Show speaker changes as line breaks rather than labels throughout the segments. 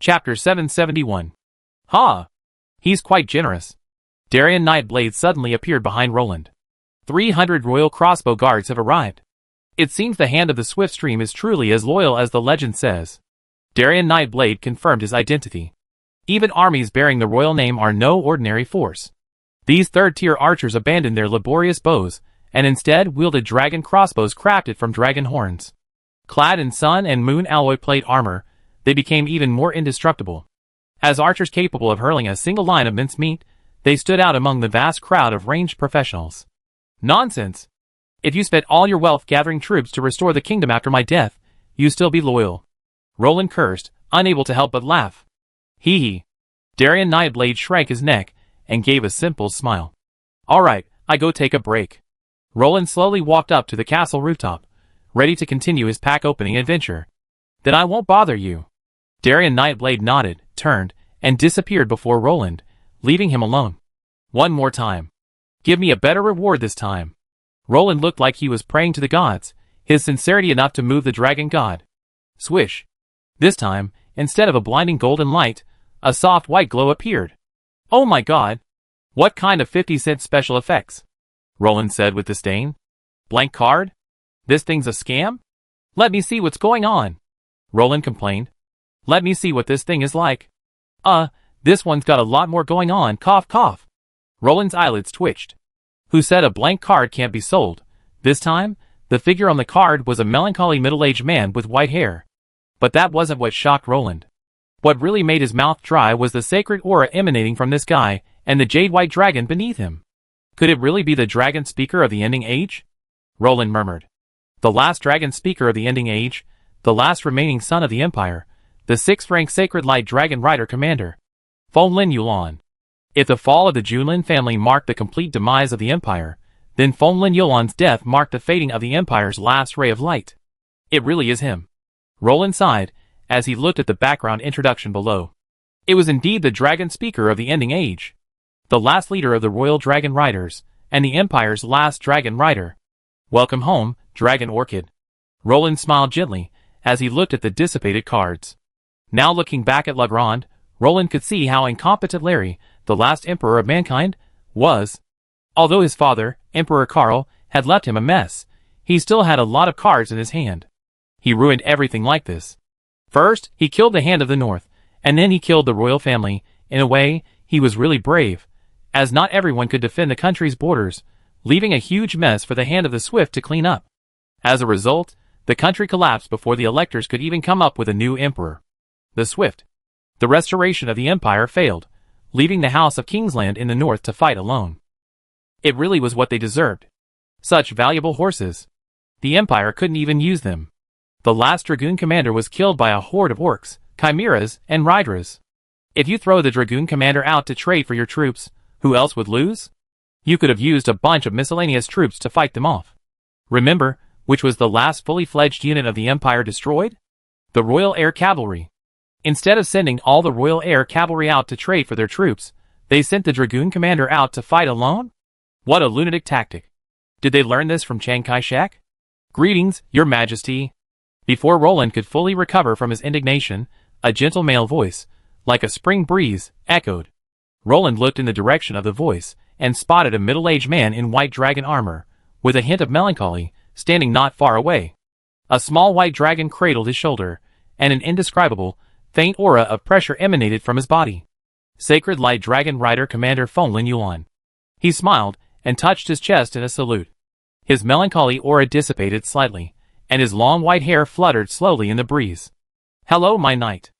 Chapter 771. Ha! He's quite generous. Darien Nightblade suddenly appeared behind Roland. 300 royal crossbow guards have arrived. It seems the hand of the swift stream is truly as loyal as the legend says. Darien Nightblade confirmed his identity. Even armies bearing the royal name are no ordinary force. These third-tier archers abandoned their laborious bows, and instead wielded dragon crossbows crafted from dragon horns. Clad in sun and moon alloy plate armor, they became even more indestructible. As archers capable of hurling a single line of mincemeat, they stood out among the vast crowd of ranged professionals. Nonsense! If you spent all your wealth gathering troops to restore the kingdom after my death, you still be loyal. Roland cursed, unable to help but laugh. Hee hee. Darien Nightblade shrank his neck, and gave a simple smile. Alright, I go take a break. Roland slowly walked up to the castle rooftop, ready to continue his pack-opening adventure. Then I won't bother you. Darien Nightblade nodded, turned, and disappeared before Roland, leaving him alone. One more time. Give me a better reward this time. Roland looked like he was praying to the gods, his sincerity enough to move the dragon god. Swish. This time, instead of a blinding golden light, a soft white glow appeared. Oh my god! What kind of 50-cent special effects? Roland said with disdain. Blank card? This thing's a scam? Let me see what's going on. Roland complained. Let me see what this thing is like. This one's got a lot more going on, cough cough. Roland's eyelids twitched. Who said a blank card can't be sold? This time, the figure on the card was a melancholy middle-aged man with white hair. But that wasn't what shocked Roland. What really made his mouth dry was the sacred aura emanating from this guy, and the jade-white dragon beneath him. Could it really be the dragon speaker of the ending age? Roland murmured. The last dragon speaker of the ending age, the last remaining son of the Empire, the 6th-rank Sacred Light Dragon Rider Commander, Fonlin Yulon. If the fall of the Junlin family marked the complete demise of the Empire, then Fonlin Yulon's death marked the fading of the Empire's last ray of light. It really is him. Roland sighed, as he looked at the background introduction below. It was indeed the dragon speaker of the ending age. The last leader of the Royal Dragon Riders, and the Empire's last Dragon Rider. Welcome home, Dragon Orchid. Roland smiled gently, as he looked at the dissipated cards. Now looking back at Legrand, Roland could see how incompetent Larry, the last emperor of mankind, was. Although his father, Emperor Karl, had left him a mess, he still had a lot of cards in his hand. He ruined everything like this. First, he killed the Hand of the North, and then he killed the royal family. In a way, he was really brave, as not everyone could defend the country's borders, leaving a huge mess for the Hand of the Swift to clean up. As a result, the country collapsed before the electors could even come up with a new emperor. The Swift. The restoration of the empire failed, leaving the House of Kingsland in the north to fight alone. It really was what they deserved. Such valuable horses. The empire couldn't even use them. The last dragoon commander was killed by a horde of orcs, chimeras, and rydras. If you throw the dragoon commander out to trade for your troops, who else would lose? You could have used a bunch of miscellaneous troops to fight them off. Remember, which was the last fully fledged unit of the empire destroyed? The Royal Air Cavalry. Instead of sending all the Royal Air Cavalry out to trade for their troops, they sent the dragoon commander out to fight alone? What a lunatic tactic. Did they learn this from Chiang Kai-shek? Greetings, your majesty. Before Roland could fully recover from his indignation, a gentle male voice, like a spring breeze, echoed. Roland looked in the direction of the voice, and spotted a middle-aged man in white dragon armor, with a hint of melancholy, standing not far away. A small white dragon cradled his shoulder, and an indescribable, faint aura of pressure emanated from his body. Sacred Light Dragon Rider Commander Fonlin Yuan. He smiled, and touched his chest in a salute. His melancholy aura dissipated slightly, and his long white hair fluttered slowly in the breeze. Hello, my knight.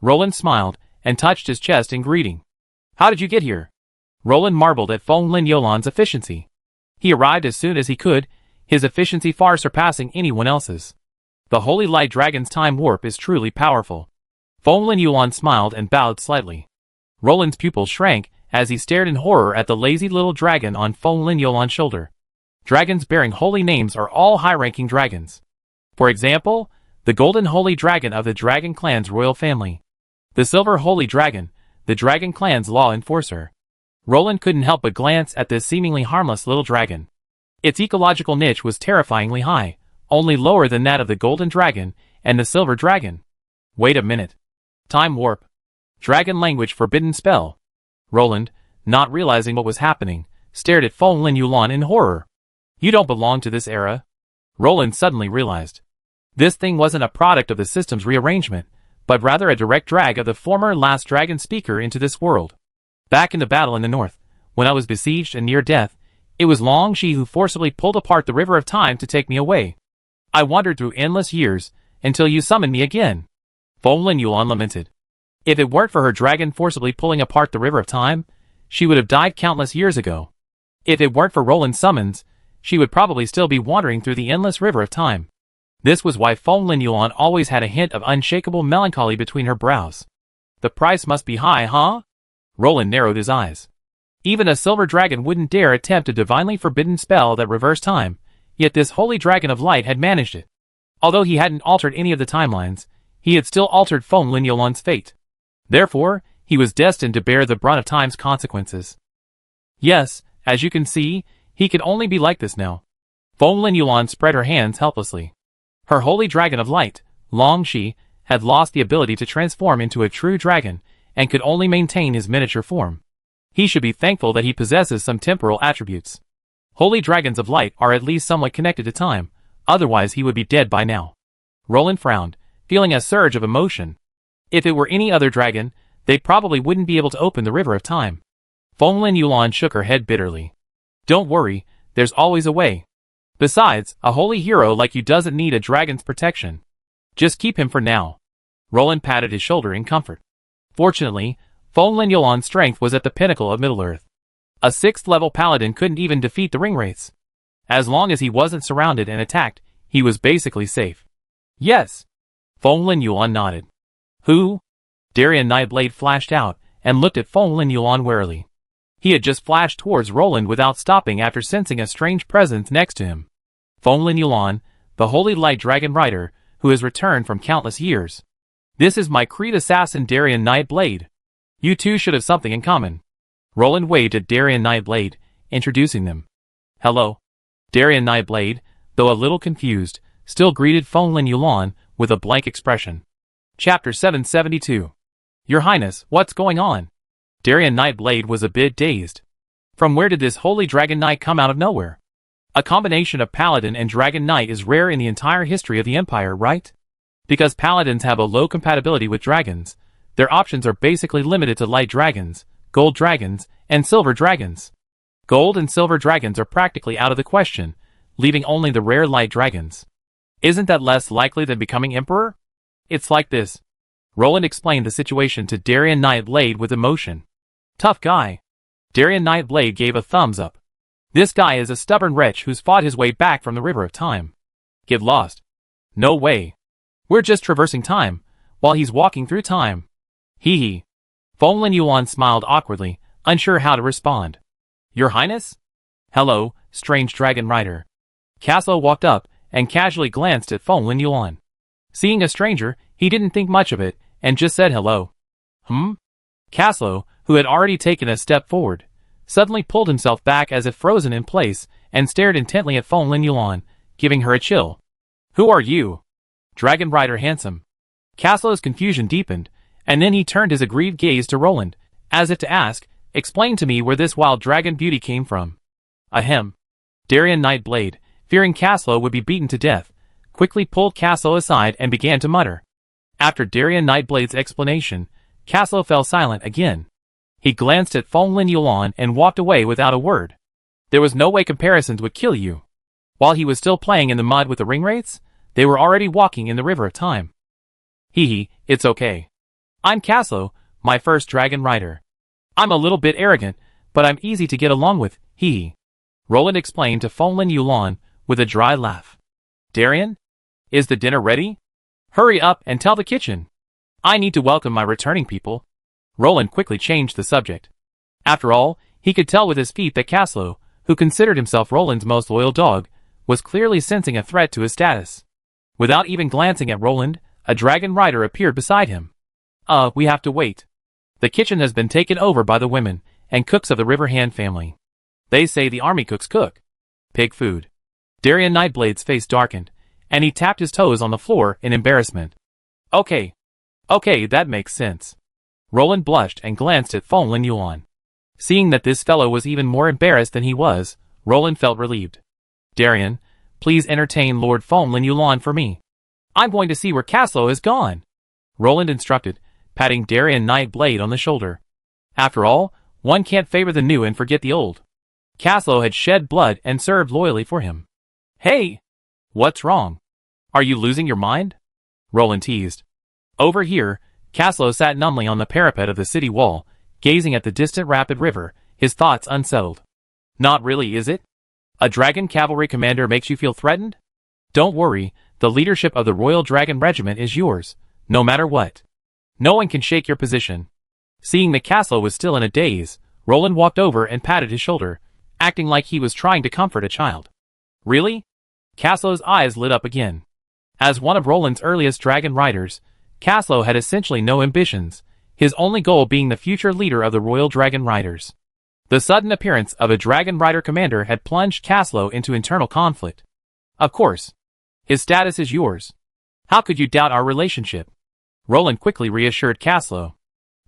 Roland smiled, and touched his chest in greeting. How did you get here? Roland marveled at Fonlin Yuan's efficiency. He arrived as soon as he could, his efficiency far surpassing anyone else's. The Holy Light Dragon's time warp is truly powerful. Fonlin Yuan smiled and bowed slightly. Roland's pupils shrank as he stared in horror at the lazy little dragon on Fonlin Yuan's shoulder. Dragons bearing holy names are all high-ranking dragons. For example, the Golden Holy Dragon of the Dragon Clan's royal family. The Silver Holy Dragon, the Dragon Clan's law enforcer. Roland couldn't help but glance at this seemingly harmless little dragon. Its ecological niche was terrifyingly high, only lower than that of the Golden Dragon and the Silver Dragon. Wait a minute. Time warp. Dragon language forbidden spell. Roland, not realizing what was happening, stared at Feng Lin Yulan in horror. You don't belong to this era. Roland suddenly realized. This thing wasn't a product of the system's rearrangement, but rather a direct drag of the former last dragon speaker into this world. Back in the battle in the north, when I was besieged and near death, it was Long Shi who forcibly pulled apart the river of time to take me away. I wandered through endless years, until you summoned me again. Feng Lin Yuan lamented. If it weren't for her dragon forcibly pulling apart the river of time, she would have died countless years ago. If it weren't for Roland's summons, she would probably still be wandering through the endless river of time. This was why Feng Lin Yuan always had a hint of unshakable melancholy between her brows. The price must be high, huh? Roland narrowed his eyes. Even a silver dragon wouldn't dare attempt a divinely forbidden spell that reversed time, yet this holy dragon of light had managed it. Although he hadn't altered any of the timelines, he had still altered Feng Lin Yuan's fate. Therefore, he was destined to bear the brunt of time's consequences. Yes, as you can see, he could only be like this now. Feng Lin Yuan spread her hands helplessly. Her holy dragon of light, Long Shi, had lost the ability to transform into a true dragon, and could only maintain his miniature form. He should be thankful that he possesses some temporal attributes. Holy dragons of light are at least somewhat connected to time, otherwise he would be dead by now. Roland frowned, feeling a surge of emotion. If it were any other dragon, they probably wouldn't be able to open the river of time. Feng Lin Yuan shook her head bitterly. Don't worry, there's always a way. Besides, a holy hero like you doesn't need a dragon's protection. Just keep him for now. Roland patted his shoulder in comfort. Fortunately, Feng Lin Yuan's strength was at the pinnacle of Middle-earth. A 6th-level paladin couldn't even defeat the ringwraiths. As long as he wasn't surrounded and attacked, he was basically safe. Yes. Feng Lin Yuan nodded. Who? Darien Nightblade flashed out, and looked at Feng Lin Yuan warily. He had just flashed towards Roland without stopping after sensing a strange presence next to him. Feng Lin Yuan, the holy light dragon rider, who has returned from countless years. This is my Creed assassin Darien Nightblade. You two should have something in common. Roland waved at Darien Nightblade, introducing them. Hello. Darien Nightblade, though a little confused, still greeted Feng Lin Yuan with a blank expression. Chapter 772. Your Highness, what's going on? Darien Nightblade was a bit dazed. From where did this holy dragon knight come out of nowhere? A combination of paladin and dragon knight is rare in the entire history of the Empire, right? Because paladins have a low compatibility with dragons, their options are basically limited to light dragons, gold dragons, and silver dragons. Gold and silver dragons are practically out of the question, leaving only the rare light dragons. Isn't that less likely than becoming emperor? It's like this. Roland explained the situation to Darien Nightblade with emotion. Tough guy. Darien Nightblade gave a thumbs up. This guy is a stubborn wretch who's fought his way back from the river of time. Get lost. No way. We're just traversing time, while he's walking through time. Hee hee. Feng Lin Yuan smiled awkwardly, unsure how to respond. Your Highness? Hello, strange dragon rider. Caslo walked up, and casually glanced at Feng Lin Yuan. Seeing a stranger, he didn't think much of it, and just said hello. Caslo, who had already taken a step forward, suddenly pulled himself back as if frozen in place, and stared intently at Feng Lin Yuan, giving her a chill. Who are you? Dragon Rider Handsome. Caslo's confusion deepened, and then he turned his aggrieved gaze to Roland, as if to ask, explain to me where this wild dragon beauty came from. Ahem. Darien Nightblade, fearing Caslo would be beaten to death, quickly pulled Caslo aside and began to mutter. After Darien Nightblade's explanation, Caslo fell silent again. He glanced at Feng Lin Yuan and walked away without a word. There was no way comparisons would kill you. While he was still playing in the mud with the ringwraiths, they were already walking in the river of time. Hee hee, it's okay. I'm Caslo, my first dragon rider. I'm a little bit arrogant, but I'm easy to get along with, hee hee. Roland explained to Feng Lin Yuan with a dry laugh. Darien? Is the dinner ready? Hurry up and tell the kitchen. I need to welcome my returning people. Roland quickly changed the subject. After all, he could tell with his feet that Caslo, who considered himself Roland's most loyal dog, was clearly sensing a threat to his status. Without even glancing at Roland, a dragon rider appeared beside him. We have to wait. The kitchen has been taken over by the women and cooks of the Riverhand family. They say the army cooks cook pig food. Darien Nightblade's face darkened, and he tapped his toes on the floor in embarrassment. Okay, that makes sense. Roland blushed and glanced at Feng Lin Yuan. Seeing that this fellow was even more embarrassed than he was, Roland felt relieved. Darien, please entertain Lord Feng Lin Yuan for me. I'm going to see where Caslo has gone, Roland instructed, patting Darien Nightblade on the shoulder. After all, one can't favor the new and forget the old. Caslo had shed blood and served loyally for him. Hey! What's wrong? Are you losing your mind? Roland teased. Over here, Caslo sat numbly on the parapet of the city wall, gazing at the distant rapid river, his thoughts unsettled. Not really, is it? A dragon cavalry commander makes you feel threatened? Don't worry, the leadership of the Royal Dragon Regiment is yours, no matter what. No one can shake your position. Seeing that Caslo was still in a daze, Roland walked over and patted his shoulder, acting like he was trying to comfort a child. Really? Caslo's eyes lit up again. As one of Roland's earliest dragon riders, Caslo had essentially no ambitions, his only goal being the future leader of the Royal Dragon Riders. The sudden appearance of a Dragon Rider commander had plunged Caslo into internal conflict. Of course. His status is yours. How could you doubt our relationship? Roland quickly reassured Caslo.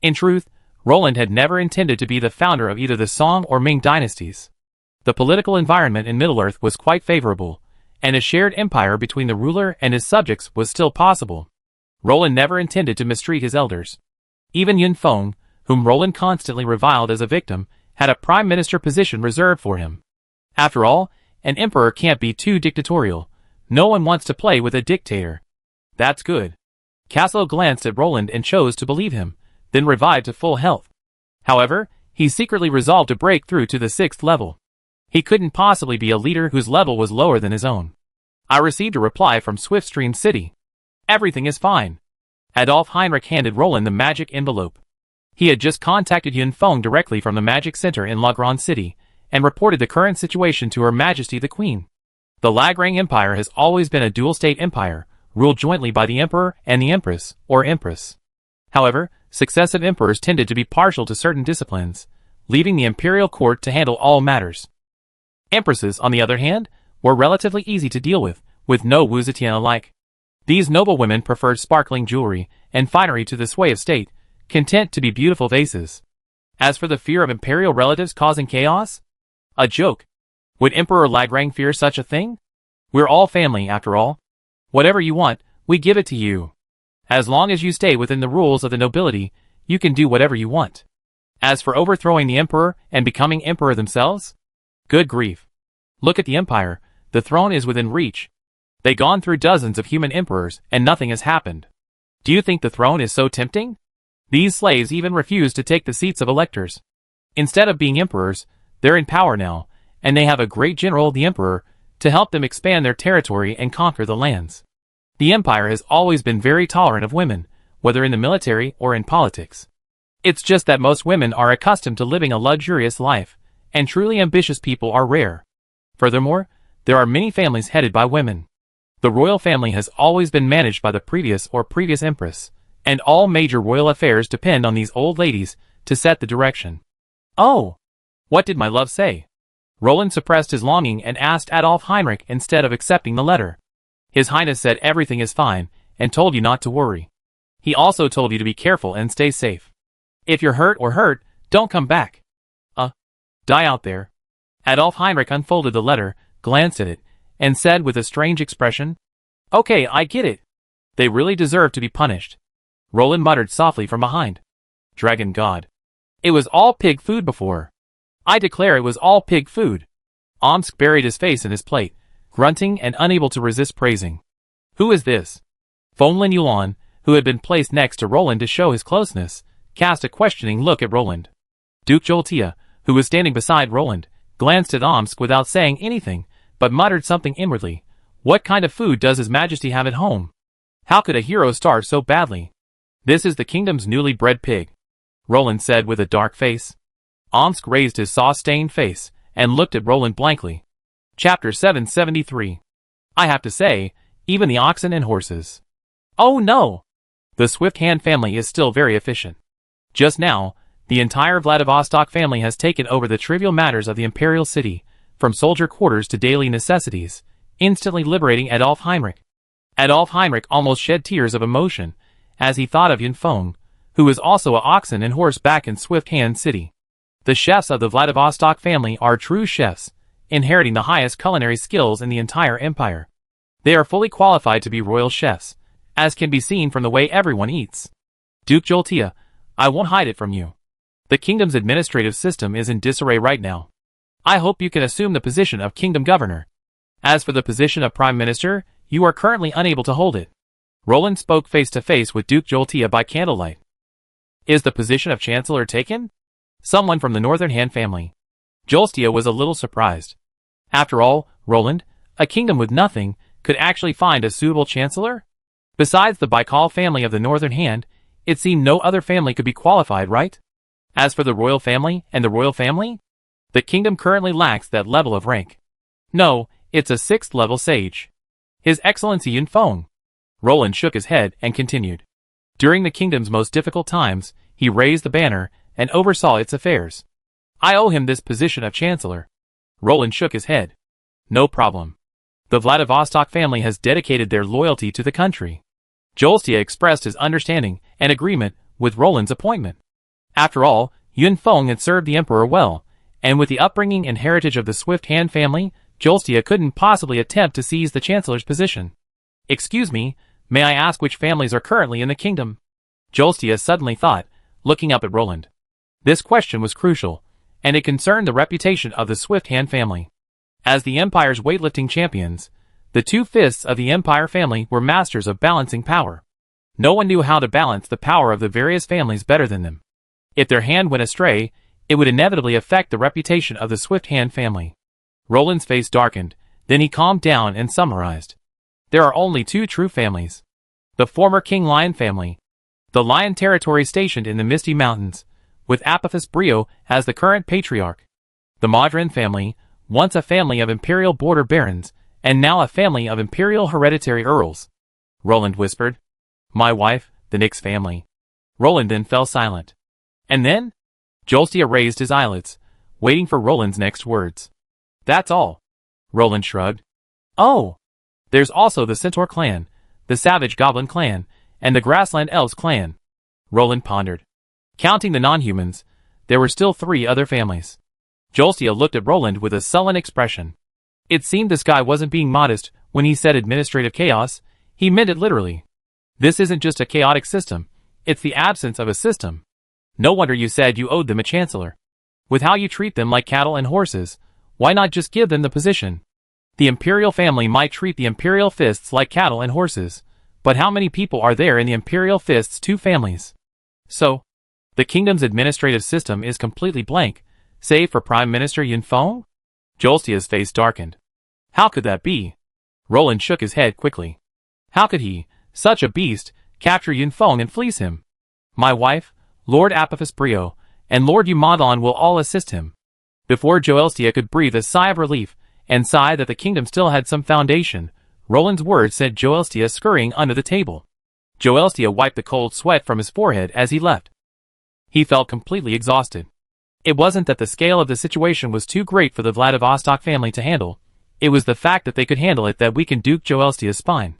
In truth, Roland had never intended to be the founder of either the Song or Ming dynasties. The political environment in Middle-earth was quite favorable, and a shared empire between the ruler and his subjects was still possible. Roland never intended to mistreat his elders. Even Yun Feng, whom Roland constantly reviled as a victim, had a prime minister position reserved for him. After all, an emperor can't be too dictatorial. No one wants to play with a dictator. That's good. Caslo glanced at Roland and chose to believe him, then revived to full health. However, he secretly resolved to break through to the 6th level. He couldn't possibly be a leader whose level was lower than his own. I received a reply from Swiftstream City. Everything is fine. Adolf Heinrich handed Roland the magic envelope. He had just contacted Yun Feng directly from the Magic Center in La Grande City, and reported the current situation to Her Majesty the Queen. The Lagrang Empire has always been a dual-state empire, ruled jointly by the Emperor and the Empress, or Empress. However, successive emperors tended to be partial to certain disciplines, leaving the imperial court to handle all matters. Empresses, on the other hand, were relatively easy to deal with no Wu Zetian alike. These noble women preferred sparkling jewelry and finery to the sway of state, content to be beautiful vases. As for the fear of imperial relatives causing chaos? A joke. Would Emperor Lagrang fear such a thing? We're all family, after all. Whatever you want, we give it to you. As long as you stay within the rules of the nobility, you can do whatever you want. As for overthrowing the emperor and becoming emperor themselves? Good grief. Look at the empire, the throne is within reach. They've gone through dozens of human emperors, and nothing has happened. Do you think the throne is so tempting? These slaves even refuse to take the seats of electors. Instead of being emperors, they're in power now, and they have a great general, the emperor, to help them expand their territory and conquer the lands. The empire has always been very tolerant of women, whether in the military or in politics. It's just that most women are accustomed to living a luxurious life, and truly ambitious people are rare. Furthermore, there are many families headed by women. The royal family has always been managed by the previous empress, and all major royal affairs depend on these old ladies to set the direction. Oh! What did my love say? Roland suppressed his longing and asked Adolf Heinrich instead of accepting the letter. His Highness said everything is fine, and told you not to worry. He also told you to be careful and stay safe. If you're hurt, don't come back. Die out there. Adolf Heinrich unfolded the letter, glanced at it, and said with a strange expression, Okay, I get it. They really deserve to be punished. Roland muttered softly from behind. Dragon God. It was all pig food before. I declare it was all pig food. Omsk buried his face in his plate, grunting and unable to resist praising. Who is this? Feng Lin Yuan, who had been placed next to Roland to show his closeness, cast a questioning look at Roland. Duke Joltea, who was standing beside Roland, glanced at Omsk without saying anything, but muttered something inwardly. What kind of food does His Majesty have at home? How could a hero starve so badly? This is the kingdom's newly bred pig, Roland said with a dark face. Omsk raised his sauce-stained face, and looked at Roland blankly. Chapter 773. I have to say, even the oxen and horses. Oh no! The Swift Hand family is still very efficient. Just now, the entire Vladivostok family has taken over the trivial matters of the imperial city, from soldier quarters to daily necessities, instantly liberating Adolf Heinrich. Adolf Heinrich almost shed tears of emotion, as he thought of Yun Feng, who is also a oxen and horse back in Swift Hand City. The chefs of the Vladivostok family are true chefs, inheriting the highest culinary skills in the entire empire. They are fully qualified to be royal chefs, as can be seen from the way everyone eats. Duke Joltea, I won't hide it from you. The kingdom's administrative system is in disarray right now. I hope you can assume the position of kingdom governor. As for the position of prime minister, you are currently unable to hold it. Roland spoke face to face with Duke Joltea by candlelight. Is the position of chancellor taken? Someone from the Northern Han family. Joltea was a little surprised. After all, Roland, a kingdom with nothing, could actually find a suitable chancellor? Besides the Baikal family of the Northern Han, it seemed no other family could be qualified, right? As for the royal family and the royal family, the kingdom currently lacks that level of rank. No, it's a 6th level sage. His Excellency Yun Feng. Roland shook his head and continued. During the kingdom's most difficult times, he raised the banner and oversaw its affairs. I owe him this position of chancellor. Roland shook his head. No problem. The Vladivostok family has dedicated their loyalty to the country. Joltea expressed his understanding and agreement with Roland's appointment. After all, Yun Feng had served the emperor well, and with the upbringing and heritage of the Swift Han family, Joltea couldn't possibly attempt to seize the chancellor's position. Excuse me, may I ask which families are currently in the kingdom? Joltea suddenly thought, looking up at Roland. This question was crucial, and it concerned the reputation of the Swift Han family. As the empire's weightlifting champions, the two fists of the empire family were masters of balancing power. No one knew how to balance the power of the various families better than them. If their hand went astray, it would inevitably affect the reputation of the Swift Han family. Roland's face darkened, then he calmed down and summarized. There are only two true families. The former King Lion family. The Lion territory stationed in the Misty Mountains, with Apophis Brio as the current patriarch. The Modron family, once a family of imperial border barons, and now a family of imperial hereditary earls. Roland whispered. My wife, the Nix family. Roland then fell silent. And then? Joltea raised his eyelids, waiting for Roland's next words. That's all. Roland shrugged. Oh! There's also the Centaur clan, the Savage Goblin clan, and the Grassland Elves clan. Roland pondered. Counting the non-humans, there were still 3 other families. Joltea looked at Roland with a sullen expression. It seemed this guy wasn't being modest when he said administrative chaos, he meant it literally. This isn't just a chaotic system, it's the absence of a system. No wonder you said you owed them a chancellor. With how you treat them like cattle and horses, why not just give them the position? The imperial family might treat the imperial fists like cattle and horses, but how many people are there in the imperial fists' 2 families? So, the kingdom's administrative system is completely blank, save for Prime Minister Yun Feng? Joltea's face darkened. How could that be? Roland shook his head quickly. How could he, such a beast, capture Yun Feng and fleece him? My wife, Lord Apophis Brio, and Lord Yumadon will all assist him. Before Joltea could breathe a sigh of relief, and sigh that the kingdom still had some foundation, Roland's words sent Joltea scurrying under the table. Joltea wiped the cold sweat from his forehead as he left. He felt completely exhausted. It wasn't that the scale of the situation was too great for the Vladivostok family to handle, it was the fact that they could handle it that weakened Duke Joltea's spine.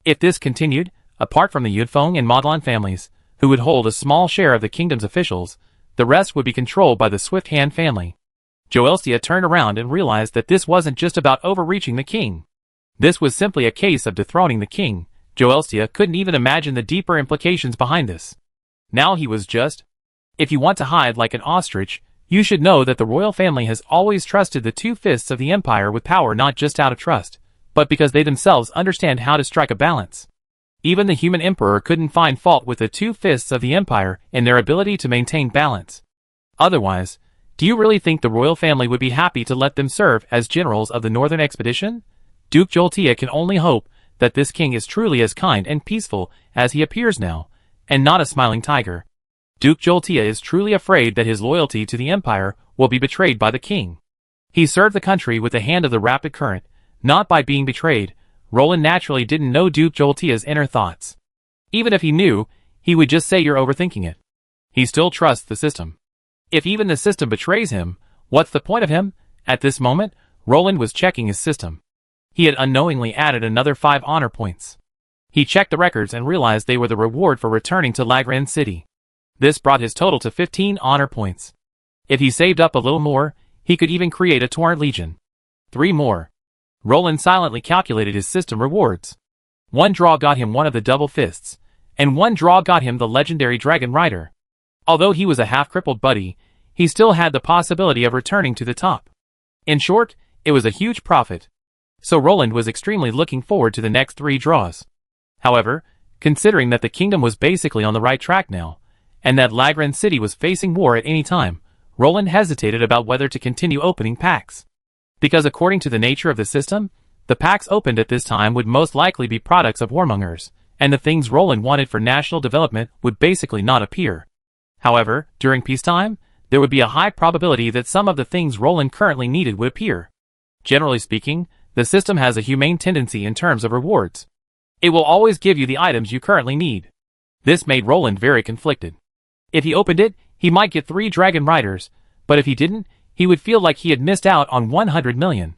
If this continued, apart from the Yunfeng and Modlon families, who would hold a small share of the kingdom's officials, the rest would be controlled by the Swift Han family. Joltea turned around and realized that this wasn't just about overreaching the king. This was simply a case of dethroning the king. Joltea couldn't even imagine the deeper implications behind this. Now he was just... If you want to hide like an ostrich, you should know that the royal family has always trusted the 2 fists of the empire with power not just out of trust, but because they themselves understand how to strike a balance. Even the human emperor couldn't find fault with the 2 fists of the empire in their ability to maintain balance. Otherwise, do you really think the royal family would be happy to let them serve as generals of the northern expedition? Duke Joltea can only hope that this king is truly as kind and peaceful as he appears now, and not a smiling tiger. Duke Joltea is truly afraid that his loyalty to the empire will be betrayed by the king. He served the country with the hand of the rapid current, not by being betrayed. Roland naturally didn't know Duke Joltea's inner thoughts. Even if he knew, he would just say you're overthinking it. He still trusts the system. If even the system betrays him, what's the point of him? At this moment, Roland was checking his system. He had unknowingly added another 5 honor points. He checked the records and realized they were the reward for returning to Lagran City. This brought his total to 15 honor points. If he saved up a little more, he could even create a torrent legion. 3 more. Roland silently calculated his system rewards. 1 draw got him one of the double fists, and 1 draw got him the legendary Dragon Rider. Although he was a half-crippled buddy, he still had the possibility of returning to the top. In short, it was a huge profit. So Roland was extremely looking forward to the next 3 draws. However, considering that the kingdom was basically on the right track now, and that Lagran City was facing war at any time, Roland hesitated about whether to continue opening packs. Because according to the nature of the system, the packs opened at this time would most likely be products of warmongers, and the things Roland wanted for national development would basically not appear. However, during peacetime, there would be a high probability that some of the things Roland currently needed would appear. Generally speaking, the system has a humane tendency in terms of rewards. It will always give you the items you currently need. This made Roland very conflicted. If he opened it, he might get 3 Dragon Riders, but if he didn't, he would feel like he had missed out on 100 million.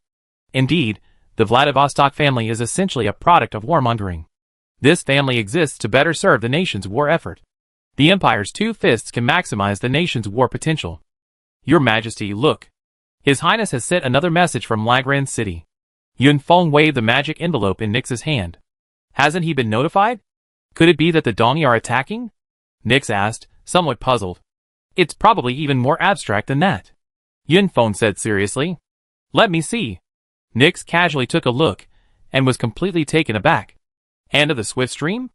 Indeed, the Vladivostok family is essentially a product of warmongering. This family exists to better serve the nation's war effort. The Empire's 2 fists can maximize the nation's war potential. Your Majesty, look. His Highness has sent another message from Lagran City. Yun Feng waved the magic envelope in Nix's hand. Hasn't he been notified? Could it be that the Dongi are attacking? Nix asked, somewhat puzzled. It's probably even more abstract than that. Yun Feng said seriously. Let me see. Nix casually took a look, and was completely taken aback. Hand of the Swift Stream?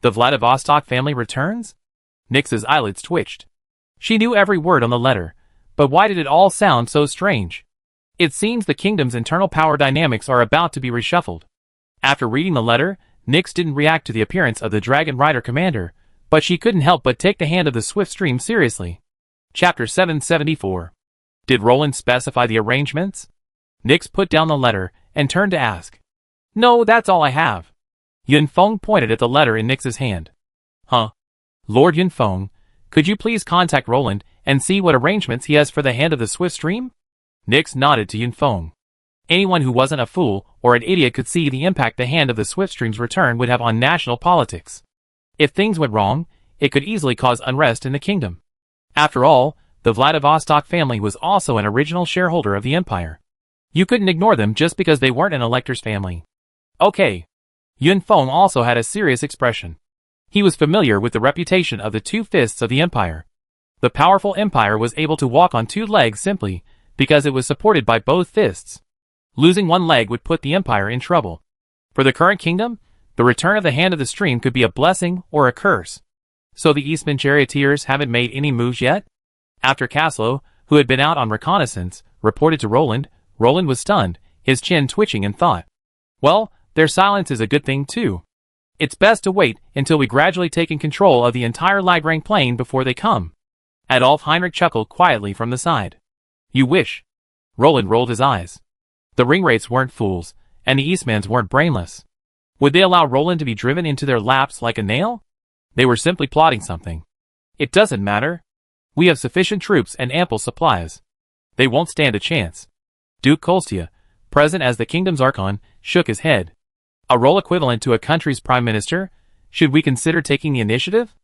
The Vladivostok family returns? Nix's eyelids twitched. She knew every word on the letter, but why did it all sound so strange? It seems the kingdom's internal power dynamics are about to be reshuffled. After reading the letter, Nix didn't react to the appearance of the Dragon Rider commander, but she couldn't help but take the hand of the Swift Stream seriously. Chapter 774. Did Roland specify the arrangements? Nix put down the letter and turned to ask. No, that's all I have. Yun Feng pointed at the letter in Nix's hand. Huh? Lord Yun Feng, could you please contact Roland and see what arrangements he has for the hand of the Swift Stream? Nix nodded to Yun Feng. Anyone who wasn't a fool or an idiot could see the impact the hand of the Swift Stream's return would have on national politics. If things went wrong, it could easily cause unrest in the kingdom. After all, the Vladivostok family was also an original shareholder of the Empire. You couldn't ignore them just because they weren't an elector's family. Okay. Yun Feng also had a serious expression. He was familiar with the reputation of the 2 fists of the Empire. The powerful Empire was able to walk on 2 legs simply because it was supported by both fists. Losing 1 leg would put the Empire in trouble. For the current kingdom, the return of the Hand of the Stream could be a blessing or a curse. So the Eastman charioteers haven't made any moves yet? After Caslow, who had been out on reconnaissance, reported to Roland, Roland was stunned, his chin twitching in thought. Well, their silence is a good thing too. It's best to wait until we gradually take in control of the entire Lagran plain before they come. Adolf Heinrich chuckled quietly from the side. You wish. Roland rolled his eyes. The ringwraiths weren't fools, and the Eastmans weren't brainless. Would they allow Roland to be driven into their laps like a nail? They were simply plotting something. It doesn't matter. We have sufficient troops and ample supplies. They won't stand a chance. Duke Kostia, present as the kingdom's Archon, shook his head. A role equivalent to a country's prime minister? Should we consider taking the initiative?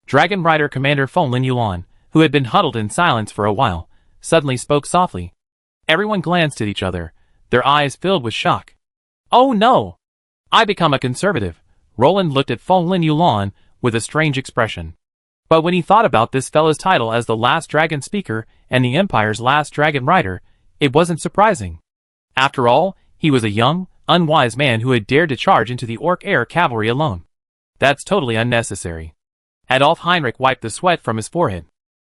Dragon Rider Commander Feng Lin Yuan, who had been huddled in silence for a while, suddenly spoke softly. Everyone glanced at each other, their eyes filled with shock. Oh no! I become a conservative. Roland looked at Feng Lin Yuan with a strange expression. But when he thought about this fellow's title as the last dragon speaker and the Empire's last dragon rider, it wasn't surprising. After all, he was a young, unwise man who had dared to charge into the Orc air cavalry alone. That's totally unnecessary. Adolf Heinrich wiped the sweat from his forehead.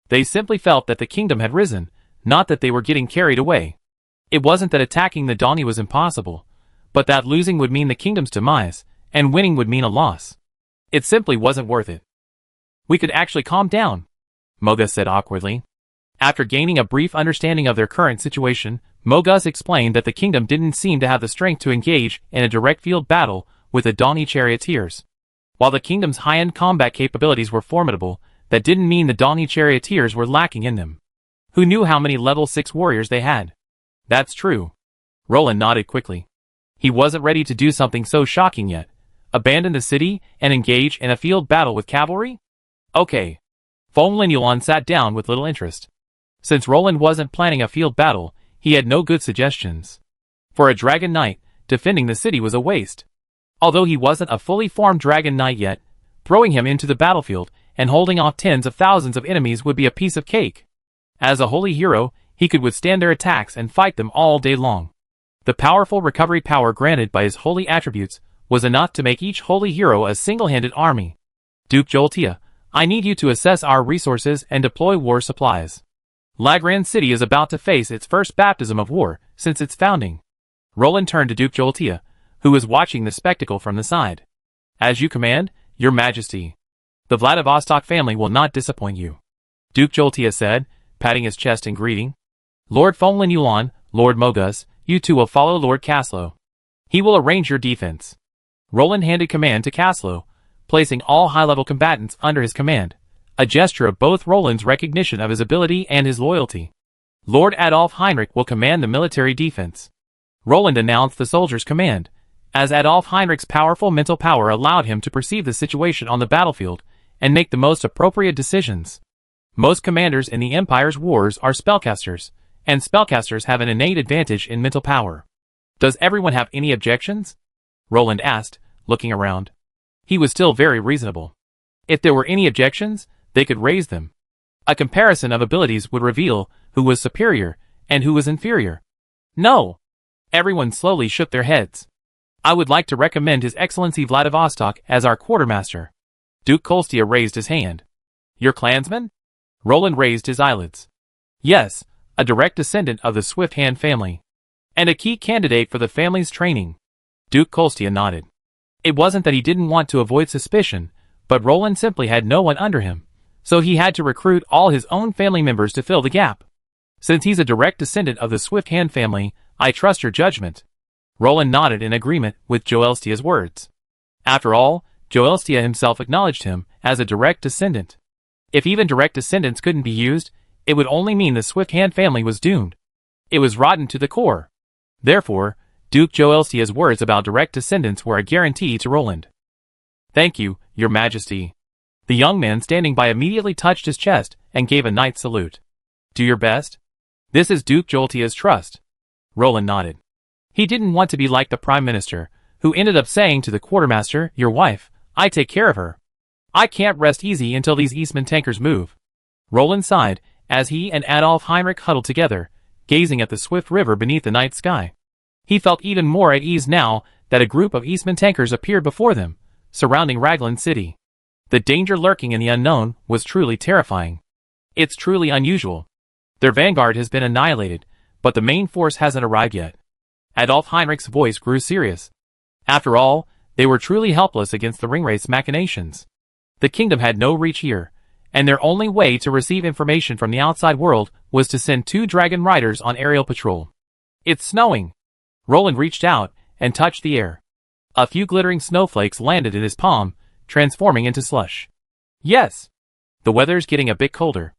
They simply felt that the kingdom had risen, not that they were getting carried away. It wasn't that attacking the Dongi was impossible, but that losing would mean the kingdom's demise, and winning would mean a loss. It simply wasn't worth it. We could actually calm down, Mogus said awkwardly. After gaining a brief understanding of their current situation, Mogus explained that the kingdom didn't seem to have the strength to engage in a direct field battle with the Dongi charioteers. While the kingdom's high-end combat capabilities were formidable, that didn't mean the Dongi charioteers were lacking in them. Who knew how many level 6 warriors they had? That's true. Roland nodded quickly. He wasn't ready to do something so shocking yet. Abandon the city and engage in a field battle with cavalry? Okay. Feng Yuan sat down with little interest. Since Roland wasn't planning a field battle, he had no good suggestions. For a Dragon Knight, defending the city was a waste. Although he wasn't a fully formed Dragon Knight yet, throwing him into the battlefield and holding off tens of thousands of enemies would be a piece of cake. As a holy hero, he could withstand their attacks and fight them all day long. The powerful recovery power granted by his holy attributes was enough to make each holy hero a single-handed army. Duke Joltea, I need you to assess our resources and deploy war supplies. Lagran City is about to face its first baptism of war since its founding. Roland turned to Duke Joltea, who was watching the spectacle from the side. As you command, Your Majesty. The Vladivostok family will not disappoint you. Duke Joltea said, patting his chest in greeting. Lord Feng Yuan, Lord Mogus, you two will follow Lord Caslow. He will arrange your defense. Roland handed command to Caslow, placing all high-level combatants under his command, a gesture of both Roland's recognition of his ability and his loyalty. Lord Adolf Heinrich will command the military defense. Roland announced the soldier's command, as Adolf Heinrich's powerful mental power allowed him to perceive the situation on the battlefield and make the most appropriate decisions. Most commanders in the Empire's wars are spellcasters, and spellcasters have an innate advantage in mental power. Does everyone have any objections? Roland asked, looking around. He was still very reasonable. If there were any objections, they could raise them. A comparison of abilities would reveal who was superior and who was inferior. No! Everyone slowly shook their heads. I would like to recommend His Excellency Vladivostok as our quartermaster. Duke Kolstia raised his hand. Your clansman? Roland raised his eyelids. Yes, a direct descendant of the Swift Hand family. And a key candidate for the family's training. Duke Kolstia nodded. It wasn't that he didn't want to avoid suspicion, but Roland simply had no one under him, so he had to recruit all his own family members to fill the gap. Since he's a direct descendant of the Swift Hand family, I trust your judgment. Roland nodded in agreement with Joelstia's words. After all, Joelstia himself acknowledged him as a direct descendant. If even direct descendants couldn't be used, it would only mean the Swift Hand family was doomed. It was rotten to the core. Therefore, Duke Joelstia's words about direct descendants were a guarantee to Roland. Thank you, Your Majesty. The young man standing by immediately touched his chest and gave a knight's salute. Do your best. This is Duke Joltea's trust. Roland nodded. He didn't want to be like the Prime Minister, who ended up saying to the quartermaster, Your wife, I take care of her. I can't rest easy until these Eastman tankers move. Roland sighed, as he and Adolf Heinrich huddled together, gazing at the swift river beneath the night sky. He felt even more at ease now that a group of Eastman tankers appeared before them, surrounding Raglan City. The danger lurking in the unknown was truly terrifying. It's truly unusual. Their vanguard has been annihilated, but the main force hasn't arrived yet. Adolf Heinrich's voice grew serious. After all, they were truly helpless against the ringwraith's machinations. The kingdom had no reach here, and their only way to receive information from the outside world was to send 2 dragon riders on aerial patrol. It's snowing. Roland reached out and touched the air. A few glittering snowflakes landed in his palm, transforming into slush. Yes. The weather's getting a bit colder.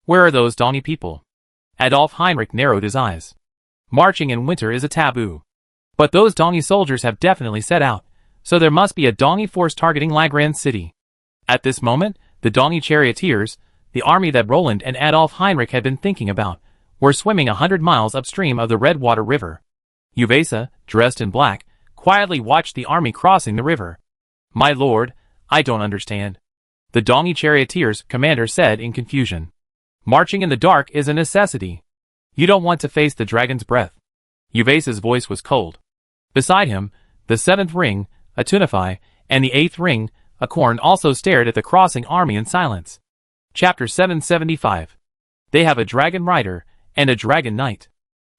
Where are those Dongy people? Adolf Heinrich narrowed his eyes. Marching in winter is a taboo. But those Dongy soldiers have definitely set out, so there must be a Dongy force targeting Lagran City. At this moment, the Dongy charioteers, the army that Roland and Adolf Heinrich had been thinking about, were swimming 100 miles upstream of the Redwater River. Uvesa, dressed in black, quietly watched the army crossing the river. My lord, I don't understand. The Dongy charioteers' commander said in confusion. Marching in the dark is a necessity. You don't want to face the dragon's breath. Uvesa's voice was cold. Beside him, the 7th ring, a Tunify, and the 8th ring, a Korn also stared at the crossing army in silence. Chapter 775. They have a dragon rider and a dragon knight.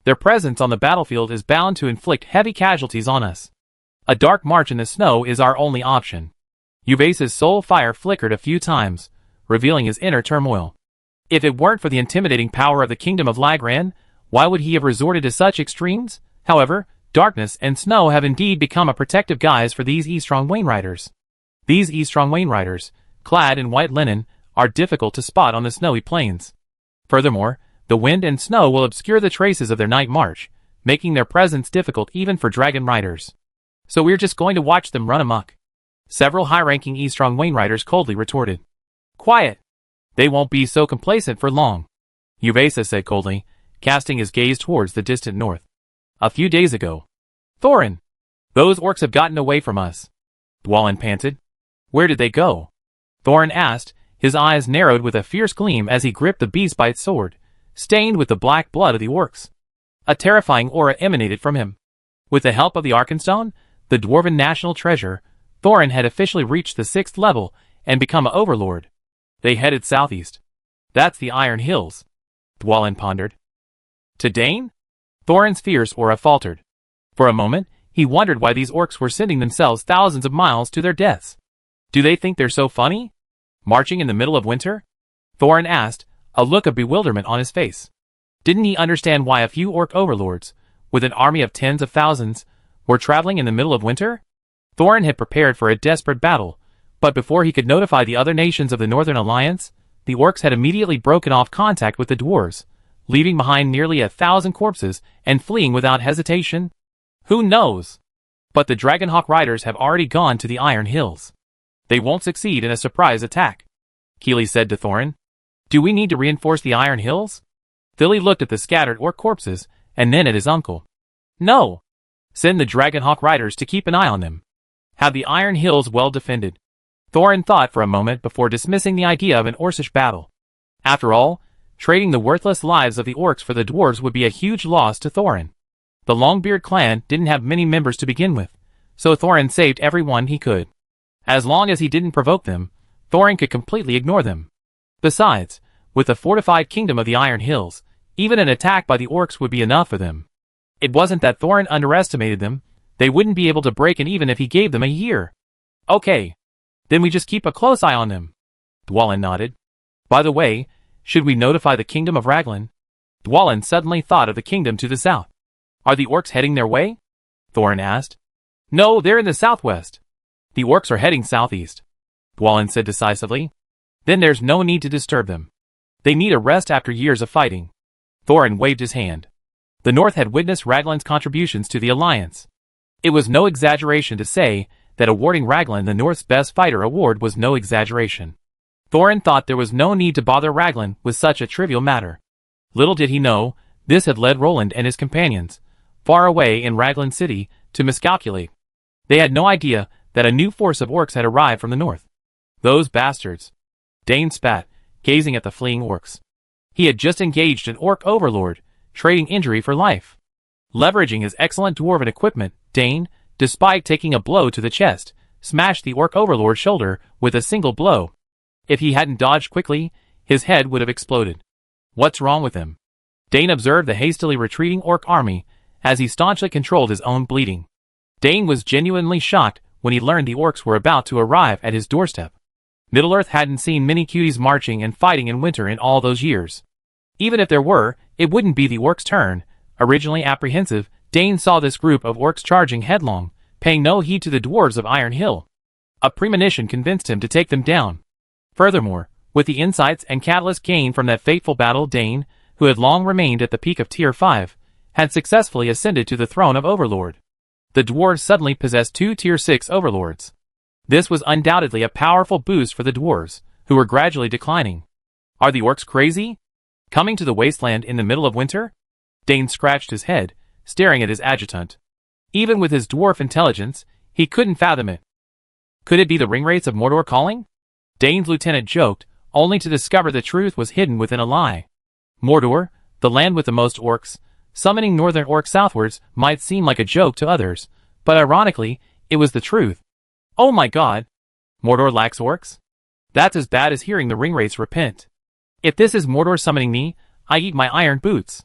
Their presence on the battlefield is bound to inflict heavy casualties on us. A dark march in the snow is our only option. Uvesa's soul fire flickered a few times, revealing his inner turmoil. If it weren't for the intimidating power of the kingdom of Lagran, why would he have resorted to such extremes? However, darkness and snow have indeed become a protective guise for these Eastron Wainriders. These Eastron Wainriders, clad in white linen, are difficult to spot on the snowy plains. Furthermore, the wind and snow will obscure the traces of their night march, making their presence difficult even for dragon riders. So we're just going to watch them run amok. Several high-ranking Eastron Wainriders coldly retorted. Quiet! They won't be so complacent for long, Uvasa said coldly, casting his gaze towards the distant north. A few days ago. Thorin! Those orcs have gotten away from us, Dwalin panted. Where did they go? Thorin asked, his eyes narrowed with a fierce gleam as he gripped the beast by its sword, stained with the black blood of the orcs. A terrifying aura emanated from him. With the help of the Arkenstone, the dwarven national treasure, Thorin had officially reached the 6th level and become an overlord. They headed southeast. That's the Iron Hills, Dwalin pondered. To Dane? Thorin's fierce aura faltered. For a moment, he wondered why these orcs were sending themselves thousands of miles to their deaths. Do they think they're so funny? Marching in the middle of winter? Thorin asked, a look of bewilderment on his face. Didn't he understand why a few orc overlords, with an army of tens of thousands, were traveling in the middle of winter? Thorin had prepared for a desperate battle, but before he could notify the other nations of the Northern Alliance, the orcs had immediately broken off contact with the dwarves, leaving behind nearly 1,000 corpses and fleeing without hesitation. Who knows? But the Dragonhawk riders have already gone to the Iron Hills. They won't succeed in a surprise attack, Keely said to Thorin. Do we need to reinforce the Iron Hills? Thilly looked at the scattered orc corpses and then at his uncle. No. Send the Dragonhawk riders to keep an eye on them. Have the Iron Hills well defended. Thorin thought for a moment before dismissing the idea of an Orcish battle. After all, trading the worthless lives of the orcs for the dwarves would be a huge loss to Thorin. The Longbeard clan didn't have many members to begin with, so Thorin saved everyone he could. As long as he didn't provoke them, Thorin could completely ignore them. Besides, with the fortified kingdom of the Iron Hills, even an attack by the orcs would be enough for them. It wasn't that Thorin underestimated them, they wouldn't be able to break in even if he gave them a year. Okay. Then we just keep a close eye on them. Dwalin nodded. By the way, should we notify the kingdom of Raglan? Dwalin suddenly thought of the kingdom to the south. Are the orcs heading their way? Thorin asked. No, they're in the southwest. The orcs are heading southeast, Dwalin said decisively. Then there's no need to disturb them. They need a rest after years of fighting. Thorin waved his hand. The north had witnessed Raglan's contributions to the alliance. It was no exaggeration to say that awarding Raglan the North's Best Fighter award was no exaggeration. Thorin thought there was no need to bother Raglan with such a trivial matter. Little did he know, this had led Roland and his companions, far away in Raglan City, to miscalculate. They had no idea that a new force of orcs had arrived from the north. Those bastards. Dane spat, gazing at the fleeing orcs. He had just engaged an orc overlord, trading injury for life. Leveraging his excellent dwarven equipment, Dane, despite taking a blow to the chest, smashed the orc overlord's shoulder with a single blow. If he hadn't dodged quickly, his head would have exploded. What's wrong with him? Dane observed the hastily retreating orc army as he staunchly controlled his own bleeding. Dane was genuinely shocked when he learned the orcs were about to arrive at his doorstep. Middle-earth hadn't seen many cuties marching and fighting in winter in all those years. Even if there were, it wouldn't be the orcs' turn. Originally apprehensive, Dane saw this group of orcs charging headlong, paying no heed to the dwarves of Iron Hill. A premonition convinced him to take them down. Furthermore, with the insights and catalyst gained from that fateful battle, Dane, who had long remained at the peak of Tier 5, had successfully ascended to the throne of Overlord. The dwarves suddenly possessed 2 Tier 6 Overlords. This was undoubtedly a powerful boost for the dwarves, who were gradually declining. Are the orcs crazy? Coming to the wasteland in the middle of winter? Dane scratched his head, staring at his adjutant. Even with his dwarf intelligence, he couldn't fathom it. Could it be the ringwraiths of Mordor calling? Dane's lieutenant joked, only to discover the truth was hidden within a lie. Mordor, the land with the most orcs, summoning northern orcs southwards might seem like a joke to others, but ironically, it was the truth. Oh my god! Mordor lacks orcs? That's as bad as hearing the ringwraiths repent. If this is Mordor summoning me, I eat my iron boots.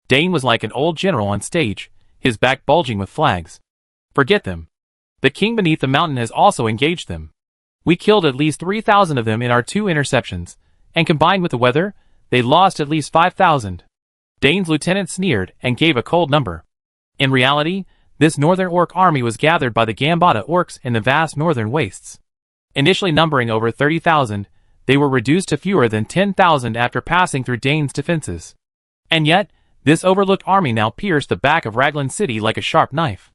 Dane was like an old general on stage, his back bulging with flags. Forget them. The king beneath the mountain has also engaged them. We killed at least 3,000 of them in our 2 interceptions, and combined with the weather, they lost at least 5,000. Dane's lieutenant sneered and gave a cold number. In reality, this northern orc army was gathered by the Gambata orcs in the vast northern wastes. Initially numbering over 30,000, they were reduced to fewer than 10,000 after passing through Dane's defenses. And yet, this overlooked army now pierced the back of Raglan City like a sharp knife.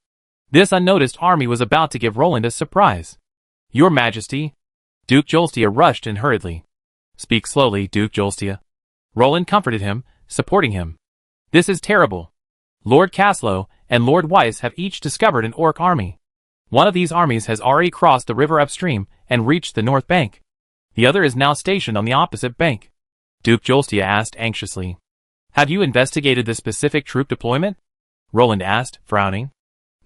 This unnoticed army was about to give Roland a surprise. Your Majesty. Duke Jolstia rushed in hurriedly. Speak slowly, Duke Jolstia. Roland comforted him, supporting him. This is terrible. Lord Caslow and Lord Weiss have each discovered an orc army. One of these armies has already crossed the river upstream and reached the north bank. The other is now stationed on the opposite bank. Duke Jolstia asked anxiously. Have you investigated the specific troop deployment? Roland asked, frowning.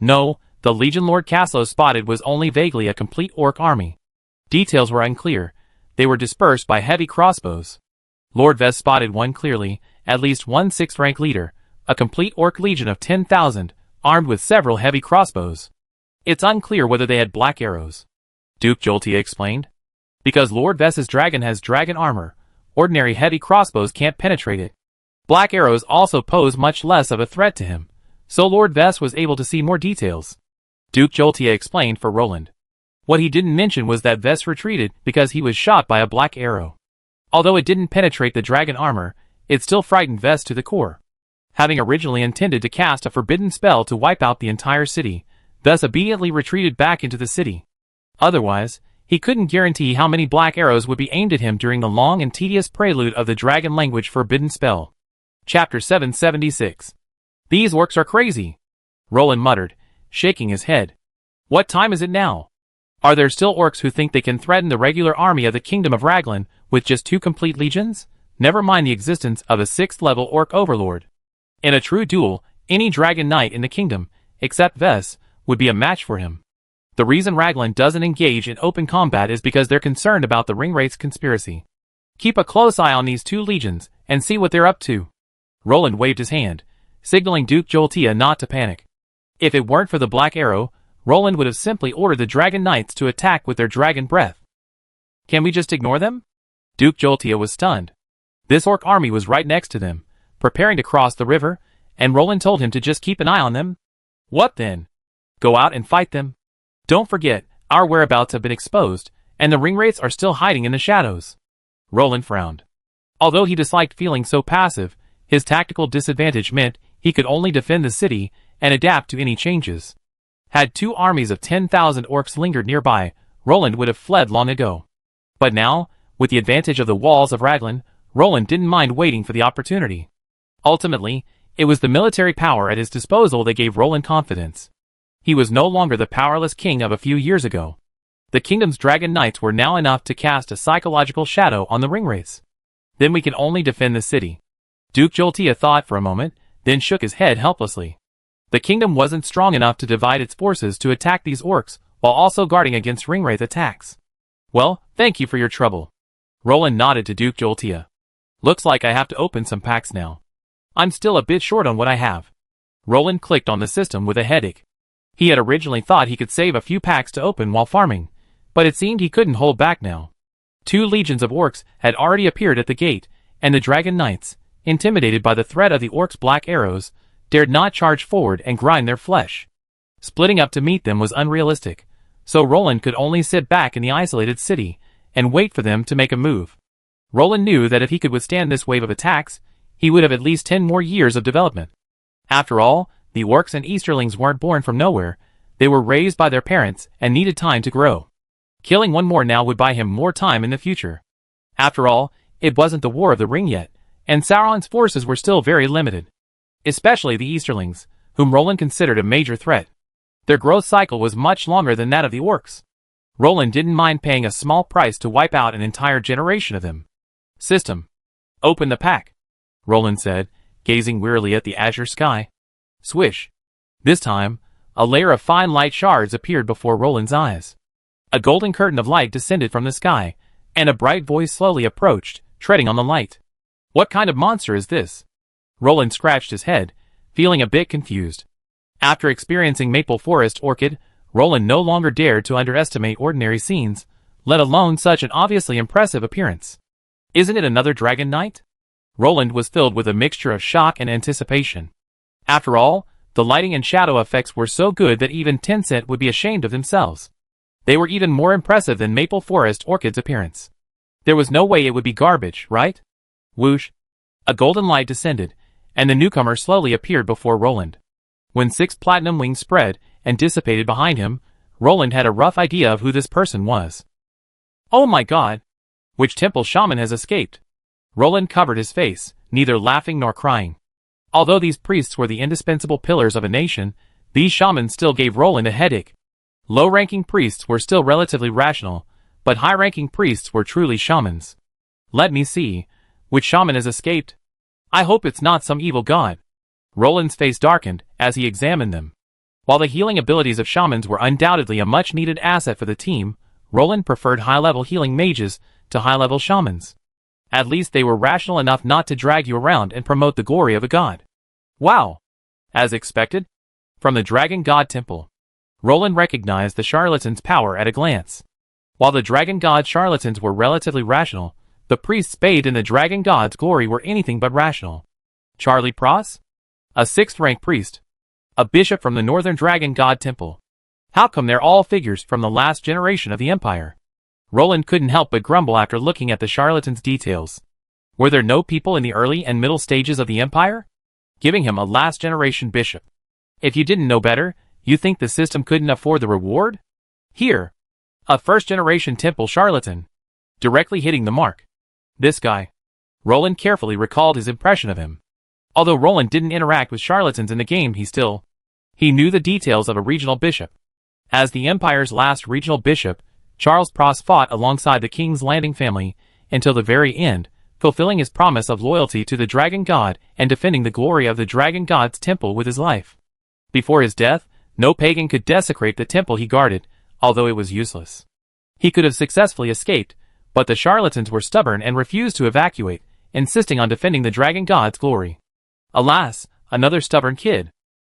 No, the legion Lord Caslow spotted was only vaguely a complete orc army. Details were unclear. They were dispersed by heavy crossbows. Lord Vess spotted one clearly, at least one 6th rank leader, a complete orc legion of 10,000, armed with several heavy crossbows. It's unclear whether they had black arrows. Duke Joltia explained. Because Lord Vess's dragon has dragon armor, ordinary heavy crossbows can't penetrate it. Black arrows also pose much less of a threat to him, so Lord Vess was able to see more details. Duke Joltia explained for Roland. What he didn't mention was that Vess retreated because he was shot by a black arrow. Although it didn't penetrate the dragon armor, it still frightened Vess to the core. Having originally intended to cast a forbidden spell to wipe out the entire city, Vess obediently retreated back into the city. Otherwise, he couldn't guarantee how many black arrows would be aimed at him during the long and tedious prelude of the dragon language forbidden spell. Chapter 776. These orcs are crazy, Roland muttered, shaking his head. What time is it now? Are there still orcs who think they can threaten the regular army of the Kingdom of Raglan with just 2 complete legions? Never mind the existence of a 6th level orc overlord. In a true duel, any dragon knight in the kingdom, except Vess, would be a match for him. The reason Raglan doesn't engage in open combat is because they're concerned about the Ringwraith's conspiracy. Keep a close eye on these 2 legions, and see what they're up to. Roland waved his hand, signaling Duke Joltia not to panic. If it weren't for the black arrow, Roland would have simply ordered the dragon knights to attack with their dragon breath. Can we just ignore them? Duke Joltia was stunned. This orc army was right next to them, preparing to cross the river, and Roland told him to just keep an eye on them. What then? Go out and fight them? Don't forget, our whereabouts have been exposed, and the Ringwraiths are still hiding in the shadows. Roland frowned. Although he disliked feeling so passive, his tactical disadvantage meant he could only defend the city and adapt to any changes. Had 2 armies of 10,000 orcs lingered nearby, Roland would have fled long ago. But now, with the advantage of the walls of Raglan, Roland didn't mind waiting for the opportunity. Ultimately, it was the military power at his disposal that gave Roland confidence. He was no longer the powerless king of a few years ago. The kingdom's dragon knights were now enough to cast a psychological shadow on the Ringwraiths. Then we can only defend the city. Duke Joltia thought for a moment, then shook his head helplessly. The kingdom wasn't strong enough to divide its forces to attack these orcs, while also guarding against Ringwraith attacks. Well, thank you for your trouble. Roland nodded to Duke Joltia. Looks like I have to open some packs now. I'm still a bit short on what I have. Roland clicked on the system with a headache. He had originally thought he could save a few packs to open while farming, but it seemed he couldn't hold back now. 2 legions of orcs had already appeared at the gate, and the dragon knights, intimidated by the threat of the orcs' black arrows, dared not charge forward and grind their flesh. Splitting up to meet them was unrealistic, so Roland could only sit back in the isolated city and wait for them to make a move. Roland knew that if he could withstand this wave of attacks, he would have at least 10 more years of development. After all, the orcs and Easterlings weren't born from nowhere, they were raised by their parents and needed time to grow. Killing one more now would buy him more time in the future. After all, it wasn't the War of the Ring yet, and Sauron's forces were still very limited. Especially the Easterlings, whom Roland considered a major threat. Their growth cycle was much longer than that of the orcs. Roland didn't mind paying a small price to wipe out an entire generation of them. System. Open the pack, Roland said, gazing wearily at the azure sky. Swish. This time, a layer of fine light shards appeared before Roland's eyes. A golden curtain of light descended from the sky, and a bright voice slowly approached, treading on the light. What kind of monster is this? Roland scratched his head, feeling a bit confused. After experiencing Maple Forest Orchid, Roland no longer dared to underestimate ordinary scenes, let alone such an obviously impressive appearance. Isn't it another dragon knight? Roland was filled with a mixture of shock and anticipation. After all, the lighting and shadow effects were so good that even Tencent would be ashamed of themselves. They were even more impressive than Maple Forest Orchid's appearance. There was no way it would be garbage, right? Whoosh. A golden light descended, and the newcomer slowly appeared before Roland. When 6 platinum wings spread and dissipated behind him, Roland had a rough idea of who this person was. Oh my god! Which temple shaman has escaped? Roland covered his face, neither laughing nor crying. Although these priests were the indispensable pillars of a nation, these shamans still gave Roland a headache. Low-ranking priests were still relatively rational, but high-ranking priests were truly shamans. Let me see. Which shaman has escaped? I hope it's not some evil god. Roland's face darkened as he examined them. While the healing abilities of shamans were undoubtedly a much-needed asset for the team, Roland preferred high-level healing mages to high-level shamans. At least they were rational enough not to drag you around and promote the glory of a god. Wow! As expected? From the Dragon God Temple. Roland recognized the charlatan's power at a glance. While the Dragon God charlatans were relatively rational, the priests bathed in the Dragon God's glory were anything but rational. Charlie Pross? A 6th-rank priest. A bishop from the Northern Dragon God Temple. How come they're all figures from the last generation of the Empire? Roland couldn't help but grumble after looking at the charlatan's details. Were there no people in the early and middle stages of the Empire? Giving him a last-generation bishop. If you didn't know better, you think the system couldn't afford the reward? Here. A first-generation temple charlatan. Directly hitting the mark. This guy. Roland carefully recalled his impression of him. Although Roland didn't interact with charlatans in the game, he knew the details of a regional bishop. As the Empire's last regional bishop, Charles Pross fought alongside the King's Landing family until the very end, fulfilling his promise of loyalty to the Dragon God and defending the glory of the Dragon God's temple with his life. Before his death, no pagan could desecrate the temple he guarded, although it was useless. He could have successfully escaped, but the charlatans were stubborn and refused to evacuate, insisting on defending the Dragon God's glory. Alas, another stubborn kid.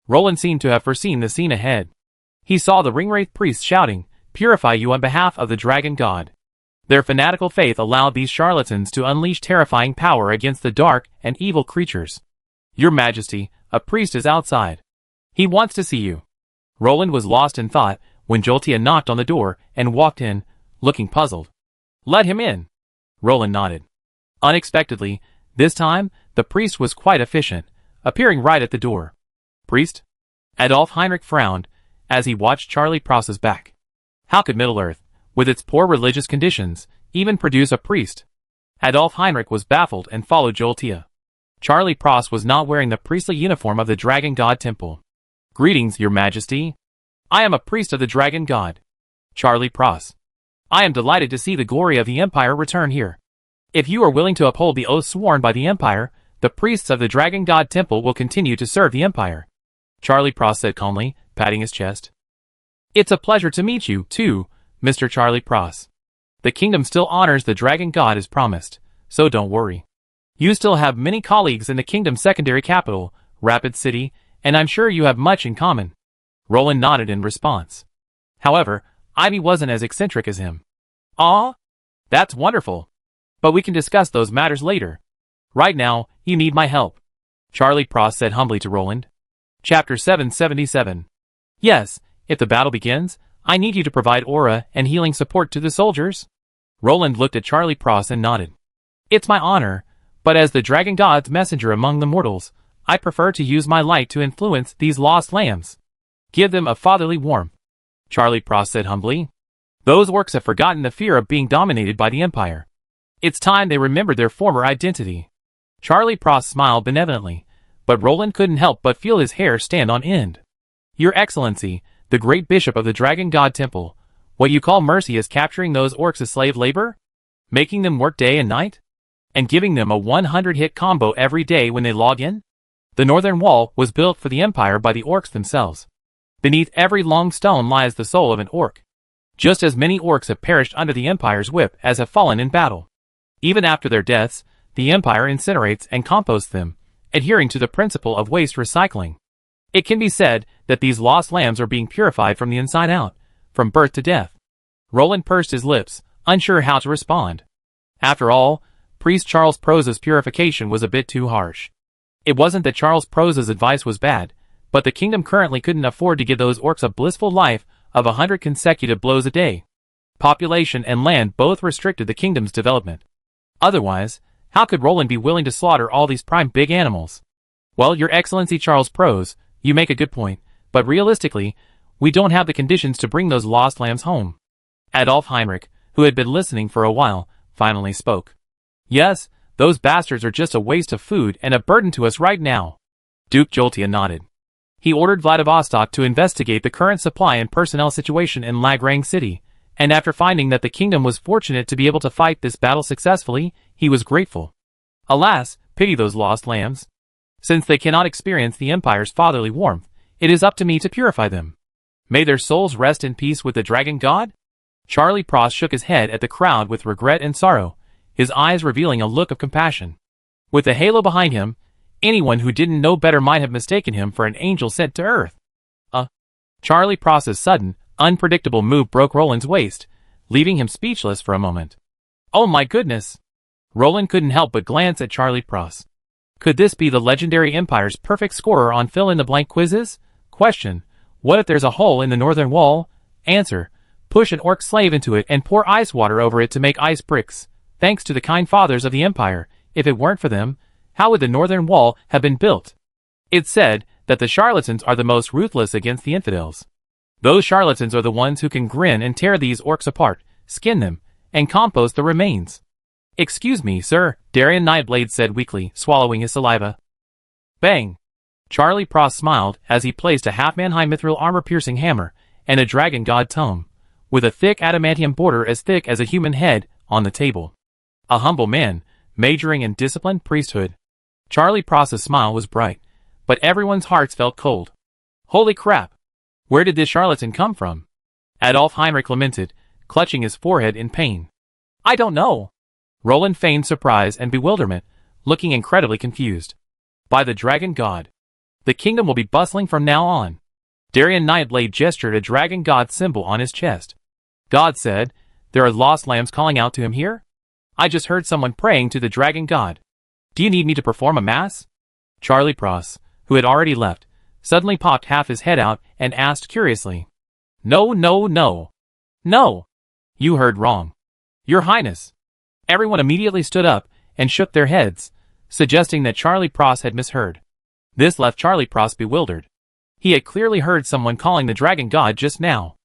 Roland seemed to have foreseen the scene ahead. He saw the ringwraith priests shouting, "Purify you on behalf of the Dragon God." Their fanatical faith allowed these charlatans to unleash terrifying power against the dark and evil creatures. "Your Majesty, a priest is outside. He wants to see you." Roland was lost in thought when Joltia knocked on the door and walked in, looking puzzled. "Let him in." Roland nodded. Unexpectedly, this time, the priest was quite efficient, appearing right at the door. "Priest?" Adolf Heinrich frowned as he watched Charlie Pross's back. How could Middle-earth, with its poor religious conditions, even produce a priest? Adolf Heinrich was baffled and followed Joltia. Charlie Pross was not wearing the priestly uniform of the Dragon God Temple. "Greetings, Your Majesty. I am a priest of the Dragon God. Charlie Pross. I am delighted to see the glory of the Empire return here. If you are willing to uphold the oath sworn by the Empire, the priests of the Dragon God Temple will continue to serve the Empire," Charlie Pross said calmly, patting his chest. "It's a pleasure to meet you, too, Mr. Charlie Pross. The kingdom still honors the Dragon God as promised, so don't worry. You still have many colleagues in the kingdom's secondary capital, Rapid City, and I'm sure you have much in common." Roland nodded in response. However, Ivy wasn't as eccentric as him. "Aw, that's wonderful. But we can discuss those matters later. Right now, you need my help," Charlie Pross said humbly to Roland. Chapter 777. "Yes, if the battle begins, I need you to provide aura and healing support to the soldiers." Roland looked at Charlie Pross and nodded. "It's my honor, but as the Dragon God's messenger among the mortals, I prefer to use my light to influence these lost lambs. Give them a fatherly warmth," Charlie Pross said humbly. "Those orcs have forgotten the fear of being dominated by the Empire. It's time they remembered their former identity." Charlie Pross smiled benevolently, but Roland couldn't help but feel his hair stand on end. "Your Excellency, the great bishop of the Dragon God Temple, what you call mercy is capturing those orcs as slave labor? Making them work day and night? And giving them a 100-hit combo every day when they log in? The Northern Wall was built for the Empire by the orcs themselves. Beneath every long stone lies the soul of an orc. Just as many orcs have perished under the Empire's whip as have fallen in battle. Even after their deaths, the Empire incinerates and composts them, adhering to the principle of waste recycling. It can be said that these lost lambs are being purified from the inside out, from birth to death." Roland pursed his lips, unsure how to respond. After all, Priest Charles Pross's purification was a bit too harsh. It wasn't that Charles Pross's advice was bad, but the kingdom currently couldn't afford to give those orcs a blissful life of 100 consecutive blows a day. Population and land both restricted the kingdom's development. Otherwise, how could Roland be willing to slaughter all these prime big animals? "Well, Your Excellency Charles Pross, you make a good point, but realistically, we don't have the conditions to bring those lost lambs home." Adolf Heinrich, who had been listening for a while, finally spoke. Yes, those bastards are just a waste of food and a burden to us right now. Duke Joltia nodded. He ordered Vladivostok to investigate the current supply and personnel situation in Lagrang City, and after finding that the kingdom was fortunate to be able to fight this battle successfully, he was grateful. Alas, pity those lost lambs. Since they cannot experience the Empire's fatherly warmth, it is up to me to purify them. May their souls rest in peace with the Dragon God? Charlie Pross shook his head at the crowd with regret and sorrow, his eyes revealing a look of compassion. With the halo behind him, anyone who didn't know better might have mistaken him for an angel sent to Earth. Charlie Pross's sudden, unpredictable move broke Roland's waist, leaving him speechless for a moment. Oh my goodness! Roland couldn't help but glance at Charlie Pross. Could this be the legendary Empire's perfect scorer on fill-in-the-blank quizzes? Question: what if there's a hole in the northern wall? Answer: push an orc slave into it and pour ice water over it to make ice bricks. Thanks to the kind fathers of the Empire, if it weren't for them, how would the northern wall have been built? It's said that the charlatans are the most ruthless against the infidels. Those charlatans are the ones who can grin and tear these orcs apart, skin them, and compost the remains. Excuse me, sir, Darian Nightblade said weakly, swallowing his saliva. Bang! Charlie Pross smiled as he placed a half-man-high mithril armor-piercing hammer and a Dragon God tome, with a thick adamantium border as thick as a human head, on the table. A humble man, majoring in disciplined priesthood. Charlie Pross's smile was bright, but everyone's hearts felt cold. Holy crap! Where did this charlatan come from? Adolf Heinrich lamented, clutching his forehead in pain. I don't know. Roland feigned surprise and bewilderment, looking incredibly confused. By the Dragon God. The kingdom will be bustling from now on. Darian Nightblade gestured a Dragon God symbol on his chest. God said, there are lost lambs calling out to him here? I just heard someone praying to the Dragon God. Do you need me to perform a mass? Charlie Pross, who had already left, suddenly popped half his head out and asked curiously. No, no, no. No. You heard wrong. Your Highness. Everyone immediately stood up and shook their heads, suggesting that Charlie Pross had misheard. This left Charlie Pross bewildered. He had clearly heard someone calling the Dragon God just now.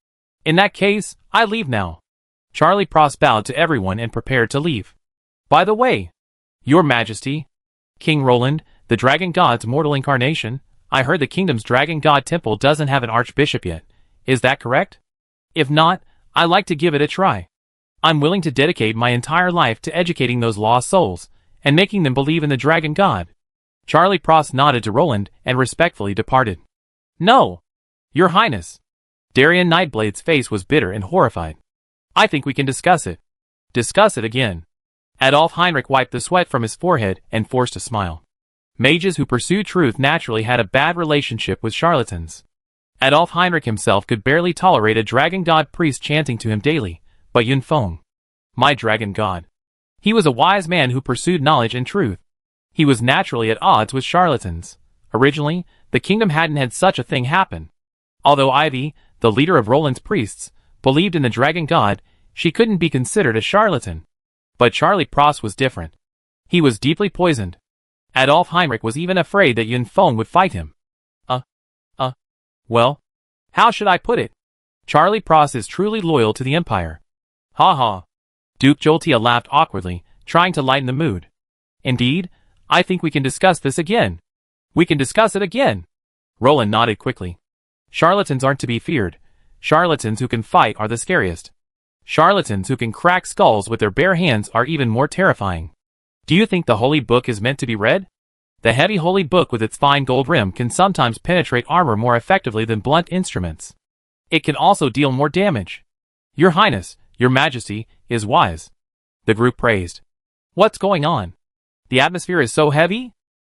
In that case, I leave now. Charlie Pross bowed to everyone and prepared to leave. By the way, Your Majesty, King Roland, the Dragon God's mortal incarnation, I heard the kingdom's Dragon God temple doesn't have an archbishop yet. Is that correct? If not, I'd like to give it a try. I'm willing to dedicate my entire life to educating those lost souls, and making them believe in the Dragon God. Charlie Pross nodded to Roland and respectfully departed. No! Your Highness! Darian Nightblade's face was bitter and horrified. I think we can discuss it. Discuss it again. Adolf Heinrich wiped the sweat from his forehead and forced a smile. Mages who pursue truth naturally had a bad relationship with charlatans. Adolf Heinrich himself could barely tolerate a Dragon God priest chanting to him daily, but Yun Feng, my Dragon God. He was a wise man who pursued knowledge and truth. He was naturally at odds with charlatans. Originally, the kingdom hadn't had such a thing happen. Although Ivy, the leader of Roland's priests, believed in the Dragon God, she couldn't be considered a charlatan. But Charlie Pross was different. He was deeply poisoned. Adolf Heinrich was even afraid that Yun Feng would fight him. Well, how should I put it? Charlie Pross is truly loyal to the Empire. Ha ha. Duke Joltia laughed awkwardly, trying to lighten the mood. Indeed, I think we can discuss this again. We can discuss it again. Roland nodded quickly. Charlatans aren't to be feared. Charlatans who can fight are the scariest. Charlatans who can crack skulls with their bare hands are even more terrifying. Do you think the Holy Book is meant to be read? The heavy Holy Book with its fine gold rim can sometimes penetrate armor more effectively than blunt instruments. It can also deal more damage. Your Highness, Your Majesty, is wise. The group praised. What's going on? The atmosphere is so heavy?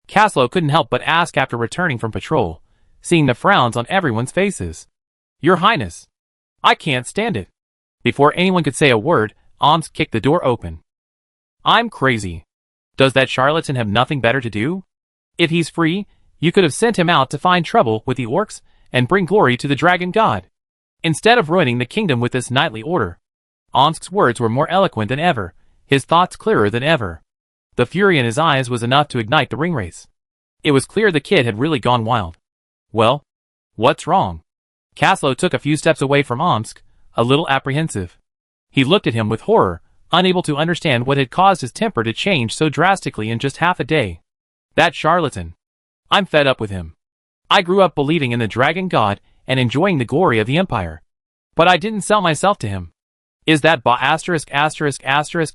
Caslow couldn't help but ask after returning from patrol, seeing the frowns on everyone's faces. Your Highness. I can't stand it. Before anyone could say a word, Omsk kicked the door open. I'm crazy. Does that charlatan have nothing better to do? If he's free, you could have sent him out to find trouble with the orcs and bring glory to the Dragon God, instead of ruining the kingdom with this knightly order. Omsk's words were more eloquent than ever, his thoughts clearer than ever. The fury in his eyes was enough to ignite the ring race. It was clear the kid had really gone wild. Well, what's wrong? Caslow took a few steps away from Omsk, a little apprehensive. He looked at him with horror, unable to understand what had caused his temper to change so drastically in just half a day. That charlatan. I'm fed up with him. I grew up believing in the dragon god and enjoying the glory of the empire. But I didn't sell myself to him. Is that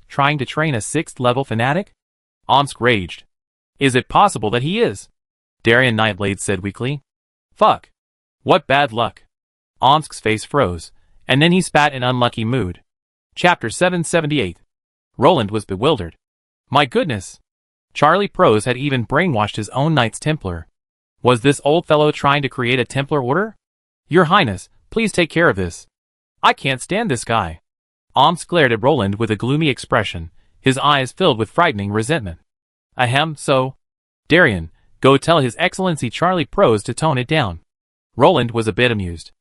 trying to train a 6th level fanatic? Omsk raged. Is it possible that he is? Darien Nightblade said weakly. Fuck. What bad luck. Omsk's face froze, and then he spat in unlucky mood. Chapter 778. Roland was bewildered. My goodness. Charlie Prose had even brainwashed his own Knights Templar. Was this old fellow trying to create a Templar order? Your Highness, please take care of this. I can't stand this guy. Omsk glared at Roland with a gloomy expression, his eyes filled with frightening resentment. Ahem, so? Darien, go tell His Excellency Charlie Prose to tone it down. Roland was a bit amused.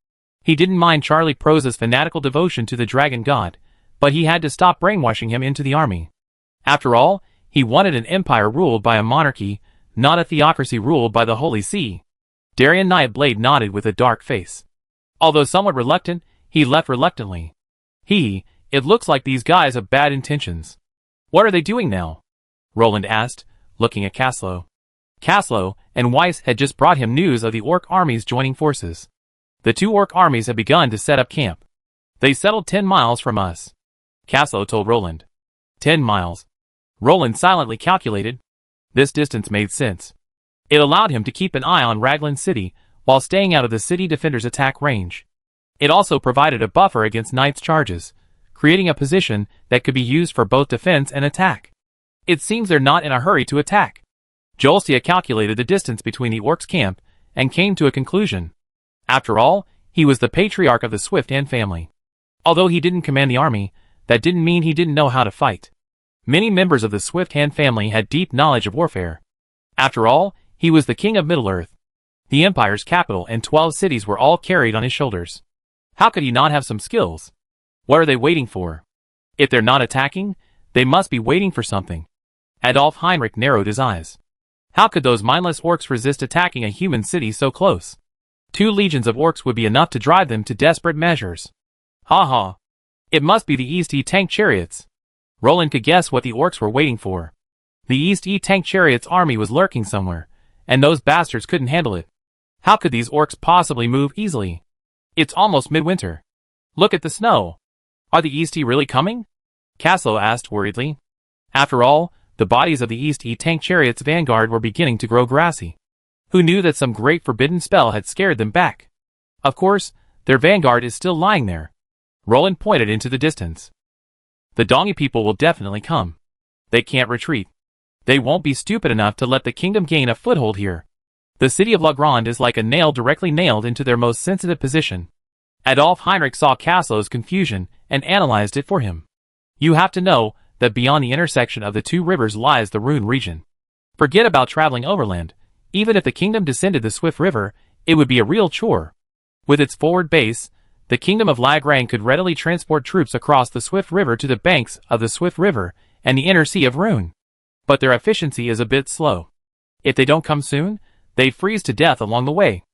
He didn't mind Charlie Prose's fanatical devotion to the dragon god, but he had to stop brainwashing him into the army. After all, he wanted an empire ruled by a monarchy, not a theocracy ruled by the Holy See. Darien Nightblade nodded with a dark face. Although somewhat reluctant, he left reluctantly. It looks like these guys have bad intentions. What are they doing now? Roland asked, looking at Caslow. Caslow and Weiss had just brought him news of the orc armies joining forces. The 2 orc armies had begun to set up camp. They settled 10 miles from us. Caslow told Roland. 10 miles. Roland silently calculated. This distance made sense. It allowed him to keep an eye on Raglan City while staying out of the city defenders' attack range. It also provided a buffer against Knight's charges, creating a position that could be used for both defense and attack. It seems they're not in a hurry to attack. Jolcia calculated the distance between the orcs' camp and came to a conclusion. After all, he was the patriarch of the Swift Hand family. Although he didn't command the army, that didn't mean he didn't know how to fight. Many members of the Swift Hand family had deep knowledge of warfare. After all, he was the king of Middle-earth. The Empire's capital and 12 cities were all carried on his shoulders. How could he not have some skills? What are they waiting for? If they're not attacking, they must be waiting for something. Adolf Heinrich narrowed his eyes. How could those mindless orcs resist attacking a human city so close? 2 legions of orcs would be enough to drive them to desperate measures. Ha ha. It must be the East E tank chariots. Roland could guess what the orcs were waiting for. The East E tank chariots army was lurking somewhere, and those bastards couldn't handle it. How could these orcs possibly move easily? It's almost midwinter. Look at the snow. Are the East E really coming? Caslow asked worriedly. After all, the bodies of the East E tank chariots vanguard were beginning to grow grassy. Who knew that some great forbidden spell had scared them back? Of course, their vanguard is still lying there. Roland pointed into the distance. The Dongi people will definitely come. They can't retreat. They won't be stupid enough to let the kingdom gain a foothold here. The city of La Grande is like a nail directly nailed into their most sensitive position. Adolf Heinrich saw Caslow's confusion and analyzed it for him. You have to know that beyond the intersection of the 2 rivers lies the Rune region. Forget about traveling overland. Even if the kingdom descended the Swift River, it would be a real chore. With its forward base, the kingdom of Lagrang could readily transport troops across the Swift River to the banks of the Swift River and the inner sea of Rune. But their efficiency is a bit slow. If they don't come soon, they'd freeze to death along the way.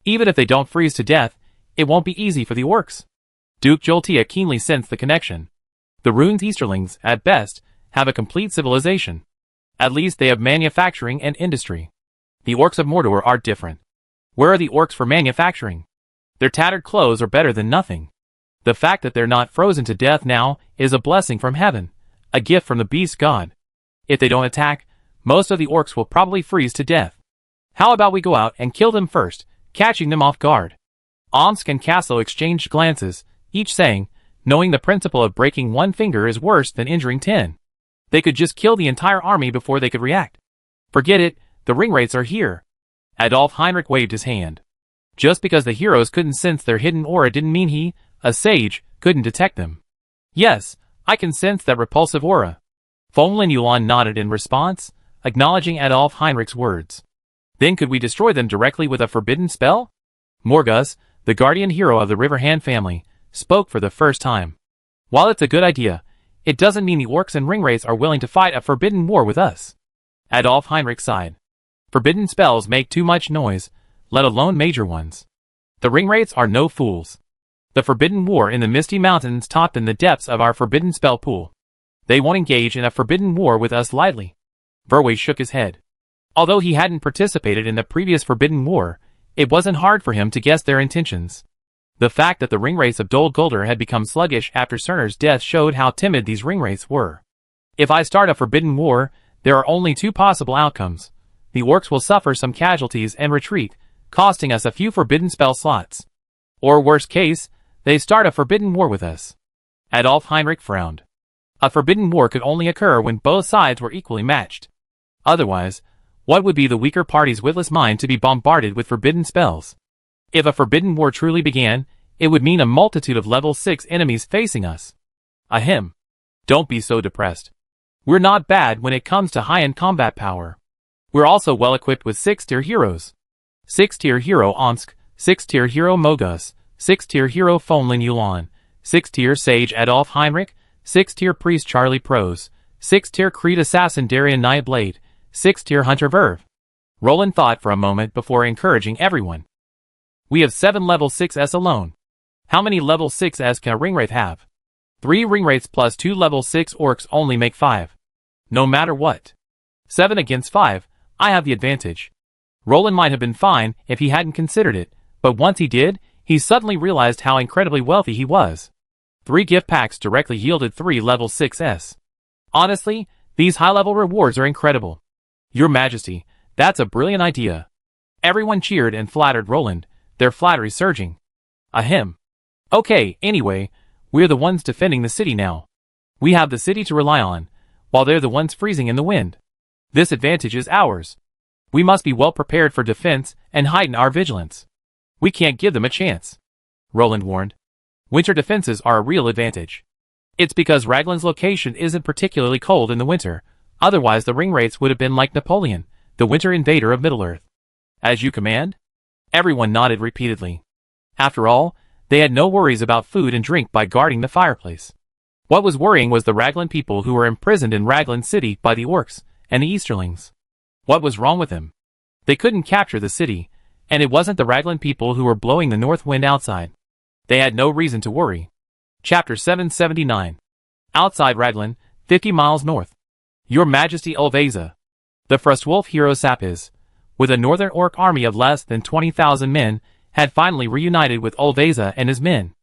Even if they don't freeze to death, it won't be easy for the orcs. Duke Joltia keenly sensed the connection. The Rune's Easterlings, at best, have a complete civilization. At least they have manufacturing and industry. The orcs of Mordor are different. Where are the orcs for manufacturing? Their tattered clothes are better than nothing. The fact that they're not frozen to death now is a blessing from heaven, a gift from the beast god. If they don't attack, most of the orcs will probably freeze to death. How about we go out and kill them first, catching them off guard? Omsk and Caslow exchanged glances, each saying, knowing the principle of breaking 1 finger is worse than injuring 10. They could just kill the entire army before they could react. Forget it, the ringwraiths are here. Adolf Heinrich waved his hand. Just because the heroes couldn't sense their hidden aura didn't mean he, a sage, couldn't detect them. Yes, I can sense that repulsive aura. Fomlin Yuan nodded in response, acknowledging Adolf Heinrich's words. Then could we destroy them directly with a forbidden spell? Morgus, the guardian hero of the Riverhand family, spoke for the first time. While it's a good idea, it doesn't mean the orcs and ringwraiths are willing to fight a forbidden war with us. Adolf Heinrich sighed. Forbidden spells make too much noise, let alone major ones. The ringwraiths are no fools. The forbidden war in the Misty Mountains topped in the depths of our forbidden spell pool. They won't engage in a forbidden war with us lightly. Verway shook his head. Although he hadn't participated in the previous forbidden war, it wasn't hard for him to guess their intentions. The fact that the ringwraiths of Dol Guldur had become sluggish after Cerner's death showed how timid these ringwraiths were. If I start a forbidden war, there are only two possible outcomes. The orcs will suffer some casualties and retreat, costing us a few forbidden spell slots. Or worst case, they start a forbidden war with us. Adolf Heinrich frowned. A forbidden war could only occur when both sides were equally matched. Otherwise, what would be the weaker party's witless mind to be bombarded with forbidden spells? If a forbidden war truly began, it would mean a multitude of level 6 enemies facing us. Ahem. Don't be so depressed. We're not bad when it comes to high-end combat power. We're also well equipped with 6-tier heroes. 6-tier hero Omsk, 6-tier hero Mogus, 6-tier hero Fonlin Yulan, 6-tier sage Adolf Heinrich, 6-tier priest Charlie Prose, 6-tier Creed assassin Darian Nightblade, 6-tier hunter Verve. Roland thought for a moment before encouraging everyone. We have 7 level 6s alone. How many level 6s can a ringwraith have? 3 ringwraiths plus 2 level 6 orcs only make 5. No matter what. 7 against 5, I have the advantage. Roland might have been fine if he hadn't considered it, but once he did, he suddenly realized how incredibly wealthy he was. 3 gift packs directly yielded 3 level 6s. Honestly, these high-level rewards are incredible. Your Majesty, that's a brilliant idea. Everyone cheered and flattered Roland, their flattery surging. Ahem. Okay, anyway, we're the ones defending the city now. We have the city to rely on, while they're the ones freezing in the wind. This advantage is ours. We must be well prepared for defense and heighten our vigilance. We can't give them a chance. Roland warned. Winter defenses are a real advantage. It's because Raglan's location isn't particularly cold in the winter, otherwise the ringwraiths would have been like Napoleon, the winter invader of Middle-earth. As you command? Everyone nodded repeatedly. After all, they had no worries about food and drink by guarding the fireplace. What was worrying was the Raglan people who were imprisoned in Raglan City by the orcs and the Easterlings. What was wrong with them? They couldn't capture the city, and it wasn't the Raglan people who were blowing the north wind outside. They had no reason to worry. Chapter 779. Outside Raglan, 50 miles north. Your Majesty Ulveza. The Frostwolf hero Sapiz, with a northern orc army of less than 20,000 men, had finally reunited with Ulveza and his men.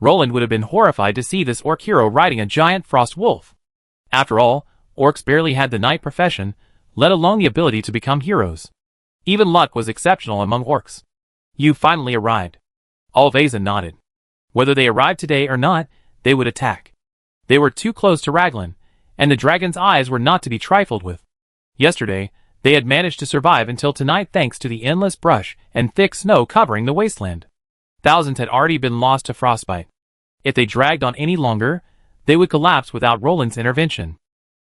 Roland would have been horrified to see this orc hero riding a giant frost wolf. After all, orcs barely had the knight profession, let alone the ability to become heroes. Even luck was exceptional among orcs. You finally arrived. Ulveza nodded. Whether they arrived today or not, they would attack. They were too close to Raglan, and the dragon's eyes were not to be trifled with. Yesterday, they had managed to survive until tonight thanks to the endless brush and thick snow covering the wasteland. Thousands had already been lost to frostbite. If they dragged on any longer, they would collapse without Roland's intervention.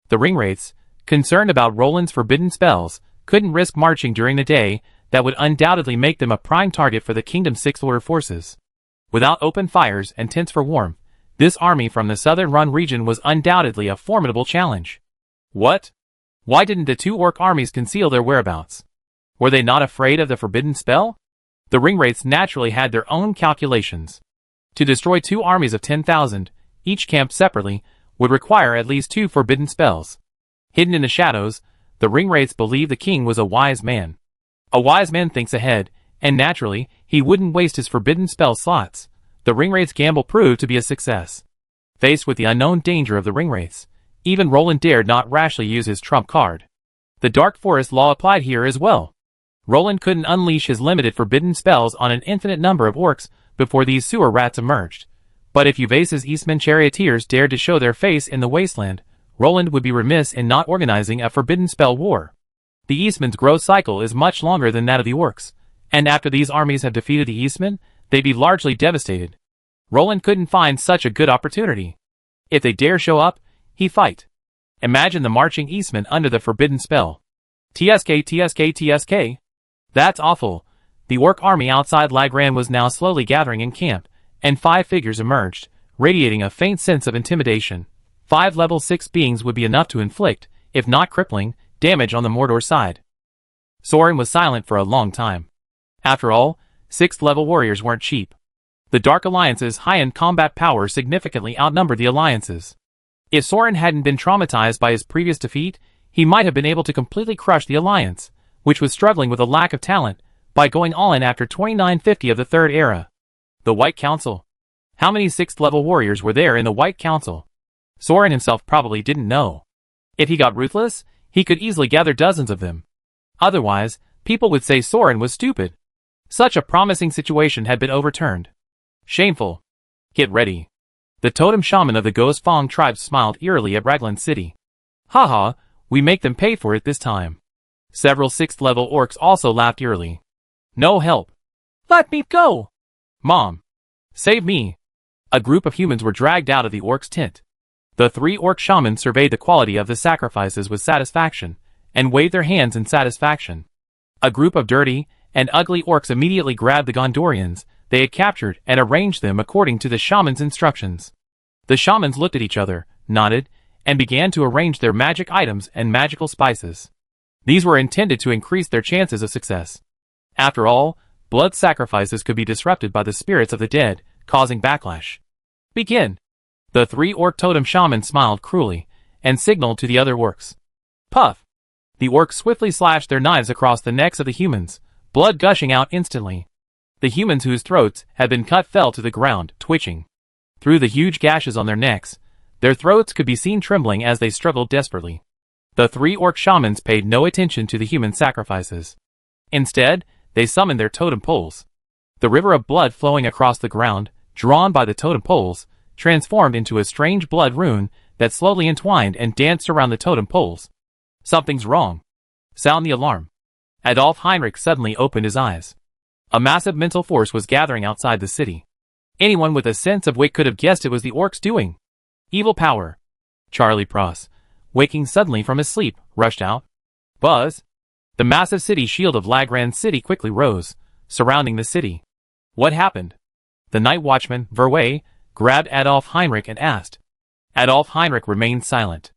The ringwraiths, concerned about Roland's forbidden spells, couldn't risk marching during the day. That would undoubtedly make them a prime target for the kingdom's sixth-order forces. Without open fires and tents for warmth, this army from the southern Run region was undoubtedly a formidable challenge. What? Why didn't the 2 orc armies conceal their whereabouts? Were they not afraid of the forbidden spell? The ringwraiths naturally had their own calculations. To destroy 2 armies of 10,000, each camped separately, would require at least 2 forbidden spells. Hidden in the shadows, the ringwraiths believed the king was a wise man. A wise man thinks ahead, and naturally, he wouldn't waste his forbidden spell slots. The ringwraith's gamble proved to be a success. Faced with the unknown danger of the ringwraiths, even Roland dared not rashly use his trump card. The Dark Forest law applied here as well. Roland couldn't unleash his limited forbidden spells on an infinite number of orcs before these sewer rats emerged. But if Uvace's Eastman charioteers dared to show their face in the wasteland, Roland would be remiss in not organizing a forbidden spell war. The Eastman's growth cycle is much longer than that of the orcs, and after these armies have defeated the Eastman, they'd be largely devastated. Roland couldn't find such a good opportunity. If they dare show up, he fight. Imagine the marching Eastman under the forbidden spell. TSK, TSK, TSK. That's awful. The orc army outside Lagran was now slowly gathering in camp, and 5 figures emerged, radiating a faint sense of intimidation. 5 level 6 beings would be enough to inflict, if not crippling, damage on the Mordor side. Soren was silent for a long time. After all, 6th level warriors weren't cheap. The Dark Alliance's high-end combat power significantly outnumbered the alliances. If Soren hadn't been traumatized by his previous defeat, he might have been able to completely crush the Alliance, which was struggling with a lack of talent, by going all in after 2950 of the Third Era. The White Council. How many 6th level warriors were there in the White Council? Soren himself probably didn't know. If he got ruthless, he could easily gather dozens of them. Otherwise, people would say Soren was stupid. Such a promising situation had been overturned. Shameful. Get ready. The totem shaman of the Ghost Fong tribe smiled eerily at Raglan City. Haha, we make them pay for it this time. Several 6th level orcs also laughed eerily. No help. Let me go. Mom. Save me. A group of humans were dragged out of the orcs' tent. The 3 orc shamans surveyed the quality of the sacrifices with satisfaction, and waved their hands in satisfaction. A group of dirty and ugly orcs immediately grabbed the Gondorians they had captured and arranged them according to the shaman's instructions. The shamans looked at each other, nodded, and began to arrange their magic items and magical spices. These were intended to increase their chances of success. After all, blood sacrifices could be disrupted by the spirits of the dead, causing backlash. Begin. The 3 orc totem shamans smiled cruelly, and signaled to the other orcs. Puff. The orcs swiftly slashed their knives across the necks of the humans, blood gushing out instantly. The humans whose throats had been cut fell to the ground, twitching. Through the huge gashes on their necks, their throats could be seen trembling as they struggled desperately. The 3 orc shamans paid no attention to the human sacrifices. Instead, they summoned their totem poles. The river of blood flowing across the ground, drawn by the totem poles, transformed into a strange blood rune that slowly entwined and danced around the totem poles. Something's wrong. Sound the alarm. Adolf Heinrich suddenly opened his eyes. A massive mental force was gathering outside the city. Anyone with a sense of wit could have guessed it was the orcs doing. Evil power. Charlie Pross, waking suddenly from his sleep, rushed out. Buzz. The massive city shield of Lagran City quickly rose, surrounding the city. What happened? The night watchman, Verwey, grabbed Adolf Heinrich and asked. Adolf Heinrich remained silent.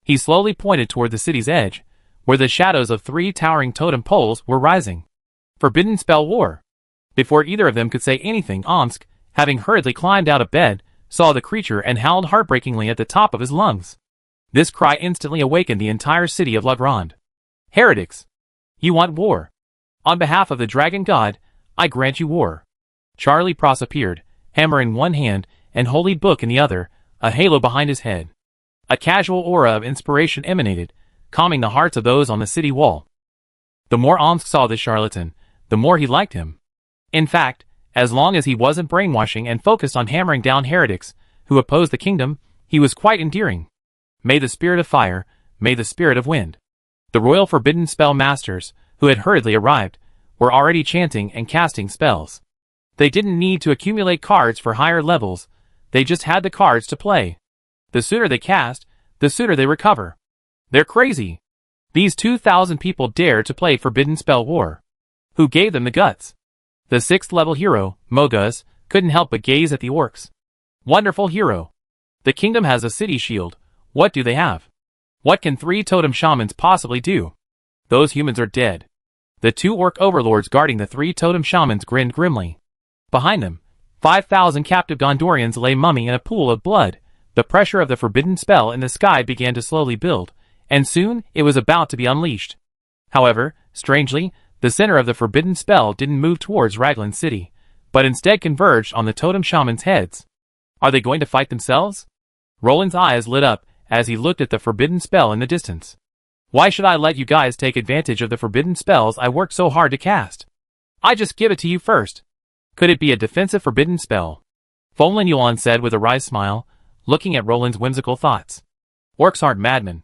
He slowly pointed toward the city's edge, where the shadows of 3 towering totem poles were rising. Forbidden spell war. Before either of them could say anything, Omsk, having hurriedly climbed out of bed, saw the creature and howled heartbreakingly at the top of his lungs. This cry instantly awakened the entire city of Lagrand. Heretics! You want war? On behalf of the dragon god, I grant you war. Charlie Pross appeared, hammer in one hand and holy book in the other, a halo behind his head. A casual aura of inspiration emanated, calming the hearts of those on the city wall. The more Omsk saw this charlatan, the more he liked him. In fact, as long as he wasn't brainwashing and focused on hammering down heretics who opposed the kingdom, he was quite endearing. May the spirit of fire, may the spirit of wind. The royal forbidden spell masters, who had hurriedly arrived, were already chanting and casting spells. They didn't need to accumulate cards for higher levels, they just had the cards to play. The sooner they cast, the sooner they recover. They're crazy. These 2,000 people dared to play Forbidden Spell War. Who gave them the guts? The 6th level hero, Mogus, couldn't help but gaze at the orcs. Wonderful hero. The kingdom has a city shield. What do they have? What can 3 totem shamans possibly do? Those humans are dead. The 2 orc overlords guarding the 3 totem shamans grinned grimly. Behind them, 5,000 captive Gondorians lay mumming in a pool of blood. The pressure of the forbidden spell in the sky began to slowly build, and soon it was about to be unleashed. However, strangely, the center of the forbidden spell didn't move towards Raglan City, but instead converged on the totem shamans' heads. Are they going to fight themselves? Roland's eyes lit up as he looked at the forbidden spell in the distance. Why should I let you guys take advantage of the forbidden spells I worked so hard to cast? I just give it to you first. Could it be a defensive forbidden spell? Fomlin Yuan said with a wry smile, looking at Roland's whimsical thoughts. Orcs aren't madmen.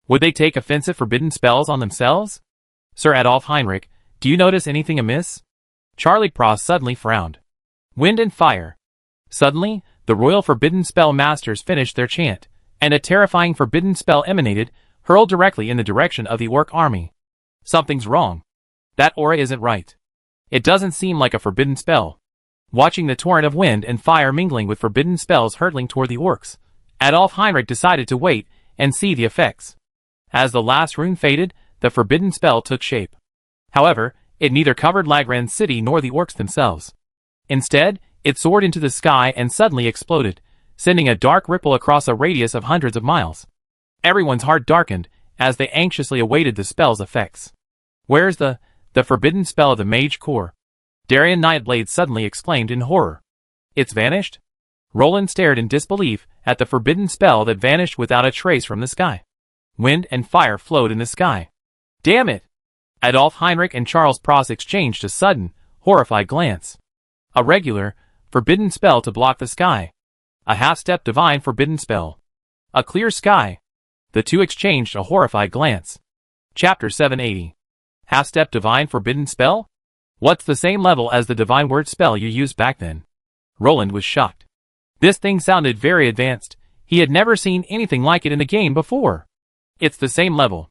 Would they take offensive forbidden spells on themselves? Sir Adolf Heinrich, do you notice anything amiss? Charlie Pross suddenly frowned. Wind and fire. Suddenly, the royal forbidden spell masters finished their chant, and a terrifying forbidden spell emanated, hurled directly in the direction of the orc army. Something's wrong. That aura isn't right. It doesn't seem like a forbidden spell. Watching the torrent of wind and fire mingling with forbidden spells hurtling toward the orcs, Adolf Heinrich decided to wait and see the effects. As the last rune faded, the forbidden spell took shape. However, it neither covered Lagran City nor the orcs themselves. Instead, it soared into the sky and suddenly exploded, sending a dark ripple across a radius of hundreds of miles. Everyone's heart darkened as they anxiously awaited the spell's effects. "Where's the forbidden spell of the Mage Core?" Darien Nightblade suddenly exclaimed in horror. "It's vanished?" Roland stared in disbelief at the forbidden spell that vanished without a trace from the sky. Wind and fire flowed in the sky. "Damn it!" Adolf Heinrich and Charles Pross exchanged a sudden, horrified glance. A regular, forbidden spell to block the sky. A half-step divine forbidden spell. A clear sky. The two exchanged a horrified glance. Chapter 780. Half-step divine forbidden spell? What's the same level as the divine word spell you used back then? Roland was shocked. This thing sounded very advanced. He had never seen anything like it in the game before. It's the same level.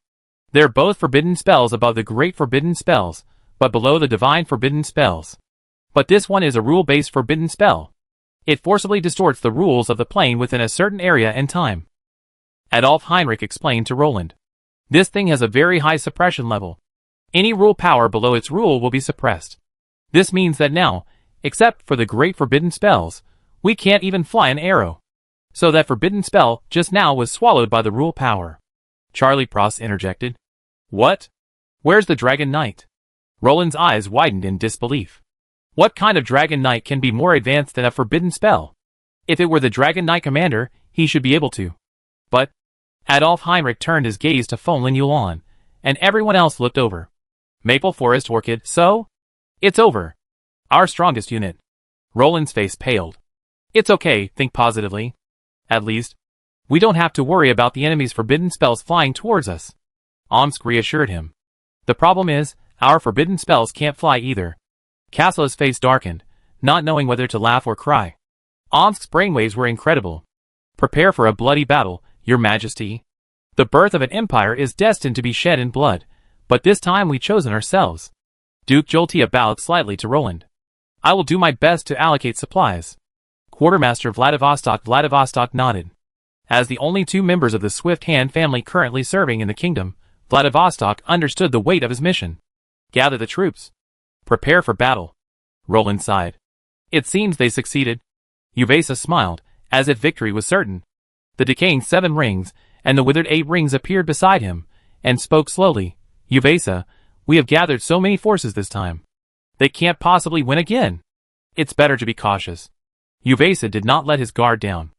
They're both forbidden spells above the great forbidden spells, but below the divine forbidden spells. But this one is a rule-based forbidden spell. It forcibly distorts the rules of the plane within a certain area and time. Adolf Heinrich explained to Roland. This thing has a very high suppression level. Any rule power below its rule will be suppressed. This means that now, except for the great forbidden spells, we can't even fly an arrow. So that forbidden spell just now was swallowed by the rule power. Charlie Pross interjected. What? Where's the Dragon Knight? Roland's eyes widened in disbelief. What kind of Dragon Knight can be more advanced than a forbidden spell? If it were the Dragon Knight commander, he should be able to. But Adolf Heinrich turned his gaze to Fonlin Yuan, and everyone else looked over. Maple Forest Orchid, so? It's over. Our strongest unit. Roland's face paled. It's okay, think positively. At least, we don't have to worry about the enemy's forbidden spells flying towards us. Omsk reassured him. The problem is, our forbidden spells can't fly either. Cassla's face darkened, not knowing whether to laugh or cry. Omsk's brainwaves were incredible. Prepare for a bloody battle, Your Majesty. The birth of an empire is destined to be shed in blood, but this time we've chosen ourselves. Duke Joltia bowed slightly to Roland. I will do my best to allocate supplies. Quartermaster Vladivostok nodded. As the only two members of the Swift Hand family currently serving in the kingdom, Vladivostok understood the weight of his mission. Gather the troops. Prepare for battle. Roland sighed. It seems they succeeded. Uvesa smiled, as if victory was certain. The decaying 7 rings, and the withered 8 rings appeared beside him, and spoke slowly. Uvesa, we have gathered so many forces this time. They can't possibly win again. It's better to be cautious. Uvesa did not let his guard down.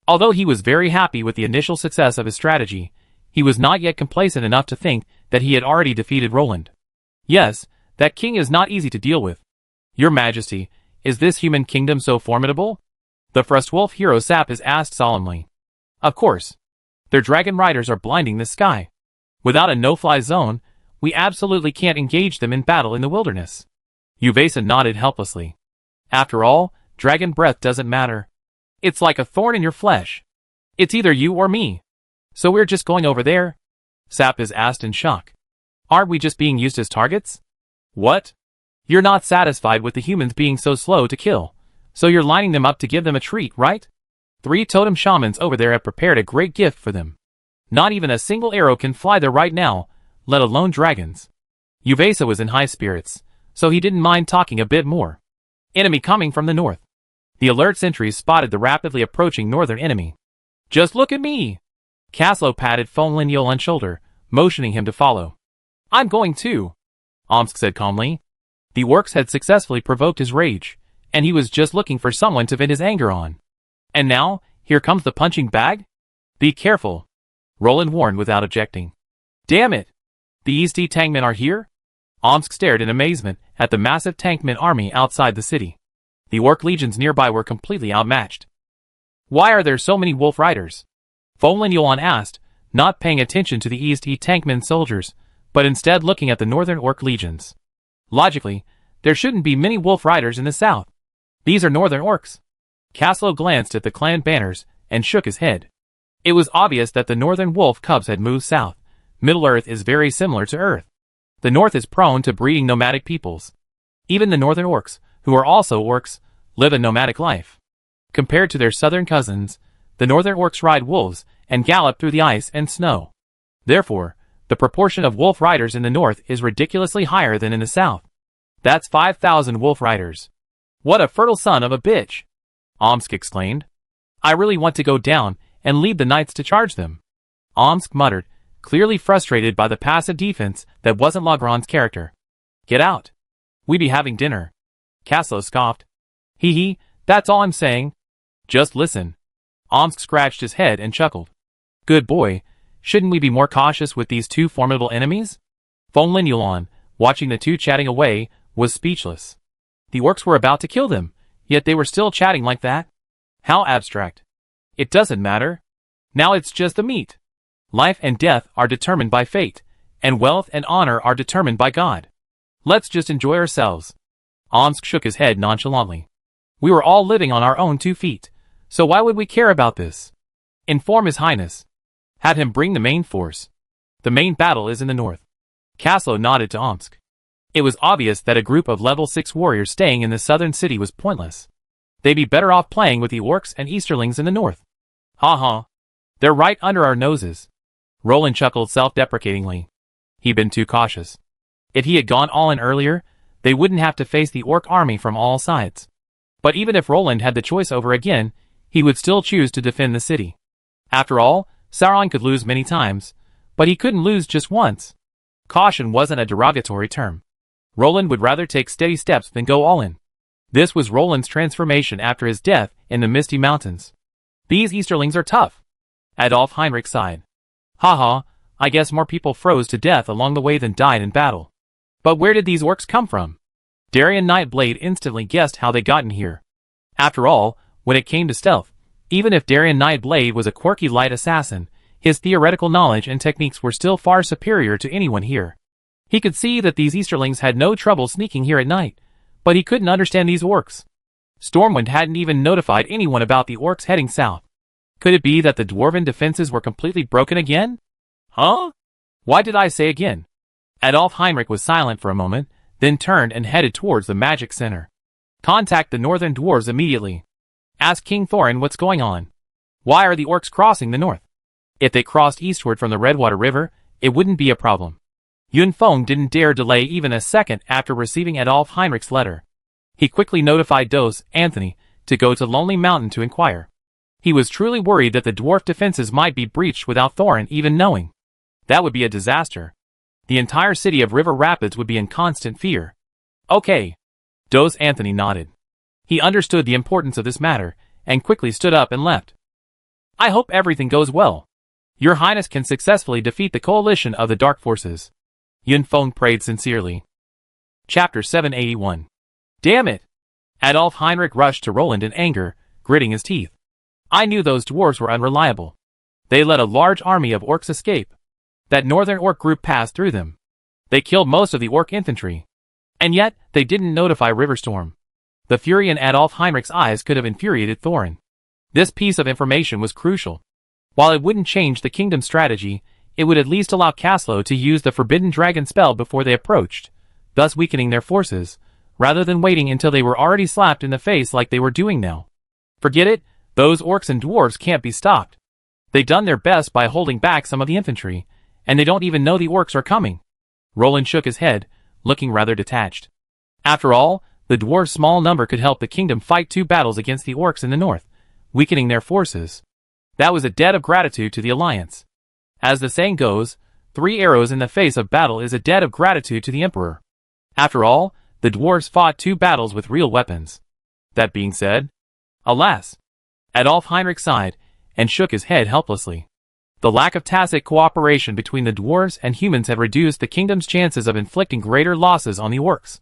Although he was very happy with the initial success of his strategy, he was not yet complacent enough to think that he had already defeated Roland. Yes, that king is not easy to deal with. Your Majesty, is this human kingdom so formidable? The Frostwolf hero Sapis asked solemnly. Of course. Their dragon riders are blinding the sky. Without a no-fly zone, we absolutely can't engage them in battle in the wilderness. Uvesa nodded helplessly. After all, dragon breath doesn't matter. It's like a thorn in your flesh. It's either you or me. So we're just going over there? Sapis asked in shock. Aren't we just being used as targets? What? You're not satisfied with the humans being so slow to kill, so you're lining them up to give them a treat, right? 3 totem shamans over there have prepared a great gift for them. Not even a single arrow can fly there right now, let alone dragons. Uvesa was in high spirits, so he didn't mind talking a bit more. Enemy coming from the north. The alert sentries spotted the rapidly approaching northern enemy. Just look at me! Caslo patted Fonlin Yuan's shoulder, motioning him to follow. I'm going too, Omsk said calmly. The orcs had successfully provoked his rage, and he was just looking for someone to vent his anger on. And now, here comes the punching bag? Be careful, Roland warned without objecting. Damn it! The East tankmen are here? Omsk stared in amazement at the massive tankmen army outside the city. The orc legions nearby were completely outmatched. Why are there so many wolf riders? Fonlin Yuan asked, not paying attention to the East tankmen soldiers, but instead looking at the northern orc legions. Logically, there shouldn't be many wolf riders in the south. These are northern orcs. Caslo glanced at the clan banners and shook his head. It was obvious that the northern wolf cubs had moved south. Middle-earth is very similar to Earth. The north is prone to breeding nomadic peoples. Even the northern orcs, who are also orcs, live a nomadic life. Compared to their southern cousins, the northern orcs ride wolves and gallop through the ice and snow. Therefore, the proportion of wolf riders in the north is ridiculously higher than in the south. That's 5,000 wolf riders. What a fertile son of a bitch! Omsk exclaimed. I really want to go down and lead the knights to charge them. Omsk muttered, clearly frustrated by the passive defense that wasn't Legrand's character. Get out. We be having dinner. Caslo scoffed. Hee hee, that's all I'm saying. Just listen. Omsk scratched his head and chuckled. Good boy, shouldn't we be more cautious with these two formidable enemies? Von Lin, watching the two chatting away, was speechless. The orcs were about to kill them, yet they were still chatting like that? How abstract. It doesn't matter. Now it's just the meat. Life and death are determined by fate, and wealth and honor are determined by God. Let's just enjoy ourselves. Omsk shook his head nonchalantly. We were all living on our own 2 feet, so why would we care about this? Inform His Highness. Have him bring the main force. The main battle is in the north. Caslo nodded to Omsk. It was obvious that a group of level 6 warriors staying in the southern city was pointless. They'd be better off playing with the orcs and Easterlings in the north. Ha ha. They're right under our noses. Roland chuckled self-deprecatingly. He'd been too cautious. If he had gone all in earlier, they wouldn't have to face the orc army from all sides. But even if Roland had the choice over again, he would still choose to defend the city. After all, Sauron could lose many times, but he couldn't lose just once. Caution wasn't a derogatory term. Roland would rather take steady steps than go all in. This was Roland's transformation after his death in the Misty Mountains. These Easterlings are tough. Adolf Heinrich sighed. Haha, I guess more people froze to death along the way than died in battle. But where did these orcs come from? Darien Nightblade instantly guessed how they gotten here. After all, when it came to stealth, even if Darien Nightblade was a quirky light assassin, his theoretical knowledge and techniques were still far superior to anyone here. He could see that these Easterlings had no trouble sneaking here at night, but he couldn't understand these orcs. Stormwind hadn't even notified anyone about the orcs heading south. Could it be that the dwarven defenses were completely broken again? Huh? Why did I say again? Adolf Heinrich was silent for a moment, then turned and headed towards the magic center. Contact the northern dwarves immediately. Ask King Thorin what's going on. Why are the orcs crossing the north? If they crossed eastward from the Redwater River, it wouldn't be a problem. Yun Feng didn't dare delay even a second after receiving Adolf Heinrich's letter. He quickly notified Dos Anthony to go to Lonely Mountain to inquire. He was truly worried that the dwarf defenses might be breached without Thorin even knowing. That would be a disaster. The entire city of River Rapids would be in constant fear. Okay. Dos Anthony nodded. He understood the importance of this matter, and quickly stood up and left. I hope everything goes well. Your Highness can successfully defeat the coalition of the Dark Forces. Yun Feng prayed sincerely. Chapter 781. Damn it! Adolf Heinrich rushed to Roland in anger, gritting his teeth. I knew those dwarves were unreliable. They let a large army of orcs escape. That northern orc group passed through them. They killed most of the orc infantry. And yet, they didn't notify Riverstorm. The fury in Adolf Heinrich's eyes could have infuriated Thorin. This piece of information was crucial. While it wouldn't change the kingdom's strategy, it would at least allow Caslo to use the Forbidden Dragon spell before they approached, thus weakening their forces, rather than waiting until they were already slapped in the face like they were doing now. Forget it, those orcs and dwarves can't be stopped. They've done their best by holding back some of the infantry, and they don't even know the orcs are coming. Roland shook his head, looking rather detached. After all, the dwarves' small number could help the kingdom fight 2 battles against the orcs in the north, weakening their forces. That was a debt of gratitude to the alliance. As the saying goes, 3 arrows in the face of battle is a debt of gratitude to the emperor. After all, the dwarves fought 2 battles with real weapons. That being said, alas! Adolf Heinrich sighed, and shook his head helplessly. The lack of tacit cooperation between the dwarves and humans had reduced the kingdom's chances of inflicting greater losses on the orcs.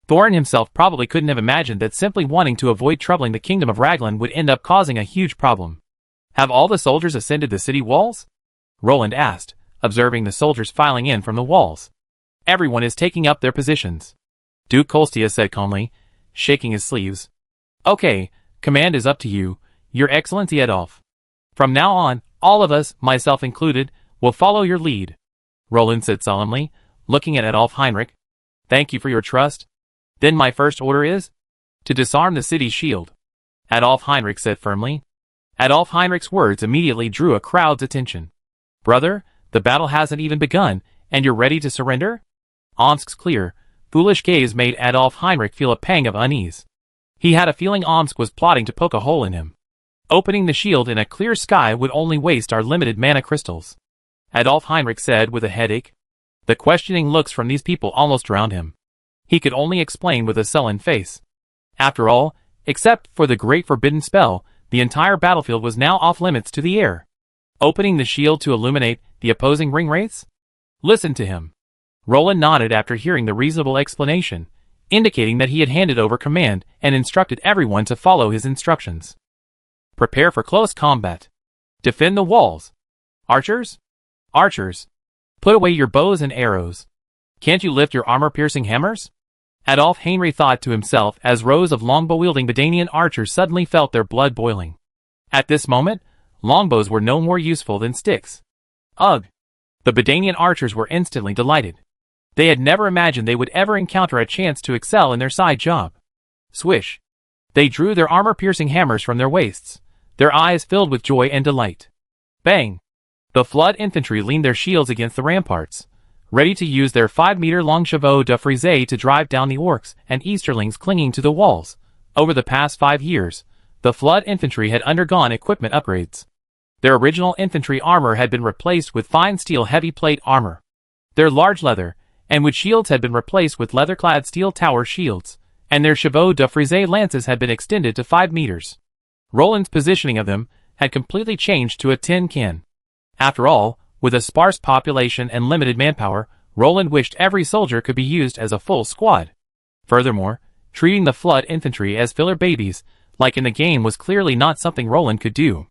Thorin himself probably couldn't have imagined that simply wanting to avoid troubling the kingdom of Raglan would end up causing a huge problem. Have all the soldiers ascended the city walls? Roland asked, observing the soldiers filing in from the walls. Everyone is taking up their positions. Duke Kolstia said calmly, shaking his sleeves. Okay, command is up to you, Your Excellency Adolf. From now on, all of us, myself included, will follow your lead. Roland said solemnly, looking at Adolf Heinrich. Thank you for your trust. Then my first order is? To disarm the city's shield. Adolf Heinrich said firmly. Adolf Heinrich's words immediately drew a crowd's attention. Brother, the battle hasn't even begun, and you're ready to surrender? Omsk's clear, foolish gaze made Adolf Heinrich feel a pang of unease. He had a feeling Omsk was plotting to poke a hole in him. Opening the shield in a clear sky would only waste our limited mana crystals. Adolf Heinrich said with a headache. The questioning looks from these people almost drowned him. He could only explain with a sullen face. After all, except for the great forbidden spell, the entire battlefield was now off limits to the air. Opening the shield to illuminate the opposing ring wraiths? Listen to him. Roland nodded after hearing the reasonable explanation, indicating that he had handed over command and instructed everyone to follow his instructions. Prepare for close combat. Defend the walls. Archers? Archers. Put away your bows and arrows. Can't you lift your armor-piercing hammers? Adolf Heinrich thought to himself as rows of longbow-wielding Badanian archers suddenly felt their blood boiling. At this moment, longbows were no more useful than sticks. Ugh! The Badanian archers were instantly delighted. They had never imagined they would ever encounter a chance to excel in their side job. Swish! They drew their armor-piercing hammers from their waists, their eyes filled with joy and delight. Bang! The flood infantry leaned their shields against the ramparts, ready to use their 5-meter-long chevaux de frise to drive down the orcs and Easterlings clinging to the walls. Over the past 5 years, the flood infantry had undergone equipment upgrades. Their original infantry armor had been replaced with fine steel heavy plate armor. Their large leather and wood shields had been replaced with leather-clad steel tower shields, and their chevaux de frise lances had been extended to 5 meters. Roland's positioning of them had completely changed to a tin can. After all, with a sparse population and limited manpower, Roland wished every soldier could be used as a full squad. Furthermore, treating the flood infantry as filler babies, like in the game, was clearly not something Roland could do.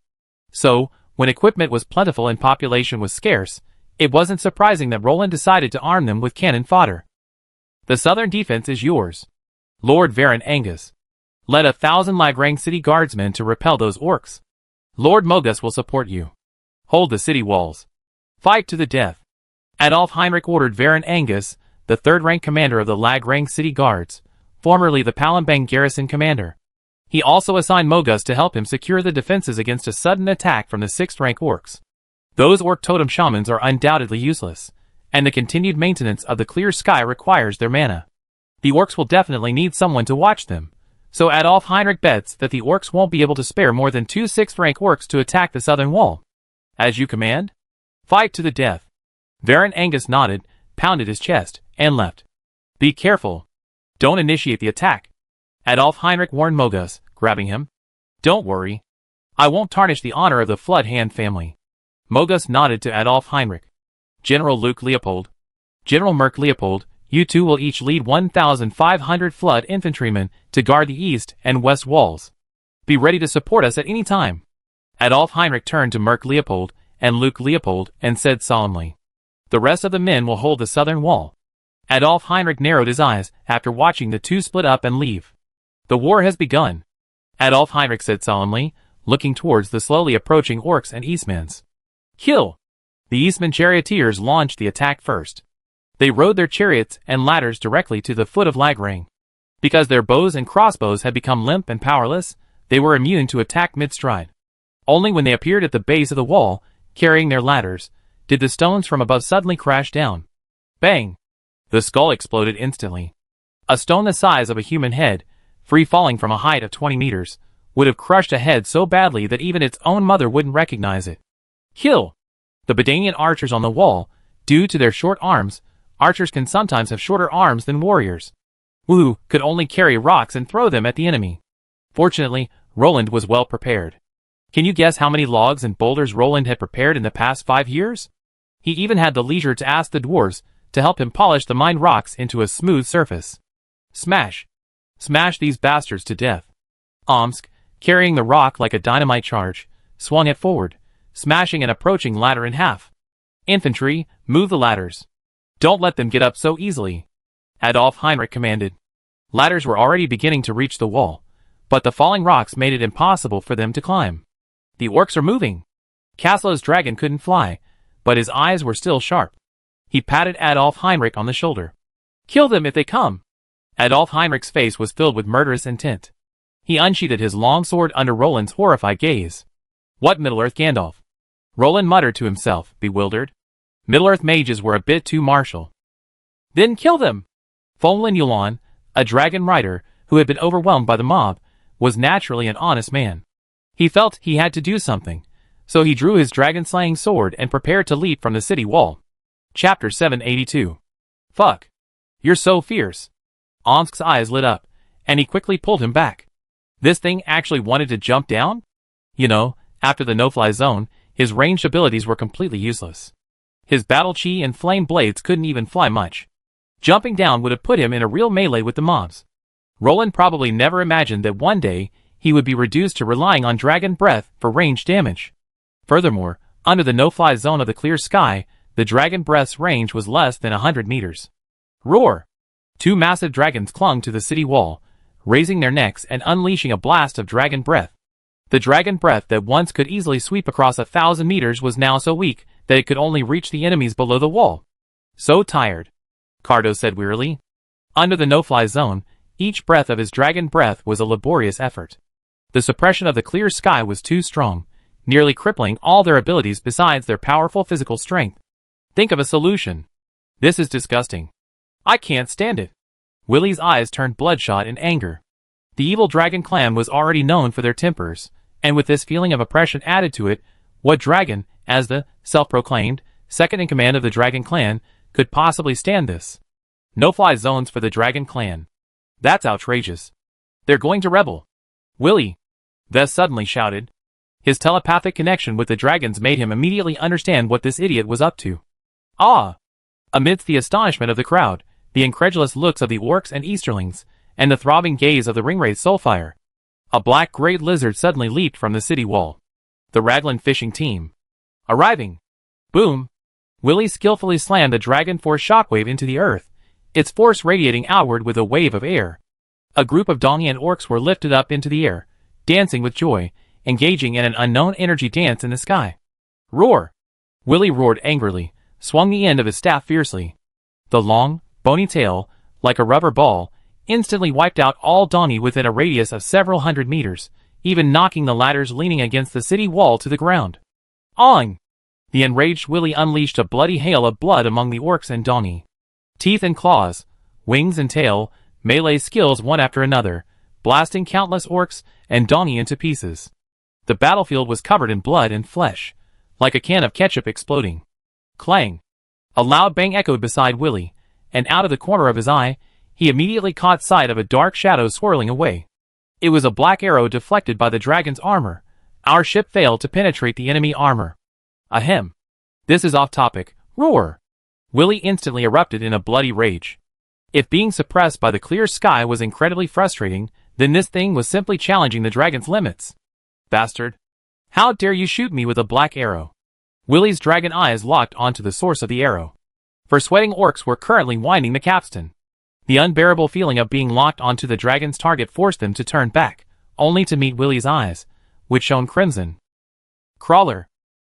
So, when equipment was plentiful and population was scarce, it wasn't surprising that Roland decided to arm them with cannon fodder. The southern defense is yours, Lord Varon Angus. Let 1,000 Lagrang city guardsmen to repel those orcs. Lord Mogus will support you. Hold the city walls. Fight to the death. Adolf Heinrich ordered Varon Angus, the 3rd-rank commander of the Lagrang city guards, formerly the Palembang garrison commander. He also assigned Mogus to help him secure the defenses against a sudden attack from the 6th-rank orcs. Those orc totem shamans are undoubtedly useless, and the continued maintenance of the clear sky requires their mana. The orcs will definitely need someone to watch them, so Adolf Heinrich bets that the orcs won't be able to spare more than 2 6th-rank orcs to attack the southern wall. As you command? Fight to the death. Varon Angus nodded, pounded his chest, and left. Be careful. Don't initiate the attack. Adolf Heinrich warned Mogus, grabbing him. Don't worry. I won't tarnish the honor of the Flood Hand family. Mogus nodded to Adolf Heinrich. General Luke Leopold. General Merc Leopold, you two will each lead 1,500 Flood infantrymen to guard the east and west walls. Be ready to support us at any time. Adolf Heinrich turned to Merc Leopold and Luke Leopold and said solemnly, the rest of the men will hold the southern wall. Adolf Heinrich narrowed his eyes after watching the two split up and leave. The war has begun, Adolf Heinrich said solemnly, looking towards the slowly approaching orcs and Eastmans. Kill! The Eastman charioteers launched the attack first. They rode their chariots and ladders directly to the foot of Lagrang. Because their bows and crossbows had become limp and powerless, they were immune to attack mid-stride. Only when they appeared at the base of the wall, carrying their ladders, did the stones from above suddenly crash down. Bang! The skull exploded instantly. A stone the size of a human head, free falling from a height of 20 meters, would have crushed a head so badly that even its own mother wouldn't recognize it. Kill! The Badanian archers on the wall, due to their short arms, archers can sometimes have shorter arms than warriors, who could only carry rocks and throw them at the enemy. Fortunately, Roland was well prepared. Can you guess how many logs and boulders Roland had prepared in the past 5 years? He even had the leisure to ask the dwarves to help him polish the mined rocks into a smooth surface. Smash! Smash these bastards to death. Omsk, carrying the rock like a dynamite charge, swung it forward, smashing an approaching ladder in half. Infantry, move the ladders. Don't let them get up so easily, Adolf Heinrich commanded. Ladders were already beginning to reach the wall, but the falling rocks made it impossible for them to climb. The orcs are moving. Caslo's dragon couldn't fly, but his eyes were still sharp. He patted Adolf Heinrich on the shoulder. Kill them if they come. Adolf Heinrich's face was filled with murderous intent. He unsheathed his long sword under Roland's horrified gaze. What Middle-earth Gandalf? Roland muttered to himself, bewildered. Middle-earth mages were a bit too martial. Then kill them! Folin Yulon, a dragon rider, who had been overwhelmed by the mob, was naturally an honest man. He felt he had to do something, so he drew his dragon-slaying sword and prepared to leap from the city wall. Chapter 782. Fuck. You're so fierce. Omsk's eyes lit up, and he quickly pulled him back. This thing actually wanted to jump down? You know, after the no-fly zone, his ranged abilities were completely useless. His battle chi and flame blades couldn't even fly much. Jumping down would have put him in a real melee with the mobs. Roland probably never imagined that one day he would be reduced to relying on dragon breath for ranged damage. Furthermore, under the no-fly zone of the clear sky, the dragon breath's range was less than 100 meters. Roar! Two massive dragons clung to the city wall, raising their necks and unleashing a blast of dragon breath. The dragon breath that once could easily sweep across 1,000 meters was now so weak that it could only reach the enemies below the wall. So tired, Cardo said wearily. Under the no-fly zone, each breath of his dragon breath was a laborious effort. The suppression of the clear sky was too strong, nearly crippling all their abilities besides their powerful physical strength. Think of a solution. This is disgusting. I can't stand it. Willie's eyes turned bloodshot in anger. The evil dragon clan was already known for their tempers, and with this feeling of oppression added to it, what dragon, as the self-proclaimed second-in-command of the dragon clan, could possibly stand this? No-fly zones for the dragon clan. That's outrageous. They're going to rebel. Willie! Vess suddenly shouted. His telepathic connection with the dragons made him immediately understand what this idiot was up to. Ah! Amidst the astonishment of the crowd, the incredulous looks of the orcs and easterlings, and the throbbing gaze of the ringwraith Soulfire, a black great lizard suddenly leaped from the city wall. The Raglan fishing team. Arriving! Boom! Willie skillfully slammed the dragon force shockwave into the earth, its force radiating outward with a wave of air. A group of Dongi and orcs were lifted up into the air, dancing with joy, engaging in an unknown energy dance in the sky. Roar! Willie roared angrily, swung the end of his staff fiercely. The long, bony tail, like a rubber ball, instantly wiped out all Dongi within a radius of several hundred meters, even knocking the ladders leaning against the city wall to the ground. Ong! The enraged Willie unleashed a bloody hail of blood among the orcs and Dongi. Teeth and claws, wings and tail, melee skills one after another, blasting countless orcs and Dongi into pieces. The battlefield was covered in blood and flesh, like a can of ketchup exploding. Clang! A loud bang echoed beside Willie, and out of the corner of his eye, he immediately caught sight of a dark shadow swirling away. It was a black arrow deflected by the dragon's armor. Our ship failed to penetrate the enemy armor. Ahem. This is off topic. Roar! Willie instantly erupted in a bloody rage. If being suppressed by the clear sky was incredibly frustrating, then this thing was simply challenging the dragon's limits. Bastard! How dare you shoot me with a black arrow? Willie's dragon eyes locked onto the source of the arrow. For sweating orcs were currently winding the capstan. The unbearable feeling of being locked onto the dragon's target forced them to turn back, only to meet Willie's eyes, which shone crimson. Crawler!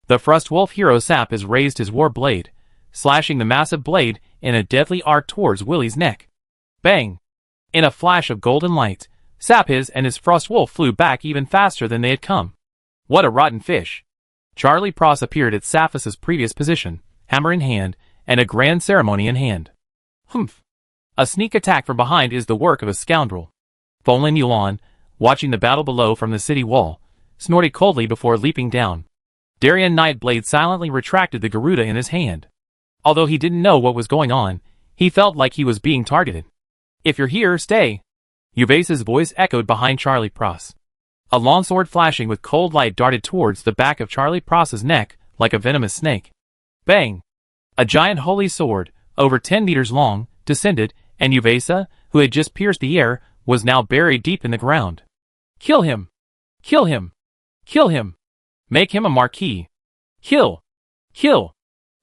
The Frostwolf hero Sap has raised his war blade, slashing the massive blade in a deadly arc towards Willie's neck. Bang! In a flash of golden light, Saphiz and his Frostwolf flew back even faster than they had come. What a rotten fish! Charlie Pross appeared at Saphiz's previous position, hammer in hand, and a grand ceremony in hand. Humph! A sneak attack from behind is the work of a scoundrel. Fonlin Yuan, watching the battle below from the city wall, snorted coldly before leaping down. Darien Nightblade silently retracted the Garuda in his hand. Although he didn't know what was going on, he felt like he was being targeted. If you're here, stay! Uvase's voice echoed behind Charlie Pross. A longsword flashing with cold light darted towards the back of Charlie Pross's neck like a venomous snake. Bang! A giant holy sword, over 10 meters long, descended, and Uvasa, who had just pierced the air, was now buried deep in the ground. Kill him! Kill him! Kill him! Make him a marquis! Kill! Kill!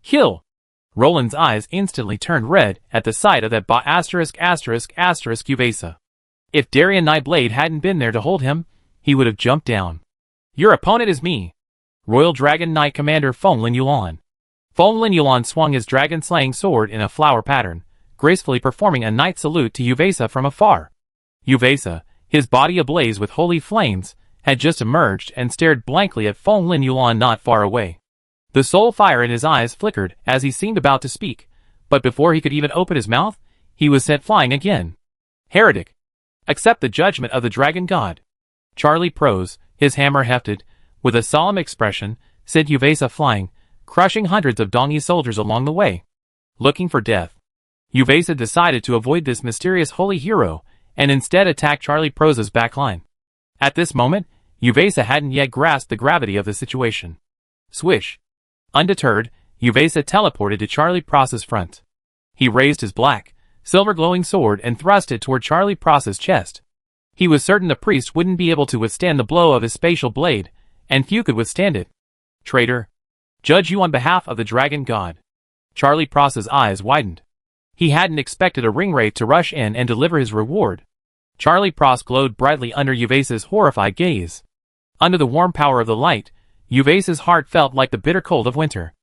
Kill! Roland's eyes instantly turned red at the sight of that Uvasa. If Darien Nightblade hadn't been there to hold him, he would have jumped down. Your opponent is me, Royal Dragon Knight Commander Fonlin Yuan. Fonlin Yuan swung his dragon-slaying sword in a flower pattern, gracefully performing a knight salute to Uvasa from afar. Uvasa, his body ablaze with holy flames, had just emerged and stared blankly at Fonlin Yuan not far away. The soul fire in his eyes flickered as he seemed about to speak, but before he could even open his mouth, he was sent flying again. Heretic! Accept the judgment of the dragon god. Charlie Pross, His hammer hefted, with a solemn expression, sent Uvesa flying, crushing hundreds of Dongi soldiers along the way. Looking for death, Uvesa decided to avoid this mysterious holy hero, and instead attack Charlie Proza's backline. At this moment, Uvesa hadn't yet grasped the gravity of the situation. Swish! Undeterred, Uvesa teleported to Charlie Proza's front. He raised his black, silver-glowing sword and thrust it toward Charlie Proza's chest. He was certain the priest wouldn't be able to withstand the blow of his spatial blade, and few could withstand it. Traitor! Judge you on behalf of the dragon god. Charlie Proza's eyes widened. He hadn't expected a ringwraith to rush in and deliver his reward. Charlie Proza glowed brightly under Uvesa's horrified gaze. Under the warm power of the light, Uvesa's heart felt like the bitter cold of winter.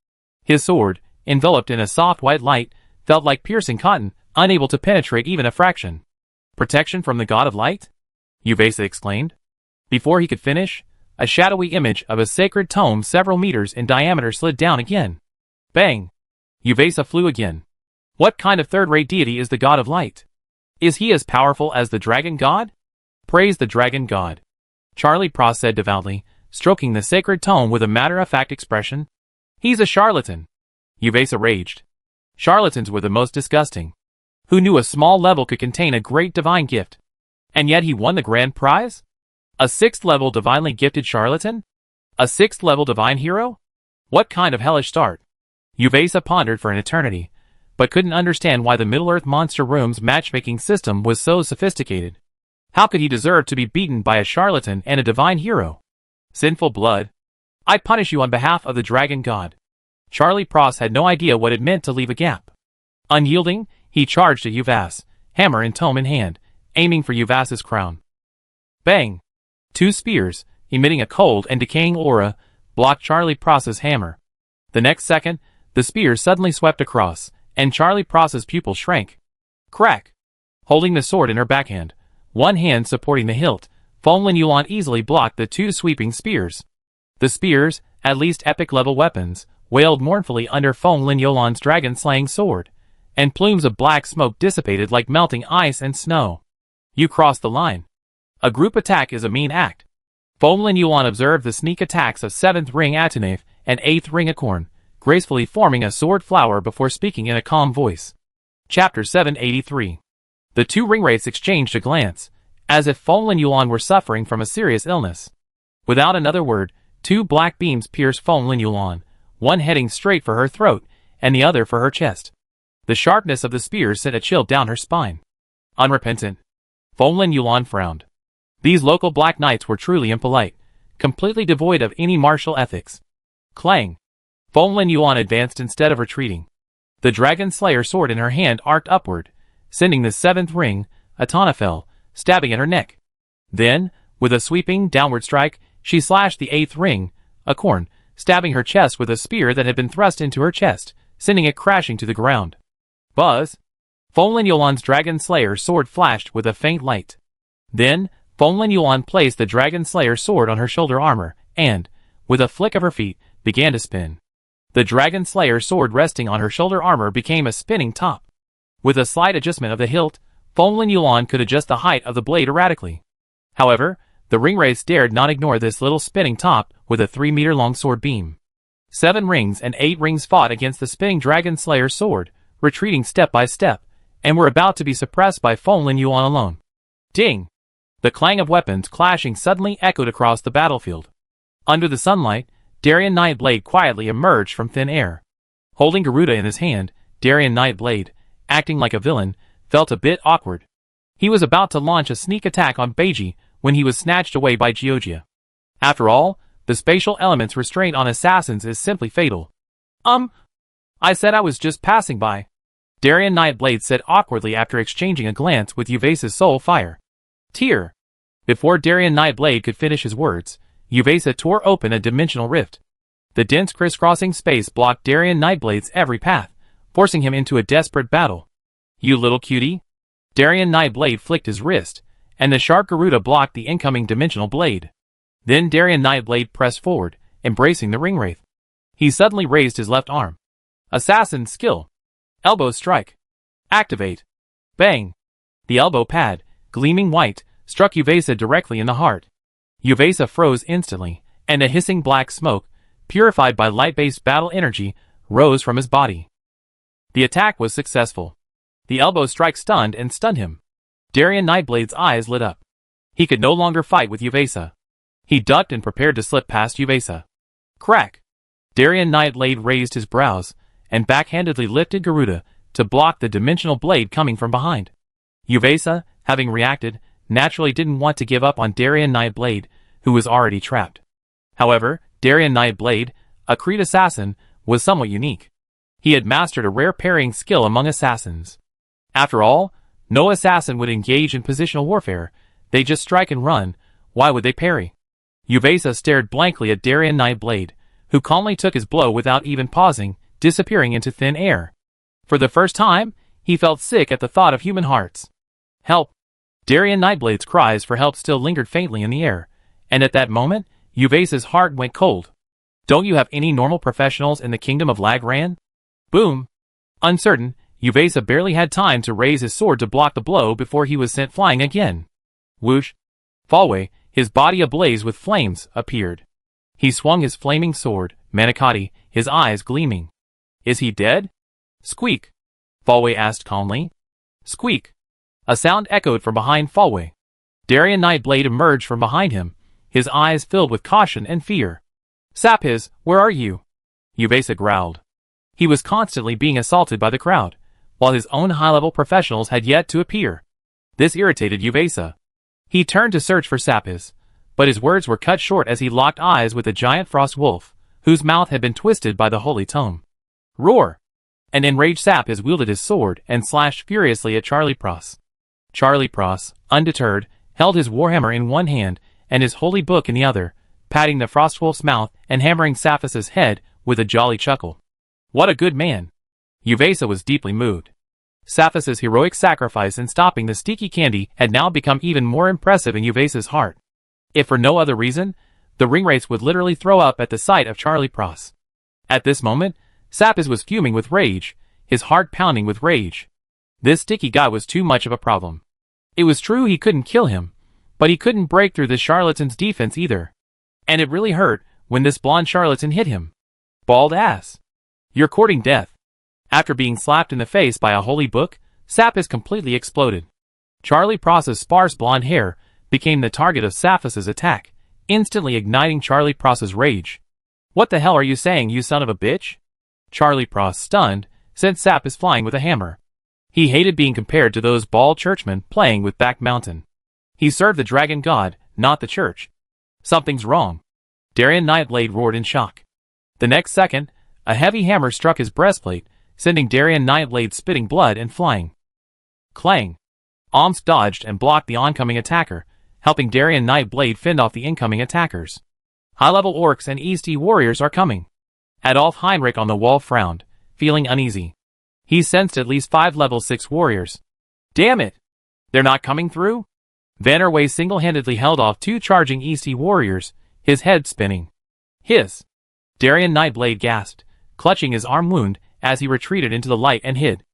His sword, enveloped in a soft white light, felt like piercing cotton, unable to penetrate even a fraction. Protection from the god of light? Uvesa exclaimed. Before he could finish, a shadowy image of a sacred tome several meters in diameter slid down again. Bang! Uvesa flew again. What kind of third-rate deity is the god of light? Is he as powerful as the dragon god? Praise the dragon god. Charlie Proza said devoutly, stroking the sacred tome with a matter-of-fact expression. He's a charlatan. Uvesa raged. Charlatans were the most disgusting. Who knew a small level could contain a great divine gift? And yet he won the grand prize? A 6th-level divinely gifted charlatan? A 6th-level divine hero? What kind of hellish start? Uvesa pondered for an eternity, but couldn't understand why the Middle-earth monster room's matchmaking system was so sophisticated. How could he deserve to be beaten by a charlatan and a divine hero? Sinful blood. I punish you on behalf of the dragon god. Charlie Proza had no idea what it meant to leave a gap. Unyielding, he charged at Uvesa, hammer and tome in hand, aiming for Uvesa's crown. Bang! 2 spears, emitting a cold and decaying aura, blocked Charlie Proza's hammer. The next second, the spears suddenly swept across, and Charlie Proza's pupil shrank. Crack! Holding the sword in her backhand, one hand supporting the hilt, Feng Yuan easily blocked the 2 sweeping spears. The spears, at least epic-level weapons, wailed mournfully under Feng Yuan's dragon-slaying sword, and plumes of black smoke dissipated like melting ice and snow. You crossed the line. A group attack is a mean act. Feng Yuan observed the sneak attacks of 7th ring Atenef and 8th ring Acorn, gracefully forming a sword flower before speaking in a calm voice. Chapter 783. The 2 ringwraiths exchanged a glance, as if Feng Yuan were suffering from a serious illness. Without another word, 2 black beams pierced Feng Yuan, one heading straight for her throat, and the other for her chest. The sharpness of the spears sent a chill down her spine. Unrepentant. Feng Yuan frowned. These local black knights were truly impolite, completely devoid of any martial ethics. Clang! Feng Yuan advanced instead of retreating. The dragon slayer sword in her hand arced upward, sending the 7th ring, Atanafel, stabbing at her neck. Then, with a sweeping downward strike, she slashed the 8th ring, Acorn, stabbing her chest with a spear that had been thrust into her chest, sending it crashing to the ground. Buzz! Feng Yuan's dragon slayer sword flashed with a faint light. Then, Feng Yuan placed the dragon slayer sword on her shoulder armor, and, with a flick of her feet, began to spin. The dragon slayer sword resting on her shoulder armor became a spinning top. With a slight adjustment of the hilt, Feng Yuan could adjust the height of the blade erratically. However, the ringwraiths dared not ignore this little spinning top with a 3-meter-long sword beam. 7 rings and 8 rings fought against the spinning dragon slayer sword, retreating step by step, and were about to be suppressed by Feng Yuan alone. Ding! The clang of weapons clashing suddenly echoed across the battlefield. Under the sunlight, Darien Nightblade quietly emerged from thin air. Holding Garuda in his hand, Darien Nightblade, acting like a villain, felt a bit awkward. He was about to launch a sneak attack on Beiji when he was snatched away by Georgia. After all, the spatial element's restraint on assassins is simply fatal. I said I was just passing by. Darien Nightblade said awkwardly after exchanging a glance with Uvesa's soul fire. Tear. Before Darien Nightblade could finish his words, Uvesa tore open a dimensional rift. The dense crisscrossing space blocked Darien Nightblade's every path, forcing him into a desperate battle. You little cutie. Darien Nightblade flicked his wrist, and the sharp Garuda blocked the incoming dimensional blade. Then Darien Nightblade pressed forward, embracing the ringwraith. He suddenly raised his left arm. Assassin skill. Elbow strike. Activate. Bang. The elbow pad, gleaming white, struck Uvesa directly in the heart. Uvesa froze instantly, and a hissing black smoke, purified by light-based battle energy, rose from his body. The attack was successful. The elbow strike stunned him. Darien Nightblade's eyes lit up. He could no longer fight with Uvesa. He ducked and prepared to slip past Uvesa. Crack! Darien Nightblade raised his brows, and backhandedly lifted Garuda to block the dimensional blade coming from behind. Uvesa, having reacted, naturally didn't want to give up on Darien Nightblade, who was already trapped. However, Darien Nightblade, a Creed assassin, was somewhat unique. He had mastered a rare parrying skill among assassins. After all, no assassin would engage in positional warfare. They just strike and run. Why would they parry? Uvesa stared blankly at Darien Nightblade, who calmly took his blow without even pausing, disappearing into thin air. For the first time, he felt sick at the thought of human hearts. Help! Darien Nightblade's cries for help still lingered faintly in the air, and at that moment, Uvesa's heart went cold. Don't you have any normal professionals in the kingdom of Lagran? Boom! Uncertain, Uvesa barely had time to raise his sword to block the blow before he was sent flying again. Whoosh! Falway, his body ablaze with flames, appeared. He swung his flaming sword, manicotti, his eyes gleaming. Is he dead? Squeak! Falway asked calmly. Squeak! A sound echoed from behind Falway. Darien Nightblade emerged from behind him, his eyes filled with caution and fear. Saphiz, where are you? Uvesa growled. He was constantly being assaulted by the crowd, while his own high-level professionals had yet to appear. This irritated Uvesa. He turned to search for Saphiz, but his words were cut short as he locked eyes with the giant frost wolf, whose mouth had been twisted by the holy tome. Roar! An enraged Saphiz wielded his sword and slashed furiously at Charlie Pross. Charlie Pross, undeterred, held his warhammer in one hand and his holy book in the other, patting the frostwolf's mouth and hammering Saphiz's head with a jolly chuckle. What a good man! Uvesa was deeply moved. Saphiz's heroic sacrifice in stopping the sticky candy had now become even more impressive in Uvesa's heart. If for no other reason, the ringwraiths would literally throw up at the sight of Charlie Pross. At this moment, Saphiz was fuming with rage, his heart pounding with rage. This sticky guy was too much of a problem. It was true he couldn't kill him, but he couldn't break through this charlatan's defense either. And it really hurt when this blonde charlatan hit him. Bald ass. You're courting death. After being slapped in the face by a holy book, Saphiz completely exploded. Charlie Pross's sparse blonde hair became the target of Saphiz's attack, instantly igniting Charlie Pross's rage. What the hell are you saying, you son of a bitch? Charlie Pross, stunned, sent Saphiz flying with a hammer. He hated being compared to those bald churchmen playing with Back Mountain. He served the dragon god, not the church. Something's wrong. Darien Nightblade roared in shock. The next second, a heavy hammer struck his breastplate, sending Darien Nightblade spitting blood and flying. Clang! Omsk dodged and blocked the oncoming attacker, helping Darien Nightblade fend off the incoming attackers. High-level orcs and East warriors are coming. Adolf Heinrich on the wall frowned, feeling uneasy. He sensed at least 5 level 6 warriors. Damn it! They're not coming through? Vannerway single-handedly held off 2 charging East warriors, his head spinning. Hiss! Darien Nightblade gasped, clutching his arm wound as he retreated into the light and hid.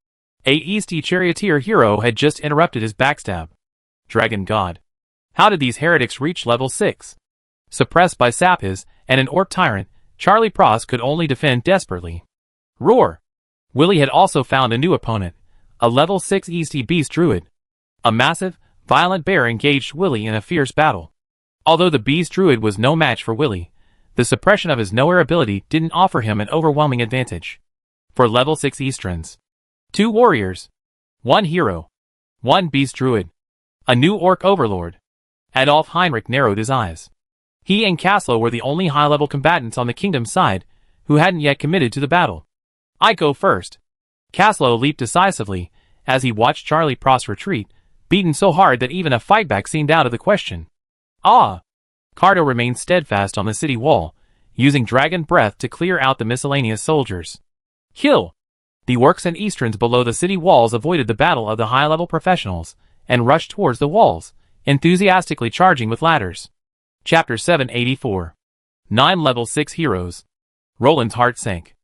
A East charioteer hero had just interrupted his backstab. Dragon god. How did these heretics reach level 6? Suppressed by Saphiz and an orc tyrant, Charlie Pross could only defend desperately. Roar! Willie had also found a new opponent, a level 6 East beast druid. A massive, violent bear engaged Willie in a fierce battle. Although the beast druid was no match for Willie, the suppression of his no-air ability didn't offer him an overwhelming advantage. For level 6 Easterns. 2 warriors. 1 hero. 1 beast druid. A new orc overlord. Adolf Heinrich narrowed his eyes. He and Caslow were the only high-level combatants on the kingdom's side who hadn't yet committed to the battle. I go first. Caslow leaped decisively as he watched Charlie Pross retreat, beaten so hard that even a fightback seemed out of the question. Ah! Cardo remained steadfast on the city wall, using dragon breath to clear out the miscellaneous soldiers. Kill! The orcs and Easterns below the city walls avoided the battle of the high-level professionals and rushed towards the walls, enthusiastically charging with ladders. Chapter 784. 9 level 6 heroes. Roland's heart sank.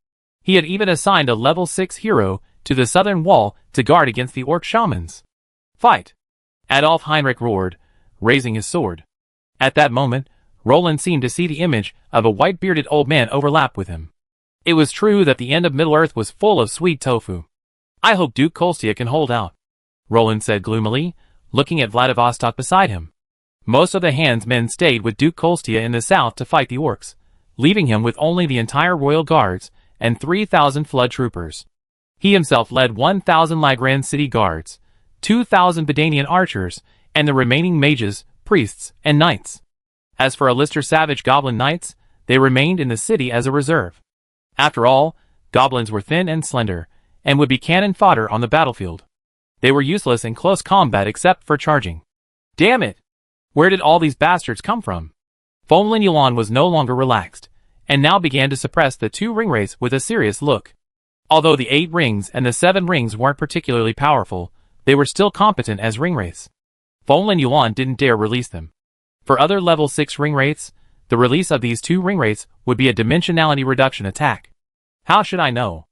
He had even assigned a level 6 hero to the southern wall to guard against the orc shamans. Fight! Adolf Heinrich roared, raising his sword. At that moment, Roland seemed to see the image of a white-bearded old man overlap with him. It was true that the end of Middle-earth was full of sweet tofu. I hope Duke Kolstia can hold out, Roland said gloomily, looking at Vladivostok beside him. Most of the Han's men stayed with Duke Kolstia in the south to fight the orcs, leaving him with only the entire royal guards and 3,000 flood troopers. He himself led 1,000 Lagran city guards, 2,000 Bedanian archers, and the remaining mages, priests, and knights. As for Alistair Savage goblin knights, they remained in the city as a reserve. After all, goblins were thin and slender, and would be cannon fodder on the battlefield. They were useless in close combat except for charging. Damn it! Where did all these bastards come from? Fomlin Yuan was no longer relaxed, and now began to suppress the 2 ringwraiths with a serious look. Although the 8 rings and the 7 rings weren't particularly powerful, they were still competent as ringwraiths. Fomlin Yuan didn't dare release them. For other level 6 ringwraiths, the release of these 2 ringwraiths would be a dimensionality reduction attack. How should I know?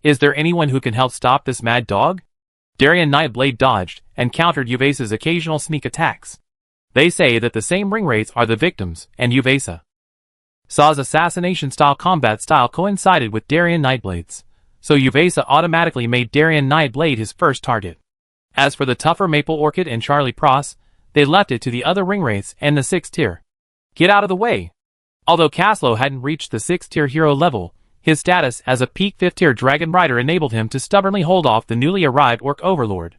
Is there anyone who can help stop this mad dog? Darien Nightblade dodged and countered Uvasa's occasional sneak attacks. They say that the same ringwraiths are the victims, and Uvasa Saw's assassination-style combat style coincided with Darien Nightblade's, so Uvasa automatically made Darien Nightblade his first target. As for the tougher Maple Orchid and Charlie Pross, they left it to the other ringwraiths and the 6th tier. Get out of the way! Although Caslow hadn't reached the 6th tier hero level, his status as a peak 5th tier dragon rider enabled him to stubbornly hold off the newly arrived Orc Overlord.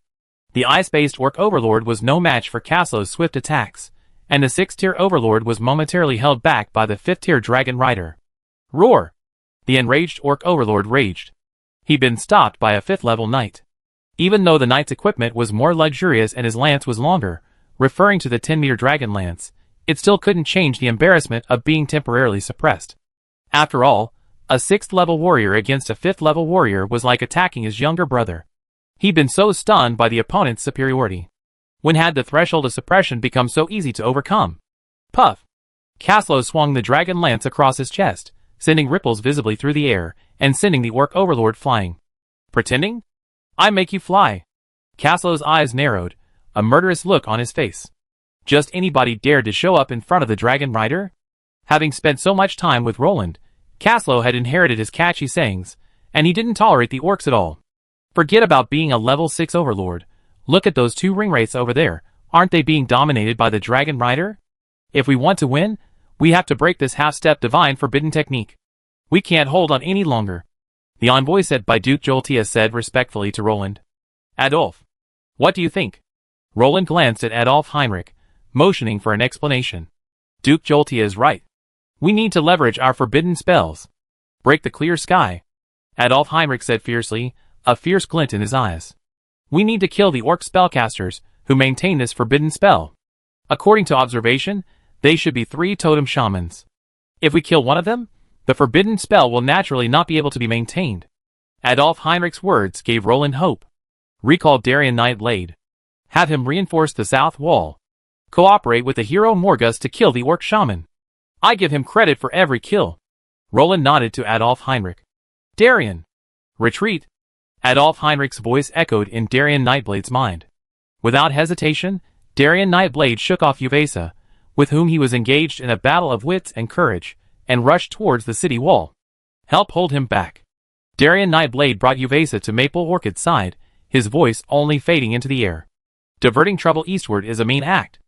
The ice-based Orc Overlord was no match for Caslow's swift attacks, and the 6th tier Overlord was momentarily held back by the 5th tier dragon rider. Roar! The enraged Orc Overlord raged. He'd been stopped by a 5th level knight. Even though the knight's equipment was more luxurious and his lance was longer, referring to the 10-meter dragon lance, it still couldn't change the embarrassment of being temporarily suppressed. After all, a 6th level warrior against a 5th level warrior was like attacking his younger brother. He'd been so stunned by the opponent's superiority. When had the threshold of suppression become so easy to overcome? Puff! Caslow swung the dragon lance across his chest, sending ripples visibly through the air, and sending the Orc Overlord flying. Pretending? I make you fly. Caslow's eyes narrowed, a murderous look on his face. Just anybody dared to show up in front of the dragon rider? Having spent so much time with Roland, Caslow had inherited his catchy sayings, and he didn't tolerate the orcs at all. Forget about being a level 6 overlord. Look at those 2 ringwraiths over there. Aren't they being dominated by the dragon rider? If we want to win, we have to break this half-step divine forbidden technique. We can't hold on any longer. The envoy sent by Duke Joltia said respectfully to Roland. Adolf, what do you think? Roland glanced at Adolf Heinrich, motioning for an explanation. Duke Joltia is right. We need to leverage our forbidden spells. Break the clear sky. Adolf Heinrich said fiercely, a fierce glint in his eyes. We need to kill the orc spellcasters who maintain this forbidden spell. According to observation, they should be 3 totem shamans. If we kill one of them, the forbidden spell will naturally not be able to be maintained. Adolf Heinrich's words gave Roland hope. Recall Darien Nightblade. Have him reinforce the south wall. Cooperate with the hero Morgus to kill the orc shaman. I give him credit for every kill. Roland nodded to Adolf Heinrich. Darien! Retreat! Adolf Heinrich's voice echoed in Darien Nightblade's mind. Without hesitation, Darien Nightblade shook off Uvasa, with whom he was engaged in a battle of wits and courage, and rushed towards the city wall. Help hold him back. Darien Nightblade brought Uvasa to Maple Orchid's side, his voice only fading into the air. Diverting trouble eastward is a mean act.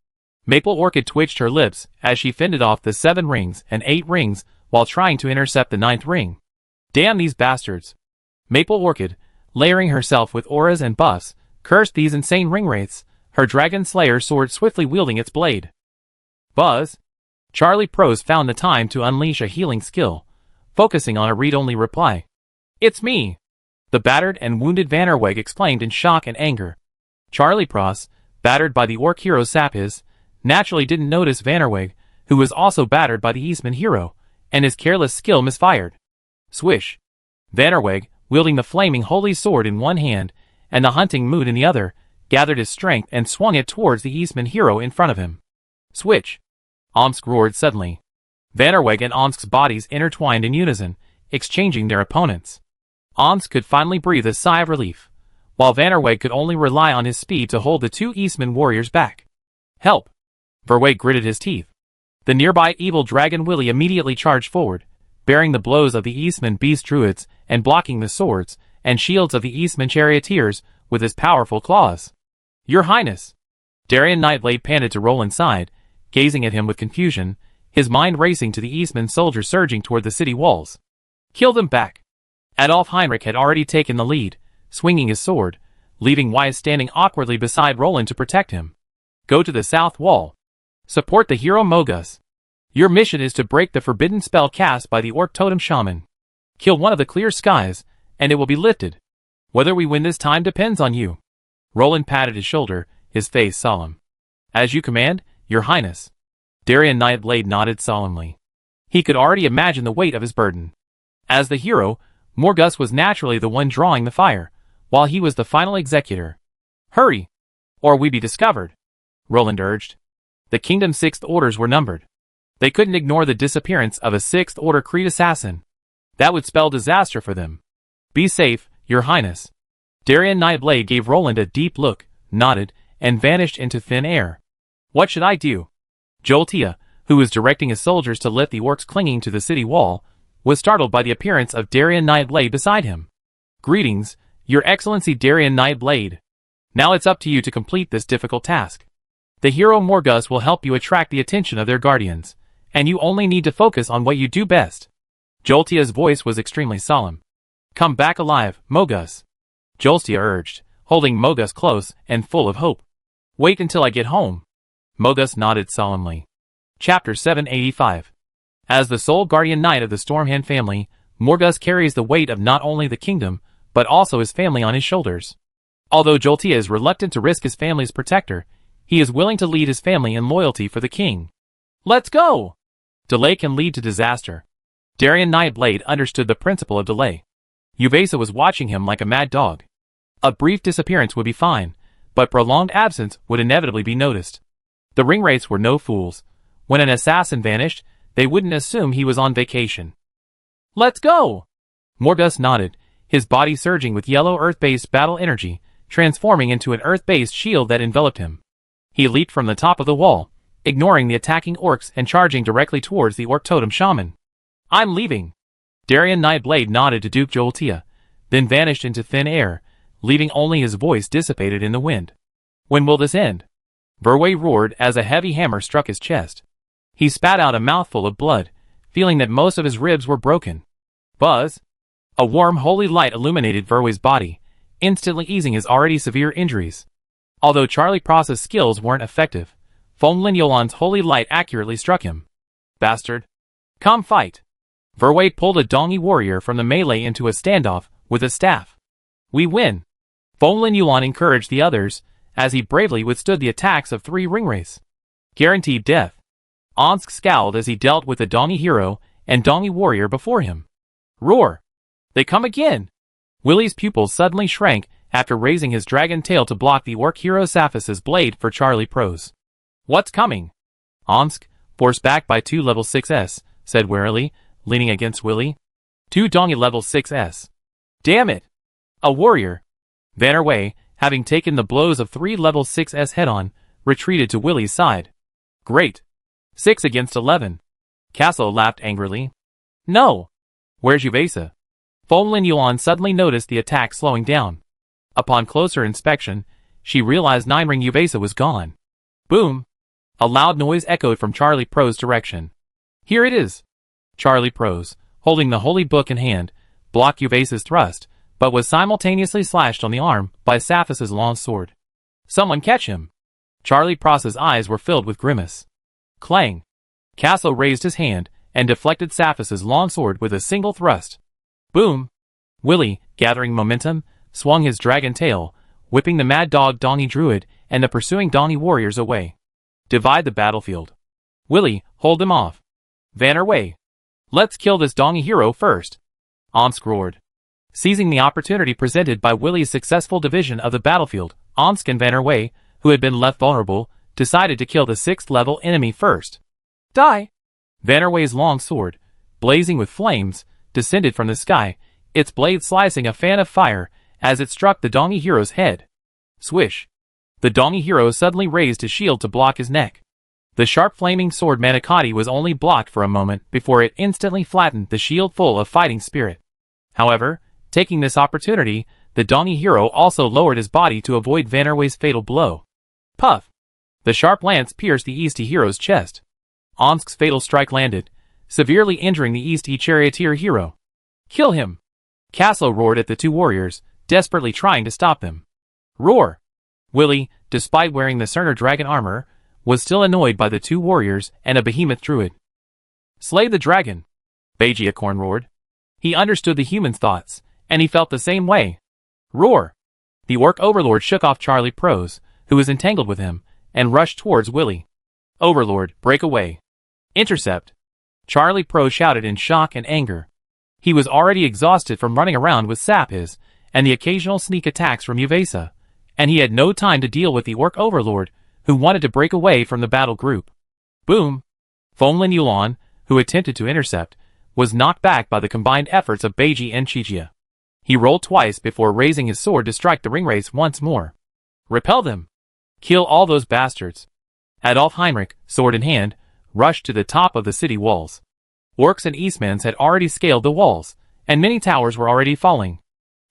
Maple Orchid twitched her lips as she fended off the 7 rings and 8 rings while trying to intercept the 9th ring. Damn these bastards. Maple Orchid, layering herself with auras and buffs, cursed these insane ringwraiths, her dragon slayer sword swiftly wielding its blade. Buzz. Charlie Prose found the time to unleash a healing skill, focusing on a read-only reply. It's me. The battered and wounded Vannerweg exclaimed in shock and anger. Charlie Pross, battered by the orc hero Sapis, naturally didn't notice Vannerweg, who was also battered by the Eastman hero, and his careless skill misfired. Swish. Vannerweg, wielding the flaming holy sword in one hand, and the hunting mood in the other, gathered his strength and swung it towards the Eastman hero in front of him. Switch. Omsk roared suddenly. Vannerweg and Omsk's bodies intertwined in unison, exchanging their opponents. Omsk could finally breathe a sigh of relief, while Vannerweg could only rely on his speed to hold the 2 Eastman warriors back. Help! Verweg gritted his teeth. The nearby evil dragon Willy immediately charged forward, bearing the blows of the Eastman beast druids and blocking the swords and shields of the Eastman charioteers with his powerful claws. Your Highness! Darien Nightblade panted to Roland's side, gazing at him with confusion, his mind racing to the Eastman soldiers surging toward the city walls. Kill them back! Adolf Heinrich had already taken the lead, swinging his sword, leaving Wise standing awkwardly beside Roland to protect him. Go to the south wall. Support the hero Mogus. Your mission is to break the forbidden spell cast by the Orc Totem Shaman. Kill one of the clear skies, and it will be lifted. Whether we win this time depends on you. Roland patted his shoulder, his face solemn. As you command, Your Highness. Darien Nightblade nodded solemnly. He could already imagine the weight of his burden. As the hero, Morgus was naturally the one drawing the fire, while he was the final executor. Hurry! Or we be discovered, Roland urged. The kingdom's sixth orders were numbered. They couldn't ignore the disappearance of a sixth order Creed assassin. That would spell disaster for them. Be safe, Your Highness. Darien Nightblade gave Roland a deep look, nodded, and vanished into thin air. What should I do? Joltea, who was directing his soldiers to lift the orcs clinging to the city wall, was startled by the appearance of Darien Nightblade beside him. Greetings, Your Excellency Darien Nightblade. Now it's up to you to complete this difficult task. The hero Morgus will help you attract the attention of their guardians, and you only need to focus on what you do best. Joltea's voice was extremely solemn. Come back alive, Mogus. Joltea urged, holding Mogus close and full of hope. Wait until I get home. Mogus nodded solemnly. Chapter 785. As the sole guardian knight of the Stormhand family, Morgus carries the weight of not only the kingdom, but also his family on his shoulders. Although Joltea is reluctant to risk his family's protector, he is willing to lead his family in loyalty for the king. Let's go! Delay can lead to disaster. Darien Nightblade understood the principle of delay. Uvesa was watching him like a mad dog. A brief disappearance would be fine, but prolonged absence would inevitably be noticed. The ringwraiths were no fools. When an assassin vanished, they wouldn't assume he was on vacation. Let's go! Morgus nodded, his body surging with yellow earth-based battle energy, transforming into an earth-based shield that enveloped him. He leaped from the top of the wall, ignoring the attacking orcs and charging directly towards the Orc Totem Shaman. I'm leaving. Darien Nightblade nodded to Duke Joltea, then vanished into thin air, leaving only his voice dissipated in the wind. When will this end? Verway roared as a heavy hammer struck his chest. He spat out a mouthful of blood, feeling that most of his ribs were broken. Buzz! A warm holy light illuminated Verway's body, instantly easing his already severe injuries. Although Charlie Pross's skills weren't effective, Fonglin Yolan's holy light accurately struck him. Bastard! Come fight! Verway pulled a Dongi warrior from the melee into a standoff with a staff. We win! Fonglin Yolan encouraged the others, as he bravely withstood the attacks of 3 ringwraiths. Guaranteed death. Onsk scowled as he dealt with the Dongi hero and Dongi warrior before him. Roar! They come again! Willy's pupils suddenly shrank after raising his dragon tail to block the orc hero Saphas's blade for Charlie Pros. What's coming? Onsk, forced back by 2 level 6s, said warily, leaning against Willy. 2 Dongi level 6s. Damn it! A warrior! Vannerway, having taken the blows of 3 level 6s head-on, retreated to Willy's side. Great! 6 against 11. Castle laughed angrily. No! Where's Uvesa? Fonglin Yuan suddenly noticed the attack slowing down. Upon closer inspection, she realized 9-ring Uvesa was gone. Boom! A loud noise echoed from Charlie Pro's direction. Here it is! Charlie Pros, holding the holy book in hand, blocked Uvesa's thrust, but was simultaneously slashed on the arm by Saphas's long sword. Someone catch him! Charlie Pross's eyes were filled with grimace. Clang! Castle raised his hand and deflected Saphas's long sword with a single thrust. Boom! Willy, gathering momentum, swung his dragon tail, whipping the mad dog Dongi druid and the pursuing Dongi warriors away. Divide the battlefield. Willy, hold them off. Vannerway. Let's kill this Dongi hero first. Onsk roared. Seizing the opportunity presented by Willy's successful division of the battlefield, Onsk and Vannerway, who had been left vulnerable, decided to kill the 6th level enemy first. Die! Vannerway's long sword, blazing with flames, descended from the sky, its blade slicing a fan of fire as it struck the Dongi hero's head. Swish! The Dongi hero suddenly raised his shield to block his neck. The sharp flaming sword manicotti was only blocked for a moment before it instantly flattened the shield full of fighting spirit. However, taking this opportunity, the Donnie hero also lowered his body to avoid Vannerway's fatal blow. Puff! The sharp lance pierced the Easti hero's chest. Omsk's fatal strike landed, severely injuring the Easti charioteer hero. Kill him! Caslo roared at the two warriors, desperately trying to stop them. Roar! Willie, despite wearing the Cerner dragon armor, was still annoyed by the two warriors and a behemoth druid. Slay the dragon! Bagiacorn roared. He understood the human's thoughts, and he felt the same way. Roar! The orc overlord shook off Charlie Prose, who was entangled with him, and rushed towards Willie. Overlord, break away. Intercept! Charlie Prose shouted in shock and anger. He was already exhausted from running around with Sapis, and the occasional sneak attacks from Uvesa, and he had no time to deal with the orc overlord, who wanted to break away from the battle group. Boom! Fomlin Yulon, who attempted to intercept, was knocked back by the combined efforts of Beiji and Chigia. He rolled twice before raising his sword to strike the ringwraiths once more. Repel them! Kill all those bastards! Adolf Heinrich, sword in hand, rushed to the top of the city walls. Orcs and Eastmans had already scaled the walls, and many towers were already falling.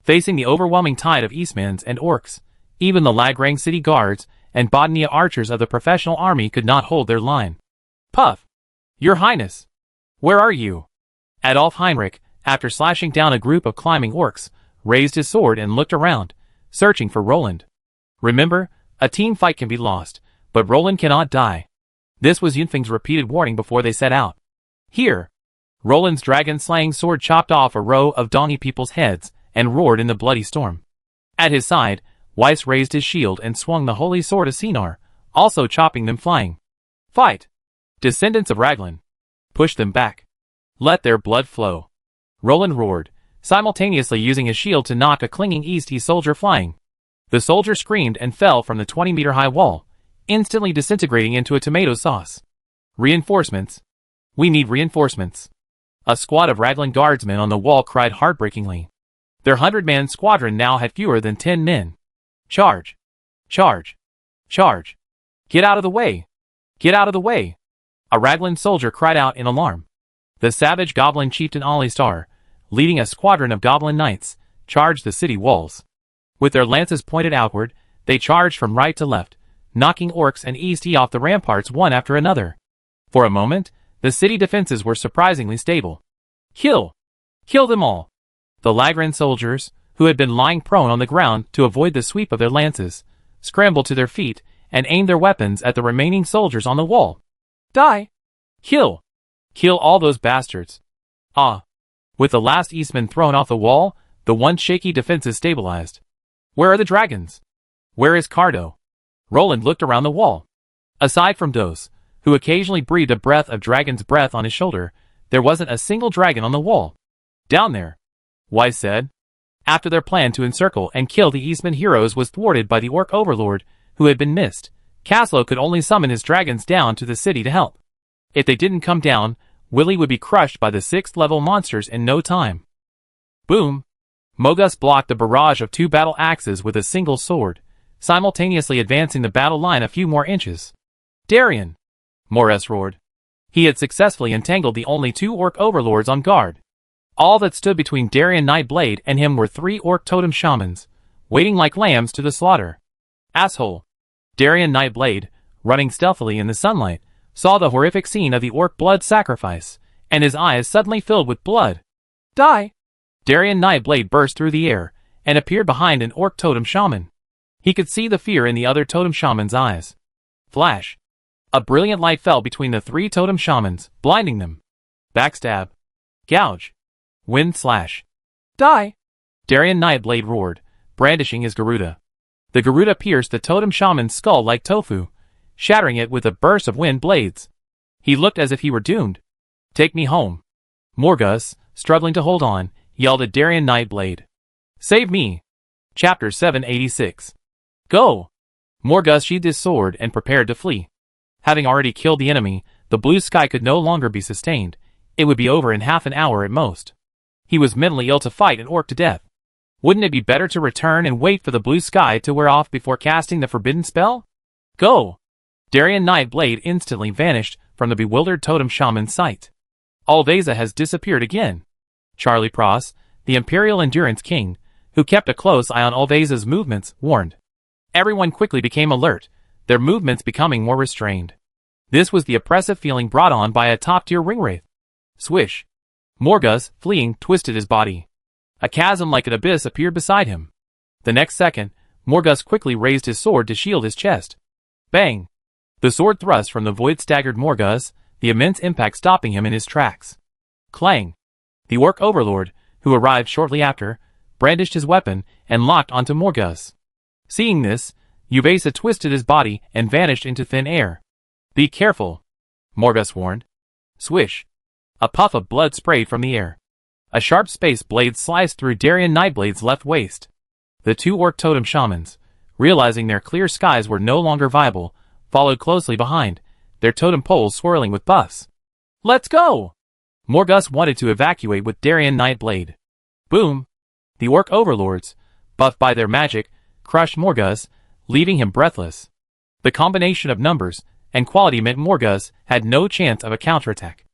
Facing the overwhelming tide of Eastmans and Orcs, even the Lagrang city guards and Bodnia archers of the professional army could not hold their line. Puff! Your Highness! Where are you? Adolf Heinrich, after slashing down a group of climbing orcs, raised his sword and looked around, searching for Roland. Remember, a team fight can be lost, but Roland cannot die. This was Yunfeng's repeated warning before they set out. Here! Roland's dragon-slaying sword chopped off a row of Donnie people's heads and roared in the bloody storm. At his side, Weiss raised his shield and swung the holy sword of Sinar, also chopping them flying. Fight! Descendants of Raglan! Push them back! Let their blood flow! Roland roared, simultaneously using his shield to knock a clinging Easti soldier flying. The soldier screamed and fell from the 20-meter-high wall, instantly disintegrating into a tomato sauce. Reinforcements! We need reinforcements! A squad of Raglan guardsmen on the wall cried heartbreakingly. Their 100-man squadron now had fewer than 10 men. Charge! Charge! Charge! Get out of the way! Get out of the way! A Raglan soldier cried out in alarm. The savage goblin chieftain Alistar, leading a squadron of goblin knights, charged the city walls. With their lances pointed outward, they charged from right to left, knocking orcs and Easti off the ramparts one after another. For a moment, the city defenses were surprisingly stable. Kill! Kill them all! The Lagran soldiers, who had been lying prone on the ground to avoid the sweep of their lances, scrambled to their feet and aimed their weapons at the remaining soldiers on the wall. Die! Kill! Kill all those bastards! Ah! With the last Eastman thrown off the wall, the once shaky defenses stabilized. Where are the dragons? Where is Cardo? Roland looked around the wall. Aside from Dos, who occasionally breathed a breath of dragon's breath on his shoulder, there wasn't a single dragon on the wall. Down there, Weiss said. After their plan to encircle and kill the Eastman heroes was thwarted by the orc overlord, who had been missed, Caslo could only summon his dragons down to the city to help. If they didn't come down, Willie would be crushed by the 6th-level monsters in no time. Boom! Mogus blocked the barrage of 2 battle axes with a single sword, simultaneously advancing the battle line a few more inches. Darien! Mores roared. He had successfully entangled the only 2 orc overlords on guard. All that stood between Darien Nightblade and him were 3 orc totem shamans, waiting like lambs to the slaughter. Asshole! Darien Nightblade, running stealthily in the sunlight, saw the horrific scene of the orc blood sacrifice, and his eyes suddenly filled with blood. Die! Darien Nightblade burst through the air, and appeared behind an orc totem shaman. He could see the fear in the other totem shaman's eyes. Flash! A brilliant light fell between the 3 totem shamans, blinding them. Backstab. Gouge. Wind slash. Die! Darien Nightblade roared, brandishing his Garuda. The Garuda pierced the totem shaman's skull like tofu, shattering it with a burst of wind blades. He looked as if he were doomed. Take me home. Morgus, struggling to hold on, yelled at Darien Nightblade. Save me! Chapter 786. Go! Morgus sheathed his sword and prepared to flee. Having already killed the enemy, the blue sky could no longer be sustained. It would be over in half an hour at most. He was mentally ill to fight an orc to death. Wouldn't it be better to return and wait for the blue sky to wear off before casting the forbidden spell? Go! Darien Nightblade instantly vanished from the bewildered totem shaman's sight. Alveza has disappeared again. Charlie Pross, the Imperial Endurance King, who kept a close eye on Alveza's movements, warned. Everyone quickly became alert, their movements becoming more restrained. This was the oppressive feeling brought on by a top-tier ringwraith. Swish. Morgus, fleeing, twisted his body. A chasm like an abyss appeared beside him. The next second, Morgus quickly raised his sword to shield his chest. Bang! The sword thrust from the void staggered Morgus, the immense impact stopping him in his tracks. Clang! The Orc Overlord, who arrived shortly after, brandished his weapon and locked onto Morgus. Seeing this, Uvesa twisted his body and vanished into thin air. Be careful, Morgus warned. Swish! A puff of blood sprayed from the air. A sharp space blade sliced through Darien Nightblade's left waist. The two orc totem shamans, realizing their clear skies were no longer viable, followed closely behind, their totem poles swirling with buffs. Let's go! Morgus wanted to evacuate with Darien Nightblade. Boom! The orc overlords, buffed by their magic, crushed Morgus, leaving him breathless. The combination of numbers and quality meant Morgus had no chance of a counterattack.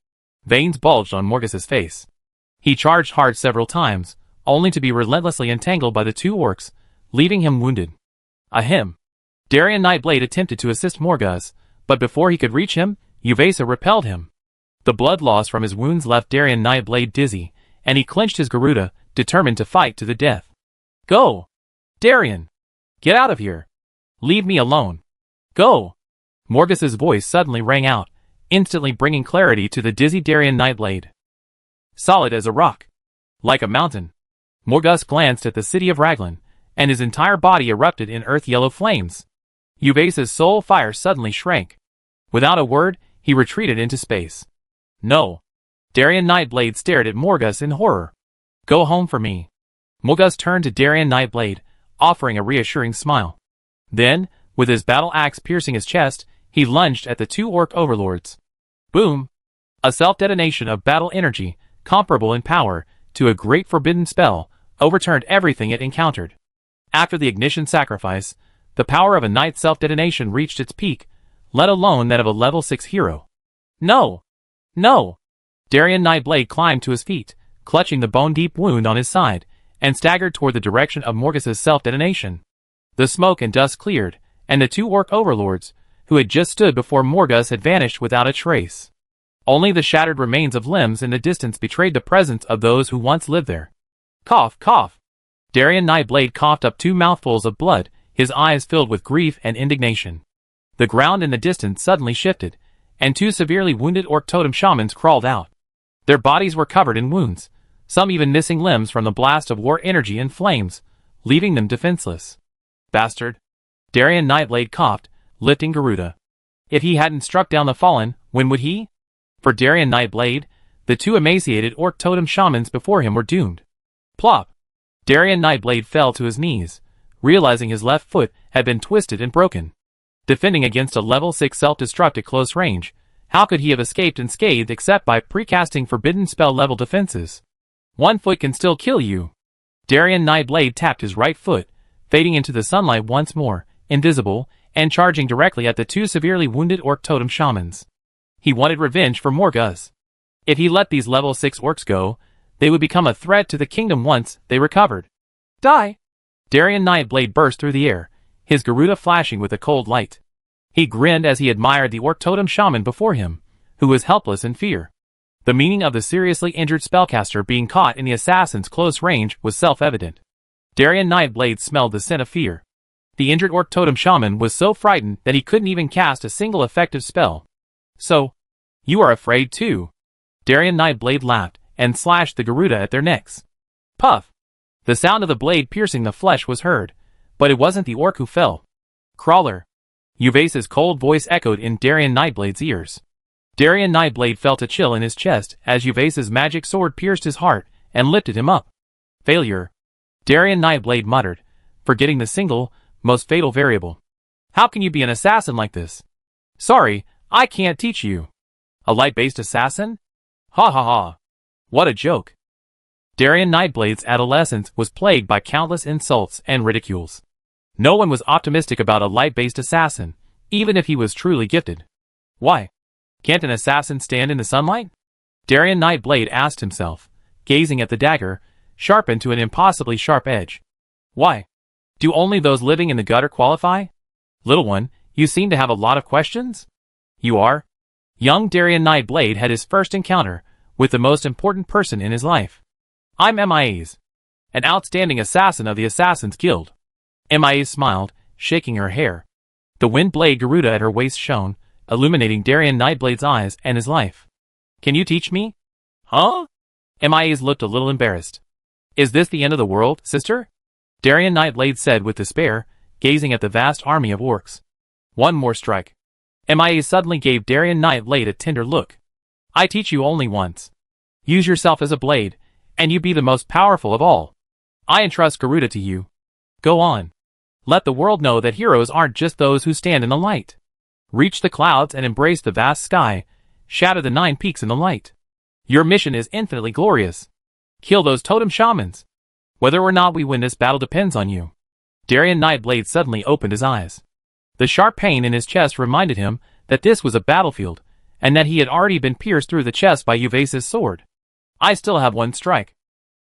Veins bulged on Morgus's face. He charged hard several times, only to be relentlessly entangled by the two orcs, leaving him wounded. Ahem. Darien Nightblade attempted to assist Morgus, but before he could reach him, Uvesa repelled him. The blood loss from his wounds left Darien Nightblade dizzy, and he clenched his Garuda, determined to fight to the death. Go! Darien! Get out of here! Leave me alone! Go! Morgus's voice suddenly rang out, instantly bringing clarity to the dizzy Darien Nightblade. Solid as a rock. Like a mountain. Morgus glanced at the city of Raglan, and his entire body erupted in earth-yellow flames. Uvesa's soul fire suddenly shrank. Without a word, he retreated into space. No. Darien Nightblade stared at Morgus in horror. Go home for me. Morgus turned to Darien Nightblade, offering a reassuring smile. Then, with his battle axe piercing his chest, he lunged at the two orc overlords. Boom! A self-detonation of battle energy, comparable in power to a great forbidden spell, overturned everything it encountered. After the ignition sacrifice, the power of a knight's self-detonation reached its peak, let alone that of a level 6 hero. No! No! Darien Nightblade climbed to his feet, clutching the bone-deep wound on his side, and staggered toward the direction of Morgus's self-detonation. The smoke and dust cleared, and the two orc overlords, who had just stood before Morgus, had vanished without a trace. Only the shattered remains of limbs in the distance betrayed the presence of those who once lived there. Cough, cough! Darien Nightblade coughed up 2 mouthfuls of blood, his eyes filled with grief and indignation. The ground in the distance suddenly shifted, and 2 severely wounded orc totem shamans crawled out. Their bodies were covered in wounds, some even missing limbs from the blast of war energy and flames, leaving them defenseless. Bastard! Darien Nightblade coughed, lifting Garuda. If he hadn't struck down the fallen, when would he? For Darien Nightblade, the 2 emaciated orc totem shamans before him were doomed. Plop! Darien Nightblade fell to his knees, realizing his left foot had been twisted and broken. Defending against a level 6 self-destruct at close range, how could he have escaped unscathed except by precasting forbidden spell level defenses? 1 foot can still kill you. Darien Nightblade tapped his right foot, fading into the sunlight once more, invisible, and charging directly at the 2 severely wounded orc totem shamans. He wanted revenge for Morgus. If he let these level 6 orcs go, they would become a threat to the kingdom once they recovered. Die! Darien Nightblade burst through the air, his Garuda flashing with a cold light. He grinned as he admired the orc totem shaman before him, who was helpless in fear. The meaning of the seriously injured spellcaster being caught in the assassin's close range was self-evident. Darien Nightblade smelled the scent of fear. The injured orc totem shaman was so frightened that he couldn't even cast a single effective spell. So, you are afraid too? Darien Nightblade laughed, and slashed the Garuda at their necks. Puff! The sound of the blade piercing the flesh was heard, but it wasn't the orc who fell. Crawler! Uvesa's cold voice echoed in Darien Nightblade's ears. Darien Nightblade felt a chill in his chest as Uvesa's magic sword pierced his heart and lifted him up. Failure! Darien Nightblade muttered, forgetting the single, most fatal variable. How can you be an assassin like this? Sorry, I can't teach you. A light-based assassin? Ha ha ha. What a joke. Darien Nightblade's adolescence was plagued by countless insults and ridicules. No one was optimistic about a light-based assassin, even if he was truly gifted. Why? Can't an assassin stand in the sunlight? Darien Nightblade asked himself, gazing at the dagger, sharpened to an impossibly sharp edge. Why? Do only those living in the gutter qualify? Little one, you seem to have a lot of questions? You are? Young Darien Nightblade had his first encounter with the most important person in his life. I'm MIA's, an outstanding assassin of the Assassin's Guild. MIA smiled, shaking her hair. The wind blade Garuda at her waist shone, illuminating Darien Nightblade's eyes and his life. Can you teach me? Huh? MIA's looked a little embarrassed. Is this the end of the world, sister? Darien Nightblade said with despair, gazing at the vast army of orcs. One more strike. MIA suddenly gave Darien Nightblade a tender look. I teach you only once. Use yourself as a blade, and you be the most powerful of all. I entrust Garuda to you. Go on. Let the world know that heroes aren't just those who stand in the light. Reach the clouds and embrace the vast sky. Shatter the 9 peaks in the light. Your mission is infinitely glorious. Kill those totem shamans. Whether or not we win this battle depends on you. Darien Nightblade suddenly opened his eyes. The sharp pain in his chest reminded him that this was a battlefield, and that he had already been pierced through the chest by Uvasa's sword. I still have one strike.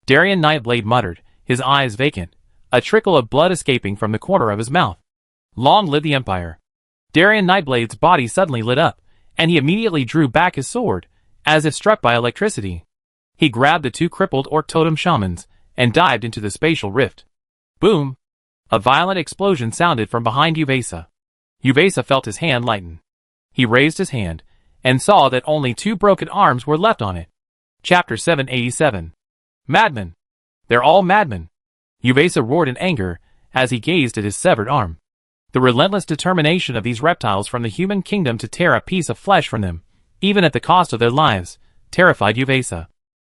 Darien Nightblade muttered, his eyes vacant, a trickle of blood escaping from the corner of his mouth. Long live the Empire. Darien Nightblade's body suddenly lit up, and he immediately drew back his sword, as if struck by electricity. He grabbed the 2 crippled orc totem shamans, and dived into the spatial rift. Boom! A violent explosion sounded from behind Uvasa. Uvasa felt his hand lighten. He raised his hand, and saw that only 2 broken arms were left on it. Chapter 787. Madmen! They're all madmen! Uvasa roared in anger, as he gazed at his severed arm. The relentless determination of these reptiles from the human kingdom to tear a piece of flesh from them, even at the cost of their lives, terrified Uvasa.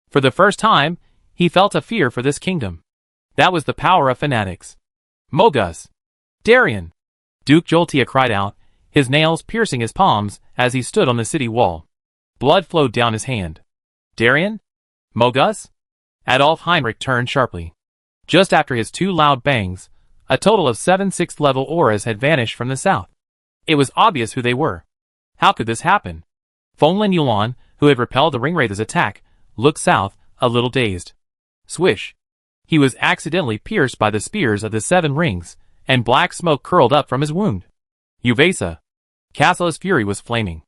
For the first time, he felt a fear for this kingdom. That was the power of fanatics. Mogus! Darien! Duke Joltia cried out, his nails piercing his palms as he stood on the city wall. Blood flowed down his hand. Darien? Mogus? Adolf Heinrich turned sharply. Just after his 2 loud bangs, a total of 7 6th-level auras had vanished from the south. It was obvious who they were. How could this happen? Fonlin Yulan, who had repelled the Ringwraith's attack, looked south, a little dazed. Swish! He was accidentally pierced by the spears of the 7 rings, and black smoke curled up from his wound. Uvasa! Cassila's fury was flaming.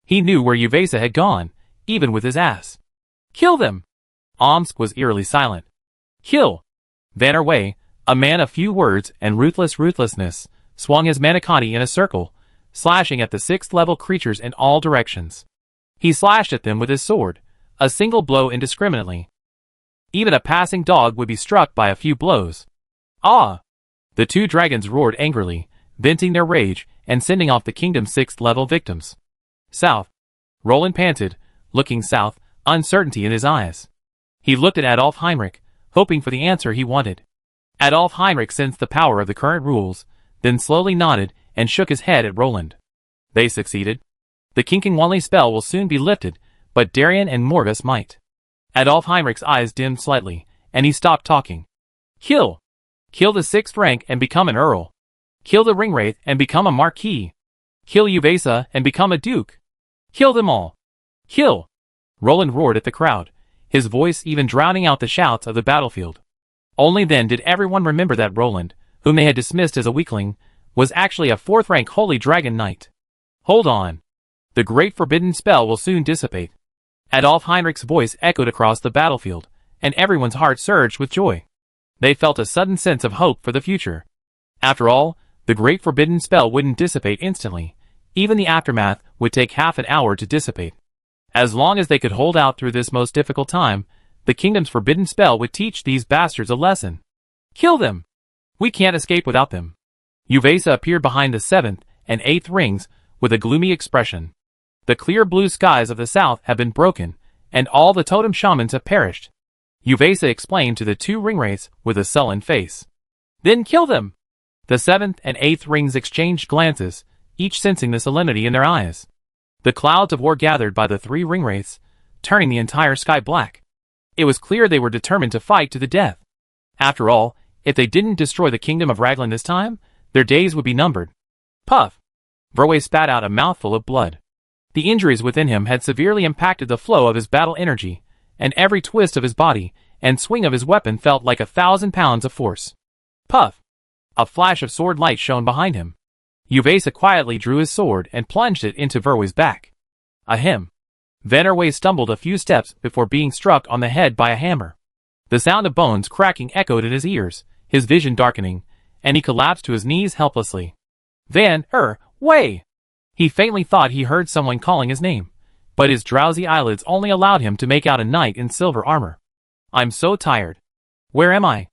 He knew where Uvasa had gone, even with his ass. Kill them! Omsk was eerily silent. Kill! Vannerway, a man of few words and ruthlessness, swung his manicotti in a circle, slashing at the 6th-level creatures in all directions. He slashed at them with his sword, a single blow indiscriminately. Even a passing dog would be struck by a few blows. Ah! The 2 dragons roared angrily, venting their rage and sending off the kingdom's 6th-level victims. South. Roland panted, looking south, uncertainty in his eyes. He looked at Adolf Heinrich, hoping for the answer he wanted. Adolf Heinrich sensed the power of the current rules, then slowly nodded and shook his head at Roland. They succeeded. The Kinkingwanli spell will soon be lifted, but Darien and Morgus might. Adolf Heinrich's eyes dimmed slightly, and he stopped talking. Kill! Kill the 6th rank and become an earl. Kill the Ringwraith and become a marquis. Kill Uvasa and become a duke. Kill them all. Kill! Roland roared at the crowd, his voice even drowning out the shouts of the battlefield. Only then did everyone remember that Roland, whom they had dismissed as a weakling, was actually a 4th-rank Holy Dragon Knight. Hold on. The great forbidden spell will soon dissipate. Adolf Heinrich's voice echoed across the battlefield, and everyone's heart surged with joy. They felt a sudden sense of hope for the future. After all, the great forbidden spell wouldn't dissipate instantly. Even the aftermath would take half an hour to dissipate. As long as they could hold out through this most difficult time, the kingdom's forbidden spell would teach these bastards a lesson. Kill them! We can't escape without them. Uvasa appeared behind the 7th and 8th rings with a gloomy expression. The clear blue skies of the south have been broken, and all the totem shamans have perished. Uvasa explained to the 2 ringwraiths with a sullen face. Then kill them! The 7th and 8th rings exchanged glances, each sensing the solemnity in their eyes. The clouds of war gathered by the 3 ringwraiths, turning the entire sky black. It was clear they were determined to fight to the death. After all, if they didn't destroy the kingdom of Raglan this time, their days would be numbered. Puff! Verway spat out a mouthful of blood. The injuries within him had severely impacted the flow of his battle energy, and every twist of his body and swing of his weapon felt like 1,000 pounds of force. Puff! A flash of sword light shone behind him. Uvesa quietly drew his sword and plunged it into Verway's back. Ahem! Verway stumbled a few steps before being struck on the head by a hammer. The sound of bones cracking echoed in his ears, his vision darkening, and he collapsed to his knees helplessly. Way! He faintly thought he heard someone calling his name, but his drowsy eyelids only allowed him to make out a knight in silver armor. I'm so tired. Where am I?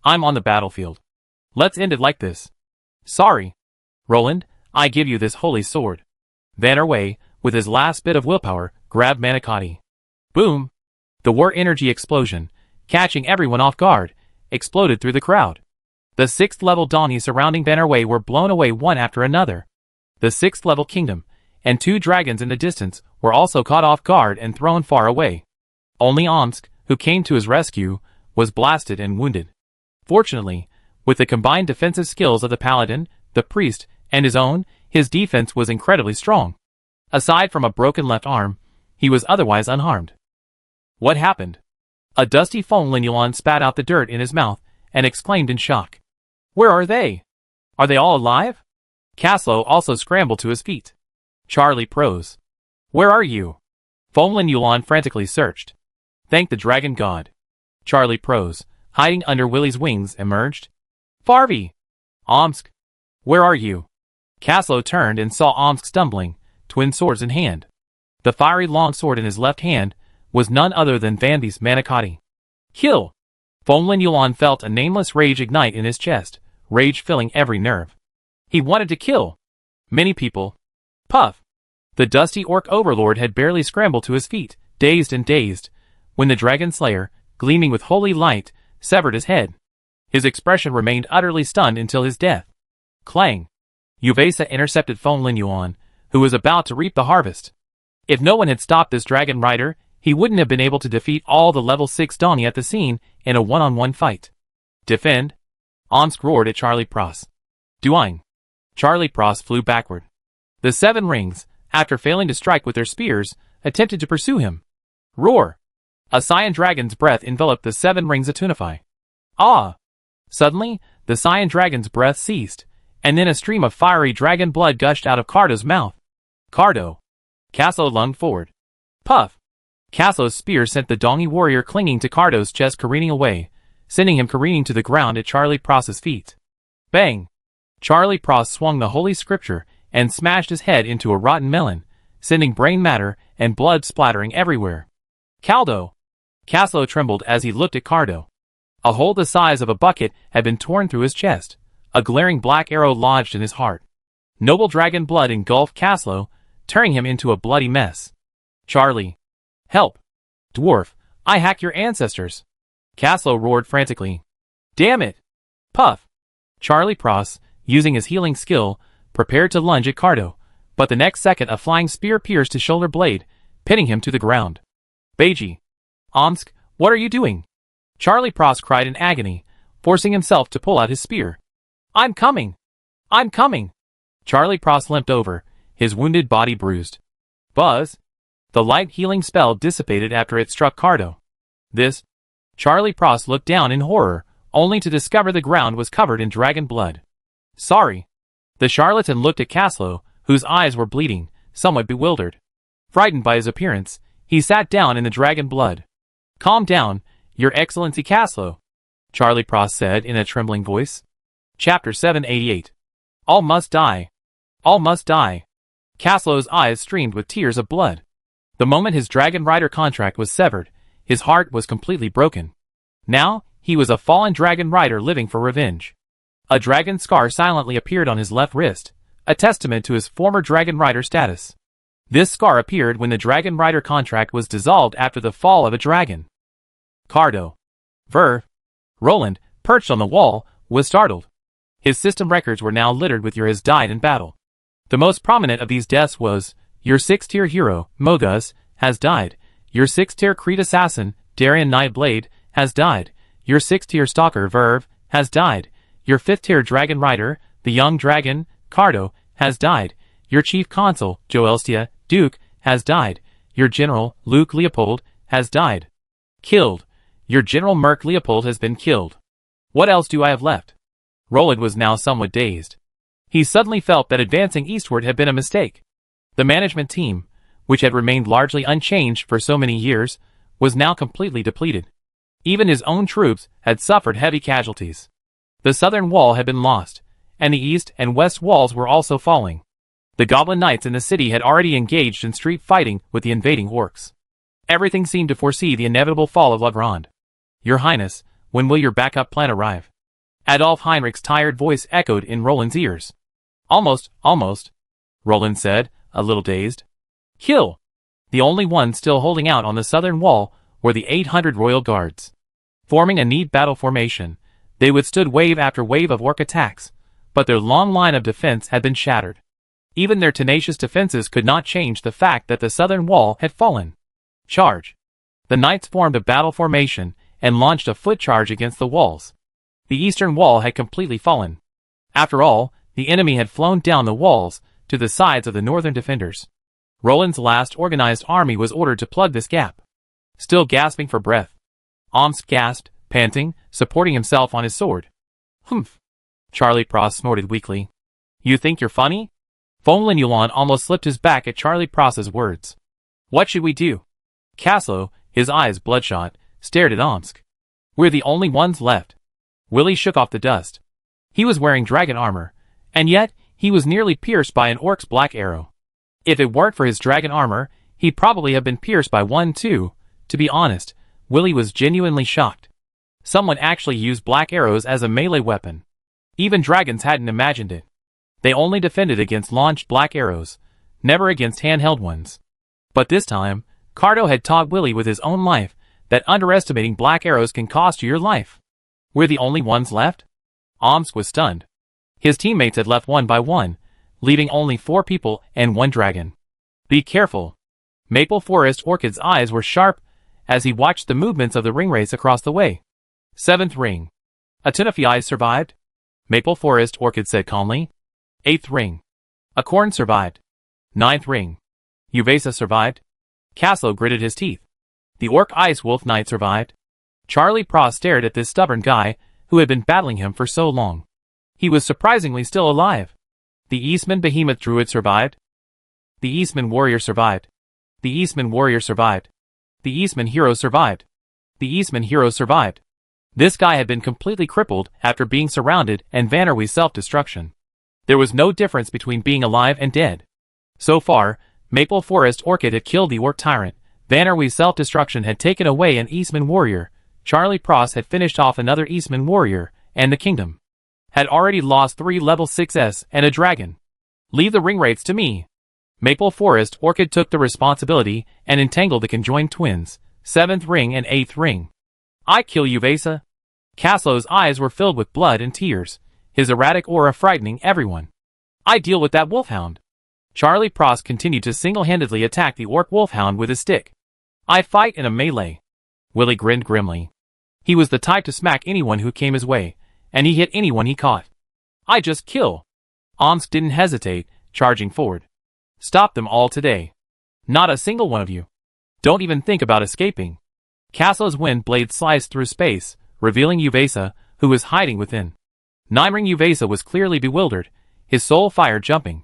I'm on the battlefield. Let's end it like this. Sorry. Roland, I give you this holy sword. Verway, with his last bit of willpower, grabbed Manicotti. Boom! The war energy explosion, catching everyone off guard, exploded through the crowd. The 6th level Donnies surrounding Verway were blown away one after another. The 6th level kingdom, and 2 dragons in the distance, were also caught off guard and thrown far away. Only Omsk, who came to his rescue, was blasted and wounded. Fortunately, with the combined defensive skills of the paladin, the priest, and his own, his defense was incredibly strong. Aside from a broken left arm, he was otherwise unharmed. What happened? A dusty Fomlinulon spat out the dirt in his mouth and exclaimed in shock. Where are they? Are they all alive? Caslow also scrambled to his feet. Charlie prose. Where are you? Fomlinulon frantically searched. Thank the dragon god. Charlie prose, hiding under Willie's wings, emerged. Farvey! Omsk! Where are you? Caslow turned and saw Omsk stumbling, twin swords in hand. The fiery longsword in his left hand was none other than Vandy's Manicotti. Kill! Fomlinulon felt a nameless rage ignite in his chest, rage filling every nerve. He wanted to kill many people. Puff! The dusty orc overlord had barely scrambled to his feet, dazed, when the dragon slayer, gleaming with holy light, severed his head. His expression remained utterly stunned until his death. Clang! Uvesa intercepted Fomlinulon, who was about to reap the harvest. If no one had stopped this dragon rider, he wouldn't have been able to defeat all the level 6 Donnie at the scene in a one-on-one fight. Defend! Omsk roared at Charlie Pross. Duine! Charlie Pross flew backward. The 7 rings, after failing to strike with their spears, attempted to pursue him. Roar! A Cyan dragon's breath enveloped the 7 rings Atunify. Ah! Suddenly, the Cyan dragon's breath ceased, and then a stream of fiery dragon blood gushed out of Cardo's mouth. Cardo! Caslow lunged forward. Puff! Caslow's spear sent the Dongy warrior clinging to Cardo's chest careening away, sending him careening to the ground at Charlie Pross's feet. Bang! Charlie Pross swung the holy scripture and smashed his head into a rotten melon, sending brain matter and blood splattering everywhere. Caldo! Caslow trembled as he looked at Cardo. A hole the size of a bucket had been torn through his chest, a glaring black arrow lodged in his heart. Noble dragon blood engulfed Caslow, turning him into a bloody mess. Charlie! Help! Dwarf, I hack your ancestors! Caslow roared frantically. Damn it! Puff! Charlie Pross, using his healing skill, prepared to lunge at Cardo, but the next second a flying spear pierced his shoulder blade, pinning him to the ground. Beiji! Omsk, what are you doing? Charlie Pross cried in agony, forcing himself to pull out his spear. I'm coming! I'm coming! Charlie Pross limped over, his wounded body bruised. Buzz! The light healing spell dissipated after it struck Cardo. This? Charlie Pross looked down in horror, only to discover the ground was covered in dragon blood. Sorry. The charlatan looked at Caslow, whose eyes were bleeding, somewhat bewildered. Frightened by his appearance, he sat down in the dragon blood. Calm down, Your Excellency Caslow, Charlie Pross said in a trembling voice. Chapter 788. All must die. All must die. Caslow's eyes streamed with tears of blood. The moment his Dragon Rider contract was severed, his heart was completely broken. Now, he was a fallen Dragon Rider living for revenge. A dragon scar silently appeared on his left wrist, a testament to his former Dragon Rider status. This scar appeared when the Dragon Rider contract was dissolved after the fall of a dragon. Cardo. Roland, perched on the wall, was startled. His system records were now littered with your has died in battle. The most prominent of these deaths was, your 6th-tier hero, Mogus, has died. Your 6th-tier Creed assassin, Darien Nightblade, has died. Your 6th-tier stalker, Verve, has died. Your 5th-tier dragon rider, the young dragon, Cardo, has died. Your chief consul, Joelstia, Duke, has died. Your general, Luke Leopold, has died. Killed. Your general Merc Leopold has been killed. What else do I have left? Roland was now somewhat dazed. He suddenly felt that advancing eastward had been a mistake. The management team, which had remained largely unchanged for so many years, was now completely depleted. Even his own troops had suffered heavy casualties. The southern wall had been lost, and the east and west walls were also falling. The goblin knights in the city had already engaged in street fighting with the invading orcs. Everything seemed to foresee the inevitable fall of La Grande. Your Highness, when will your backup plan arrive? Adolf Heinrich's tired voice echoed in Roland's ears. Almost, Roland said, a little dazed. Kill! The only ones still holding out on the southern wall were the 800 royal guards. Forming a neat battle formation, they withstood wave after wave of orc attacks, but their long line of defense had been shattered. Even their tenacious defenses could not change the fact that the southern wall had fallen. Charge! The knights formed a battle formation and launched a foot charge against the walls. The eastern wall had completely fallen. After all, the enemy had flown down the walls to the sides of the northern defenders. Roland's last organized army was ordered to plug this gap. Still gasping for breath, Omsk gasped, panting, supporting himself on his sword. Humph! Charlie Pross snorted weakly. You think you're funny? Von Linulon almost slipped his back at Charlie Pross's words. What should we do? Caslow, his eyes bloodshot, stared at Omsk. We're the only ones left. Willie shook off the dust. He was wearing dragon armor, and yet he was nearly pierced by an orc's black arrow. If it weren't for his dragon armor, he'd probably have been pierced by one too. To be honest, Willie was genuinely shocked. Someone actually used black arrows as a melee weapon. Even dragons hadn't imagined it. They only defended against launched black arrows, never against handheld ones. But this time, Cardo had taught Willie with his own life that underestimating black arrows can cost you your life. We're the only ones left? Omsk was stunned. His teammates had left one by one, leaving only 4 people and 1 dragon. Be careful. Maple Forest Orchid's eyes were sharp as he watched the movements of the ring race across the way. 7th ring. Atunafii survived. Maple Forest Orchid said calmly. 8th ring. Acorn survived. 9th ring. Uvesa survived. Caslow gritted his teeth. The Orc Ice Wolf Knight survived. Charlie Pross stared at this stubborn guy who had been battling him for so long. He was surprisingly still alive. The Eastman Behemoth Druid survived. The Eastman Warrior survived. The Eastman Warrior survived. The Eastman Hero survived. The Eastman Hero survived. This guy had been completely crippled after being surrounded and Vannerwee's self-destruction. There was no difference between being alive and dead. So far, Maple Forest Orchid had killed the Orc Tyrant, Vannerwee's self-destruction had taken away an Eastman Warrior, Charlie Pross had finished off another Eastman Warrior, and the kingdom had already lost 3 level 6s and a dragon. Leave the ring rates to me. Maple Forest Orchid took the responsibility and entangled the conjoined twins, 7th ring and 8th ring. I kill Uvesa. Caslow's eyes were filled with blood and tears, his erratic aura frightening everyone. I deal with that wolfhound. Charlie Pross continued to single-handedly attack the orc wolfhound with his stick. I fight in a melee. Willie grinned grimly. He was the type to smack anyone who came his way, and he hit anyone he caught. I just kill. Omsk didn't hesitate, charging forward. Stop them all today. Not a single one of you. Don't even think about escaping. Caslow's wind blade sliced through space, revealing Uvesa, who was hiding within. 9-ring Uvesa was clearly bewildered, his soul fire jumping.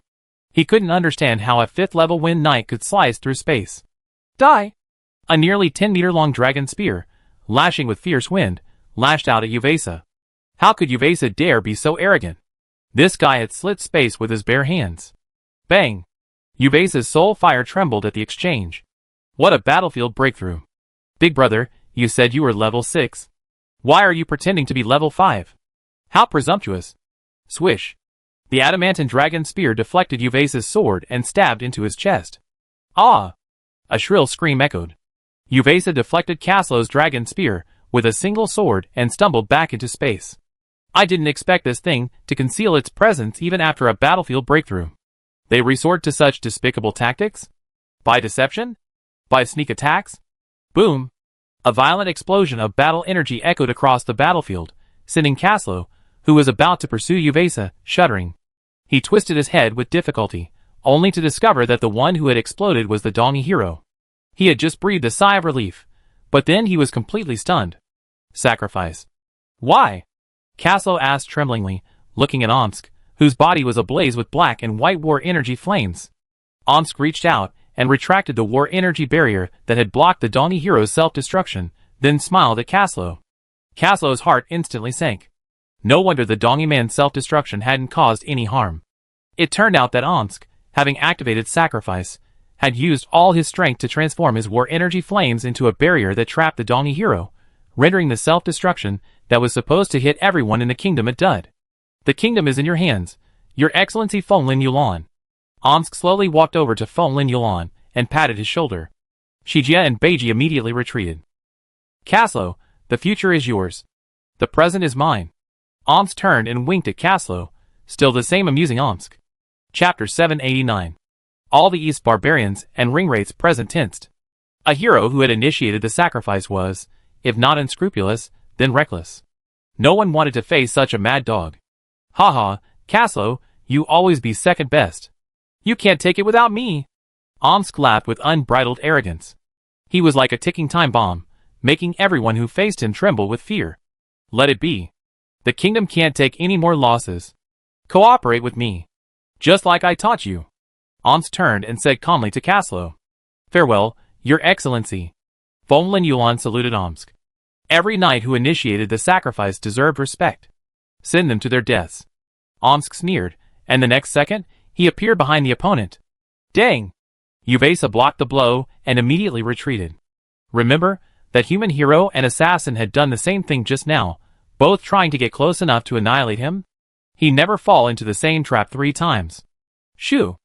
He couldn't understand how a 5th level wind knight could slice through space. Die! A nearly 10-meter-long dragon spear, lashing with fierce wind, lashed out at Uvesa. How could Uvesa dare be so arrogant? This guy had slit space with his bare hands. Bang! Uvesa's soul fire trembled at the exchange. What a battlefield breakthrough. Big brother, you said you were level 6. Why are you pretending to be level 5? How presumptuous. Swish. The adamantine dragon spear deflected Uvesa's sword and stabbed into his chest. Ah! A shrill scream echoed. Uvesa deflected Caslow's dragon spear with a single sword and stumbled back into space. I didn't expect this thing to conceal its presence even after a battlefield breakthrough. They resort to such despicable tactics? By deception? By sneak attacks? Boom! A violent explosion of battle energy echoed across the battlefield, sending Caslow, who was about to pursue Uvesa, shuddering. He twisted his head with difficulty, only to discover that the one who had exploded was the Dongi hero. He had just breathed a sigh of relief, but then he was completely stunned. Sacrifice. Why? Caslo asked tremblingly, looking at Omsk, whose body was ablaze with black and white war energy flames. Omsk reached out and retracted the war energy barrier that had blocked the Dongi hero's self-destruction, then smiled at Caslo. Caslo's heart instantly sank. No wonder the Dongi man's self-destruction hadn't caused any harm. It turned out that Omsk, having activated Sacrifice, had used all his strength to transform his war energy flames into a barrier that trapped the Dongi hero, rendering the self-destruction that was supposed to hit everyone in the kingdom a dud. The kingdom is in your hands, Your Excellency Fonglin Yulan. Omsk slowly walked over to Fonglin Yulan and patted his shoulder. Shijia and Beiji immediately retreated. Caslo, the future is yours. The present is mine. Omsk turned and winked at Caslo, still the same amusing Omsk. Chapter 789. All the East barbarians and ringwraiths present tensed. A hero who had initiated the sacrifice was, if not unscrupulous, then reckless. No one wanted to face such a mad dog. Haha, Caslo, you always be second best. You can't take it without me. Omsk laughed with unbridled arrogance. He was like a ticking time bomb, making everyone who faced him tremble with fear. Let it be. The kingdom can't take any more losses. Cooperate with me. Just like I taught you. Omsk turned and said calmly to Caslo. Farewell, Your Excellency. Fonglin Yulan saluted Omsk. Every knight who initiated the sacrifice deserved respect. Send them to their deaths. Omsk sneered, and the next second, he appeared behind the opponent. Dang! Uvesa blocked the blow and immediately retreated. Remember, that human hero and assassin had done the same thing just now, both trying to get close enough to annihilate him? He never fall into the same trap 3 times. Shoo!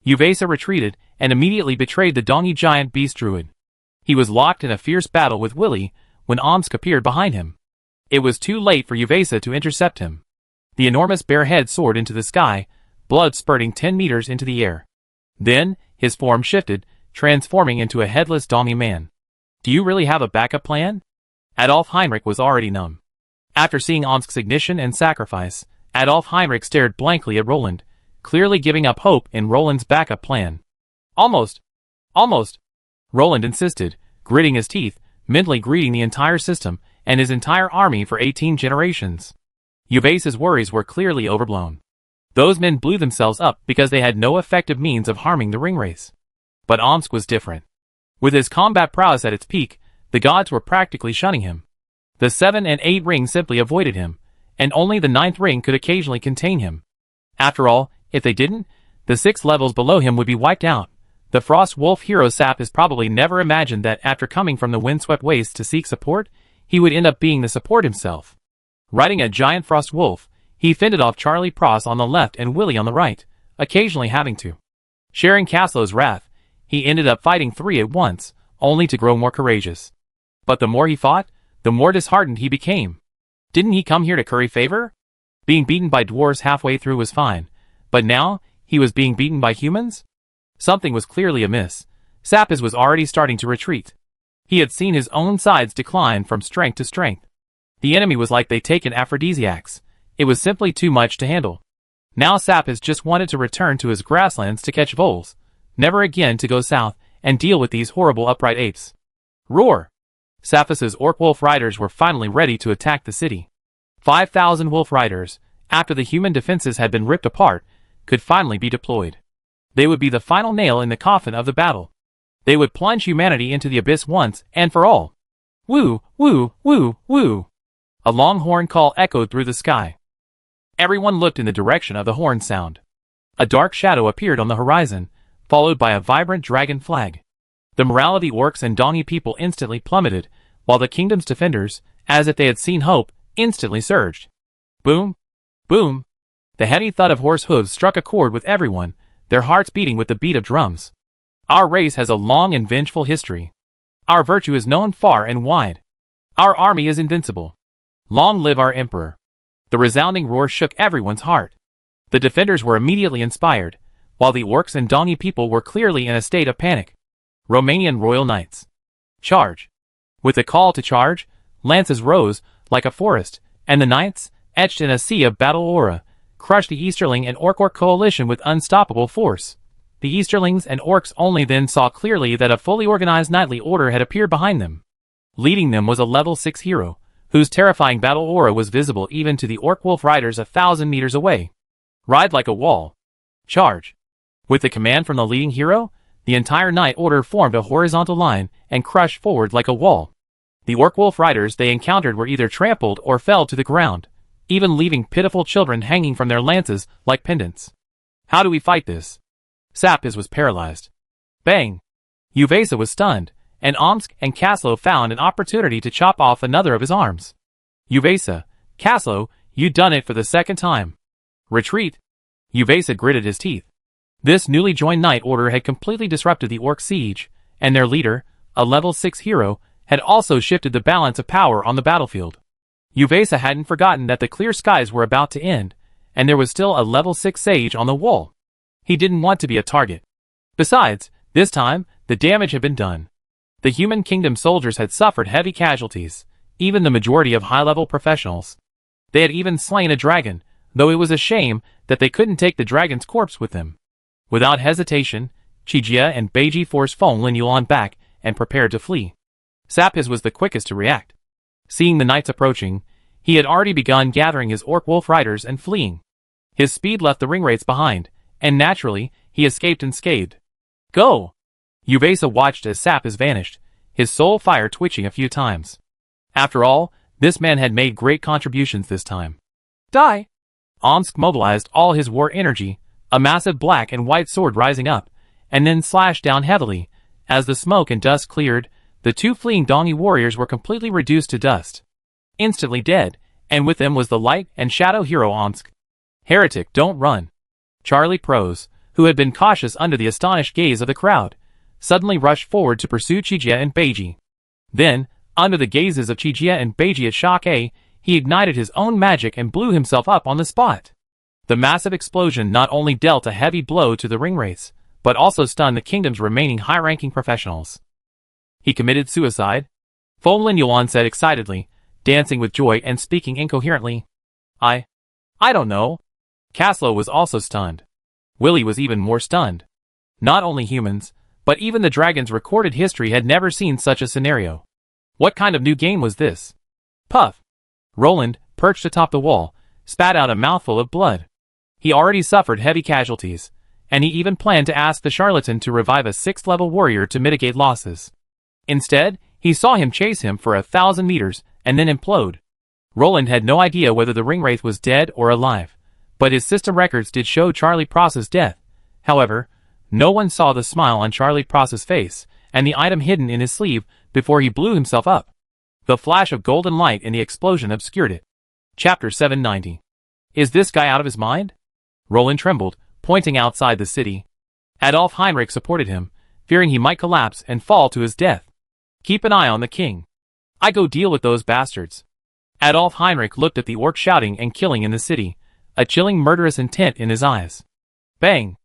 Uvesa retreated and immediately betrayed the Dongi giant beast druid. He was locked in a fierce battle with Willy when Omsk appeared behind him. It was too late for Uvesa to intercept him. The enormous bear head soared into the sky, blood spurting 10 meters into the air. Then, his form shifted, transforming into a headless Dongi man. Do you really have a backup plan? Adolf Heinrich was already numb. After seeing Omsk's ignition and sacrifice, Adolf Heinrich stared blankly at Roland, clearly giving up hope in Roland's backup plan. Almost. Roland insisted, gritting his teeth, mentally greeting the entire system and his entire army for 18 generations. Uvesa's worries were clearly overblown. Those men blew themselves up because they had no effective means of harming the ringwraiths. But Omsk was different. With his combat prowess at its peak, the gods were practically shunning him. The 7 and 8 rings simply avoided him, and only the 9th ring could occasionally contain him. After all, if they didn't, the 6 levels below him would be wiped out. The Frost Wolf hero Sap has probably never imagined that after coming from the windswept wastes to seek support, he would end up being the support himself. Riding a giant Frost Wolf, he fended off Charlie Pross on the left and Willy on the right, occasionally having to. Sharing Caslo's wrath, he ended up fighting 3 at once, only to grow more courageous. But the more he fought, the more disheartened he became. Didn't he come here to curry favor? Being beaten by dwarves halfway through was fine, but now, he was being beaten by humans? Something was clearly amiss. Sapis was already starting to retreat. He had seen his own sides decline from strength to strength. The enemy was like they'd taken aphrodisiacs. It was simply too much to handle. Now Sapis just wanted to return to his grasslands to catch voles, never again to go south and deal with these horrible upright apes. Roar! Sapis's orc wolf riders were finally ready to attack the city. 5,000 wolf riders, after the human defenses had been ripped apart, could finally be deployed. They would be the final nail in the coffin of the battle. They would plunge humanity into the abyss once and for all. Woo, woo, woo, woo. A long horn call echoed through the sky. Everyone looked in the direction of the horn sound. A dark shadow appeared on the horizon, followed by a vibrant dragon flag. The morale of the orcs and Dongi people instantly plummeted, while the kingdom's defenders, as if they had seen hope, instantly surged. Boom! Boom! The heavy thud of horse hooves struck a chord with everyone, their hearts beating with the beat of drums. Our race has a long and vengeful history. Our virtue is known far and wide. Our army is invincible. Long live our emperor. The resounding roar shook everyone's heart. The defenders were immediately inspired, while the orcs and Dongi people were clearly in a state of panic. Romanian royal knights. Charge! With the call to charge, lances rose like a forest, and the knights, etched in a sea of battle aura, crushed the Easterling and Orc coalition with unstoppable force. the Easterlings and orcs only then saw clearly that a fully organized knightly order had appeared behind them. Leading them was a level 6 hero, whose terrifying battle aura was visible even to the orc wolf riders 1,000 meters away. Ride like a wall. Charge. With the command from the leading hero, the entire knight order formed a horizontal line and crushed forward like a wall. The orc wolf riders they encountered were either trampled or fell to the ground, even leaving pitiful children hanging from their lances like pendants. How do we fight this? Sapis was paralyzed. Bang! Uvesa was stunned, and Omsk and Kaslo found an opportunity to chop off another of his arms. Uvesa, Kaslo, you done it for the second time. Retreat! Uvesa gritted his teeth. This newly joined knight order had completely disrupted the orc siege, and their leader, a level 6 hero, had also shifted the balance of power on the battlefield. Uvesa hadn't forgotten that the clear skies were about to end, and there was still a level 6 sage on the wall. He didn't want to be a target. Besides, this time, the damage had been done. The Human Kingdom soldiers had suffered heavy casualties, even the majority of high-level professionals. They had even slain a dragon, though it was a shame that they couldn't take the dragon's corpse with them. Without hesitation, Chijia and Beiji forced Feng Linyuan back and prepared to flee. Sapis was the quickest to react. Seeing the knights approaching, he had already begun gathering his orc wolf riders and fleeing. His speed left the ringwraiths behind, and naturally, he escaped unscathed. Go! Uvesa watched as Sapis vanished, his soul fire twitching a few times. After all, this man had made great contributions this time. Die! Omsk mobilized all his war energy, a massive black and white sword rising up, and then slashed down heavily. As the smoke and dust cleared, the two fleeing Dongi warriors were completely reduced to dust. Instantly dead, and with them was the light and shadow hero Omsk. Heretic, don't run. Charlie Prose, who had been cautious under the astonished gaze of the crowd, suddenly rushed forward to pursue Chijia and Beiji. Then, under the gazes of Chijia and Beiji at Shock A, he ignited his own magic and blew himself up on the spot. The massive explosion not only dealt a heavy blow to the ringwraiths, but also stunned the kingdom's remaining high-ranking professionals. He committed suicide? Feng Linyuan said excitedly, dancing with joy and speaking incoherently. I don't know. Kaslo was also stunned. Willie was even more stunned. Not only humans, but even the dragon's recorded history had never seen such a scenario. What kind of new game was this? Puff! Roland, perched atop the wall, spat out a mouthful of blood. He already suffered heavy casualties, and he even planned to ask the charlatan to revive a 6th-level warrior to mitigate losses. Instead, he saw him chase him for 1,000 meters and then implode. Roland had no idea whether the ringwraith was dead or alive, but his system records did show Charlie Pross's death. However, no one saw the smile on Charlie Pross's face and the item hidden in his sleeve before he blew himself up. The flash of golden light in the explosion obscured it. Chapter 790. Is this guy out of his mind? Roland trembled, pointing outside the city. Adolf Heinrich supported him, fearing he might collapse and fall to his death. Keep an eye on the king. I go deal with those bastards. Adolf Heinrich looked at the orc shouting and killing in the city, a chilling murderous intent in his eyes. Bang!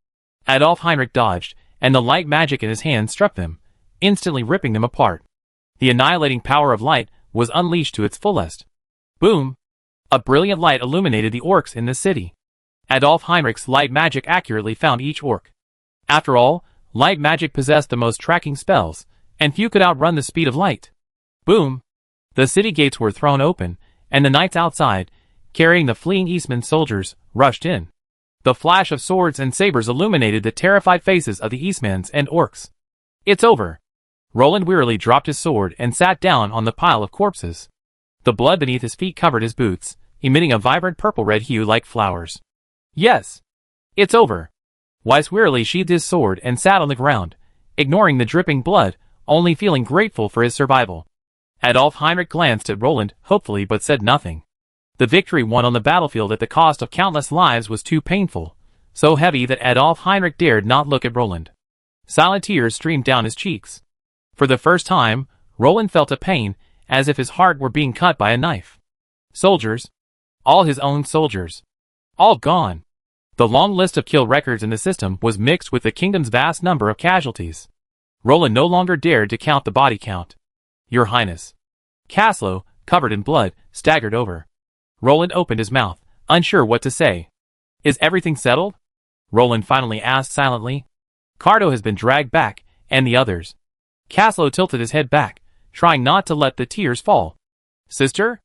Adolf Heinrich dodged, and the light magic in his hand struck them, instantly ripping them apart. The annihilating power of light was unleashed to its fullest. Boom! A brilliant light illuminated the orcs in the city. Adolf Heinrich's light magic accurately found each orc. After all, light magic possessed the most tracking spells, and few could outrun the speed of light. Boom! The city gates were thrown open, and the knights outside, carrying the fleeing Eastman soldiers, rushed in. The flash of swords and sabers illuminated the terrified faces of the Eastmans and orcs. It's over. Roland wearily dropped his sword and sat down on the pile of corpses. The blood beneath his feet covered his boots, emitting a vibrant purple-red hue like flowers. Yes. It's over. Weiss wearily sheathed his sword and sat on the ground, ignoring the dripping blood, only feeling grateful for his survival. Adolf Heinrich glanced at Roland hopefully but said nothing. The victory won on the battlefield at the cost of countless lives was too painful, so heavy that Adolf Heinrich dared not look at Roland. Silent tears streamed down his cheeks. For the first time, Roland felt a pain, as if his heart were being cut by a knife. Soldiers. All his own soldiers. All gone. The long list of kill records in the system was mixed with the kingdom's vast number of casualties. Roland no longer dared to count the body count. Your Highness. Kaslo, covered in blood, staggered over. Roland opened his mouth, unsure what to say. Is everything settled? Roland finally asked silently. Cardo has been dragged back, and the others. Caslo tilted his head back, trying not to let the tears fall. Sister?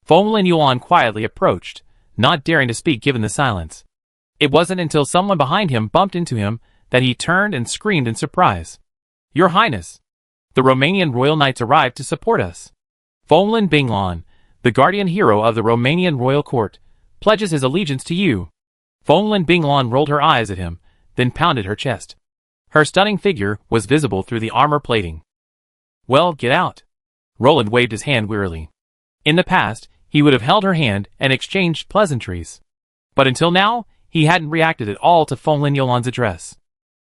Fomlin Yuan quietly approached, not daring to speak given the silence. It wasn't until someone behind him bumped into him that he turned and screamed in surprise. Your Highness! The Romanian royal knights arrived to support us. Fomlin Binglan, the guardian hero of the Romanian royal court, pledges his allegiance to you. Fomlin Binglan rolled her eyes at him, then pounded her chest. Her stunning figure was visible through the armor plating. Well, get out. Roland waved his hand wearily. In the past, he would have held her hand and exchanged pleasantries. But until now, he hadn't reacted at all to Fomlin Yuan's address.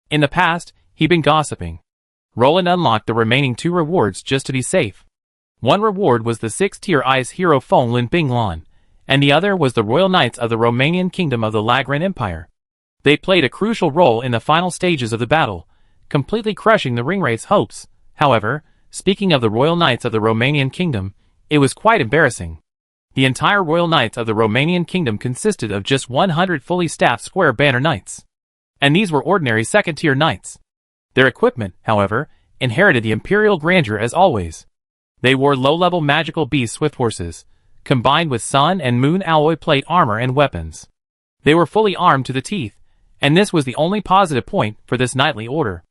In the past, he'd been gossiping. Roland unlocked the remaining 2 rewards just to be safe. One reward was the 6th-tier ice hero Fomlin Binglan, and the other was the Royal Knights of the Romanian Kingdom of the Lagran Empire. They played a crucial role in the final stages of the battle, completely crushing the ringwraith's hopes. However, speaking of the Royal Knights of the Romanian Kingdom, it was quite embarrassing. The entire Royal Knights of the Romanian Kingdom consisted of just 100 fully staffed square banner knights. And these were ordinary 2nd-tier knights. Their equipment, however, inherited the imperial grandeur as always. They wore low-level magical beast swift horses, combined with sun and moon alloy plate armor and weapons. They were fully armed to the teeth, and this was the only positive point for this knightly order.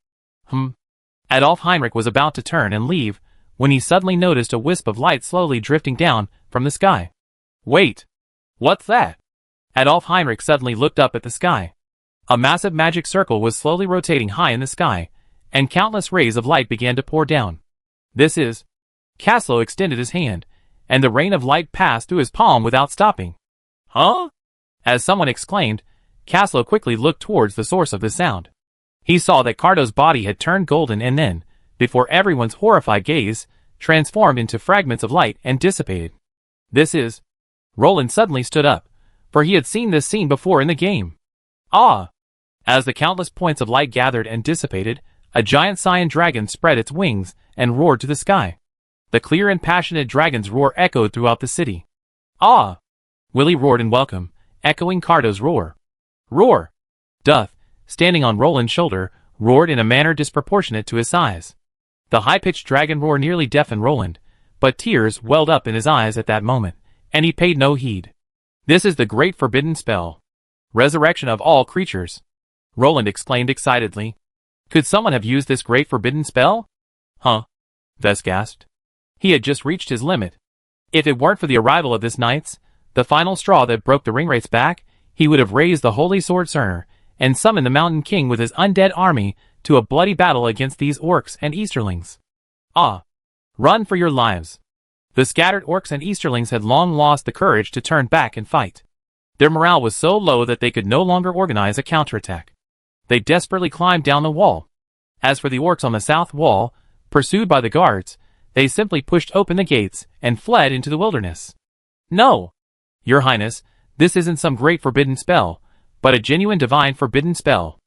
Adolf Heinrich was about to turn and leave, when he suddenly noticed a wisp of light slowly drifting down from the sky. Wait! What's that? Adolf Heinrich suddenly looked up at the sky. A massive magic circle was slowly rotating high in the sky, and countless rays of light began to pour down. This is... Caslo extended his hand, and the rain of light passed through his palm without stopping. Huh? As someone exclaimed, Caslo quickly looked towards the source of the sound. He saw that Cardo's body had turned golden and then, before everyone's horrified gaze, transformed into fragments of light and dissipated. This is... Roland suddenly stood up, for he had seen this scene before in the game. Ah! As the countless points of light gathered and dissipated, a giant cyan dragon spread its wings and roared to the sky. The clear and passionate dragon's roar echoed throughout the city. Ah! Willie roared in welcome, echoing Cardo's roar. Roar! Duff, standing on Roland's shoulder, roared in a manner disproportionate to his size. The high-pitched dragon roar nearly deafened Roland, but tears welled up in his eyes at that moment, and he paid no heed. This is the great forbidden spell. Resurrection of all creatures. Roland exclaimed excitedly. Could someone have used this great forbidden spell? Huh? Ves gasped. He had just reached his limit. If it weren't for the arrival of this knights, the final straw that broke the ringwraith's back, he would have raised the holy sword Cerner, and summoned the Mountain King with his undead army to a bloody battle against these orcs and Easterlings. Ah! Run for your lives! The scattered orcs and Easterlings had long lost the courage to turn back and fight. Their morale was so low that they could no longer organize a counterattack. They desperately climbed down the wall. As for the orcs on the south wall, pursued by the guards, they simply pushed open the gates and fled into the wilderness. No! Your Highness, this isn't some great forbidden spell, but a genuine divine forbidden spell.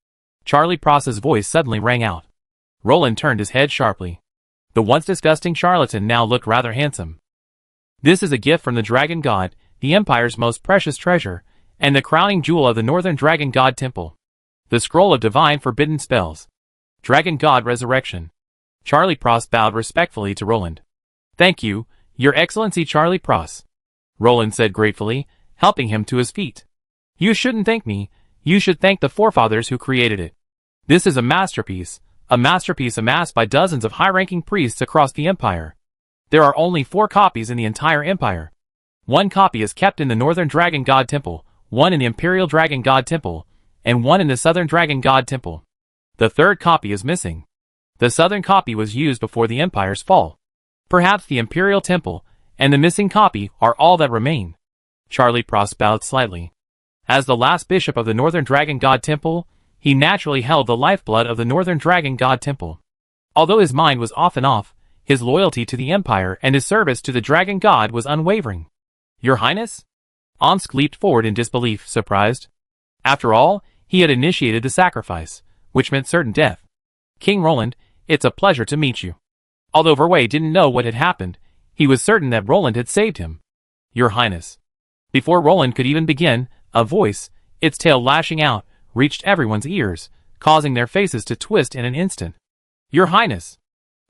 Charlie Pross's voice suddenly rang out. Roland turned his head sharply. The once disgusting charlatan now looked rather handsome. This is a gift from the Dragon God, the Empire's most precious treasure, and the crowning jewel of the Northern Dragon God Temple. The Scroll of Divine Forbidden Spells. Dragon God Resurrection. Charlie Pross bowed respectfully to Roland. Thank you, Your Excellency Charlie Pross. Roland said gratefully, helping him to his feet. You shouldn't thank me, you should thank the forefathers who created it. This is a masterpiece amassed by dozens of high-ranking priests across the Empire. There are only 4 copies in the entire Empire. 1 copy is kept in the Northern Dragon God Temple, 1 in the Imperial Dragon God Temple, and 1 in the Southern Dragon God Temple. The 3rd copy is missing. The Southern copy was used before the Empire's fall. Perhaps the Imperial Temple and the missing copy are all that remain. Charlie Pross bowed slightly. As the last bishop of the Northern Dragon God Temple, he naturally held the lifeblood of the Northern Dragon God Temple. Although his mind was off and off, his loyalty to the Empire and his service to the Dragon God was unwavering. Your Highness? Omsk leaped forward in disbelief, surprised. After all, he had initiated the sacrifice, which meant certain death. King Roland, it's a pleasure to meet you. Although Verway didn't know what had happened, he was certain that Roland had saved him. Your Highness. Before Roland could even begin, a voice, its tail lashing out, reached everyone's ears, causing their faces to twist in an instant. Your Highness!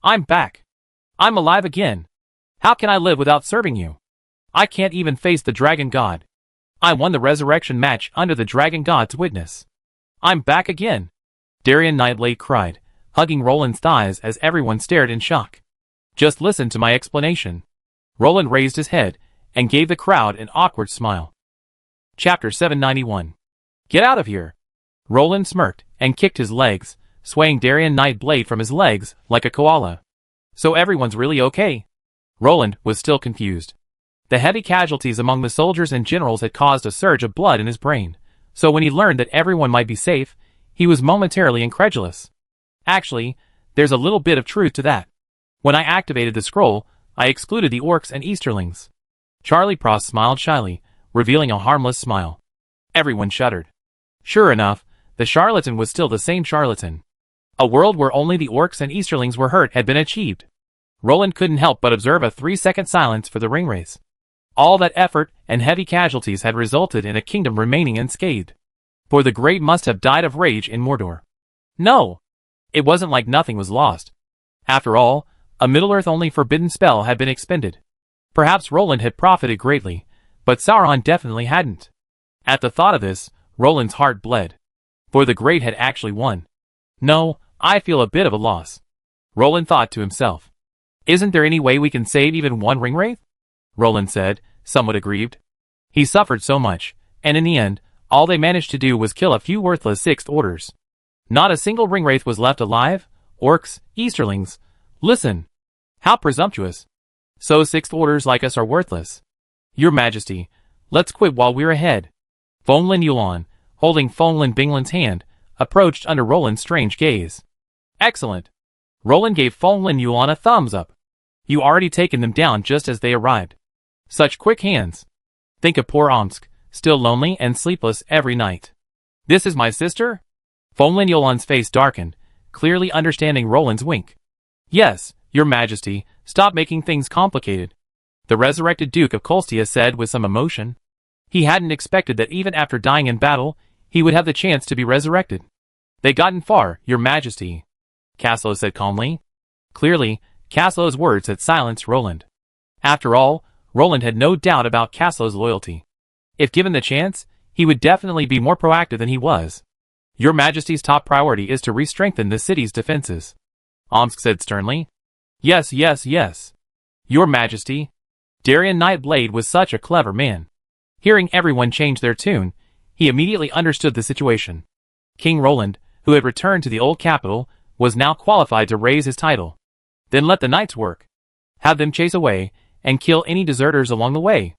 I'm back! I'm alive again! How can I live without serving you? I can't even face the Dragon God. I won the resurrection match under the Dragon God's witness. I'm back again! Darien Nightblade cried, hugging Roland's thighs as everyone stared in shock. Just listen to my explanation. Roland raised his head and gave the crowd an awkward smile. Chapter 791. Get out of here! Roland smirked and kicked his legs, swaying Darien Nightblade from his legs like a koala. So everyone's really okay? Roland was still confused. The heavy casualties among the soldiers and generals had caused a surge of blood in his brain, so when he learned that everyone might be safe, he was momentarily incredulous. Actually, there's a little bit of truth to that. When I activated the scroll, I excluded the orcs and Easterlings. Charlie Pross smiled shyly, revealing a harmless smile. Everyone shuddered. Sure enough, the charlatan was still the same charlatan. A world where only the orcs and Easterlings were hurt had been achieved. Roland couldn't help but observe a 3-second silence for the ring race. All that effort and heavy casualties had resulted in a kingdom remaining unscathed. For the great must have died of rage in Mordor. No! It wasn't like nothing was lost. After all, a Middle-earth-only forbidden spell had been expended. Perhaps Roland had profited greatly, but Sauron definitely hadn't. At the thought of this, Roland's heart bled. For the great had actually won. No, I feel a bit of a loss. Roland thought to himself. Isn't there any way we can save even one ringwraith? Roland said, somewhat aggrieved. He suffered so much, and in the end, all they managed to do was kill a few worthless Sixth Orders. Not a single ringwraith was left alive. Orcs, Easterlings. Listen. How presumptuous. So Sixth Orders like us are worthless. Your Majesty, let's quit while we're ahead. Fonlin Yulon, holding Fonlin Binglan's hand, approached under Roland's strange gaze. Excellent. Roland gave Fonlin Yulon a thumbs up. You already taken them down just as they arrived. Such quick hands. Think of poor Omsk, still lonely and sleepless every night. This is my sister? Fonlin Yulon's face darkened, clearly understanding Roland's wink. Yes, Your Majesty, stop making things complicated. The resurrected Duke of Kolstia said with some emotion. He hadn't expected that even after dying in battle, he would have the chance to be resurrected. They'd gotten far, Your Majesty, Caslo said calmly. Clearly, Caslo's words had silenced Roland. After all, Roland had no doubt about Caslo's loyalty. If given the chance, he would definitely be more proactive than he was. Your Majesty's top priority is to re-strengthen the city's defenses, Omsk said sternly. Yes, yes, yes. Your Majesty. Darien Nightblade was such a clever man. Hearing everyone change their tune, he immediately understood the situation. King Roland, who had returned to the old capital, was now qualified to raise his title. Then let the knights work. Have them chase away, and kill any deserters along the way.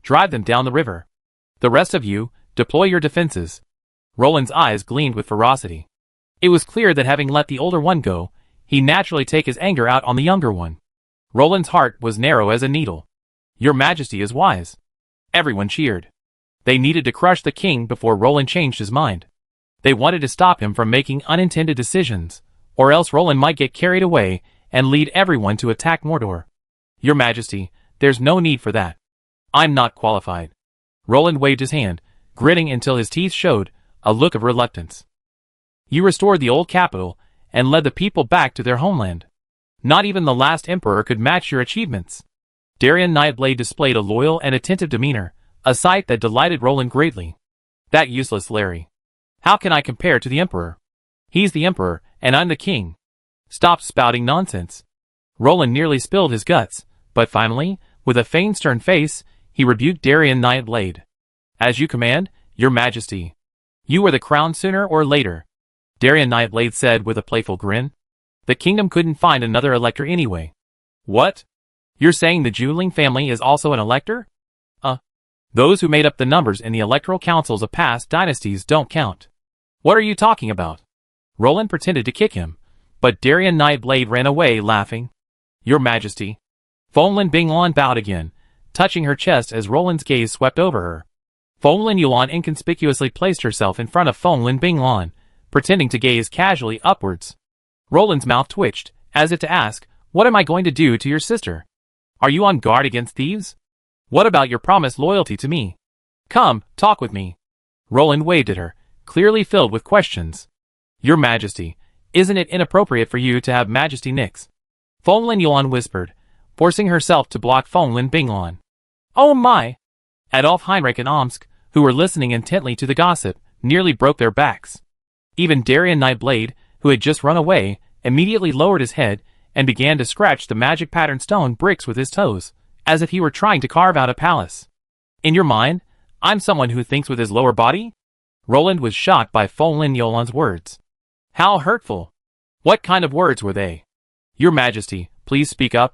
Drive them down the river. The rest of you, deploy your defenses. Roland's eyes gleamed with ferocity. It was clear that having let the older one go, he'd naturally take his anger out on the younger one. Roland's heart was narrow as a needle. Your Majesty is wise. Everyone cheered. They needed to crush the king before Roland changed his mind. They wanted to stop him from making unintended decisions, or else Roland might get carried away and lead everyone to attack Mordor. Your Majesty, there's no need for that. I'm not qualified. Roland waved his hand, gritting until his teeth showed, a look of reluctance. You restored the old capital, and led the people back to their homeland. Not even the last emperor could match your achievements. Darien Nightblade displayed a loyal and attentive demeanor, a sight that delighted Roland greatly. That useless Larry. How can I compare to the emperor? He's the emperor, and I'm the king. Stop spouting nonsense. Roland nearly spilled his guts, but finally, with a feigned stern face, he rebuked Darien Nightblade. As you command, Your Majesty. You were the crown sooner or later, Darien Nightblade said with a playful grin. The kingdom couldn't find another elector anyway. What? You're saying the Juling family is also an elector? Those who made up the numbers in the electoral councils of past dynasties don't count. What are you talking about? Roland pretended to kick him, but Darien Nightblade ran away laughing. Your Majesty. Fonlin Binglan bowed again, touching her chest as Roland's gaze swept over her. Fonlin Yulon inconspicuously placed herself in front of Fonlin Binglan, pretending to gaze casually upwards. Roland's mouth twitched, as if to ask, what am I going to do to your sister? Are you on guard against thieves? What about your promised loyalty to me? Come, talk with me. Roland waved at her, clearly filled with questions. Your Majesty, isn't it inappropriate for you to have Majesty Nix? Fonglin Yuan whispered, forcing herself to block Fonglin Binglan. Oh my! Adolf Heinrich and Omsk, who were listening intently to the gossip, nearly broke their backs. Even Darien Nightblade, who had just run away, immediately lowered his head and began to scratch the magic pattern stone bricks with his toes, as if he were trying to carve out a palace. In your mind, I'm someone who thinks with his lower body? Roland was shocked by Fonglin Yuan's words. How hurtful! What kind of words were they? Your Majesty, please speak up.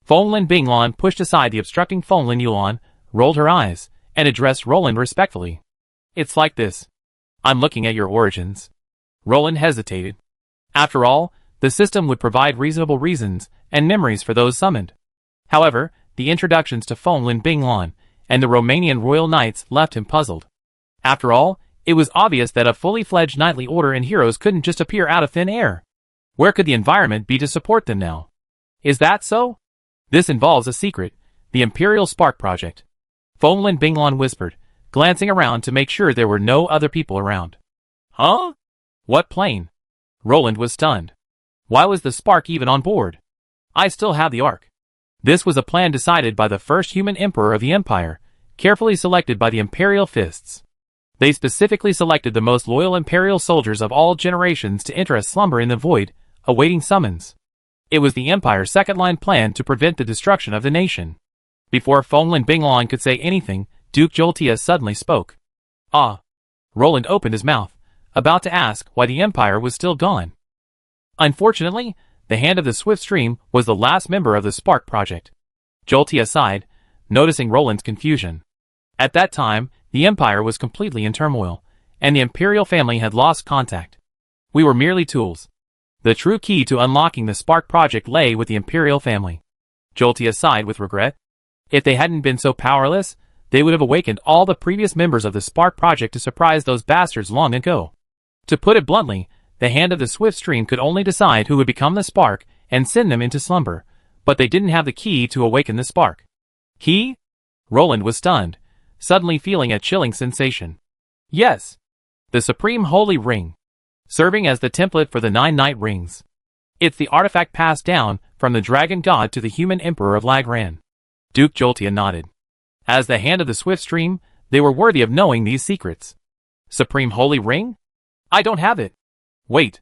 Fonglin Binglan pushed aside the obstructing Fonglin Yuan, rolled her eyes, and addressed Roland respectfully. It's like this. I'm looking at your origins. Roland hesitated. After all, the system would provide reasonable reasons and memories for those summoned. However, the introductions to Fonglin Binglan and the Romanian royal knights left him puzzled. After all, it was obvious that a fully fledged knightly order and heroes couldn't just appear out of thin air. Where could the environment be to support them now? Is that so? This involves a secret, the Imperial Spark Project. Fonglin Binglan whispered, glancing around to make sure there were no other people around. Huh? What plane? Roland was stunned. Why was the Spark even on board? I still have the Ark. This was a plan decided by the first human emperor of the Empire, carefully selected by the Imperial Fists. They specifically selected the most loyal Imperial soldiers of all generations to enter a slumber in the void, awaiting summons. It was the Empire's second-line plan to prevent the destruction of the nation. Before Fonglin Binglan could say anything, Duke Joltea suddenly spoke. Ah! Roland opened his mouth, about to ask why the Empire was still gone. Unfortunately, the Hand of the Swift Stream was the last member of the Spark Project. Joltea sighed, noticing Roland's confusion. At that time, the Empire was completely in turmoil, and the Imperial family had lost contact. We were merely tools. The true key to unlocking the Spark Project lay with the Imperial family. Joltea sighed with regret. If they hadn't been so powerless, they would have awakened all the previous members of the Spark Project to surprise those bastards long ago. To put it bluntly, the Hand of the Swift Stream could only decide who would become the Spark and send them into slumber, but they didn't have the key to awaken the Spark. Key? Roland was stunned, suddenly feeling a chilling sensation. Yes. The Supreme Holy Ring. Serving as the template for the 9 Night Rings. It's the artifact passed down from the Dragon God to the human Emperor of Lagran. Duke Joltea nodded. As the Hand of the Swift Stream, they were worthy of knowing these secrets. Supreme Holy Ring? I don't have it. Wait.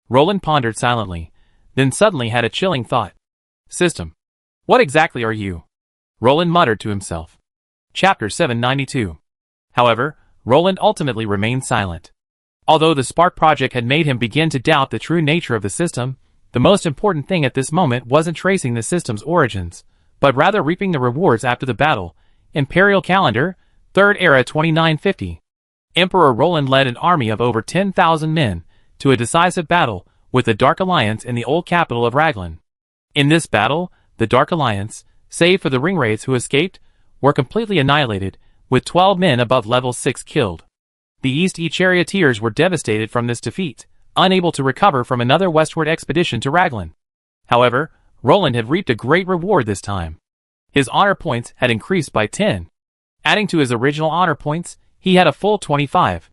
Roland pondered silently, then suddenly had a chilling thought. System. What exactly are you? Roland muttered to himself. Chapter 792. However, Roland ultimately remained silent. Although the Spark Project had made him begin to doubt the true nature of the system, the most important thing at this moment wasn't tracing the system's origins, but rather reaping the rewards after the battle. Imperial Calendar, 3rd Era 2950. Emperor Roland led an army of over 10,000 men to a decisive battle with the Dark Alliance in the old capital of Raglan. In this battle, the Dark Alliance, save for the ringwraiths who escaped, were completely annihilated, with 12 men above level 6 killed. The East charioteers were devastated from this defeat, unable to recover from another westward expedition to Raglan. However, Roland had reaped a great reward this time. His honor points had increased by 10. Adding to his original honor points, he had a full 25.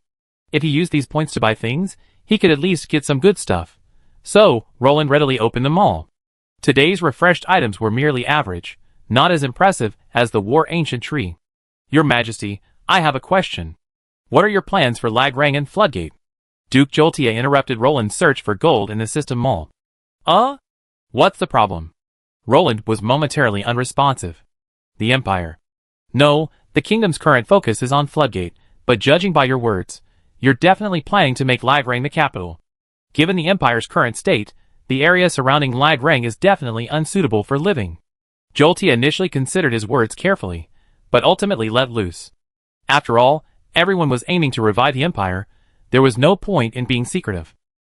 If he used these points to buy things, he could at least get some good stuff. So, Roland readily opened them all. Today's refreshed items were merely average, not as impressive as the War Ancient Tree. Your Majesty, I have a question. What are your plans for Lagrangan Floodgate? Duke Joltea interrupted Roland's search for gold in the system mall. What's the problem? Roland was momentarily unresponsive. The Empire. No, the kingdom's current focus is on Floodgate, but judging by your words, you're definitely planning to make Lagrang the capital. Given the Empire's current state, the area surrounding Lagrang is definitely unsuitable for living. Joltea initially considered his words carefully, but ultimately let loose. After all, everyone was aiming to revive the Empire. There was no point in being secretive.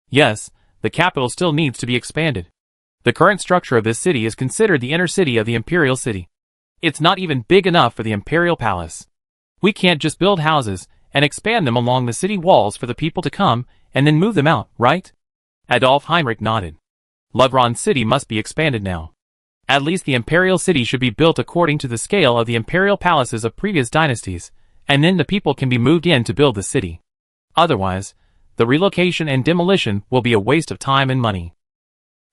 Yes, the capital still needs to be expanded. The current structure of this city is considered the inner city of the Imperial City. It's not even big enough for the Imperial Palace. We can't just build houses and expand them along the city walls for the people to come and then move them out, right? Adolf Heinrich nodded. Lagran City must be expanded now. At least the Imperial City should be built according to the scale of the Imperial Palaces of previous dynasties, and then the people can be moved in to build the city. Otherwise, The relocation and demolition will be a waste of time and money.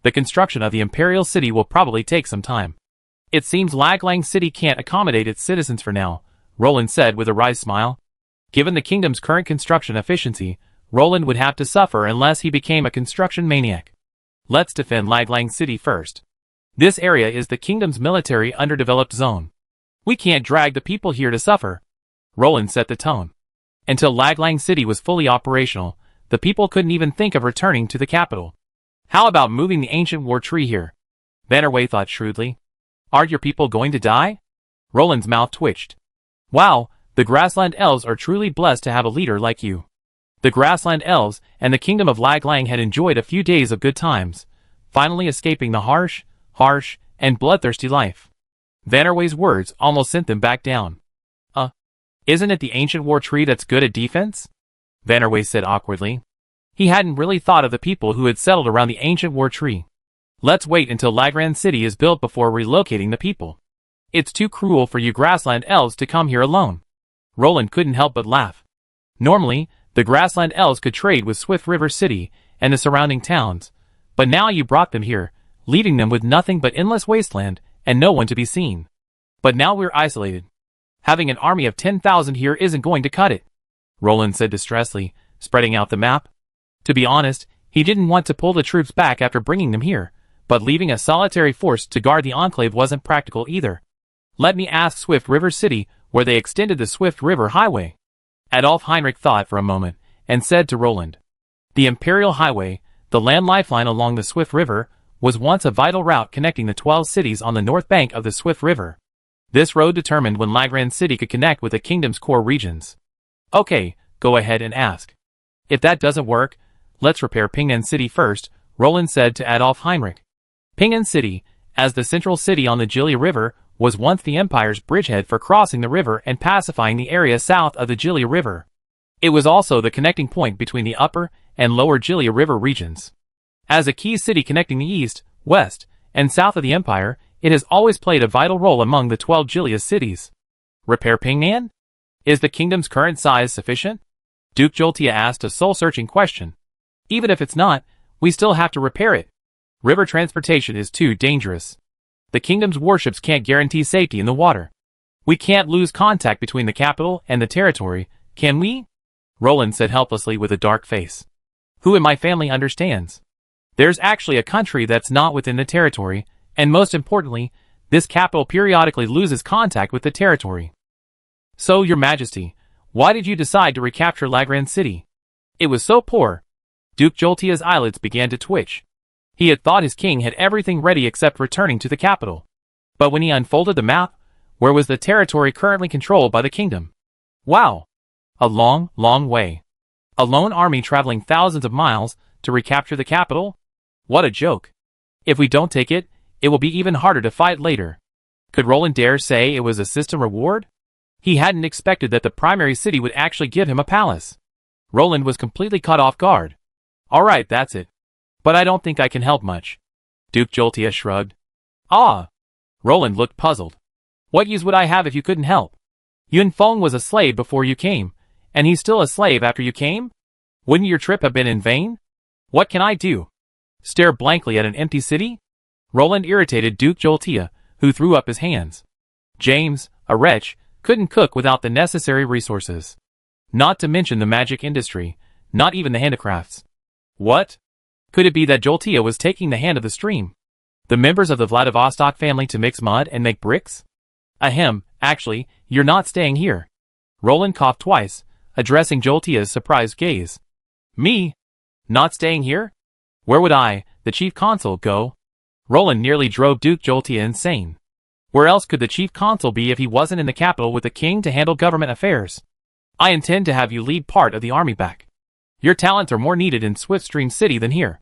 The construction of the Imperial City will probably take some time. It seems Lag Lang City can't accommodate its citizens for now, Roland said with a wry smile. Given the kingdom's current construction efficiency, Roland would have to suffer unless he became a construction maniac. Let's defend Lag Lang City first. This area is the kingdom's military underdeveloped zone. We can't drag the people here to suffer. Roland set the tone. Until Lag Lang City was fully operational, the people couldn't even think of returning to the capital. How about moving the ancient war tree here? Vanderway thought shrewdly. Aren't your people going to die? Roland's mouth twitched. Wow, the Grassland Elves are truly blessed to have a leader like you. The Grassland Elves and the kingdom of Lag Lang had enjoyed a few days of good times, finally escaping the harsh, and bloodthirsty life. Vanderway's words almost sent them back down. Isn't it the ancient war tree that's good at defense? Vanderway said awkwardly. He hadn't really thought of the people who had settled around the ancient war tree. Let's wait until Lagran City is built before relocating the people. It's too cruel for you Grassland Elves to come here alone. Roland couldn't help but laugh. Normally, the Grassland Elves could trade with Swift River City and the surrounding towns, but now you brought them here, leaving them with nothing but endless wasteland and no one to be seen. But now we're isolated. Having an army of 10,000 here isn't going to cut it, Roland said distressfully, spreading out the map. To be honest, he didn't want to pull the troops back after bringing them here, but leaving a solitary force to guard the Enclave wasn't practical either. Let me ask Swift River City where they extended the Swift River Highway. Adolf Heinrich thought for a moment, and said to Roland. The Imperial Highway, the land lifeline along the Swift River, was once a vital route connecting the 12 cities on the north bank of the Swift River. This road determined when Lagran City could connect with the kingdom's core regions. Okay, go ahead and ask. If that doesn't work, let's repair Ping'an City first, Roland said to Adolf Heinrich. Ping'an City, as the central city on the Jilia River, was once the Empire's bridgehead for crossing the river and pacifying the area south of the Jilia River. It was also the connecting point between the upper and lower Jilia River regions. As a key city connecting the east, west, and south of the Empire, it has always played a vital role among the 12 Jilia cities. Repair Ping'an? Is the kingdom's current size sufficient? Duke Joltia asked a soul-searching question. Even if it's not, we still have to repair it. River transportation is too dangerous. The kingdom's warships can't guarantee safety in the water. We can't lose contact between the capital and the territory, can we? Roland said helplessly with a dark face. Who in my family understands? There's actually a country that's not within the territory, and most importantly, this capital periodically loses contact with the territory. So, Your Majesty, why did you decide to recapture Lagran City? It was so poor. Duke Joltia's eyelids began to twitch. He had thought his king had everything ready except returning to the capital. But when he unfolded the map, where was the territory currently controlled by the kingdom? Wow! A long, long way. A lone army traveling thousands of miles to recapture the capital? What a joke. If we don't take it, it will be even harder to fight later. Could Roland dare say it was a system reward? He hadn't expected that the primary city would actually give him a palace. Roland was completely caught off guard. Alright, that's it. But I don't think I can help much. Duke Joltia shrugged. Ah! Roland looked puzzled. What use would I have if you couldn't help? Yun Feng was a slave before you came, and he's still a slave after you came? Wouldn't your trip have been in vain? What can I do? Stare blankly at an empty city? Roland irritated Duke Joltia, who threw up his hands. James, a wretch, couldn't cook without the necessary resources. Not to mention the magic industry, not even the handicrafts. What? Could it be that Joltia was taking the hand of the stream? The members of the Vladivostok family to mix mud and make bricks? Ahem, actually, you're not staying here. Roland coughed twice, addressing Joltia's surprised gaze. Me? Not staying here? Where would I, the chief consul, go? Roland nearly drove Duke Joltia insane. Where else could the chief consul be if he wasn't in the capital with the king to handle government affairs? I intend to have you lead part of the army back. Your talents are more needed in Swiftstream City than here.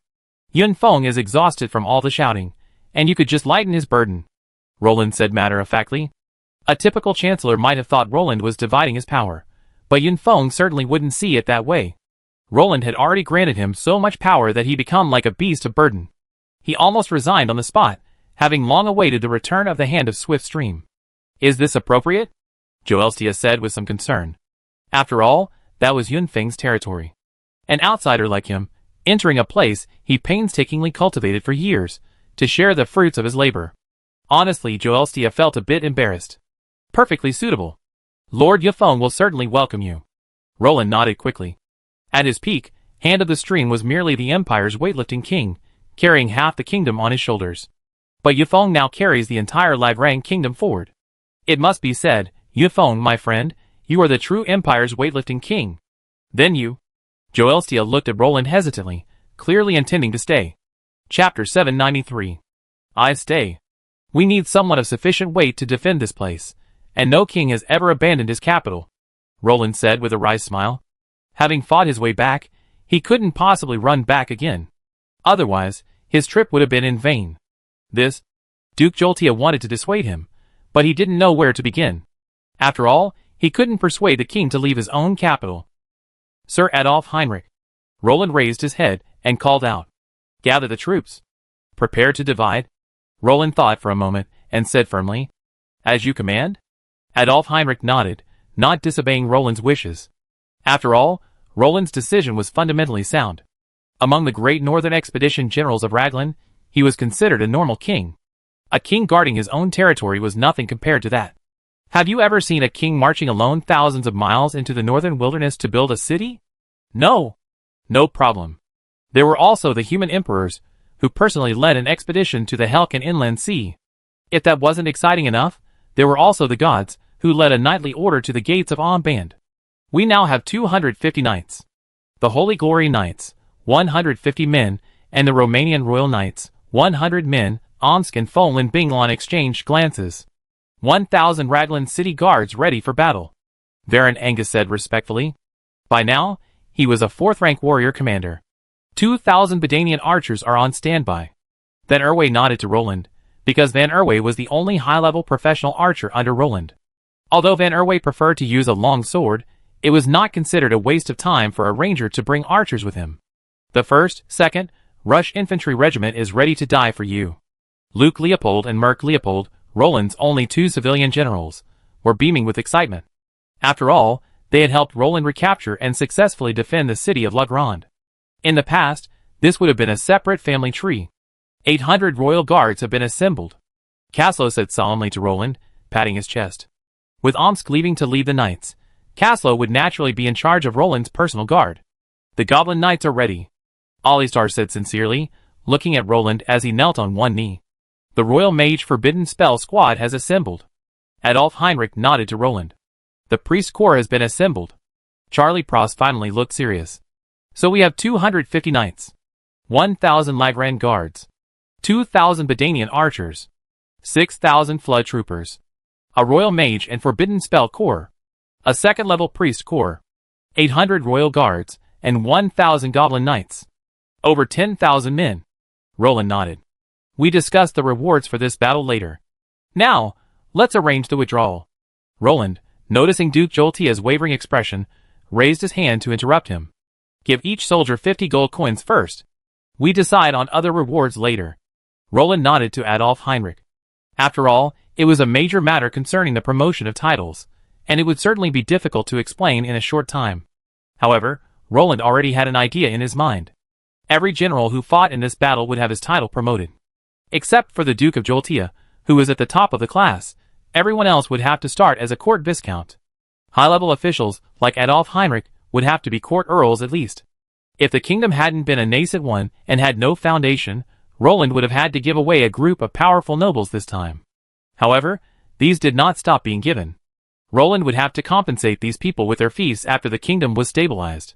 Yun Feng is exhausted from all the shouting, and you could just lighten his burden, Roland said matter-of-factly. A typical chancellor might have thought Roland was dividing his power, but Yun Feng certainly wouldn't see it that way. Roland had already granted him so much power that he become like a beast of burden. He almost resigned on the spot, having long awaited the return of the hand of Swiftstream. Is this appropriate? Joelstia said with some concern. After all, that was Yun Feng's territory. An outsider like him, entering a place he painstakingly cultivated for years, to share the fruits of his labor. Honestly, Joelstia felt a bit embarrassed. Perfectly suitable. Lord Yifeng will certainly welcome you. Roland nodded quickly. At his peak, Hand of the Stream was merely the Empire's weightlifting king, carrying half the kingdom on his shoulders. But Yifeng now carries the entire Lagrang kingdom forward. It must be said, Yifeng, my friend, you are the true Empire's weightlifting king. Then you. Joelstia looked at Roland hesitantly, clearly intending to stay. Chapter 793. I stay. We need someone of sufficient weight to defend this place, and no king has ever abandoned his capital, Roland said with a wry smile. Having fought his way back, he couldn't possibly run back again. Otherwise, his trip would have been in vain. Duke Joelstia wanted to dissuade him, but he didn't know where to begin. After all, he couldn't persuade the king to leave his own capital. Sir Adolf Heinrich. Roland raised his head and called out. Gather the troops. Prepare to divide. Roland thought for a moment and said firmly, As you command? Adolf Heinrich nodded, not disobeying Roland's wishes. After all, Roland's decision was fundamentally sound. Among the great northern expedition generals of Raglan, he was considered a normal king. A king guarding his own territory was nothing compared to that. Have you ever seen a king marching alone thousands of miles into the northern wilderness to build a city? No. No problem. There were also the human emperors, who personally led an expedition to the Helkan Inland Sea. If that wasn't exciting enough, there were also the gods, who led a knightly order to the gates of Omband. We now have 250 knights. The Holy Glory Knights, 150 men, and the Romanian Royal Knights, 100 men. Omsk and Folin Binglon exchanged glances. 1,000 Raglan city guards ready for battle, Varon Angus said respectfully. By now, he was a 4th-rank warrior commander. 2,000 Badanian archers are on standby. Van Erway nodded to Roland, because Van Erway was the only high-level professional archer under Roland. Although Van Erway preferred to use a long sword, it was not considered a waste of time for a ranger to bring archers with him. The 1st, 2nd, Rush Infantry Regiment is ready to die for you. Luke Leopold and Merc Leopold, Roland's only 2 civilian generals, were beaming with excitement. After all, they had helped Roland recapture and successfully defend the city of La Grande. In the past, this would have been a separate family tree. 800 royal guards have been assembled, Caslow said solemnly to Roland, patting his chest. With Omsk leaving to lead the knights, Caslow would naturally be in charge of Roland's personal guard. The Goblin Knights are ready, Alistar said sincerely, looking at Roland as he knelt on one knee. The Royal Mage Forbidden Spell Squad has assembled. Adolf Heinrich nodded to Roland. The Priest Corps has been assembled. Charlie Pross finally looked serious. So we have 250 knights, 1,000 Lagrand guards, 2,000 Badanian archers, 6,000 flood troopers, a Royal Mage and Forbidden Spell Corps, a 2nd-level Priest Corps, 800 Royal Guards, and 1,000 Goblin Knights. Over 10,000 men. Roland nodded. We discuss the rewards for this battle later. Now, let's arrange the withdrawal. Roland, noticing Duke Joeltia's wavering expression, raised his hand to interrupt him. Give each soldier 50 gold coins first. We decide on other rewards later. Roland nodded to Adolf Heinrich. After all, it was a major matter concerning the promotion of titles, and it would certainly be difficult to explain in a short time. However, Roland already had an idea in his mind. Every general who fought in this battle would have his title promoted. Except for the Duke of Joeltia, who was at the top of the class, everyone else would have to start as a court viscount. High-level officials, like Adolf Heinrich, would have to be court earls at least. If the kingdom hadn't been a nascent one and had no foundation, Roland would have had to give away a group of powerful nobles this time. However, these did not stop being given. Roland would have to compensate these people with their feasts after the kingdom was stabilized.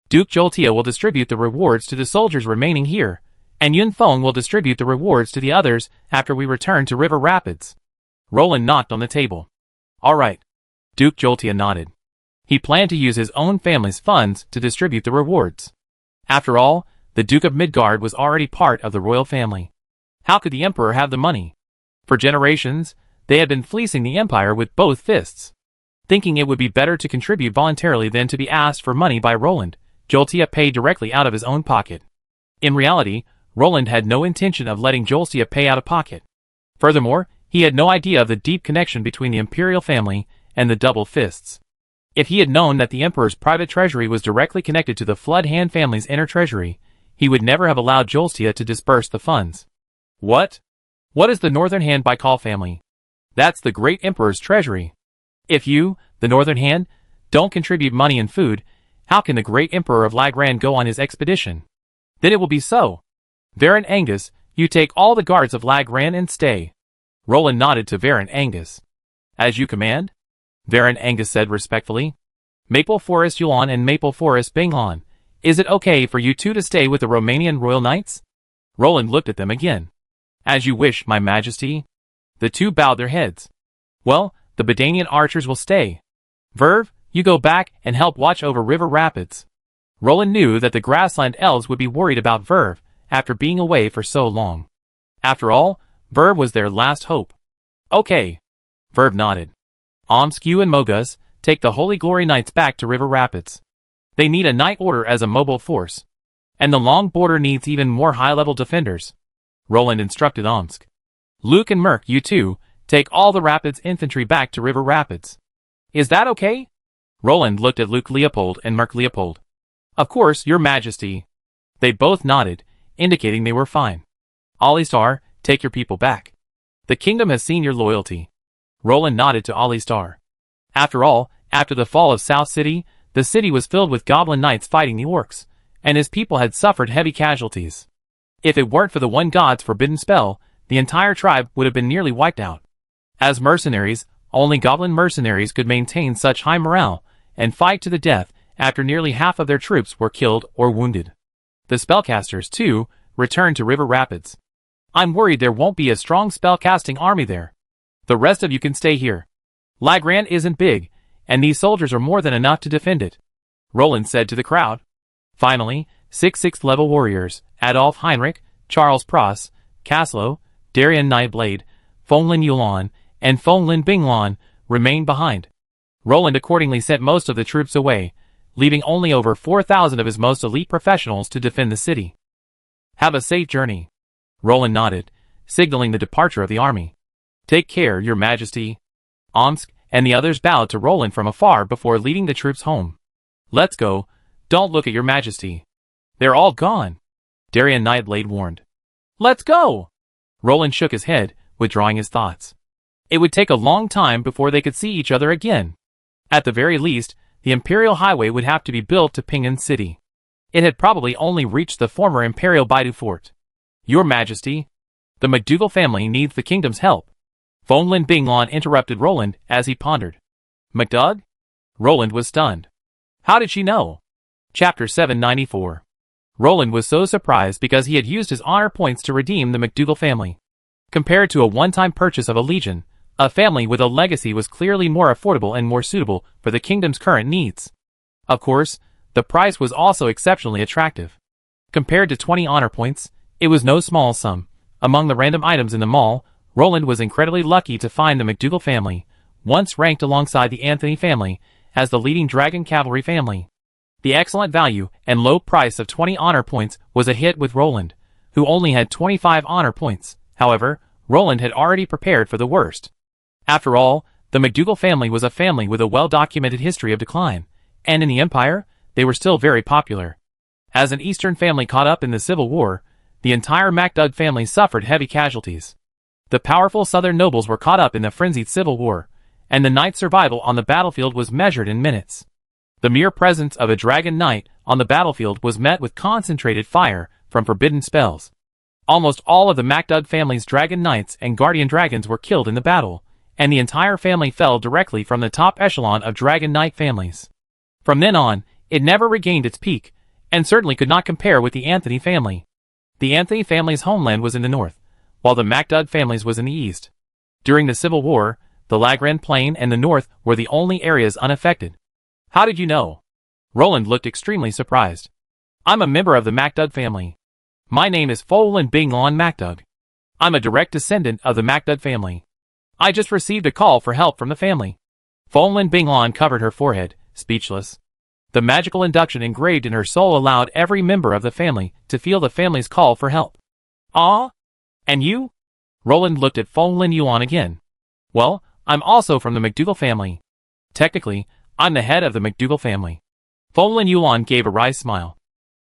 Duke Joeltia will distribute the rewards to the soldiers remaining here, and Yunfeng will distribute the rewards to the others after we return to River Rapids. Roland knocked on the table. All right. Duke Joeltia nodded. He planned to use his own family's funds to distribute the rewards. After all, the Duke of Midgard was already part of the royal family. How could the Emperor have the money? For generations, they had been fleecing the Empire with both fists. Thinking it would be better to contribute voluntarily than to be asked for money by Roland, Joeltia paid directly out of his own pocket. In reality, Roland had no intention of letting Joeltia pay out of pocket. Furthermore, he had no idea of the deep connection between the imperial family and the double fists. If he had known that the Emperor's private treasury was directly connected to the Flood Han family's inner treasury, he would never have allowed Jolstia to disperse the funds. What? What is the Northern Han Baikal family? That's the great Emperor's treasury. If you, the Northern Han, don't contribute money and food, how can the great Emperor of Lagran go on his expedition? Then it will be so. Varan Angus, you take all the guards of Lagran and stay. Roland nodded to Varan Angus. As you command? Varan Angus said respectfully. Maple Forest Yuan and Maple Forest Binglan, is it okay for you two to stay with the Romanian Royal Knights? Roland looked at them again. As you wish, my majesty. The two bowed their heads. Well, the Badanian archers will stay. Verve, you go back and help watch over River Rapids. Roland knew that the grassland elves would be worried about Verve after being away for so long. After all, Verve was their last hope. Okay. Verve nodded. Omsk, and Mogus, take the Holy Glory Knights back to River Rapids. They need a Knight Order as a mobile force. And the Long Border needs even more high-level defenders. Roland instructed Omsk. Luke and Merc, you two, take all the Rapids infantry back to River Rapids. Is that okay? Roland looked at Luke Leopold and Merc Leopold. Of course, your majesty. They both nodded, indicating they were fine. Alistar, take your people back. The kingdom has seen your loyalty. Roland nodded to Alistar. After all, after the fall of South City, the city was filled with goblin knights fighting the orcs, and his people had suffered heavy casualties. If it weren't for the one god's forbidden spell, the entire tribe would have been nearly wiped out. As mercenaries, only goblin mercenaries could maintain such high morale and fight to the death after nearly half of their troops were killed or wounded. The spellcasters, too, returned to River Rapids. I'm worried there won't be a strong spellcasting army there. The rest of you can stay here. Lagran isn't big, and these soldiers are more than enough to defend it, Roland said to the crowd. Finally, 6 6th level warriors, Adolf Heinrich, Charles Pross, Caslow, Darian Nightblade, Fonglin Yulan, and Fonglin Binglan remained behind. Roland accordingly sent most of the troops away, leaving only over 4,000 of his most elite professionals to defend the city. Have a safe journey. Roland nodded, signaling the departure of the army. Take care, your majesty. Omsk and the others bowed to Roland from afar before leading the troops home. Let's go. Don't look at your majesty. They're all gone. Darian Nightblade warned. Let's go. Roland shook his head, withdrawing his thoughts. It would take a long time before they could see each other again. At the very least, the Imperial Highway would have to be built to Pingan City. It had probably only reached the former Imperial Baidu Fort. Your Majesty, the MacDougall family needs the kingdom's help. Fonglin Binglan interrupted Roland as he pondered. MacDoug? Roland was stunned. How did she know? Chapter 794. Roland was so surprised because he had used his honor points to redeem the MacDougall family. Compared to a one-time purchase of a legion, a family with a legacy was clearly more affordable and more suitable for the kingdom's current needs. Of course, the price was also exceptionally attractive. Compared to 20 honor points, it was no small sum. Among the random items in the mall, Roland was incredibly lucky to find the MacDougall family, once ranked alongside the Anthony family, as the leading dragon cavalry family. The excellent value and low price of 20 honor points was a hit with Roland, who only had 25 honor points. However, Roland had already prepared for the worst. After all, the MacDougall family was a family with a well-documented history of decline, and in the Empire, they were still very popular. As an Eastern family caught up in the Civil War, the entire MacDoug family suffered heavy casualties. The powerful Southern nobles were caught up in the frenzied Civil War, and the knight's survival on the battlefield was measured in minutes. The mere presence of a dragon knight on the battlefield was met with concentrated fire from forbidden spells. Almost all of the MacDoug family's dragon knights and guardian dragons were killed in the battle, and the entire family fell directly from the top echelon of dragon knight families. From then on, it never regained its peak, and certainly could not compare with the Anthony family. The Anthony family's homeland was in the north, while the MacDoug family's was in the east. During the Civil War, the Lagran Plain and the north were the only areas unaffected. How did you know? Roland looked extremely surprised. I'm a member of the MacDoug family. My name is Fonglin Binglan MacDoug. I'm a direct descendant of the MacDoug family. I just received a call for help from the family. Fonglin Binglan covered her forehead, speechless. The magical induction engraved in her soul allowed every member of the family to feel the family's call for help. Ah? And you? Roland looked at Fonglin Yuan again. Well, I'm also from the MacDougall family. Technically, I'm the head of the McDougal family. Fong Yuan gave a wry smile.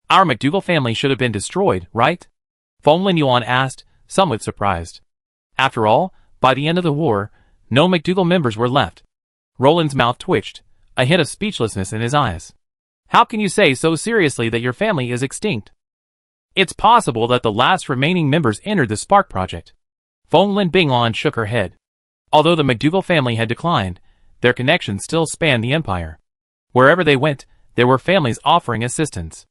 Our McDougal family should have been destroyed, right? Fong Yuan asked, somewhat surprised. After all, by the end of the war, no McDougal members were left. Roland's mouth twitched, a hint of speechlessness in his eyes. How can you say so seriously that your family is extinct? It's possible that the last remaining members entered the Spark Project. Fong Binglong shook her head. Although the McDougal family had declined, their connections still spanned the empire. Wherever they went, there were families offering assistance.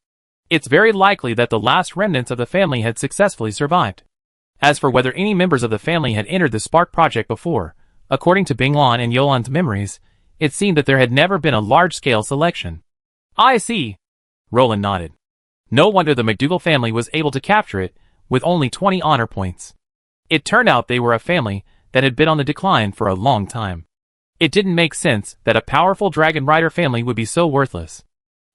It's very likely that the last remnants of the family had successfully survived. As for whether any members of the family had entered the Spark Project before, according to Binglong and Yolan's memories, it seemed that there had never been a large-scale selection. I see. Roland nodded. No wonder the McDougal family was able to capture it, with only 20 honor points. It turned out they were a family that had been on the decline for a long time. It didn't make sense that a powerful Dragon Rider family would be so worthless.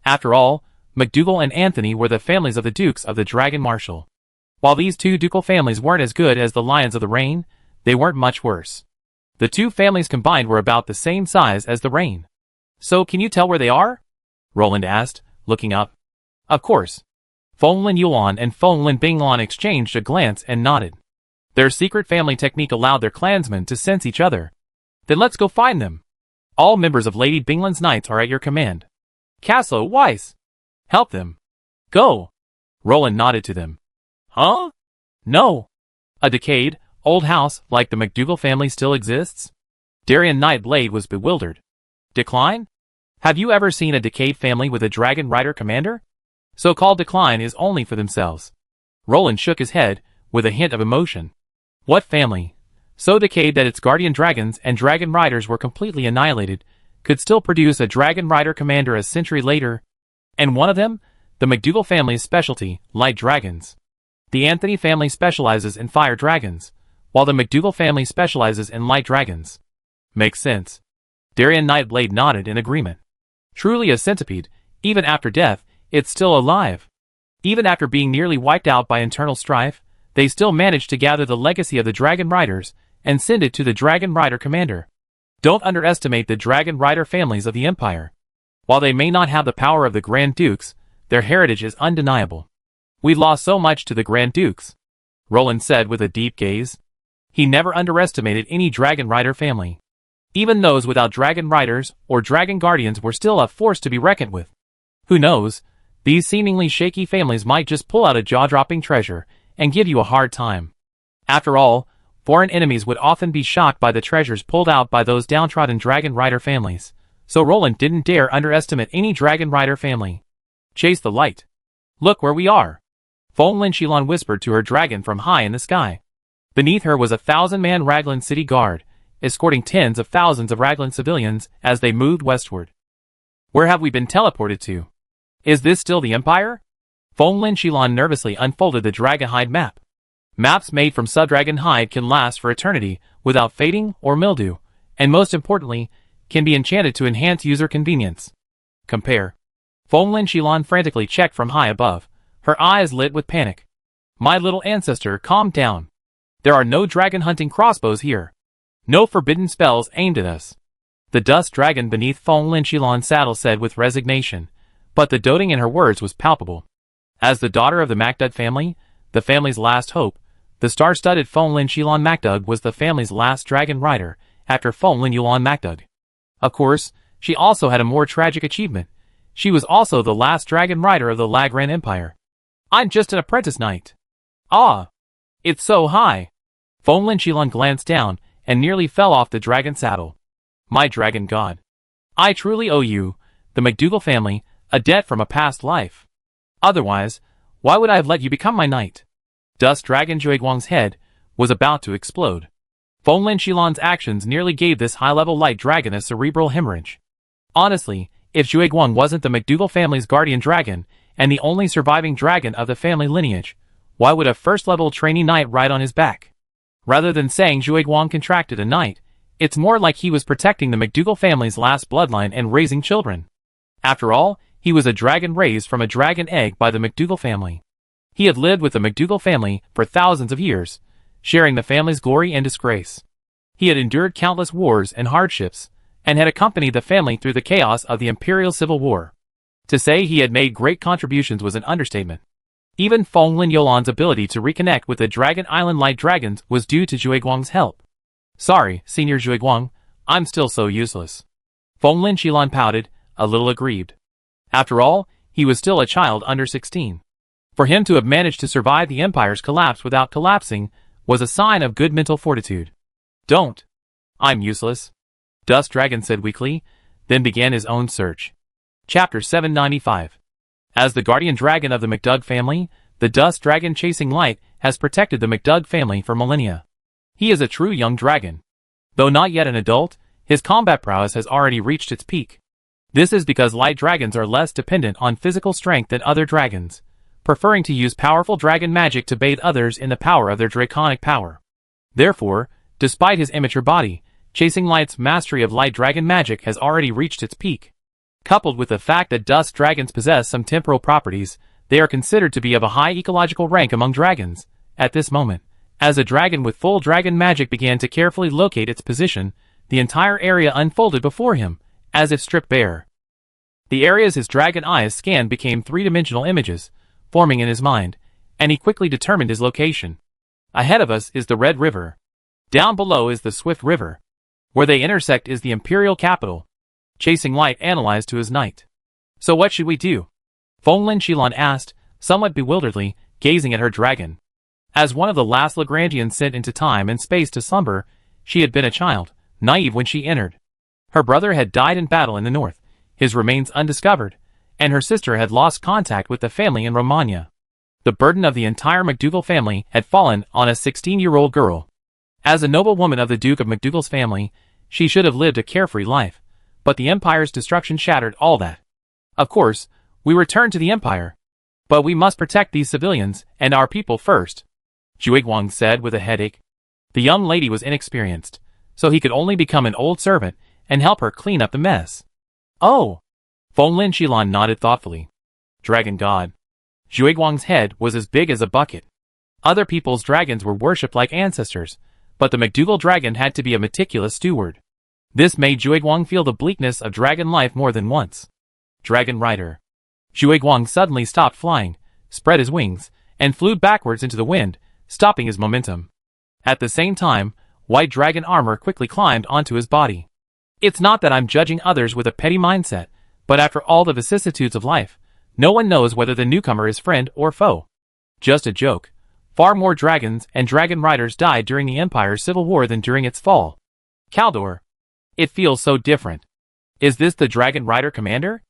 After all, McDougal and Anthony were the families of the Dukes of the Dragon Marshal. While these two ducal families weren't as good as the Lions of the Rain, they weren't much worse. The two families combined were about the same size as the Rain. So can you tell where they are? Roland asked, looking up. Of course. Fong Yuan and Fong Binglong exchanged a glance and nodded. Their secret family technique allowed their clansmen to sense each other. Then let's go find them. All members of Lady Binglong's Knights are at your command. Castle Weiss. Help them. Go. Roland nodded to them. Huh? No. A decayed, old house like the McDougal family still exists? Darien Nightblade was bewildered. Decline? Have you ever seen a decayed family with a Dragon Rider commander? So-called decline is only for themselves. Roland shook his head, with a hint of emotion. What family, so decayed that its guardian dragons and dragon riders were completely annihilated, could still produce a Dragon Rider commander a century later? And one of them? The McDougal family's specialty, light dragons. The Anthony family specializes in fire dragons, while the McDougal family specializes in light dragons. Makes sense. Darien Nightblade nodded in agreement. Truly a centipede, even after death, it's still alive. Even after being nearly wiped out by internal strife, they still managed to gather the legacy of the Dragon Riders and send it to the Dragon Rider commander. Don't underestimate the Dragon Rider families of the Empire. While they may not have the power of the Grand Dukes, their heritage is undeniable. We've lost so much to the Grand Dukes, Roland said with a deep gaze. He never underestimated any Dragon Rider family. Even those without Dragon Riders or Dragon Guardians were still a force to be reckoned with. Who knows, these seemingly shaky families might just pull out a jaw-dropping treasure and give you a hard time. After all, foreign enemies would often be shocked by the treasures pulled out by those downtrodden Dragon Rider families, so Roland didn't dare underestimate any Dragon Rider family. Chase the light. Look where we are. Fong Linshilon whispered to her dragon from high in the sky. Beneath her was a 1,000-man Raglan city guard, escorting tens of thousands of Raglan civilians as they moved westward. Where have we been teleported to? Is this still the Empire? Fong Linshilon nervously unfolded the Dragonhide map. Maps made from subdragon hide can last for eternity without fading or mildew, and most importantly, can be enchanted to enhance user convenience. Compare. Fong Linshilon frantically checked from high above, her eyes lit with panic. My little ancestor, calm down. There are no dragon hunting crossbows here. No forbidden spells aimed at us. The dust dragon beneath Fong Linshilon's saddle said with resignation, but the doting in her words was palpable. As the daughter of the MacDud family, the family's last hope, the star-studded Fong Linshilon MacDud was the family's last dragon rider, after Fong Linshilon MacDud. Of course, she also had a more tragic achievement. She was also the last dragon rider of the Lagran Empire. I'm just an apprentice knight. Ah! It's so high! Fong Linshilon glanced down, and nearly fell off the dragon saddle. My dragon god. I truly owe you, the McDougal family, a debt from a past life. Otherwise, why would I have let you become my knight? Dust Dragon Jueguang's head was about to explode. Fong Linshilon's actions nearly gave this high-level light dragon a cerebral hemorrhage. Honestly, if Jueguang wasn't the McDougal family's guardian dragon, and the only surviving dragon of the family lineage, why would a first-level trainee knight ride on his back? Rather than saying Jueguang contracted a knight, it's more like he was protecting the McDougal family's last bloodline and raising children. After all, he was a dragon raised from a dragon egg by the McDougal family. He had lived with the McDougal family for thousands of years, sharing the family's glory and disgrace. He had endured countless wars and hardships, and had accompanied the family through the chaos of the Imperial Civil War. To say he had made great contributions was an understatement. Even Fonglin Yolan's ability to reconnect with the Dragon Island Light Dragons was due to Zhuiguang's help. Sorry, Senior Zhuiguang, I'm still so useless. Fonglin Qilan pouted, a little aggrieved. After all, he was still a child under 16. For him to have managed to survive the Empire's collapse without collapsing was a sign of good mental fortitude. Don't. I'm useless, Dust Dragon said weakly, then began his own search. Chapter 795. As the guardian dragon of the McDoug family, the Dust Dragon Chasing Light has protected the McDoug family for millennia. He is a true young dragon. Though not yet an adult, his combat prowess has already reached its peak. This is because light dragons are less dependent on physical strength than other dragons, preferring to use powerful dragon magic to bathe others in the power of their draconic power. Therefore, despite his immature body, Chasing Light's mastery of light dragon magic has already reached its peak. Coupled with the fact that dust dragons possess some temporal properties, they are considered to be of a high ecological rank among dragons. At this moment, as a dragon with full dragon magic began to carefully locate its position, the entire area unfolded before him, as if stripped bare. The areas his dragon eyes scanned became three-dimensional images, forming in his mind, and he quickly determined his location. Ahead of us is the Red River. Down below is the Swift River. Where they intersect is the Imperial capital. Chasing Light analyzed to his knight. So what should we do? Fonglin Qilan asked, somewhat bewilderedly, gazing at her dragon. As one of the last Lagrangians sent into time and space to slumber, she had been a child, naive when she entered. Her brother had died in battle in the north, his remains undiscovered, and her sister had lost contact with the family in Romagna. The burden of the entire MacDougall family had fallen on a 16-year-old girl. As a noble woman of the Duke of MacDougall's family, she should have lived a carefree life, but the Empire's destruction shattered all that. Of course, we returned to the Empire. But we must protect these civilians and our people first, Zhuiguang said with a headache. The young lady was inexperienced, so he could only become an old servant and help her clean up the mess. Oh! Fonglin Qilan nodded thoughtfully. Dragon God. Zhuiguang's head was as big as a bucket. Other people's dragons were worshipped like ancestors, but the MacDougall dragon had to be a meticulous steward. This made Zhuiguang feel the bleakness of dragon life more than once. Dragon Rider. Zhuiguang suddenly stopped flying, spread his wings, and flew backwards into the wind, stopping his momentum. At the same time, white dragon armor quickly climbed onto his body. It's not that I'm judging others with a petty mindset, but after all the vicissitudes of life, no one knows whether the newcomer is friend or foe. Just a joke. Far more dragons and dragon riders died during the Empire's civil war than during its fall. Kaldor. It feels so different. Is this the Dragon Rider Commander?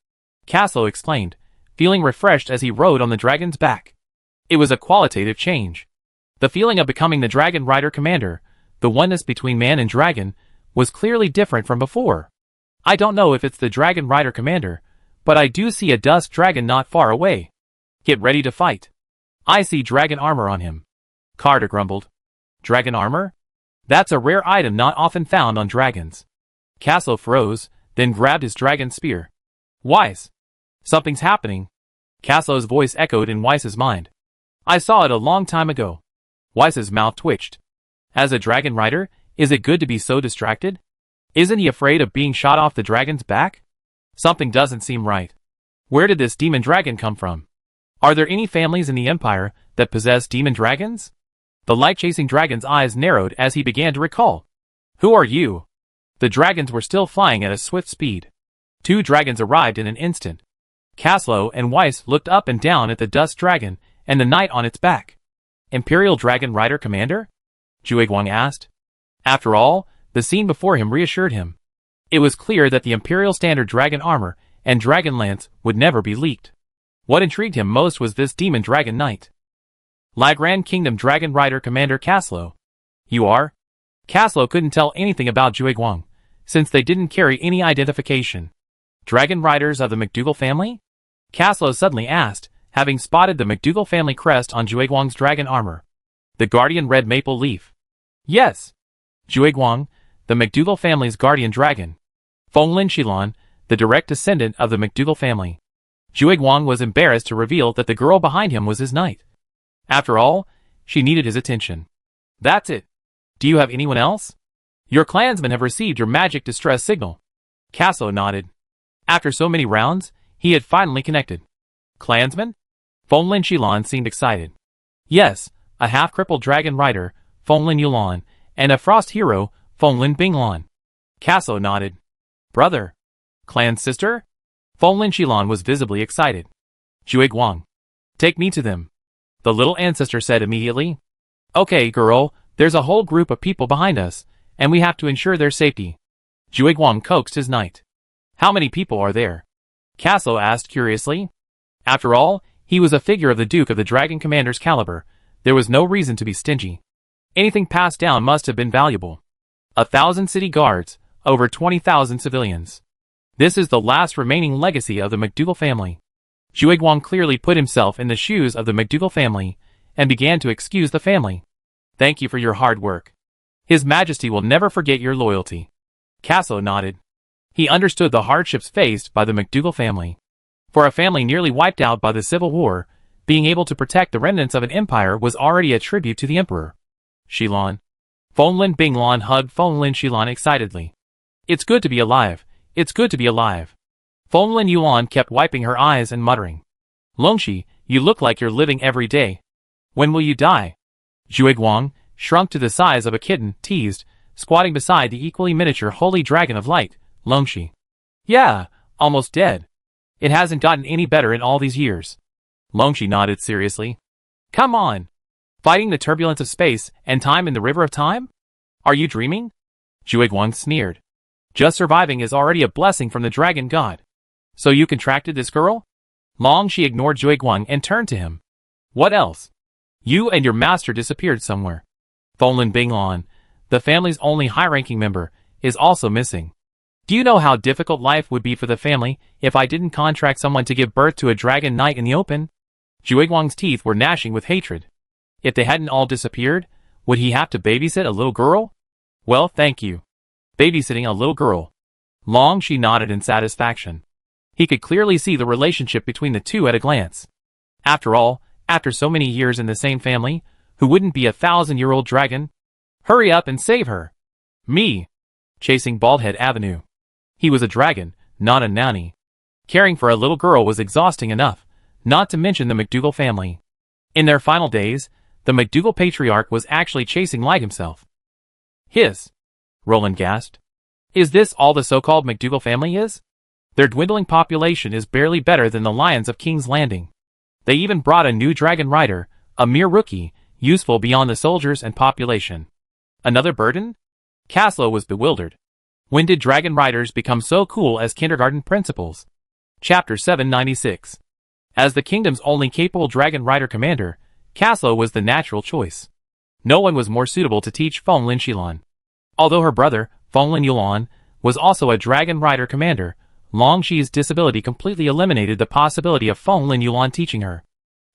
Caslo exclaimed, feeling refreshed as he rode on the dragon's back. It was a qualitative change. The feeling of becoming the Dragon Rider Commander, the oneness between man and dragon, was clearly different from before. I don't know if it's the Dragon Rider Commander, but I do see a dust dragon not far away. Get ready to fight. I see dragon armor on him. Carter grumbled. Dragon armor? That's a rare item not often found on dragons. Caslo froze, then grabbed his dragon spear. Weiss. Something's happening. Caslo's voice echoed in Weiss's mind. I saw it a long time ago. Weiss's mouth twitched. As a dragon rider, is it good to be so distracted? Isn't he afraid of being shot off the dragon's back? Something doesn't seem right. Where did this demon dragon come from? Are there any families in the Empire that possess demon dragons? The light-chasing dragon's eyes narrowed as he began to recall. Who are you? The dragons were still flying at a swift speed. Two dragons arrived in an instant. Caslo and Weiss looked up and down at the dust dragon and the knight on its back. Imperial Dragon Rider Commander? Zhuiguang asked. After all, the scene before him reassured him. It was clear that the Imperial Standard dragon armor and dragon lance would never be leaked. What intrigued him most was this demon dragon knight. Lagran Kingdom Dragon Rider Commander Caslo. You are? Caslo couldn't tell anything about Zhuiguang, since they didn't carry any identification. Dragon Riders of the MacDougall family? Caslo suddenly asked, having spotted the MacDougall family crest on Zhuiguang's dragon armor. The Guardian Red Maple Leaf. Yes. Zhuiguang, the MacDougall family's guardian dragon. Fonglin Qilan, the direct descendant of the MacDougall family. Zhuiguang was embarrassed to reveal that the girl behind him was his knight. After all, she needed his attention. That's it. Do you have anyone else? Your clansmen have received your magic distress signal. Casso nodded. After so many rounds, he had finally connected. Clansman? Fonlin Shilon seemed excited. Yes, a half-crippled dragon rider, Fonlin Yulon, and a frost hero, Fonlin Binglon. Casso nodded. Brother? Clan sister? Fonlin Shilon was visibly excited. Juiguang. Take me to them. The little ancestor said immediately. Okay, girl, there's a whole group of people behind us, and we have to ensure their safety. Juiguang coaxed his knight. How many people are there? Casso asked curiously. After all, he was a figure of the Duke of the Dragon Commander's caliber. There was no reason to be stingy. Anything passed down must have been valuable. 1,000 city guards, over 20,000 civilians. This is the last remaining legacy of the MacDougall family. Juiguang clearly put himself in the shoes of the MacDougall family, and began to excuse the family. Thank you for your hard work. His Majesty will never forget your loyalty. Casso nodded. He understood the hardships faced by the MacDougall family. For a family nearly wiped out by the Civil War, being able to protect the remnants of an empire was already a tribute to the emperor. Shilon. Fonlin Binglon hugged Fonlin Shilon excitedly. It's good to be alive. It's good to be alive. Fonlin Yulon kept wiping her eyes and muttering. Longxi, you look like you're living every day. When will you die? Juiguang, shrunk to the size of a kitten, teased, squatting beside the equally miniature holy dragon of light, Longxi. Yeah, almost dead. It hasn't gotten any better in all these years. Longxi nodded seriously. Come on. Fighting the turbulence of space and time in the river of time? Are you dreaming? Juiguang sneered. Just surviving is already a blessing from the dragon god. So you contracted this girl? Longxi ignored Juiguang and turned to him. What else? You and your master disappeared somewhere. Fonlin Binglon, the family's only high-ranking member, is also missing. Do you know how difficult life would be for the family if I didn't contract someone to give birth to a dragon knight in the open? Juiguang's teeth were gnashing with hatred. If they hadn't all disappeared, would he have to babysit a little girl? Well, thank you. Babysitting a little girl. Longxi nodded in satisfaction. He could clearly see the relationship between the two at a glance. After all, after so many years in the same family, who wouldn't be a 1,000-year-old dragon? Hurry up and save her. Me. Chasing Baldhead Avenue. He was a dragon, not a nanny. Caring for a little girl was exhausting enough, not to mention the MacDougall family. In their final days, the MacDougall patriarch was actually chasing Light himself. Hiss. Roland gasped. Is this all the so-called MacDougall family is? Their dwindling population is barely better than the lions of King's Landing. They even brought a new dragon rider, a mere rookie, useful beyond the soldiers and population. Another burden? Casso was bewildered. When did dragon riders become so cool as kindergarten principals? Chapter 796. As the kingdom's only capable dragon rider commander, Casso was the natural choice. No one was more suitable to teach Fonlin Shilon. Although her brother, Fonlin Yulon, was also a dragon rider commander, Longxi's disability completely eliminated the possibility of Fonlin Yulon teaching her.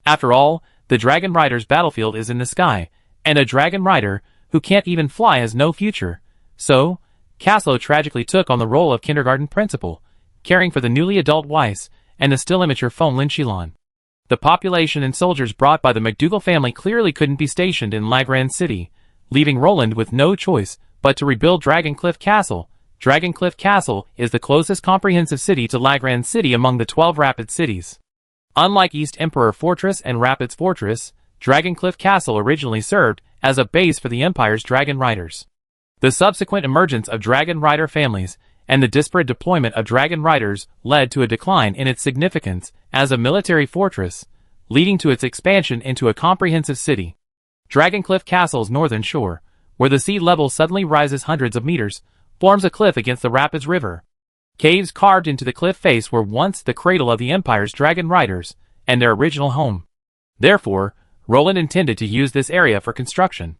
After all, the dragon rider's battlefield is in the sky, and a dragon rider, who can't even fly, has no future. So, Casso tragically took on the role of kindergarten principal, caring for the newly adult Weiss and the still immature Fonlin Shilon. The population and soldiers brought by the MacDougall family clearly couldn't be stationed in Lagran City, leaving Roland with no choice but to rebuild Dragoncliff Castle. Dragoncliff Castle is the closest comprehensive city to Lagran City among the 12 Rapid cities. Unlike East Emperor Fortress and Rapids Fortress, Dragoncliff Castle originally served as a base for the Empire's dragon riders. The subsequent emergence of dragon rider families and the disparate deployment of dragon riders led to a decline in its significance as a military fortress, leading to its expansion into a comprehensive city. Dragoncliff Castle's northern shore, where the sea level suddenly rises hundreds of meters, forms a cliff against the Rapids River. Caves carved into the cliff face were once the cradle of the Empire's dragon riders and their original home. Therefore, Roland intended to use this area for construction.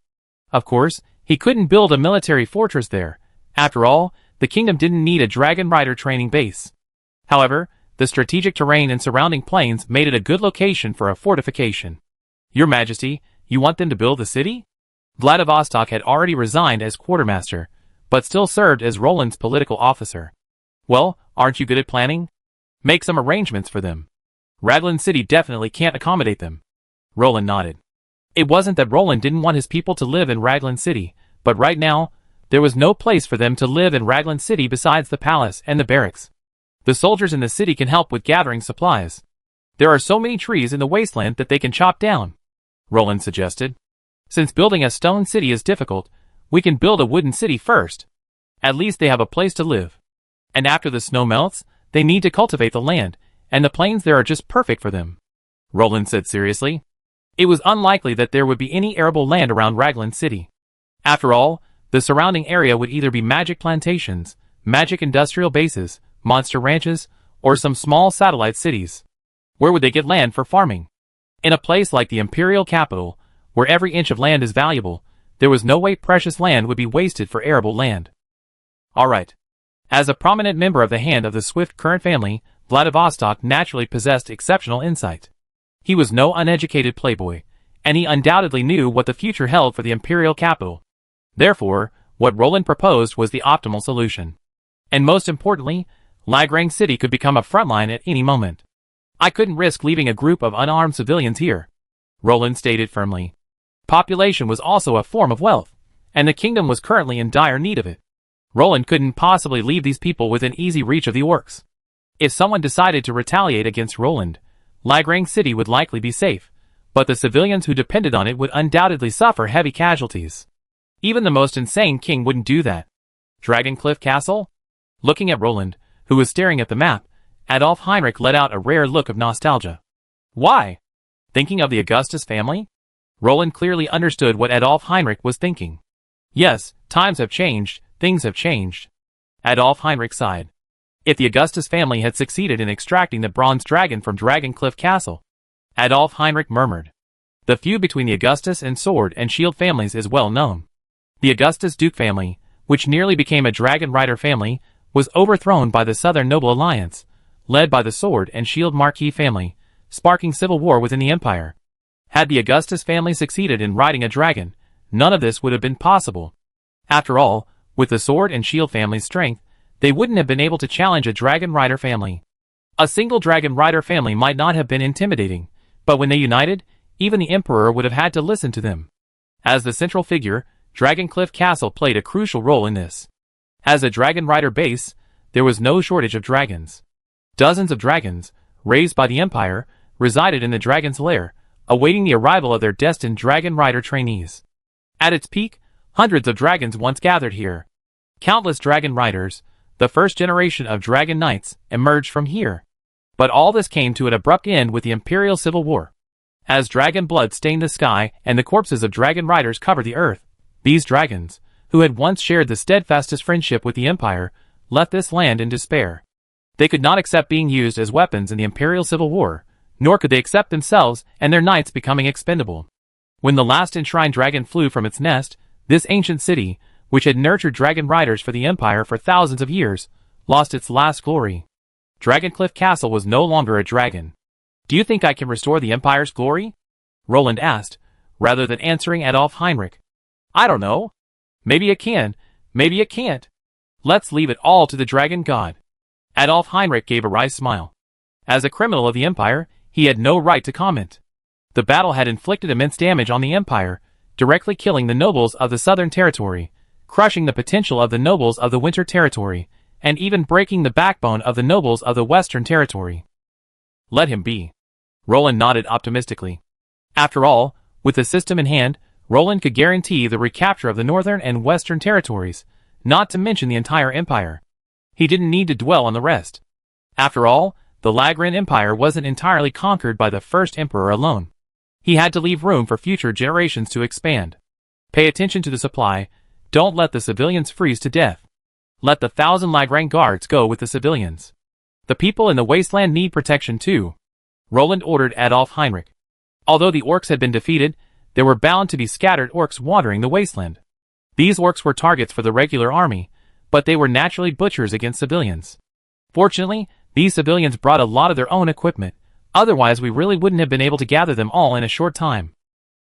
Of course, he couldn't build a military fortress there. After all, the kingdom didn't need a dragon rider training base. However, the strategic terrain and surrounding plains made it a good location for a fortification. Your Majesty, you want them to build the city? Vladivostok had already resigned as quartermaster, but still served as Roland's political officer. Well, aren't you good at planning? Make some arrangements for them. Raglan City definitely can't accommodate them. Roland nodded. It wasn't that Roland didn't want his people to live in Raglan City, but right now, There was no place for them to live in Raglan City besides the palace and the barracks. The soldiers in the city can help with gathering supplies. There are so many trees in the wasteland that they can chop down, Roland suggested. Since building a stone city is difficult, we can build a wooden city first. At least they have a place to live. And after the snow melts, they need to cultivate the land, and the plains there are just perfect for them, Roland said seriously. It was unlikely that there would be any arable land around Raglan City. After all, the surrounding area would either be magic plantations, magic industrial bases, monster ranches, or some small satellite cities. Where would they get land for farming? In a place like the imperial capital, where every inch of land is valuable, there was no way precious land would be wasted for arable land. Alright. As a prominent member of the Hand of the Swift Current family, Vladivostok naturally possessed exceptional insight. He was no uneducated playboy, and he undoubtedly knew what the future held for the imperial capital. Therefore, what Roland proposed was the optimal solution. And most importantly, Lagrang City could become a frontline at any moment. I couldn't risk leaving a group of unarmed civilians here, Roland stated firmly. Population was also a form of wealth, and the kingdom was currently in dire need of it. Roland couldn't possibly leave these people within easy reach of the orcs. If someone decided to retaliate against Roland, Lagrang City would likely be safe, but the civilians who depended on it would undoubtedly suffer heavy casualties. Even the most insane king wouldn't do that. Dragoncliff Castle? Looking at Roland, who was staring at the map, Adolf Heinrich let out a rare look of nostalgia. Why? Thinking of the Augustus family? Roland clearly understood what Adolf Heinrich was thinking. Yes, times have changed, things have changed. Adolf Heinrich sighed. If the Augustus family had succeeded in extracting the bronze dragon from Dragoncliff Castle, Adolf Heinrich murmured. The feud between the Augustus and Sword and Shield families is well known. The Augustus Duke family, which nearly became a Dragon Rider family, was overthrown by the Southern Noble Alliance, led by the Sword and Shield Marquis family, sparking civil war within the empire. Had the Augustus family succeeded in riding a dragon, none of this would have been possible. After all, with the Sword and Shield family's strength, they wouldn't have been able to challenge a Dragon Rider family. A single Dragon Rider family might not have been intimidating, but when they united, even the Emperor would have had to listen to them. As the central figure, Dragoncliff Castle played a crucial role in this. As a Dragon Rider base, there was no shortage of dragons. Dozens of dragons, raised by the Empire, resided in the Dragon's Lair, awaiting the arrival of their destined Dragon Rider trainees. At its peak, hundreds of dragons once gathered here. Countless Dragon Riders, the first generation of Dragon Knights, emerged from here. But all this came to an abrupt end with the Imperial Civil War. As dragon blood stained the sky and the corpses of Dragon Riders covered the earth, these dragons, who had once shared the steadfastest friendship with the Empire, left this land in despair. They could not accept being used as weapons in the Imperial Civil War, nor could they accept themselves and their knights becoming expendable. When the last enshrined dragon flew from its nest, this ancient city, which had nurtured Dragon Riders for the Empire for thousands of years, lost its last glory. Dragoncliff Castle was no longer a dragon. Do you think I can restore the Empire's glory? Roland asked, rather than answering Adolf Heinrich. I don't know. Maybe it can, maybe it can't. Let's leave it all to the Dragon God. Adolf Heinrich gave a wry smile. As a criminal of the Empire, he had no right to comment. The battle had inflicted immense damage on the Empire, directly killing the nobles of the Southern Territory, crushing the potential of the nobles of the Winter Territory, and even breaking the backbone of the nobles of the Western Territory. Let him be. Roland nodded optimistically. After all, with the system in hand, Roland could guarantee the recapture of the Northern and Western Territories, not to mention the entire Empire. He didn't need to dwell on the rest. After all, the Lagran Empire wasn't entirely conquered by the first emperor alone. He had to leave room for future generations to expand. Pay attention to the supply. Don't let the civilians freeze to death. Let the 1,000 Lagrang guards go with the civilians. The people in the wasteland need protection too, Roland ordered Adolf Heinrich. Although the orcs had been defeated, there were bound to be scattered orcs wandering the wasteland. These orcs were targets for the regular army, but they were naturally butchers against civilians. Fortunately, these civilians brought a lot of their own equipment, otherwise we really wouldn't have been able to gather them all in a short time,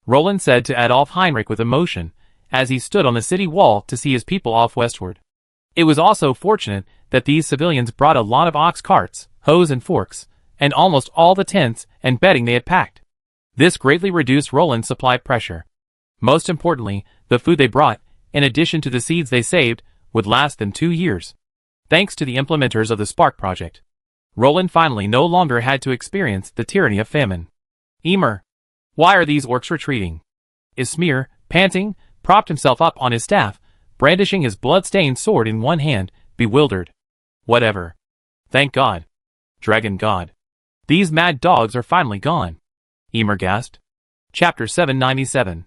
Roland said to Adolf Heinrich with emotion, as he stood on the city wall to see his people off westward. It was also fortunate that these civilians brought a lot of ox carts, hoes and forks, and almost all the tents and bedding they had packed. This greatly reduced Roland's supply pressure. Most importantly, the food they brought, in addition to the seeds they saved, would last them 2 years. Thanks to the implementers of the Spark project, Roland finally no longer had to experience the tyranny of famine. Emer. Why are these orcs retreating? Ismir, panting, propped himself up on his staff, brandishing his blood-stained sword in one hand, bewildered. Whatever. Thank God. Dragon God. These mad dogs are finally gone. Emer gasped. Chapter 797.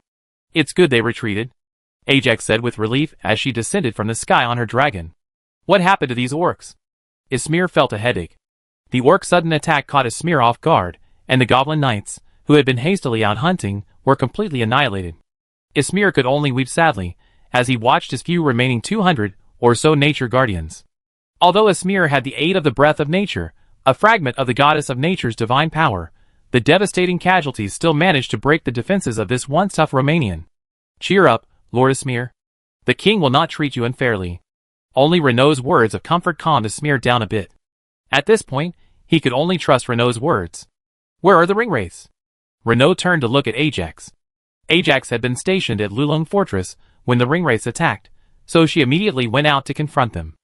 It's good they retreated, Ajax said with relief as she descended from the sky on her dragon. What happened to these orcs? Ismir felt a headache. The orc sudden attack caught Ismir off guard, and the goblin knights, who had been hastily out hunting, were completely annihilated. Ismir could only weep sadly, as he watched his few remaining 200 or so nature guardians. Although Ismir had the aid of the breath of nature, a fragment of the goddess of nature's divine power, the devastating casualties still managed to break the defenses of this once tough Romanian. Cheer up, Lord Ismir. The king will not treat you unfairly. Only Renault's words of comfort calmed Ismir down a bit. At this point, he could only trust Renault's words. Where are the ringwraiths? Renault turned to look at Ajax. Ajax had been stationed at Lulung Fortress when the ringwraiths attacked, so she immediately went out to confront them.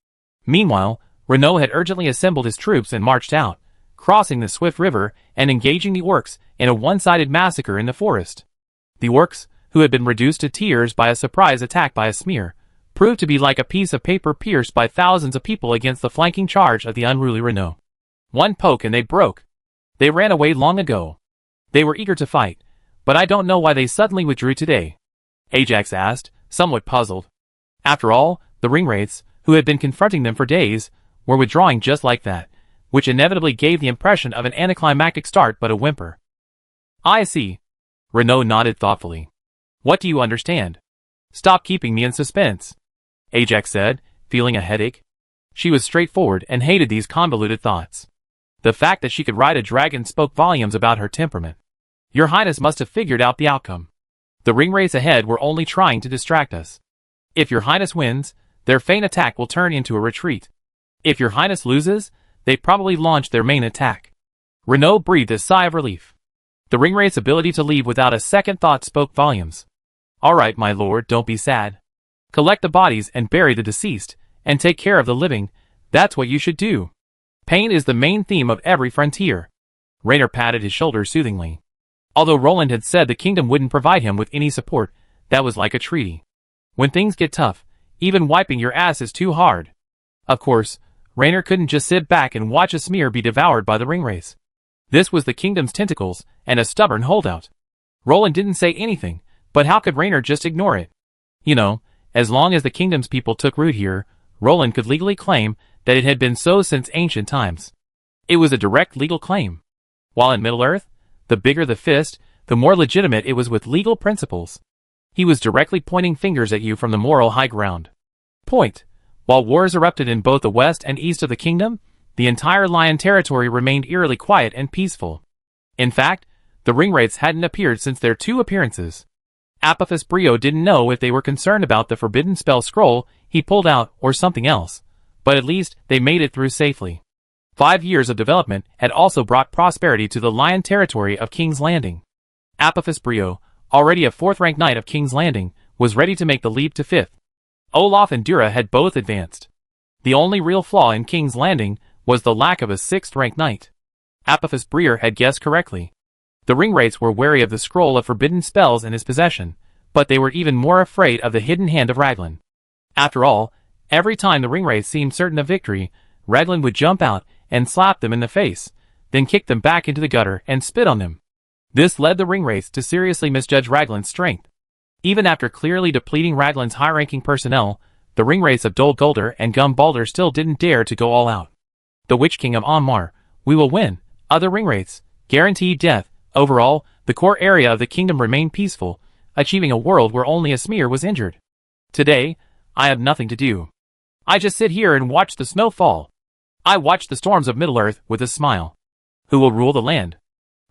Meanwhile, Renault had urgently assembled his troops and marched out, crossing the swift river and engaging the orcs in a one-sided massacre in the forest. The orcs, who had been reduced to tears by a surprise attack by Ismir, proved to be like a piece of paper pierced by thousands of people against the flanking charge of the unruly Renault. One poke and they broke. They ran away long ago. They were eager to fight, but I don't know why they suddenly withdrew today, Ajax asked, somewhat puzzled. After all, the ringwraiths, who had been confronting them for days, were withdrawing just like that, which inevitably gave the impression of an anticlimactic start but a whimper. I see. Renault nodded thoughtfully. What do you understand? Stop keeping me in suspense, Ajax said, feeling a headache. She was straightforward and hated these convoluted thoughts. The fact that she could ride a dragon spoke volumes about her temperament. Your Highness must have figured out the outcome. The ringwraiths ahead were only trying to distract us. If Your Highness wins, their feint attack will turn into a retreat. If Your Highness loses, they probably launch their main attack. Renault breathed a sigh of relief. The ringwraith's ability to leave without a second thought spoke volumes. All right, my lord, don't be sad. Collect the bodies and bury the deceased, and take care of the living. That's what you should do. Pain is the main theme of every frontier. Rainer patted his shoulder soothingly. Although Roland had said the kingdom wouldn't provide him with any support, that was like a treaty. When things get tough, even wiping your ass is too hard. Of course, Rainer couldn't just sit back and watch Ismir be devoured by the ringwraiths. This was the kingdom's tentacles, and a stubborn holdout. Roland didn't say anything, but how could Rainer just ignore it? You know, as long as the kingdom's people took root here, Roland could legally claim that it had been so since ancient times. It was a direct legal claim. While in Middle-earth, the bigger the fist, the more legitimate it was with legal principles. He was directly pointing fingers at you from the moral high ground. Point. While wars erupted in both the west and east of the kingdom, the entire Lion territory remained eerily quiet and peaceful. In fact, the ringwraiths hadn't appeared since their 2 appearances. Apophis Brio didn't know if they were concerned about the forbidden spell scroll he pulled out or something else, but at least they made it through safely. 5 years of development had also brought prosperity to the Lion territory of King's Landing. Apophis Brio, already a 4th-ranked knight of King's Landing, was ready to make the leap to 5th. Olaf and Dura had both advanced. The only real flaw in King's Landing was the lack of a 6th-ranked knight. Apophis Breer had guessed correctly. The ringwraiths were wary of the scroll of forbidden spells in his possession, but they were even more afraid of the hidden hand of Raglan. After all, every time the ringwraiths seemed certain of victory, Raglan would jump out and slap them in the face, then kick them back into the gutter and spit on them. This led the ringwraiths to seriously misjudge Raglan's strength. Even after clearly depleting Raglan's high-ranking personnel, the ringwraiths of Dol Guldur and Gum Baldur still didn't dare to go all out. The Witch King of Onmar, we will win. Other ringwraiths, guaranteed death. Overall, the core area of the kingdom remained peaceful, achieving a world where only Ismir was injured. Today, I have nothing to do. I just sit here and watch the snow fall. I watch the storms of Middle-earth with a smile. Who will rule the land?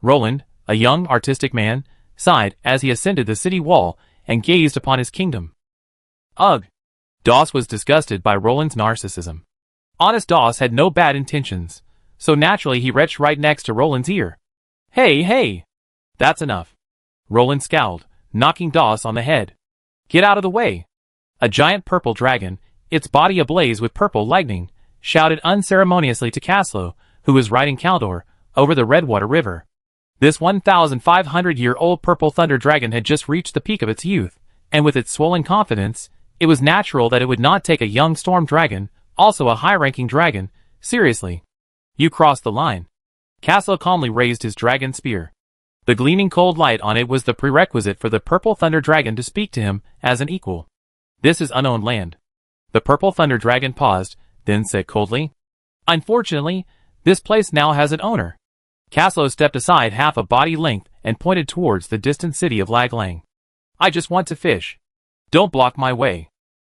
Roland, a young, artistic man, sighed as he ascended the city wall and gazed upon his kingdom. Ugh! Doss was disgusted by Roland's narcissism. Honest Doss had no bad intentions, so naturally he retched right next to Roland's ear. Hey, hey! That's enough. Roland scowled, knocking Doss on the head. Get out of the way. A giant purple dragon, its body ablaze with purple lightning, shouted unceremoniously to Caslo, who was riding Caldor, over the Redwater River. This 1,500-year-old purple thunder dragon had just reached the peak of its youth, and with its swollen confidence, it was natural that it would not take a young storm dragon, also a high-ranking dragon, seriously. You crossed the line. Caslo calmly raised his dragon spear. The gleaming cold light on it was the prerequisite for the purple thunder dragon to speak to him as an equal. This is unowned land. The purple thunder dragon paused, then said coldly, Unfortunately, this place now has an owner. Caslo stepped aside half a body length and pointed towards the distant city of Laglang. I just want to fish. Don't block my way.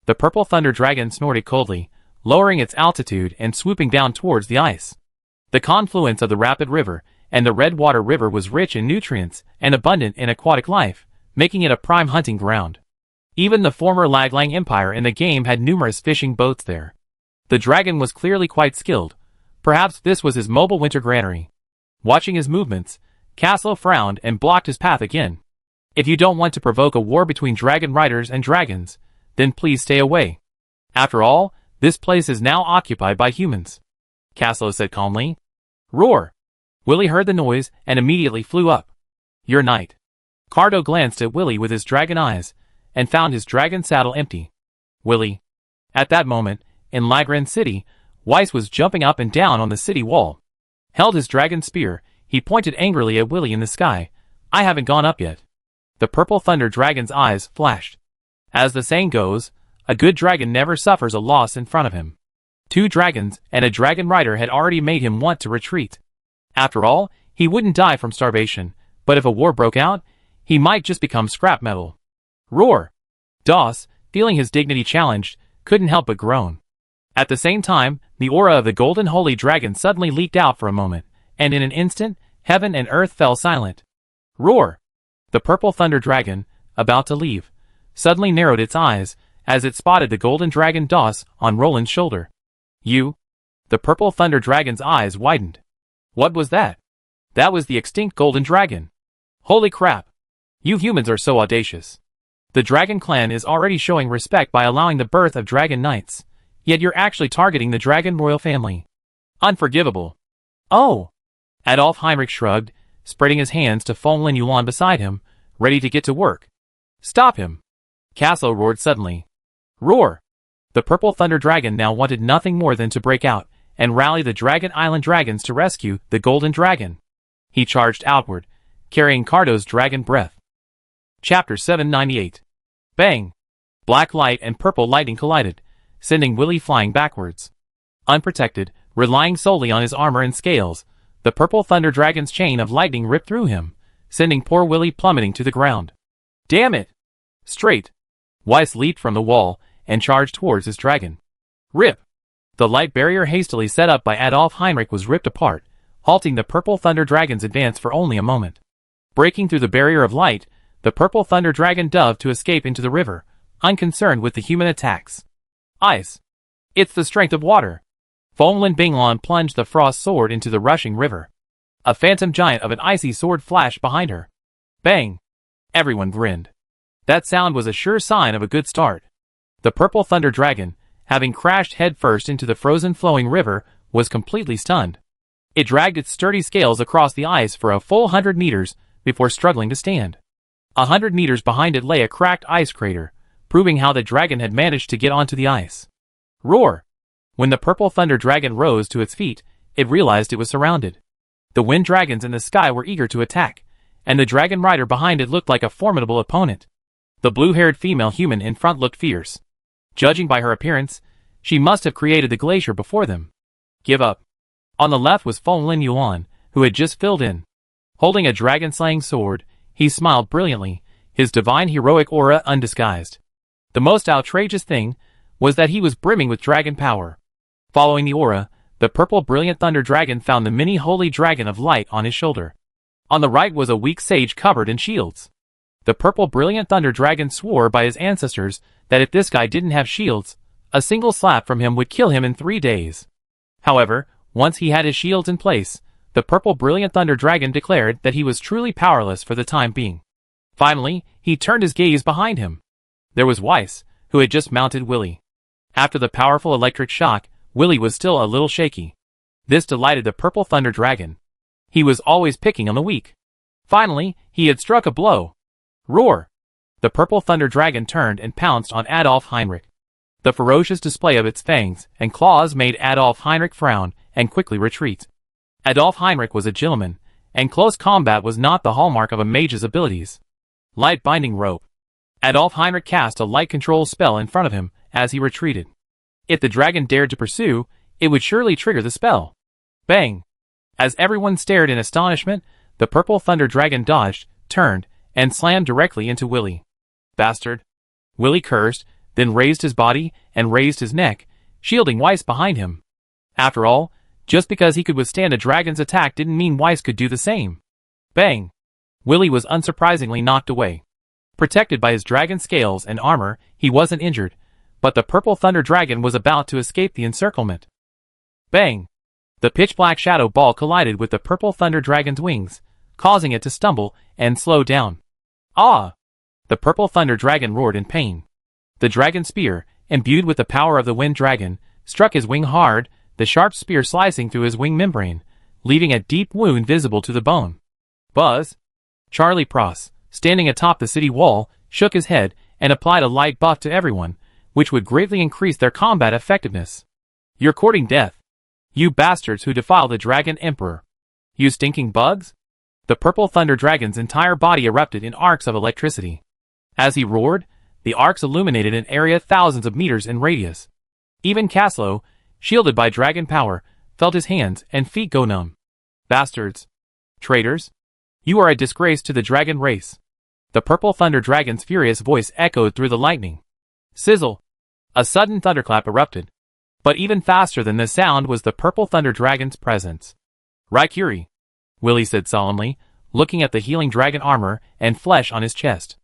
The purple thunder dragon snorted coldly, lowering its altitude and swooping down towards the ice. The confluence of the rapid river and the Redwater River was rich in nutrients and abundant in aquatic life, making it a prime hunting ground. Even the former Laglang Empire in the game had numerous fishing boats there. The dragon was clearly quite skilled. Perhaps this was his mobile winter granary. Watching his movements, Caslo frowned and blocked his path again. If you don't want to provoke a war between dragon riders and dragons, then please stay away. After all, this place is now occupied by humans. Caslo said calmly. Roar! Willie heard the noise and immediately flew up. Your knight. Cardo glanced at Willie with his dragon eyes, and found his dragon saddle empty. Willie. At that moment, in Lagran City, Weiss was jumping up and down on the city wall. Held his dragon spear, he pointed angrily at Willie in the sky. I haven't gone up yet. The purple thunder dragon's eyes flashed. As the saying goes, a good dragon never suffers a loss in front of him. 2 dragons and a dragon rider had already made him want to retreat. After all, he wouldn't die from starvation, but if a war broke out, he might just become scrap metal. Roar! Doss, feeling his dignity challenged, couldn't help but groan. At the same time, the aura of the golden holy dragon suddenly leaked out for a moment, and in an instant, heaven and earth fell silent. Roar! The purple thunder dragon, about to leave, suddenly narrowed its eyes, as it spotted the golden dragon Doss on Roland's shoulder. You? The purple thunder dragon's eyes widened. What was that? That was the extinct golden dragon. Holy crap! You humans are so audacious. The dragon clan is already showing respect by allowing the birth of dragon knights, yet you're actually targeting the dragon royal family. Unforgivable. Oh! Adolf Heinrich shrugged, spreading his hands to Fenglin Yuan beside him, ready to get to work. Stop him! Caslo roared suddenly. Roar! The purple thunder dragon now wanted nothing more than to break out and rally the Dragon Island dragons to rescue the golden dragon. He charged outward, carrying Cardo's dragon breath. Chapter 798. Bang! Black light and purple lightning collided, sending Willie flying backwards. Unprotected, relying solely on his armor and scales, the purple thunder dragon's chain of lightning ripped through him, sending poor Willie plummeting to the ground. Damn it! Straight! Weiss leaped from the wall and charged towards his dragon. Rip! The light barrier hastily set up by Adolf Heinrich was ripped apart, halting the purple thunder dragon's advance for only a moment. Breaking through the barrier of light, the purple thunder dragon dove to escape into the river, unconcerned with the human attacks. Ice! It's the strength of water! Fenglin Binglon plunged the frost sword into the rushing river. A phantom giant of an icy sword flashed behind her. Bang! Everyone grinned. That sound was a sure sign of a good start. The purple thunder dragon, having crashed headfirst into the frozen flowing river, was completely stunned. It dragged its sturdy scales across the ice for a full 100 meters before struggling to stand. 100 meters behind it lay a cracked ice crater, proving how the dragon had managed to get onto the ice. Roar! When the purple thunder dragon rose to its feet, it realized it was surrounded. The wind dragons in the sky were eager to attack, and the dragon rider behind it looked like a formidable opponent. The blue-haired female human in front looked fierce. Judging by her appearance, she must have created the glacier before them. Give up. On the left was Fenglin Yuan, who had just filled in. Holding a dragon-slaying sword, he smiled brilliantly, his divine heroic aura undisguised. The most outrageous thing was that he was brimming with dragon power. Following the aura, the purple brilliant thunder dragon found the mini holy dragon of light on his shoulder. On the right was a weak sage covered in shields. The purple brilliant thunder dragon swore by his ancestors that if this guy didn't have shields, a single slap from him would kill him in 3 days. However, once he had his shields in place, the purple brilliant thunder dragon declared that he was truly powerless for the time being. Finally, he turned his gaze behind him. There was Weiss, who had just mounted Willy. After the powerful electric shock, Willy was still a little shaky. This delighted the Purple Thunder Dragon. He was always picking on the weak. Finally, he had struck a blow. Roar! The Purple Thunder Dragon turned and pounced on Adolf Heinrich. The ferocious display of its fangs and claws made Adolf Heinrich frown and quickly retreat. Adolf Heinrich was a gentleman, and close combat was not the hallmark of a mage's abilities. Light binding rope. Adolf Heinrich cast a light control spell in front of him as he retreated. If the dragon dared to pursue, it would surely trigger the spell. Bang! As everyone stared in astonishment, the Purple Thunder Dragon dodged, turned, and slammed directly into Willy. Bastard! Willy cursed, then raised his body and raised his neck, shielding Weiss behind him. After all, just because he could withstand a dragon's attack didn't mean Weiss could do the same. Bang! Willy was unsurprisingly knocked away. Protected by his dragon scales and armor, he wasn't injured, but the Purple Thunder Dragon was about to escape the encirclement. Bang! The pitch-black shadow ball collided with the Purple Thunder Dragon's wings, causing it to stumble and slow down. Ah! The Purple Thunder Dragon roared in pain. The dragon spear, imbued with the power of the Wind Dragon, struck his wing hard, the sharp spear slicing through his wing membrane, leaving a deep wound visible to the bone. Buzz! Charlie Pross, standing atop the city wall, shook his head and applied a light buff to everyone, which would greatly increase their combat effectiveness. You're courting death. You bastards who defile the Dragon Emperor. You stinking bugs? The Purple Thunder Dragon's entire body erupted in arcs of electricity. As he roared, the arcs illuminated an area thousands of meters in radius. Even Caslo, shielded by dragon power, felt his hands and feet go numb. Bastards. Traitors. You are a disgrace to the dragon race. The Purple Thunder Dragon's furious voice echoed through the lightning. Sizzle. A sudden thunderclap erupted. But even faster than the sound was the Purple Thunder Dragon's presence. Raikuri, Willy said solemnly, looking at the healing dragon armor and flesh on his chest.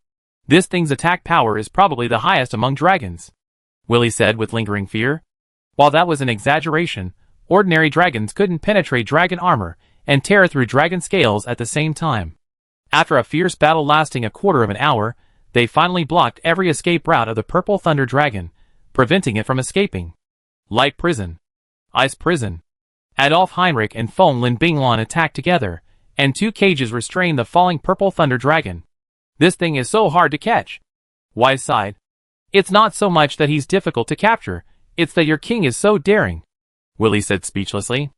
This thing's attack power is probably the highest among dragons, Willy said with lingering fear. While that was an exaggeration, ordinary dragons couldn't penetrate dragon armor and tear through dragon scales at the same time. After a fierce battle lasting a quarter of an hour, they finally blocked every escape route of the Purple Thunder Dragon, preventing it from escaping. Light prison. Ice prison. Adolf Heinrich and Fong Lin Binglan attacked together, and two cages restrained the falling Purple Thunder Dragon. This thing is so hard to catch. Weiss sighed. It's not so much that he's difficult to capture, it's that your king is so daring, Willy said speechlessly.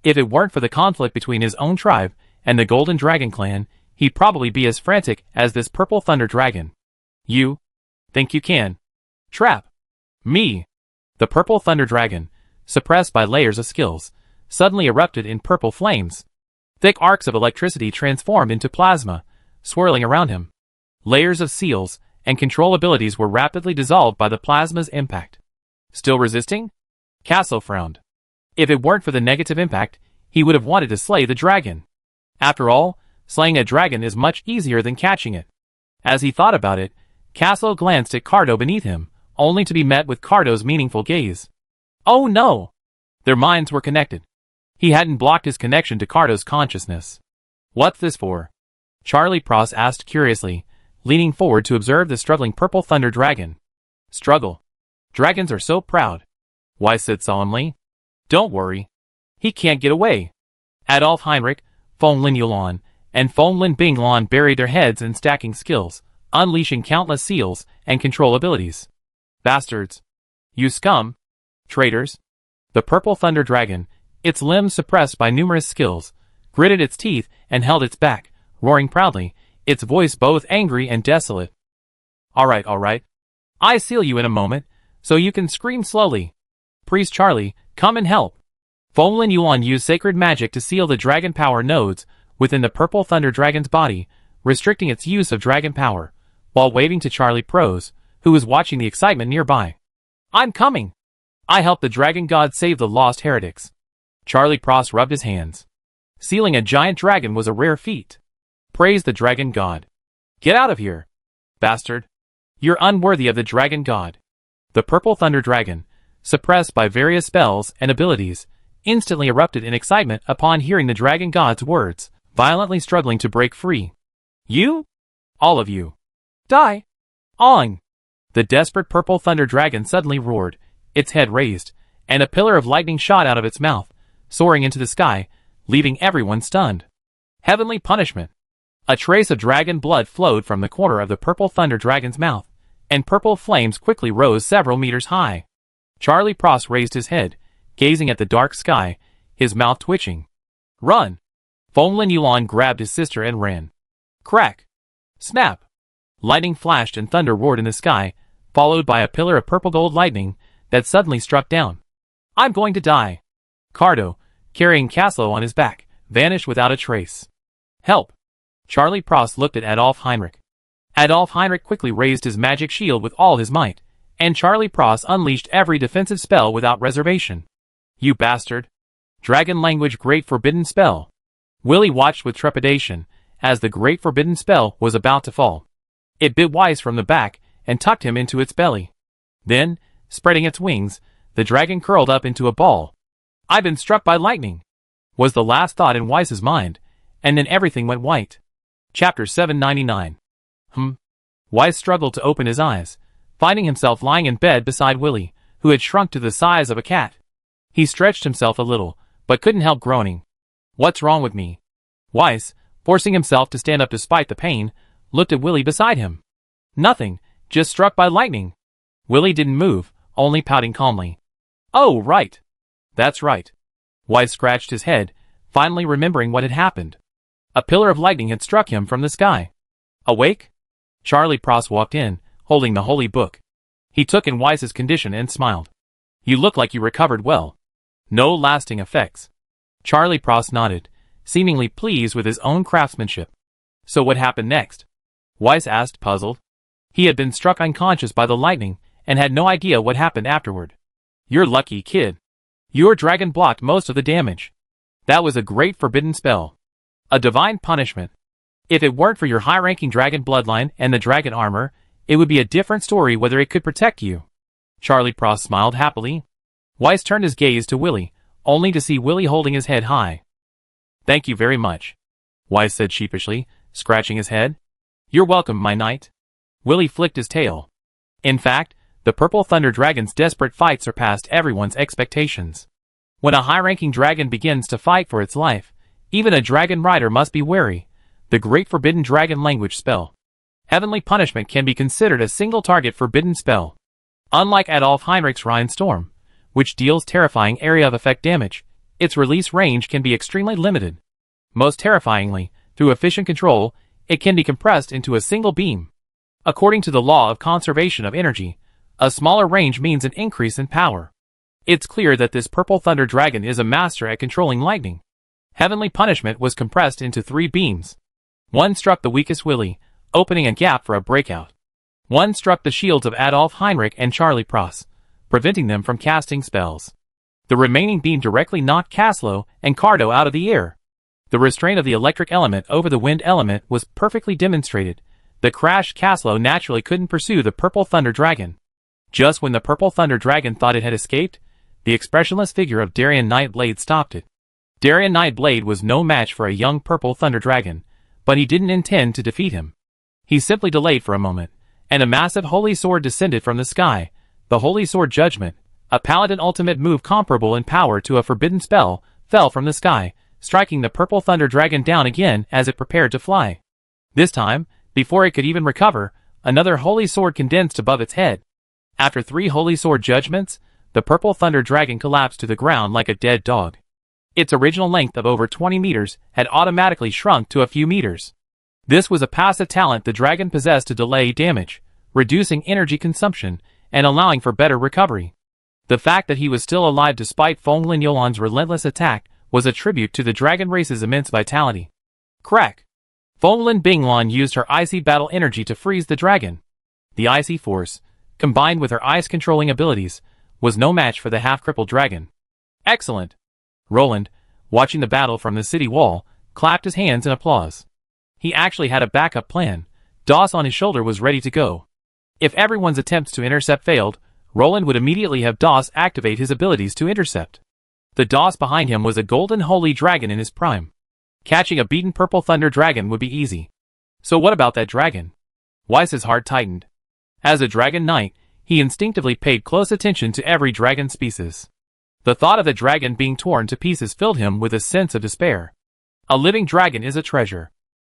If it weren't for the conflict between his own tribe and the Golden Dragon clan, he'd probably be as frantic as this Purple Thunder Dragon. You think you can trap me? The Purple Thunder Dragon, suppressed by layers of skills, suddenly erupted in purple flames. Thick arcs of electricity transformed into plasma, swirling around him. Layers of seals and control abilities were rapidly dissolved by the plasma's impact. Still resisting? Castle frowned. If it weren't for the negative impact, he would have wanted to slay the dragon. After all, slaying a dragon is much easier than catching it. As he thought about it, Castle glanced at Cardo beneath him, only to be met with Cardo's meaningful gaze. Oh no! Their minds were connected. He hadn't blocked his connection to Cardo's consciousness. What's this for? Charlie Pross asked curiously, leaning forward to observe the struggling Purple Thunder Dragon. Struggle. Dragons are so proud, Weiss said solemnly. Don't worry. He can't get away. Adolf Heinrich, Fong Lin Yulan, and Fong Lin Binglan buried their heads in stacking skills, unleashing countless seals and control abilities. Bastards. You scum. Traitors. The Purple Thunder Dragon, its limbs suppressed by numerous skills, gritted its teeth and held its back, roaring proudly, its voice both angry and desolate. All right. I seal you in a moment, so you can scream slowly. Priest Charlie, come and help. Fong Lin Yuan used sacred magic to seal the dragon power nodes within the Purple Thunder Dragon's body, restricting its use of dragon power, while waving to Charlie Prose, who was watching the excitement nearby. I'm coming. I helped the dragon god save the lost heretics. Charlie Pross rubbed his hands. Sealing a giant dragon was a rare feat. Praise the dragon god. Get out of here, bastard. You're unworthy of the dragon god. The Purple Thunder Dragon, suppressed by various spells and abilities, instantly erupted in excitement upon hearing the dragon god's words, violently struggling to break free. You? All of you. Die. On. The desperate purple thunder dragon suddenly roared, its head raised, and a pillar of lightning shot out of its mouth, soaring into the sky, leaving everyone stunned. Heavenly punishment! A trace of dragon blood flowed from the corner of the purple thunder dragon's mouth, and purple flames quickly rose several meters high. Charlie Pross raised his head, gazing at the dark sky, his mouth twitching. Run! Fong Yuan grabbed his sister and ran. Crack! Snap! Lightning flashed and thunder roared in the sky, followed by a pillar of purple gold lightning that suddenly struck down. I'm going to die! Cardo, carrying Caslo on his back, vanished without a trace. Help! Charlie Pross looked at Adolf Heinrich. Adolf Heinrich quickly raised his magic shield with all his might, and Charlie Pross unleashed every defensive spell without reservation. You bastard! Dragon language Great Forbidden Spell. Willie watched with trepidation as the Great Forbidden Spell was about to fall. It bit Weiss from the back and tucked him into its belly. Then, spreading its wings, the dragon curled up into a ball. I've been struck by lightning, was the last thought in Weiss's mind, and then everything went white. Chapter 799. Weiss struggled to open his eyes, finding himself lying in bed beside Willie, who had shrunk to the size of a cat. He stretched himself a little, but couldn't help groaning. What's wrong with me? Weiss, forcing himself to stand up despite the pain, looked at Willie beside him. Nothing, just struck by lightning. Willie didn't move, only pouting calmly. Oh, right. That's right. Weiss scratched his head, finally remembering what had happened. A pillar of lightning had struck him from the sky. Awake? Charlie Pross walked in, holding the holy book. He took in Weiss's condition and smiled. You look like you recovered well. No lasting effects. Charlie Pross nodded, seemingly pleased with his own craftsmanship. So what happened next? Weiss asked, puzzled. He had been struck unconscious by the lightning and had no idea what happened afterward. You're lucky, kid. Your dragon blocked most of the damage. That was a great forbidden spell. A divine punishment. If it weren't for your high-ranking dragon bloodline and the dragon armor, it would be a different story whether it could protect you. Charlie Pross smiled happily. Weiss turned his gaze to Willie, only to see Willie holding his head high. Thank you very much, Weiss said sheepishly, scratching his head. You're welcome, my knight. Willie flicked his tail. In fact, the Purple Thunder Dragon's desperate fight surpassed everyone's expectations. When a high-ranking dragon begins to fight for its life, even a dragon rider must be wary. The Great Forbidden Dragon language spell. Heavenly Punishment can be considered a single-target forbidden spell. Unlike Adolf Heinrich's Rhine Storm, which deals terrifying area of effect damage, its release range can be extremely limited. Most terrifyingly, through efficient control, it can be compressed into a single beam. According to the law of conservation of energy, a smaller range means an increase in power. It's clear that this Purple Thunder Dragon is a master at controlling lightning. Heavenly Punishment was compressed into 3 beams. One struck the weakest Willie, opening a gap for a breakout. One struck the shields of Adolf Heinrich and Charlie Pross, preventing them from casting spells. The remaining beam directly knocked Caslo and Cardo out of the air. The restraint of the electric element over the wind element was perfectly demonstrated. The crashed Caslo naturally couldn't pursue the Purple Thunder Dragon. Just when the Purple Thunder Dragon thought it had escaped, the expressionless figure of Darien Nightblade stopped it. Darien Nightblade was no match for a young Purple Thunder Dragon, but he didn't intend to defeat him. He simply delayed for a moment, and a massive holy sword descended from the sky. The Holy Sword Judgment, a paladin ultimate move comparable in power to a forbidden spell, fell from the sky, striking the Purple Thunder Dragon down again as it prepared to fly. This time, before it could even recover, another holy sword condensed above its head. After 3 holy sword judgments, the Purple Thunder Dragon collapsed to the ground like a dead dog. Its original length of over 20 meters had automatically shrunk to a few meters. This was a passive talent the dragon possessed to delay damage, reducing energy consumption, and allowing for better recovery. The fact that he was still alive despite Fong Yuan's relentless attack was a tribute to the dragon race's immense vitality. Crack! Fong Binglan used her icy battle energy to freeze the dragon. The icy force, combined with her ice-controlling abilities, was no match for the half-crippled dragon. Excellent! Roland, watching the battle from the city wall, clapped his hands in applause. He actually had a backup plan. Doss on his shoulder was ready to go. If everyone's attempts to intercept failed, Roland would immediately have Doss activate his abilities to intercept. The Doss behind him was a golden holy dragon in his prime. Catching a beaten Purple Thunder Dragon would be easy. So what about that dragon? Weiss's heart tightened. As a dragon knight, he instinctively paid close attention to every dragon species. The thought of the dragon being torn to pieces filled him with a sense of despair. A living dragon is a treasure.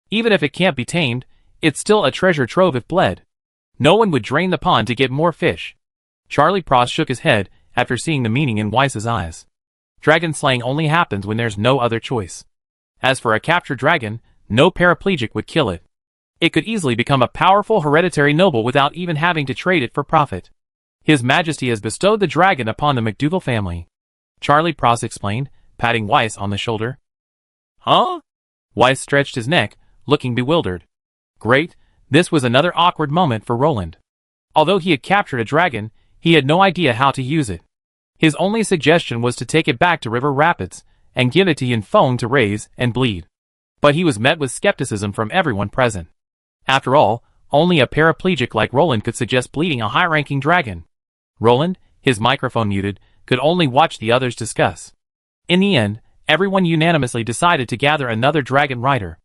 Even if it can't be tamed, it's still a treasure trove if bled. No one would drain the pond to get more fish. Charlie Pross shook his head after seeing the meaning in Weiss's eyes. Dragon slaying only happens when there's no other choice. As for a captured dragon, no paraplegic would kill it. It could easily become a powerful hereditary noble without even having to trade it for profit. His Majesty has bestowed the dragon upon the McDougal family, Charlie Pross explained, patting Weiss on the shoulder. Huh? Weiss stretched his neck, looking bewildered. Great, this was another awkward moment for Roland. Although he had captured a dragon, he had no idea how to use it. His only suggestion was to take it back to River Rapids and give it to Yin Feng to raise and bleed. But he was met with skepticism from everyone present. After all, only a paraplegic like Roland could suggest bleeding a high-ranking dragon. Roland, his microphone muted, could only watch the others discuss. In the end, everyone unanimously decided to gather another dragon rider.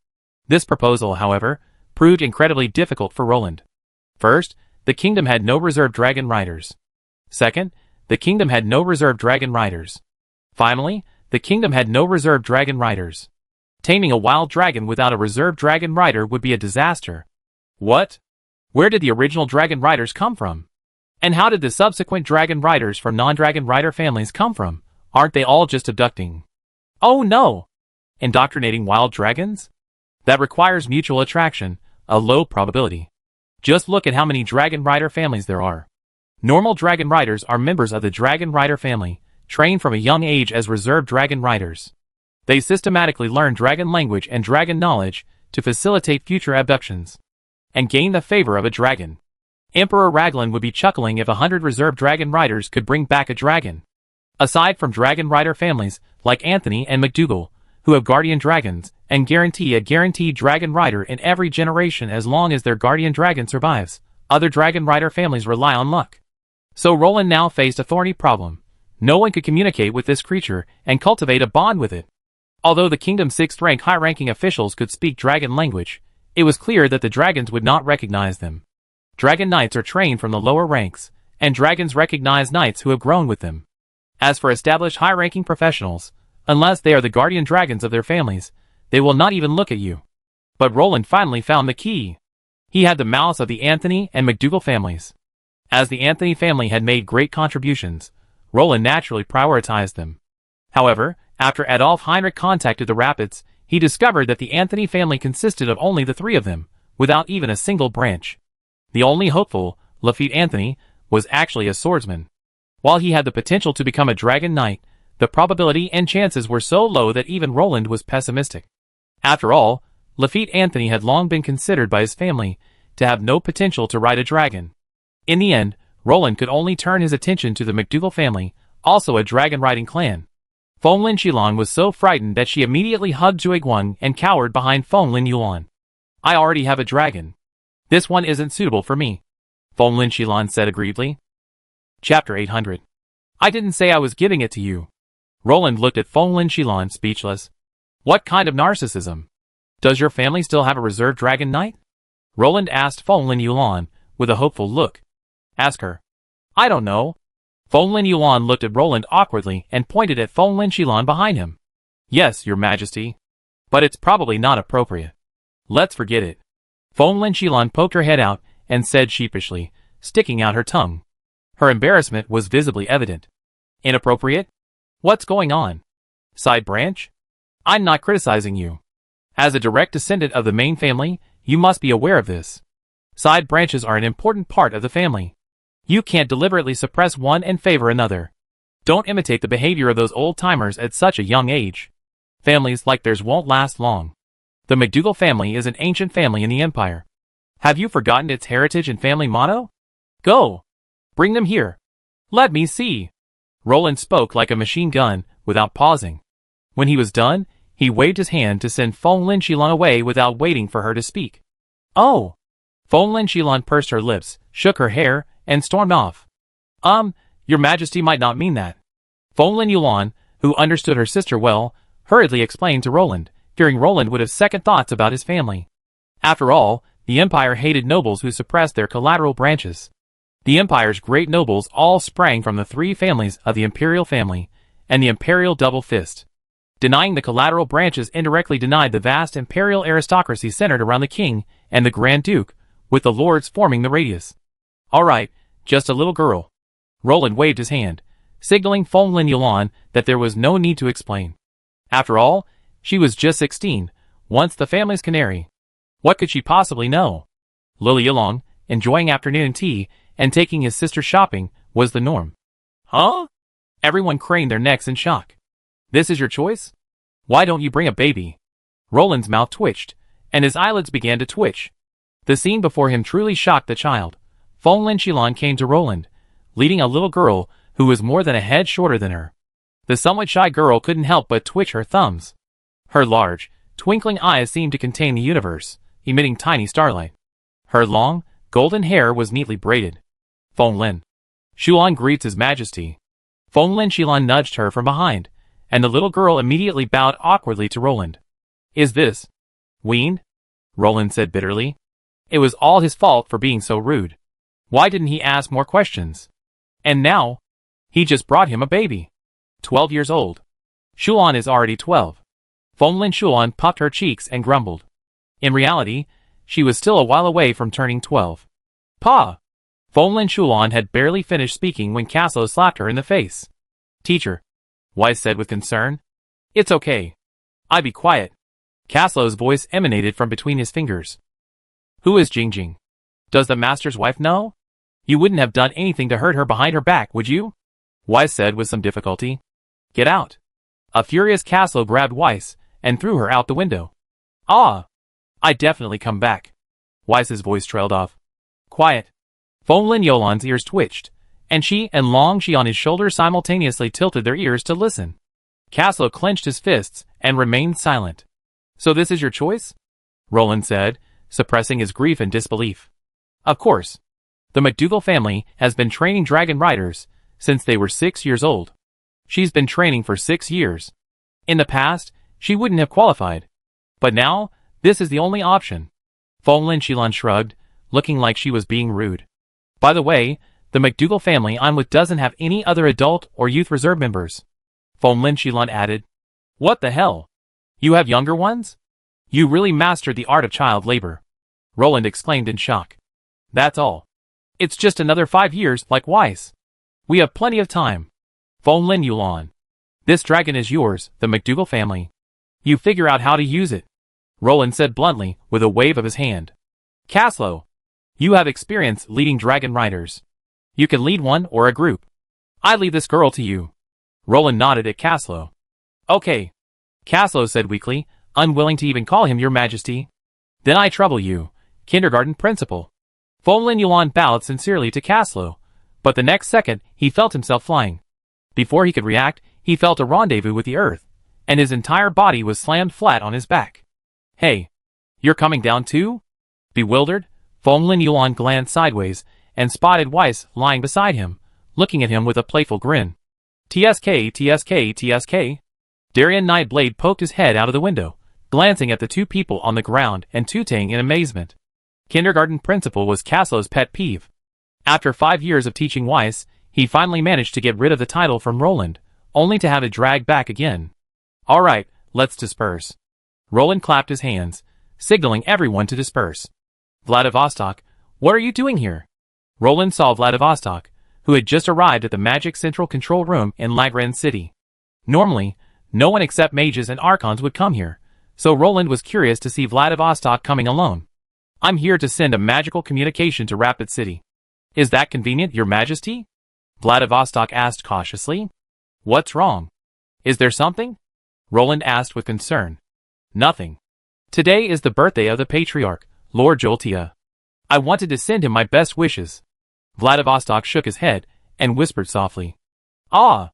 This proposal, however, proved incredibly difficult for Roland. First, the kingdom had no reserve dragon riders. Second, the kingdom had no reserve dragon riders. Finally, the kingdom had no reserve dragon riders. Taming a wild dragon without a reserve dragon rider would be a disaster. What? Where did the original dragon riders come from? And how did the subsequent dragon riders from non-dragon rider families come from? Aren't they all just abducting? Oh no! Indoctrinating wild dragons? That requires mutual attraction, a low probability. Just look at how many dragon rider families there are. Normal dragon riders are members of the dragon rider family, trained from a young age as reserve dragon riders. They systematically learn dragon language and dragon knowledge to facilitate future abductions and gain the favor of a dragon. Emperor Raglan would be chuckling if 100 reserve dragon riders could bring back a dragon. Aside from dragon rider families like Anthony and McDougal, who have guardian dragons and guarantee a guaranteed dragon rider in every generation as long as their guardian dragon survives, other dragon rider families rely on luck. So Roland now faced a thorny problem. No one could communicate with this creature and cultivate a bond with it. Although the kingdom's 6th rank high-ranking officials could speak dragon language, it was clear that the dragons would not recognize them. Dragon knights are trained from the lower ranks, and dragons recognize knights who have grown with them. As for established high-ranking professionals, unless they are the guardian dragons of their families, they will not even look at you. But Roland finally found the key. He had the malice of the Anthony and McDougal families. As the Anthony family had made great contributions, Roland naturally prioritized them. However, after Adolf Heinrich contacted the Rapids, he discovered that the Anthony family consisted of only the 3 of them, without even a single branch. The only hopeful, Lafitte Anthony, was actually a swordsman. While he had the potential to become a dragon knight, the probability and chances were so low that even Roland was pessimistic. After all, Lafitte Anthony had long been considered by his family to have no potential to ride a dragon. In the end, Roland could only turn his attention to the McDougal family, also a dragon-riding clan. Feng Lin Qilan was so frightened that she immediately hugged Zhuge Guang and cowered behind Feng Lin Yuan. I already have a dragon. This one isn't suitable for me, Feng Lin Qilan said aggrievedly. Chapter 800. I didn't say I was giving it to you. Roland looked at Feng Lin Qilan, speechless. What kind of narcissism? Does your family still have a reserve dragon knight? Roland asked Feng Lin Yuan, with a hopeful look. Ask her. I don't know. Feng Lin Yuan looked at Roland awkwardly and pointed at Feng Lin Qilan behind him. Yes, your majesty. But it's probably not appropriate. Let's forget it. Feng Lin Qilan poked her head out and said sheepishly, sticking out her tongue. Her embarrassment was visibly evident. Inappropriate? What's going on? Side branch? I'm not criticizing you. As a direct descendant of the main family, you must be aware of this. Side branches are an important part of the family. You can't deliberately suppress one and favor another. Don't imitate the behavior of those old-timers at such a young age. Families like theirs won't last long. The McDougal family is an ancient family in the Empire. Have you forgotten its heritage and family motto? Go! Bring them here. Let me see. Roland spoke like a machine gun, without pausing. When he was done, he waved his hand to send Feng Lin Qilan away without waiting for her to speak. Oh! Feng Lin Qilan pursed her lips, shook her hair, and stormed off. Your majesty might not mean that. Feng Lin Yuan, who understood her sister well, hurriedly explained to Roland, fearing Roland would have second thoughts about his family. After all, The empire hated nobles who suppressed their collateral branches. The empire's great nobles all sprang from the three families of the imperial family and the imperial double fist. Denying the collateral branches indirectly denied the vast imperial aristocracy centered around the king and the Grand Duke, with the lords forming the radius. All right, just a little girl. Roland waved his hand, signaling Feng Lin Yulan that there was no need to explain. After all, she was just 16, once the family's canary. What could she possibly know? Lily Yulong, enjoying afternoon tea and taking his sister shopping, was the norm. Huh? Everyone craned their necks in shock. This is your choice? Why don't you bring a baby? Roland's mouth twitched, and his eyelids began to twitch. The scene before him truly shocked the child. Feng Lin Qilan came to Roland, leading a little girl who was more than a head shorter than her. The somewhat shy girl couldn't help but twitch her thumbs. Her large, twinkling eyes seemed to contain the universe, emitting tiny starlight. Her long, golden hair was neatly braided. Feng Lin Qilan greets His Majesty. Feng Lin Qilan nudged her from behind, and the little girl immediately bowed awkwardly to Roland. Is this weaned? Roland said bitterly. It was all his fault for being so rude. Why didn't he ask more questions? And now, he just brought him a baby. 12 years old. Qilan is already 12. Feng Lin Qilan puffed her cheeks and grumbled. In reality, she was still a while away from turning 12. Pa! Feng Lin Qilan had barely finished speaking when Casso slapped her in the face. Teacher, Weiss said with concern. It's okay. I be quiet. Caslo's voice emanated from between his fingers. Who is Jingjing? Does the master's wife know? You wouldn't have done anything to hurt her behind her back, would you? Weiss said with some difficulty. Get out. A furious Caslo grabbed Weiss and threw her out the window. Ah! I definitely come back. Weiss's voice trailed off. Quiet. Feng Lin Yulan's ears twitched, and she and Long Shi on his shoulder simultaneously tilted their ears to listen. Caslo clenched his fists and remained silent. So this is your choice? Roland said, suppressing his grief and disbelief. Of course. The McDougal family has been training dragon riders since they were 6 years old. She's been training for 6 years. In the past, she wouldn't have qualified. But now, this is the only option. Feng Lin Qilan shrugged, looking like she was being rude. By the way, the McDougal family I'm with doesn't have any other adult or youth reserve members. Feng Lin Qilan added. What the hell? You have younger ones? You really mastered the art of child labor. Roland exclaimed in shock. That's all. It's just another 5 years like Weiss. We have plenty of time. Feng Lin Yulan. This dragon is yours, the McDougal family. You figure out how to use it. Roland said bluntly with a wave of his hand. Caslo, you have experience leading dragon riders. You can lead one or a group. I leave this girl to you. Roland nodded at Caslo. Okay. Caslo said weakly, unwilling to even call him Your Majesty. Then I trouble you, kindergarten principal. Feng Lin Yulan bowed sincerely to Caslo, but the next second he felt himself flying. Before he could react, he felt a rendezvous with the earth, and his entire body was slammed flat on his back. Hey, you're coming down too? Bewildered, Feng Lin Yulan glanced sideways and spotted Weiss lying beside him, looking at him with a playful grin. TSK, TSK, TSK. Darien Nightblade poked his head out of the window, glancing at the two people on the ground and tooting in amazement. Kindergarten principal was Caslo's pet peeve. After 5 years of teaching Weiss, he finally managed to get rid of the title from Roland, only to have it dragged back again. All right, let's disperse. Roland clapped his hands, signaling everyone to disperse. Vladivostok, what are you doing here? Roland saw Vladivostok, who had just arrived at the magic central control room in Lagran City. Normally, no one except mages and archons would come here, so Roland was curious to see Vladivostok coming alone. I'm here to send a magical communication to Rapid City. Is that convenient, Your Majesty? Vladivostok asked cautiously. What's wrong? Is there something? Roland asked with concern. Nothing. Today is the birthday of the Patriarch, Lord Joltia. I wanted to send him my best wishes. Vladivostok shook his head and whispered softly. Ah,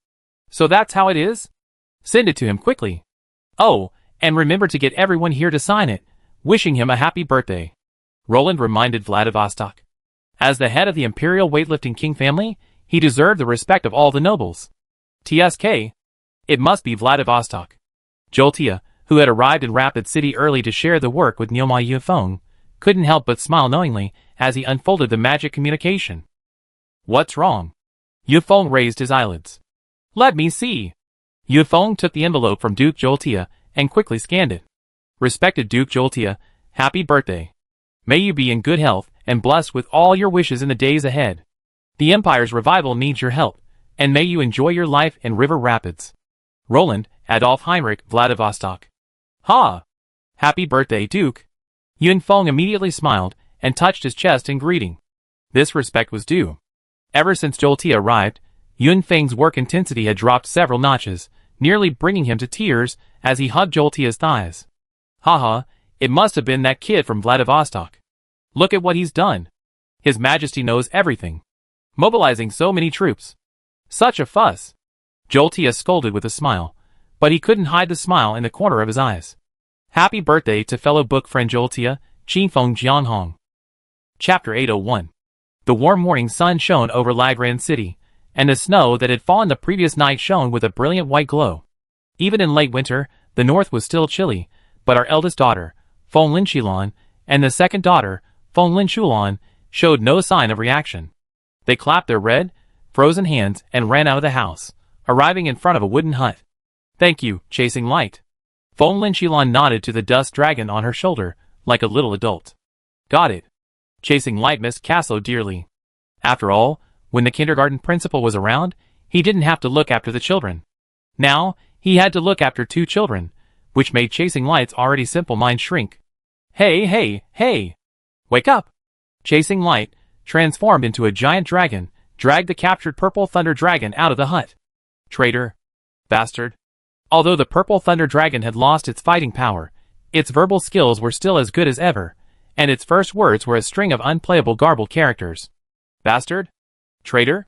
so that's how it is? Send it to him quickly. Oh, and remember to get everyone here to sign it, wishing him a happy birthday. Roland reminded Vladivostok. As the head of the Imperial Weightlifting King family, he deserved the respect of all the nobles. TSK. It must be Vladivostok. Joltia, who had arrived in Rapid City early to share the work with Nioma Yufeng, couldn't help but smile knowingly as he unfolded the magic communication. What's wrong? Yufeng raised his eyelids. Let me see. Yufeng took the envelope from Duke Joltia and quickly scanned it. Respected Duke Joltia, happy birthday. May you be in good health and blessed with all your wishes in the days ahead. The Empire's revival needs your help, and may you enjoy your life in River Rapids. Roland, Adolf Heinrich, Vladivostok. Ha! Happy birthday, Duke. Yunfeng immediately smiled and touched his chest in greeting. This respect was due. Ever since Joltia arrived, Yunfeng's work intensity had dropped several notches, nearly bringing him to tears as he hugged Joltia's thighs. Haha, it must have been that kid from Vladivostok. Look at what he's done. His Majesty knows everything. Mobilizing so many troops. Such a fuss. Joltia scolded with a smile, but he couldn't hide the smile in the corner of his eyes. Happy birthday to fellow book friend Joltia, Qingfeng Jianhong. Chapter 801. The warm morning sun shone over Lagran City, and the snow that had fallen the previous night shone with a brilliant white glow. Even in late winter, the north was still chilly, but our eldest daughter, Feng Linqilan, and the second daughter, Feng Linchulan, showed no sign of reaction. They clapped their red, frozen hands and ran out of the house, arriving in front of a wooden hut. Thank you, Chasing Light. Feng Linqilan nodded to the dust dragon on her shoulder, like a little adult. Got it. Chasing Light missed Casso dearly. After all, when the kindergarten principal was around, he didn't have to look after the children. Now, he had to look after 2 children, which made Chasing Light's already simple mind shrink. Hey! Wake up! Chasing Light, transformed into a giant dragon, dragged the captured Purple Thunder Dragon out of the hut. Traitor. Bastard. Although the Purple Thunder Dragon had lost its fighting power, its verbal skills were still as good as ever, and its first words were a string of unplayable garbled characters. Bastard? Traitor?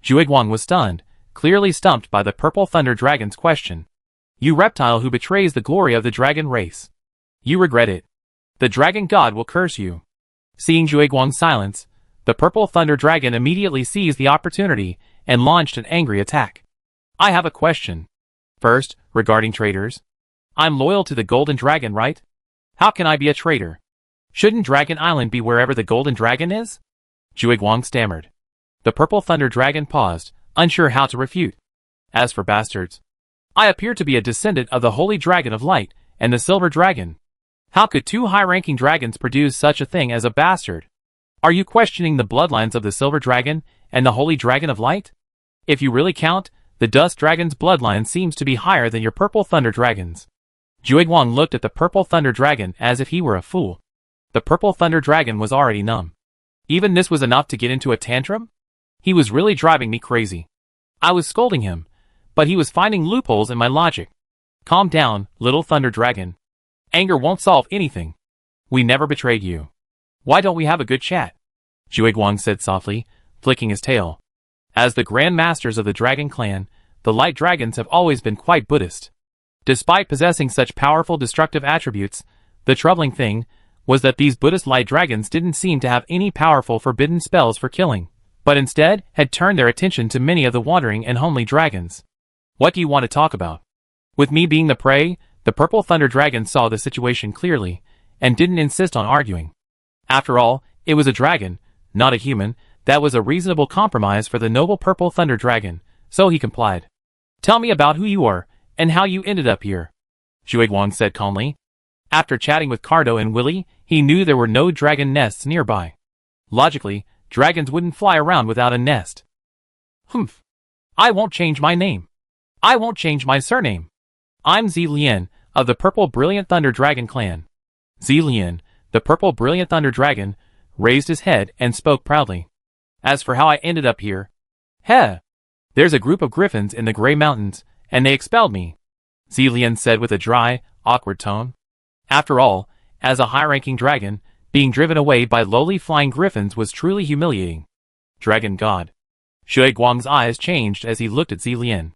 Zhuiguang was stunned, clearly stumped by the Purple Thunder Dragon's question. You reptile who betrays the glory of the dragon race. You regret it. The dragon god will curse you. Seeing Zhuiguang's silence, the Purple Thunder Dragon immediately seized the opportunity and launched an angry attack. I have a question. First, regarding traitors. I'm loyal to the Golden Dragon, right? How can I be a traitor? Shouldn't Dragon Island be wherever the Golden Dragon is? Zhuiguang stammered. The Purple Thunder Dragon paused, unsure how to refute. As for bastards, I appear to be a descendant of the Holy Dragon of Light and the Silver Dragon. How could 2 high-ranking dragons produce such a thing as a bastard? Are you questioning the bloodlines of the Silver Dragon and the Holy Dragon of Light? If you really count, the Dust Dragon's bloodline seems to be higher than your Purple Thunder Dragon's. Zhuiguang looked at the Purple Thunder Dragon as if he were a fool. The Purple Thunder Dragon was already numb. Even this was enough to get into a tantrum? He was really driving me crazy. I was scolding him, but he was finding loopholes in my logic. Calm down, little Thunder Dragon. Anger won't solve anything. We never betrayed you. Why don't we have a good chat? Zhuiguang said softly, flicking his tail. As the Grand Masters of the Dragon Clan, the Light Dragons have always been quite Buddhist. Despite possessing such powerful destructive attributes, the troubling thing was that these Buddhist Light Dragons didn't seem to have any powerful forbidden spells for killing, but instead had turned their attention to many of the wandering and homely dragons. What do you want to talk about? With me being the prey, the Purple Thunder Dragon saw the situation clearly, and didn't insist on arguing. After all, it was a dragon, not a human, that was a reasonable compromise for the noble Purple Thunder Dragon, so he complied. Tell me about who you are, and how you ended up here. Zhuiguang said calmly. After chatting with Cardo and Willy, he knew there were no dragon nests nearby. Logically, dragons wouldn't fly around without a nest. Humph. I won't change my name. I won't change my surname. I'm Zilien, of the Purple Brilliant Thunder Dragon Clan. Zilien, the Purple Brilliant Thunder Dragon, raised his head and spoke proudly. As for how I ended up here, there's a group of griffins in the Grey Mountains, and they expelled me, Zilien said with a dry, awkward tone. After all, as a high-ranking dragon, being driven away by lowly flying griffins was truly humiliating. Dragon God. Zhuiguang's eyes changed as he looked at Zilien.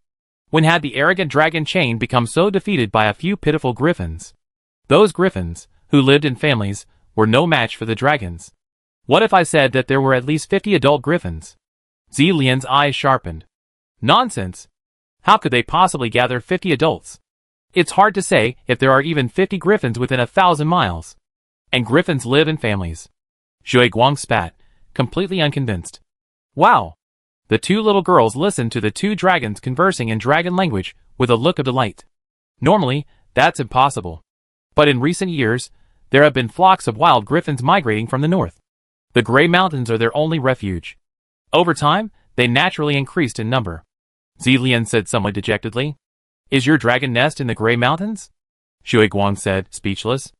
When had the arrogant dragon chain become so defeated by a few pitiful griffins? Those griffins, who lived in families, were no match for the dragons. What if I said that there were at least 50 adult griffins? Zilien's eyes sharpened. Nonsense! How could they possibly gather 50 adults? It's hard to say if there are even 50 griffins within 1,000 miles. And griffins live in families. Zhui Guang spat, completely unconvinced. Wow! The two little girls listened to the two dragons conversing in dragon language with a look of delight. Normally, that's impossible. But in recent years, there have been flocks of wild griffins migrating from the north. The Grey Mountains are their only refuge. Over time, they naturally increased in number. Zilian said somewhat dejectedly. Is your dragon nest in the Grey Mountains? Zhui Guang said, speechless.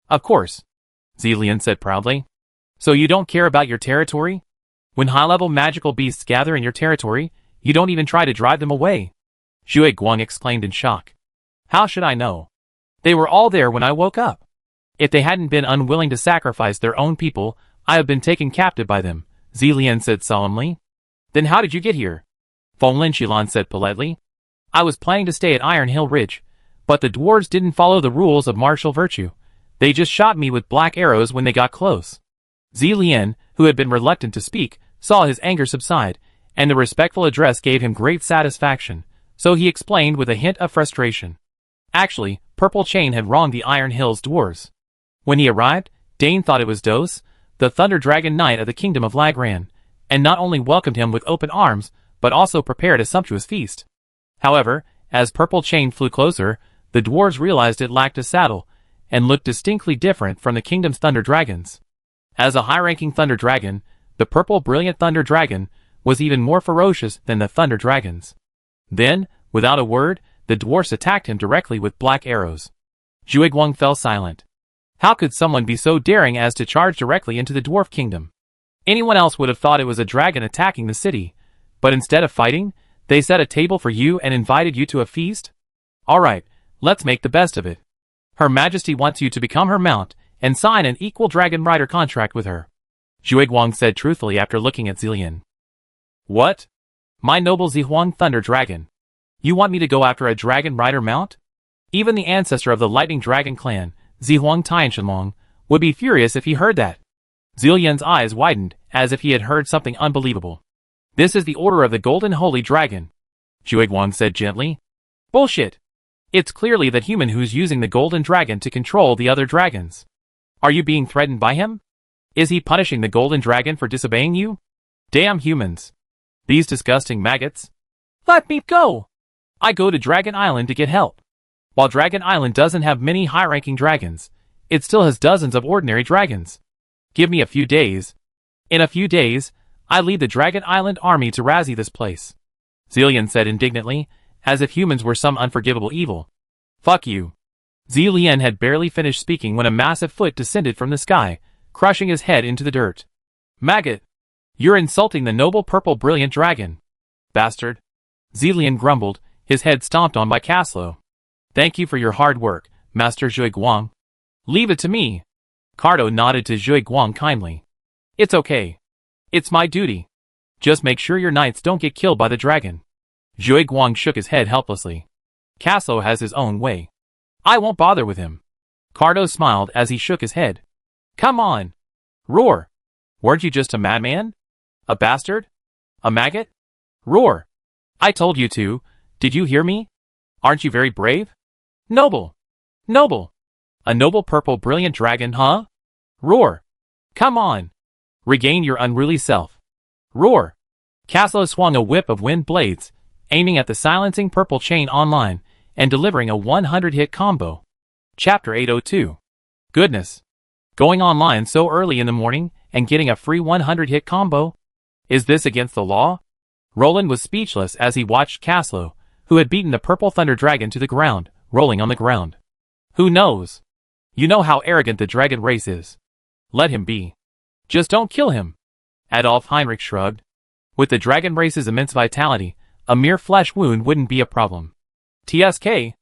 Of course. Zilian said proudly. So you don't care about your territory? When high-level magical beasts gather in your territory, you don't even try to drive them away. Zhui Guang exclaimed in shock. How should I know? They were all there when I woke up. If they hadn't been unwilling to sacrifice their own people, I have been taken captive by them, Zilian said solemnly. Then how did you get here? Fonglin Qilan said politely. I was planning to stay at Iron Hill Ridge, but the dwarves didn't follow the rules of martial virtue. They just shot me with black arrows when they got close. Zilian, who had been reluctant to speak, saw his anger subside, and the respectful address gave him great satisfaction, so he explained with a hint of frustration. Actually, Purple Chain had wronged the Iron Hills dwarves. When he arrived, Dane thought it was Dos, the Thunder Dragon Knight of the Kingdom of Lagran, and not only welcomed him with open arms, but also prepared a sumptuous feast. However, as Purple Chain flew closer, the dwarves realized it lacked a saddle, and looked distinctly different from the kingdom's Thunder Dragons. As a high-ranking Thunder Dragon, the Purple Brilliant Thunder Dragon was even more ferocious than the Thunder Dragons. Then, without a word, the dwarfs attacked him directly with black arrows. Zhui Guang fell silent. How could someone be so daring as to charge directly into the dwarf kingdom? Anyone else would have thought it was a dragon attacking the city, but instead of fighting, they set a table for you and invited you to a feast? Alright, let's make the best of it. Her Majesty wants you to become her mount and sign an equal dragon rider contract with her. Zhui Guang said truthfully after looking at Zilian. What? My noble Zihuang Thunder Dragon. You want me to go after a dragon rider mount? Even the ancestor of the Lightning Dragon clan, Zihuang Tianshanlong, would be furious if he heard that. Zilian's eyes widened, as if he had heard something unbelievable. This is the order of the Golden Holy Dragon, Zhui Guang said gently. Bullshit. It's clearly the human who's using the Golden Dragon to control the other dragons. Are you being threatened by him? Is he punishing the Golden Dragon for disobeying you? Damn humans. These disgusting maggots. Let me go! I go to Dragon Island to get help. While Dragon Island doesn't have many high-ranking dragons, it still has dozens of ordinary dragons. Give me a few days. In a few days, I lead the Dragon Island army to razzie this place. Zilian said indignantly, as if humans were some unforgivable evil. Fuck you. Zilian had barely finished speaking when a massive foot descended from the sky, crushing his head into the dirt. Maggot! You're insulting the noble purple brilliant dragon. Bastard. Zilian grumbled, his head stomped on by Caslo. Thank you for your hard work, Master Zhui Guang. Leave it to me. Cardo nodded to Zhui Guang kindly. It's okay. It's my duty. Just make sure your knights don't get killed by the dragon. Zhui Guang shook his head helplessly. Caslo has his own way. I won't bother with him. Cardo smiled as he shook his head. Come on. Roar. Weren't you just a madman? A bastard? A maggot? Roar. I told you to. Did you hear me? Aren't you very brave? Noble. Noble. A noble purple brilliant dragon, huh? Roar. Come on. Regain your unruly self. Roar. Caslo swung a whip of wind blades, aiming at the silencing Purple Chain online, and delivering a 100-hit combo. Chapter 802. Goodness. Going online so early in the morning and getting a free 100-hit combo? Is this against the law? Roland was speechless as he watched Caslo, who had beaten the Purple Thunder Dragon to the ground, rolling on the ground. Who knows? You know how arrogant the dragon race is. Let him be. Just don't kill him. Adolf Heinrich shrugged. With the dragon race's immense vitality, a mere flesh wound wouldn't be a problem. TSK.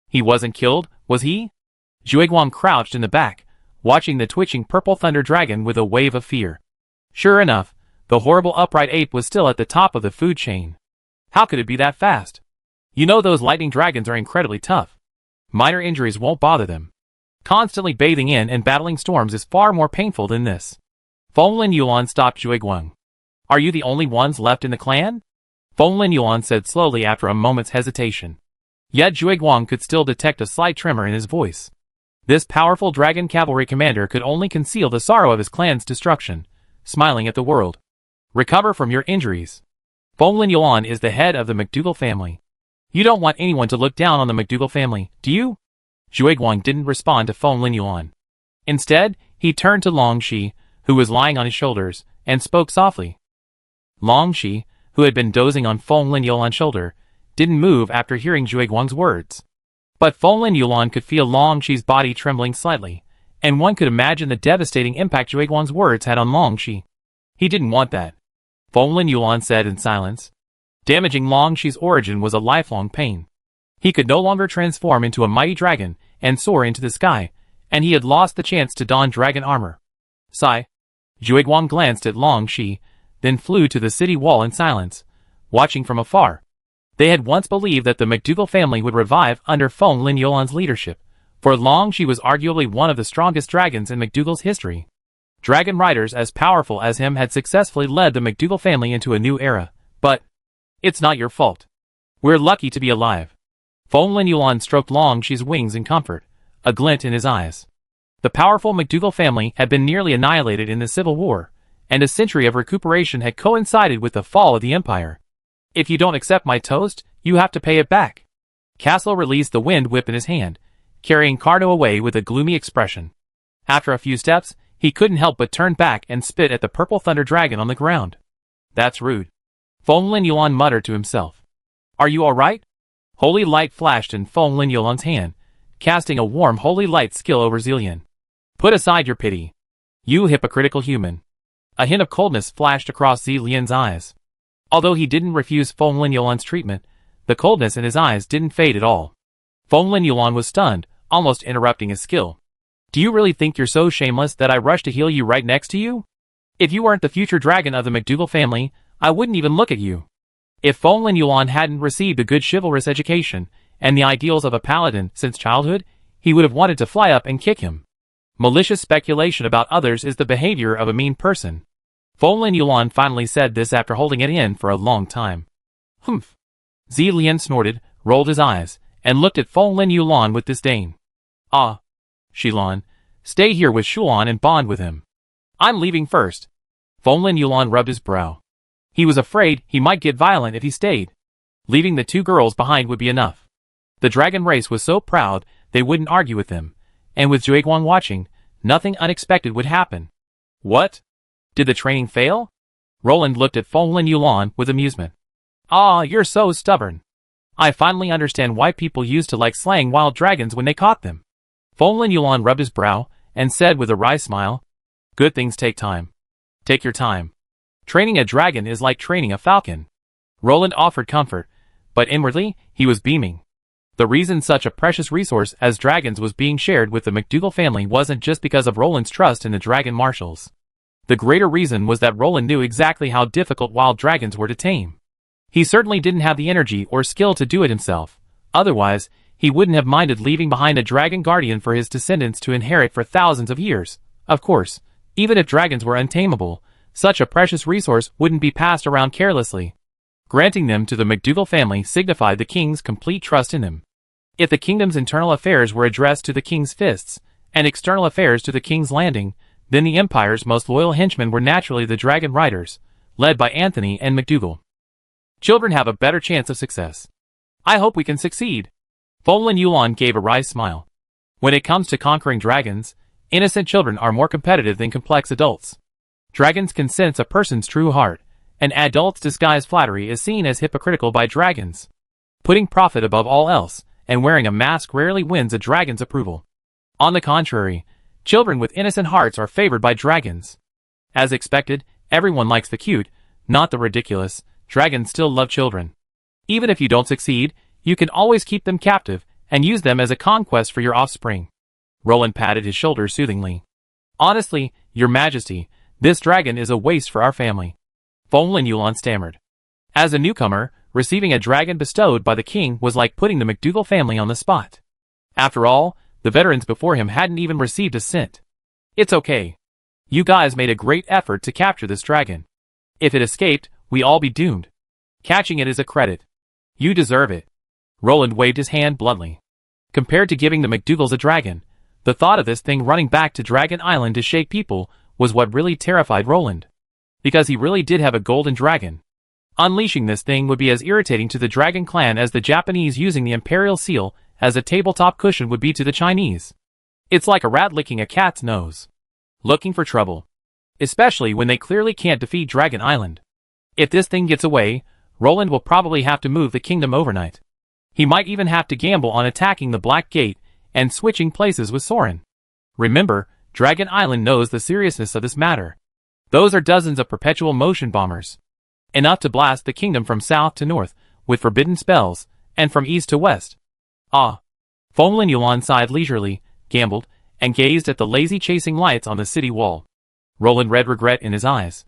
He wasn't killed, was he? Zhui Guang crouched in the back, watching the twitching Purple Thunder Dragon with a wave of fear. Sure enough, the horrible upright ape was still at the top of the food chain. How could it be that fast? You know those lightning dragons are incredibly tough. Minor injuries won't bother them. Constantly bathing in and battling storms is far more painful than this. Fonglin Yuan stopped Zhui Guang. Are you the only ones left in the clan? Fonglin Yuan said slowly after a moment's hesitation. Yet Zhui Guang could still detect a slight tremor in his voice. This powerful dragon cavalry commander could only conceal the sorrow of his clan's destruction, smiling at the world. Recover from your injuries. Feng Lin Yuan is the head of the MacDougall family. You don't want anyone to look down on the MacDougall family, do you? Zhuge Guang didn't respond to Feng Lin Yuan. Instead, he turned to Long Shi, who was lying on his shoulders, and spoke softly. Long Shi, who had been dozing on Feng Lin Yuan's shoulder, didn't move after hearing Zhuge Guang's words. But Feng Lin Yuan could feel Long Shi's body trembling slightly, and one could imagine the devastating impact Zhuge Guang's words had on Long Shi. He didn't want that. Feng Lin Yuan said in silence. Damaging Long Shi's origin was a lifelong pain. He could no longer transform into a mighty dragon and soar into the sky, and he had lost the chance to don dragon armor. Sigh. Zhuge Guang glanced at Long Shi, then flew to the city wall in silence, watching from afar. They had once believed that the MacDougall family would revive under Feng Lin Yuan's leadership, for Long Shi was arguably one of the strongest dragons in MacDougall's history. Dragon riders as powerful as him had successfully led the MacDougall family into a new era, but it's not your fault. We're lucky to be alive. Feng Lin Yuan stroked Long Shi's wings in comfort, a glint in his eyes. The powerful MacDougall family had been nearly annihilated in the Civil War, and a century of recuperation had coincided with the fall of the Empire. If you don't accept my toast, you have to pay it back. Castle released the wind whip in his hand, carrying Cardo away with a gloomy expression. After a few steps, he couldn't help but turn back and spit at the purple thunder dragon on the ground. That's rude. Feng Lin Yuan muttered to himself. Are you alright? Holy light flashed in Feng Lin Yuan's hand, casting a warm holy light skill over Zillion. Put aside your pity. You hypocritical human. A hint of coldness flashed across Zillion's eyes. Although he didn't refuse Feng Lin Yuan's treatment, the coldness in his eyes didn't fade at all. Feng Lin Yuan was stunned, almost interrupting his skill. Do you really think you're so shameless that I rushed to heal you right next to you? If you weren't the future dragon of the MacDougall family, I wouldn't even look at you. If Feng Lin Yuan hadn't received a good chivalrous education and the ideals of a paladin since childhood, he would have wanted to fly up and kick him. Malicious speculation about others is the behavior of a mean person. Feng Lin Yuan finally said this after holding it in for a long time. Humph. Zillion snorted, rolled his eyes, and looked at Feng Lin Yuan with disdain. Ah. Shilon, stay here with Shuan and bond with him. I'm leaving first. Feng Lin Yuan rubbed his brow. He was afraid he might get violent if he stayed. Leaving the two girls behind would be enough. The dragon race was so proud they wouldn't argue with him, and with Zhuge Guang watching, nothing unexpected would happen. What? Did the training fail? Roland looked at Feng Lin Yuan with amusement. Ah, you're so stubborn. I finally understand why people used to like slaying wild dragons when they caught them. Feng Lin Yuan rubbed his brow and said with a wry smile, Good things take time. Take your time. Training a dragon is like training a falcon. Roland offered comfort, but inwardly, he was beaming. The reason such a precious resource as dragons was being shared with the MacDougall family wasn't just because of Roland's trust in the dragon marshals. The greater reason was that Roland knew exactly how difficult wild dragons were to tame. He certainly didn't have the energy or skill to do it himself. Otherwise, he wouldn't have minded leaving behind a dragon guardian for his descendants to inherit for thousands of years. Of course, even if dragons were untamable, such a precious resource wouldn't be passed around carelessly. Granting them to the MacDougall family signified the king's complete trust in them. If the kingdom's internal affairs were addressed to the king's fists, and external affairs to the king's landing, then the empire's most loyal henchmen were naturally the dragon riders, led by Anthony and MacDougall. Children have a better chance of success. I hope we can succeed. Feng Lin Yuan gave a wry smile. When it comes to conquering dragons, innocent children are more competitive than complex adults. Dragons can sense a person's true heart, and adults' disguised flattery is seen as hypocritical by dragons. Putting profit above all else, and wearing a mask rarely wins a dragon's approval. On the contrary, children with innocent hearts are favored by dragons. As expected, everyone likes the cute, not the ridiculous. Dragons still love children. Even if you don't succeed, you can always keep them captive and use them as a conquest for your offspring. Roland patted his shoulder soothingly. Honestly, Your Majesty, this dragon is a waste for our family. Feng Lin Yuan stammered. As a newcomer, receiving a dragon bestowed by the king was like putting the MacDougall family on the spot. After all, the veterans before him hadn't even received a cent. It's okay. You guys made a great effort to capture this dragon. If it escaped, we'd all be doomed. Catching it is a credit. You deserve it. Roland waved his hand bluntly. Compared to giving the MacDougalls a dragon, The thought of this thing running back to Dragon Island to shake people was what really terrified Roland. Because he really did have a golden dragon. Unleashing this thing would be as irritating to the Dragon Clan as the Japanese using the imperial seal as a tabletop cushion would be to the Chinese. It's like a rat licking a cat's nose. Looking for trouble. Especially when they clearly can't defeat Dragon Island. If this thing gets away, Roland will probably have to move the kingdom overnight. He might even have to gamble on attacking the Black Gate and switching places with Soren. Remember, Dragon Island knows the seriousness of this matter. Those are dozens of perpetual motion bombers. Enough to blast the kingdom from south to north with forbidden spells, and from east to west. Ah. Fong Yuan sighed leisurely, gambled, and gazed at the lazy chasing lights on the city wall. Roland read regret in his eyes.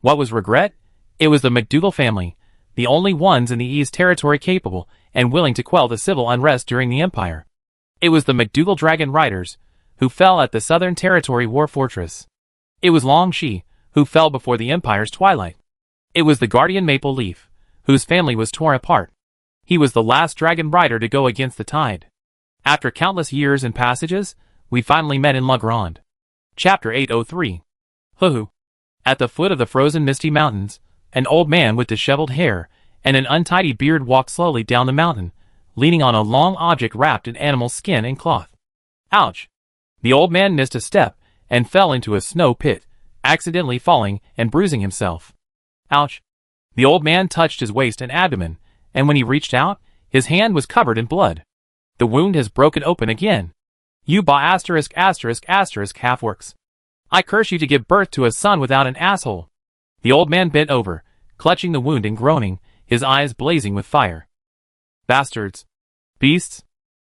What was regret? It was the MacDougall family, the only ones in the East Territory capable and willing to quell the civil unrest during the Empire. It was the MacDougall Dragon Riders, who fell at the Southern Territory War Fortress. It was Long Shi, who fell before the Empire's twilight. It was the Guardian Maple Leaf, whose family was torn apart. He was the last dragon rider to go against the tide. After countless years and passages, we finally met in La Grande. Chapter 803. Hoo-hoo. At the foot of the frozen misty mountains, an old man with disheveled hair and an untidy beard walked slowly down the mountain, leaning on a long object wrapped in animal skin and cloth. Ouch! The old man missed a step and fell into a snow pit, accidentally falling and bruising himself. Ouch! The old man touched his waist and abdomen, and when he reached out, his hand was covered in blood. The wound has broken open again. You half-orcs. I curse you to give birth to a son without an asshole. The old man bent over, clutching the wound and groaning, his eyes blazing with fire. Bastards. Beasts.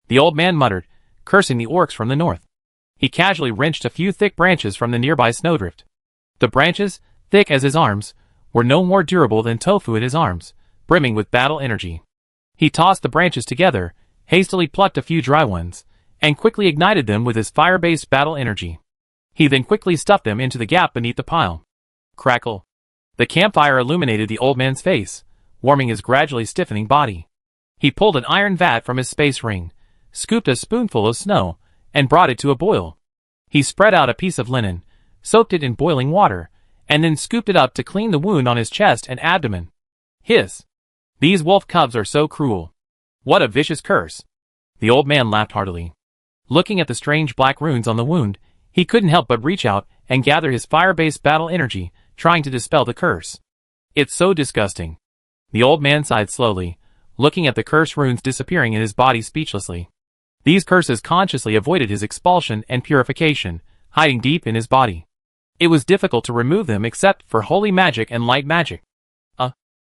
The old man muttered, cursing the orcs from the north. He casually wrenched a few thick branches from the nearby snowdrift. The branches, thick as his arms, were no more durable than tofu in his arms, brimming with battle energy. He tossed the branches together, hastily plucked a few dry ones, and quickly ignited them with his fire-based battle energy. He then quickly stuffed them into the gap beneath the pile. Crackle. The campfire illuminated the old man's face, warming his gradually stiffening body. He pulled an iron vat from his space ring, scooped a spoonful of snow, and brought it to a boil. He spread out a piece of linen, soaked it in boiling water, and then scooped it up to clean the wound on his chest and abdomen. Hiss! These wolf cubs are so cruel. What a vicious curse! The old man laughed heartily. Looking at the strange black runes on the wound, he couldn't help but reach out and gather his fire-based battle energy, trying to dispel the curse. It's so disgusting. The old man sighed slowly, looking at the curse runes disappearing in his body speechlessly. These curses consciously avoided his expulsion and purification, hiding deep in his body. It was difficult to remove them except for holy magic and light magic.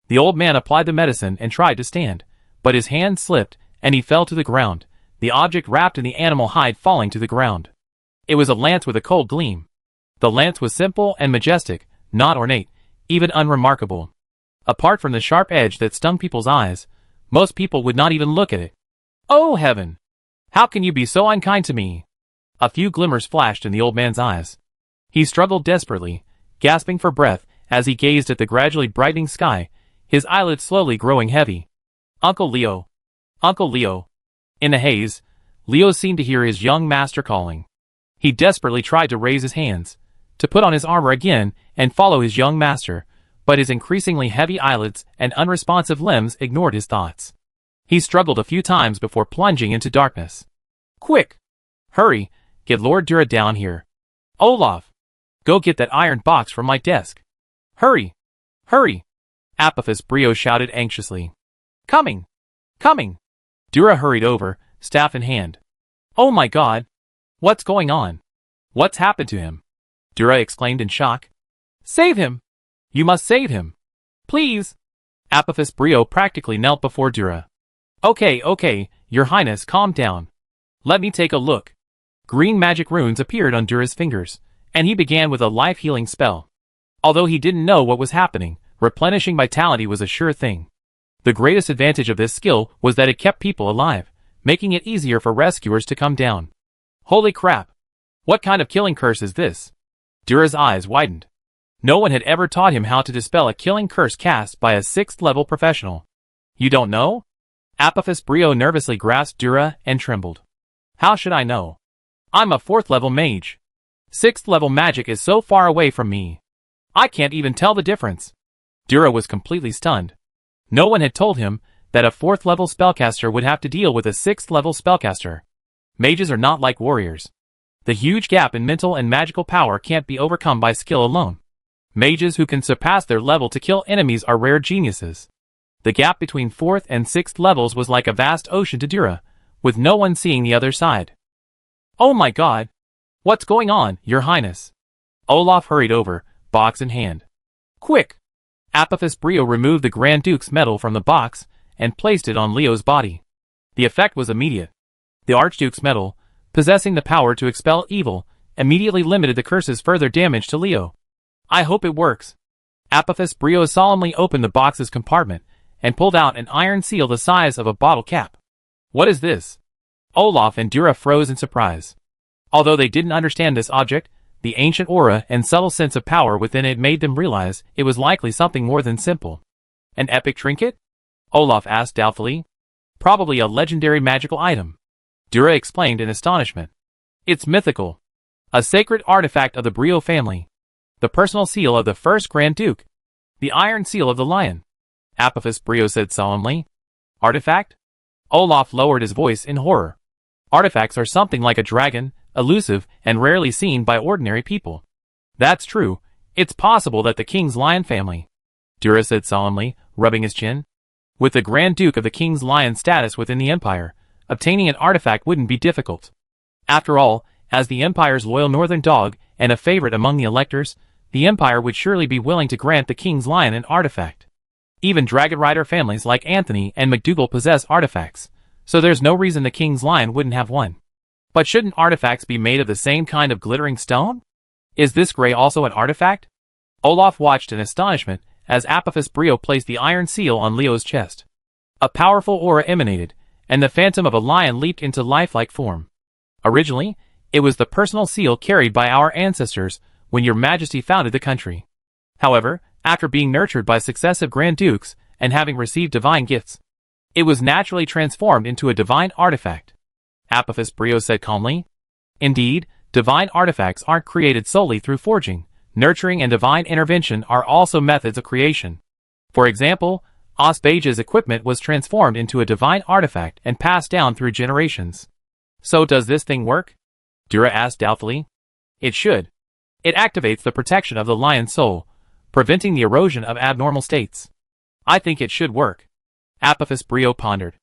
The old man applied the medicine and tried to stand, but his hand slipped and he fell to the ground, the object wrapped in the animal hide falling to the ground. It was a lance with a cold gleam. The lance was simple and majestic, not ornate, even unremarkable. Apart from the sharp edge that stung people's eyes, most people would not even look at it. Oh heaven! How can you be so unkind to me? A few glimmers flashed in the old man's eyes. He struggled desperately, gasping for breath as he gazed at the gradually brightening sky, his eyelids slowly growing heavy. Uncle Leo! Uncle Leo! In the haze, Leo seemed to hear his young master calling. He desperately tried to raise his hands, to put on his armor again and follow his young master, but his increasingly heavy eyelids and unresponsive limbs ignored his thoughts. He struggled a few times before plunging into darkness. Quick! Hurry! Get Lord Dura down here. Olaf! Go get that iron box from my desk. Hurry! Hurry! Apophis Brio shouted anxiously. Coming! Coming! Dura hurried over, staff in hand. Oh my god! What's going on? What's happened to him? Dura exclaimed in shock. Save him! You must save him! Please! Apophis Brio practically knelt before Dura. Okay, your highness, calm down. Let me take a look. Green magic runes appeared on Dura's fingers, and he began with a life-healing spell. Although he didn't know what was happening, replenishing vitality was a sure thing. The greatest advantage of this skill was that it kept people alive, making it easier for rescuers to come down. Holy crap! What kind of killing curse is this? Dura's eyes widened. No one had ever taught him how to dispel a killing curse cast by a 6th-level professional. You don't know? Apophis Brio nervously grasped Dura and trembled. How should I know? I'm a 4th level mage. 6th level magic is so far away from me. I can't even tell the difference. Dura was completely stunned. No one had told him that a 4th level spellcaster would have to deal with a 6th level spellcaster. Mages are not like warriors. The huge gap in mental and magical power can't be overcome by skill alone. Mages who can surpass their level to kill enemies are rare geniuses. The gap between 4th and 6th levels was like a vast ocean to Dura, with no one seeing the other side. Oh my god! What's going on, Your Highness? Olaf hurried over, box in hand. Quick! Apophis Brio removed the Grand Duke's medal from the box and placed it on Leo's body. The effect was immediate. The Archduke's medal, possessing the power to expel evil, immediately limited the curse's further damage to Leo. I hope it works. Apophis Brio solemnly opened the box's compartment and pulled out an iron seal the size of a bottle cap. What is this? Olaf and Dura froze in surprise. Although they didn't understand this object, the ancient aura and subtle sense of power within it made them realize it was likely something more than simple. An epic trinket? Olaf asked doubtfully. Probably a legendary magical item. Dura explained in astonishment. It's mythical. A sacred artifact of the Brio family. The personal seal of the first Grand Duke. The iron seal of the lion. Apophis Brio said solemnly. Artifact? Olaf lowered his voice in horror. Artifacts are something like a dragon, elusive and rarely seen by ordinary people. That's true. It's possible that the King's Lion family. Dura said solemnly, rubbing his chin. With the Grand Duke of the King's Lion status within the Empire, obtaining an artifact wouldn't be difficult. After all, as the Empire's loyal northern dog and a favorite among the electors, the Empire would surely be willing to grant the King's Lion an artifact. Even Dragon Rider families like Anthony and MacDougall possess artifacts, so there's no reason the King's Lion wouldn't have one. But shouldn't artifacts be made of the same kind of glittering stone? Is this gray also an artifact? Olaf watched in astonishment as Apophis Brio placed the iron seal on Leo's chest. A powerful aura emanated, and the phantom of a lion leaped into lifelike form. Originally, it was the personal seal carried by our ancestors when Your Majesty founded the country. However, after being nurtured by successive Grand Dukes and having received divine gifts, it was naturally transformed into a divine artifact. Apophis Brio said calmly. Indeed, divine artifacts aren't created solely through forging. Nurturing and divine intervention are also methods of creation. For example, Osbage's equipment was transformed into a divine artifact and passed down through generations. So does this thing work? Dura asked doubtfully. It should. It activates the protection of the lion's soul, preventing the erosion of abnormal states. I think it should work. Apophis Brio pondered.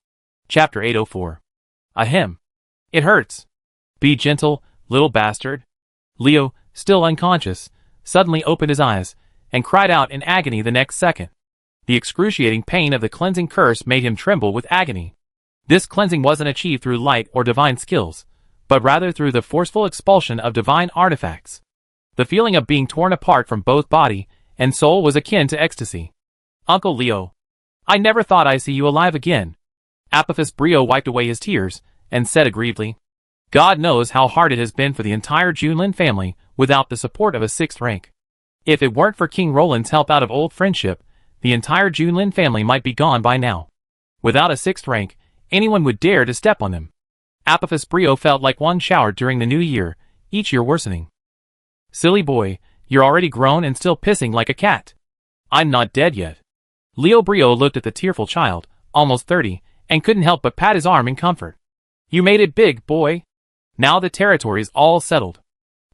Chapter 804. Ahem. It hurts. Be gentle, little bastard. Leo, still unconscious, suddenly opened his eyes, and cried out in agony the next second. The excruciating pain of the cleansing curse made him tremble with agony. This cleansing wasn't achieved through light or divine skills, but rather through the forceful expulsion of divine artifacts. The feeling of being torn apart from both body and soul was akin to ecstasy. Uncle Leo. I never thought I'd see you alive again. Apophis Brio wiped away his tears, and said aggrievedly. God knows how hard it has been for the entire Junlin family without the support of a 6th rank. If it weren't for King Roland's help out of old friendship, the entire Junlin family might be gone by now. Without a 6th rank, anyone would dare to step on them. Apophis Brio felt like one showered during the new year, each year worsening. Silly boy, you're already grown and still pissing like a cat. I'm not dead yet. Leo Brio looked at the tearful child, almost 30, and couldn't help but pat his arm in comfort. You made it big, boy. Now the territory's all settled.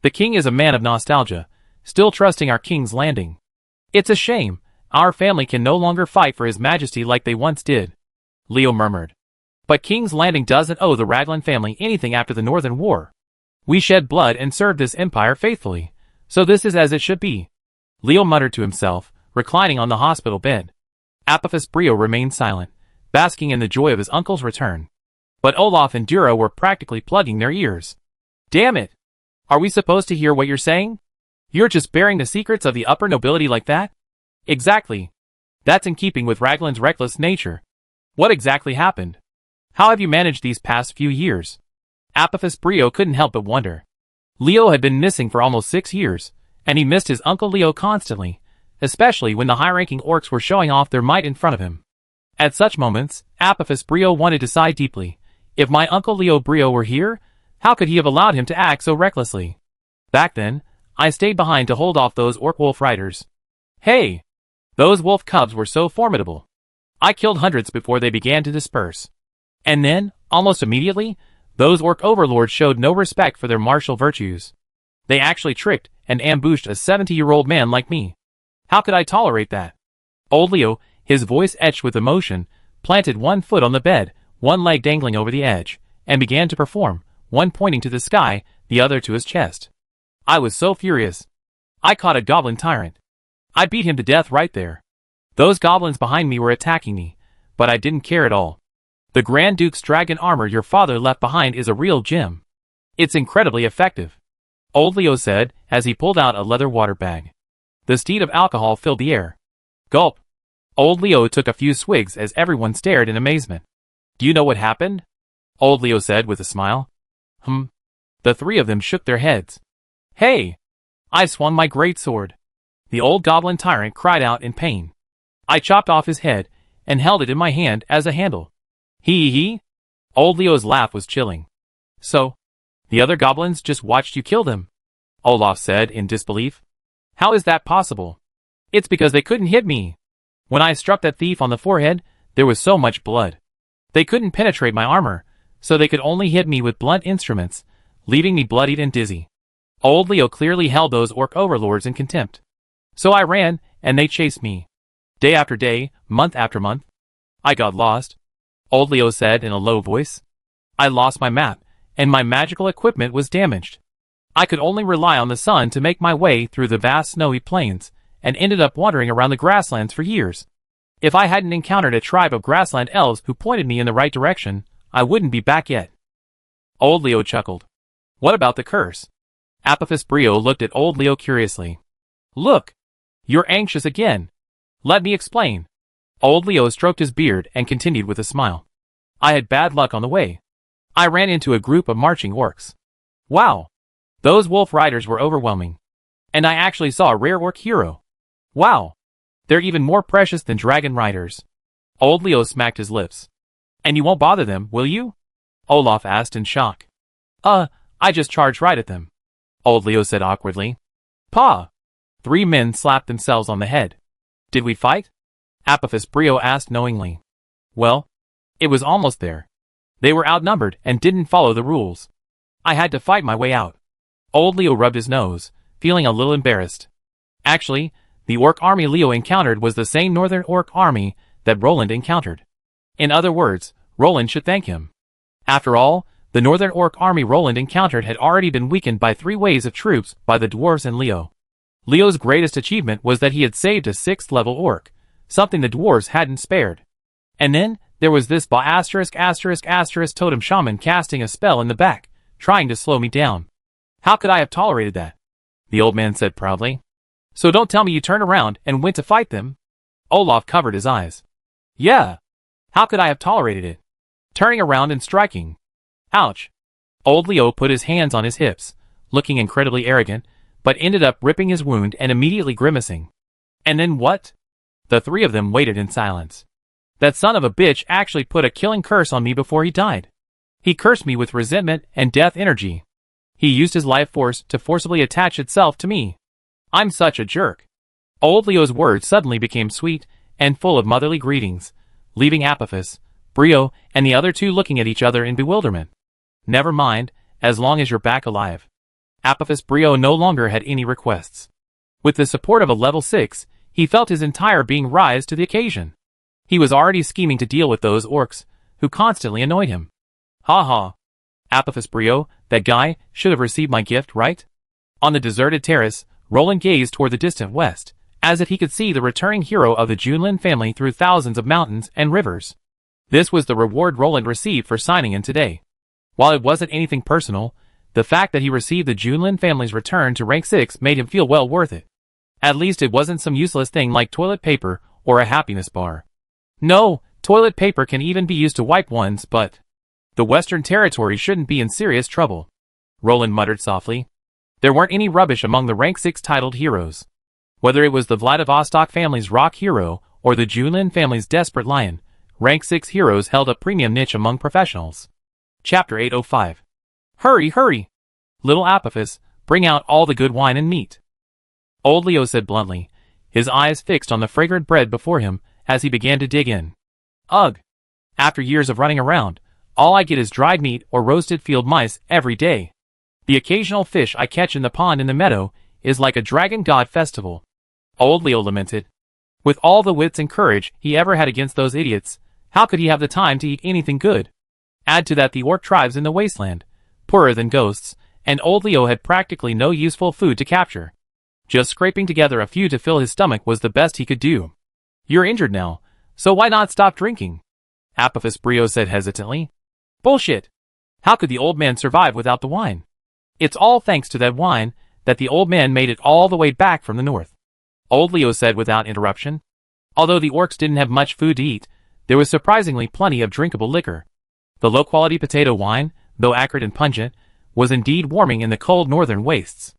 The king is a man of nostalgia, still trusting our King's Landing. It's a shame, our family can no longer fight for his majesty like they once did. Leo murmured. But King's Landing doesn't owe the Raglan family anything after the Northern War. We shed blood and served this empire faithfully, so this is as it should be. Leo muttered to himself, reclining on the hospital bed. Apophis Brio remained silent, basking in the joy of his uncle's return. But Olaf and Dura were practically plugging their ears. Damn it! Are we supposed to hear what you're saying? You're just bearing the secrets of the upper nobility like that? Exactly. That's in keeping with Raglan's reckless nature. What exactly happened? How have you managed these past few years? Apophis Brio couldn't help but wonder. Leo had been missing for almost 6 years, and he missed his Uncle Leo constantly, especially when the high-ranking orcs were showing off their might in front of him. At such moments, Apophis Brio wanted to sigh deeply. If my Uncle Leo Brio were here, How could he have allowed him to act so recklessly? Back then, I stayed behind to hold off those orc wolf riders. Hey! Those wolf cubs were so formidable. I killed hundreds before they began to disperse. And then, almost immediately, those orc overlords showed no respect for their martial virtues. They actually tricked and ambushed a 70-year-old man like me. How could I tolerate that? Old Leo, his voice etched with emotion, planted one foot on the bed, one leg dangling over the edge, and began to perform, one pointing to the sky, the other to his chest. I was so furious. I caught a goblin tyrant. I beat him to death right there. Those goblins behind me were attacking me, but I didn't care at all. The Grand Duke's dragon armor your father left behind is a real gem. It's incredibly effective. Old Leo said, as he pulled out a leather water bag. The steam of alcohol filled the air. Gulp. Old Leo took a few swigs as everyone stared in amazement. Do you know what happened? Old Leo said with a smile. The three of them shook their heads. Hey! I swung my greatsword. The old goblin tyrant cried out in pain. I chopped off his head and held it in my hand as a handle. Hee. Old Leo's laugh was chilling. So, the other goblins just watched you kill them? Olaf said in disbelief. How is that possible? It's because they couldn't hit me. When I struck that thief on the forehead, there was so much blood. They couldn't penetrate my armor, so they could only hit me with blunt instruments, leaving me bloodied and dizzy. Old Leo clearly held those orc overlords in contempt. So I ran, and they chased me. Day after day, month after month. I got lost. Old Leo said in a low voice. I lost my map, and my magical equipment was damaged. I could only rely on the sun to make my way through the vast snowy plains, and ended up wandering around the grasslands for years. If I hadn't encountered a tribe of grassland elves who pointed me in the right direction, I wouldn't be back yet. Old Leo chuckled. What about the curse? Apophis Brio looked at Old Leo curiously. Look! You're anxious again. Let me explain. Old Leo stroked his beard and continued with a smile. I had bad luck on the way. I ran into a group of marching orcs. Wow! Those wolf riders were overwhelming. And I actually saw a rare orc hero. Wow! They're even more precious than dragon riders. Old Leo smacked his lips. And you won't bother them, will you? Olaf asked in shock. I just charged right at them. Old Leo said awkwardly. Pa! 3 men slapped themselves on the head. Did we fight? Apophis Brio asked knowingly. Well, it was almost there. They were outnumbered and didn't follow the rules. I had to fight my way out. Old Leo rubbed his nose, feeling a little embarrassed. Actually, the orc army Leo encountered was the same northern orc army that Roland encountered. In other words, Roland should thank him. After all, the northern orc army Roland encountered had already been weakened by 3 waves of troops by the dwarves and Leo. Leo's greatest achievement was that he had saved a 6th-level orc, something the dwarves hadn't spared. And then, there was this totem shaman casting a spell in the back, trying to slow me down. How could I have tolerated that? The old man said proudly. So don't tell me you turned around and went to fight them? Olaf covered his eyes. Yeah. How could I have tolerated it? Turning around and striking. Ouch. Old Leo put his hands on his hips, looking incredibly arrogant, but ended up ripping his wound and immediately grimacing. And then what? The 3 of them waited in silence. That son of a bitch actually put a killing curse on me before he died. He cursed me with resentment and death energy. He used his life force to forcibly attach itself to me. I'm such a jerk. Old Leo's words suddenly became sweet and full of motherly greetings, leaving Apophis, Brio, and the other 2 looking at each other in bewilderment. Never mind, as long as you're back alive. Apophis Brio no longer had any requests. With the support of a level 6, he felt his entire being rise to the occasion. He was already scheming to deal with those orcs, who constantly annoyed him. Ha ha. Apophis Brio, that guy, should have received my gift, right? On the deserted terrace, Roland gazed toward the distant west, as if he could see the returning hero of the Junlin family through thousands of mountains and rivers. This was the reward Roland received for signing in today. While it wasn't anything personal, the fact that he received the Junlin family's return to rank 6 made him feel well worth it. At least it wasn't some useless thing like toilet paper or a happiness bar. No, toilet paper can even be used to wipe ones, but the Western Territory shouldn't be in serious trouble. Roland muttered softly. There weren't any rubbish among the rank 6 titled heroes. Whether it was the Vladivostok family's rock hero or the Junlin family's desperate lion, rank 6 heroes held a premium niche among professionals. Chapter 805. Hurry, hurry! Little Apophis, bring out all the good wine and meat. Old Leo said bluntly, his eyes fixed on the fragrant bread before him as he began to dig in. Ugh! After years of running around, all I get is dried meat or roasted field mice every day. The occasional fish I catch in the pond in the meadow is like a dragon god festival. Old Leo lamented. With all the wits and courage he ever had against those idiots, how could he have the time to eat anything good? Add to that the orc tribes in the wasteland, poorer than ghosts, and old Leo had practically no useful food to capture. Just scraping together a few to fill his stomach was the best he could do. You're injured now, so why not stop drinking? Apophis Brio said hesitantly. Bullshit! How could the old man survive without the wine? It's all thanks to that wine that the old man made it all the way back from the north. Old Leo said without interruption. Although the orcs didn't have much food to eat, there was surprisingly plenty of drinkable liquor. The low-quality potato wine, though acrid and pungent, was indeed warming in the cold northern wastes.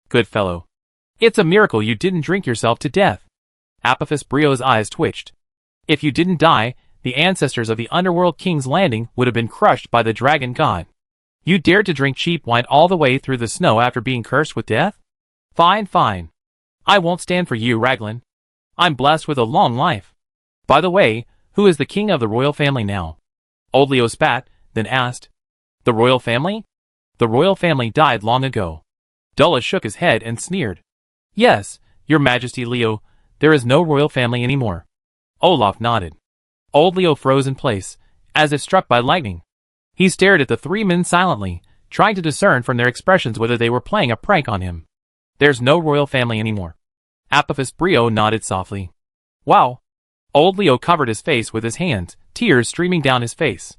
Good fellow. It's a miracle you didn't drink yourself to death. Apophis Brio's eyes twitched. If you didn't die, the ancestors of the underworld King's Landing would have been crushed by the dragon god. You dared to drink cheap wine all the way through the snow after being cursed with death? Fine, fine. I won't stand for you, Raglan. I'm blessed with a long life. By the way, who is the king of the royal family now? Old Leo spat, then asked. The royal family? The royal family died long ago. Dulles shook his head and sneered. Yes, your majesty Leo, there is no royal family anymore. Olaf nodded. Old Leo froze in place, as if struck by lightning. He stared at the three men silently, trying to discern from their expressions whether they were playing a prank on him. There's no royal family anymore. Apophis Brio nodded softly. Wow. Old Leo covered his face with his hands, tears streaming down his face.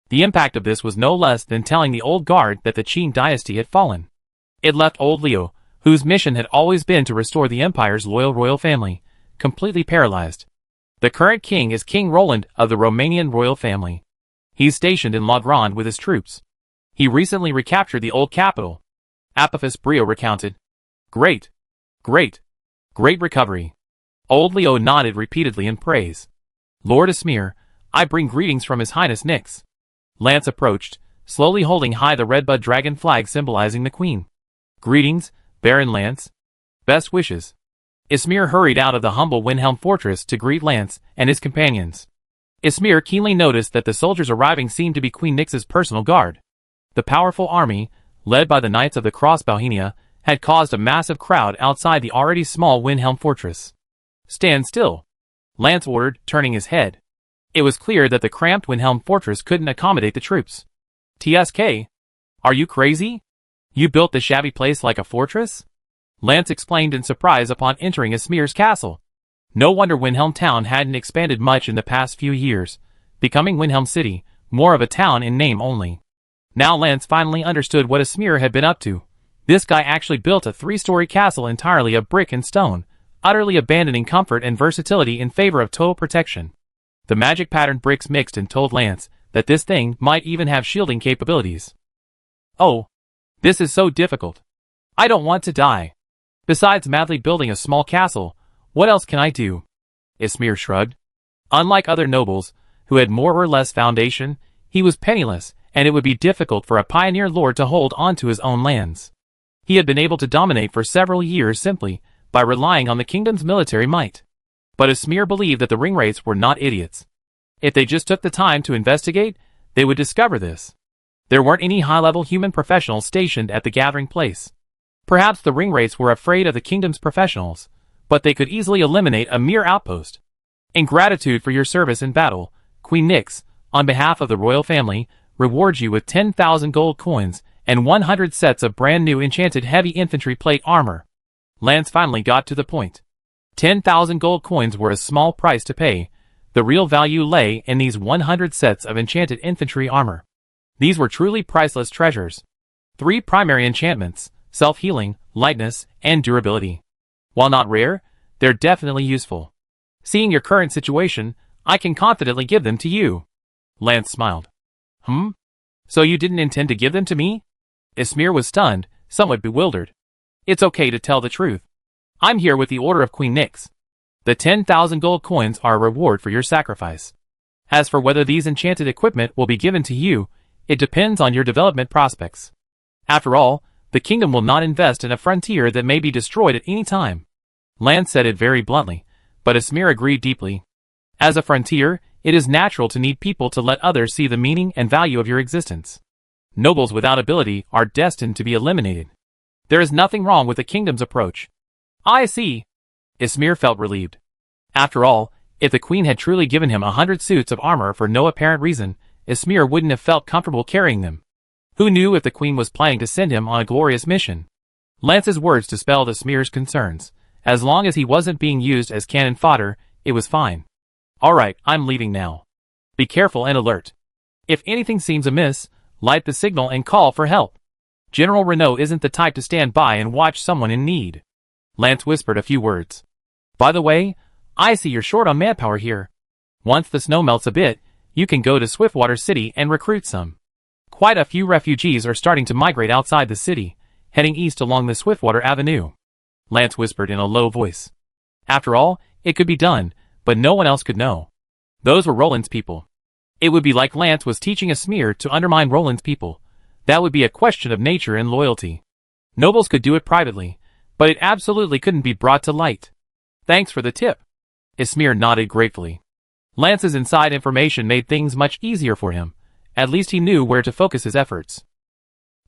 The impact of this was no less than telling the old guard that the Qin dynasty had fallen. It left old Leo, whose mission had always been to restore the empire's loyal royal family, completely paralyzed. The current king is King Roland of the Romanian royal family. He's stationed in La Grande with his troops. He recently recaptured the old capital. Apophis Brio recounted. Great. Great. Great recovery. Old Leo nodded repeatedly in praise. Lord Esmir, I bring greetings from His Highness Nyx. Lance approached, slowly holding high the redbud dragon flag symbolizing the queen. Greetings, Baron Lance. Best wishes. Esmir hurried out of the humble Windhelm fortress to greet Lance and his companions. Esmir keenly noticed that the soldiers arriving seemed to be Queen Nyx's personal guard. The powerful army, led by the Knights of the Cross Bauhinia, had caused a massive crowd outside the already small Windhelm fortress. Stand still, Lance ordered, turning his head. It was clear that the cramped Windhelm fortress couldn't accommodate the troops. TSK? Are you crazy? You built the shabby place like a fortress? Lance exclaimed in surprise upon entering Esmir's castle. No wonder Windhelm town hadn't expanded much in the past few years, becoming Windhelm City, more of a town in name only. Now Lance finally understood what Esmir had been up to. This guy actually built a 3-story castle entirely of brick and stone, utterly abandoning comfort and versatility in favor of total protection. The magic patterned bricks mixed and told Lance that this thing might even have shielding capabilities. Oh, this is so difficult. I don't want to die. Besides madly building a small castle, what else can I do? Esmir shrugged. Unlike other nobles, who had more or less foundation, he was penniless, and it would be difficult for a pioneer lord to hold on to his own lands. He had been able to dominate for several years simply by relying on the kingdom's military might. But Esmir believed that the ringwraiths were not idiots. If they just took the time to investigate, they would discover this. There weren't any high-level human professionals stationed at the gathering place. Perhaps the ringwraiths were afraid of the kingdom's professionals, but they could easily eliminate a mere outpost. In gratitude for your service in battle, Queen Nyx, on behalf of the royal family, rewards you with 10,000 gold coins and 100 sets of brand new enchanted heavy infantry plate armor. Lance finally got to the point. 10,000 gold coins were a small price to pay. The real value lay in these 100 sets of enchanted infantry armor. These were truly priceless treasures. 3 primary enchantments, self-healing, lightness, and durability. While not rare, they're definitely useful. Seeing your current situation, I can confidently give them to you. Lance smiled. So you didn't intend to give them to me? Esmir was stunned, somewhat bewildered. It's okay to tell the truth. I'm here with the order of Queen Nyx. The 10,000 gold coins are a reward for your sacrifice. As for whether these enchanted equipment will be given to you, it depends on your development prospects. After all, the kingdom will not invest in a frontier that may be destroyed at any time. Lance said it very bluntly, but Esmir agreed deeply. As a frontier, it is natural to need people to let others see the meaning and value of your existence. Nobles without ability are destined to be eliminated. There is nothing wrong with the kingdom's approach. I see. Esmir felt relieved. After all, if the queen had truly given him 100 suits of armor for no apparent reason, Esmir wouldn't have felt comfortable carrying them. Who knew if the queen was planning to send him on a glorious mission? Lance's words dispelled Esmir's concerns. As long as he wasn't being used as cannon fodder, it was fine. Alright, I'm leaving now. Be careful and alert. If anything seems amiss, light the signal and call for help. General Renault isn't the type to stand by and watch someone in need. Lance whispered a few words. By the way, I see you're short on manpower here. Once the snow melts a bit, you can go to Swiftwater City and recruit some. Quite a few refugees are starting to migrate outside the city, heading east along the Swiftwater Avenue. Lance whispered in a low voice. After all, it could be done, but no one else could know. Those were Roland's people. It would be like Lance was teaching Esmir to undermine Roland's people. That would be a question of nature and loyalty. Nobles could do it privately, but it absolutely couldn't be brought to light. Thanks for the tip. Esmir nodded gratefully. Lance's inside information made things much easier for him. At least he knew where to focus his efforts.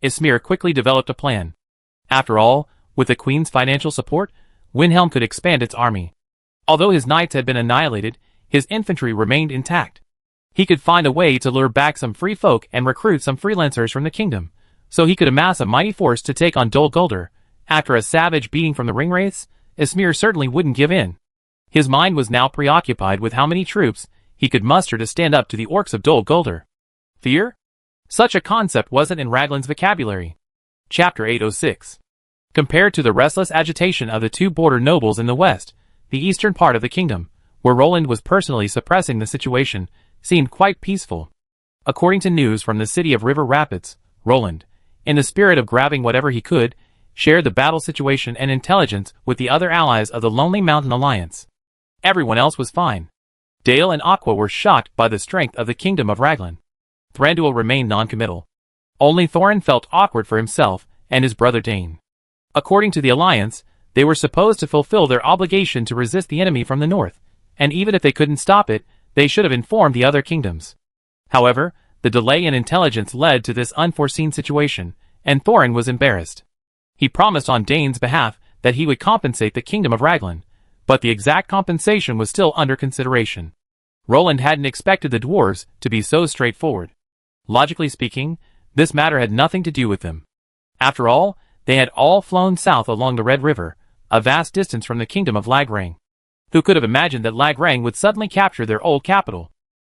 Esmir quickly developed a plan. After all, with the Queen's financial support, Windhelm could expand its army. Although his knights had been annihilated, his infantry remained intact. He could find a way to lure back some free folk and recruit some freelancers from the kingdom, so he could amass a mighty force to take on Dol Guldur. After a savage beating from the ringwraiths, Esmir certainly wouldn't give in. His mind was now preoccupied with how many troops he could muster to stand up to the orcs of Dol Guldur. Fear? Such a concept wasn't in Raglan's vocabulary. Chapter 806. Compared to the restless agitation of the two border nobles in the west, the eastern part of the kingdom, where Roland was personally suppressing the situation, seemed quite peaceful. According to news from the city of River Rapids, Roland, in the spirit of grabbing whatever he could, shared the battle situation and intelligence with the other allies of the Lonely Mountain Alliance. Everyone else was fine. Dale and Aqua were shocked by the strength of the kingdom of Raglan. Thranduil remained non-committal. Only Thorin felt awkward for himself and his brother Dane. According to the Alliance, they were supposed to fulfill their obligation to resist the enemy from the north, and even if they couldn't stop it, they should have informed the other kingdoms. However, the delay in intelligence led to this unforeseen situation, and Thorin was embarrassed. He promised on Dane's behalf that he would compensate the kingdom of Raglan, but the exact compensation was still under consideration. Roland hadn't expected the dwarves to be so straightforward. Logically speaking, this matter had nothing to do with them. After all, they had all flown south along the Red River, a vast distance from the kingdom of Lagrang. Who could have imagined that Lagrang would suddenly capture their old capital?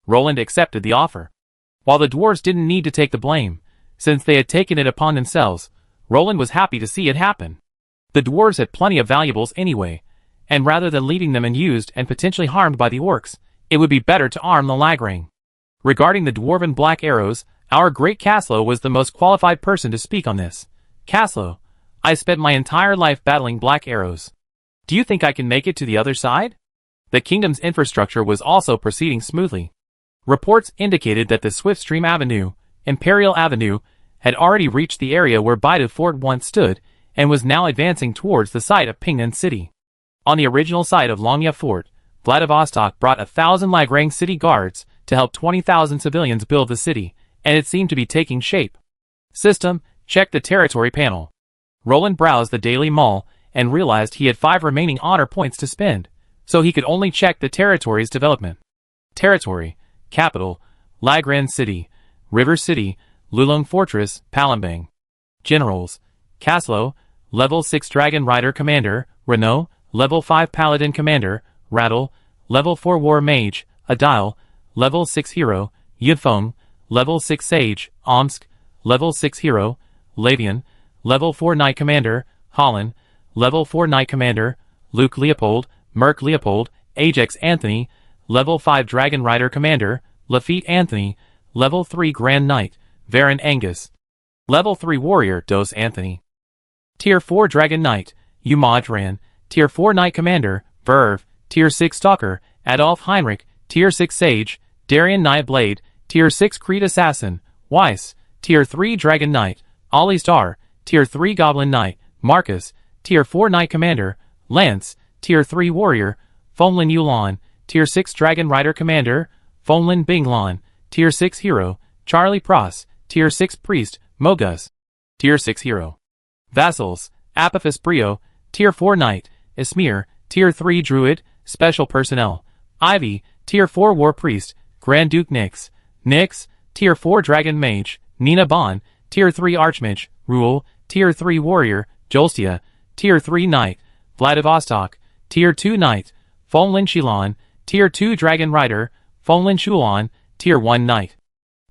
Roland accepted the offer. While the dwarves didn't need to take the blame, since they had taken it upon themselves, Roland was happy to see it happen. The dwarves had plenty of valuables anyway, and rather than leaving them unused and potentially harmed by the orcs, it would be better to arm the Lagrang. Regarding the dwarven black arrows, our great Caslo was the most qualified person to speak on this. Caslo, I spent my entire life battling black arrows. Do you think I can make it to the other side? The kingdom's infrastructure was also proceeding smoothly. Reports indicated that the Swiftstream Avenue, Imperial Avenue, had already reached the area where Baidu Fort once stood, and was now advancing towards the site of Pingnan City. On the original site of Longya Fort, Vladivostok brought 1,000 Lagrang city guards to help 20,000 civilians build the city, and it seemed to be taking shape. System, check the territory panel. Roland browsed the Daily Mall and realized he had 5 remaining honor points to spend, so he could only check the territory's development. Territory, capital, Lagran City, River City, Lulong Fortress, Palembang. Generals, Caslo, Level 6 Dragon Rider Commander, Renault, Level 5 Paladin Commander, Rattle, Level 4 War Mage, Adile, Level 6 Hero, Yifeng, Level 6 Sage, Omsk, Level 6 Hero, Lavian, Level 4 Knight Commander, Holland, Level 4 Knight Commander, Luke Leopold, Merc Leopold, Ajax Anthony, Level 5 Dragon Rider Commander, Lafitte Anthony, Level 3 Grand Knight, Varen Angus, Level 3 Warrior Dos Anthony. Tier 4 Dragon Knight, Umadran, Tier 4 Knight Commander, Verve, Tier 6 Stalker, Adolf Heinrich, Tier 6 Sage, Darian Nightblade, Tier 6 Creed Assassin, Weiss, Tier 3 Dragon Knight, Ollie Star, Tier 3 Goblin Knight, Marcus, Tier 4 Knight Commander, Lance, Tier 3 Warrior, Fonlin Yulon, Tier 6 Dragon Rider Commander, Fonlin Binglon, Tier 6 Hero, Charlie Pross, Tier 6 Priest, Mogus, Tier 6 Hero. Vassals, Apophis Brio, Tier 4 Knight, Esmir, Tier 3 Druid, Special Personnel, Ivy, Tier 4 War Priest, Grand Duke Nyx, Tier 4 Dragon Mage, Nina Bon, Tier 3 Archmage, Rule, Tier 3 Warrior, Jolstia, Tier 3 Knight, Vladivostok, Tier 2 Knight, Fonlin Shilon, Tier 2 Dragon Rider, Fonlin Shulon, Tier 1 Knight.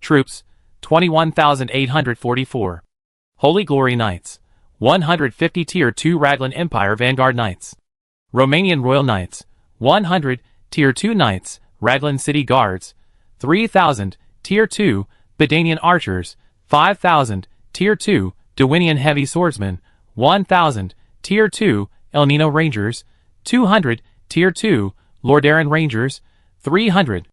Troops, 21,844. Holy Glory Knights, 150 Tier 2 Raglan Empire Vanguard Knights. Romanian Royal Knights, 100 Tier 2 Knights, Raglan City Guards, 3,000 Tier 2 Bedanian Archers, 5,000 Tier 2 Dewinian Heavy Swordsmen, 1,000 Tier 2 El Nino Rangers, 200 Tier 2 Lordaeron Rangers, 300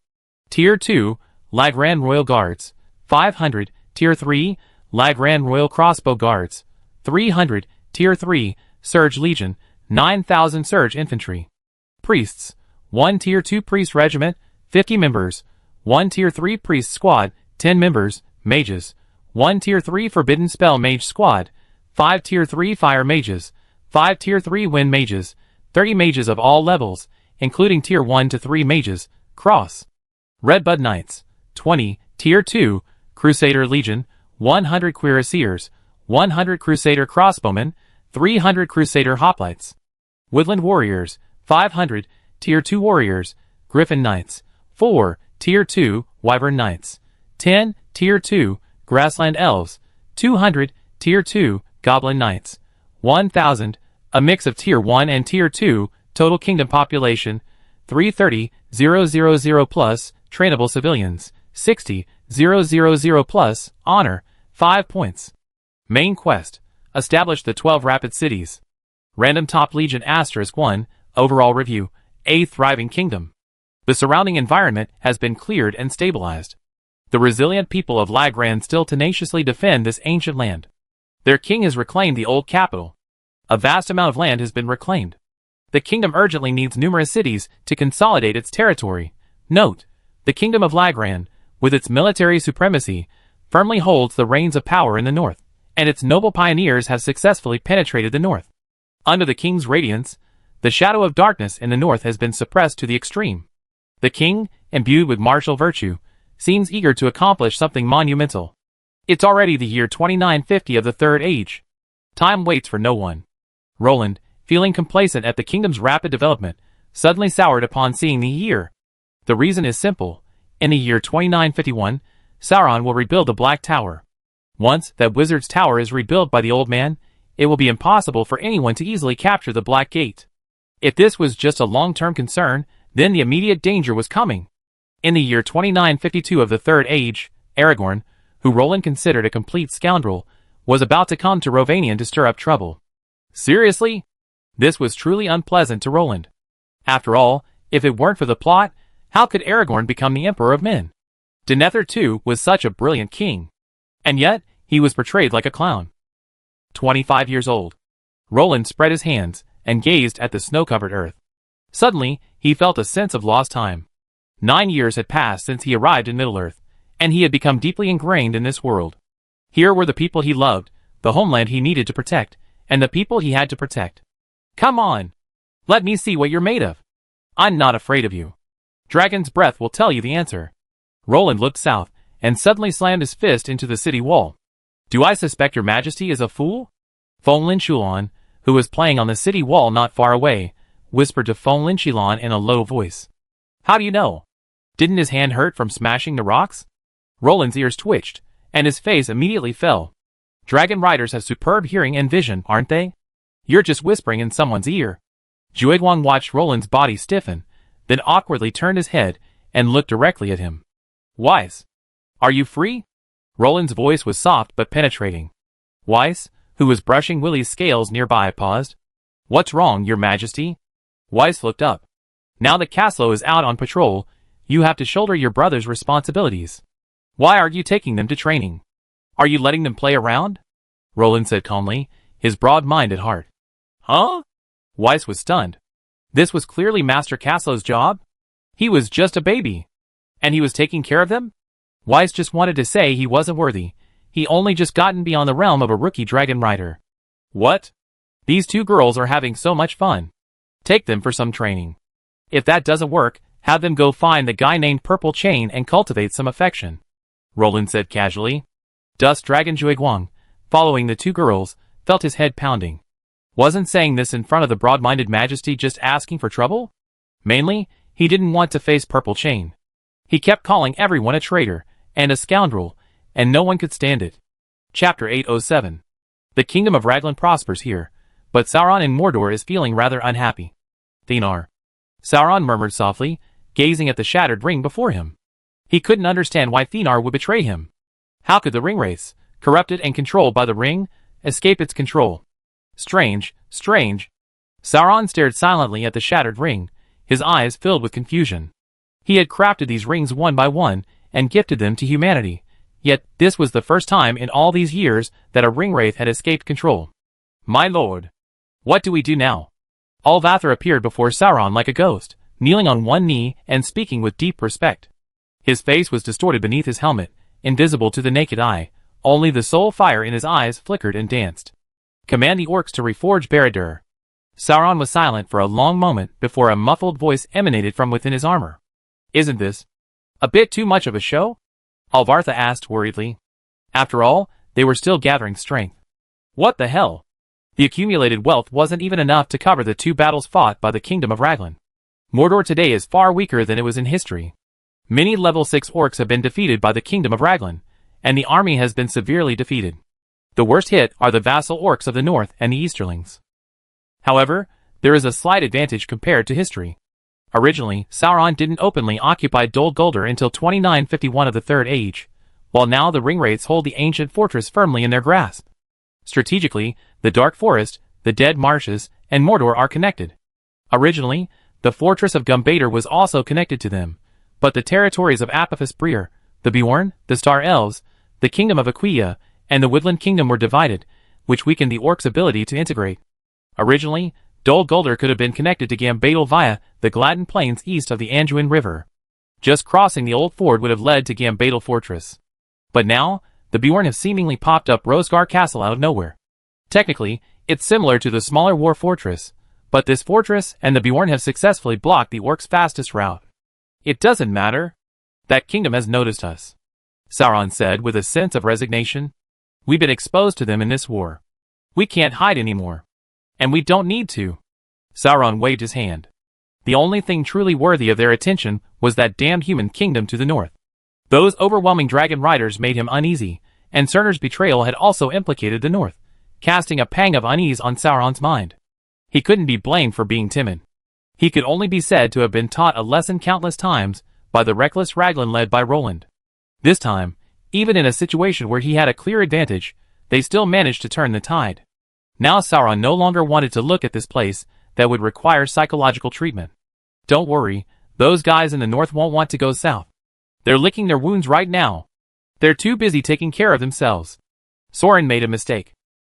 Tier 2 Lagran Royal Guards, 500 Tier 3 Lagran Royal Crossbow Guards, 300 Tier 3 Surge Legion, 9,000 Surge Infantry. Priests, 1 Tier 2 Priest Regiment, 50 members, 1 Tier 3 Priest Squad, 10 members. Mages, 1 Tier 3 Forbidden Spell Mage Squad, 5 Tier 3 Fire Mages, 5 Tier 3 Wind Mages, 30 mages of all levels, including Tier 1 to 3 mages, Cross. Redbud Knights, 20 Tier 2 Crusader Legion, 100 Cuirassiers, 100 Crusader Crossbowmen, 300 Crusader Hoplites. Woodland Warriors, 500 Tier 2 Warriors, Griffin Knights, 4 Tier 2 Wyvern Knights, 10 Tier 2 Grassland Elves, 200 Tier 2 Goblin Knights, 1,000, a mix of Tier 1 and Tier 2, total kingdom population, 330,000 plus, trainable civilians, 60,000 plus, honor, 5 points. Main quest, establish the 12 rapid cities. Random top legion *1, overall review, a thriving kingdom. The surrounding environment has been cleared and stabilized. The resilient people of Lagran still tenaciously defend this ancient land. Their king has reclaimed the old capital. A vast amount of land has been reclaimed. The kingdom urgently needs numerous cities to consolidate its territory. Note, the kingdom of Lagran, with its military supremacy, firmly holds the reins of power in the north, and its noble pioneers have successfully penetrated the north. Under the king's radiance, the shadow of darkness in the north has been suppressed to the extreme. The king, imbued with martial virtue, seems eager to accomplish something monumental. It's already the year 2950 of the Third Age. Time waits for no one. Roland, feeling complacent at the kingdom's rapid development, suddenly soured upon seeing the year. The reason is simple. In the year 2951, Sauron will rebuild the Black Tower. Once that wizard's tower is rebuilt by the old man, it will be impossible for anyone to easily capture the Black Gate. If this was just a long-term concern, then the immediate danger was coming. In the year 2952 of the Third Age, Aragorn, who Roland considered a complete scoundrel, was about to come to Rovanion to stir up trouble. Seriously? This was truly unpleasant to Roland. After all, if it weren't for the plot, how could Aragorn become the Emperor of Men? Denethor too was such a brilliant king. And yet, he was portrayed like a clown. 25 years old. Roland spread his hands and gazed at the snow-covered earth. Suddenly, he felt a sense of lost time. 9 years had passed since he arrived in Middle-earth, and he had become deeply ingrained in this world. Here were the people he loved, the homeland he needed to protect, and the people he had to protect. Come on! Let me see what you're made of. I'm not afraid of you. Dragon's breath will tell you the answer. Roland looked south, and suddenly slammed his fist into the city wall. Do I suspect your majesty is a fool? Fonlin Shulon, who was playing on the city wall not far away, whispered to Fonlin Shilon in a low voice. How do you know? Didn't his hand hurt from smashing the rocks? Roland's ears twitched, and his face immediately fell. Dragon riders have superb hearing and vision, aren't they? You're just whispering in someone's ear. Jueguang watched Roland's body stiffen, then awkwardly turned his head and looked directly at him. Weiss, are you free? Roland's voice was soft but penetrating. Weiss, who was brushing Willie's scales nearby, paused. What's wrong, your majesty? Weiss looked up. Now that Caslo is out on patrol, you have to shoulder your brother's responsibilities. Why are you taking them to training? Are you letting them play around? Roland said calmly, his broad mind at heart. Huh? Weiss was stunned. This was clearly Master Caslo's job? He was just a baby. And he was taking care of them? Weiss just wanted to say he wasn't worthy. He only just gotten beyond the realm of a rookie dragon rider. What? These two girls are having so much fun. Take them for some training. If that doesn't work, have them go find the guy named Purple Chain and cultivate some affection. Roland said casually. Dust Dragon Juiguang, following the two girls, felt his head pounding. Wasn't saying this in front of the broad-minded majesty just asking for trouble? Mainly, he didn't want to face Purple Chain. He kept calling everyone a traitor and a scoundrel, and no one could stand it. Chapter 807. The kingdom of Raglan prospers here, but Sauron in Mordor is feeling rather unhappy. Thenar. Sauron murmured softly, gazing at the shattered ring before him. He couldn't understand why Thenar would betray him. How could the ring race, corrupted and controlled by the ring, escape its control? Strange, strange. Sauron stared silently at the shattered ring, his eyes filled with confusion. He had crafted these rings one by one and gifted them to humanity, yet this was the first time in all these years that a ring wraith had escaped control. My lord. What do we do now? Alvathar appeared before Sauron like a ghost, kneeling on one knee and speaking with deep respect. His face was distorted beneath his helmet, invisible to the naked eye, only the soul fire in his eyes flickered and danced. Command the orcs to reforge Barad-dûr. Sauron was silent for a long moment before a muffled voice emanated from within his armor. Isn't this a bit too much of a show? Alvartha asked worriedly. After all, they were still gathering strength. What the hell? The accumulated wealth wasn't even enough to cover the 2 battles fought by the kingdom of Raglan. Mordor today is far weaker than it was in history. Many level 6 orcs have been defeated by the kingdom of Raglan, and the army has been severely defeated. The worst hit are the vassal orcs of the north and the Easterlings. However, there is a slight advantage compared to history. Originally, Sauron didn't openly occupy Dol Guldur until 2951 of the Third Age, while now the ringwraiths hold the ancient fortress firmly in their grasp. Strategically, the Dark Forest, the Dead Marshes, and Mordor are connected. Originally, the fortress of Gumbator was also connected to them, but the territories of Apophis Breer, the Beorn, the Star Elves, the Kingdom of Aquia, and the Woodland Kingdom were divided, which weakened the orcs' ability to integrate. Originally, Dol Guldur could have been connected to Gambadal via the Gladden Plains east of the Anduin River. Just crossing the old ford would have led to Gambadal Fortress. But now, the Beorn have seemingly popped up Rosgar Castle out of nowhere. Technically, it's similar to the smaller War Fortress, but this fortress and the Beorn have successfully blocked the orcs' fastest route. It doesn't matter. That kingdom has noticed us, Sauron said with a sense of resignation. We've been exposed to them in this war. We can't hide anymore. And we don't need to. Sauron waved his hand. The only thing truly worthy of their attention was that damned human kingdom to the north. Those overwhelming dragon riders made him uneasy, and Cerner's betrayal had also implicated the north, casting a pang of unease on Sauron's mind. He couldn't be blamed for being timid. He could only be said to have been taught a lesson countless times by the reckless Raglan led by Roland. This time, even in a situation where he had a clear advantage, they still managed to turn the tide. Now Sauron no longer wanted to look at this place that would require psychological treatment. Don't worry, those guys in the north won't want to go south. They're licking their wounds right now. They're too busy taking care of themselves. Sorin made a mistake.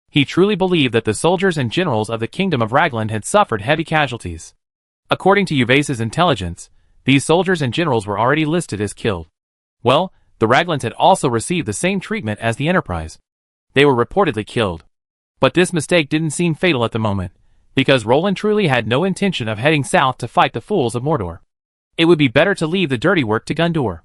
He truly believed that the soldiers and generals of the kingdom of Raglan had suffered heavy casualties. According to Uvace's intelligence, these soldiers and generals were already listed as killed. Well, the Raglans had also received the same treatment as the Enterprise. They were reportedly killed. But this mistake didn't seem fatal at the moment, because Roland truly had no intention of heading south to fight the fools of Mordor. It would be better to leave the dirty work to Gondor.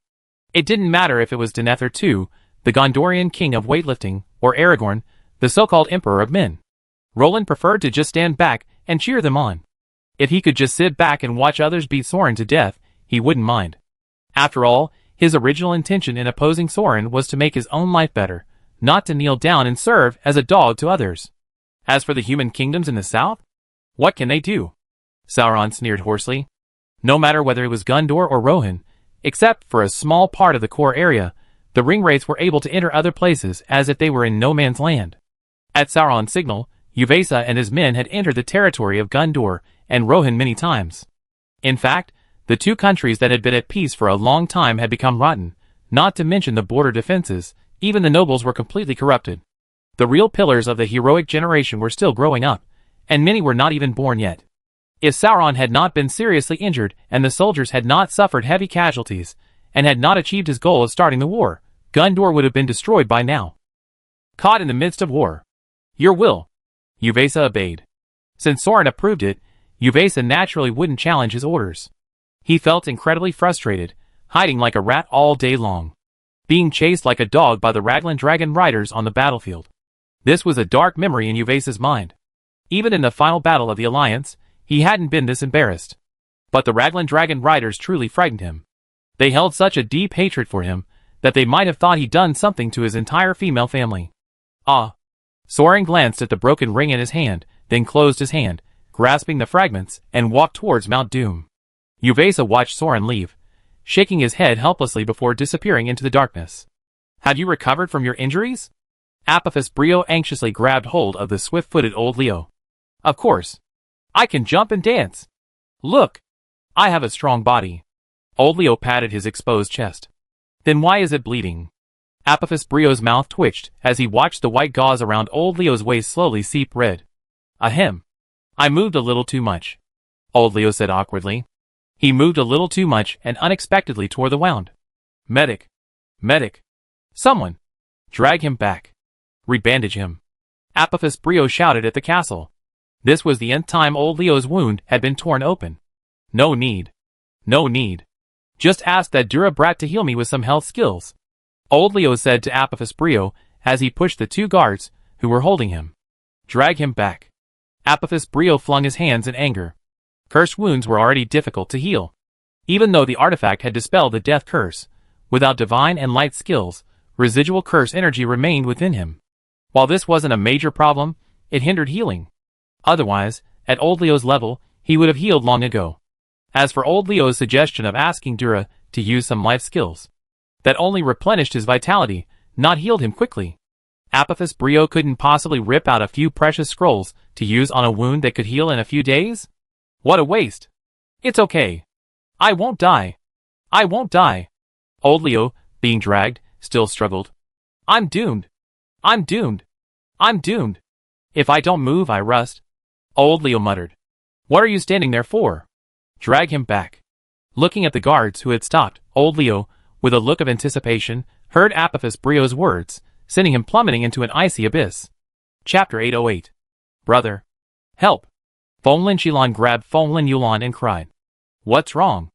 It didn't matter if it was Denethor II, the Gondorian king of weightlifting, or Aragorn, the so-called Emperor of Men. Roland preferred to just stand back and cheer them on. If he could just sit back and watch others beat Sorin to death, he wouldn't mind. After all, his original intention in opposing Sorin was to make his own life better, not to kneel down and serve as a dog to others. As for the human kingdoms in the south, what can they do? Sauron sneered hoarsely. No matter whether it was Gondor or Rohan, except for a small part of the core area, the ringwraiths were able to enter other places as if they were in no man's land. At Sauron's signal, Uvasa and his men had entered the territory of Gondor and Rohan many times. In fact, the two countries that had been at peace for a long time had become rotten, not to mention the border defenses. Even the nobles were completely corrupted. The real pillars of the heroic generation were still growing up, and many were not even born yet. If Sauron had not been seriously injured and the soldiers had not suffered heavy casualties, and had not achieved his goal of starting the war, Gondor would have been destroyed by now. Caught in the midst of war. Your will. Uvesa obeyed. Since Sauron approved it, Uvesa naturally wouldn't challenge his orders. He felt incredibly frustrated, hiding like a rat all day long, being chased like a dog by the Raglan dragon riders on the battlefield. This was a dark memory in Uvesa's mind. Even in the final battle of the Alliance, he hadn't been this embarrassed. But the Raglan dragon riders truly frightened him. They held such a deep hatred for him that they might have thought he'd done something to his entire female family. Ah! Sauron glanced at the broken ring in his hand, then closed his hand, grasping the fragments, and walked towards Mount Doom. Uvesa watched Sauron leave, shaking his head helplessly before disappearing into the darkness. Have you recovered from your injuries? Apophis Brio anxiously grabbed hold of the swift-footed old Leo. Of course. I can jump and dance. Look. I have a strong body. Old Leo patted his exposed chest. Then why is it bleeding? Apophis Brio's mouth twitched as he watched the white gauze around old Leo's waist slowly seep red. Ahem. I moved a little too much. Old Leo said awkwardly. He moved a little too much and unexpectedly tore the wound. Medic. Medic. Someone. Drag him back. Rebandage him. Apophis Brio shouted at the castle. This was the nth time old Leo's wound had been torn open. No need. No need. Just ask that Dura brat to heal me with some health skills. Old Leo said to Apophis Brio as he pushed the two guards who were holding him. Drag him back. Apophis Brio flung his hands in anger. Cursed wounds were already difficult to heal. Even though the artifact had dispelled the death curse, without divine and light skills, residual curse energy remained within him. While this wasn't a major problem, it hindered healing. Otherwise, at old Leo's level, he would have healed long ago. As for old Leo's suggestion of asking Dura to use some life skills, that only replenished his vitality, not healed him quickly. Apophis Brio couldn't possibly rip out a few precious scrolls to use on a wound that could heal in a few days? What a waste. It's okay. I won't die. I won't die. Old Leo, being dragged, still struggled. I'm doomed. I'm doomed. I'm doomed. If I don't move, I rust. Old Leo muttered. What are you standing there for? Drag him back. Looking at the guards who had stopped, old Leo, with a look of anticipation, heard Apophis Brio's words, sending him plummeting into an icy abyss. Chapter 808. Brother. Help. Fonglin Shilon grabbed Fonglin Yulon and cried. What's wrong?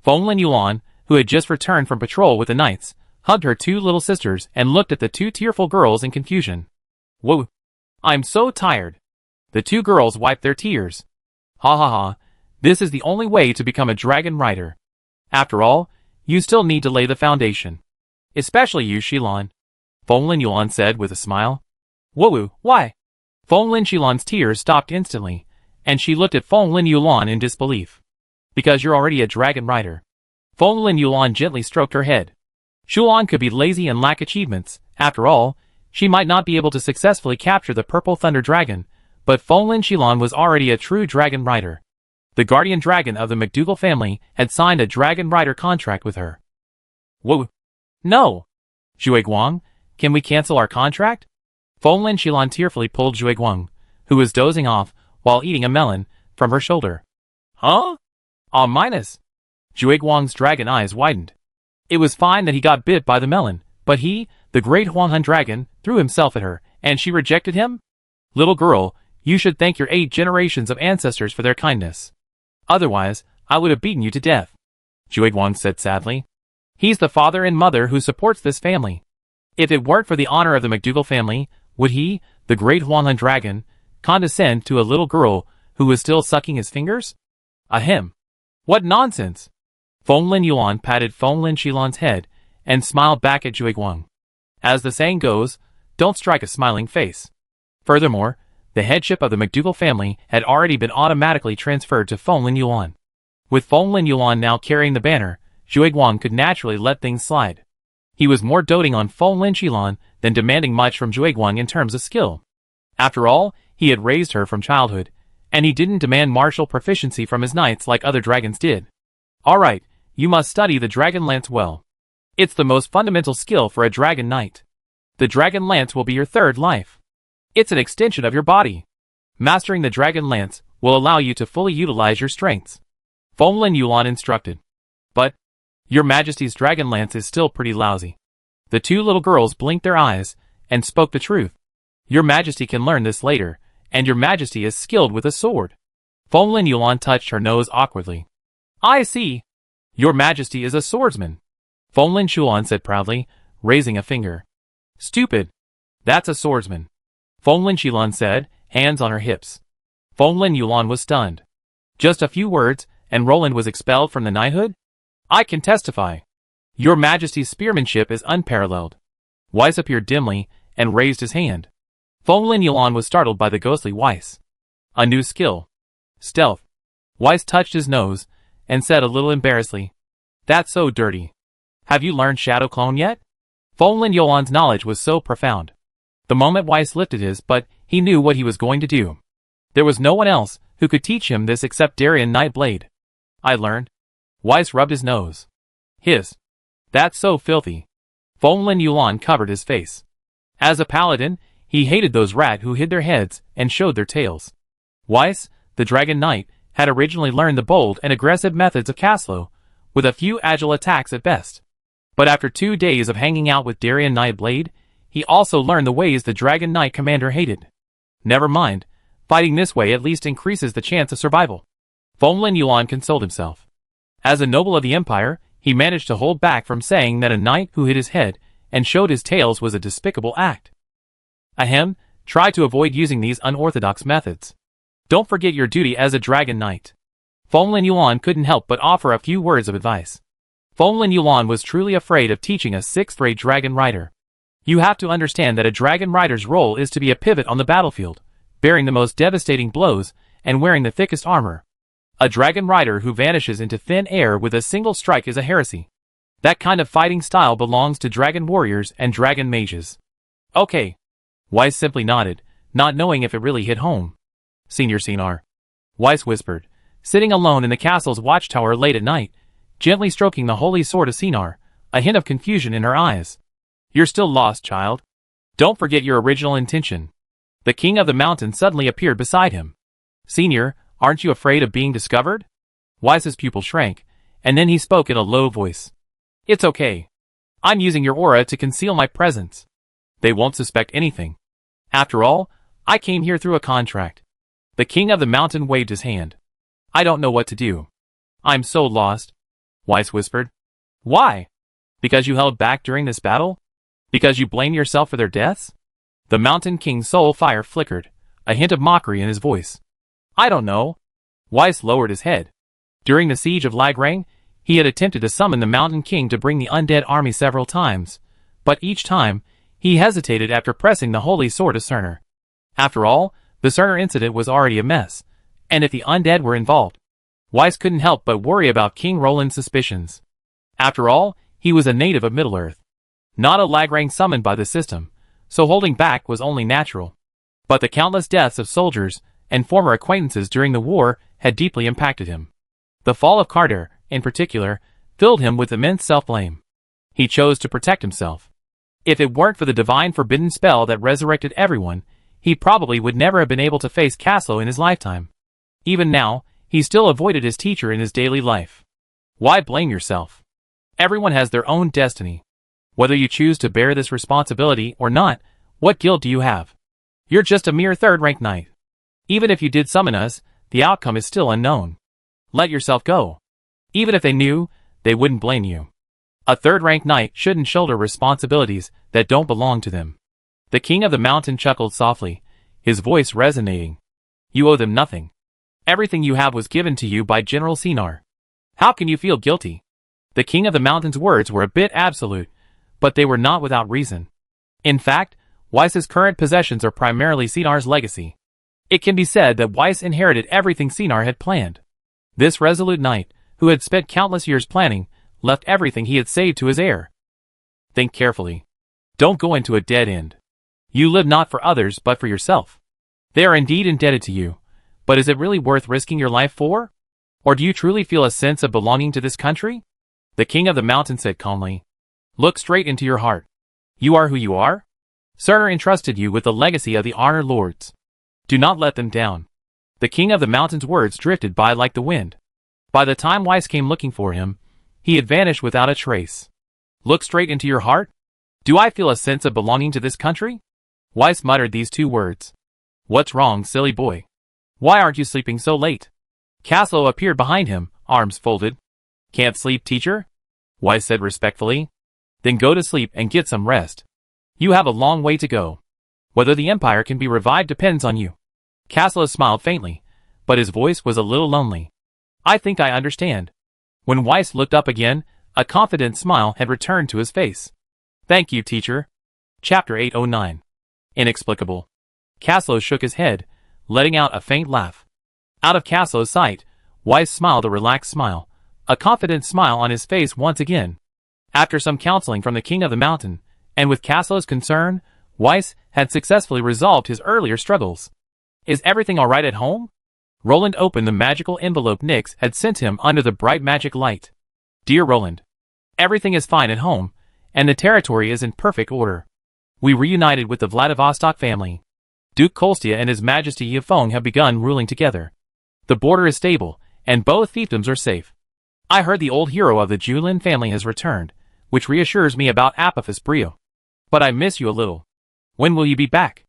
Fonglin Yulon, who had just returned from patrol with the knights, hugged her two little sisters and looked at the two tearful girls in confusion. Whoa. I'm so tired. The two girls wiped their tears. Ha ha ha. This is the only way to become a dragon rider. After all, you still need to lay the foundation. Especially you, Shilon. Fonglin Yulon said with a smile. Whoa, why? Fonglin Shilon's tears stopped instantly, and she looked at Fonglin Yulon in disbelief. Because you're already a dragon rider. Fonglin Yulon gently stroked her head. Shulon could be lazy and lack achievements. After all, she might not be able to successfully capture the purple thunder dragon, but Fonglin Shilon was already a true dragon rider. The guardian dragon of the McDougal family had signed a dragon rider contract with her. Whoa. No. Zhuiguang, can we cancel our contract? Fonglin Shilon tearfully pulled Zhuiguang, who was dozing off while eating a melon, from her shoulder. Huh? -. Zhuiguang's dragon eyes widened. It was fine that he got bit by the melon, but he, the great Huanghan dragon, threw himself at her, and she rejected him? Little girl, you should thank your 8 generations of ancestors for their kindness. Otherwise, I would have beaten you to death. Zhuiguang said sadly. He's the father and mother who supports this family. If it weren't for the honor of the McDougal family, would he, the great Huanghan dragon, condescend to a little girl who was still sucking his fingers? Ahem. What nonsense! Fonglin Yulon patted Fonglin Shilon's head and smiled back at Zhuiguang. As the saying goes, don't strike a smiling face. Furthermore, the headship of the McDougal family had already been automatically transferred to Fonglin Yulon. With Fonglin Yulon now carrying the banner, Zhuiguang could naturally let things slide. He was more doting on Fonglin Shilon than demanding much from Zhuiguang in terms of skill. After all, he had raised her from childhood, and he didn't demand martial proficiency from his knights like other dragons did. Alright, you must study the dragon lance well. It's the most fundamental skill for a dragon knight. The dragon lance will be your third life. It's an extension of your body. Mastering the dragon lance will allow you to fully utilize your strengths. Fenglin Yuan instructed. But, Your Majesty's dragon lance is still pretty lousy. The two little girls blinked their eyes and spoke the truth. Your Majesty can learn this later, and Your Majesty is skilled with a sword. Fenglin Yuan touched her nose awkwardly. I see. Your Majesty is a swordsman. Fenglin Yuan said proudly, raising a finger. Stupid. That's a swordsman. Fenglin Yuan said, hands on her hips. Fenglin Yuan was stunned. Just a few words, and Roland was expelled from the knighthood? I can testify. Your Majesty's spearmanship is unparalleled. Weiss appeared dimly, and raised his hand. Fenglin Yuan was startled by the ghostly Weiss. A new skill. Stealth. Weiss touched his nose, and said a little embarrassedly. That's so dirty. Have you learned Shadow Clone yet? Fenglin Yuan's knowledge was so profound. The moment Weiss lifted his, but he knew what he was going to do. There was no one else who could teach him this except Darien Nightblade. I learned. Weiss rubbed his nose. That's so filthy. Fenglin Yuan covered his face. As a paladin, he hated those rats who hid their heads and showed their tails. Weiss, the Dragon Knight, had originally learned the bold and aggressive methods of Caslo, with a few agile attacks at best. But after 2 days of hanging out with Darien Nightblade, he also learned the ways the Dragon Knight commander hated. Never mind, fighting this way at least increases the chance of survival. Fenglin Yuan consoled himself. As a noble of the Empire, he managed to hold back from saying that a knight who hid his head and showed his tails was a despicable act. Ahem, try to avoid using these unorthodox methods. Don't forget your duty as a Dragon Knight. Fenglin Yuan couldn't help but offer a few words of advice. Fenglin Yuan was truly afraid of teaching a 6th-rate dragon rider. You have to understand that a dragon rider's role is to be a pivot on the battlefield, bearing the most devastating blows and wearing the thickest armor. A dragon rider who vanishes into thin air with a single strike is a heresy. That kind of fighting style belongs to dragon warriors and dragon mages. Okay. Weiss simply nodded, not knowing if it really hit home. Senior Sinar. Weiss whispered, sitting alone in the castle's watchtower late at night, gently stroking the holy sword of Sinar, a hint of confusion in her eyes. You're still lost, child. Don't forget your original intention. The king of the mountain suddenly appeared beside him. Senior, aren't you afraid of being discovered? Weiss's pupil shrank, and then he spoke in a low voice. It's okay. I'm using your aura to conceal my presence. They won't suspect anything. After all, I came here through a contract. The king of the mountain waved his hand. I don't know what to do. I'm so lost. Weiss whispered. Why? Because you held back during this battle? Because you blame yourself for their deaths? The Mountain King's soul fire flickered, a hint of mockery in his voice. I don't know. Weiss lowered his head. During the siege of Lagrang, he had attempted to summon the Mountain King to bring the undead army several times, but each time, he hesitated after pressing the holy sword of Cerner. After all, the Cerner incident was already a mess, and if the undead were involved, Weiss couldn't help but worry about King Roland's suspicions. After all, he was a native of Middle-earth, not a Lagrang summoned by the system, so holding back was only natural. But the countless deaths of soldiers and former acquaintances during the war had deeply impacted him. The fall of Carter, in particular, filled him with immense self-blame. He chose to protect himself. If it weren't for the divine forbidden spell that resurrected everyone, he probably would never have been able to face Caslo in his lifetime. Even now, he still avoided his teacher in his daily life. Why blame yourself? Everyone has their own destiny. Whether you choose to bear this responsibility or not, what guilt do you have? You're just a mere 3rd-rank knight. Even if you did summon us, the outcome is still unknown. Let yourself go. Even if they knew, they wouldn't blame you. A 3rd-rank knight shouldn't shoulder responsibilities that don't belong to them. The king of the mountain chuckled softly, his voice resonating. You owe them nothing. Everything you have was given to you by General Sinar. How can you feel guilty? The king of the mountain's words were a bit absolute, but they were not without reason. In fact, Weiss's current possessions are primarily Sinar's legacy. It can be said that Weiss inherited everything Sinar had planned. This resolute knight, who had spent countless years planning, left everything he had saved to his heir. Think carefully. Don't go into a dead end. You live not for others but for yourself. They are indeed indebted to you, but is it really worth risking your life for? Or do you truly feel a sense of belonging to this country? The king of the mountain said calmly. Look straight into your heart. You are who you are? Cerner entrusted you with the legacy of the Honor Lords. Do not let them down. The King of the Mountain's words drifted by like the wind. By the time Weiss came looking for him, he had vanished without a trace. Look straight into your heart? Do I feel a sense of belonging to this country? Weiss muttered these two words. What's wrong, silly boy? Why aren't you sleeping so late? Caslow appeared behind him, arms folded. Can't sleep, teacher? Weiss said respectfully. Then go to sleep and get some rest. You have a long way to go. Whether the Empire can be revived depends on you. Caslow smiled faintly, but his voice was a little lonely. I think I understand. When Weiss looked up again, a confident smile had returned to his face. Thank you, teacher. Chapter 809. Inexplicable. Caslow shook his head, letting out a faint laugh. Out of Caslow's sight, Weiss smiled a relaxed smile, a confident smile on his face once again. After some counseling from the King of the Mountain, and with Caslow's concern, Weiss had successfully resolved his earlier struggles. Is everything alright at home? Roland opened the magical envelope Nyx had sent him under the bright magic light. Dear Roland, everything is fine at home, and the territory is in perfect order. We reunited with the Vladivostok family. Duke Kolstia and His Majesty Yifeng have begun ruling together. The border is stable, and both fiefdoms are safe. I heard the old hero of the Julin family has returned, which reassures me about Apophis Brio. But I miss you a little. When will you be back?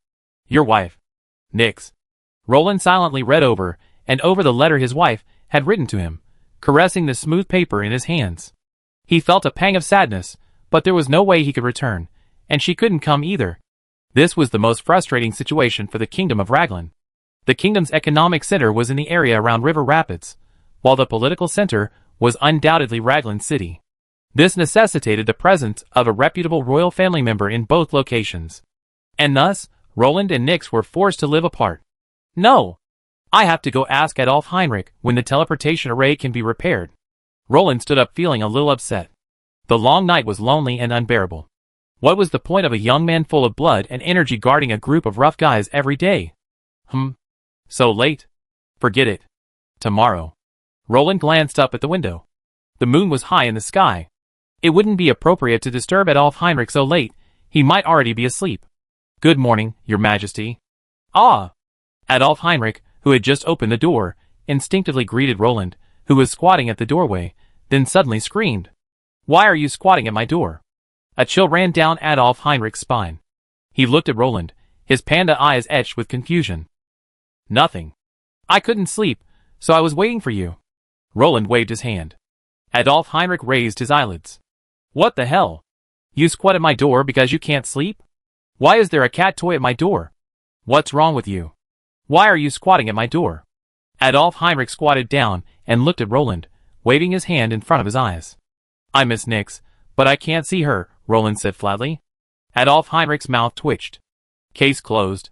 Your wife. Nyx. Roland silently read over the letter his wife had written to him, caressing the smooth paper in his hands. He felt a pang of sadness, but there was no way he could return, and she couldn't come either. This was the most frustrating situation for the Kingdom of Raglan. The kingdom's economic center was in the area around River Rapids, while the political center was undoubtedly Raglan City. This necessitated the presence of a reputable royal family member in both locations. And thus, Roland and Nyx were forced to live apart. No! I have to go ask Adolf Heinrich when the teleportation array can be repaired. Roland stood up feeling a little upset. The long night was lonely and unbearable. What was the point of a young man full of blood and energy guarding a group of rough guys every day? So late? Forget it. Tomorrow. Roland glanced up at the window. The moon was high in the sky. It wouldn't be appropriate to disturb Adolf Heinrich so late. He might already be asleep. Good morning, Your Majesty. Ah! Adolf Heinrich, who had just opened the door, instinctively greeted Roland, who was squatting at the doorway, then suddenly screamed. Why are you squatting at my door? A chill ran down Adolf Heinrich's spine. He looked at Roland, his panda eyes etched with confusion. Nothing. I couldn't sleep, so I was waiting for you. Roland waved his hand. Adolf Heinrich raised his eyelids. What the hell? You squat at my door because you can't sleep? Why is there a cat toy at my door? What's wrong with you? Why are you squatting at my door? Adolf Heinrich squatted down and looked at Roland, waving his hand in front of his eyes. I miss Nyx, but I can't see her, Roland said flatly. Adolf Heinrich's mouth twitched. Case closed.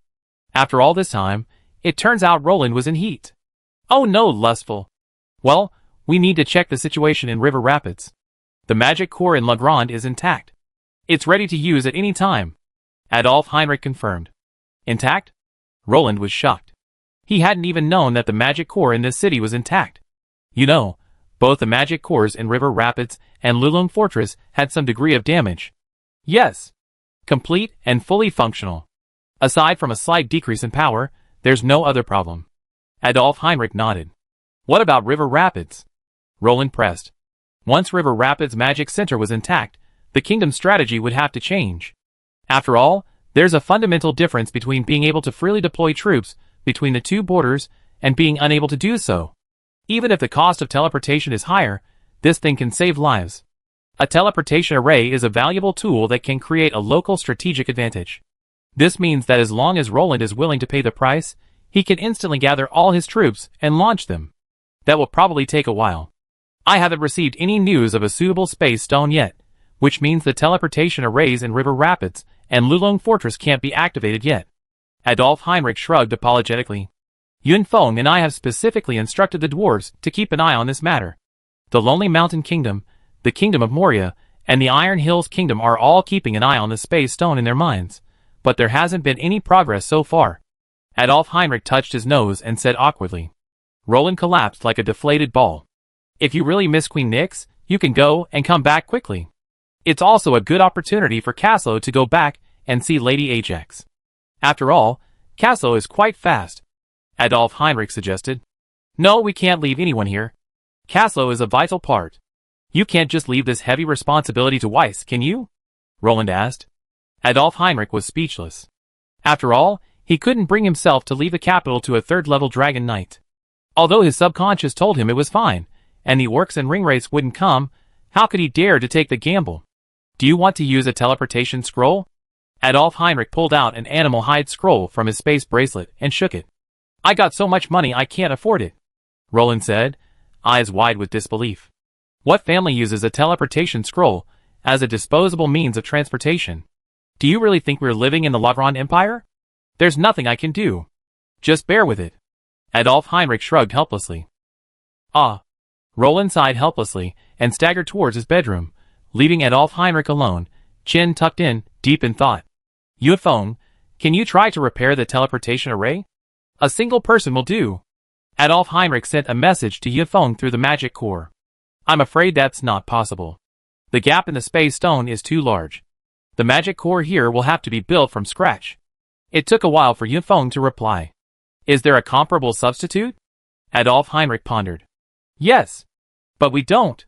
After all this time, it turns out Roland was in heat. Oh no, lustful. Well, we need to check the situation in River Rapids. The magic core in La Grande is intact. It's ready to use at any time. Adolf Heinrich confirmed. Intact? Roland was shocked. He hadn't even known that the magic core in this city was intact. You know, both the magic cores in River Rapids and Lulong Fortress had some degree of damage. Yes. Complete and fully functional. Aside from a slight decrease in power, there's no other problem. Adolf Heinrich nodded. What about River Rapids? Roland pressed. Once River Rapids' magic center was intact, the kingdom's strategy would have to change. After all, there's a fundamental difference between being able to freely deploy troops between the two borders and being unable to do so. Even if the cost of teleportation is higher, this thing can save lives. A teleportation array is a valuable tool that can create a local strategic advantage. This means that as long as Roland is willing to pay the price, he can instantly gather all his troops and launch them. That will probably take a while. I haven't received any news of a suitable space stone yet, which means the teleportation arrays in River Rapids and Lulong Fortress can't be activated yet. Adolf Heinrich shrugged apologetically. Yun Feng and I have specifically instructed the dwarves to keep an eye on this matter. The Lonely Mountain Kingdom, the Kingdom of Moria, and the Iron Hills Kingdom are all keeping an eye on the space stone in their minds, but there hasn't been any progress so far. Adolf Heinrich touched his nose and said awkwardly. Roland collapsed like a deflated ball. If you really miss Queen Nyx, you can go and come back quickly. It's also a good opportunity for Caslow to go back and see Lady Ajax. After all, Castle is quite fast. Adolf Heinrich suggested. No, we can't leave anyone here. Castle is a vital part. You can't just leave this heavy responsibility to Weiss, can you? Roland asked. Adolf Heinrich was speechless. After all, he couldn't bring himself to leave the capital to a third-level dragon knight. Although his subconscious told him it was fine, and the orcs and ringwraiths wouldn't come, how could he dare to take the gamble? Do you want to use a teleportation scroll? Adolf Heinrich pulled out an animal hide scroll from his space bracelet and shook it. I got so much money I can't afford it, Roland said, eyes wide with disbelief. What family uses a teleportation scroll as a disposable means of transportation? Do you really think we're living in the Lagran Empire? There's nothing I can do. Just bear with it. Adolf Heinrich shrugged helplessly. Ah. Roland sighed helplessly and staggered towards his bedroom, leaving Adolf Heinrich alone, chin tucked in, deep in thought. Yifeng, can you try to repair the teleportation array? A single person will do. Adolf Heinrich sent a message to Yifeng through the magic core. I'm afraid that's not possible. The gap in the space stone is too large. The magic core here will have to be built from scratch. It took a while for Yifeng to reply. Is there a comparable substitute? Adolf Heinrich pondered. Yes. But we don't.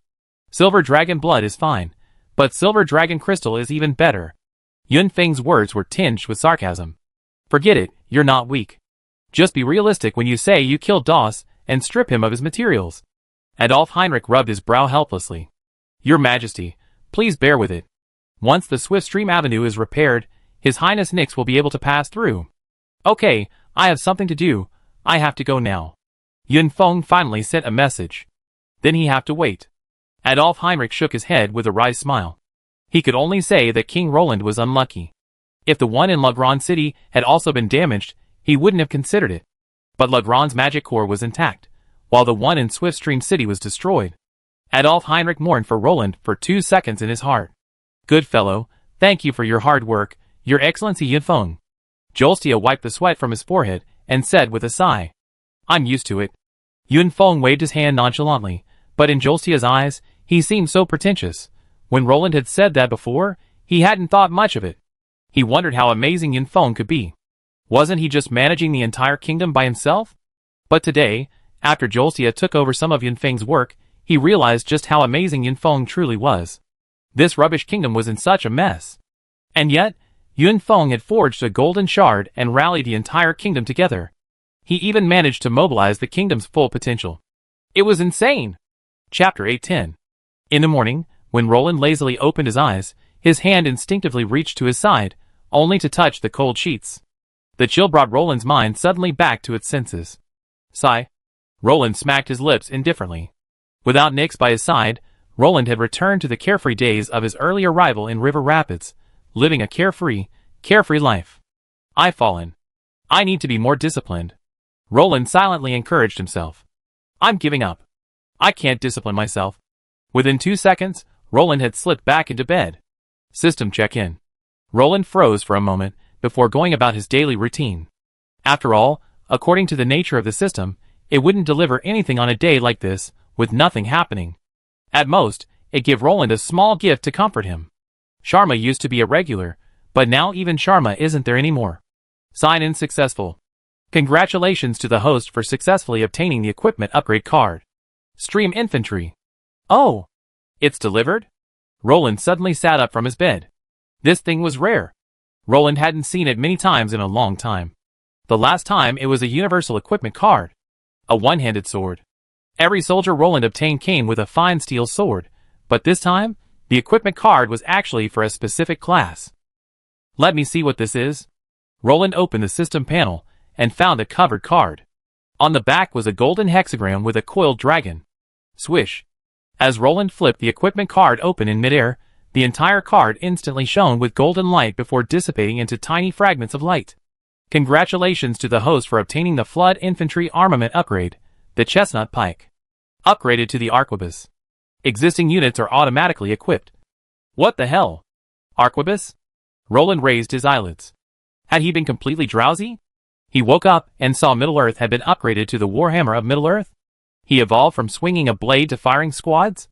Silver dragon blood is fine, but silver dragon crystal is even better. Yunfeng's words were tinged with sarcasm. Forget it, you're not weak. Just be realistic when you say you killed Doss and strip him of his materials. Adolf Heinrich rubbed his brow helplessly. Your Majesty, please bear with it. Once the Swift Stream Avenue is repaired, His Highness Nyx will be able to pass through. Okay, I have something to do. I have to go now. Yunfeng finally sent a message. Then he have to wait. Adolf Heinrich shook his head with a wry smile. He could only say that King Roland was unlucky. If the one in Lagran City had also been damaged, he wouldn't have considered it. But Lagran's magic core was intact, while the one in Swiftstream City was destroyed. Adolf Heinrich mourned for Roland for 2 seconds in his heart. Good fellow, thank you for your hard work, Your Excellency Yunfeng. Jolstia wiped the sweat from his forehead and said with a sigh. I'm used to it. Yunfeng waved his hand nonchalantly, but in Jolstia's eyes, he seemed so pretentious. When Roland had said that before, he hadn't thought much of it. He wondered how amazing Yunfeng could be. Wasn't he just managing the entire kingdom by himself? But today, after Jolstia took over some of Yunfeng's work, he realized just how amazing Yunfeng truly was. This rubbish kingdom was in such a mess. And yet, Yunfeng had forged a golden shard and rallied the entire kingdom together. He even managed to mobilize the kingdom's full potential. It was insane! Chapter 810. In the morning, when Roland lazily opened his eyes, his hand instinctively reached to his side, only to touch the cold sheets. The chill brought Roland's mind suddenly back to its senses. Sigh. Roland smacked his lips indifferently. Without Nyx by his side, Roland had returned to the carefree days of his early arrival in River Rapids, living a carefree life. I've fallen. I need to be more disciplined. Roland silently encouraged himself. I'm giving up. I can't discipline myself. Within 2 seconds, Roland had slipped back into bed. System check-in. Roland froze for a moment before going about his daily routine. After all, according to the nature of the system, it wouldn't deliver anything on a day like this, with nothing happening. At most, it gave Roland a small gift to comfort him. Sharma used to be a regular, but now even Sharma isn't there anymore. Sign-in successful. Congratulations to the host for successfully obtaining the equipment upgrade card. Stream Infantry. Oh! It's delivered? Roland suddenly sat up from his bed. This thing was rare. Roland hadn't seen it many times in a long time. The last time it was a universal equipment card. A one-handed sword. Every soldier Roland obtained came with a fine steel sword, but this time, the equipment card was actually for a specific class. Let me see what this is. Roland opened the system panel and found a covered card. On the back was a golden hexagram with a coiled dragon. Swish. As Roland flipped the equipment card open in midair, the entire card instantly shone with golden light before dissipating into tiny fragments of light. Congratulations to the host for obtaining the Flood Infantry Armament upgrade, the Chestnut Pike. Upgraded to the Arquebus. Existing units are automatically equipped. What the hell? Arquebus? Roland raised his eyelids. Had he been completely drowsy? He woke up and saw Middle-earth had been upgraded to the Warhammer of Middle-earth. He evolved from swinging a blade to firing squads?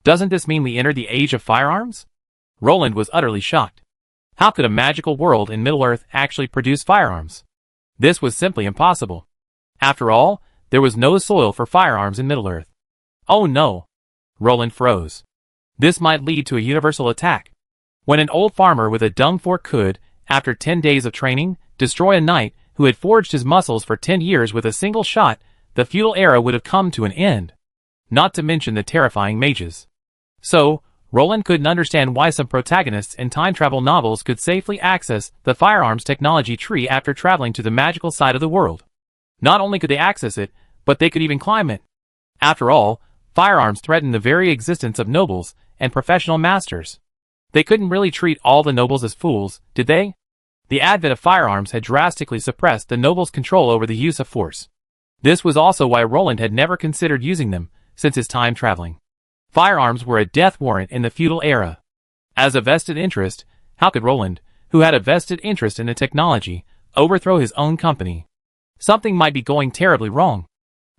Doesn't this mean we entered the age of firearms? Roland was utterly shocked. How could a magical world in Middle-earth actually produce firearms? This was simply impossible. After all, there was no soil for firearms in Middle-earth. Oh no! Roland froze. This might lead to a universal attack. When an old farmer with a dung fork could, after 10 days of training, destroy a knight who had forged his muscles for 10 years with a single shot, the feudal era would have come to an end. Not to mention the terrifying mages. So, Roland couldn't understand why some protagonists in time travel novels could safely access the firearms technology tree after traveling to the magical side of the world. Not only could they access it, but they could even climb it. After all, firearms threatened the very existence of nobles and professional masters. They couldn't really treat all the nobles as fools, did they? The advent of firearms had drastically suppressed the nobles' control over the use of force. This was also why Roland had never considered using them since his time traveling. Firearms were a death warrant in the feudal era. As a vested interest, how could Roland, who had a vested interest in the technology, overthrow his own company? Something might be going terribly wrong.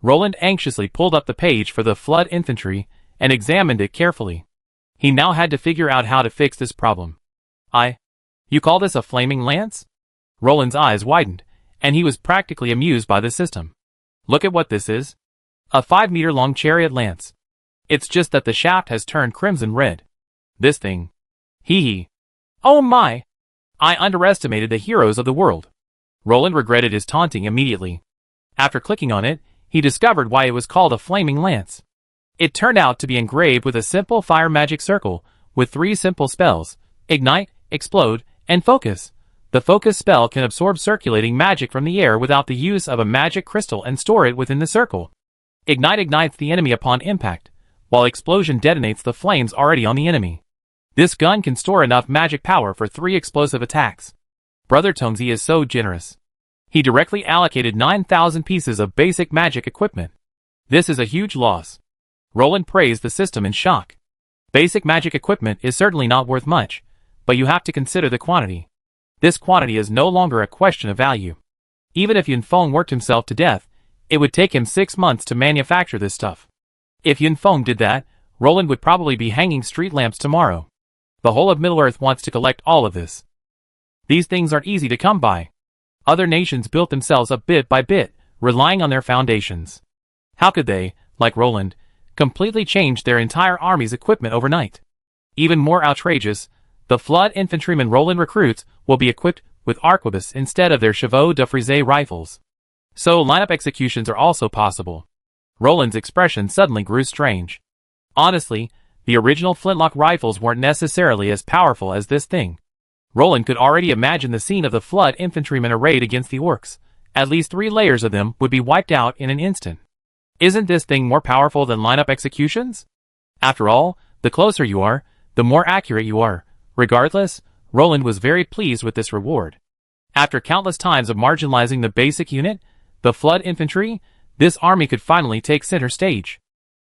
Roland anxiously pulled up the page for the flood infantry and examined it carefully. He now had to figure out how to fix this problem. You call this a flaming lance? Roland's eyes widened, and he was practically amused by the system. Look at what this is. A 5-meter-long chariot lance. It's just that the shaft has turned crimson red. This thing. Hee. Oh my! I underestimated the heroes of the world. Roland regretted his taunting immediately. After clicking on it, he discovered why it was called a flaming lance. It turned out to be engraved with a simple fire magic circle, with 3 simple spells: Ignite, Explode, and Focus. The Focus spell can absorb circulating magic from the air without the use of a magic crystal and store it within the circle. Ignite ignites the enemy upon impact, while Explosion detonates the flames already on the enemy. This gun can store enough magic power for 3 explosive attacks. Brother Tongzi is so generous. He directly allocated 9,000 pieces of basic magic equipment. This is a huge loss. Roland praised the system in shock. Basic magic equipment is certainly not worth much, but you have to consider the quantity. This quantity is no longer a question of value. Even if Yun Feng worked himself to death, it would take him 6 months to manufacture this stuff. If Yun Feng did that, Roland would probably be hanging street lamps tomorrow. The whole of Middle-earth wants to collect all of this. These things aren't easy to come by. Other nations built themselves up bit by bit, relying on their foundations. How could they, like Roland, completely change their entire army's equipment overnight? Even more outrageous, the flood infantrymen Roland recruits will be equipped with arquebus instead of their chevaux de frise rifles. So lineup executions are also possible. Roland's expression suddenly grew strange. Honestly, the original flintlock rifles weren't necessarily as powerful as this thing. Roland could already imagine the scene of the flood infantrymen arrayed against the orcs. At least 3 layers of them would be wiped out in an instant. Isn't this thing more powerful than lineup executions? After all, the closer you are, the more accurate you are. Regardless, Roland was very pleased with this reward. After countless times of marginalizing the basic unit, the flood infantry, this army could finally take center stage.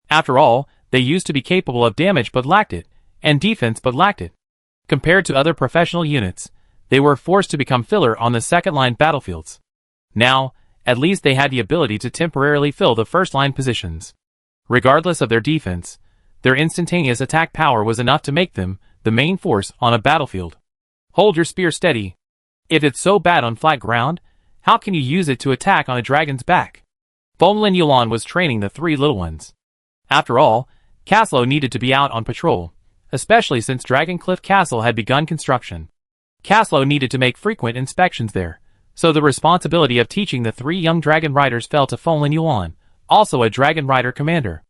After all, they used to be capable of damage but lacked it, and defense but lacked it. Compared to other professional units, they were forced to become filler on the second-line battlefields. Now, at least they had the ability to temporarily fill the first-line positions. Regardless of their defense, their instantaneous attack power was enough to make them the main force on a battlefield. Hold your spear steady. If it's so bad on flat ground, how can you use it to attack on a dragon's back? Feng Yulan was training the 3 little ones. After all, Caslo needed to be out on patrol, especially since Dragon Cliff Castle had begun construction. Caslo needed to make frequent inspections there, so the responsibility of teaching the 3 young dragon riders fell to Feng Yulan, also a dragon rider commander.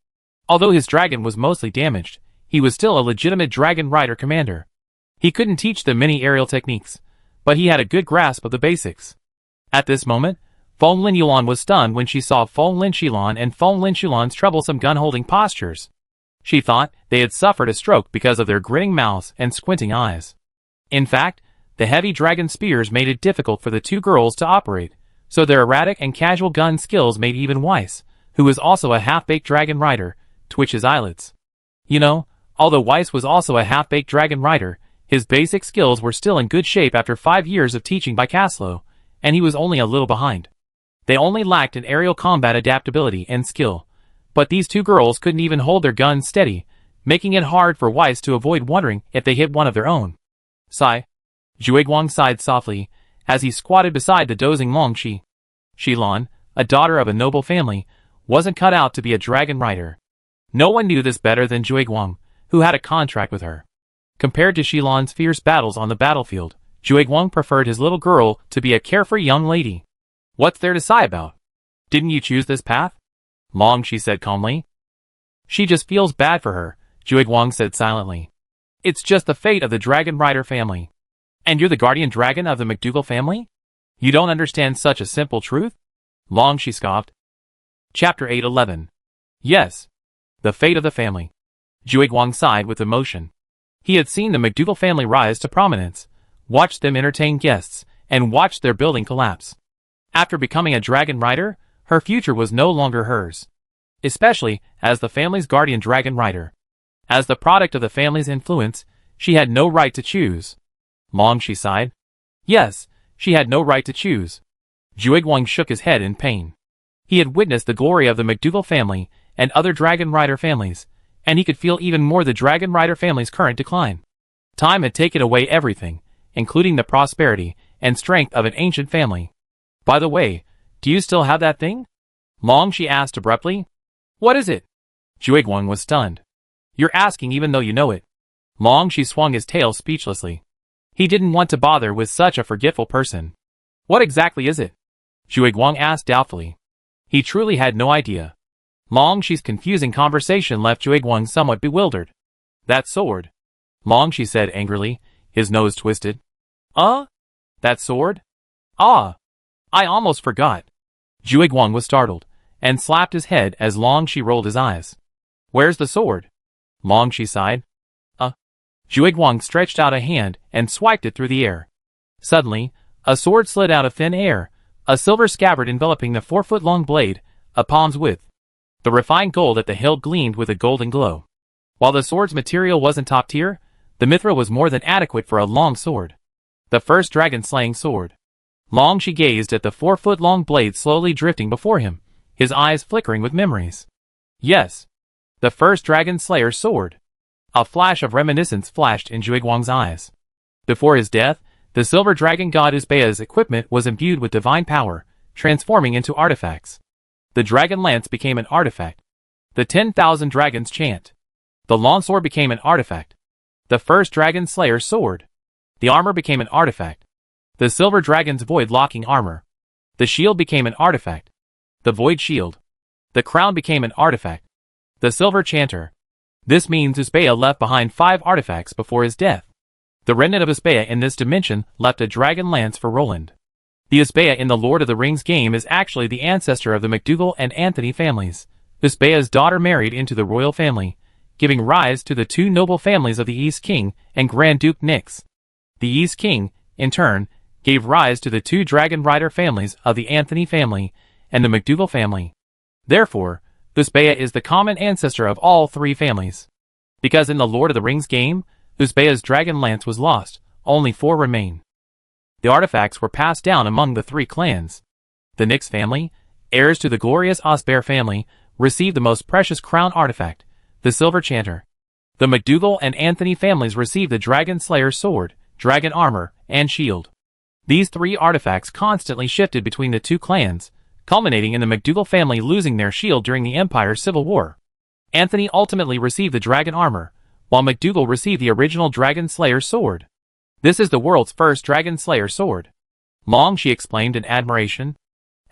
Although his dragon was mostly damaged, he was still a legitimate dragon rider commander. He couldn't teach them many aerial techniques, but he had a good grasp of the basics. At this moment, Feng Yulan was stunned when she saw Feng Xilan and Feng Shulan's troublesome gun-holding postures. She thought they had suffered a stroke because of their grinning mouths and squinting eyes. In fact, the heavy dragon spears made it difficult for the 2 girls to operate, so their erratic and casual gun skills made even Weiss, who was also a half-baked dragon rider, twitch his eyelids. You know, although Weiss was also a half-baked dragon rider, his basic skills were still in good shape after 5 years of teaching by Caslo, and he was only a little behind. They only lacked in aerial combat adaptability and skill, but these 2 girls couldn't even hold their guns steady, making it hard for Weiss to avoid wondering if they hit one of their own. Sigh. Zhuiguang sighed softly, as he squatted beside the dozing Longxi. Shilan, a daughter of a noble family, wasn't cut out to be a dragon rider. No one knew this better than Zhuiguang, who had a contract with her. Compared to Shilan's fierce battles on the battlefield, Zhuiguang preferred his little girl to be a carefree young lady. What's there to sigh about? Didn't you choose this path? Longxi said calmly. She just feels bad for her, Zhuiguang said silently. It's just the fate of the dragon rider family. And you're the guardian dragon of the McDougal family? You don't understand such a simple truth? Longxi scoffed. Chapter 8:11. Yes. The fate of the family. Zhuiguang sighed with emotion. He had seen the McDougal family rise to prominence, watched them entertain guests, and watched their building collapse. After becoming a dragon rider, her future was no longer hers. Especially as the family's guardian dragon rider. As the product of the family's influence, she had no right to choose. Longxi sighed. Yes, she had no right to choose. Zhuiguang shook his head in pain. He had witnessed the glory of the McDougal family and other dragon rider families, and he could feel even more the dragon rider family's current decline. Time had taken away everything, including the prosperity and strength of an ancient family. By the way, do you still have that thing? Longxi asked abruptly. What is it? Zhuiguang was stunned. You're asking even though you know it. Longxi swung his tail speechlessly. He didn't want to bother with such a forgetful person. What exactly is it? Zhuiguang asked doubtfully. He truly had no idea. Longxi's confusing conversation left Zhuiguang somewhat bewildered. That sword. Longxi said angrily, his nose twisted. That sword? Ah! I almost forgot. Zhuiguang was startled, and slapped his head as Longxi rolled his eyes. Where's the sword? Longxi sighed. Zhuiguang stretched out a hand and swiped it through the air. Suddenly, a sword slid out of thin air, a silver scabbard enveloping the 4-foot-long blade, a palm's width. The refined gold at the hilt gleamed with a golden glow. While the sword's material wasn't top tier, the mithril was more than adequate for a long sword. The first dragon-slaying sword. Longxi gazed at the 4-foot-long blade slowly drifting before him, his eyes flickering with memories. Yes. The first dragon-slayer's sword. A flash of reminiscence flashed in Zhuiguang's eyes. Before his death, the silver dragon god Uzbea's equipment was imbued with divine power, transforming into artifacts. The dragon lance became an artifact. The 10,000 dragons chant. The longsword became an artifact. The first dragon slayer's sword. The armor became an artifact. The silver dragon's void-locking armor. The shield became an artifact. The void shield. The crown became an artifact. The silver chanter. This means Uzbea left behind 5 artifacts before his death. The remnant of Uzbea in this dimension left a dragon lance for Roland. The Uzbea in the Lord of the Rings game is actually the ancestor of the McDougal and Anthony families. Uzbea's daughter married into the royal family, giving rise to the 2 noble families of the East King and Grand Duke Nix. The East King, in turn, gave rise to the 2 dragon rider families of the Anthony family and the McDougal family. Therefore, Uzbea is the common ancestor of all 3 families. Because in the Lord of the Rings game, Uzbea's dragon lance was lost, only 4 remain. The artifacts were passed down among the 3 clans. The Nix family, heirs to the glorious Osbear family, received the most precious crown artifact, the silver chanter. The McDougal and Anthony families received the dragon slayer's sword, dragon armor, and shield. These 3 artifacts constantly shifted between the 2 clans, culminating in the McDougal family losing their shield during the Empire's Civil War. Anthony ultimately received the dragon armor, while McDougal received the original dragon slayer's sword. This is the world's first dragon slayer sword. Longxi explained in admiration.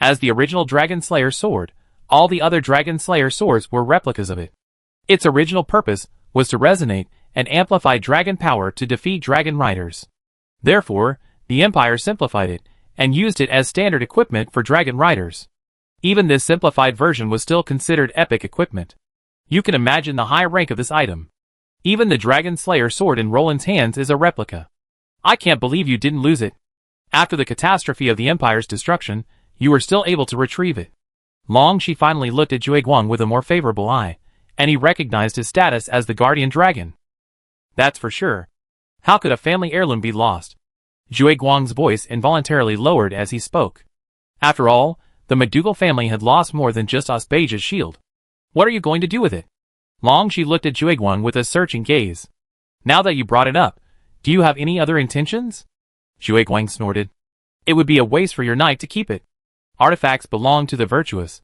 As the original dragon slayer sword, all the other dragon slayer swords were replicas of it. Its original purpose was to resonate and amplify dragon power to defeat dragon riders. Therefore, the Empire simplified it and used it as standard equipment for dragon riders. Even this simplified version was still considered epic equipment. You can imagine the high rank of this item. Even the dragon slayer sword in Roland's hands is a replica. I can't believe you didn't lose it. After the catastrophe of the Empire's destruction, you were still able to retrieve it. Longxi finally looked at Zhuiguang with a more favorable eye, and he recognized his status as the guardian dragon. That's for sure. How could a family heirloom be lost? Zhuiguang's voice involuntarily lowered as he spoke. After all, the McDougal family had lost more than just Osbea's shield. What are you going to do with it? Longxi looked at Zhuiguang with a searching gaze. Now that you brought it up, do you have any other intentions? Zhuge Guang snorted. It would be a waste for your knight to keep it. Artifacts belong to the virtuous.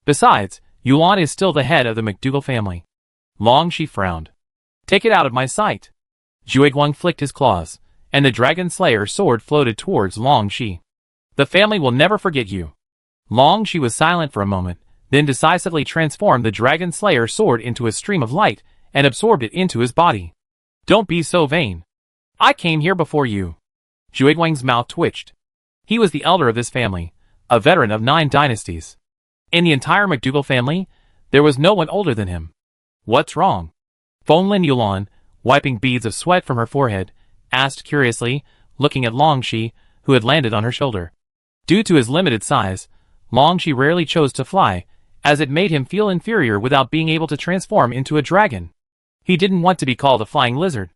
Besides, Yuan is still the head of the McDougal family. Long Shi frowned. Take it out of my sight. Zhuge Guang flicked his claws, and the Dragon Slayer sword floated towards Long Shi. The family will never forget you. Long Shi was silent for a moment, then decisively transformed the Dragon Slayer sword into a stream of light and absorbed it into his body. Don't be so vain. I came here before you. Zhuge Guang's mouth twitched. He was the elder of this family, a veteran of 9 dynasties. In the entire McDougal family, there was no one older than him. What's wrong? Fonglin Yulan, wiping beads of sweat from her forehead, asked curiously, looking at Long Shi, who had landed on her shoulder. Due to his limited size, Long Shi rarely chose to fly, as it made him feel inferior without being able to transform into a dragon. He didn't want to be called a flying lizard.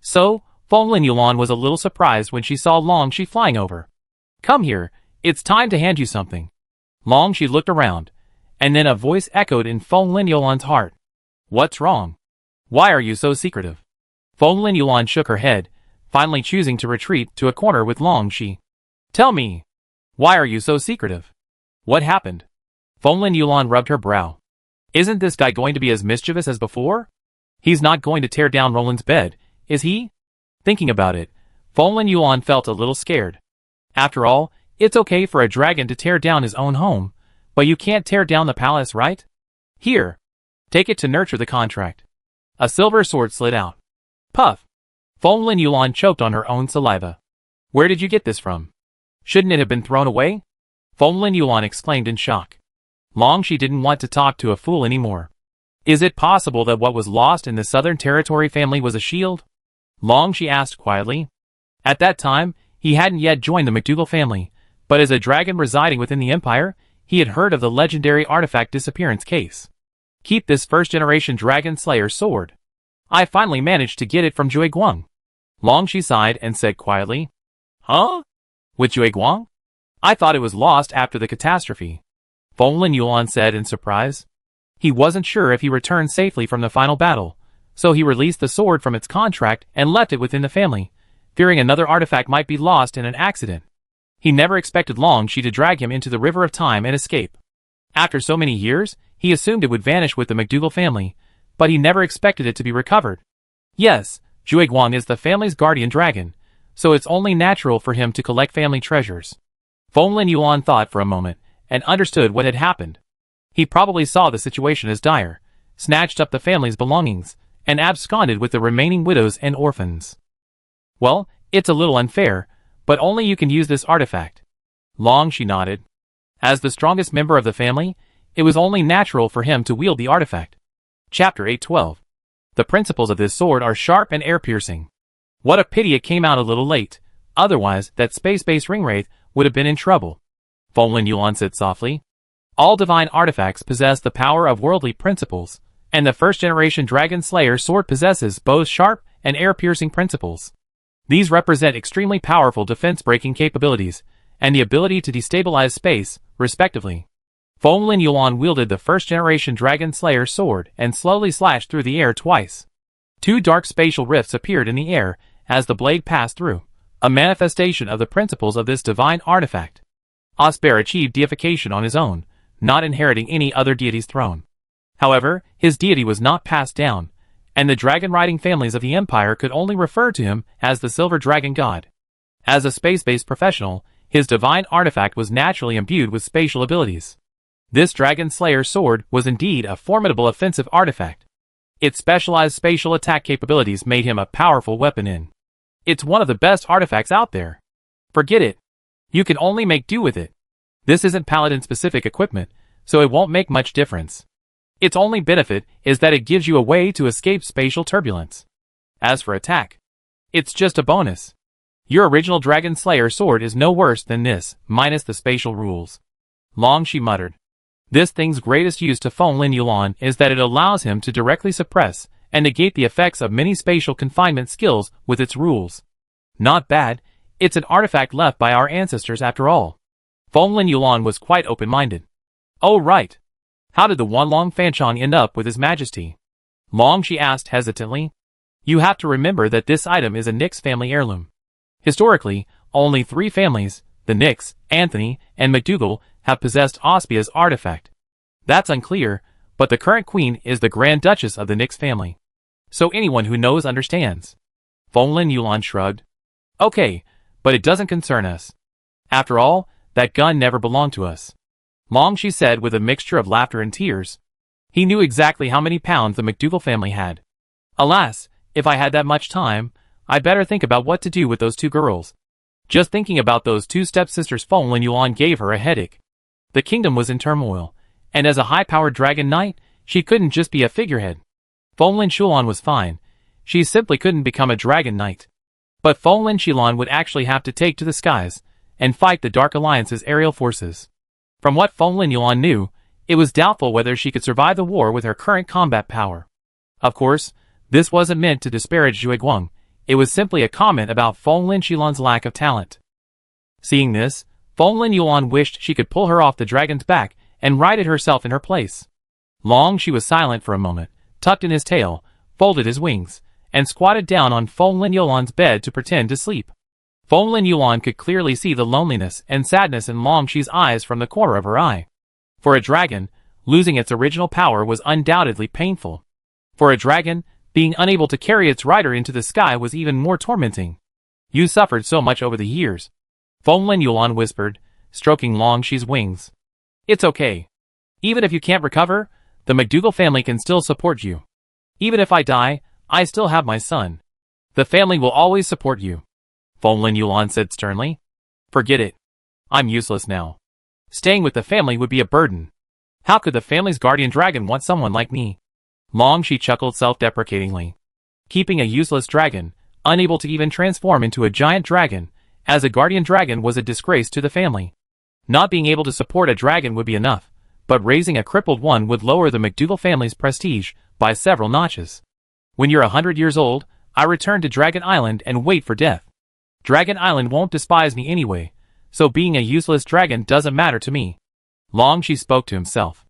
So, Fonglin Yulan was a little surprised when she saw Long Shi flying over. Come here, it's time to hand you something. Long Shi looked around, and then a voice echoed in Fonglin Yulan's heart. What's wrong? Why are you so secretive? Fonglin Yulan shook her head, finally choosing to retreat to a corner with Long Shi. Tell me, why are you so secretive? What happened? Fonglin Yulan rubbed her brow. Isn't this guy going to be as mischievous as before? He's not going to tear down Roland's bed, is he? Thinking about it, Fonglin Yulan felt a little scared. After all, it's okay for a dragon to tear down his own home, but you can't tear down the palace, right? Here. Take it to nurture the contract. A silver sword slid out. Puff. Fonglin Yulan choked on her own saliva. Where did you get this from? Shouldn't it have been thrown away? Fonglin Yulan exclaimed in shock. Long Shi didn't want to talk to a fool anymore. Is it possible that what was lost in the Southern Territory family was a shield? Long Shi asked quietly. At that time, he hadn't yet joined the McDougal family, but as a dragon residing within the Empire, he had heard of the legendary artifact disappearance case. Keep this first-generation Dragon Slayer sword. I finally managed to get it from Zhuge Guang. Long Shi sighed and said quietly. Huh? With Zhuge Guang? I thought it was lost after the catastrophe. Fonglin Yulan said in surprise. He wasn't sure if he returned safely from the final battle, so he released the sword from its contract and left it within the family, fearing another artifact might be lost in an accident. He never expected Long Shi to drag him into the river of time and escape. After so many years, he assumed it would vanish with the McDougal family, but he never expected it to be recovered. Yes, Zhuge Guang is the family's guardian dragon, so it's only natural for him to collect family treasures. Fonglin Yulan thought for a moment, and understood what had happened. He probably saw the situation as dire, snatched up the family's belongings, and absconded with the remaining widows and orphans. Well, it's a little unfair, but only you can use this artifact. Long Shi nodded. As the strongest member of the family, it was only natural for him to wield the artifact. Chapter 812. The principles of this sword are sharp and air-piercing. What a pity it came out a little late, otherwise that space-based ringwraith would have been in trouble. Fonglin Yulan said softly. All divine artifacts possess the power of worldly principles, and the first-generation Dragon Slayer sword possesses both sharp and air-piercing principles. These represent extremely powerful defense-breaking capabilities, and the ability to destabilize space, respectively. Fonglin Yulan wielded the first-generation Dragon Slayer sword and slowly slashed through the air twice. 2 dark spatial rifts appeared in the air as the blade passed through, a manifestation of the principles of this divine artifact. Osber achieved deification on his own, not inheriting any other deity's throne. However, his deity was not passed down, and the dragon-riding families of the Empire could only refer to him as the Silver Dragon God. As a space-based professional, his divine artifact was naturally imbued with spatial abilities. This Dragon Slayer sword was indeed a formidable offensive artifact. Its specialized spatial attack capabilities made him a powerful weapon. It's one of the best artifacts out there. Forget it. You can only make do with it. This isn't paladin-specific equipment, so it won't make much difference. Its only benefit is that it gives you a way to escape spatial turbulence. As for attack, it's just a bonus. Your original Dragon Slayer sword is no worse than this, minus the spatial rules. Long Shi muttered. This thing's greatest use to Fonglin Yulan is that it allows him to directly suppress and negate the effects of many spatial confinement skills with its rules. Not bad, it's an artifact left by our ancestors after all. Fonglin Yulan was quite open-minded. Oh right. How did the Wanlong Fanchong end up with His Majesty? Long Shi asked hesitantly. You have to remember that this item is a Nix family heirloom. Historically, only 3 families, the Nicks, Anthony, and MacDougal, have possessed Auspia's artifact. That's unclear, but the current queen is the Grand Duchess of the Nicks family. So anyone who knows understands. Fenglin Yulon shrugged. Okay, but it doesn't concern us. After all, that gun never belonged to us. Long, she said with a mixture of laughter and tears. He knew exactly how many pounds the MacDougal family had. Alas, if I had that much time, I'd better think about what to do with those 2 girls. Just thinking about those 2 stepsisters Fenglin Yulon gave her a headache. The kingdom was in turmoil, and as a high-powered dragon knight, she couldn't just be a figurehead. Fenglin Yulon was fine. She simply couldn't become a dragon knight. But Fenglin Yulon would actually have to take to the skies and fight the Dark Alliance's aerial forces. From what Fenglin Yulon knew, it was doubtful whether she could survive the war with her current combat power. Of course, this wasn't meant to disparage Zhuge Guang. It was simply a comment about Fenglin Yulon's lack of talent. Seeing this, Fenglin Yulon wished she could pull her off the dragon's back and ride it herself in her place. Long she was silent for a moment, tucked in his tail, folded his wings, and squatted down on Fenglin Yulon's bed to pretend to sleep. Fenglin Yulon could clearly see the loneliness and sadness in Longshi's eyes from the corner of her eye. For a dragon, losing its original power was undoubtedly painful. For a dragon, being unable to carry its rider into the sky was even more tormenting. You suffered so much over the years. Fenglin Yulon whispered, stroking Longshi's wings. It's okay. Even if you can't recover, the MacDougal family can still support you. Even if I die, I still have my son. The family will always support you. Fenglin Yulon said sternly. Forget it. I'm useless now. Staying with the family would be a burden. How could the family's guardian dragon want someone like me? Longshi chuckled self-deprecatingly. Keeping a useless dragon, unable to even transform into a giant dragon, as a guardian dragon was a disgrace to the family. Not being able to support a dragon would be enough, but raising a crippled one would lower the MacDougal family's prestige by several notches. When you're 100 years old, I return to Dragon Island and wait for death. Dragon Island won't despise me anyway, so being a useless dragon doesn't matter to me. Longshi spoke to himself.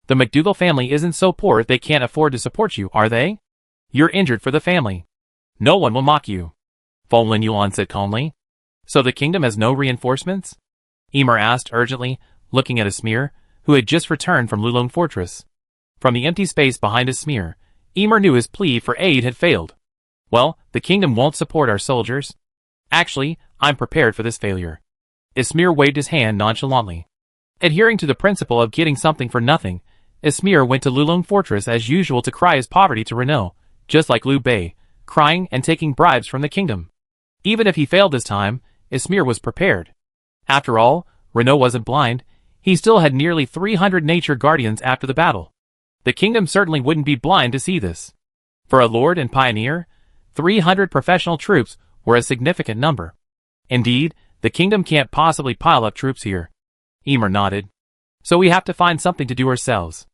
The MacDougal family isn't so poor they can't afford to support you, are they? You're injured for the family. No one will mock you. Fenglin Yulon said calmly. So the kingdom has no reinforcements? Emer asked urgently, looking at Esmir, who had just returned from Lulong Fortress. From the empty space behind Esmir, Emer knew his plea for aid had failed. Well, the kingdom won't support our soldiers. Actually, I'm prepared for this failure. Esmir waved his hand nonchalantly. Adhering to the principle of getting something for nothing, Esmir went to Lulong Fortress as usual to cry his poverty to Renault, just like Liu Bei, crying and taking bribes from the kingdom. Even if he failed this time, Esmir was prepared. After all, Renault wasn't blind. He still had nearly 300 nature guardians after the battle. The kingdom certainly wouldn't be blind to see this. For a lord and pioneer, 300 professional troops were a significant number. Indeed, the kingdom can't possibly pile up troops here. Emer nodded. So we have to find something to do ourselves.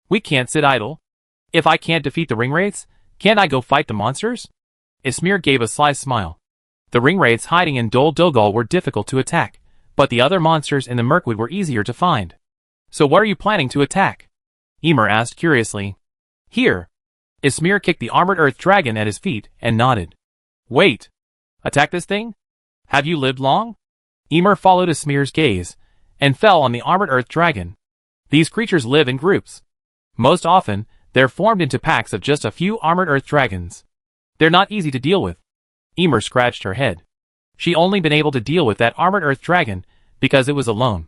We can't sit idle. If I can't defeat the ringwraiths, can't I go fight the monsters? Esmir gave a sly smile. The ringwraiths hiding in Dol Dogal were difficult to attack, but the other monsters in the Mirkwood were easier to find. So what are you planning to attack? Emer asked curiously. Here. Esmir kicked the armored earth dragon at his feet and nodded. Wait. Attack this thing? Have you lived long? Emer followed Esmir's gaze and fell on the armored earth dragon. These creatures live in groups. Most often, they're formed into packs of just a few armored earth dragons. They're not easy to deal with. Emer scratched her head. She only been able to deal with that armored earth dragon because it was alone.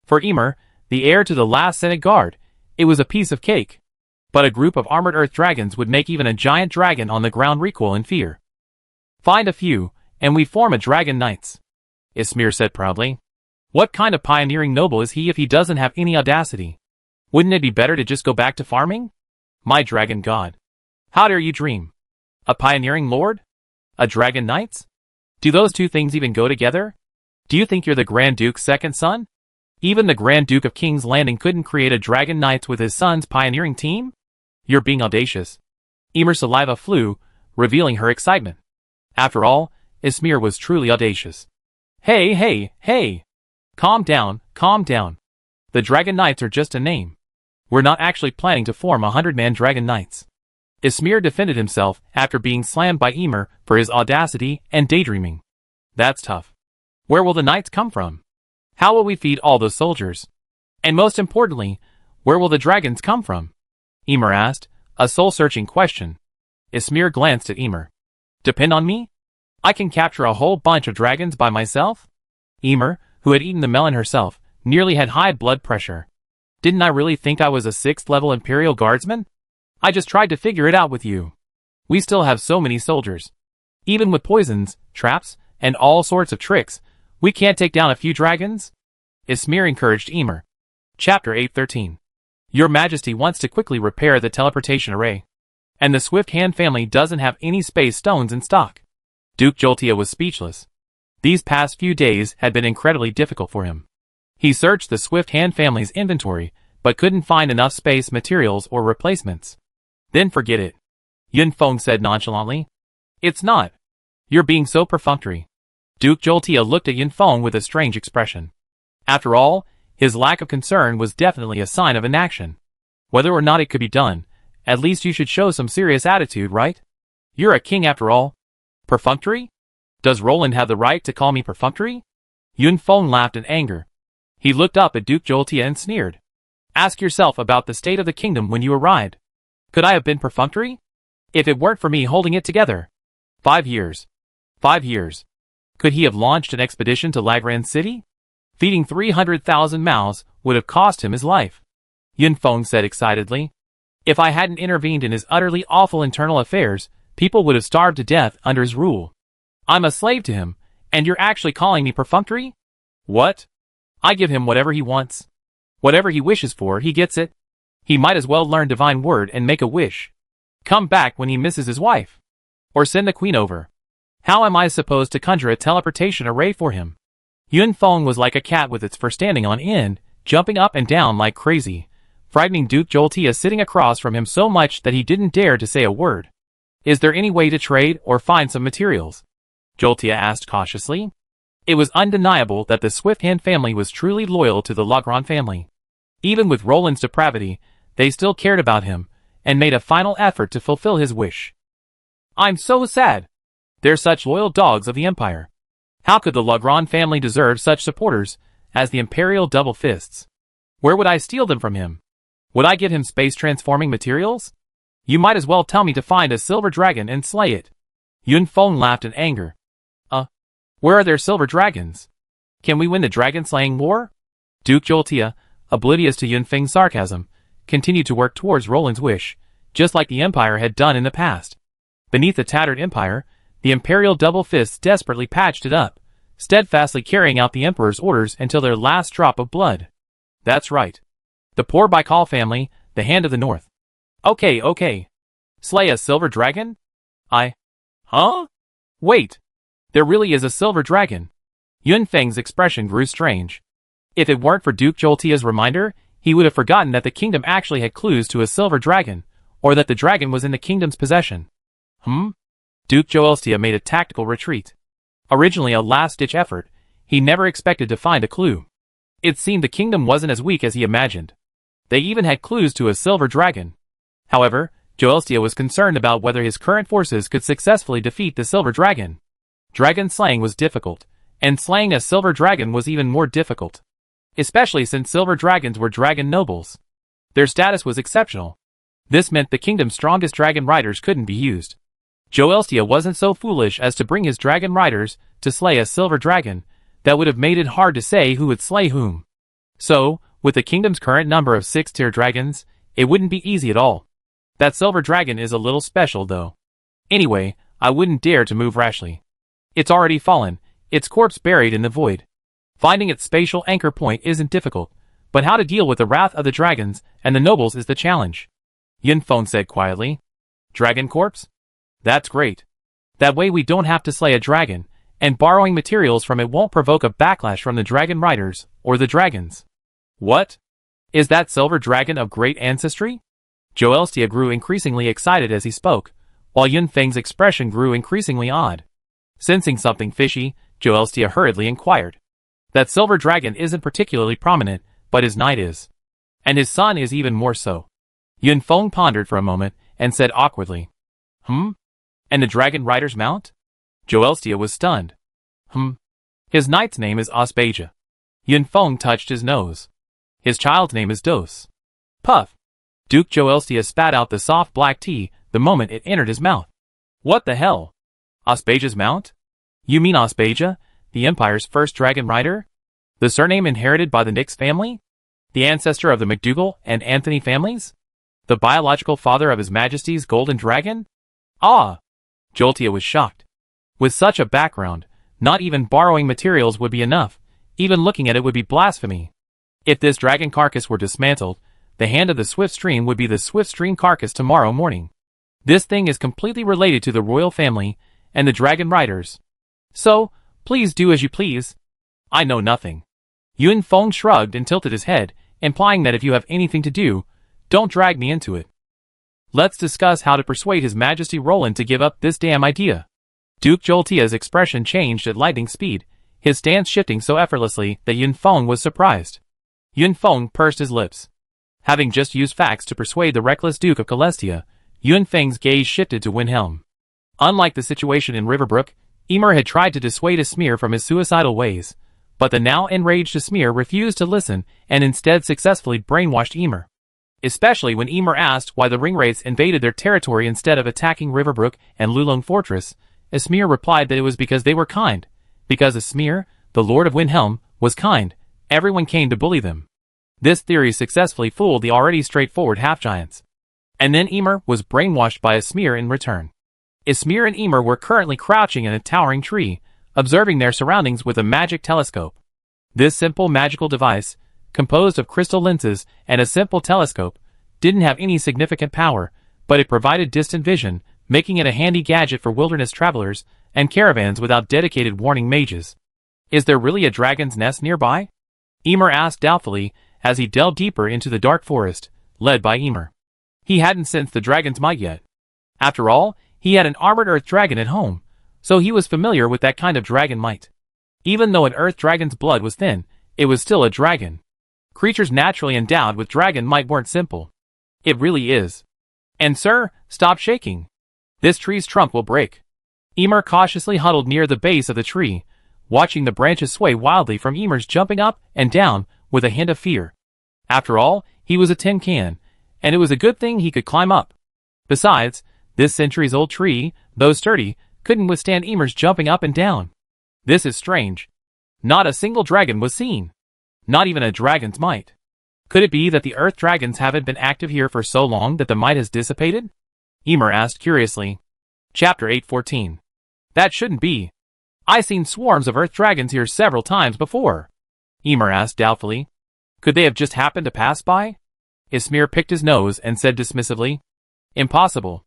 For Emer, the heir to the last Senate Guard, it was a piece of cake. But a group of armored earth dragons would make even a giant dragon on the ground recoil in fear. Find a few, and we form a Dragon Knights, Esmir said proudly. What kind of pioneering noble is he if he doesn't have any audacity? Wouldn't it be better to just go back to farming? My dragon god. How dare you dream? A pioneering lord? A Dragon Knights? Do those two things even go together? Do you think you're the Grand Duke's second son? Even the Grand Duke of King's Landing couldn't create a Dragon Knights with his son's pioneering team? You're being audacious. Emer's saliva flew, revealing her excitement. After all, Esmir was truly audacious. Hey, hey, hey! Calm down, calm down. The Dragon Knights are just a name. We're not actually planning to form 100-man Dragon Knights. Esmir defended himself after being slammed by Emer for his audacity and daydreaming. That's tough. Where will the knights come from? How will we feed all those soldiers? And most importantly, where will the dragons come from? Emer asked, a soul-searching question. Ismir glanced at Emer. Depend on me? I can capture a whole bunch of dragons by myself? Emer, who had eaten the melon herself, nearly had high blood pressure. Didn't I really think I was a 6th-level Imperial Guardsman? I just tried to figure it out with you. We still have so many soldiers. Even with poisons, traps, and all sorts of tricks, we can't take down a few dragons? Ismir encouraged Emer. Chapter 8:13. Your Majesty wants to quickly repair the teleportation array. And the Swift Hand family doesn't have any space stones in stock. Duke Jolteia was speechless. These past few days had been incredibly difficult for him. He searched the Swift Hand family's inventory, but couldn't find enough space, materials, or replacements. Then forget it. Yun Feng said nonchalantly. It's not. You're being so perfunctory. Duke Jolteia looked at Yun Feng with a strange expression. After all, his lack of concern was definitely a sign of inaction. Whether or not it could be done, at least you should show some serious attitude, right? You're a king after all. Perfunctory? Does Roland have the right to call me perfunctory? Yun Feng laughed in anger. He looked up at Duke Jolteia and sneered. Ask yourself about the state of the kingdom when you arrived. Could I have been perfunctory? If it weren't for me holding it together. 5 years. 5 years. Could he have launched an expedition to Lagran City? Feeding 300,000 mouths would have cost him his life. Yun Feng said excitedly. If I hadn't intervened in his utterly awful internal affairs, people would have starved to death under his rule. I'm a slave to him, and you're actually calling me perfunctory? What? I give him whatever he wants. Whatever he wishes for, he gets it. He might as well learn divine word and make a wish. Come back when he misses his wife. Or send the queen over. How am I supposed to conjure a teleportation array for him? Yun Feng was like a cat with its fur standing on end, jumping up and down like crazy, frightening Duke Jolteia sitting across from him so much that he didn't dare to say a word. Is there any way to trade or find some materials? Jolteia asked cautiously. It was undeniable that the Swift Hand family was truly loyal to the Lagran family. Even with Roland's depravity, they still cared about him, and made a final effort to fulfill his wish. I'm so sad. They're such loyal dogs of the Empire. How could the Lagran family deserve such supporters as the Imperial Double Fists? Where would I steal them from him? Would I give him space-transforming materials? You might as well tell me to find a silver dragon and slay it. Yun Feng laughed in anger. Where are their silver dragons? Can we win the dragon-slaying war? Duke Jolteia, oblivious to Yun Feng's sarcasm, continued to work towards Roland's wish, just like the Empire had done in the past. Beneath the tattered Empire, the Imperial Double Fists desperately patched it up, steadfastly carrying out the Emperor's orders until their last drop of blood. That's right. The poor Baikal family, the Hand of the North. Okay. Slay a silver dragon? Huh? Wait. There really is a silver dragon. Yun Feng's expression grew strange. If it weren't for Duke Jolteia's reminder, he would have forgotten that the kingdom actually had clues to a silver dragon, or that the dragon was in the kingdom's possession. Duke Jolteia made a tactical retreat. Originally a last-ditch effort, he never expected to find a clue. It seemed the kingdom wasn't as weak as he imagined. They even had clues to a silver dragon. However, Jolteia was concerned about whether his current forces could successfully defeat the silver dragon. Dragon slaying was difficult, and slaying a silver dragon was even more difficult. Especially since silver dragons were dragon nobles. Their status was exceptional. This meant the kingdom's strongest dragon riders couldn't be used. Jolteia wasn't so foolish as to bring his dragon riders to slay a silver dragon. That would have made it hard to say who would slay whom. So, with the kingdom's current number of 6-tier dragons, it wouldn't be easy at all. That silver dragon is a little special though. Anyway, I wouldn't dare to move rashly. It's already fallen, its corpse buried in the void. Finding its spatial anchor point isn't difficult, but how to deal with the wrath of the dragons and the nobles is the challenge. Yun Feng said quietly. Dragon corpse? That's great. That way we don't have to slay a dragon, and borrowing materials from it won't provoke a backlash from the dragon riders, or the dragons. What? Is that silver dragon of great ancestry? Jolteia grew increasingly excited as he spoke, while Yun Feng's expression grew increasingly odd. Sensing something fishy, Jolteia hurriedly inquired. That silver dragon isn't particularly prominent, but his knight is. And his son is even more so. Yun Feng pondered for a moment, and said awkwardly. And the dragon rider's mount? Jolteia was stunned. His knight's name is Aspasia. Yunfeng touched his nose. His child's name is Dos. Puff. Duke Joelstia spat out the soft black tea the moment it entered his mouth. What the hell? Aspasia's mount? You mean Aspasia, the Empire's first dragon rider? The surname inherited by the Nix family? The ancestor of the MacDougall and Anthony families? The biological father of His Majesty's Golden Dragon? Ah! Joltia was shocked. With such a background, not even borrowing materials would be enough. Even looking at it would be blasphemy. If this dragon carcass were dismantled, the hand of the Swift Stream would be the Swift Stream carcass tomorrow morning. This thing is completely related to the royal family and the dragon riders. So, please do as you please. I know nothing. Yunfeng shrugged and tilted his head, implying that if you have anything to do, don't drag me into it. Let's discuss how to persuade His Majesty Roland to give up this damn idea. Duke Joltia's expression changed at lightning speed, his stance shifting so effortlessly that Yunfeng was surprised. Yunfeng pursed his lips. Having just used facts to persuade the reckless Duke of Celestia, Yunfeng's gaze shifted to Wilhelm. Unlike the situation in Riverbrook, Emer had tried to dissuade Esmir from his suicidal ways, but the now enraged Esmir refused to listen and instead successfully brainwashed Emer. Especially when Emer asked why the ringwraiths invaded their territory instead of attacking Riverbrook and Lulong Fortress, Esmir replied that it was because they were kind. Because Esmir, the Lord of Wilhelm, was kind, everyone came to bully them. This theory successfully fooled the already straightforward half-giants. And then Emer was brainwashed by Esmir in return. Esmir and Emer were currently crouching in a towering tree, observing their surroundings with a magic telescope. This simple magical device, composed of crystal lenses and a simple telescope, didn't have any significant power, but it provided distant vision, making it a handy gadget for wilderness travelers and caravans without dedicated warning mages. Is there really a dragon's nest nearby? Emer asked doubtfully as he delved deeper into the dark forest, led by Emer. He hadn't sensed the dragon's might yet. After all, he had an armored earth dragon at home, so he was familiar with that kind of dragon might. Even though an earth dragon's blood was thin, it was still a dragon. Creatures naturally endowed with dragon might weren't simple. It really is. And sir, stop shaking. This tree's trunk will break. Emer cautiously huddled near the base of the tree, watching the branches sway wildly from Emer's jumping up and down with a hint of fear. After all, he was a tin can, and it was a good thing he could climb up. Besides, this centuries-old tree, though sturdy, couldn't withstand Emer's jumping up and down. This is strange. Not a single dragon was seen. Not even a dragon's might. Could it be that the earth dragons haven't been active here for so long that the might has dissipated? Emer asked curiously. Chapter 8:14. That shouldn't be. I seen swarms of earth dragons here several times before. Emer asked doubtfully. Could they have just happened to pass by? Esmir picked his nose and said dismissively. Impossible.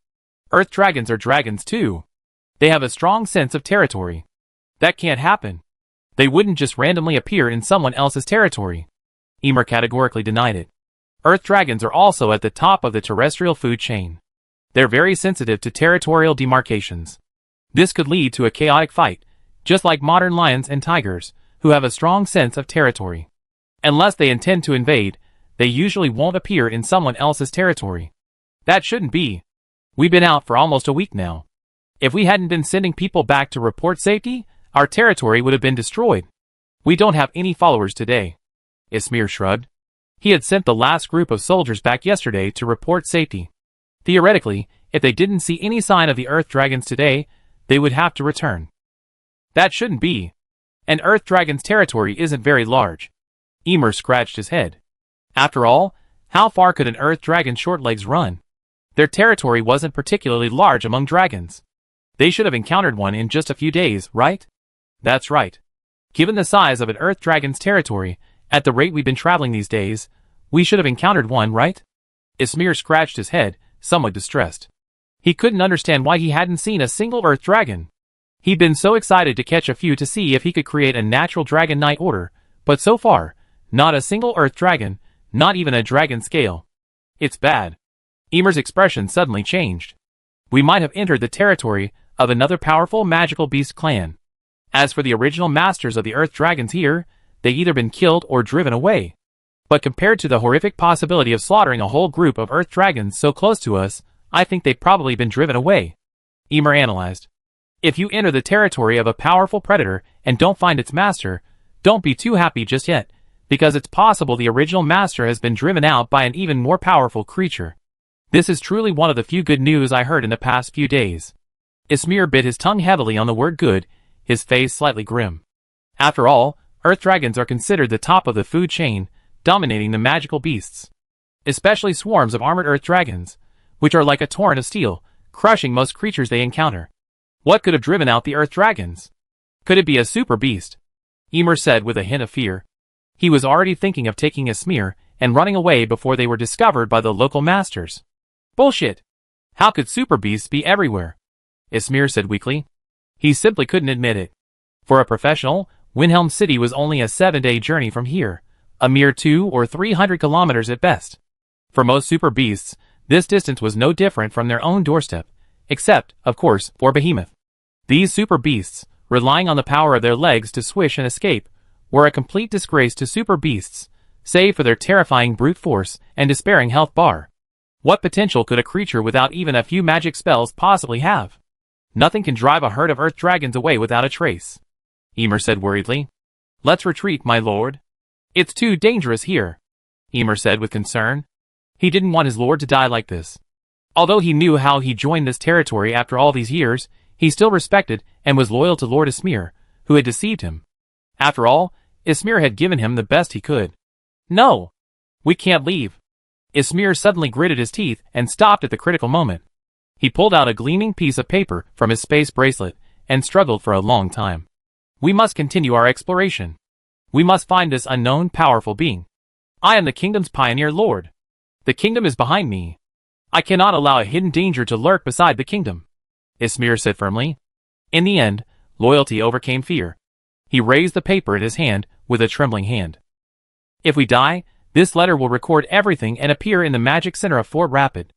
Earth dragons are dragons too. They have a strong sense of territory. That can't happen. They wouldn't just randomly appear in someone else's territory. Emer categorically denied it. Earth dragons are also at the top of the terrestrial food chain. They're very sensitive to territorial demarcations. This could lead to a chaotic fight, just like modern lions and tigers, who have a strong sense of territory. Unless they intend to invade, they usually won't appear in someone else's territory. That shouldn't be. We've been out for almost a week now. If we hadn't been sending people back to report safety, our territory would have been destroyed. We don't have any followers today. Esmir shrugged. He had sent the last group of soldiers back yesterday to report safety. Theoretically, if they didn't see any sign of the earth dragons today, they would have to return. That shouldn't be. An earth dragon's territory isn't very large. Emer scratched his head. After all, how far could an earth dragon's short legs run? Their territory wasn't particularly large among dragons. They should have encountered one in just a few days, right? That's right. Given the size of an earth dragon's territory, at the rate we've been traveling these days, we should have encountered one, right? Esmir scratched his head, somewhat distressed. He couldn't understand why he hadn't seen a single earth dragon. He'd been so excited to catch a few to see if he could create a natural dragon knight order, but so far, not a single earth dragon, not even a dragon scale. It's bad. Emer's expression suddenly changed. We might have entered the territory of another powerful magical beast clan. As for the original masters of the earth dragons here, they've either been killed or driven away. But compared to the horrific possibility of slaughtering a whole group of earth dragons so close to us, I think they've probably been driven away. Emer analyzed. If you enter the territory of a powerful predator and don't find its master, don't be too happy just yet, because it's possible the original master has been driven out by an even more powerful creature. This is truly one of the few good news I heard in the past few days. Ismir bit his tongue heavily on the word good, his face slightly grim. After all, earth dragons are considered the top of the food chain, dominating the magical beasts. Especially swarms of armored earth dragons, which are like a torrent of steel, crushing most creatures they encounter. What could have driven out the earth dragons? Could it be a super beast? Ymir said with a hint of fear. He was already thinking of taking Ismir and running away before they were discovered by the local masters. Bullshit! How could super beasts be everywhere? Ismir said weakly. He simply couldn't admit it. For a professional, Windhelm City was only a 7-day journey from here, a mere 200 or 300 kilometers at best. For most super beasts, this distance was no different from their own doorstep, except, of course, for Behemoth. These super beasts, relying on the power of their legs to swish and escape, were a complete disgrace to super beasts, save for their terrifying brute force and despairing health bar. What potential could a creature without even a few magic spells possibly have? Nothing can drive a herd of earth dragons away without a trace. Ymir said worriedly. Let's retreat, my lord. It's too dangerous here, Ymir said with concern. He didn't want his lord to die like this. Although he knew how he joined this territory after all these years, he still respected and was loyal to Lord Ismir, who had deceived him. After all, Ismir had given him the best he could. No! We can't leave. Ismir suddenly gritted his teeth and stopped at the critical moment. He pulled out a gleaming piece of paper from his space bracelet and struggled for a long time. We must continue our exploration. We must find this unknown, powerful being. I am the kingdom's pioneer lord. The kingdom is behind me. I cannot allow a hidden danger to lurk beside the kingdom, Ismir said firmly. In the end, loyalty overcame fear. He raised the paper in his hand with a trembling hand. If we die, this letter will record everything and appear in the magic center of Fort Rapid,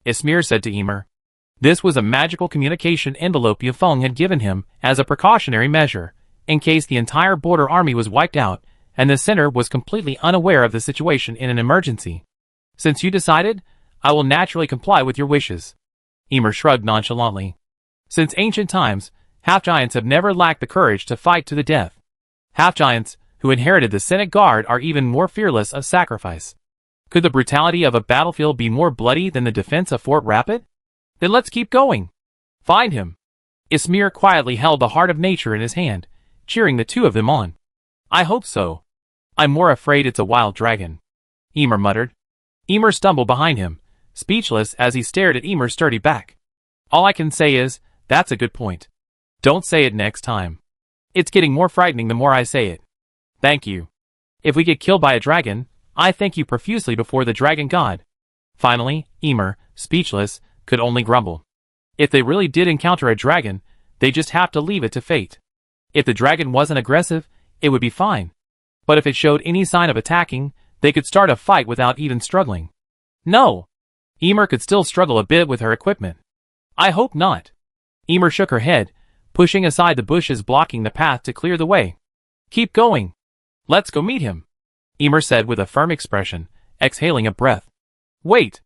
Ismir said to Ymir. This was a magical communication envelope Yafeng had given him as a precautionary measure, in case the entire border army was wiped out and the center was completely unaware of the situation in an emergency. Since you decided, I will naturally comply with your wishes. Ymir shrugged nonchalantly. Since ancient times, half-giants have never lacked the courage to fight to the death. Half-giants, who inherited the Senate Guard, are even more fearless of sacrifice. Could the brutality of a battlefield be more bloody than the defense of Fort Rapid? Then let's keep going. Find him. Ismir quietly held the heart of nature in his hand, cheering the two of them on. I hope so. I'm more afraid it's a wild dragon, Ymir muttered. Ymir stumbled behind him, speechless as he stared at Ymir's sturdy back. All I can say is, that's a good point. Don't say it next time. It's getting more frightening the more I say it. Thank you. If we get killed by a dragon, I thank you profusely before the dragon god. Finally, Ymir, speechless, could only grumble. If they really did encounter a dragon, they just have to leave it to fate. If the dragon wasn't aggressive, it would be fine. But if it showed any sign of attacking, they could start a fight without even struggling. No! Ymir could still struggle a bit with her equipment. I hope not. Ymir shook her head, pushing aside the bushes blocking the path to clear the way. Keep going. Let's go meet him, Ymir said with a firm expression, exhaling a breath. Wait.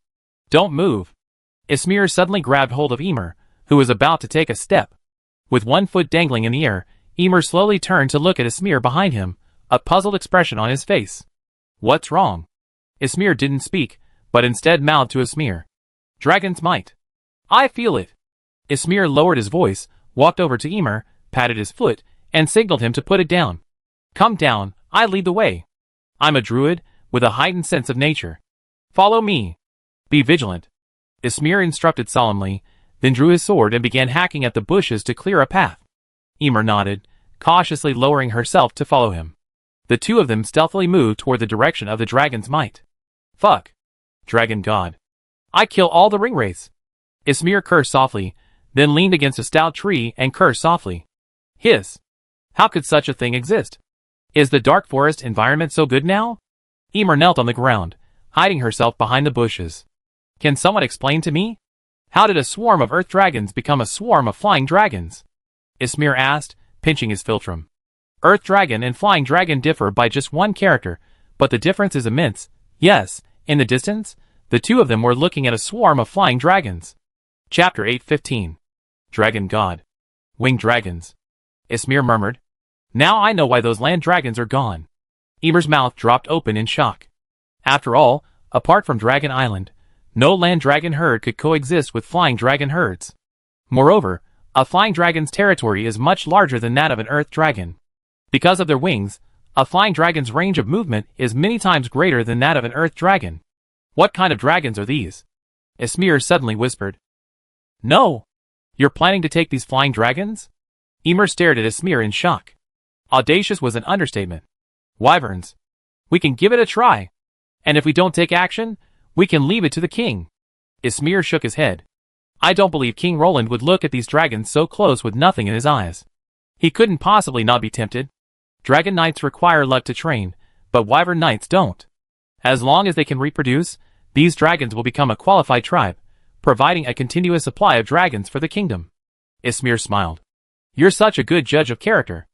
Don't move. Ismir suddenly grabbed hold of Ymir, who was about to take a step. With one foot dangling in the air, Ymir slowly turned to look at Ismir behind him, a puzzled expression on his face. What's wrong? Ismir didn't speak, but instead mouthed to Ismir. Dragon's might. I feel it. Ismir lowered his voice, walked over to Ymir, patted his foot, and signaled him to put it down. Come down, I lead the way. I'm a druid, with a heightened sense of nature. Follow me. Be vigilant. Ismir instructed solemnly, then drew his sword and began hacking at the bushes to clear a path. Ymir nodded, cautiously lowering herself to follow him. The two of them stealthily moved toward the direction of the dragon's might. Fuck. Dragon god. I kill all the ringwraiths. Ismir cursed softly, then leaned against a stout tree and cursed softly. Hiss. How could such a thing exist? Is the dark forest environment so good now? Ymir knelt on the ground, hiding herself behind the bushes. Can someone explain to me? How did a swarm of earth dragons become a swarm of flying dragons? Ismir asked, pinching his philtrum. Earth dragon and flying dragon differ by just one character, but the difference is immense. Yes, in the distance, the two of them were looking at a swarm of flying dragons. Chapter 8:15. Dragon God. Winged dragons. Ismir murmured. Now I know why those land dragons are gone. Ymir's mouth dropped open in shock. After all, apart from Dragon Island, no land dragon herd could coexist with flying dragon herds. Moreover, a flying dragon's territory is much larger than that of an earth dragon. Because of their wings, a flying dragon's range of movement is many times greater than that of an earth dragon. What kind of dragons are these? Ismir suddenly whispered. No! You're planning to take these flying dragons? Ymir stared at Ismir in shock. Audacious was an understatement. Wyverns. We can give it a try. And if we don't take action, we can leave it to the king. Ismir shook his head. I don't believe King Roland would look at these dragons so close with nothing in his eyes. He couldn't possibly not be tempted. Dragon knights require luck to train, but wyvern knights don't. As long as they can reproduce, these dragons will become a qualified tribe, providing a continuous supply of dragons for the kingdom. Ismir smiled. You're such a good judge of character.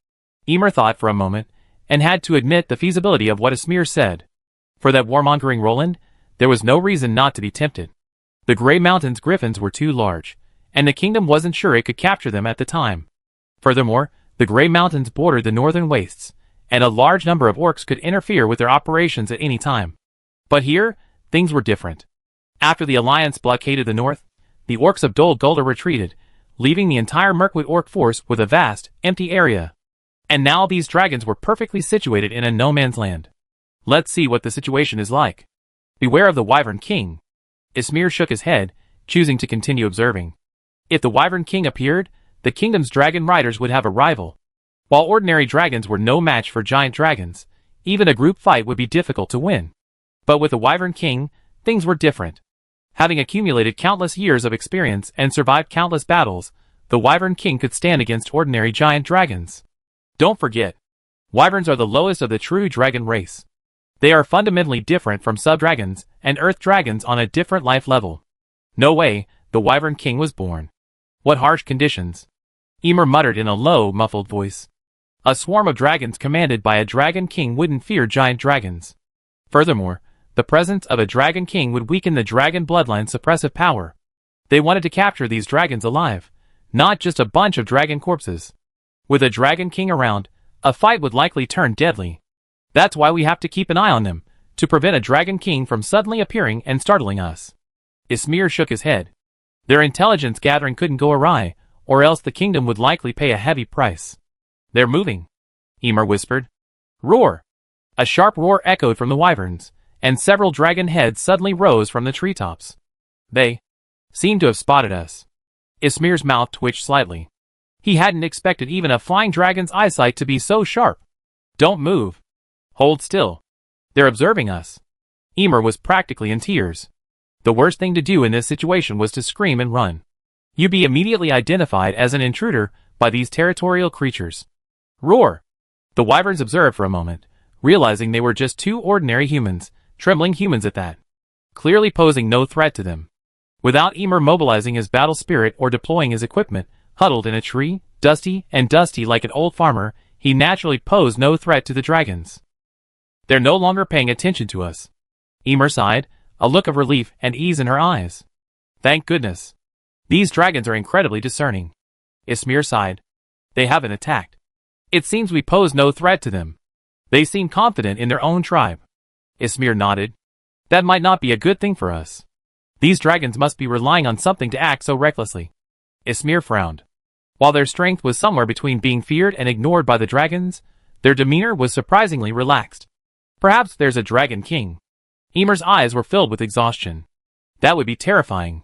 Ymir thought for a moment, and had to admit the feasibility of what Ismir said. For that warmongering Roland, there was no reason not to be tempted. The Grey Mountain's griffins were too large, and the kingdom wasn't sure it could capture them at the time. Furthermore, the Grey Mountains bordered the northern wastes, and a large number of orcs could interfere with their operations at any time. But here, things were different. After the Alliance blockaded the north, the orcs of Dol Guldur retreated, leaving the entire Mirkwood orc force with a vast, empty area. And now these dragons were perfectly situated in a no-man's land. Let's see what the situation is like. Beware of the Wyvern King. Ismir shook his head, choosing to continue observing. If the Wyvern King appeared, the kingdom's dragon riders would have a rival. While ordinary dragons were no match for giant dragons, even a group fight would be difficult to win. But with the Wyvern King, things were different. Having accumulated countless years of experience and survived countless battles, the Wyvern King could stand against ordinary giant dragons. Don't forget, wyverns are the lowest of the true dragon race. They are fundamentally different from sub-dragons and earth dragons on a different life level. No way, the Wyvern King was born. What harsh conditions. Ymir muttered in a low, muffled voice. A swarm of dragons commanded by a dragon king wouldn't fear giant dragons. Furthermore, the presence of a dragon king would weaken the dragon bloodline's suppressive power. They wanted to capture these dragons alive, not just a bunch of dragon corpses. With a dragon king around, a fight would likely turn deadly. That's why we have to keep an eye on them, to prevent a dragon king from suddenly appearing and startling us. Ismir shook his head. Their intelligence gathering couldn't go awry, or else the kingdom would likely pay a heavy price. They're moving, Ymir whispered. Roar! A sharp roar echoed from the wyverns, and several dragon heads suddenly rose from the treetops. They seemed to have spotted us. Ismir's mouth twitched slightly. He hadn't expected even a flying dragon's eyesight to be so sharp. Don't move. Hold still. They're observing us. Ymir was practically in tears. The worst thing to do in this situation was to scream and run. You'd be immediately identified as an intruder by these territorial creatures. Roar! The wyverns observed for a moment, realizing they were just two ordinary humans, trembling humans at that, clearly posing no threat to them. Without Ymir mobilizing his battle spirit or deploying his equipment, huddled in a tree, dusty like an old farmer, he naturally posed no threat to the dragons. They're no longer paying attention to us. Ymir sighed, a look of relief and ease in her eyes. Thank goodness. These dragons are incredibly discerning. Ismir sighed. They haven't attacked. It seems we pose no threat to them. They seem confident in their own tribe. Ismir nodded. That might not be a good thing for us. These dragons must be relying on something to act so recklessly. Ismir frowned. While their strength was somewhere between being feared and ignored by the dragons, their demeanor was surprisingly relaxed. Perhaps there's a dragon king. Ymir's eyes were filled with exhaustion. That would be terrifying.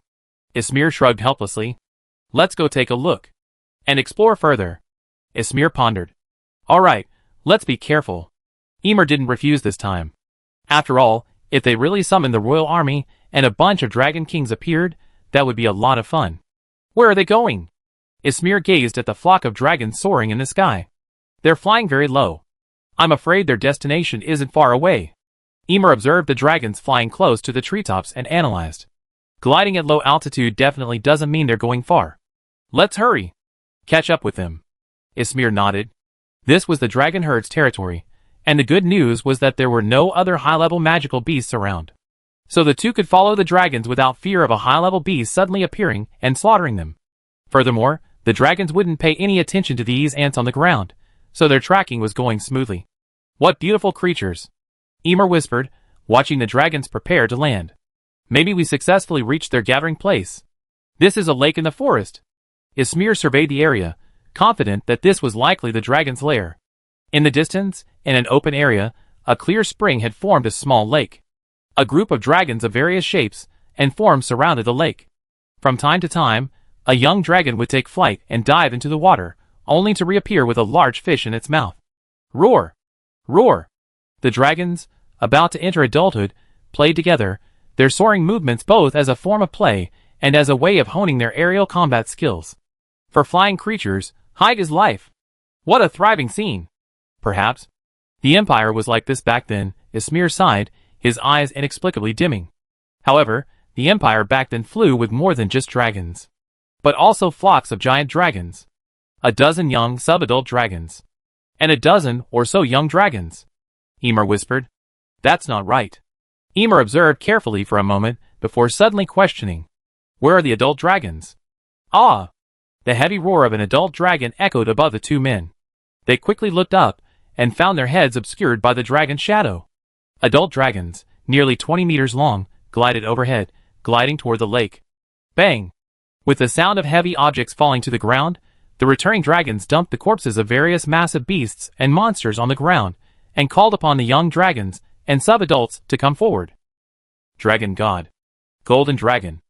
Ismir shrugged helplessly. Let's go take a look. And explore further. Ismir pondered. Alright, let's be careful. Ymir didn't refuse this time. After all, if they really summoned the royal army and a bunch of dragon kings appeared, that would be a lot of fun. Where are they going? Ismir gazed at the flock of dragons soaring in the sky. They're flying very low. I'm afraid their destination isn't far away. Ymir observed the dragons flying close to the treetops and analyzed. Gliding at low altitude definitely doesn't mean they're going far. Let's hurry. Catch up with them. Ismir nodded. This was the dragon herd's territory, and the good news was that there were no other high-level magical beasts around. So the two could follow the dragons without fear of a high-level beast suddenly appearing and slaughtering them. Furthermore, The dragons wouldn't pay any attention to these ants on the ground, so their tracking was going smoothly. What beautiful creatures! Emer whispered, watching the dragons prepare to land. Maybe we successfully reached their gathering place. This is a lake in the forest. Ismir surveyed the area, confident that this was likely the dragon's lair. In the distance, in an open area, a clear spring had formed a small lake. A group of dragons of various shapes and forms surrounded the lake. From time to time, a young dragon would take flight and dive into the water, only to reappear with a large fish in its mouth. Roar! Roar! The dragons, about to enter adulthood, played together, their soaring movements both as a form of play and as a way of honing their aerial combat skills. For flying creatures, height is life. What a thriving scene! Perhaps the Empire was like this back then, Ismir sighed, his eyes inexplicably dimming. However, the Empire back then flew with more than just dragons, but also flocks of giant dragons. A dozen young sub-adult dragons. And a dozen or so young dragons. Emer whispered. That's not right. Emer observed carefully for a moment before suddenly questioning. Where are the adult dragons? Ah! The heavy roar of an adult dragon echoed above the two men. They quickly looked up and found their heads obscured by the dragon's shadow. Adult dragons, nearly 20 meters long, glided overhead, gliding toward the lake. Bang! With the sound of heavy objects falling to the ground, the returning dragons dumped the corpses of various massive beasts and monsters on the ground, and called upon the young dragons and sub-adults to come forward. Dragon God. Golden Dragon.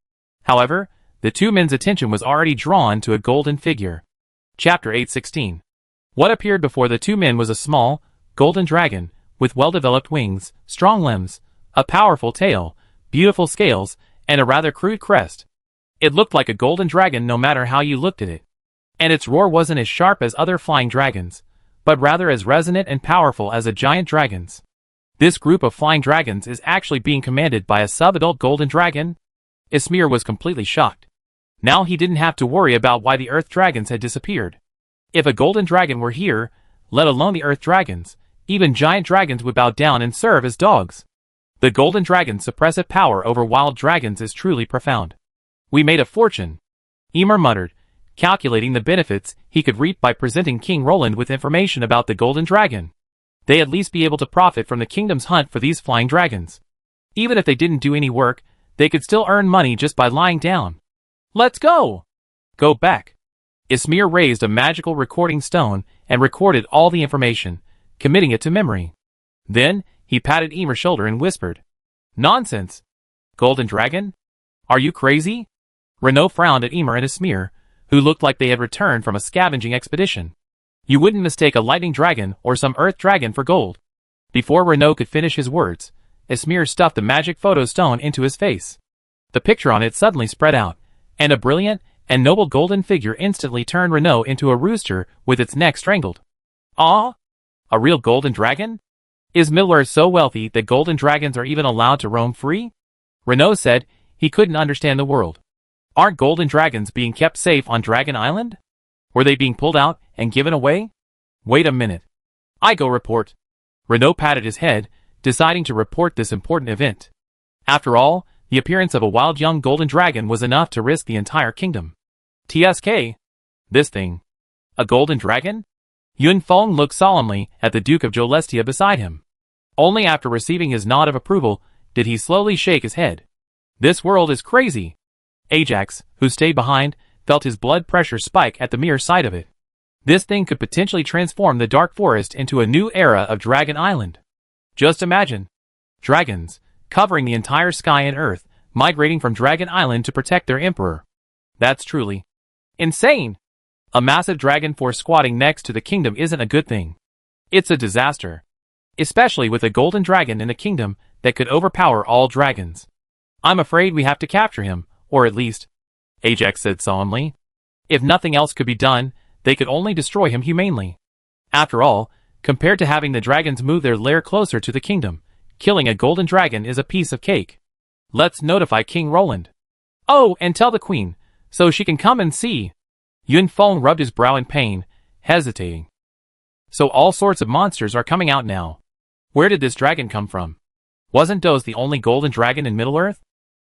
However, the two men's attention was already drawn to a golden figure. Chapter 8:16. What appeared before the two men was a small, golden dragon, with well-developed wings, strong limbs, a powerful tail, beautiful scales, and a rather crude crest. It looked like a golden dragon no matter how you looked at it. And its roar wasn't as sharp as other flying dragons, but rather as resonant and powerful as a giant dragon's. This group of flying dragons is actually being commanded by a sub-adult golden dragon? Ismir was completely shocked. Now he didn't have to worry about why the earth dragons had disappeared. If a golden dragon were here, let alone the earth dragons, even giant dragons would bow down and serve as dogs. The golden dragon's suppressive power over wild dragons is truly profound. We made a fortune, Emer muttered, calculating the benefits he could reap by presenting King Roland with information about the golden dragon. They'd at least be able to profit from the kingdom's hunt for these flying dragons. Even if they didn't do any work, they could still earn money just by lying down. Let's go! Go back. Ismir raised a magical recording stone and recorded all the information, committing it to memory. Then, he patted Emer's shoulder and whispered, Nonsense! Golden Dragon? Are you crazy? Renaud frowned at Emer and Ismir, who looked like they had returned from a scavenging expedition. You wouldn't mistake a lightning dragon or some earth dragon for gold. Before Renaud could finish his words, Ismir stuffed the magic photo stone into his face. The picture on it suddenly spread out, and a brilliant and noble golden figure instantly turned Renaud into a rooster with its neck strangled. Ah? A real golden dragon? Is Middle-earth so wealthy that golden dragons are even allowed to roam free? Renaud said he couldn't understand the world. Aren't golden dragons being kept safe on Dragon Island? Were they being pulled out and given away? Wait a minute. I go report. Renaud patted his head, deciding to report this important event. After all, the appearance of a wild young golden dragon was enough to risk the entire kingdom. TSK. This thing. A golden dragon? Yun Feng looked solemnly at the Duke of Jolestia beside him. Only after receiving his nod of approval did he slowly shake his head. This world is crazy. Ajax, who stayed behind, felt his blood pressure spike at the mere sight of it. This thing could potentially transform the Dark Forest into a new era of Dragon Island. Just imagine. Dragons, covering the entire sky and earth, migrating from Dragon Island to protect their emperor. That's truly insane. A massive dragon force squatting next to the kingdom isn't a good thing. It's a disaster. Especially with a golden dragon in a kingdom that could overpower all dragons. I'm afraid we have to capture him, or at least, Ajax said solemnly. If nothing else could be done, they could only destroy him humanely. After all, compared to having the dragons move their lair closer to the kingdom, killing a golden dragon is a piece of cake. Let's notify King Roland. Oh, and tell the queen, so she can come and see. Yun Feng rubbed his brow in pain, hesitating. So all sorts of monsters are coming out now. Where did this dragon come from? Wasn't Doze the only golden dragon in Middle-earth?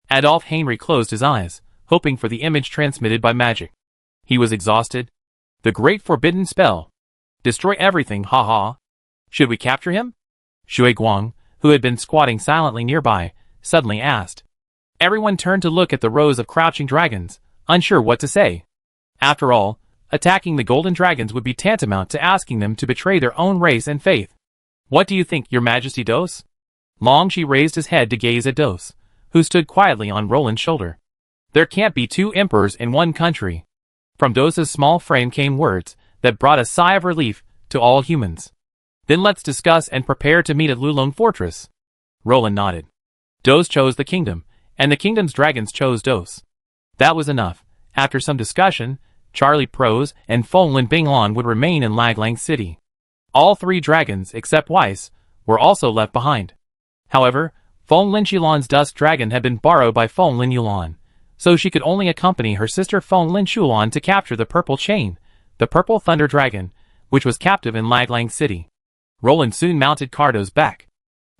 Adolphe Henry closed his eyes, hoping for the image transmitted by magic. He was exhausted. The great forbidden spell. Destroy everything, ha. Should we capture him? Shui Guang, who had been squatting silently nearby, suddenly asked. Everyone turned to look at the rows of crouching dragons, unsure what to say. After all, attacking the golden dragons would be tantamount to asking them to betray their own race and faith. What do you think, Your Majesty Dos? Longshi raised his head to gaze at Dos, who stood quietly on Roland's shoulder. There can't be two emperors in one country. From Dos's small frame came words that brought a sigh of relief to all humans. Then let's discuss and prepare to meet at Lulong Fortress. Roland nodded. Dos chose the kingdom, and the kingdom's dragons chose Dos. That was enough. After some discussion, Charlie Prose and Feng Lin Binglan would remain in Laglang City. All three dragons, except Weiss, were also left behind. However, Feng Lin Qilan's Dusk Dragon had been borrowed by Feng Lin Yulan, so she could only accompany her sister Feng Lin Shulan to capture the Purple Chain, the Purple Thunder Dragon, which was captive in Laglang City. Roland soon mounted Cardo's back.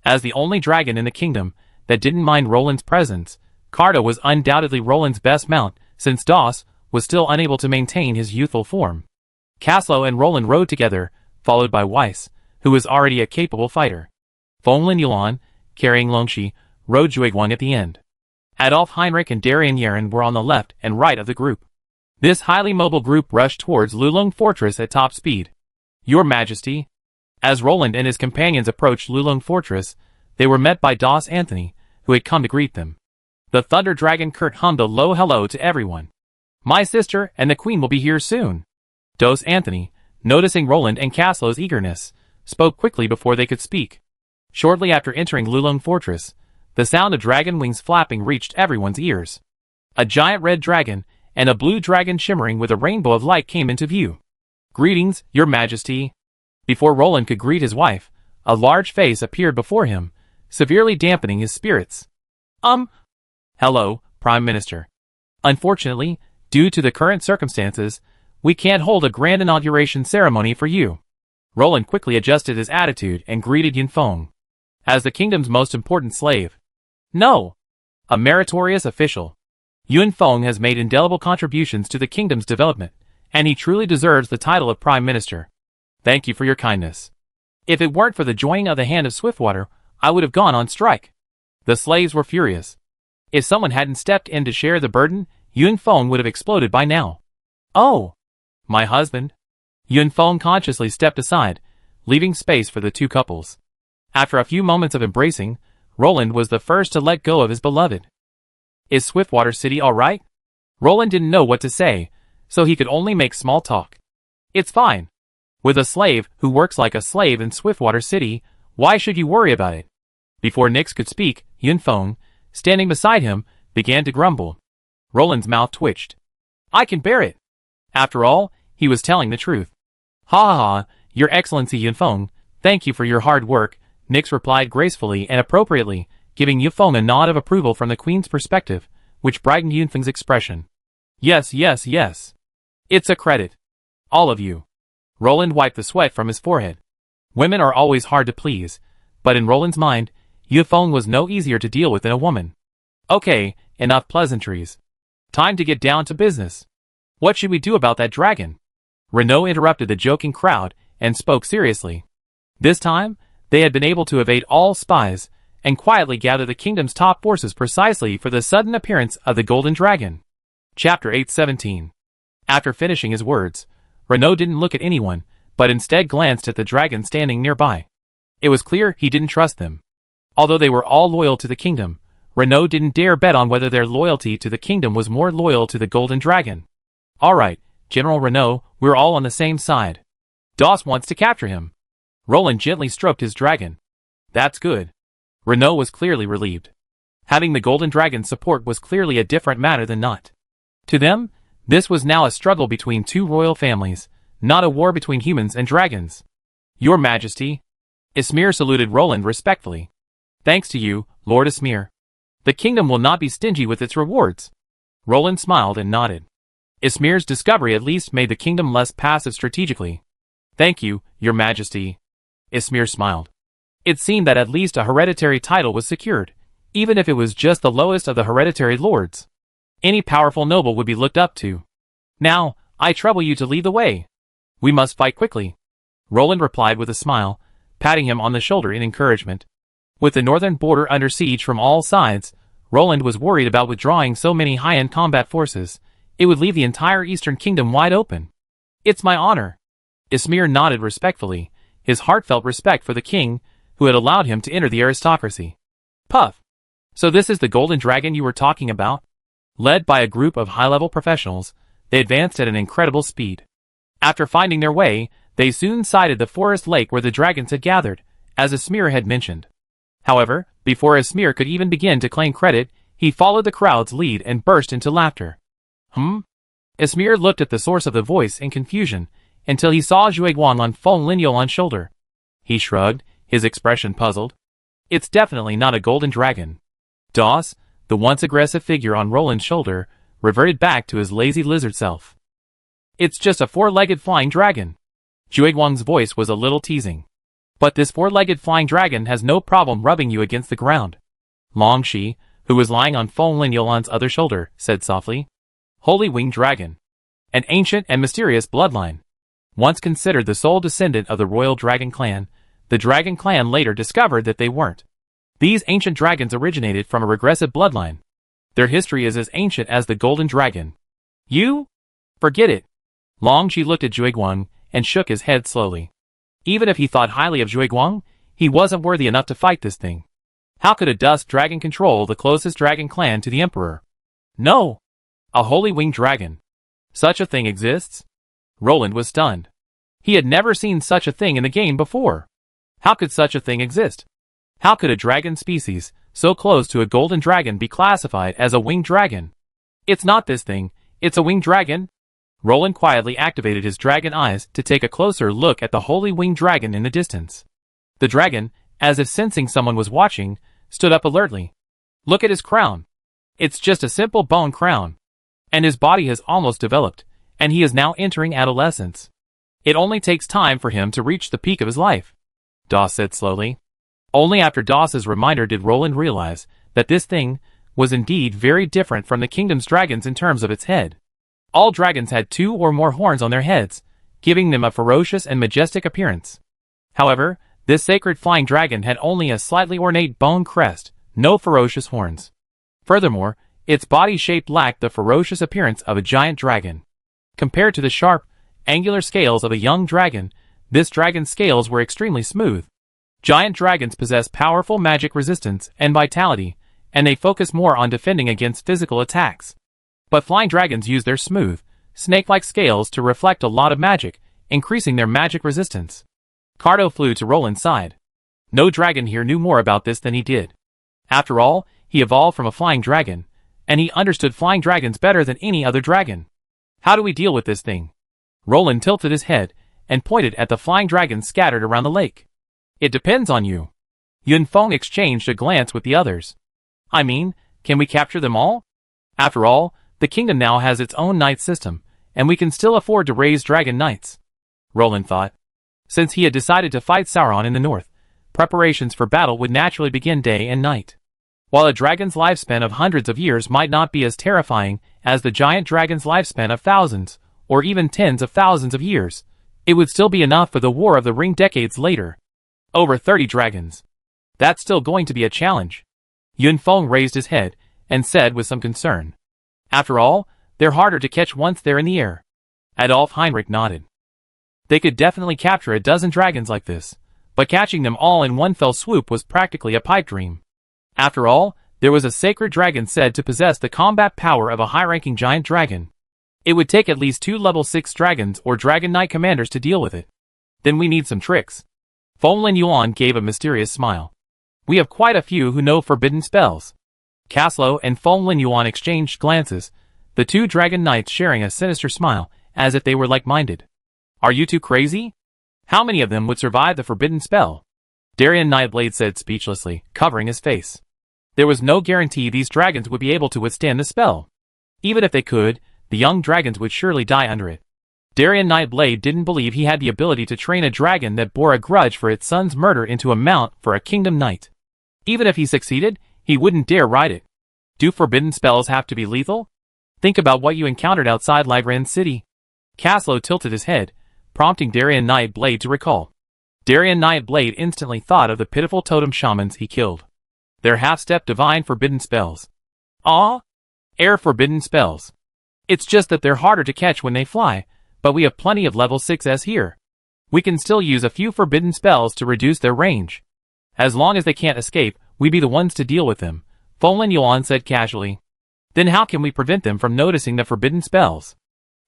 As the only dragon in the kingdom that didn't mind Roland's presence, Cardo was undoubtedly Roland's best mount, since Dos was still unable to maintain his youthful form. Caslo and Roland rode together, followed by Weiss, who was already a capable fighter. Feng Lin Yulan, carrying Longshi, rode Zhuiguang at the end. Adolf Heinrich and Darian Yaren were on the left and right of the group. This highly mobile group rushed towards Lulong Fortress at top speed. Your Majesty. As Roland and his companions approached Lulong Fortress, they were met by Dos Anthony, who had come to greet them. The Thunder Dragon Kurt hummed a low hello to everyone. My sister and the Queen will be here soon. Dos Anthony, noticing Roland and Caslo's eagerness, spoke quickly before they could speak. Shortly after entering Lulong Fortress, the sound of dragon wings flapping reached everyone's ears. A giant red dragon and a blue dragon shimmering with a rainbow of light came into view. Greetings, Your Majesty. Before Roland could greet his wife, a large face appeared before him, severely dampening his spirits. Hello, Prime Minister. Unfortunately, due to the current circumstances, we can't hold a grand inauguration ceremony for you. Roland quickly adjusted his attitude and greeted Yunfeng. As the kingdom's most important slave. No! A meritorious official. Yunfeng has made indelible contributions to the kingdom's development, and he truly deserves the title of Prime Minister. Thank you for your kindness. If it weren't for the joining of the Hand of Swiftwater, I would have gone on strike. The slaves were furious. If someone hadn't stepped in to share the burden, Yunfeng would have exploded by now. Oh! My husband? Yunfeng consciously stepped aside, leaving space for the two couples. After a few moments of embracing, Roland was the first to let go of his beloved. Is Swiftwater City all right? Roland didn't know what to say, so he could only make small talk. It's fine. With a slave who works like a slave in Swiftwater City, why should you worry about it? Before Nix could speak, Yunfeng, standing beside him, began to grumble. Roland's mouth twitched. I can bear it. After all, he was telling the truth. Ha, Your Excellency Yunfeng, thank you for your hard work, Nix replied gracefully and appropriately, giving Yunfeng a nod of approval from the Queen's perspective, which brightened Yunfeng's expression. Yes. It's a credit. All of you. Roland wiped the sweat from his forehead. Women are always hard to please, but in Roland's mind, Yunfeng was no easier to deal with than a woman. Okay, enough pleasantries. Time to get down to business. What should we do about that dragon? Renaud interrupted the joking crowd and spoke seriously. This time, they had been able to evade all spies and quietly gather the kingdom's top forces precisely for the sudden appearance of the Golden Dragon. Chapter 817. After finishing his words, Renaud didn't look at anyone, but instead glanced at the dragon standing nearby. It was clear he didn't trust them. Although they were all loyal to the kingdom, Renaud didn't dare bet on whether their loyalty to the kingdom was more loyal to the Golden Dragon. Alright, General Renaud, we're all on the same side. Dos wants to capture him. Roland gently stroked his dragon. That's good. Renaud was clearly relieved. Having the Golden Dragon's support was clearly a different matter than not. To them, this was now a struggle between two royal families, not a war between humans and dragons. Your Majesty. Ismir saluted Roland respectfully. Thanks to you, Lord Ismir. The kingdom will not be stingy with its rewards. Roland smiled and nodded. Ismir's discovery at least made the kingdom less passive strategically. Thank you, Your Majesty. Ismir smiled. It seemed that at least a hereditary title was secured, even if it was just the lowest of the hereditary lords. Any powerful noble would be looked up to. Now, I trouble you to lead the way. We must fight quickly. Roland replied with a smile, patting him on the shoulder in encouragement. With the northern border under siege from all sides, Roland was worried about withdrawing so many high-end combat forces. It would leave the entire Eastern Kingdom wide open. It's my honor. Ismir nodded respectfully, his heartfelt respect for the king, who had allowed him to enter the aristocracy. Puff. So this is the Golden Dragon you were talking about? Led by a group of high-level professionals, they advanced at an incredible speed. After finding their way, they soon sighted the forest lake where the dragons had gathered, as Ismir had mentioned. However, before Ismir could even begin to claim credit, he followed the crowd's lead and burst into laughter. Ismir looked at the source of the voice in confusion, until he saw Zhuiguang on Feng Linyuan's shoulder. He shrugged, his expression puzzled. It's definitely not a golden dragon. Doss, the once aggressive figure on Roland's shoulder, reverted back to his lazy lizard self. It's just a four-legged flying dragon. Zhuiguang's voice was a little teasing. But this four-legged flying dragon has no problem rubbing you against the ground. Longxi, who was lying on Feng Linyuan's other shoulder, said softly. Holy Winged Dragon. An ancient and mysterious bloodline. Once considered the sole descendant of the royal dragon clan, the dragon clan later discovered that they weren't. These ancient dragons originated from a regressive bloodline. Their history is as ancient as the golden dragon. You? Forget it. Longxi looked at Zhuiguang and shook his head slowly. Even if he thought highly of Zhuiguang, he wasn't worthy enough to fight this thing. How could a dust dragon control the closest dragon clan to the emperor? No! A holy winged dragon. Such a thing exists? Roland was stunned. He had never seen such a thing in the game before. How could such a thing exist? How could a dragon species, so close to a golden dragon, be classified as a winged dragon? It's not this thing, it's a winged dragon. Roland quietly activated his dragon eyes to take a closer look at the holy winged dragon in the distance. The dragon, as if sensing someone was watching, stood up alertly. Look at his crown. It's just a simple bone crown. And his body has almost developed, and he is now entering adolescence. It only takes time for him to reach the peak of his life, Doss said slowly. Only after Doss's reminder did Roland realize that this thing was indeed very different from the kingdom's dragons in terms of its head. All dragons had 2 or more horns on their heads, giving them a ferocious and majestic appearance. However, this sacred flying dragon had only a slightly ornate bone crest, no ferocious horns. Furthermore, its body shape lacked the ferocious appearance of a giant dragon. Compared to the sharp, angular scales of a young dragon, this dragon's scales were extremely smooth. Giant dragons possess powerful magic resistance and vitality, and they focus more on defending against physical attacks. But flying dragons use their smooth, snake-like scales to reflect a lot of magic, increasing their magic resistance. Cardo flew to Roland's side. No dragon here knew more about this than he did. After all, he evolved from a flying dragon, and he understood flying dragons better than any other dragon. How do we deal with this thing? Roland tilted his head and pointed at the flying dragons scattered around the lake. It depends on you. Yunfeng exchanged a glance with the others. I mean, can we capture them all? After all, the kingdom now has its own knight system, and we can still afford to raise dragon knights. Roland thought. Since he had decided to fight Sauron in the north, preparations for battle would naturally begin day and night. While a dragon's lifespan of hundreds of years might not be as terrifying as the giant dragon's lifespan of thousands, or even tens of thousands of years, it would still be enough for the War of the Ring decades later. Over 30 dragons. That's still going to be a challenge. Yunfeng raised his head and said with some concern. After all, they're harder to catch once they're in the air. Adolf Heinrich nodded. They could definitely capture a dozen dragons like this, but catching them all in one fell swoop was practically a pipe dream. After all, there was a sacred dragon said to possess the combat power of a high-ranking giant dragon. It would take at least 2 level 6 dragons or dragon knight commanders to deal with it. Then we need some tricks. Feng Linyuan gave a mysterious smile. We have quite a few who know forbidden spells. Caslo and Feng Linyuan exchanged glances, the 2 dragon knights sharing a sinister smile, as if they were like-minded. Are you two crazy? How many of them would survive the forbidden spell? Darien Nightblade said speechlessly, covering his face. There was no guarantee these dragons would be able to withstand the spell. Even if they could, the young dragons would surely die under it. Darien Nightblade didn't believe he had the ability to train a dragon that bore a grudge for its son's murder into a mount for a kingdom knight. Even if he succeeded, he wouldn't dare ride it. Do forbidden spells have to be lethal? Think about what you encountered outside Lagran City. Caslow tilted his head, prompting Darien Nightblade to recall. Darien Nightblade instantly thought of the pitiful totem shamans he killed. Their half-step divine forbidden spells. Ah? Air forbidden spells. It's just that they're harder to catch when they fly, but we have plenty of level 6s here. We can still use a few forbidden spells to reduce their range. As long as they can't escape, we be the ones to deal with them, Folin Yuan said casually. Then how can we prevent them from noticing the forbidden spells?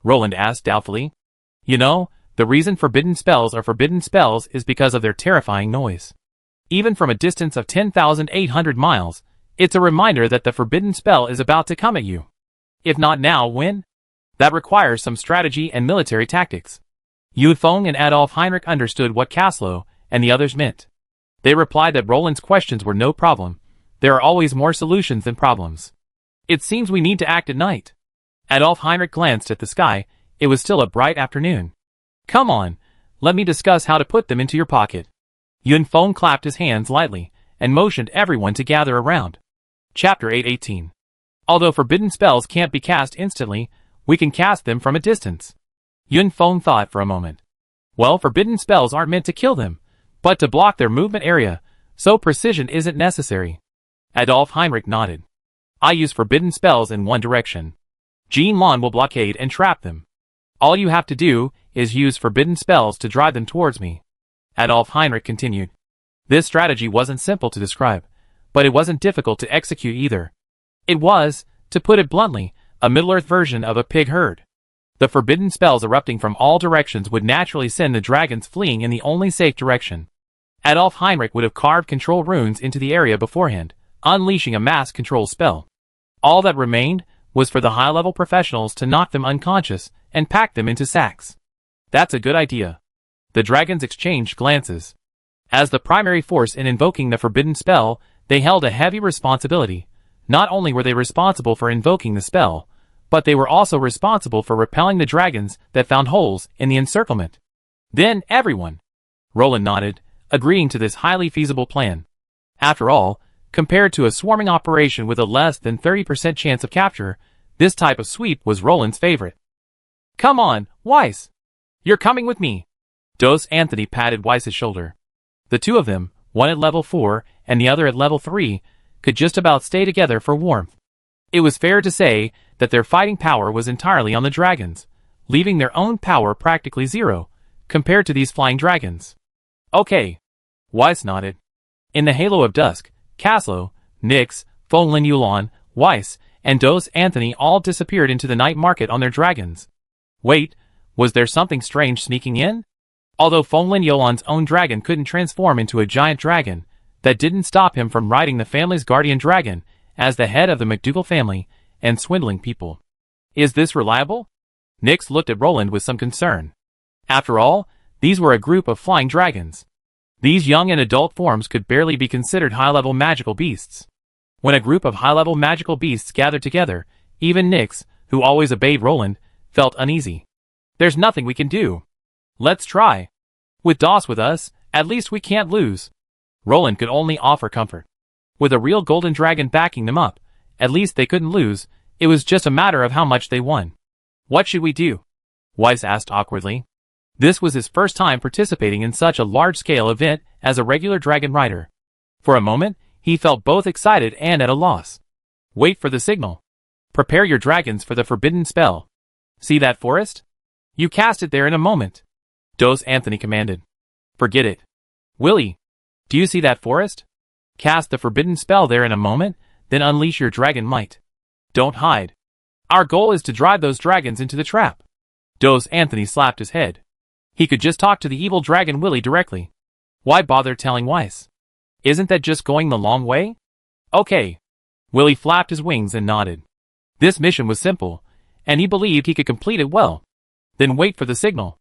Roland asked doubtfully. You know, the reason forbidden spells are forbidden spells is because of their terrifying noise. Even from a distance of 10,800 miles, it's a reminder that the forbidden spell is about to come at you. If not now, when? That requires some strategy and military tactics. Yufeng and Adolf Heinrich understood what Caslow and the others meant. They replied that Roland's questions were no problem. There are always more solutions than problems. It seems we need to act at night. Adolf Heinrich glanced at the sky. It was still a bright afternoon. Come on, let me discuss how to put them into your pocket. Yunfeng clapped his hands lightly and motioned everyone to gather around. Chapter 8:18. Although forbidden spells can't be cast instantly, we can cast them from a distance. Yunfeng thought for a moment. Well, forbidden spells aren't meant to kill them, but to block their movement area, so precision isn't necessary. Adolf Heinrich nodded. I use forbidden spells in one direction. Jean Lon will blockade and trap them. All you have to do is use forbidden spells to drive them towards me. Adolf Heinrich continued. This strategy wasn't simple to describe, but it wasn't difficult to execute either. It was, to put it bluntly, a Middle-earth version of a pig herd. The forbidden spells erupting from all directions would naturally send the dragons fleeing in the only safe direction. Adolf Heinrich would have carved control runes into the area beforehand, unleashing a mass control spell. All that remained was for the high-level professionals to knock them unconscious and pack them into sacks. That's a good idea. The dragons exchanged glances. As the primary force in invoking the forbidden spell, they held a heavy responsibility. Not only were they responsible for invoking the spell, but they were also responsible for repelling the dragons that found holes in the encirclement. Then everyone. Roland nodded, agreeing to this highly feasible plan. After all, compared to a swarming operation with a less than 30% chance of capture, this type of sweep was Roland's favorite. Come on, Weiss. You're coming with me. Dos Anthony patted Weiss's shoulder. The two of them, one at level 4 and the other at level 3, could just about stay together for warmth. It was fair to say that their fighting power was entirely on the dragons, leaving their own power practically zero, compared to these flying dragons. Okay. Weiss nodded. In the halo of dusk, Caslow, Nix, Folin Yuan, Weiss, and Dos Anthony all disappeared into the night market on their dragons. Wait, was there something strange sneaking in? Although Folin Yuan's own dragon couldn't transform into a giant dragon, that didn't stop him from riding the family's guardian dragon as the head of the McDougal family and swindling people. Is this reliable? Nix looked at Roland with some concern. After all, these were a group of flying dragons. These young and adult forms could barely be considered high-level magical beasts. When a group of high-level magical beasts gathered together, even Nix, who always obeyed Roland, felt uneasy. There's nothing we can do. Let's try. With Doss with us, at least we can't lose. Roland could only offer comfort. With a real golden dragon backing them up, at least they couldn't lose. It was just a matter of how much they won. What should we do? Weiss asked awkwardly. This was his first time participating in such a large-scale event as a regular dragon rider. For a moment, he felt both excited and at a loss. Wait for the signal. Prepare your dragons for the forbidden spell. See that forest? You cast it there in a moment. Dos Anthony commanded. Forget it. Willie, do you see that forest? Cast the forbidden spell there in a moment, then unleash your dragon might. Don't hide. Our goal is to drive those dragons into the trap. Dos Anthony slapped his head. He could just talk to the evil dragon Willie directly. Why bother telling Weiss? Isn't that just going the long way? Okay. Willie flapped his wings and nodded. This mission was simple, and he believed he could complete it well. Then wait for the signal.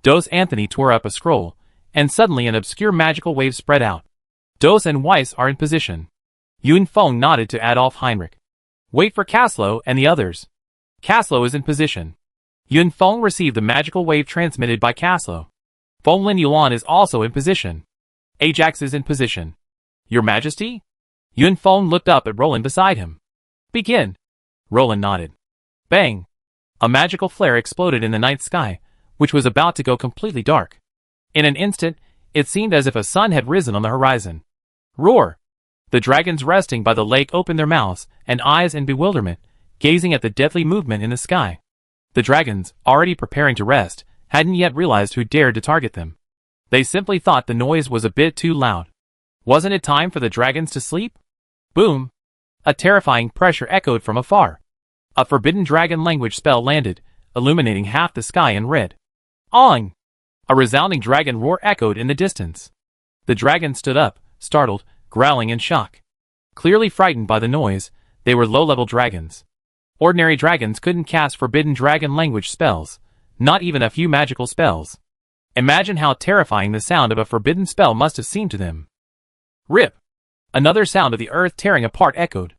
Dos Anthony tore up a scroll, and suddenly an obscure magical wave spread out. Dos and Weiss are in position. Yunfeng nodded to Adolf Heinrich. Wait for Caslow and the others. Caslow is in position. Yunfeng received the magical wave transmitted by Caslow. Folin Yuan is also in position. Ajax is in position. Your Majesty? Yunfeng looked up at Roland beside him. Begin. Roland nodded. Bang. A magical flare exploded in the night sky, which was about to go completely dark. In an instant, it seemed as if a sun had risen on the horizon. Roar! The dragons resting by the lake opened their mouths and eyes in bewilderment, gazing at the deadly movement in the sky. The dragons, already preparing to rest, hadn't yet realized who dared to target them. They simply thought the noise was a bit too loud. Wasn't it time for the dragons to sleep? Boom! A terrifying pressure echoed from afar. A forbidden dragon language spell landed, illuminating half the sky in red. Ong! A resounding dragon roar echoed in the distance. The dragons stood up, startled, growling in shock. Clearly frightened by the noise, they were low-level dragons. Ordinary dragons couldn't cast forbidden dragon language spells, not even a few magical spells. Imagine how terrifying the sound of a forbidden spell must have seemed to them. Rip! Another sound of the earth tearing apart echoed.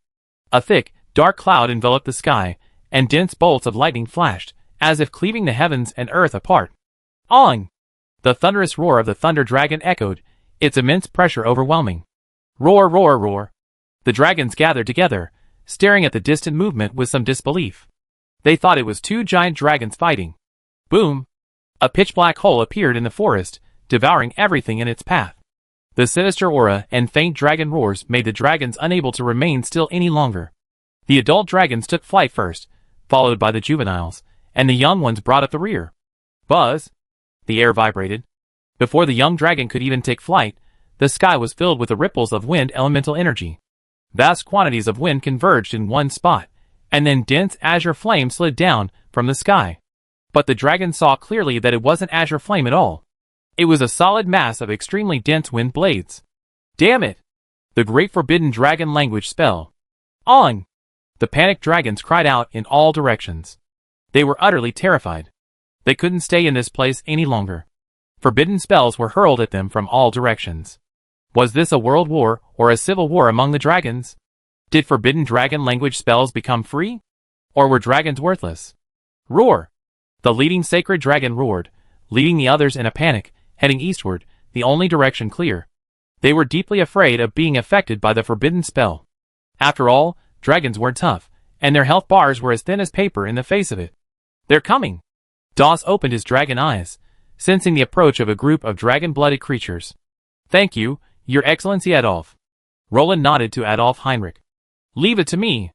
A thick, dark cloud enveloped the sky, and dense bolts of lightning flashed, as if cleaving the heavens and earth apart. Ong! The thunderous roar of the thunder dragon echoed, its immense pressure overwhelming. Roar, roar, roar! The dragons gathered together, staring at the distant movement with some disbelief. They thought it was two giant dragons fighting. Boom! A pitch-black hole appeared in the forest, devouring everything in its path. The sinister aura and faint dragon roars made the dragons unable to remain still any longer. The adult dragons took flight first, followed by the juveniles, and the young ones brought up the rear. Buzz! The air vibrated. Before the young dragon could even take flight, the sky was filled with the ripples of wind elemental energy. Vast quantities of wind converged in one spot, and then dense azure flame slid down from the sky. But the dragon saw clearly that it wasn't azure flame at all. It was a solid mass of extremely dense wind blades. Damn it! The great forbidden dragon language spell. Ong! The panicked dragons cried out in all directions. They were utterly terrified. They couldn't stay in this place any longer. Forbidden spells were hurled at them from all directions. Was this a world war or a civil war among the dragons? Did forbidden dragon language spells become free? Or were dragons worthless? Roar! The leading sacred dragon roared, leading the others in a panic, heading eastward, the only direction clear. They were deeply afraid of being affected by the forbidden spell. After all, dragons were tough, and their health bars were as thin as paper in the face of it. They're coming! Doss opened his dragon eyes, sensing the approach of a group of dragon-blooded creatures. Thank you, Your Excellency Adolf. Roland nodded to Adolf Heinrich. Leave it to me.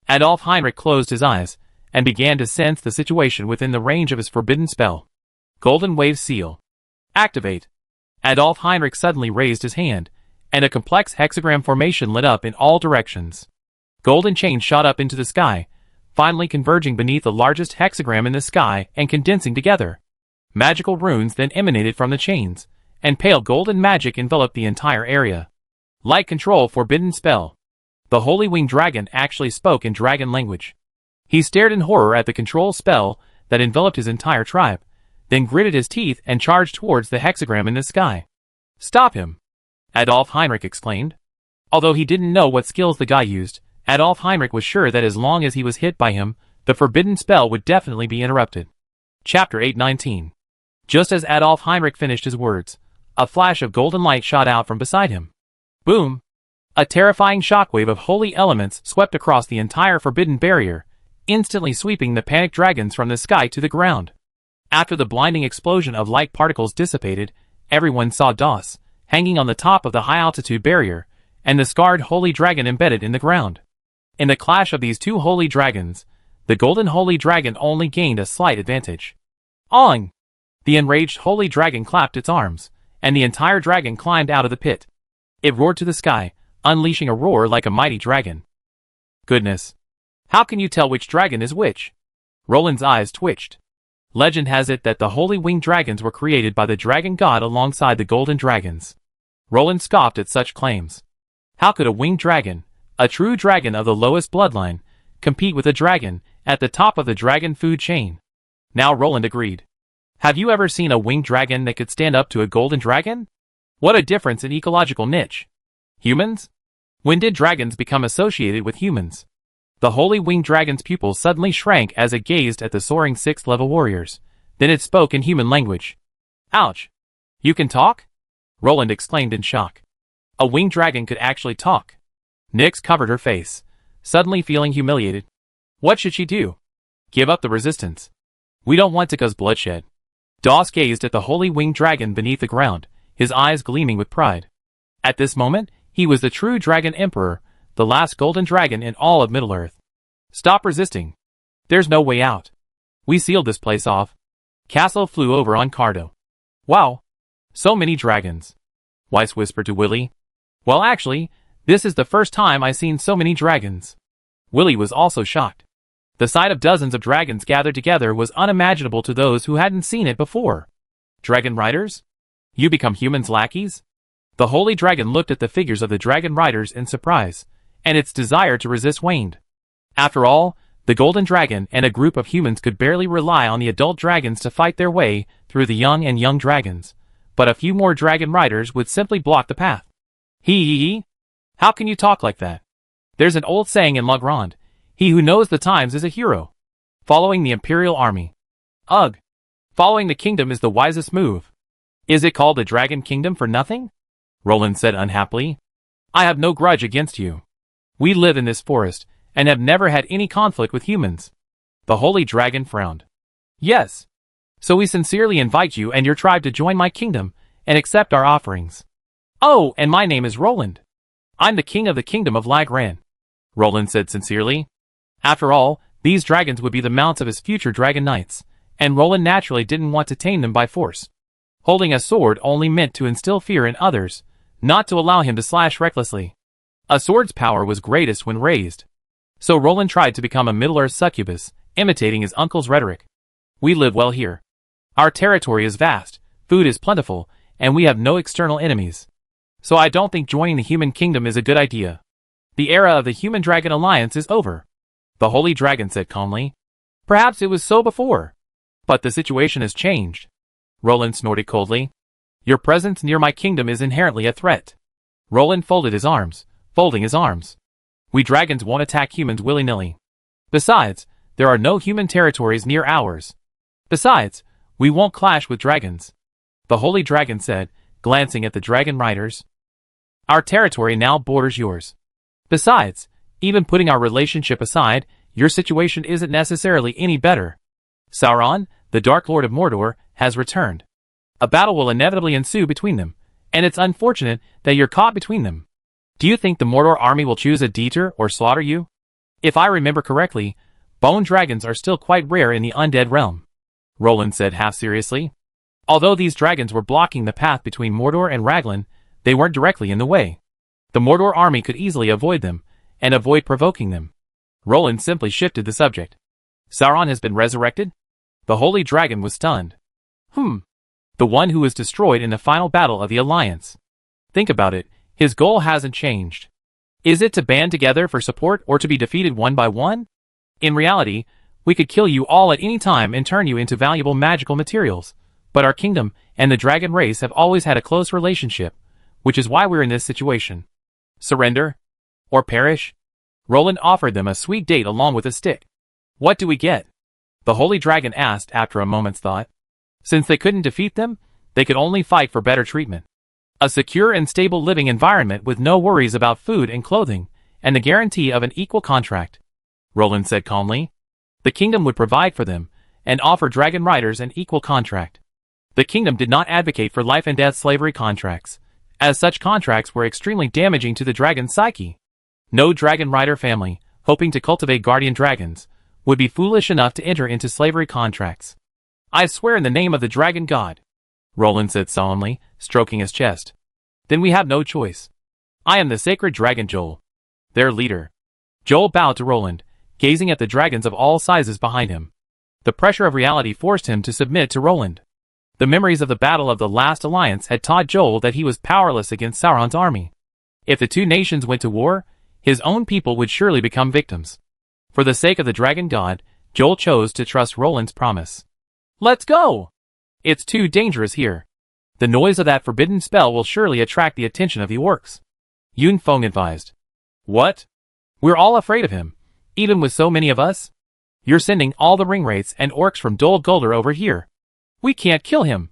Adolf Heinrich closed his eyes, and began to sense the situation within the range of his forbidden spell. Golden Wave Seal. Activate. Adolf Heinrich suddenly raised his hand, and a complex hexagram formation lit up in all directions. Golden chains shot up into the sky, finally converging beneath the largest hexagram in the sky and condensing together. Magical runes then emanated from the chains, and pale golden magic enveloped the entire area. Light Control Forbidden Spell. The Holy Winged Dragon actually spoke in dragon language. He stared in horror at the control spell that enveloped his entire tribe, then gritted his teeth and charged towards the hexagram in the sky. Stop him! Adolf Heinrich exclaimed. Although he didn't know what skills the guy used, Adolf Heinrich was sure that as long as he was hit by him, the forbidden spell would definitely be interrupted. Chapter 819. Just as Adolf Heinrich finished his words, a flash of golden light shot out from beside him. Boom! A terrifying shockwave of holy elements swept across the entire forbidden barrier, instantly sweeping the panicked dragons from the sky to the ground. After the blinding explosion of light particles dissipated, everyone saw Doss, hanging on the top of the high-altitude barrier, and the scarred holy dragon embedded in the ground. In the clash of these two holy dragons, the golden holy dragon only gained a slight advantage. Ong! The enraged holy dragon clapped its arms, and the entire dragon climbed out of the pit. It roared to the sky, unleashing a roar like a mighty dragon. Goodness! How can you tell which dragon is which? Roland's eyes twitched. Legend has it that the holy winged dragons were created by the dragon god alongside the golden dragons. Roland scoffed at such claims. How could a winged dragon, a true dragon of the lowest bloodline, compete with a dragon at the top of the dragon food chain? Now Roland agreed. Have you ever seen a winged dragon that could stand up to a golden dragon? What a difference in ecological niche. Humans? When did dragons become associated with humans? The holy winged dragon's pupils suddenly shrank as it gazed at the soaring 6th-level warriors. Then it spoke in human language. Ouch! You can talk? Roland exclaimed in shock. A winged dragon could actually talk. Nyx covered her face, suddenly feeling humiliated. What should she do? Give up the resistance. We don't want to cause bloodshed. Doss gazed at the holy winged dragon beneath the ground, his eyes gleaming with pride. At this moment, he was the true dragon emperor, the last golden dragon in all of Middle-earth. Stop resisting. There's no way out. We sealed this place off. Castle flew over on Cardo. Wow. So many dragons. Weiss whispered to Willy. Well, actually, this is the first time I've seen so many dragons. Willy was also shocked. The sight of dozens of dragons gathered together was unimaginable to those who hadn't seen it before. Dragon riders? You become humans' lackeys? The holy dragon looked at the figures of the dragon riders in surprise, and its desire to resist waned. After all, the golden dragon and a group of humans could barely rely on the adult dragons to fight their way through the young dragons, but a few more dragon riders would simply block the path. Hee. How can you talk like that? There's an old saying in La Grande, he who knows the times is a hero. Following the imperial army. Ugh. Following the kingdom is the wisest move. Is it called the Dragon Kingdom for nothing? Roland said unhappily. I have no grudge against you. We live in this forest, and have never had any conflict with humans. The holy dragon frowned. Yes. So we sincerely invite you and your tribe to join my kingdom, and accept our offerings. Oh, and my name is Roland. I'm the king of the kingdom of La Grande. Roland said sincerely. After all, these dragons would be the mounts of his future dragon knights, and Roland naturally didn't want to tame them by force. Holding a sword only meant to instill fear in others, not to allow him to slash recklessly. A sword's power was greatest when raised. So Roland tried to become a Middle-earth succubus, imitating his uncle's rhetoric. We live well here. Our territory is vast, food is plentiful, and we have no external enemies. So I don't think joining the human kingdom is a good idea. The era of the human-dragon alliance is over. The holy dragon said calmly. Perhaps it was so before. But the situation has changed. Roland snorted coldly. Your presence near my kingdom is inherently a threat. Roland folded his arms, folding his arms. We dragons won't attack humans willy-nilly. Besides, there are no human territories near ours. Besides, we won't clash with dragons. The holy dragon said, glancing at the dragon riders. Our territory now borders yours. Besides, even putting our relationship aside, your situation isn't necessarily any better. Sauron, the Dark Lord of Mordor, has returned. A battle will inevitably ensue between them, and it's unfortunate that you're caught between them. Do you think the Mordor army will choose a detour or slaughter you? If I remember correctly, bone dragons are still quite rare in the undead realm. Roland said half seriously. Although these dragons were blocking the path between Mordor and Raglan, they weren't directly in the way. The Mordor army could easily avoid them, and avoid provoking them. Roland simply shifted the subject. Sauron has been resurrected? The holy dragon was stunned. The one who was destroyed in the final battle of the Alliance. Think about it, his goal hasn't changed. Is it to band together for support or to be defeated one by one? In reality, we could kill you all at any time and turn you into valuable magical materials, but our kingdom and the dragon race have always had a close relationship, which is why we're in this situation. Surrender? Or perish? Roland offered them a sweet date along with a stick. What do we get? The holy dragon asked after a moment's thought. Since they couldn't defeat them, they could only fight for better treatment. A secure and stable living environment with no worries about food and clothing, and the guarantee of an equal contract. Roland said calmly. The kingdom would provide for them, and offer dragon riders an equal contract. The kingdom did not advocate for life and death slavery contracts, as such contracts were extremely damaging to the dragon's psyche. No dragon rider family, hoping to cultivate guardian dragons, would be foolish enough to enter into slavery contracts. I swear in the name of the dragon god, Roland said solemnly, stroking his chest. Then we have no choice. I am the sacred dragon Joel, their leader. Joel bowed to Roland, gazing at the dragons of all sizes behind him. The pressure of reality forced him to submit to Roland. The memories of the battle of the last alliance had taught Joel that he was powerless against Sauron's army. If the two nations went to war, his own people would surely become victims. For the sake of the dragon god, Joel chose to trust Roland's promise. Let's go! It's too dangerous here. The noise of that forbidden spell will surely attract the attention of the orcs. Yun Feng advised. What? We're all afraid of him, even with so many of us? You're sending all the ringwraiths and orcs from Dol Guldur over here. We can't kill him.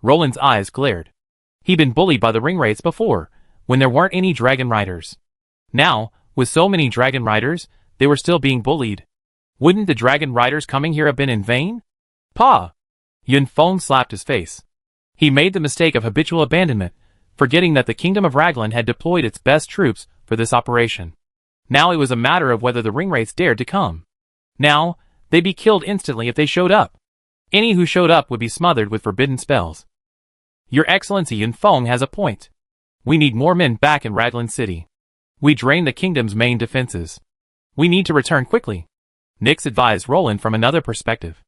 Roland's eyes glared. He'd been bullied by the ringwraiths before, when there weren't any dragon riders. Now, with so many dragon riders, they were still being bullied. Wouldn't the dragon riders coming here have been in vain? Pa! Yun Feng slapped his face. He made the mistake of habitual abandonment, forgetting that the kingdom of Raglan had deployed its best troops for this operation. Now it was a matter of whether the ringwraiths dared to come. Now, they'd be killed instantly if they showed up. Any who showed up would be smothered with forbidden spells. Your Excellency Yun Feng has a point. We need more men back in Raglan City. We drained the kingdom's main defenses. We need to return quickly. Nix advised Roland from another perspective.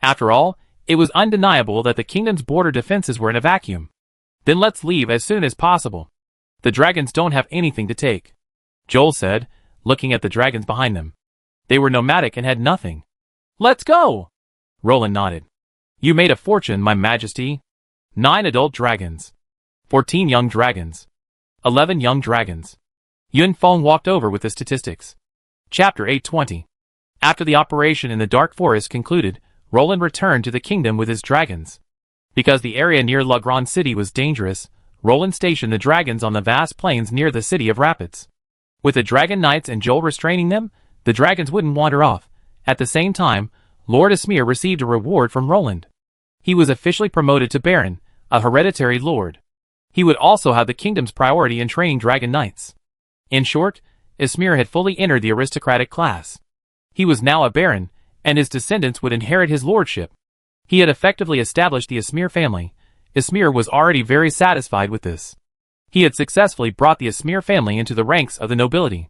After all, it was undeniable that the kingdom's border defenses were in a vacuum. Then let's leave as soon as possible. The dragons don't have anything to take. Joel said, looking at the dragons behind them. They were nomadic and had nothing. Let's go! Roland nodded. You made a fortune, my majesty. 9 adult dragons. 14 young dragons. 11 young dragons. Yun Feng walked over with the statistics. Chapter 820. After the operation in the Dark Forest concluded, Roland returned to the kingdom with his dragons. Because the area near La Grande City was dangerous, Roland stationed the dragons on the vast plains near the city of Rapids. With the dragon knights and Joel restraining them, the dragons wouldn't wander off. At the same time, Lord Asmir received a reward from Roland. He was officially promoted to Baron, a hereditary lord. He would also have the kingdom's priority in training dragon knights. In short, Asmir had fully entered the aristocratic class. He was now a baron, and his descendants would inherit his lordship. He had effectively established the Asmir family. Asmir was already very satisfied with this. He had successfully brought the Asmir family into the ranks of the nobility.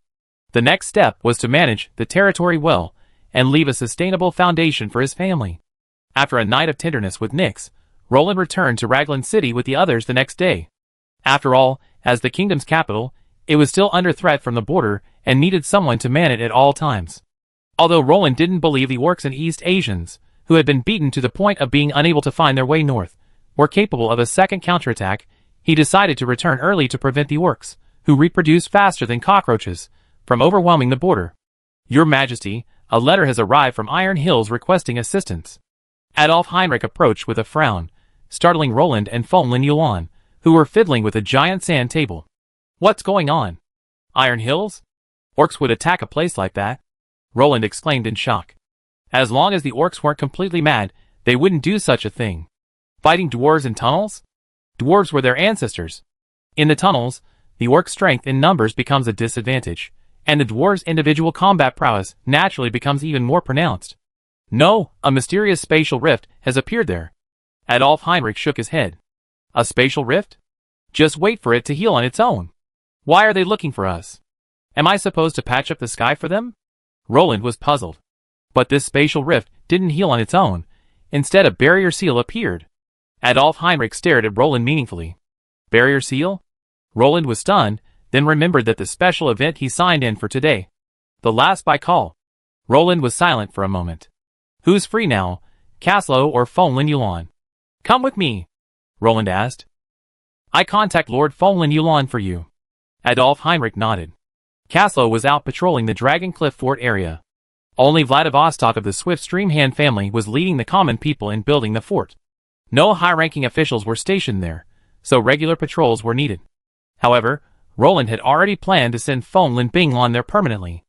The next step was to manage the territory well, and leave a sustainable foundation for his family. After a night of tenderness with Nix, Roland returned to Raglan City with the others the next day. After all, as the kingdom's capital, it was still under threat from the border and needed someone to man it at all times. Although Roland didn't believe the orcs and East Asians, who had been beaten to the point of being unable to find their way north, were capable of a second counterattack, he decided to return early to prevent the orcs, who reproduced faster than cockroaches, from overwhelming the border. Your Majesty, a letter has arrived from Iron Hills requesting assistance. Adolf Heinrich approached with a frown, startling Roland and Feng Lin Yuan, who were fiddling with a giant sand table. What's going on? Iron Hills? Orcs would attack a place like that? Roland exclaimed in shock. As long as the orcs weren't completely mad, they wouldn't do such a thing. Fighting dwarves in tunnels? Dwarves were their ancestors. In the tunnels, the orcs' strength in numbers becomes a disadvantage, and the dwarves' individual combat prowess naturally becomes even more pronounced. No, a mysterious spatial rift has appeared there. Adolf Heinrich shook his head. A spatial rift? Just wait for it to heal on its own. Why are they looking for us? Am I supposed to patch up the sky for them? Roland was puzzled. But this spatial rift didn't heal on its own. Instead, a barrier seal appeared. Adolf Heinrich stared at Roland meaningfully. Barrier seal? Roland was stunned, then remembered that the special event he signed in for today. The last by call. Roland was silent for a moment. Who's free now, Caslo or Feng Lin Yuan? Come with me, Roland asked. I contact Lord Feng Lin Yuan for you. Adolf Heinrich nodded. Caslo was out patrolling the Dragon Cliff Fort area. Only Vladivostok of the Swift Stream Hand family was leading the common people in building the fort. No high-ranking officials were stationed there, so regular patrols were needed. However, Roland had already planned to send Feng Lin Binglan there permanently.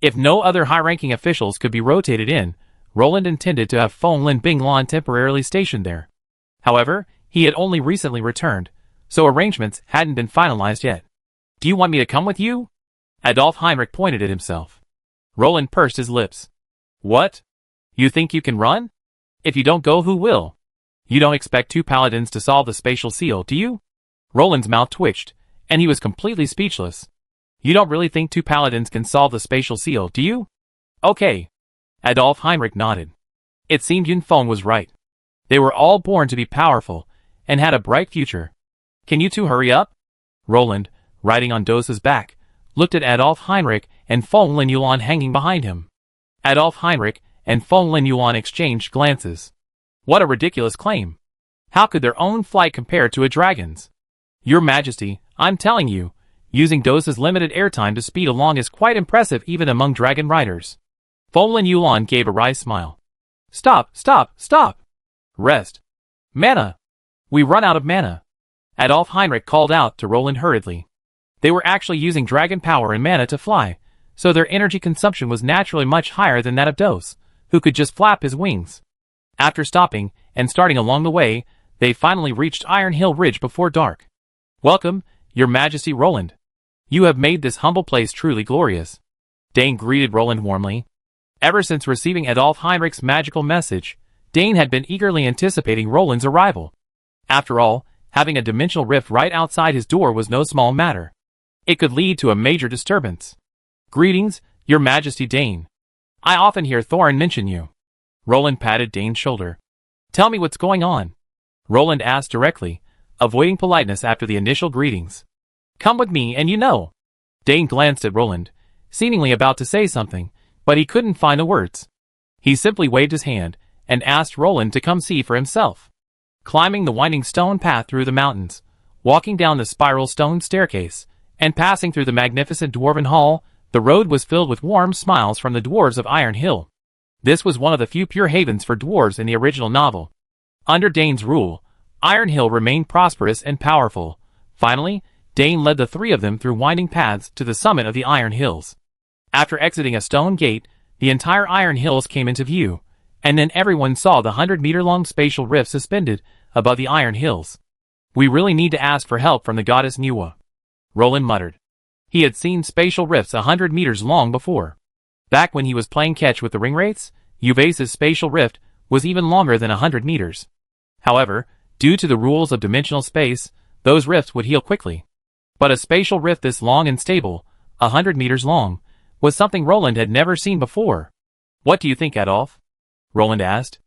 If no other high-ranking officials could be rotated in, Roland intended to have Feng Lin Binglan temporarily stationed there. However, he had only recently returned, so arrangements hadn't been finalized yet. Do you want me to come with you? Adolf Heinrich pointed at himself. Roland pursed his lips. What? You think you can run? If you don't go, who will? You don't expect 2 paladins to solve the spatial seal, do you? Roland's mouth twitched, and he was completely speechless. You don't really think 2 paladins can solve the spatial seal, do you? Okay. Adolf Heinrich nodded. It seemed Yun Feng was right. They were all born to be powerful, and had a bright future. Can you 2 hurry up? Roland, riding on Dosa's back, looked at Adolf Heinrich and Feng Lin Yuan hanging behind him. Adolf Heinrich and Feng Lin Yuan exchanged glances. What a ridiculous claim. How could their own flight compare to a dragon's? Your Majesty, I'm telling you, using Dosa's limited airtime to speed along is quite impressive even among dragon riders. Feng Lin Yuan gave a wry smile. Stop, stop, stop! Rest. Mana! We run out of mana. Adolf Heinrich called out to Roland hurriedly. They were actually using dragon power and mana to fly, so their energy consumption was naturally much higher than that of Dos, who could just flap his wings. After stopping and starting along the way, they finally reached Iron Hill Ridge before dark. "Welcome, Your Majesty Roland. You have made this humble place truly glorious." Dane greeted Roland warmly. Ever since receiving Adolf Heinrich's magical message, Dane had been eagerly anticipating Roland's arrival. After all, having a dimensional rift right outside his door was no small matter. It could lead to a major disturbance. "Greetings, Your Majesty Dane. I often hear Thorin mention you." Roland patted Dane's shoulder. "Tell me what's going on," Roland asked directly, avoiding politeness after the initial greetings. "Come with me and you know." Dane glanced at Roland, seemingly about to say something, but he couldn't find the words. He simply waved his hand and asked Roland to come see for himself. Climbing the winding stone path through the mountains, walking down the spiral stone staircase, and passing through the magnificent dwarven hall, the road was filled with warm smiles from the dwarves of Iron Hill. This was one of the few pure havens for dwarves in the original novel. Under Dane's rule, Iron Hill remained prosperous and powerful. Finally, Dane led the three of them through winding paths to the summit of the Iron Hills. After exiting a stone gate, the entire Iron Hills came into view, and then everyone saw the 100-meter-long spatial rift suspended above the Iron Hills. "We really need to ask for help from the goddess Nuwa," Roland muttered. He had seen spatial rifts 100 meters long before. Back when he was playing catch with the ringwraiths, Uvace's spatial rift was even longer than 100 meters. However, due to the rules of dimensional space, those rifts would heal quickly. But a spatial rift this long and stable, 100 meters long, was something Roland had never seen before. "What do you think, Adolf?" Roland asked.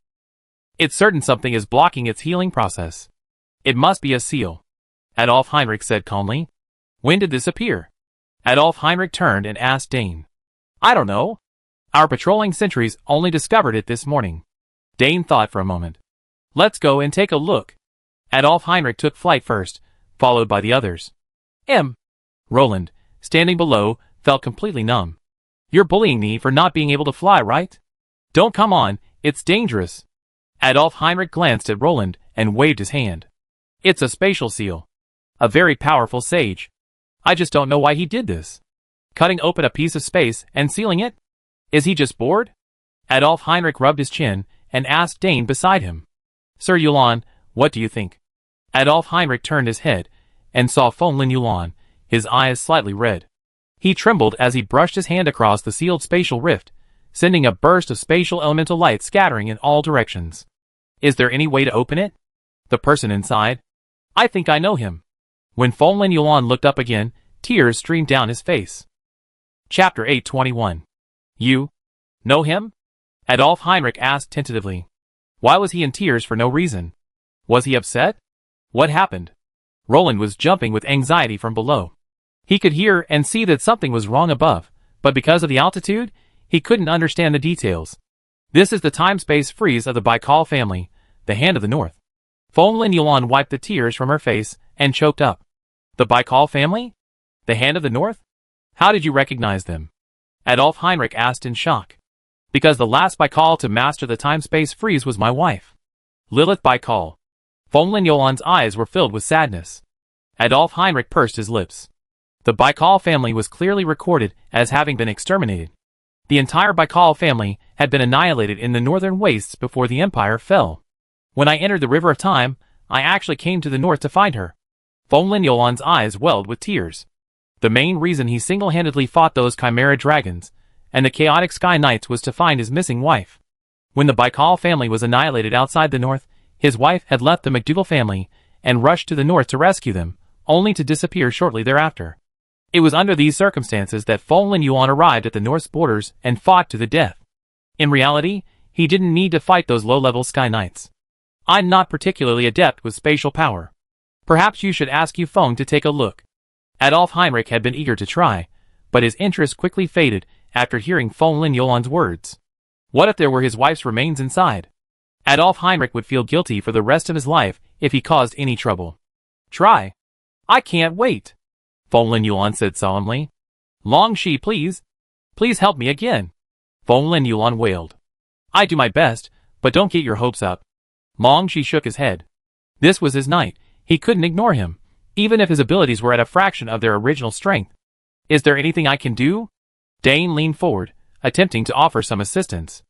"It's certain something is blocking its healing process. It must be a seal," Adolf Heinrich said calmly. "When did this appear?" Adolf Heinrich turned and asked Dane. "I don't know. Our patrolling sentries only discovered it this morning." Dane thought for a moment. "Let's go and take a look." Adolf Heinrich took flight first, followed by the others. Roland, standing below, felt completely numb. "You're bullying me for not being able to fly, right? Don't come on, it's dangerous." Adolf Heinrich glanced at Roland and waved his hand. "It's a spatial seal. A very powerful sage. I just don't know why he did this. Cutting open a piece of space and sealing it? Is he just bored?" Adolf Heinrich rubbed his chin and asked Dane beside him. "Sir Yulan, what do you think?" Adolf Heinrich turned his head and saw Fonlin Yulan, his eyes slightly red. He trembled as he brushed his hand across the sealed spatial rift, sending a burst of spatial elemental light scattering in all directions. "Is there any way to open it?" The person inside. "I think I know him." When Fonlin Yulan looked up again, tears streamed down his face. Chapter 821. "You know him?" Adolf Heinrich asked tentatively. Why was he in tears for no reason? Was he upset? What happened? Roland was jumping with anxiety from below. He could hear and see that something was wrong above, but because of the altitude, he couldn't understand the details. "This is the time-space freeze of the Baikal family, the Hand of the North." Fonlin Yulan wiped the tears from her face and choked up. "The Baikal family? The Hand of the North? How did you recognize them?" Adolf Heinrich asked in shock. "Because the last Baikal to master the time-space freeze was my wife, Lilith Baikal." Fonlin Yulan's eyes were filled with sadness. Adolf Heinrich pursed his lips. The Baikal family was clearly recorded as having been exterminated. The entire Baikal family had been annihilated in the northern wastes before the empire fell. When I entered the River of Time, I actually came to the north to find her. Fonlin Yulan's eyes welled with tears. The main reason he single-handedly fought those Chimera dragons and the chaotic Sky Knights was to find his missing wife. When the Baikal family was annihilated outside the north, his wife had left the McDougal family and rushed to the north to rescue them, only to disappear shortly thereafter. It was under these circumstances that Fonlin Yulan arrived at the North's borders and fought to the death. In reality, he didn't need to fight those low-level Sky Knights. "I'm not particularly adept with spatial power. Perhaps you should ask Yufeng to take a look." Adolf Heinrich had been eager to try, but his interest quickly faded after hearing Fonlin Yulan's words. What if there were his wife's remains inside? Adolf Heinrich would feel guilty for the rest of his life if he caused any trouble. "Try. I can't wait," Fonlin Yulan said solemnly. "Long Shi, please. Please help me again." Fonlin Yulan wailed. "I do my best, but don't get your hopes up." Long Shi shook his head. This was his knight. He couldn't ignore him, even if his abilities were at a fraction of their original strength. "Is there anything I can do?" Dane leaned forward, attempting to offer some assistance.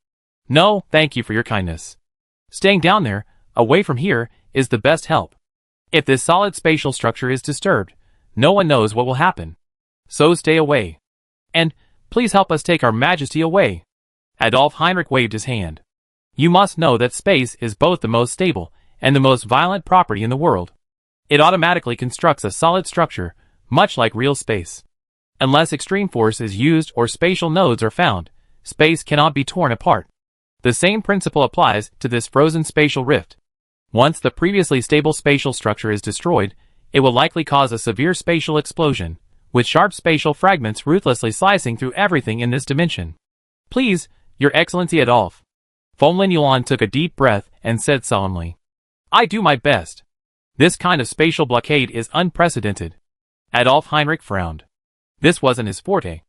No, thank you for your kindness. Staying down there, away from here, is the best help. If this solid spatial structure is disturbed, no one knows what will happen. So stay away. And, please help us take Our Majesty away. Adolf Heinrich waved his hand. You must know that space is both the most stable and the most violent property in the world. It automatically constructs a solid structure, much like real space. Unless extreme force is used or spatial nodes are found, space cannot be torn apart. The same principle applies to this frozen spatial rift. Once the previously stable spatial structure is destroyed, it will likely cause a severe spatial explosion, with sharp spatial fragments ruthlessly slicing through everything in this dimension. Please, Your Excellency Adolf. Fenlin Yuan took a deep breath and said solemnly. I do my best. This kind of spatial blockade is unprecedented. Adolf Heinrich frowned. This wasn't his forte.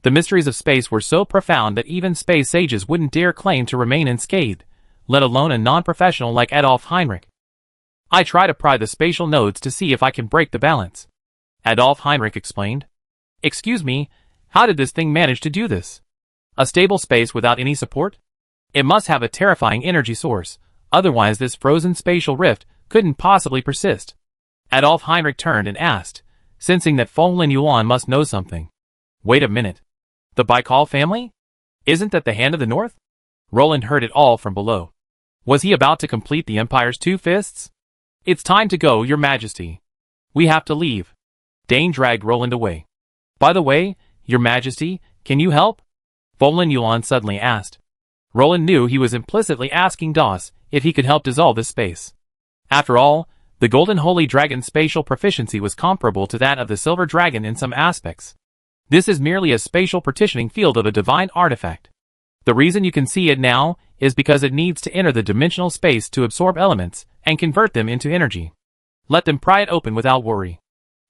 The mysteries of space were so profound that even space sages wouldn't dare claim to remain unscathed, let alone a non-professional like Adolf Heinrich. I try to pry the spatial nodes to see if I can break the balance. Adolf Heinrich explained. Excuse me, how did this thing manage to do this? A stable space without any support? It must have a terrifying energy source, otherwise this frozen spatial rift couldn't possibly persist. Adolf Heinrich turned and asked, sensing that Fenlin Yuan must know something. Wait a minute. The Baikal family? Isn't that the Hand of the North? Roland heard it all from below. Was he about to complete the Empire's two fists? It's time to go, Your Majesty. We have to leave. Dane dragged Roland away. By the way, Your Majesty, can you help? Fenlin Yuan suddenly asked. Roland knew he was implicitly asking Doss if he could help dissolve this space. After all, the Golden Holy Dragon's spatial proficiency was comparable to that of the Silver Dragon in some aspects. This is merely a spatial partitioning field of a divine artifact. The reason you can see it now is because it needs to enter the dimensional space to absorb elements and convert them into energy. Let them pry it open without worry.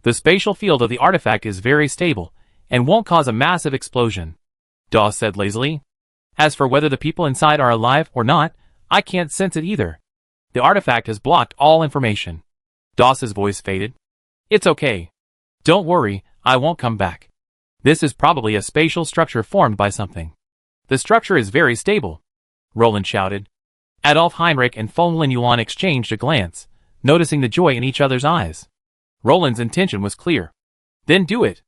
The spatial field of the artifact is very stable and won't cause a massive explosion. Doss said lazily. As for whether the people inside are alive or not, I can't sense it either. The artifact has blocked all information. Doss's voice faded. It's okay. Don't worry, I won't come back. This is probably a spatial structure formed by something. The structure is very stable, Roland shouted. Adolf Heinrich and Fenlin Yuan exchanged a glance, noticing the joy in each other's eyes. Roland's intention was clear. Then do it.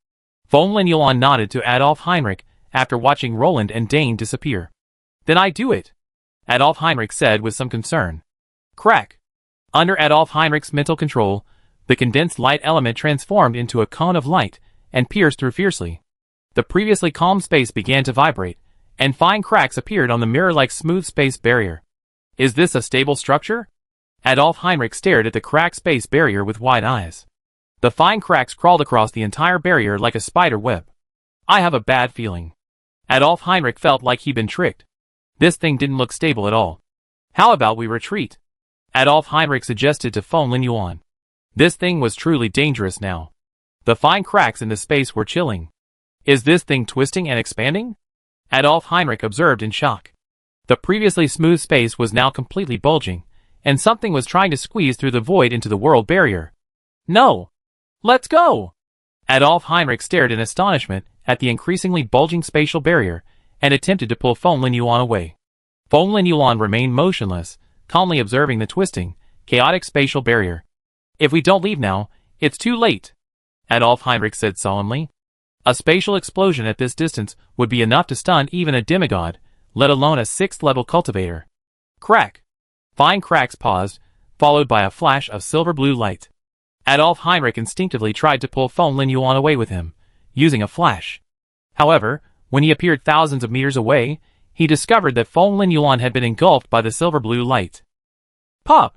Fenlin Yuan nodded to Adolf Heinrich after watching Roland and Dane disappear. Then I do it, Adolf Heinrich said with some concern. Crack. Under Adolf Heinrich's mental control, the condensed light element transformed into a cone of light and pierced through fiercely. The previously calm space began to vibrate, and fine cracks appeared on the mirror-like smooth space barrier. Is this a stable structure? Adolf Heinrich stared at the cracked space barrier with wide eyes. The fine cracks crawled across the entire barrier like a spider web. I have a bad feeling. Adolf Heinrich felt like he'd been tricked. This thing didn't look stable at all. How about we retreat? Adolf Heinrich suggested to Fenlin Yuan. This thing was truly dangerous now. The fine cracks in the space were chilling. Is this thing twisting and expanding? Adolf Heinrich observed in shock. The previously smooth space was now completely bulging, and something was trying to squeeze through the void into the world barrier. No! Let's go! Adolf Heinrich stared in astonishment at the increasingly bulging spatial barrier and attempted to pull Fenlin Yuan away. Fenlin Yuan remained motionless, calmly observing the twisting, chaotic spatial barrier. If we don't leave now, it's too late, Adolf Heinrich said solemnly. A spatial explosion at this distance would be enough to stun even a demigod, let alone a 6th-level cultivator. Crack! Fine cracks paused, followed by a flash of silver-blue light. Adolf Heinrich instinctively tried to pull Fenlin Yuan away with him, using a flash. However, when he appeared thousands of meters away, he discovered that Fenlin Yuan had been engulfed by the silver-blue light. Pop!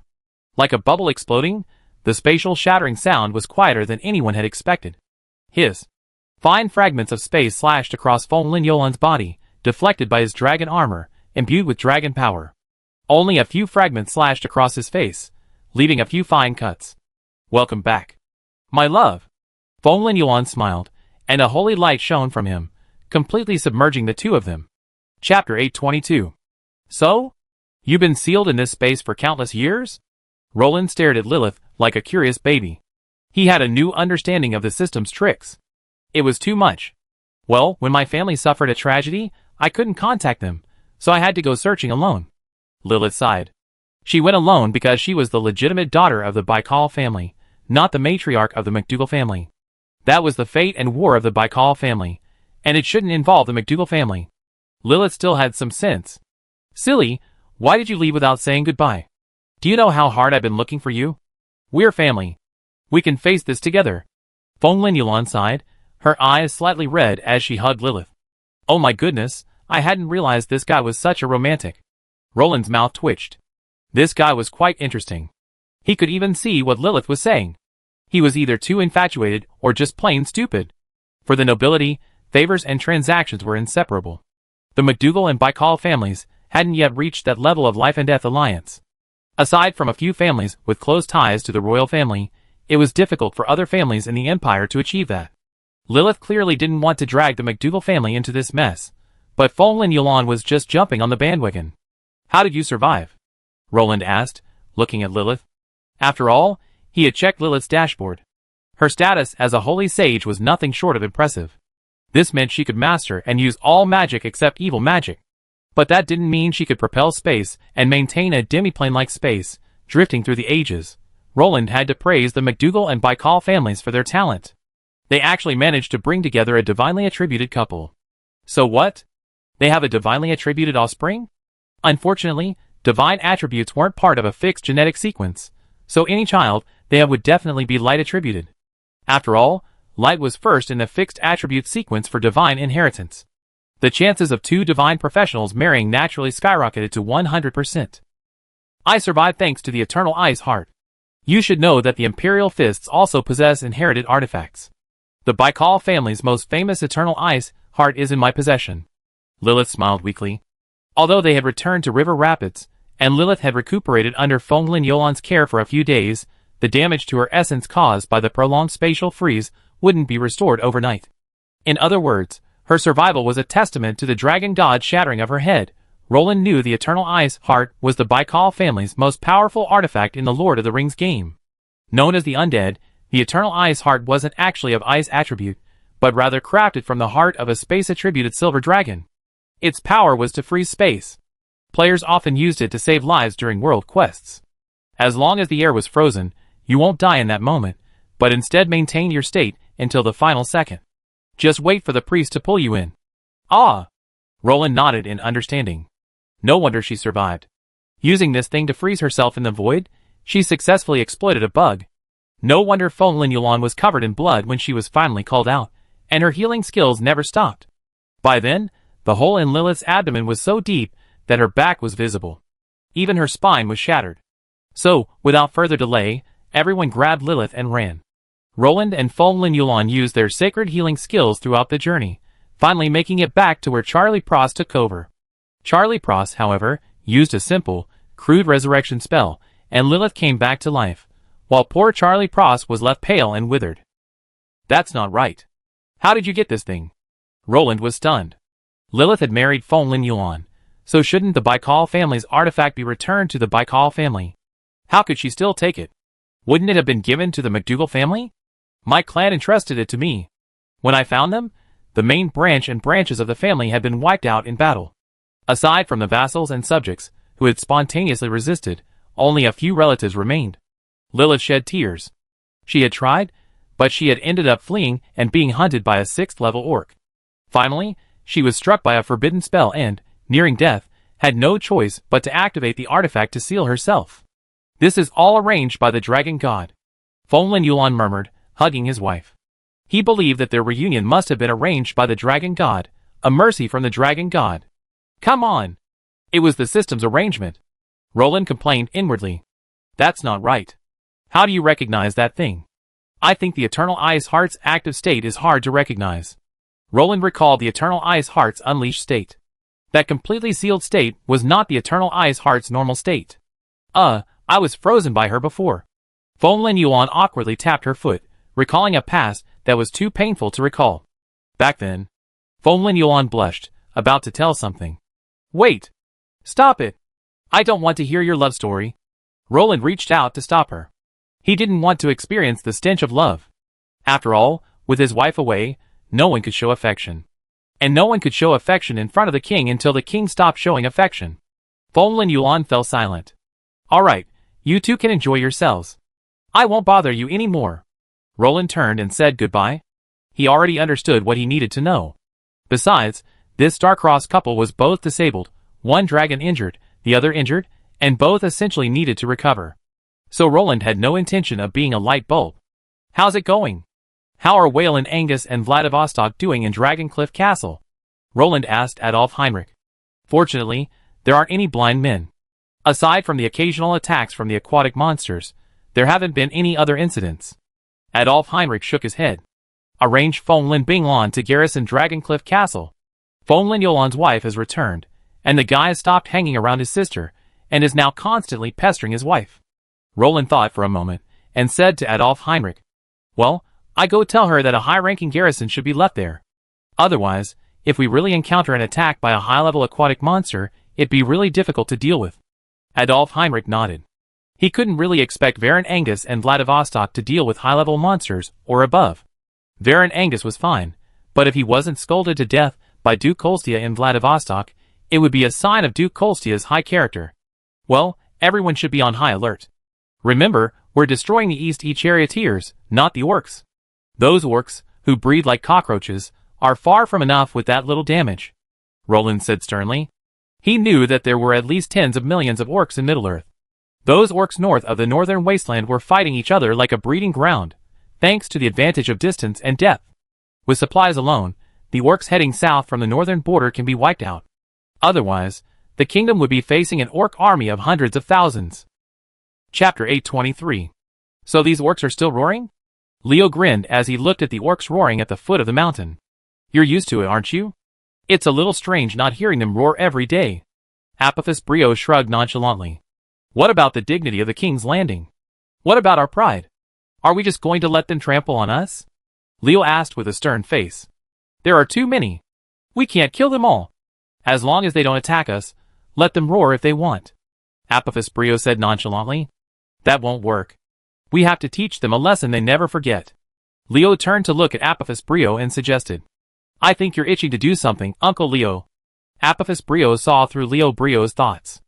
Like a bubble exploding, the spatial shattering sound was quieter than anyone had expected. Hiss! Fine fragments of space slashed across Fenlin Yuan's body, deflected by his dragon armor, imbued with dragon power. Only a few fragments slashed across his face, leaving a few fine cuts. Welcome back. My love. Fenlin Yuan smiled, and a holy light shone from him, completely submerging the two of them. Chapter 822. So? You've been sealed in this space for countless years? Roland stared at Lilith like a curious baby. He had a new understanding of the system's tricks. It was too much. Well, when my family suffered a tragedy, I couldn't contact them, so I had to go searching alone. Lilith sighed. She went alone because she was the legitimate daughter of the Baikal family, not the matriarch of the MacDougal family. That was the fate and war of the Baikal family, and it shouldn't involve the MacDougal family. Lilith still had some sense. Silly, why did you leave without saying goodbye? Do you know how hard I've been looking for you? We're family. We can face this together. Fonglin Yulan sighed, her eyes slightly red as she hugged Lilith. Oh my goodness, I hadn't realized this guy was such a romantic. Roland's mouth twitched. This guy was quite interesting. He could even see what Lilith was saying. He was either too infatuated or just plain stupid. For the nobility, favors and transactions were inseparable. The MacDougal and Baikal families hadn't yet reached that level of life and death alliance. Aside from a few families with close ties to the royal family, it was difficult for other families in the empire to achieve that. Lilith clearly didn't want to drag the MacDougal family into this mess, but Fonglin Yulan was just jumping on the bandwagon. How did you survive? Roland asked, looking at Lilith. After all, he had checked Lilith's dashboard. Her status as a holy sage was nothing short of impressive. This meant she could master and use all magic except evil magic. But that didn't mean she could propel space and maintain a demiplane-like space, drifting through the ages. Roland had to praise the MacDougal and Baikal families for their talent. They actually managed to bring together a divinely attributed couple. So what? They have a divinely attributed offspring? Unfortunately, divine attributes weren't part of a fixed genetic sequence, so any child they have would definitely be light attributed. After all, light was first in the fixed attribute sequence for divine inheritance. The chances of two divine professionals marrying naturally skyrocketed to 100%. I survived thanks to the Eternal Ice Heart. You should know that the Imperial Fists also possess inherited artifacts. The Baikal family's most famous Eternal Ice Heart is in my possession. Lilith smiled weakly. Although they had returned to River Rapids, and Lilith had recuperated under Fonglin Yulan's care for a few days, the damage to her essence caused by the prolonged spatial freeze wouldn't be restored overnight. In other words, her survival was a testament to the dragon god shattering of her head. Roland knew the Eternal Ice Heart was the Baikal family's most powerful artifact in the Lord of the Rings game. Known as the Undead, the Eternal Ice Heart wasn't actually of ice attribute, but rather crafted from the heart of a space-attributed silver dragon. Its power was to freeze space. Players often used it to save lives during world quests. As long as the air was frozen, you won't die in that moment, but instead maintain your state until the final second. Just wait for the priest to pull you in. Ah! Roland nodded in understanding. No wonder she survived. Using this thing to freeze herself in the void, she successfully exploited a bug. No wonder Fonglin Yulan was covered in blood when she was finally called out, and her healing skills never stopped. By then, the hole in Lilith's abdomen was so deep that her back was visible. Even her spine was shattered. So, without further delay, everyone grabbed Lilith and ran. Roland and Fonglin Yulan used their sacred healing skills throughout the journey, finally making it back to where Charlie Pross took over. Charlie Pross, however, used a simple, crude resurrection spell, and Lilith came back to life, while poor Charlie Pross was left pale and withered. That's not right. How did you get this thing? Roland was stunned. Lilith had married Fonglin Yulan, so shouldn't the Baikal family's artifact be returned to the Baikal family? How could she still take it? Wouldn't it have been given to the MacDougal family? My clan entrusted it to me. When I found them, the main branch and branches of the family had been wiped out in battle. Aside from the vassals and subjects, who had spontaneously resisted, only a few relatives remained. Lilith shed tears. She had tried, but she had ended up fleeing and being hunted by a 6th-level orc. Finally, she was struck by a forbidden spell and, nearing death, had no choice but to activate the artifact to seal herself. This is all arranged by the dragon god. Fonglin Yulan murmured, hugging his wife. He believed that their reunion must have been arranged by the dragon god, a mercy from the dragon god. Come on! It was the system's arrangement. Roland complained inwardly. That's not right. How do you recognize that thing? I think the Eternal Ice Heart's active state is hard to recognize. Roland recalled the Eternal Ice Heart's unleashed state. That completely sealed state was not the Eternal Ice Heart's normal state. I was frozen by her before. Fonglin Yuan awkwardly tapped her foot, recalling a past that was too painful to recall. Back then, Fonglin Yuan blushed, about to tell something. Wait! Stop it! I don't want to hear your love story. Roland reached out to stop her. He didn't want to experience the stench of love. After all, with his wife away, no one could show affection. and no one could show affection in front of the king until the king stopped showing affection. Fong and Yuan fell silent. All right, you two can enjoy yourselves. I won't bother you any more. Roland turned and said goodbye. He already understood what he needed to know. Besides, this star-crossed couple was both disabled, one dragon injured, the other injured, and both essentially needed to recover. So Roland had no intention of being a light bulb. How's it going? How are Waylon Angus and Vladivostok doing in Dragoncliff Castle? Roland asked Adolf Heinrich. Fortunately, there aren't any blind men. Aside from the occasional attacks from the aquatic monsters, there haven't been any other incidents. Adolf Heinrich shook his head. Arrange Fong Binglan to garrison Dragoncliff Castle. Fong Yolan's wife has returned, and the guy has stopped hanging around his sister, and is now constantly pestering his wife. Roland thought for a moment, and said to Adolf Heinrich, well, I go tell her that a high-ranking garrison should be left there. Otherwise, if we really encounter an attack by a high-level aquatic monster, it'd be really difficult to deal with. Adolf Heinrich nodded. He couldn't really expect Baron Angus and Vladivostok to deal with high-level monsters, or above. Baron Angus was fine, but if he wasn't scolded to death by Duke Kolstia in Vladivostok, it would be a sign of Duke Kolstia's high character. Well, everyone should be on high alert. Remember, we're destroying the East charioteers, not the orcs. Those orcs, who breed like cockroaches, are far from enough with that little damage. Roland said sternly. He knew that there were at least tens of millions of orcs in Middle-earth. Those orcs north of the northern wasteland were fighting each other like a breeding ground, thanks to the advantage of distance and depth. With supplies alone, the orcs heading south from the northern border can be wiped out. Otherwise, the kingdom would be facing an orc army of hundreds of thousands. Chapter 823. So these orcs are still roaring? Leo grinned as he looked at the orcs roaring at the foot of the mountain. You're used to it, aren't you? It's a little strange not hearing them roar every day. Apophis Brio shrugged nonchalantly. What about the dignity of the King's Landing? What about our pride? Are we just going to let them trample on us? Leo asked with a stern face. There are too many. We can't kill them all. As long as they don't attack us, let them roar if they want. Apophis Brio said nonchalantly. That won't work. We have to teach them a lesson they never forget. Leo turned to look at Apophis Brio and suggested. I think you're itching to do something, Uncle Leo. Apophis Brio saw through Leo Brio's thoughts.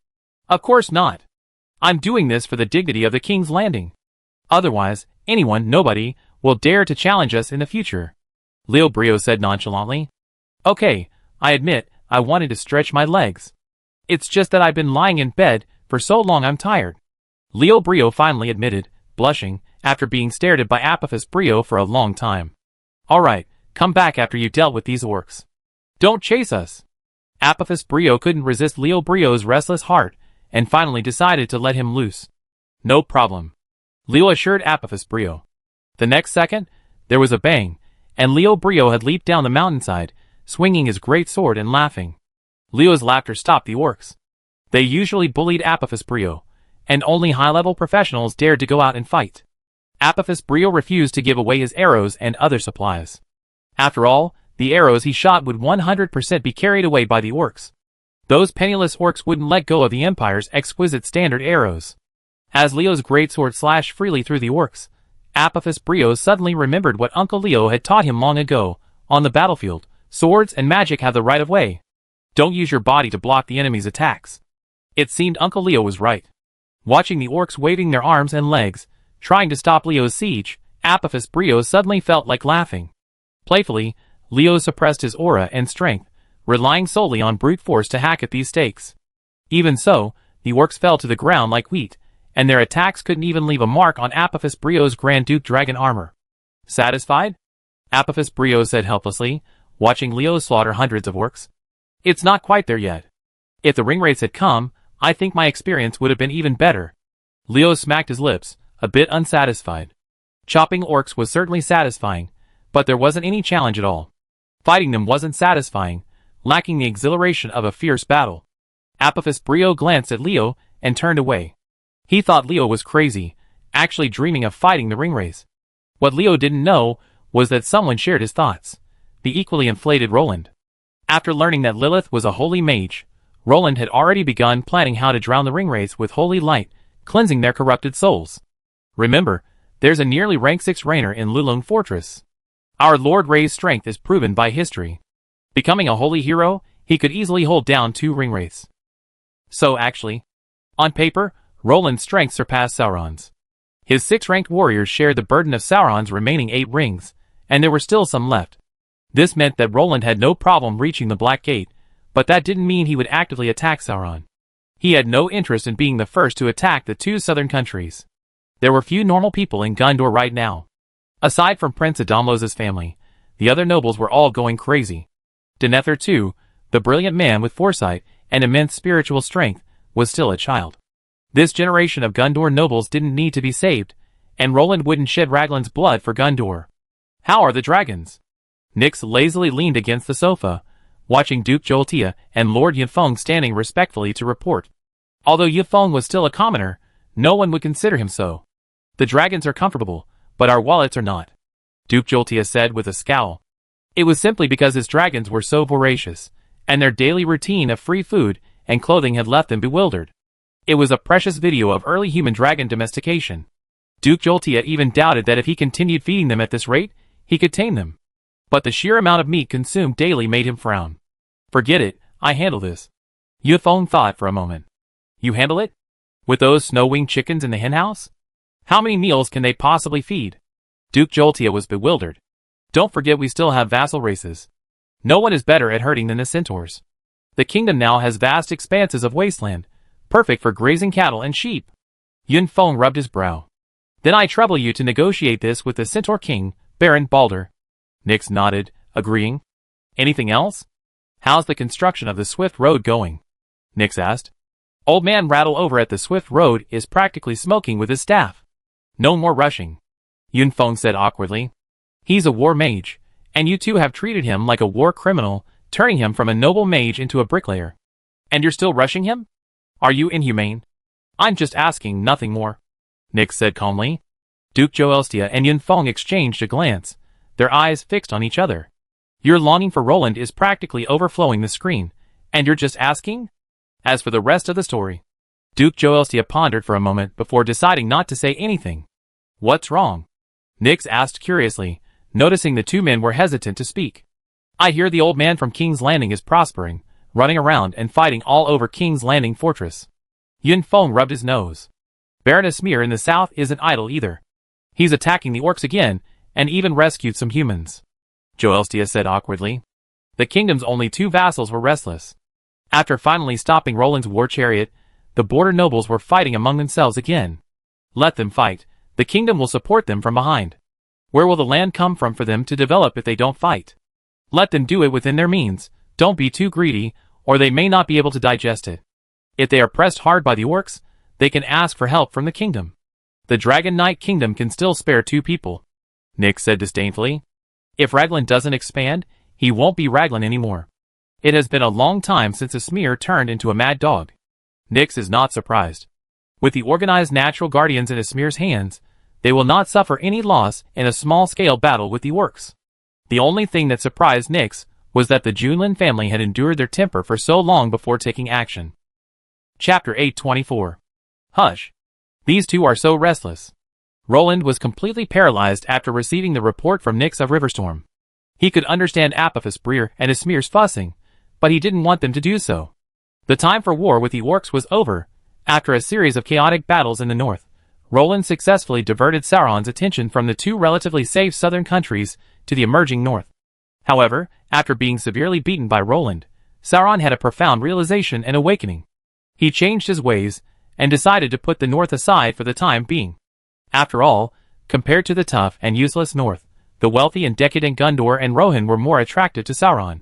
Of course not. I'm doing this for the dignity of the King's Landing. Otherwise, nobody, will dare to challenge us in the future. Leo Brio said nonchalantly. Okay, I admit, I wanted to stretch my legs. It's just that I've been lying in bed for so long I'm tired. Leo Brio finally admitted, blushing, after being stared at by Apophis Brio for a long time. Alright, come back after you dealt with these orcs. Don't chase us. Apophis Brio couldn't resist Leo Brio's restless heart, and finally decided to let him loose. No problem. Leo assured Apophis Brio. The next second, there was a bang, and Leo Brio had leaped down the mountainside, swinging his great sword and laughing. Leo's laughter stopped the orcs. They usually bullied Apophis Brio, and only high-level professionals dared to go out and fight. Apophis Brio refused to give away his arrows and other supplies. After all, the arrows he shot would 100% be carried away by the orcs. Those penniless orcs wouldn't let go of the Empire's exquisite standard arrows. As Leo's greatsword slashed freely through the orcs, Apophis Brio suddenly remembered what Uncle Leo had taught him long ago. On the battlefield, swords and magic have the right of way. Don't use your body to block the enemy's attacks. It seemed Uncle Leo was right. Watching the orcs waving their arms and legs, trying to stop Leo's siege, Apophis Brio suddenly felt like laughing. Playfully, Leo suppressed his aura and strength, relying solely on brute force to hack at these stakes. Even so, the orcs fell to the ground like wheat, and their attacks couldn't even leave a mark on Apophis Brio's Grand Duke dragon armor. Satisfied? Apophis Brio said helplessly, watching Leo slaughter hundreds of orcs. It's not quite there yet. If the ring race had come, I think my experience would have been even better. Leo smacked his lips, a bit unsatisfied. Chopping orcs was certainly satisfying, but there wasn't any challenge at all. Fighting them wasn't satisfying, lacking the exhilaration of a fierce battle. Apophis Brio glanced at Leo and turned away. He thought Leo was crazy, actually dreaming of fighting the ring race. What Leo didn't know was that someone shared his thoughts. The equally inflated Roland. After learning that Lilith was a holy mage, Roland had already begun planning how to drown the ring race with holy light, cleansing their corrupted souls. Remember, there's a nearly rank 6 Rainer in Lulung Fortress. Our Lord Ray's strength is proven by history. Becoming a holy hero, he could easily hold down 2 ring wraiths. So actually, on paper, Roland's strength surpassed Sauron's. His 6 ranked warriors shared the burden of Sauron's remaining 8 rings, and there were still some left. This meant that Roland had no problem reaching the Black Gate, but that didn't mean he would actively attack Sauron. He had no interest in being the first to attack the 2 southern countries. There were few normal people in Gondor right now. Aside from Prince Adamlos's family, the other nobles were all going crazy. Denethor too, the brilliant man with foresight and immense spiritual strength, was still a child. This generation of Gondor nobles didn't need to be saved, and Roland wouldn't shed Raglan's blood for Gondor. How are the dragons? Nyx lazily leaned against the sofa, watching Duke Jolteia and Lord Yifeng standing respectfully to report. Although Yifeng was still a commoner, no one would consider him so. The dragons are comfortable, but our wallets are not, Duke Jolteia said with a scowl. It was simply because his dragons were so voracious, and their daily routine of free food and clothing had left them bewildered. It was a precious video of early human dragon domestication. Duke Jolteia even doubted that if he continued feeding them at this rate, he could tame them. But the sheer amount of meat consumed daily made him frown. Forget it, I handle this. Yifeng thought for a moment. You handle it? With those snow-winged chickens in the henhouse? How many meals can they possibly feed? Duke Jolteia was bewildered. Don't forget we still have vassal races. No one is better at herding than the centaurs. The kingdom now has vast expanses of wasteland, perfect for grazing cattle and sheep. Yifeng rubbed his brow. Then I trouble you to negotiate this with the centaur king, Baron Balder. Nyx nodded, agreeing. Anything else? How's the construction of the Swift Road going? Nyx asked. Old man Rattle over at the Swift Road is practically smoking with his staff. No more rushing, Yifeng said awkwardly. He's a war mage, and you two have treated him like a war criminal, turning him from a noble mage into a bricklayer. And you're still rushing him? Are you inhumane? I'm just asking, nothing more, Nyx said calmly. Duke Jolteia and Yifeng exchanged a glance, their eyes fixed on each other. Your longing for Roland is practically overflowing the screen, and you're just asking? As for the rest of the story, Duke Jolteia pondered for a moment before deciding not to say anything. What's wrong? Nyx asked curiously, noticing the 2 men were hesitant to speak. I hear the old man from King's Landing is prospering, running around and fighting all over King's Landing fortress. Yifeng rubbed his nose. Baron Asmir in the south isn't idle either. He's attacking the orcs again, and even rescued some humans, Jolteia said awkwardly. The kingdom's only 2 vassals were restless. After finally stopping Roland's war chariot, the border nobles were fighting among themselves again. Let them fight, the kingdom will support them from behind. Where will the land come from for them to develop if they don't fight? Let them do it within their means, don't be too greedy, or they may not be able to digest it. If they are pressed hard by the orcs, they can ask for help from the kingdom. The Dragon Knight kingdom can still spare 2 people, Nyx said disdainfully. If Raglan doesn't expand, he won't be Raglan anymore. It has been a long time since Asmir turned into a mad dog. Nyx is not surprised. With the organized natural guardians in Asmir's hands, they will not suffer any loss in a small-scale battle with the orcs. The only thing that surprised Nyx was that the Junlin family had endured their temper for so long before taking action. Chapter 824. Hush. These 2 are so restless. Roland was completely paralyzed after receiving the report from Nyx of Riverstorm. He could understand Apophis Breer and Asmir's fussing, but he didn't want them to do so. The time for war with the orcs was over. After a series of chaotic battles in the north, Roland successfully diverted Sauron's attention from the 2 relatively safe southern countries to the emerging north. However, after being severely beaten by Roland, Sauron had a profound realization and awakening. He changed his ways, and decided to put the north aside for the time being. After all, compared to the tough and useless north, the wealthy and decadent Gondor and Rohan were more attractive to Sauron.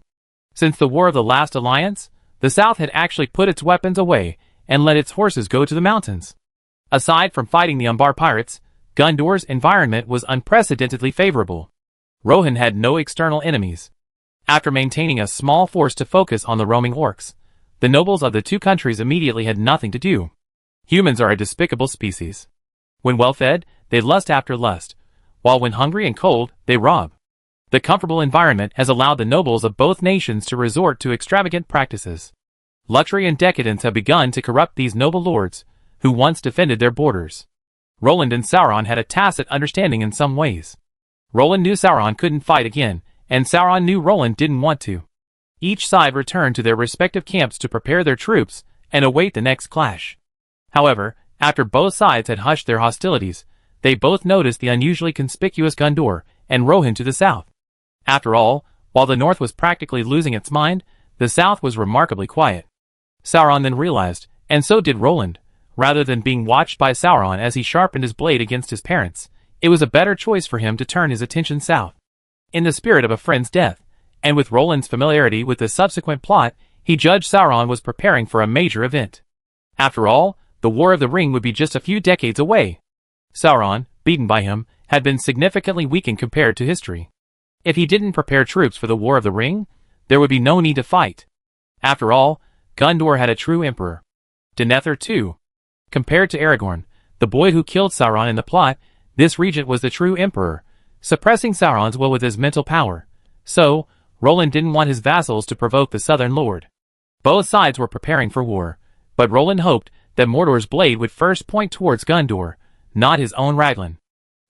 Since the War of the Last Alliance, the south had actually put its weapons away and let its horses go to the mountains. Aside from fighting the Umbar pirates, Gondor's environment was unprecedentedly favorable. Rohan had no external enemies. After maintaining a small force to focus on the roaming orcs, the nobles of the 2 countries immediately had nothing to do. Humans are a despicable species. When well-fed, they lust after lust, while when hungry and cold, they rob. The comfortable environment has allowed the nobles of both nations to resort to extravagant practices. Luxury and decadence have begun to corrupt these noble lords, who once defended their borders. Roland and Sauron had a tacit understanding in some ways. Roland knew Sauron couldn't fight again, and Sauron knew Roland didn't want to. Each side returned to their respective camps to prepare their troops and await the next clash. However, after both sides had hushed their hostilities, they both noticed the unusually conspicuous Gondor and Rohan to the south. After all, while the north was practically losing its mind, the south was remarkably quiet. Sauron then realized, and so did Roland, rather than being watched by Sauron as he sharpened his blade against his parents, it was a better choice for him to turn his attention south. In the spirit of a friend's death, and with Roland's familiarity with the subsequent plot, he judged Sauron was preparing for a major event. After all, the War of the Ring would be just a few decades away. Sauron, beaten by him, had been significantly weakened compared to history. If he didn't prepare troops for the War of the Ring, there would be no need to fight. After all, Gondor had a true emperor. Denethor too. Compared to Aragorn, the boy who killed Sauron in the plot, this regent was the true emperor, suppressing Sauron's will with his mental power. So, Roland didn't want his vassals to provoke the southern lord. Both sides were preparing for war, but Roland hoped that Mordor's blade would first point towards Gondor, not his own Raglan.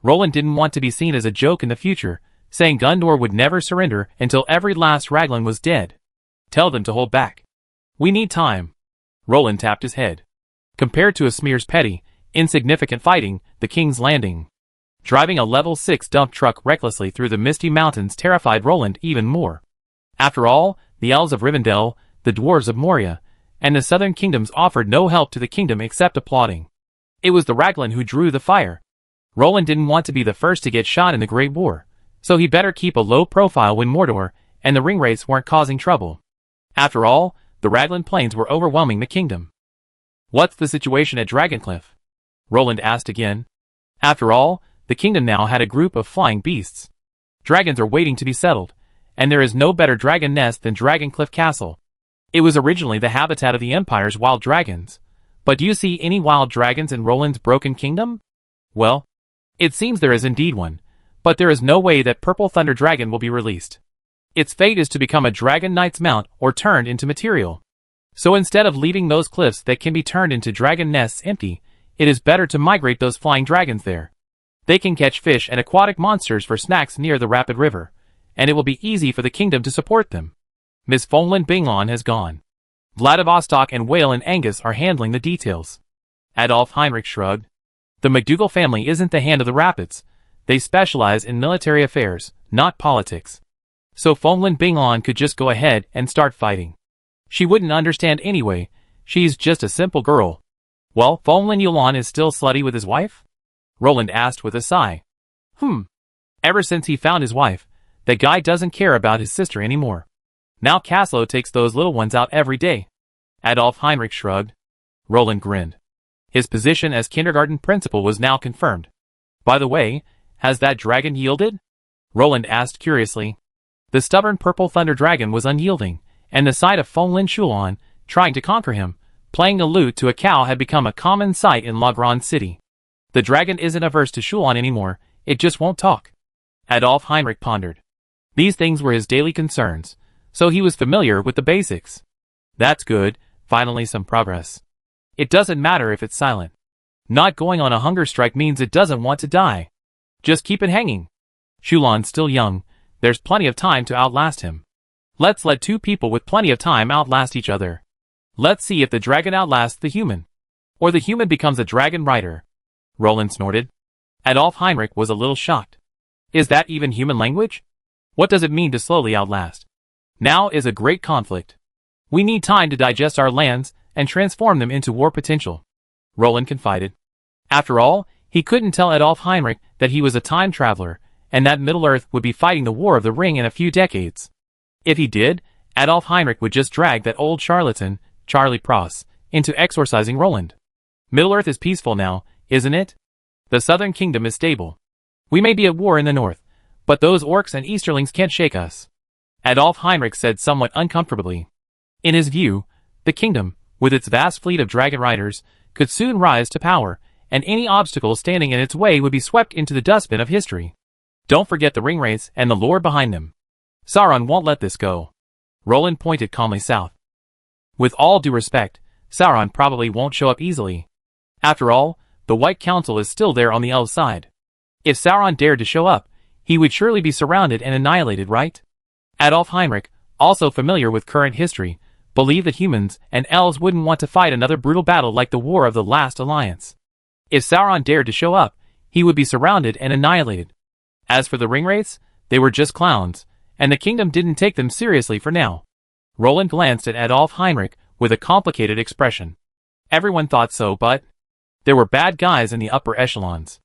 Roland didn't want to be seen as a joke in the future, saying Gondor would never surrender until every last Raglan was dead. Tell them to hold back. We need time. Roland tapped his head. Compared to Asmir's petty, insignificant fighting, the King's Landing. Driving a level 6 dump truck recklessly through the misty mountains terrified Roland even more. After all, the elves of Rivendell, the dwarves of Moria, and the southern kingdoms offered no help to the kingdom except applauding. It was the Raglan who drew the fire. Roland didn't want to be the first to get shot in the Great War, so he better keep a low profile when Mordor and the ringwraiths weren't causing trouble. After all, the Raglan plains were overwhelming the kingdom. What's the situation at Dragoncliff? Roland asked again. After all, the kingdom now had a group of flying beasts. Dragons are waiting to be settled, and there is no better dragon nest than Dragoncliff Castle. It was originally the habitat of the Empire's wild dragons, but do you see any wild dragons in Roland's broken kingdom? Well, it seems there is indeed one, but there is no way that Purple Thunder Dragon will be released. Its fate is to become a Dragon Knight's mount or turned into material. So instead of leaving those cliffs that can be turned into dragon nests empty, it is better to migrate those flying dragons there. They can catch fish and aquatic monsters for snacks near the rapid river, and it will be easy for the kingdom to support them. Miss Fonlin Binglon has gone. Vladivostok and Whale and Angus are handling the details. Adolf Heinrich shrugged. The MacDougall family isn't the hand of the rapids. They specialize in military affairs, not politics. So Fonlin Binglon could just go ahead and start fighting. She wouldn't understand anyway. She's just a simple girl. Well, Fonlin Yulon is still slutty with his wife? Roland asked with a sigh. Ever since he found his wife, that guy doesn't care about his sister anymore. Now Caslo takes those little ones out every day. Adolf Heinrich shrugged. Roland grinned. His position as kindergarten principal was now confirmed. By the way, has that dragon yielded? Roland asked curiously. The stubborn Purple Thunder Dragon was unyielding, and the sight of Fonlin Chulon trying to conquer him, playing the lute to a cow had become a common sight in La Grande City. The dragon isn't averse to Chulon anymore, it just won't talk. Adolf Heinrich pondered. These things were his daily concerns, so he was familiar with the basics. That's good, finally some progress. It doesn't matter if it's silent. Not going on a hunger strike means it doesn't want to die. Just keep it hanging. Chulon's still young, there's plenty of time to outlast him. Let's let two people with plenty of time outlast each other. Let's see if the dragon outlasts the human. Or the human becomes a dragon rider. Roland snorted. Adolf Heinrich was a little shocked. Is that even human language? What does it mean to slowly outlast? Now is a great conflict. We need time to digest our lands and transform them into war potential. Roland confided. After all, he couldn't tell Adolf Heinrich that he was a time traveler, and that Middle-earth would be fighting the War of the Ring in a few decades. If he did, Adolf Heinrich would just drag that old charlatan, Charlie Pross, into exorcising Roland. Middle-earth is peaceful now, isn't it? The southern kingdom is stable. We may be at war in the north, but those orcs and Easterlings can't shake us. Adolf Heinrich said somewhat uncomfortably. In his view, the kingdom, with its vast fleet of dragon riders, could soon rise to power, and any obstacle standing in its way would be swept into the dustbin of history. Don't forget the ringwraiths and the lord behind them. Sauron won't let this go. Roland pointed calmly south. With all due respect, Sauron probably won't show up easily. After all, the White Council is still there on the elves' side. If Sauron dared to show up, he would surely be surrounded and annihilated, right? Adolf Heinrich, also familiar with current history, believed that humans and elves wouldn't want to fight another brutal battle like the War of the Last Alliance. If Sauron dared to show up, he would be surrounded and annihilated. As for the ringwraiths, they were just clowns, and the kingdom didn't take them seriously for now. Roland glanced at Adolf Heinrich with a complicated expression. Everyone thought so, but there were bad guys in the upper echelons.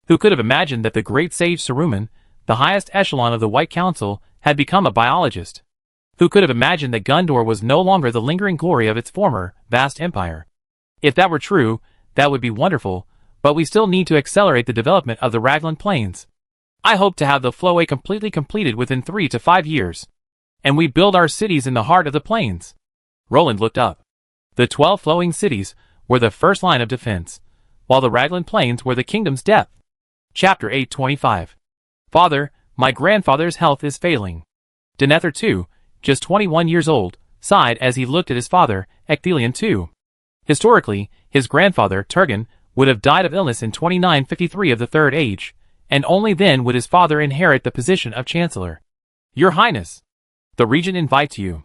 Who could have imagined that the great sage Saruman, the highest echelon of the White Council, had become a biologist? Who could have imagined that Gondor was no longer the lingering glory of its former, vast empire? If that were true, that would be wonderful, but we still need to accelerate the development of the Raglan Plains. I hope to have the flowway completely completed within 3 to 5 years. And we build our cities in the heart of the plains. Roland looked up. The 12 flowing cities were the first line of defense, while the Raglan Plains were the kingdom's depth. Chapter 825. Father, my grandfather's health is failing. Denethor II, just 21 years old, sighed as he looked at his father, Ecthelion II. Historically, his grandfather, Turgon, would have died of illness in 2953 of the Third Age, and only then would his father inherit the position of Chancellor. Your Highness, the regent invites you.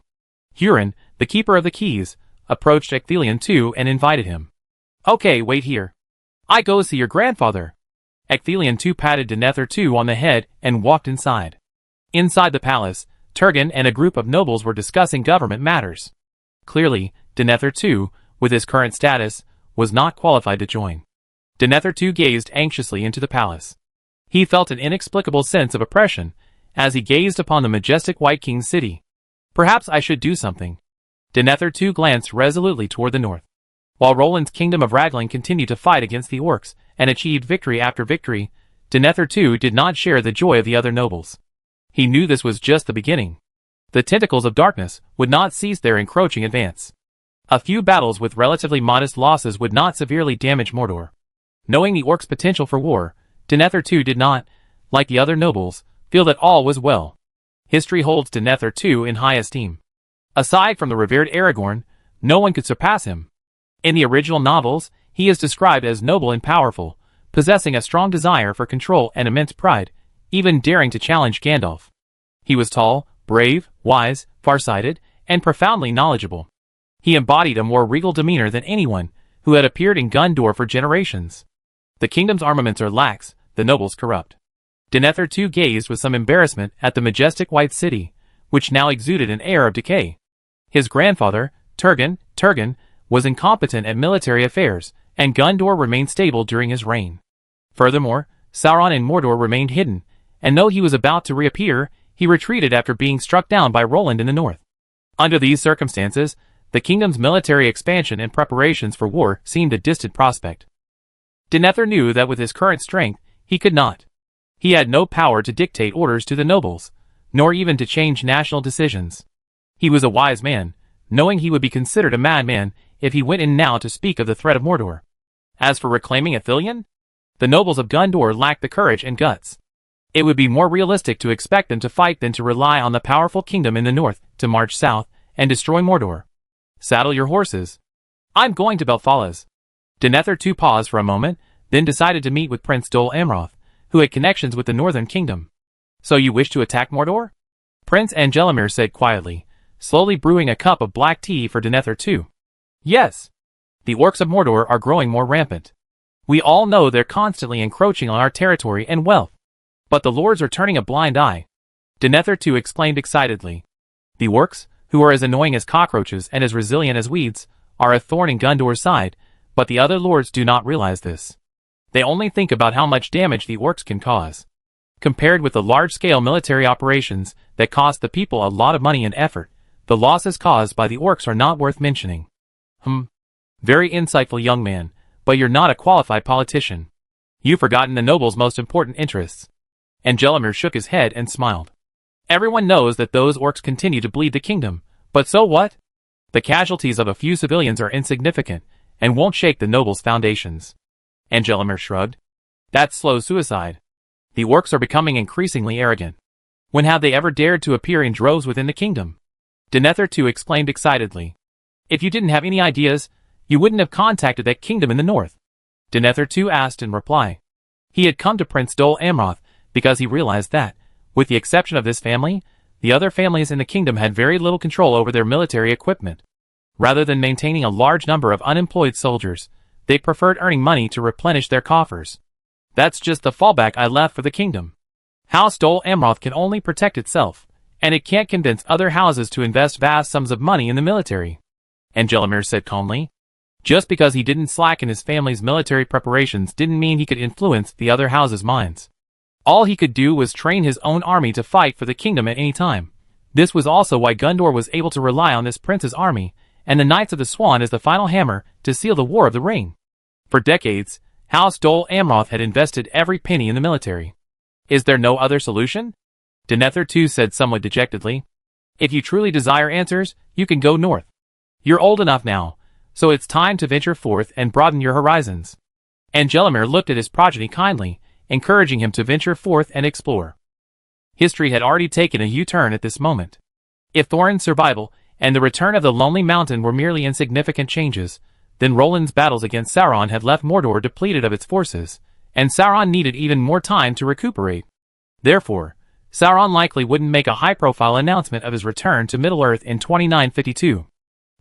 Huron, the keeper of the keys, approached Ecthelion II and invited him. Okay, wait here. I go see your grandfather. Ecthelion II patted Denethor II on the head and walked inside. Inside the palace, Turgon and a group of nobles were discussing government matters. Clearly, Denethor II, with his current status, was not qualified to join. Denethor II gazed anxiously into the palace. He felt an inexplicable sense of oppression as he gazed upon the majestic White King's city. Perhaps I should do something. Denethor II glanced resolutely toward the north. While Roland's kingdom of Raglan continued to fight against the orcs and achieved victory after victory, Denethor II did not share the joy of the other nobles. He knew this was just the beginning. The tentacles of darkness would not cease their encroaching advance. A few battles with relatively modest losses would not severely damage Mordor. Knowing the orcs' potential for war, Denethor II did not, like the other nobles, feel that all was well. History holds Denethor II in high esteem. Aside from the revered Aragorn, no one could surpass him. In the original novels, he is described as noble and powerful, possessing a strong desire for control and immense pride, even daring to challenge Gandalf. He was tall, brave, wise, farsighted, and profoundly knowledgeable. He embodied a more regal demeanor than anyone who had appeared in Gondor for generations. The kingdom's armaments are lax, the nobles corrupt. Denethor II gazed with some embarrassment at the majestic white city, which now exuded an air of decay. His grandfather, Turgon, was incompetent at military affairs, and Gondor remained stable during his reign. Furthermore, Sauron in Mordor remained hidden, and though he was about to reappear, he retreated after being struck down by Roland in the north. Under these circumstances, the kingdom's military expansion and preparations for war seemed a distant prospect. Denethor knew that with his current strength, he could not. He had no power to dictate orders to the nobles, nor even to change national decisions. He was a wise man, knowing he would be considered a madman if he went in now to speak of the threat of Mordor. As for reclaiming Ithilien, the nobles of Gondor lacked the courage and guts. It would be more realistic to expect them to fight than to rely on the powerful kingdom in the north to march south and destroy Mordor. Saddle your horses. I'm going to Belfalas. Denethor II paused for a moment, then decided to meet with Prince Dol Amroth, who had connections with the northern kingdom. So you wish to attack Mordor? Prince Angelimir said quietly, slowly brewing a cup of black tea for Denethor II. Yes. The orcs of Mordor are growing more rampant. We all know they're constantly encroaching on our territory and wealth. But the lords are turning a blind eye. Denethor II exclaimed excitedly. The orcs, who are as annoying as cockroaches and as resilient as weeds, are a thorn in Gondor's side, but the other lords do not realize this. They only think about how much damage the orcs can cause. Compared with the large-scale military operations that cost the people a lot of money and effort, the losses caused by the orcs are not worth mentioning. Very insightful young man, but you're not a qualified politician. You've forgotten the nobles' most important interests. Angelimir shook his head and smiled. Everyone knows that those orcs continue to bleed the kingdom, but so what? The casualties of a few civilians are insignificant, and won't shake the nobles' foundations. Angelimir shrugged. That's slow suicide. The orcs are becoming increasingly arrogant. When have they ever dared to appear in droves within the kingdom? Denethor II exclaimed excitedly. If you didn't have any ideas, you wouldn't have contacted that kingdom in the north. Denethor II asked in reply. He had come to Prince Dol Amroth because he realized that, with the exception of this family, the other families in the kingdom had very little control over their military equipment. Rather than maintaining a large number of unemployed soldiers, they preferred earning money to replenish their coffers. That's just the fallback I left for the kingdom. House Dole Amroth can only protect itself, and it can't convince other houses to invest vast sums of money in the military. Angelimir said calmly. Just because he didn't slacken his family's military preparations didn't mean he could influence the other houses' minds. All he could do was train his own army to fight for the kingdom at any time. This was also why Gundor was able to rely on this prince's army, and the Knights of the Swan as the final hammer to seal the War of the Ring. For decades, House Dole Amroth had invested every penny in the military. Is there no other solution? Denethor II said somewhat dejectedly. If you truly desire answers, you can go north. You're old enough now, so it's time to venture forth and broaden your horizons. Angelimir looked at his progeny kindly, encouraging him to venture forth and explore. History had already taken a U-turn at this moment. If Thorin's survival and the return of the Lonely Mountain were merely insignificant changes, then Roland's battles against Sauron had left Mordor depleted of its forces, and Sauron needed even more time to recuperate. Therefore, Sauron likely wouldn't make a high-profile announcement of his return to Middle-earth in 2952.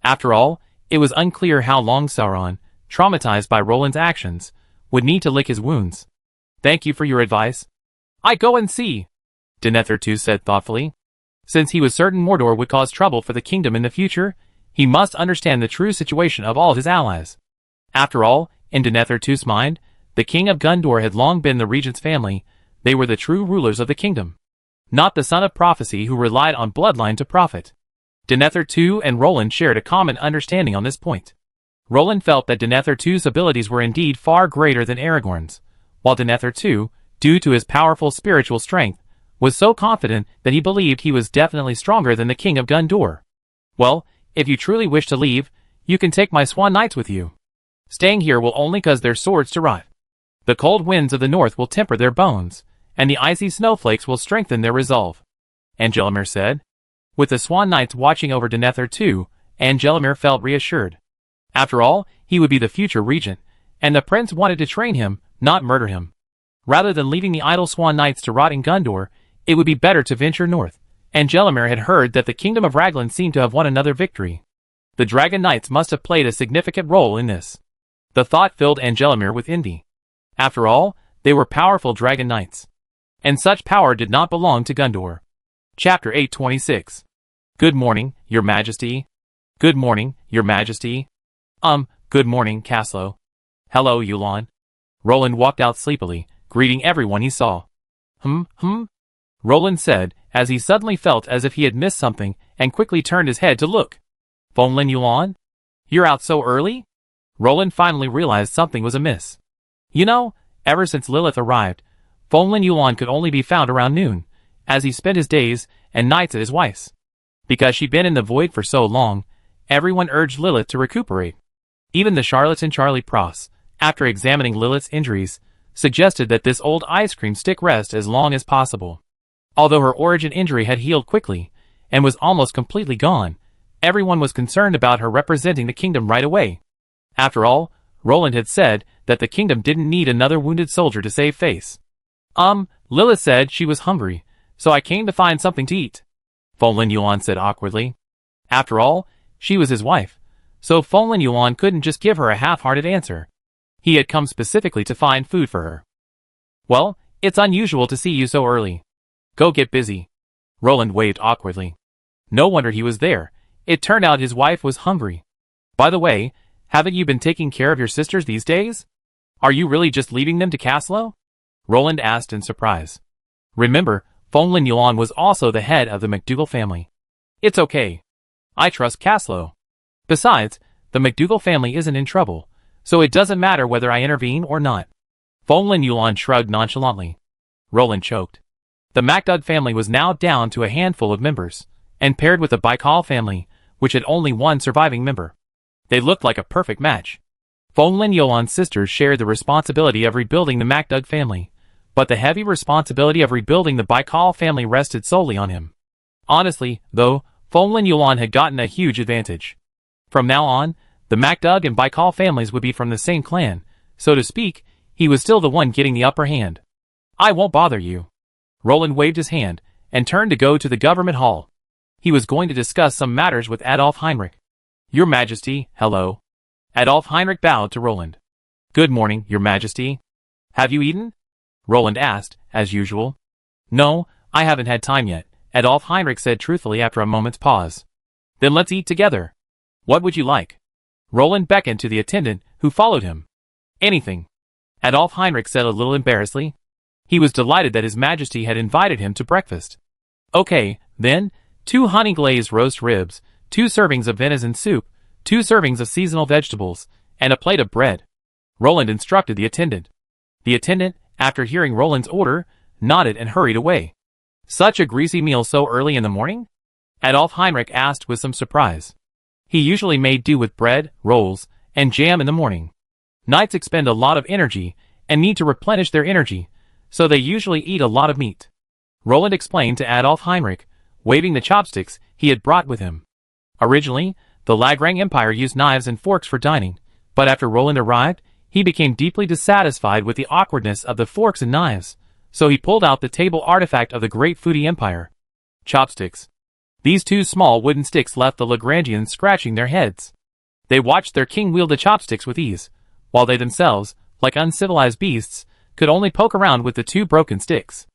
After all, it was unclear how long Sauron, traumatized by Roland's actions, would need to lick his wounds. Thank you for your advice. I go and see, Denethor II said thoughtfully. Since he was certain Mordor would cause trouble for the kingdom in the future, he must understand the true situation of all his allies. After all, in Denethor II's mind, the king of Gondor had long been the regent's family. They were the true rulers of the kingdom, not the son of prophecy who relied on bloodline to profit. Denethor II and Roland shared a common understanding on this point. Roland felt that Denethor II's abilities were indeed far greater than Aragorn's, while Denethor II, due to his powerful spiritual strength, was so confident that he believed he was definitely stronger than the king of Gondor. Well, if you truly wish to leave, you can take my Swan Knights with you. Staying here will only cause their swords to rot. The cold winds of the north will temper their bones, and the icy snowflakes will strengthen their resolve, Angelimir said. With the Swan Knights watching over Denethor II, Angelimir felt reassured. After all, he would be the future regent, and the prince wanted to train him, not murder him. Rather than leaving the idle Swan Knights to rot in Gondor, it would be better to venture north. Angelimir had heard that the kingdom of Raglan seemed to have won another victory. The Dragon Knights must have played a significant role in this. The thought filled Angelimir with envy. After all, they were powerful Dragon Knights. And such power did not belong to Gondor. Chapter 826. Good morning, Your Majesty. Good morning, Your Majesty. Good morning, Caslo. Hello, Yulon. Roland walked out sleepily, greeting everyone he saw. Roland said, as he suddenly felt as if he had missed something, and quickly turned his head to look. Fonlin Yulon? You're out so early? Roland finally realized something was amiss. You know, ever since Lilith arrived, Fonlin Yulon could only be found around noon, as he spent his days and nights at his wife's. Because she'd been in the void for so long, everyone urged Lilith to recuperate. Even the charlatan Charlie Pross, after examining Lilith's injuries, suggested that this old ice cream stick rest as long as possible. Although her origin injury had healed quickly, and was almost completely gone, everyone was concerned about her representing the kingdom right away. After all, Roland had said that the kingdom didn't need another wounded soldier to save face. Lilith said she was hungry, so I came to find something to eat, Fonlin Yulon said awkwardly. After all, she was his wife, so Fonlin Yulon couldn't just give her a half-hearted answer. He had come specifically to find food for her. Well, it's unusual to see you so early. Go get busy. Roland waved awkwardly. No wonder he was there. It turned out his wife was hungry. By the way, haven't you been taking care of your sisters these days? Are you really just leaving them to Caslo? Roland asked in surprise. Remember, Fonlin Yulon was also the head of the MacDougall family. It's okay. I trust Caslo. Besides, the MacDougall family isn't in trouble, so it doesn't matter whether I intervene or not. Fonlin Yulon shrugged nonchalantly. Roland choked. The MacDougall family was now down to a handful of members, and paired with the Baikal family, which had only one surviving member. They looked like a perfect match. Fonlin Yulon's sisters shared the responsibility of rebuilding the MacDougall family, but the heavy responsibility of rebuilding the Baikal family rested solely on him. Honestly, though, Fonlin Yulon had gotten a huge advantage. From now on, the MacDougall and Baikal families would be from the same clan, so to speak. He was still the one getting the upper hand. I won't bother you. Roland waved his hand, and turned to go to the government hall. He was going to discuss some matters with Adolf Heinrich. Your Majesty, hello. Adolf Heinrich bowed to Roland. Good morning, Your Majesty. Have you eaten? Roland asked, as usual. No, I haven't had time yet, Adolf Heinrich said truthfully after a moment's pause. Then let's eat together. What would you like? Roland beckoned to the attendant, who followed him. Anything. Adolf Heinrich said a little embarrassedly. He was delighted that His Majesty had invited him to breakfast. Okay, then, 2 honey-glazed roast ribs, 2 servings of venison soup, 2 servings of seasonal vegetables, and a plate of bread. Roland instructed the attendant. The attendant, after hearing Roland's order, nodded and hurried away. Such a greasy meal so early in the morning? Adolf Heinrich asked with some surprise. He usually made do with bread, rolls, and jam in the morning. Knights expend a lot of energy and need to replenish their energy, so they usually eat a lot of meat. Roland explained to Adolf Heinrich, waving the chopsticks he had brought with him. Originally, the Lagrang Empire used knives and forks for dining, but after Roland arrived, he became deeply dissatisfied with the awkwardness of the forks and knives, so he pulled out the table artifact of the great foodie empire. Chopsticks. These 2 small wooden sticks left the Lagrangians scratching their heads. They watched their king wield the chopsticks with ease, while they themselves, like uncivilized beasts, could only poke around with the 2 broken sticks.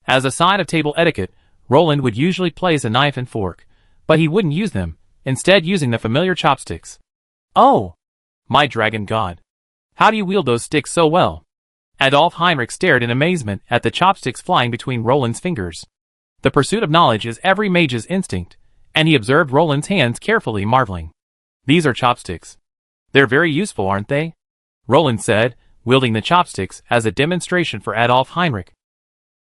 As a sign of table etiquette, Roland would usually place a knife and fork, but he wouldn't use them, instead using the familiar chopsticks. Oh! My dragon god! How do you wield those sticks so well? Adolf Heinrich stared in amazement at the chopsticks flying between Roland's fingers. The pursuit of knowledge is every mage's instinct, and he observed Roland's hands carefully, marveling. These are chopsticks. They're very useful, aren't they? Roland said, wielding the chopsticks as a demonstration for Adolf Heinrich.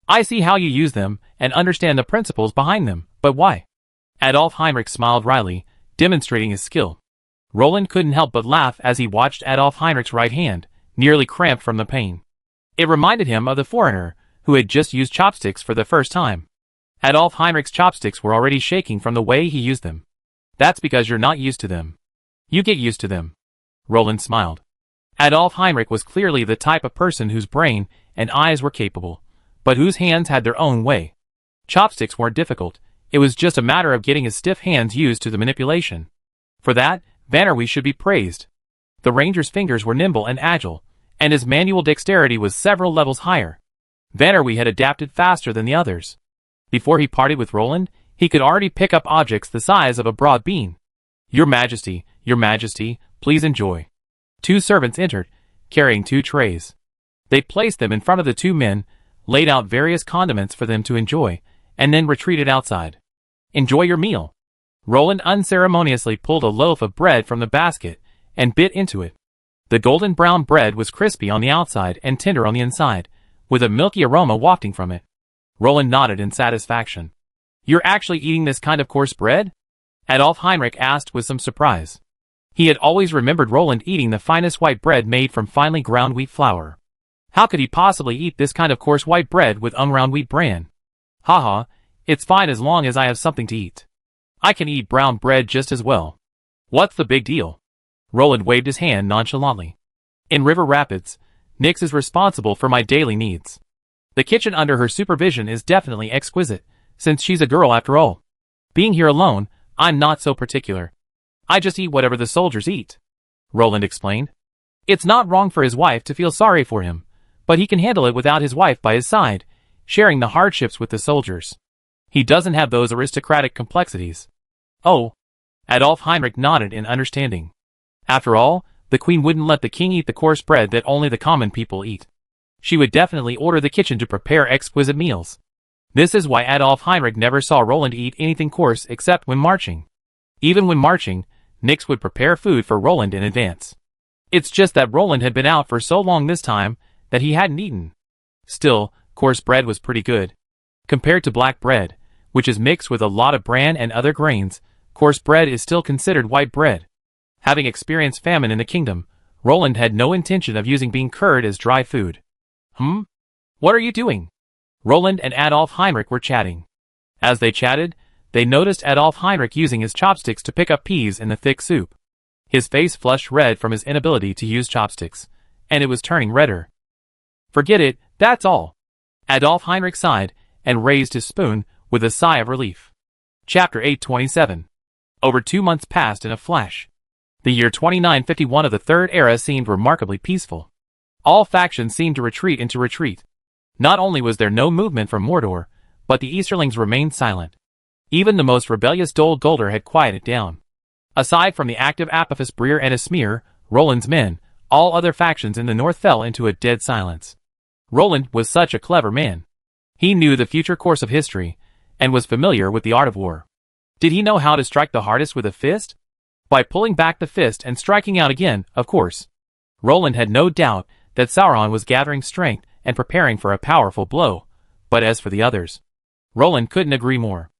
I see how you use them and understand the principles behind them, but why? Adolf Heinrich smiled wryly, demonstrating his skill. Roland couldn't help but laugh as he watched Adolf Heinrich's right hand, nearly cramped from the pain. It reminded him of the foreigner, who had just used chopsticks for the first time. Adolf Heinrich's chopsticks were already shaking from the way he used them. That's because you're not used to them. You get used to them. Roland smiled. Adolf Heinrich was clearly the type of person whose brain and eyes were capable, but whose hands had their own way. Chopsticks weren't difficult, it was just a matter of getting his stiff hands used to the manipulation. For that, Vannerwee should be praised. The ranger's fingers were nimble and agile, and his manual dexterity was several levels higher. Vannerwee had adapted faster than the others. Before he parted with Roland, he could already pick up objects the size of a broad bean. Your Majesty, please enjoy. 2 servants entered, carrying 2 trays. They placed them in front of the 2 men, laid out various condiments for them to enjoy, and then retreated outside. Enjoy your meal. Roland unceremoniously pulled a loaf of bread from the basket and bit into it. The golden brown bread was crispy on the outside and tender on the inside, with a milky aroma wafting from it. Roland nodded in satisfaction. You're actually eating this kind of coarse bread? Adolf Heinrich asked with some surprise. He had always remembered Roland eating the finest white bread made from finely ground wheat flour. How could he possibly eat this kind of coarse white bread with unground wheat bran? Haha, it's fine as long as I have something to eat. I can eat brown bread just as well. What's the big deal? Roland waved his hand nonchalantly. In River Rapids, Nix is responsible for my daily needs. The kitchen under her supervision is definitely exquisite, since she's a girl after all. Being here alone, I'm not so particular. I just eat whatever the soldiers eat. Roland explained. It's not wrong for his wife to feel sorry for him, but he can handle it without his wife by his side, sharing the hardships with the soldiers. He doesn't have those aristocratic complexities. Oh. Adolf Heinrich nodded in understanding. After all, the queen wouldn't let the king eat the coarse bread that only the common people eat. She would definitely order the kitchen to prepare exquisite meals. This is why Adolf Heinrich never saw Roland eat anything coarse except when marching. Even when marching, Nix would prepare food for Roland in advance. It's just that Roland had been out for so long this time that he hadn't eaten. Still, coarse bread was pretty good. Compared to black bread, which is mixed with a lot of bran and other grains, coarse bread is still considered white bread. Having experienced famine in the kingdom, Roland had no intention of using bean curd as dry food. What are you doing? Roland and Adolf Heinrich were chatting. As they chatted, they noticed Adolf Heinrich using his chopsticks to pick up peas in the thick soup. His face flushed red from his inability to use chopsticks, and it was turning redder. Forget it, that's all. Adolf Heinrich sighed and raised his spoon, with a sigh of relief. Chapter 827. Over 2 months passed in a flash. The year 2951 of the Third Era seemed remarkably peaceful. All factions seemed to retreat into retreat. Not only was there no movement from Mordor, but the Easterlings remained silent. Even the most rebellious Dol Guldur had quieted down. Aside from the active Apophis Breer and Esmir, Roland's men, all other factions in the north fell into a dead silence. Roland was such a clever man. He knew the future course of history, and was familiar with the art of war. Did he know how to strike the hardest with a fist? By pulling back the fist and striking out again, of course. Roland had no doubt that Sauron was gathering strength and preparing for a powerful blow, but as for the others, Roland couldn't agree more.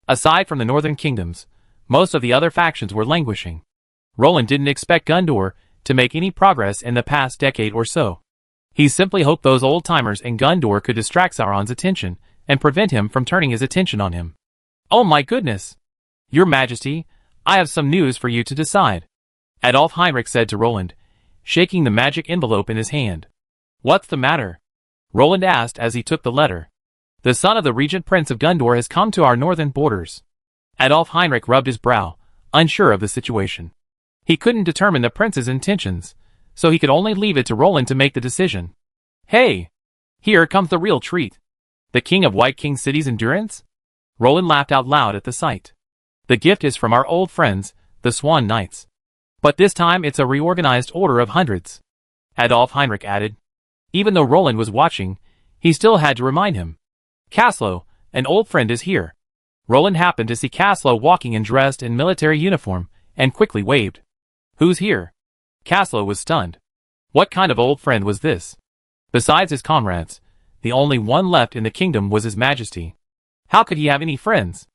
Aside from the northern kingdoms, most of the other factions were languishing. Roland didn't expect Gondor to make any progress in the past decade or so. He simply hoped those old-timers in Gondor could distract Sauron's attention and prevent him from turning his attention on him. "Oh my goodness! Your Majesty, I have some news for you to decide," Adolf Heinrich said to Roland, shaking the magic envelope in his hand. "What's the matter?" Roland asked as he took the letter. "The son of the Regent Prince of Gondor has come to our northern borders." Adolf Heinrich rubbed his brow, unsure of the situation. He couldn't determine the prince's intentions, so he could only leave it to Roland to make the decision. "Hey! Here comes the real treat. The King of White King City's endurance?" Roland laughed out loud at the sight. "The gift is from our old friends, the Swan Knights. But this time it's a reorganized order of hundreds," Adolf Heinrich added. Even though Roland was watching, he still had to remind him. "Caslo, an old friend is here." Roland happened to see Caslo walking and dressed in military uniform, and quickly waved. "Who's here?" Caslo was stunned. What kind of old friend was this? Besides his comrades, the only one left in the kingdom was his majesty. How could he have any friends?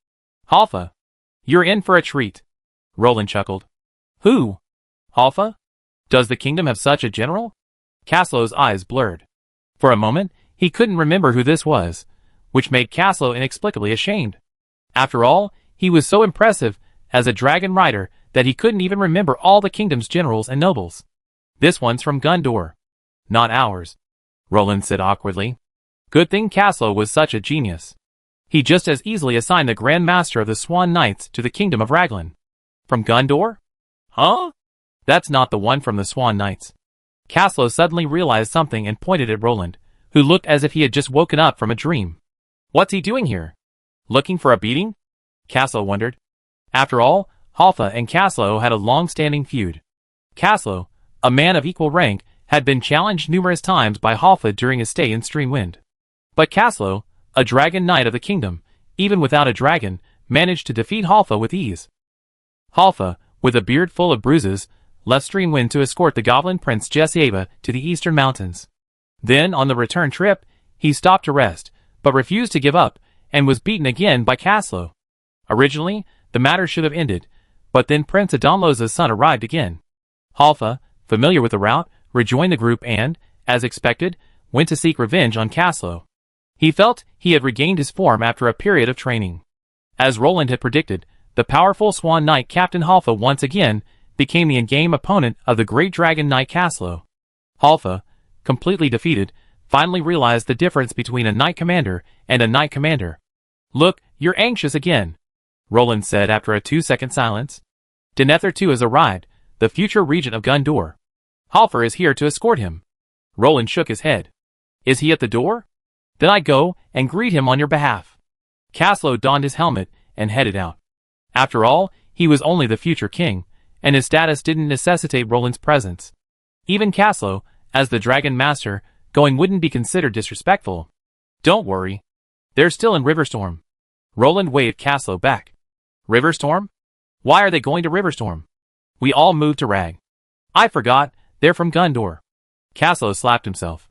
"Halfa, you're in for a treat," Roland chuckled. "Who? Halfa? Does the kingdom have such a general?" Caslo's eyes blurred. For a moment, he couldn't remember who this was, which made Caslo inexplicably ashamed. After all, he was so impressive as a dragon rider that he couldn't even remember all the kingdom's generals and nobles. "This one's from Gondor." "Not ours," Roland said awkwardly. Good thing Caslo was such a genius. He just as easily assigned the Grand Master of the Swan Knights to the kingdom of Raglan. "From Gondor? Huh? That's not the one from the Swan Knights." Caslo suddenly realized something and pointed at Roland, who looked as if he had just woken up from a dream. "What's he doing here? Looking for a beating?" Caslo wondered. After all, Halfa and Caslo had a long-standing feud. Caslo, a man of equal rank, had been challenged numerous times by Halfa during his stay in Streamwind. But Caslo, a dragon knight of the kingdom, even without a dragon, managed to defeat Halfa with ease. Halfa, with a beard full of bruises, left Streamwind to escort the goblin prince Jesieva to the eastern mountains. Then, on the return trip, he stopped to rest, but refused to give up, and was beaten again by Caslo. Originally, the matter should have ended, but then Prince Adamloza's son arrived again. Halfa, familiar with the route, rejoined the group and, as expected, went to seek revenge on Caslo. He felt he had regained his form after a period of training. As Roland had predicted, the powerful Swan Knight Captain Halfa once again became the in-game opponent of the great dragon knight Caslo. Halfa, completely defeated, finally realized the difference between a knight commander and a knight commander. "Look, you're anxious again," Roland said after a 2-second silence. "Denethor too has arrived, the future regent of Gondor. Halfa is here to escort him." Roland shook his head. "Is he at the door? Then I go and greet him on your behalf." Caslo donned his helmet and headed out. After all, he was only the future king, and his status didn't necessitate Roland's presence. Even Caslo, as the dragon master, going wouldn't be considered disrespectful. "Don't worry. They're still in Riverstorm." Roland waved Caslo back. "Riverstorm? Why are they going to Riverstorm? We all moved to Rag." "I forgot, they're from Gondor." Caslo slapped himself.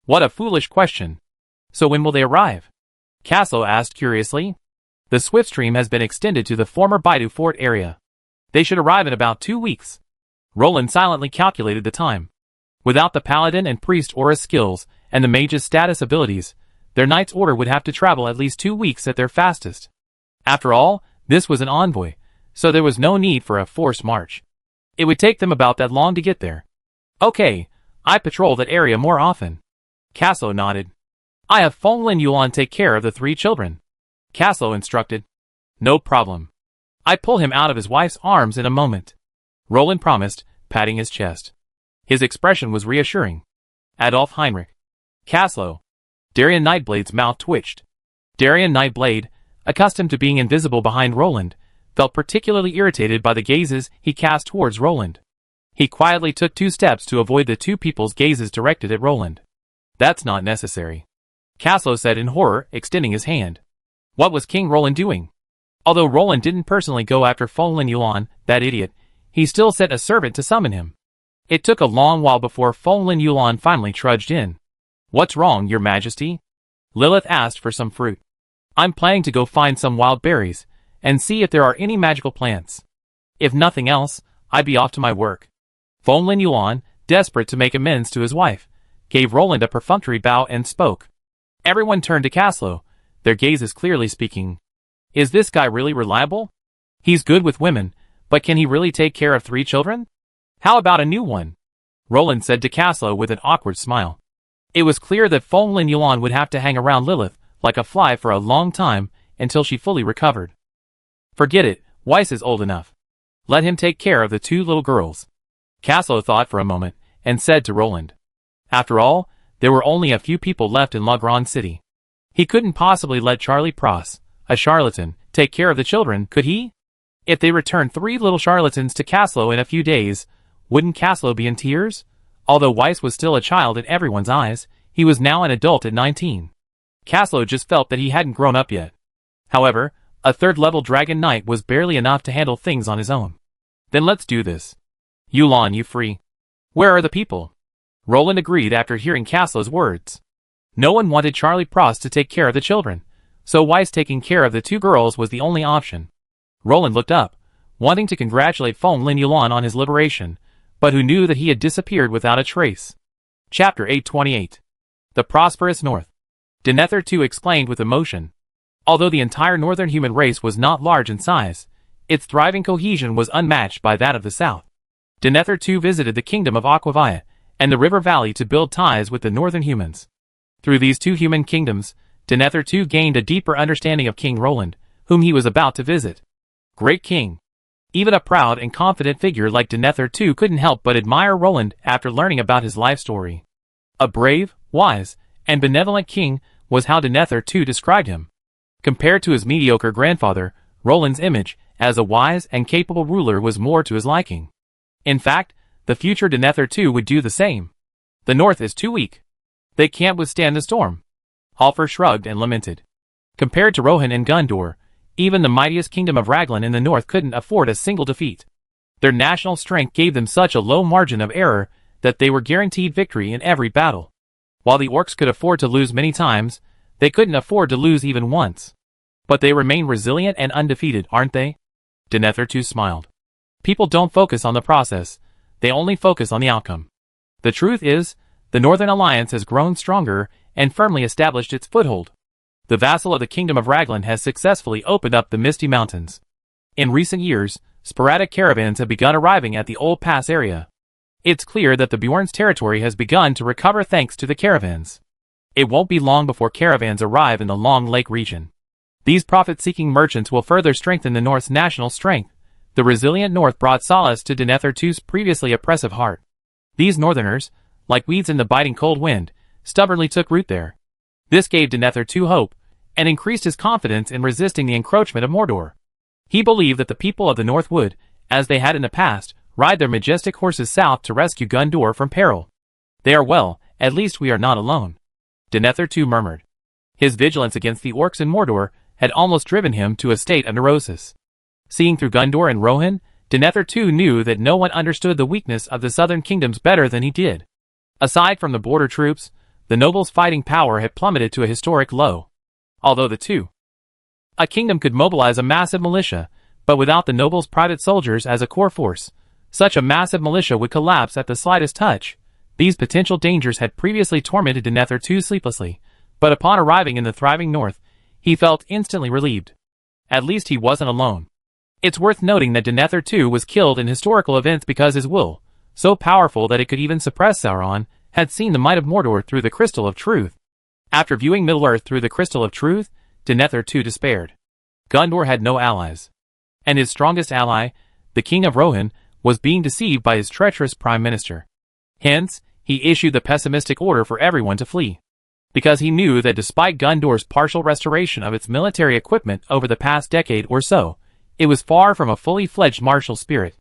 "What a foolish question. So when will they arrive?" Caslo asked curiously. "The Swiftstream has been extended to the former Baidu Fort area. They should arrive in about 2 weeks." Roland silently calculated the time. Without the paladin and priest aura skills and the mage's status abilities, their knight's order would have to travel at least 2 weeks at their fastest. After all, this was an envoy, so there was no need for a forced march. It would take them about that long to get there. "Okay, I patrol that area more often." Caslo nodded. "I have Fong Lin Yuan take care of the 3 children." Caslo instructed. No problem. I pull him out of his wife's arms in a moment. Roland promised, patting his chest. His expression was reassuring. Adolf Heinrich. Caslo. Darian Nightblade's mouth twitched. Darian Nightblade, accustomed to being invisible behind Roland, felt particularly irritated by the gazes he cast towards Roland. He quietly took 2 steps to avoid the 2 people's gazes directed at Roland. That's not necessary. Caslo said in horror, extending his hand. What was King Roland doing? Although Roland didn't personally go after Fonlin Yuan, that idiot, he still sent a servant to summon him. It took a long while before Fonlin Yuan finally trudged in. What's wrong, Your Majesty? Lilith asked for some fruit. I'm planning to go find some wild berries, and see if there are any magical plants. If nothing else, I'd be off to my work. Fonlin Yuan, desperate to make amends to his wife, gave Roland a perfunctory bow and spoke. Everyone turned to Caslo, their gazes clearly speaking. Is this guy really reliable? He's good with women, but can he really take care of 3 children? How about a new one? Roland said to Caslo with an awkward smile. It was clear that Fonlin Yuan would have to hang around Lilith like a fly for a long time until she fully recovered. Forget it, Weiss is old enough. Let him take care of the 2 little girls. Caslo thought for a moment and said to Roland. After all, there were only a few people left in La Grande City. He couldn't possibly let Charlie Pross, a charlatan, take care of the children, could he? If they returned 3 little charlatans to Caslo in a few days, wouldn't Caslo be in tears? Although Weiss was still a child in everyone's eyes, he was now an adult at 19. Caslo just felt that he hadn't grown up yet. However, a 3rd-level Dragon Knight was barely enough to handle things on his own. Then let's do this. Yulan, you free. Where are the people? Roland agreed after hearing Caslo's words. No one wanted Charlie Pross to take care of the children, so Weiss taking care of the 2 girls was the only option. Roland looked up, wanting to congratulate Fonlin Yuan on his liberation, but who knew that he had disappeared without a trace. Chapter 828. The Prosperous North. Denethor II exclaimed with emotion. Although the entire northern human race was not large in size, its thriving cohesion was unmatched by that of the south. Denethor II visited the kingdom of Aquavia and the river valley to build ties with the northern humans. Through these 2 human kingdoms, Denethor II gained a deeper understanding of King Roland, whom he was about to visit. Great king. Even a proud and confident figure like Denethor II couldn't help but admire Roland after learning about his life story. A brave, wise, and benevolent king was how Denethor II described him. Compared to his mediocre grandfather, Roland's image as a wise and capable ruler was more to his liking. In fact, the future Denethor II would do the same. The north is too weak. They can't withstand the storm. Halfor shrugged and lamented. Compared to Rohan and Gondor, even the mightiest kingdom of Raglan in the north couldn't afford a single defeat. Their national strength gave them such a low margin of error that they were guaranteed victory in every battle. While the orcs could afford to lose many times, they couldn't afford to lose even once. But they remain resilient and undefeated, aren't they? Denethor II smiled. People don't focus on the process, they only focus on the outcome. The truth is, the Northern Alliance has grown stronger and firmly established its foothold. The vassal of the Kingdom of Raglan has successfully opened up the Misty Mountains. In recent years, sporadic caravans have begun arriving at the Old Pass area. It's clear that the Bjorn's territory has begun to recover thanks to the caravans. It won't be long before caravans arrive in the Long Lake region. These profit-seeking merchants will further strengthen the North's national strength. The resilient North brought solace to Denethor II's previously oppressive heart. These Northerners, like weeds in the biting cold wind, stubbornly took root there. This gave Denethor II hope, and increased his confidence in resisting the encroachment of Mordor. He believed that the people of the North would, as they had in the past, ride their majestic horses south to rescue Gondor from peril. They are well, at least we are not alone. Denethor II murmured. His vigilance against the orcs in Mordor had almost driven him to a state of neurosis. Seeing through Gondor and Rohan, Denethor II knew that no one understood the weakness of the southern kingdoms better than he did. Aside from the border troops, the nobles' fighting power had plummeted to a historic low. Although a kingdom could mobilize a massive militia, but without the nobles' private soldiers as a core force, such a massive militia would collapse at the slightest touch. These potential dangers had previously tormented Denethor II sleeplessly, but upon arriving in the thriving north, he felt instantly relieved. At least he wasn't alone. It's worth noting that Denethor II was killed in historical events because his will, so powerful that it could even suppress Sauron, had seen the might of Mordor through the Crystal of Truth. After viewing Middle-earth through the Crystal of Truth, Denethor too despaired. Gondor had no allies. And his strongest ally, the king of Rohan, was being deceived by his treacherous prime minister. Hence, he issued the pessimistic order for everyone to flee. Because he knew that despite Gondor's partial restoration of its military equipment over the past decade or so, it was far from a fully fledged martial spirit.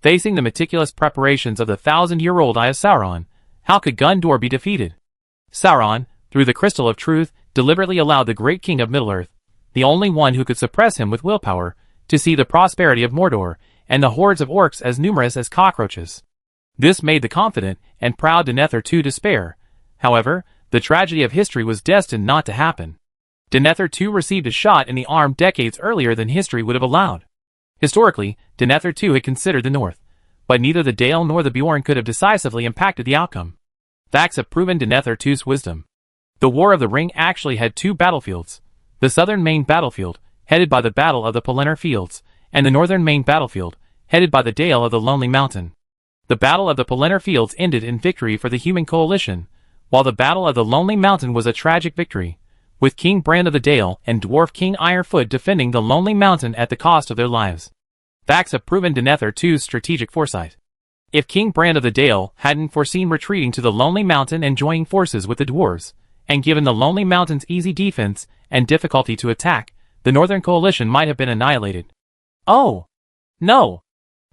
Facing the meticulous preparations of the 1,000-year-old Eye of Sauron, how could Gondor be defeated? Sauron, through the Crystal of Truth, deliberately allowed the great king of Middle-earth, the only one who could suppress him with willpower, to see the prosperity of Mordor, and the hordes of orcs as numerous as cockroaches. This made the confident and proud Denethor too despair. However, the tragedy of history was destined not to happen. Denethor too received a shot in the arm decades earlier than history would have allowed. Historically, Denethor too had considered the North, but neither the Dale nor the Bjorn could have decisively impacted the outcome. Facts have proven Denethor too's wisdom. The War of the Ring actually had two battlefields: the southern main battlefield, headed by the Battle of the Pelennor Fields, and the northern main battlefield, headed by the Dale of the Lonely Mountain. The Battle of the Pelennor Fields ended in victory for the human coalition, while the Battle of the Lonely Mountain was a tragic victory, with King Bran of the Dale and Dwarf King Ironfoot defending the Lonely Mountain at the cost of their lives. Facts have proven Denethor too's strategic foresight. If King Bran of the Dale hadn't foreseen retreating to the Lonely Mountain and joining forces with the dwarves, and given the Lonely Mountain's easy defense and difficulty to attack, the Northern Coalition might have been annihilated. Oh! No!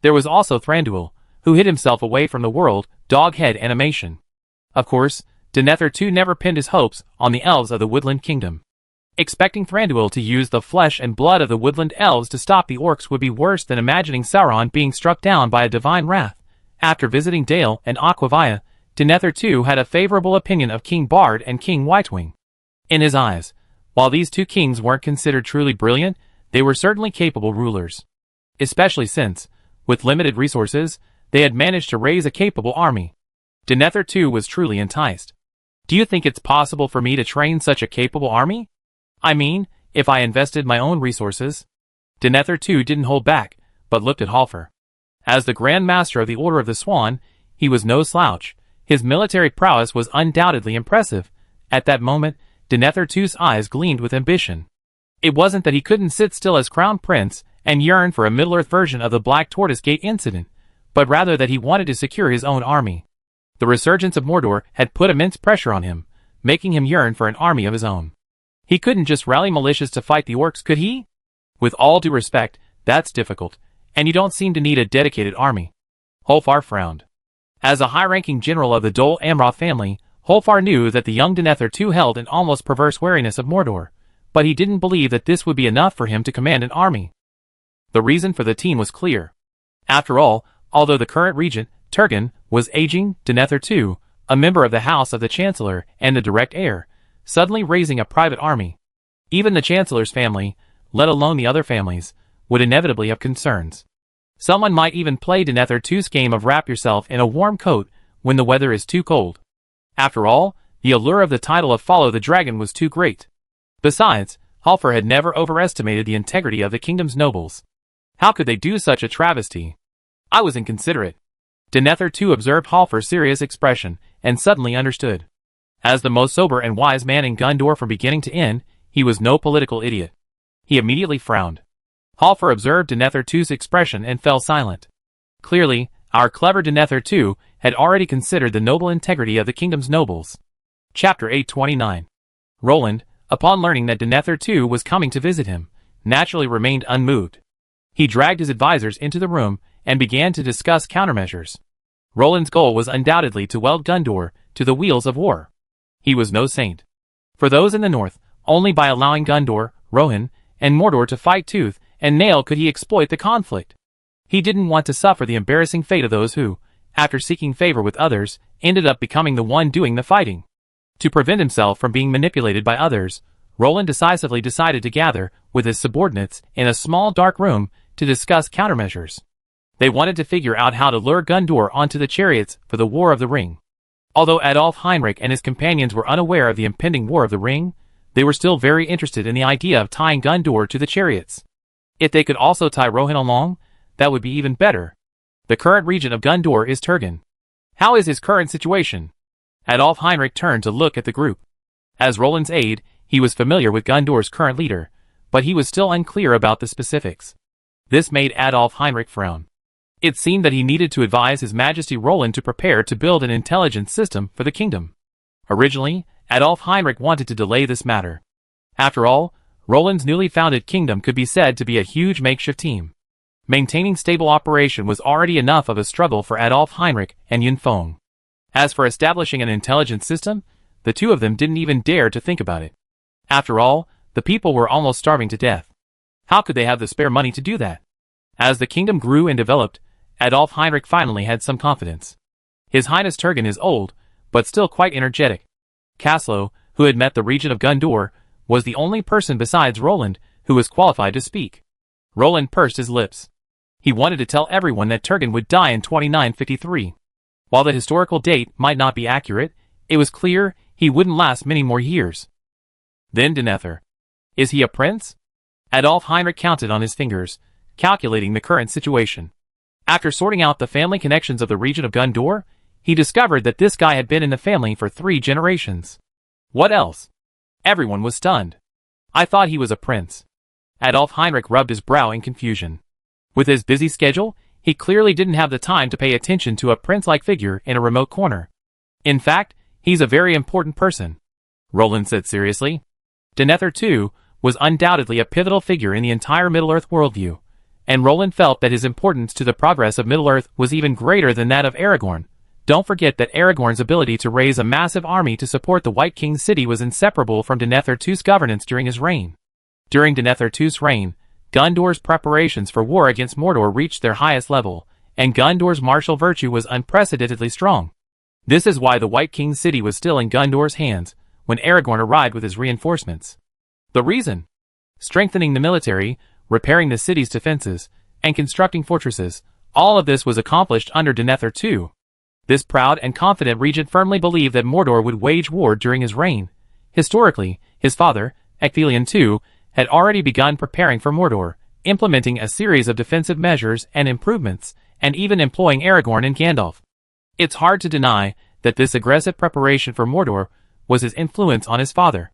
There was also Thranduil, who hid himself away from the world, dog-head animation. Of course, Denethor too never pinned his hopes on the elves of the Woodland Kingdom. Expecting Thranduil to use the flesh and blood of the woodland elves to stop the orcs would be worse than imagining Sauron being struck down by a divine wrath. After visiting Dale and Aquavia, Denethor too had a favorable opinion of King Bard and King Whitewing. In his eyes, while these two kings weren't considered truly brilliant, they were certainly capable rulers. Especially since, with limited resources, they had managed to raise a capable army. Denethor too was truly enticed. Do you think it's possible for me to train such a capable army? I mean, if I invested my own resources? Denethor too didn't hold back, but looked at Halfor. As the Grand Master of the Order of the Swan, he was no slouch. His military prowess was undoubtedly impressive. At that moment, Denethor too's eyes gleamed with ambition. It wasn't that he couldn't sit still as Crown Prince and yearn for a Middle-earth version of the Black Tortoise Gate incident, but rather that he wanted to secure his own army. The resurgence of Mordor had put immense pressure on him, making him yearn for an army of his own. He couldn't just rally militias to fight the orcs, could he? With all due respect, that's difficult, and you don't seem to need a dedicated army. Holfar frowned. As a high-ranking general of the Dol Amroth family, Holfar knew that the young Denethor too held an almost perverse wariness of Mordor, but he didn't believe that this would be enough for him to command an army. The reason for the team was clear. After all, although the current regent, Turgon, was aging, Denethor too, a member of the House of the Chancellor and the direct heir, suddenly raising a private army. Even the Chancellor's family, let alone the other families, would inevitably have concerns. Someone might even play Denethor too's game of wrap yourself in a warm coat when the weather is too cold. After all, the allure of the title of Follow the Dragon was too great. Besides, Halfor had never overestimated the integrity of the kingdom's nobles. How could they do such a travesty? I was inconsiderate. Denethor too observed Halfor's serious expression, and suddenly understood. As the most sober and wise man in Gondor from beginning to end, he was no political idiot. He immediately frowned. Halfor observed Denethor too's expression and fell silent. Clearly, our clever Denethor too had already considered the noble integrity of the kingdom's nobles. Chapter 829. Roland, upon learning that Denethor too was coming to visit him, naturally remained unmoved. He dragged his advisors into the room and began to discuss countermeasures. Roland's goal was undoubtedly to weld Gondor to the wheels of war. He was no saint. For those in the north, only by allowing Gondor, Rohan, and Mordor to fight tooth and nail could he exploit the conflict. He didn't want to suffer the embarrassing fate of those who, after seeking favor with others, ended up becoming the one doing the fighting. To prevent himself from being manipulated by others, Roland decisively decided to gather with his subordinates in a small dark room to discuss countermeasures. They wanted to figure out how to lure Gondor onto the chariots for the War of the Ring. Although Adolf Heinrich and his companions were unaware of the impending War of the Ring, they were still very interested in the idea of tying Gondor to the chariots. If they could also tie Rohan along, that would be even better. The current regent of Gondor is Turgon. How is his current situation? Adolf Heinrich turned to look at the group. As Roland's aide, He was familiar with Gondor's current leader, but he was still unclear about the specifics. This made Adolf Heinrich frown. It seemed that he needed to advise His Majesty Roland to prepare to build an intelligence system for the kingdom. Originally, Adolf Heinrich wanted to delay this matter. After all, Roland's newly founded kingdom could be said to be a huge makeshift team. Maintaining stable operation was already enough of a struggle for Adolf Heinrich and Yun Feng. As for establishing an intelligence system, the two of them didn't even dare to think about it. After all, the people were almost starving to death. How could they have the spare money to do that? As the kingdom grew and developed, Adolf Heinrich finally had some confidence. His Highness Turgon is old, but still quite energetic. Caslow, who had met the regent of Gondor, was the only person besides Roland who was qualified to speak. Roland pursed his lips. He wanted to tell everyone that Turgon would die in 2953. While the historical date might not be accurate, it was clear he wouldn't last many more years. Then Denethor. Is he a prince? Adolf Heinrich counted on his fingers, calculating the current situation. After sorting out the family connections of the regent of Gondor, he discovered that this guy had been in the family for 3 generations. What else? Everyone was stunned. I thought he was a prince. Adolf Heinrich rubbed his brow in confusion. With his busy schedule, he clearly didn't have the time to pay attention to a prince-like figure in a remote corner. In fact, he's a very important person, Roland said seriously. Denethor, too, was undoubtedly a pivotal figure in the entire Middle-earth worldview, and Roland felt that his importance to the progress of Middle-earth was even greater than that of Aragorn. Don't forget that Aragorn's ability to raise a massive army to support the White King's city was inseparable from Denethor II's governance during his reign. During Denethor II's reign, Gondor's preparations for war against Mordor reached their highest level, and Gondor's martial virtue was unprecedentedly strong. This is why the White King's city was still in Gondor's hands when Aragorn arrived with his reinforcements. The reason? Strengthening the military, repairing the city's defenses, and constructing fortresses, all of this was accomplished under Denethor II. This proud and confident regent firmly believed that Mordor would wage war during his reign. Historically, his father, Ecthelion II, had already begun preparing for Mordor, implementing a series of defensive measures and improvements, and even employing Aragorn and Gandalf. It's hard to deny that this aggressive preparation for Mordor was his influence on his father.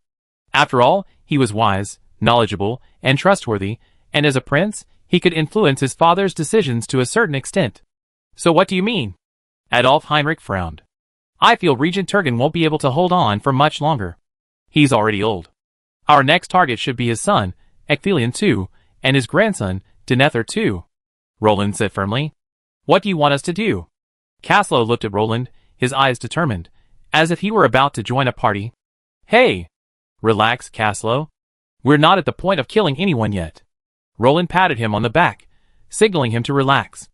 After all, he was wise, knowledgeable, and trustworthy, and as a prince, he could influence his father's decisions to a certain extent. So what do you mean? Adolf Heinrich frowned. I feel Regent Turgon won't be able to hold on for much longer. He's already old. Our next target should be his son, Ecthelion II, and his grandson, Denethor II, Roland said firmly. What do you want us to do? Caslow looked at Roland, his eyes determined, as if he were about to join a party. Hey! Relax, Caslow. We're not at the point of killing anyone yet. Roland patted him on the back, signaling him to relax.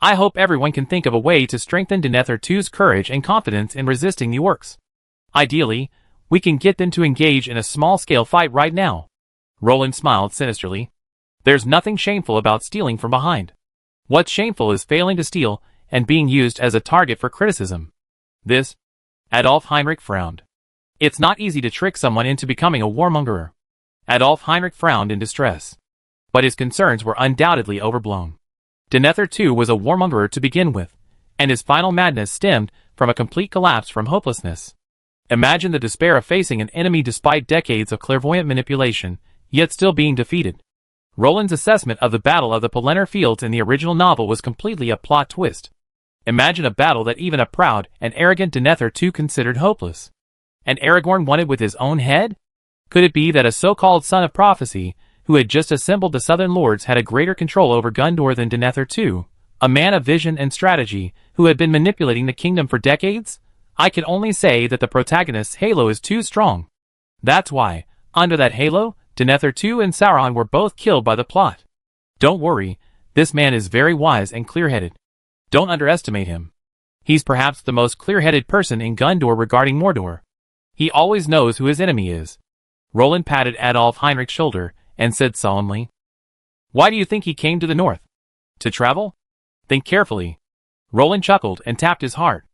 I hope everyone can think of a way to strengthen Denethor II's courage and confidence in resisting the orcs. Ideally, we can get them to engage in a small-scale fight right now. Roland smiled sinisterly. There's nothing shameful about stealing from behind. What's shameful is failing to steal and being used as a target for criticism. This? Adolf Heinrich frowned. It's not easy to trick someone into becoming a warmongerer. Adolf Heinrich frowned in distress. But his concerns were undoubtedly overblown. Denethor II was a warmongerer to begin with, and his final madness stemmed from a complete collapse from hopelessness. Imagine the despair of facing an enemy despite decades of clairvoyant manipulation, yet still being defeated. Roland's assessment of the Battle of the Pelennor Fields in the original novel was completely a plot twist. Imagine a battle that even a proud and arrogant Denethor II considered hopeless. And Aragorn won it with his own head? Could it be that a so-called son of prophecy, who had just assembled the southern lords, had a greater control over Gondor than Denethor II, a man of vision and strategy, who had been manipulating the kingdom for decades? I can only say that the protagonist's halo is too strong. That's why, under that halo, Denethor II and Sauron were both killed by the plot. Don't worry, this man is very wise and clear-headed. Don't underestimate him. He's perhaps the most clear-headed person in Gondor regarding Mordor. He always knows who his enemy is. Roland patted Adolf Heinrich's shoulder and said solemnly, Why do you think he came to the north? To travel? Think carefully. Roland chuckled and tapped his heart.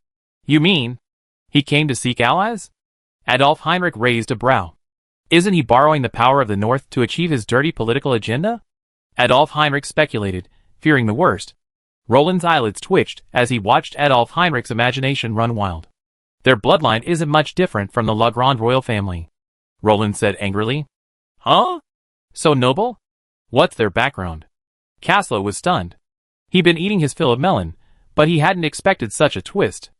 You mean, he came to seek allies? Adolf Heinrich raised a brow. Isn't he borrowing the power of the north to achieve his dirty political agenda? Adolf Heinrich speculated, fearing the worst. Roland's eyelids twitched as he watched Adolf Heinrich's imagination run wild. Their bloodline isn't much different from the La Grande royal family. Roland said angrily. Huh? So noble? What's their background? Caslow was stunned. He'd been eating his fill of melon, but he hadn't expected such a twist.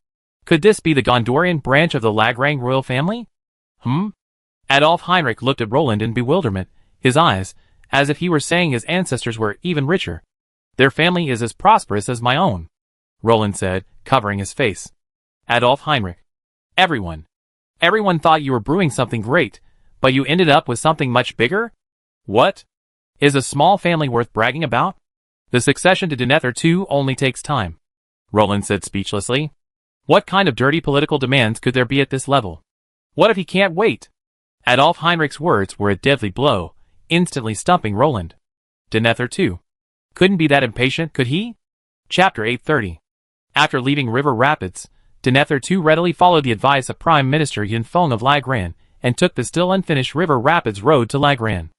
Could this be the Gondorian branch of the Lagrang royal family? Adolf Heinrich looked at Roland in bewilderment, his eyes, as if he were saying his ancestors were even richer. Their family is as prosperous as my own, Roland said, covering his face. Adolf Heinrich. Everyone thought you were brewing something great, but you ended up with something much bigger? What? Is a small family worth bragging about? The succession to Denethor II only takes time, Roland said speechlessly. What kind of dirty political demands could there be at this level? What if he can't wait? Adolf Heinrich's words were a deadly blow, instantly stumping Roland. Denethor II. Couldn't be that impatient, could he? Chapter 830. After leaving River Rapids, Denethor II readily followed the advice of Prime Minister Yunfeng of Lagran, and took the still unfinished River Rapids road to Lagran.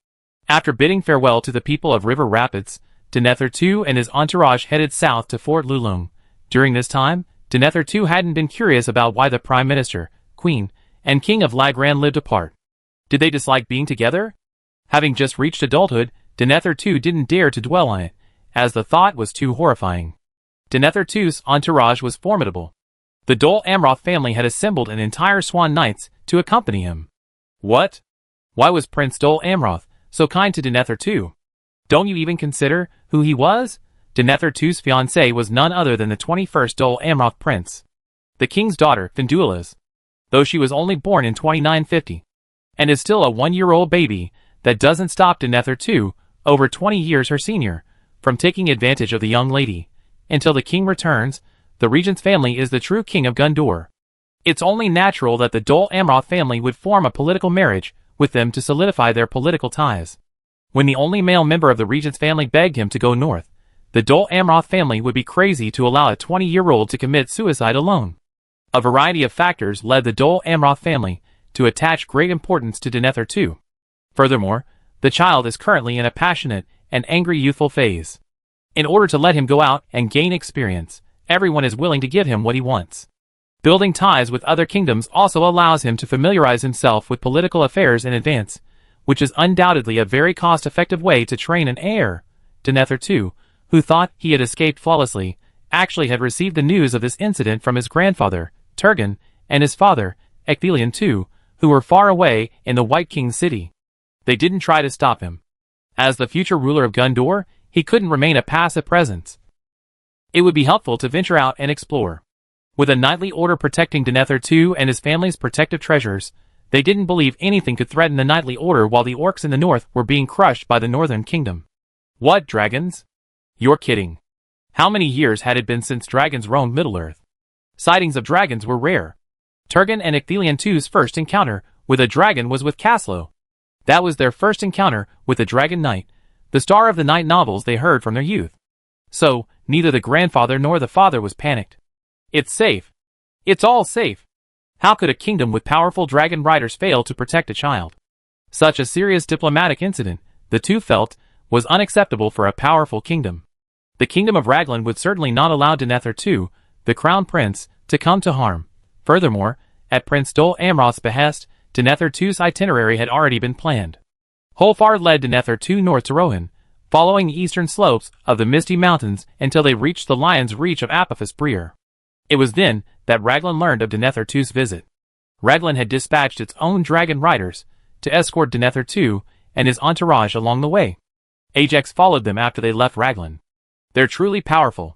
After bidding farewell to the people of River Rapids, Denethor II and his entourage headed south to Fort Lulong. During this time, Denethor II hadn't been curious about why the Prime Minister, Queen, and King of Lagran lived apart. Did they dislike being together? Having just reached adulthood, Denethor II didn't dare to dwell on it, as the thought was too horrifying. Denethor II's entourage was formidable. The Dol Amroth family had assembled an entire Swan Knights to accompany him. What? Why was Prince Dol Amroth so kind to Denethor II? Don't you even consider who he was? Denethor II's fiancée was none other than the 21st Dol Amroth prince, the king's daughter, Findulaz. Though she was only born in 2950, and is still a 1-year-old baby, that doesn't stop Denethor II, over 20 years her senior, from taking advantage of the young lady. Until the king returns, the regent's family is the true king of Gondor. It's only natural that the Dol Amroth family would form a political marriage with them to solidify their political ties. When the only male member of the regent's family begged him to go north, the Dol Amroth family would be crazy to allow a 20-year-old to commit suicide alone. A variety of factors led the Dol Amroth family to attach great importance to Denethor II. Furthermore, the child is currently in a passionate and angry youthful phase. In order to let him go out and gain experience, everyone is willing to give him what he wants. Building ties with other kingdoms also allows him to familiarize himself with political affairs in advance, which is undoubtedly a very cost-effective way to train an heir. Denethor II, who thought he had escaped flawlessly, actually had received the news of this incident from his grandfather, Turgon, and his father, Ecthelion II, who were far away in the White King's city. They didn't try to stop him. As the future ruler of Gondor, he couldn't remain a passive presence. It would be helpful to venture out and explore. With a knightly order protecting Denethor II and his family's protective treasures, they didn't believe anything could threaten the knightly order while the orcs in the north were being crushed by the northern kingdom. What, dragons? You're kidding. How many years had it been since dragons roamed Middle-earth? Sightings of dragons were rare. Turgon and Ecthelion II's first encounter with a dragon was with Caslow. That was their first encounter with the Dragon Knight, the star of the night novels they heard from their youth. So, neither the grandfather nor the father was panicked. It's safe. It's all safe. How could a kingdom with powerful dragon riders fail to protect a child? Such a serious diplomatic incident, the two felt, was unacceptable for a powerful kingdom. The kingdom of Raglan would certainly not allow Denethor II, the crown prince, to come to harm. Furthermore, at Prince Dol Amroth's behest, Denethor II's itinerary had already been planned. Holfar led Denethor II north to Rohan, following the eastern slopes of the Misty Mountains until they reached the Lion's Reach of Apophis Breer. It was then that Raglan learned of Denethor II's visit. Raglan had dispatched its own dragon riders to escort Denethor II and his entourage along the way. Ajax followed them after they left Raglan. They're truly powerful.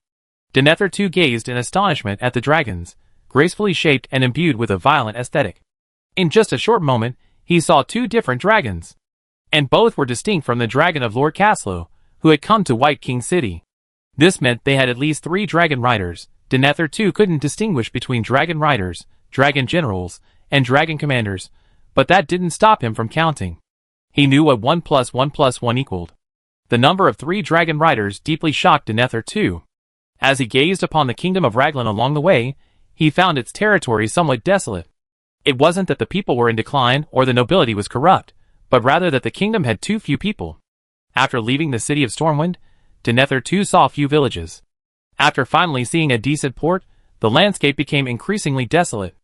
Denethor II gazed in astonishment at the dragons, gracefully shaped and imbued with a violent aesthetic. In just a short moment, he saw two different dragons. And both were distinct from the dragon of Lord Caslow, who had come to White King City. This meant they had at least 3 dragon riders. Denethor II couldn't distinguish between dragon riders, dragon generals, and dragon commanders, but that didn't stop him from counting. He knew what 1 + 1 + 1 equaled. The number of 3 dragon riders deeply shocked Denethor II. As he gazed upon the kingdom of Raglan along the way, he found its territory somewhat desolate. It wasn't that the people were in decline or the nobility was corrupt, but rather that the kingdom had too few people. After leaving the city of Stormwind, Denethor II saw few villages. After finally seeing a decent port, the landscape became increasingly desolate.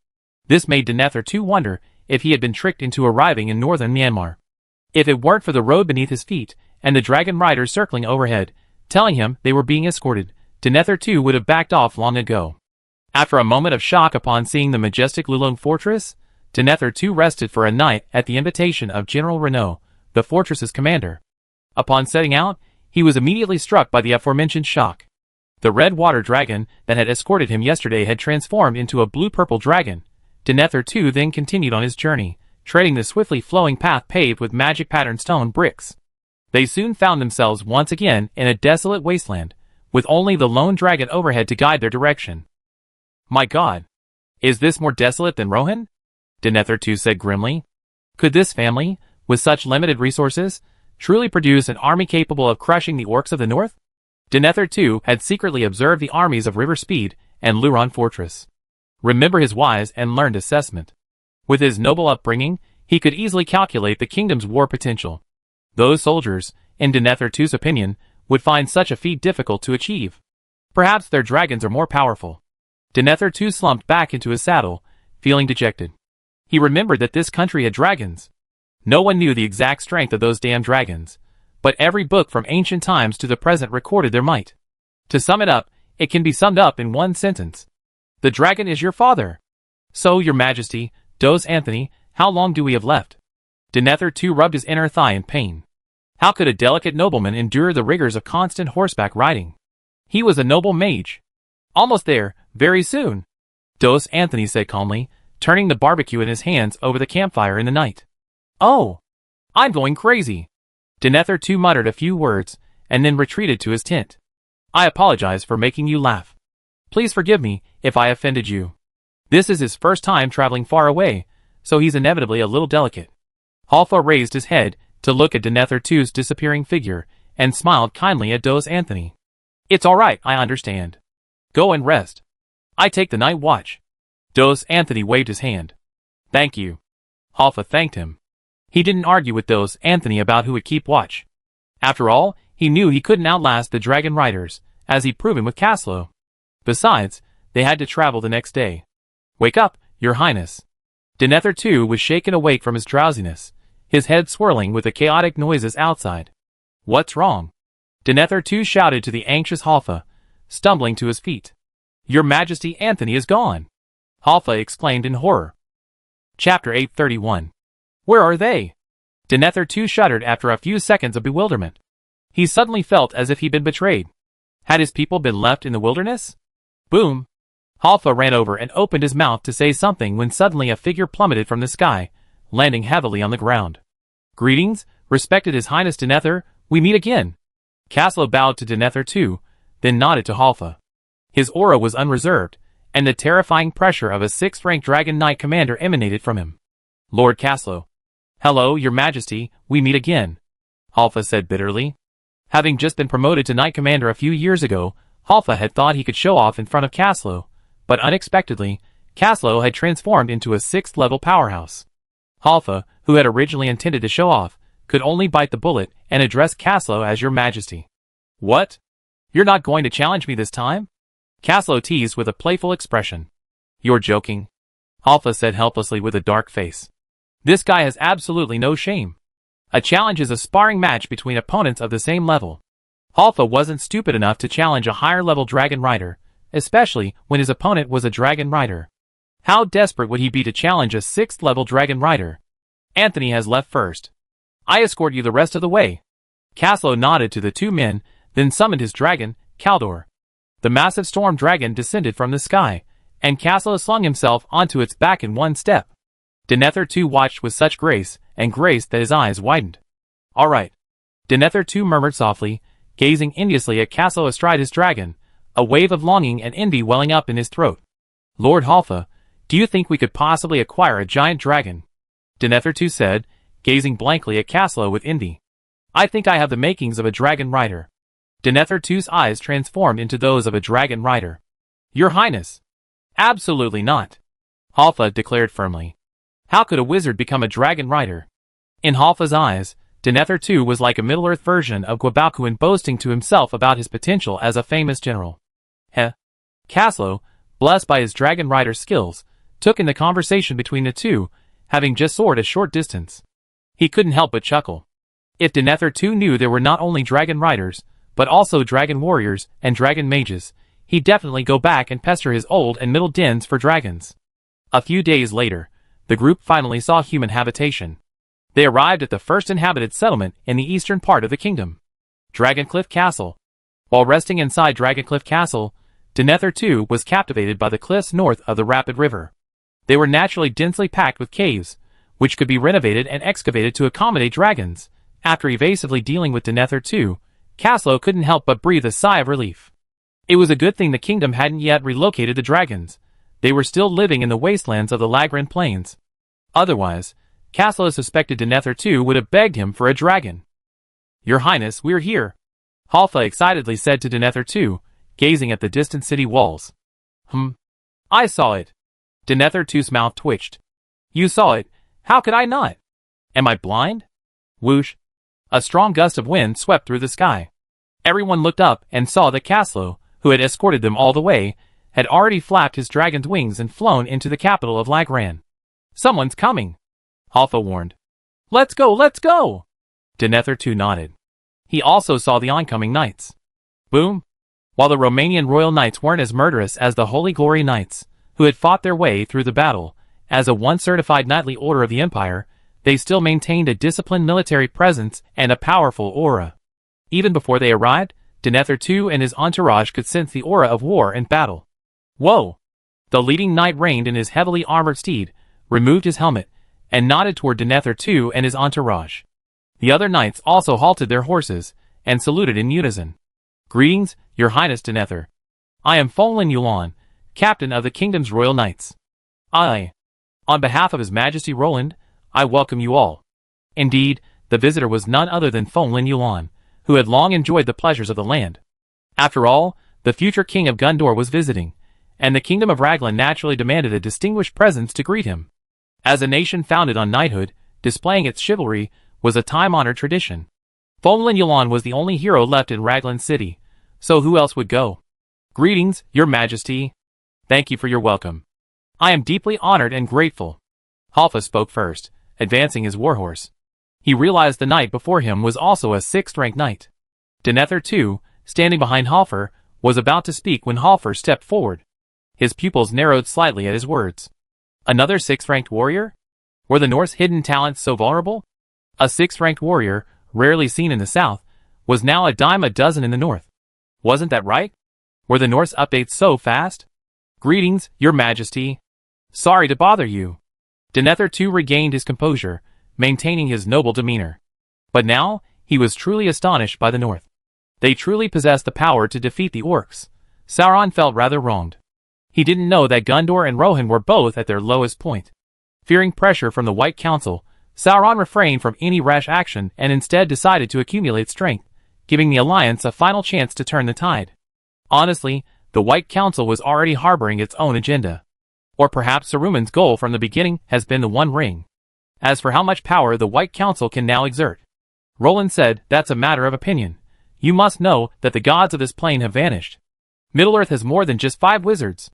This made Denethor II wonder if he had been tricked into arriving in northern Myanmar. If it weren't for the road beneath his feet, and the dragon riders circling overhead, telling him they were being escorted, Denethor too would have backed off long ago. After a moment of shock upon seeing the majestic Lulong fortress, Denethor too rested for a night at the invitation of General Renault, the fortress's commander. Upon setting out, he was immediately struck by the aforementioned shock. The red water dragon that had escorted him yesterday had transformed into a blue-purple dragon. Denethor too then continued on his journey, treading the swiftly flowing path paved with magic-patterned stone bricks. They soon found themselves once again in a desolate wasteland, with only the lone dragon overhead to guide their direction. "My God! Is this more desolate than Rohan?" Denethor too said grimly. Could this family, with such limited resources, truly produce an army capable of crushing the orcs of the north? Denethor too had secretly observed the armies of River Speed and Luron Fortress. Remember his wise and learned assessment. With his noble upbringing, he could easily calculate the kingdom's war potential. Those soldiers, in Denethor too's opinion, would find such a feat difficult to achieve. Perhaps their dragons are more powerful. Denethor too slumped back into his saddle, feeling dejected. He remembered that this country had dragons. No one knew the exact strength of those damn dragons, but every book from ancient times to the present recorded their might. To sum it up, it can be summed up in one sentence. The dragon is your father. So, your majesty, Dos Anthony, how long do we have left? Denethor too rubbed his inner thigh in pain. How could a delicate nobleman endure the rigors of constant horseback riding? He was a noble mage. Almost there, very soon, Dos Anthony said calmly, turning the barbecue in his hands over the campfire in the night. Oh, I'm going crazy. Denethor too muttered a few words, and then retreated to his tent. I apologize for making you laugh. Please forgive me if I offended you. This is his first time traveling far away, so he's inevitably a little delicate. Halfa raised his head to look at Denethor too's disappearing figure, and smiled kindly at Dos Anthony. It's all right, I understand. Go and rest. I take the night watch. Dos Anthony waved his hand. Thank you. Halfa thanked him. He didn't argue with Dos Anthony about who would keep watch. After all, he knew he couldn't outlast the dragon riders, as he'd proven with Caslow. Besides, they had to travel the next day. Wake up, your highness. Denethor too was shaken awake from his drowsiness, his head swirling with the chaotic noises outside. What's wrong? Denethor too shouted to the anxious Halfa, stumbling to his feet. Your Majesty, Anthony is gone. Halfa exclaimed in horror. Chapter 831. Where are they? Denethor too shuddered after a few seconds of bewilderment. He suddenly felt as if he'd been betrayed. Had his people been left in the wilderness? Boom! Halfa ran over and opened his mouth to say something when suddenly a figure plummeted from the sky, landing heavily on the ground. Greetings, respected His Highness Denethor, we meet again. Caslow bowed to Denethor too, then nodded to Halfa. His aura was unreserved, and the terrifying pressure of a 6th-rank Dragon Knight commander emanated from him. Lord Caslow. Hello, your majesty, we meet again. Halfa said bitterly. Having just been promoted to Knight Commander a few years ago, Halfa had thought he could show off in front of Caslow, but unexpectedly, Caslow had transformed into a 6th-level powerhouse. Halfa, who had originally intended to show off, could only bite the bullet and address Caslow as your majesty. What? You're not going to challenge me this time? Caslow teased with a playful expression. You're joking. Halfa said helplessly with a dark face. This guy has absolutely no shame. A challenge is a sparring match between opponents of the same level. Halfa wasn't stupid enough to challenge a higher-level dragon rider, especially when his opponent was a dragon rider. How desperate would he be to challenge a 6th-level dragon rider? Anthony has left first. I escort you the rest of the way. Caslow nodded to the two men, then summoned his dragon, Kaldor. The massive storm dragon descended from the sky, and Caslow slung himself onto its back in one step. Denethor too watched with such grace that his eyes widened. All right. Denethor too murmured softly, gazing enviously at Caslow astride his dragon, a wave of longing and envy welling up in his throat. Lord Halfa, do you think we could possibly acquire a giant dragon? Denethor too said, gazing blankly at Caslow with envy. I think I have the makings of a dragon rider. Denethor too's eyes transformed into those of a dragon rider. Your Highness. Absolutely not. Halfa declared firmly. How could a wizard become a dragon rider? In Halfa's eyes, Denethor too was like a Middle-earth version of Gwabakuin boasting to himself about his potential as a famous general. Heh. Caslow, blessed by his dragon rider skills, took in the conversation between the two, having just soared a short distance. He couldn't help but chuckle. If Denethor too knew there were not only dragon riders, but also dragon warriors and dragon mages, he'd definitely go back and pester his old and middle dens for dragons. A few days later, the group finally saw human habitation. They arrived at the first inhabited settlement in the eastern part of the kingdom, Dragoncliff Castle. While resting inside Dragoncliff Castle, Denethor too was captivated by the cliffs north of the rapid river. They were naturally densely packed with caves, which could be renovated and excavated to accommodate dragons. After evasively dealing with Denethor too, Caslo couldn't help but breathe a sigh of relief. It was a good thing the kingdom hadn't yet relocated the dragons. They were still living in the wastelands of the Lagran Plains. Otherwise, Caslo suspected Denethor too would have begged him for a dragon. "Your Highness, we're here," Halfa excitedly said to Denethor too, gazing at the distant city walls. I saw it." Denethor too's mouth twitched. "You saw it, how could I not? Am I blind?" Whoosh. A strong gust of wind swept through the sky. Everyone looked up and saw that Caslo, who had escorted them all the way, had already flapped his dragon's wings and flown into the capital of Lagran. "Someone's coming," Halfa warned. Let's go! Denethor too nodded. He also saw the oncoming knights. Boom! While the Romanian royal knights weren't as murderous as the Holy Glory Knights, who had fought their way through the battle, as a one-certified knightly order of the Empire, they still maintained a disciplined military presence and a powerful aura. Even before they arrived, Denethor too and his entourage could sense the aura of war and battle. Whoa! The leading knight reined in his heavily armored steed, removed his helmet, and nodded toward Denethor too and his entourage. The other knights also halted their horses, and saluted in unison. "Greetings, Your Highness Denethor. I am Fonlin Yulan, captain of the kingdom's royal knights. On behalf of His Majesty Roland, I welcome you all." Indeed, the visitor was none other than Fonlin Yulan, who had long enjoyed the pleasures of the land. After all, the future king of Gundor was visiting, and the kingdom of Raglan naturally demanded a distinguished presence to greet him. As a nation founded on knighthood, displaying its chivalry was a time-honored tradition. Fonlin Yulan was the only hero left in Raglan City, so who else would go? "Greetings, Your Majesty. Thank you for your welcome. I am deeply honored and grateful." Halfa spoke first, advancing his warhorse. He realized the knight before him was also a sixth-ranked knight. Denethor too, standing behind Halfar, was about to speak when Halfar stepped forward. His pupils narrowed slightly at his words. Another sixth-ranked warrior? Were the North's hidden talents so vulnerable? A sixth-ranked warrior, rarely seen in the South, was now a dime a dozen in the North. Wasn't that right? Were the North's updates so fast? "Greetings, Your Majesty. Sorry to bother you." Denethor too regained his composure, maintaining his noble demeanor. But now, he was truly astonished by the North. They truly possessed the power to defeat the orcs. Sauron felt rather wronged. He didn't know that Gundor and Rohan were both at their lowest point. Fearing pressure from the White Council, Sauron refrained from any rash action and instead decided to accumulate strength, giving the Alliance a final chance to turn the tide. Honestly, the White Council was already harboring its own agenda. Or perhaps Saruman's goal from the beginning has been the One Ring. As for how much power the White Council can now exert, Roland said, "That's a matter of opinion. You must know that the gods of this plane have vanished. Middle-earth has more than just 5 wizards.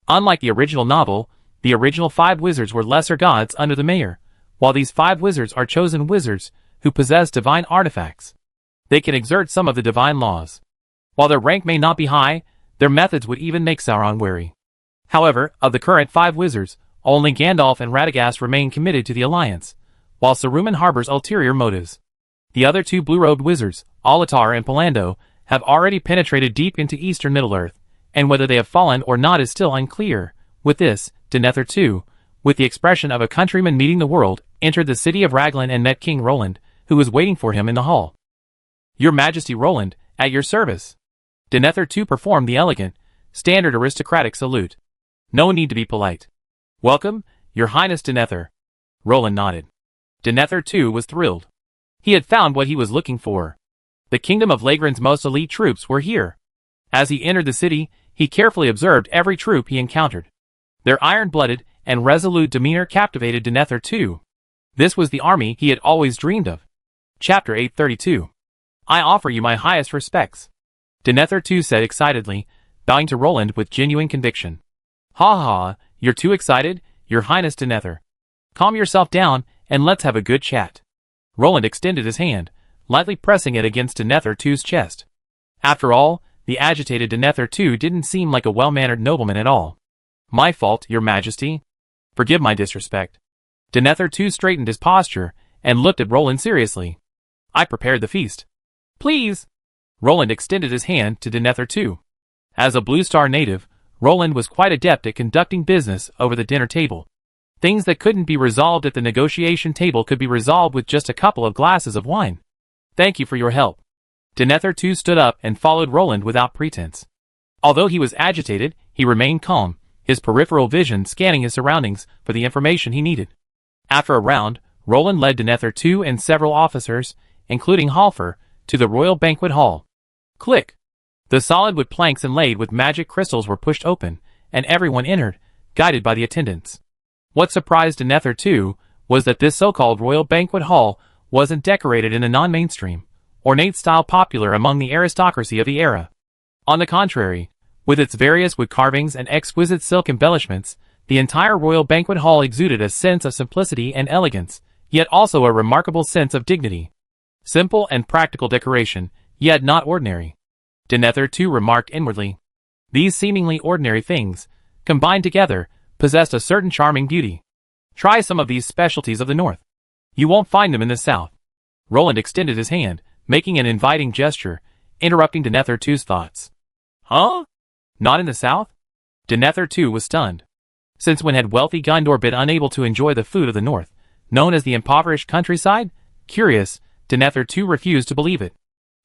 Unlike the original novel, the original 5 wizards were lesser gods under the mayor, while these 5 wizards are chosen wizards who possess divine artifacts. They can exert some of the divine laws. While their rank may not be high, their methods would even make Sauron wary. However, of the current 5 wizards, only Gandalf and Radagast remain committed to the Alliance, while Saruman harbors ulterior motives. The other 2 blue-robed wizards, Alatar and Palando, have already penetrated deep into eastern Middle-earth, and whether they have fallen or not is still unclear. With this, Denethor too, with the expression of a countryman meeting the world, entered the city of Raglan and met King Roland, who was waiting for him in the hall. "Your Majesty Roland, at your service." Denethor too performed the elegant, standard aristocratic salute. No need to be polite. "Welcome, Your Highness Denethor." Roland nodded. Denethor too was thrilled. He had found what he was looking for. The kingdom of Lagran's most elite troops were here. As he entered the city, he carefully observed every troop he encountered. Their iron-blooded and resolute demeanor captivated Denethor too. This was the army he had always dreamed of. Chapter 832. "I offer you my highest respects," Denethor too said excitedly, bowing to Roland with genuine conviction. "Ha ha, you're too excited, Your Highness Denethor. Calm yourself down, and let's have a good chat. Roland extended his hand, lightly pressing it against Denethor II's chest. After all, the agitated Denethor II didn't seem like a well-mannered nobleman at all. My fault, your majesty. Forgive my disrespect. Denethor II straightened his posture, and looked at Roland seriously. I prepared the feast. Please. Roland extended his hand to Denethor II. As a Blue Star native, Roland was quite adept at conducting business over the dinner table. Things that couldn't be resolved at the negotiation table could be resolved with just a couple of glasses of wine. Thank you for your help. Denethor II stood up and followed Roland without pretense. Although he was agitated, he remained calm, his peripheral vision scanning his surroundings for the information he needed. After a round, Roland led Denethor II and several officers, including Halfer, to the royal banquet hall. Click! The solid wood planks inlaid with magic crystals were pushed open, and everyone entered, guided by the attendants. What surprised Denethor II was that this so-called royal banquet hall wasn't decorated in a non-mainstream, ornate style popular among the aristocracy of the era. On the contrary, with its various wood carvings and exquisite silk embellishments, the entire royal banquet hall exuded a sense of simplicity and elegance, yet also a remarkable sense of dignity. Simple and practical decoration, yet not ordinary. Denethor II remarked inwardly. These seemingly ordinary things, combined together, possessed a certain charming beauty. Try some of these specialties of the north. You won't find them in the south. Roland extended his hand, making an inviting gesture, interrupting Denethor II's thoughts. Huh? Not in the south? Denethor II was stunned. Since when had wealthy Gondor been unable to enjoy the food of the north, known as the impoverished countryside? Curious, Denethor II refused to believe it.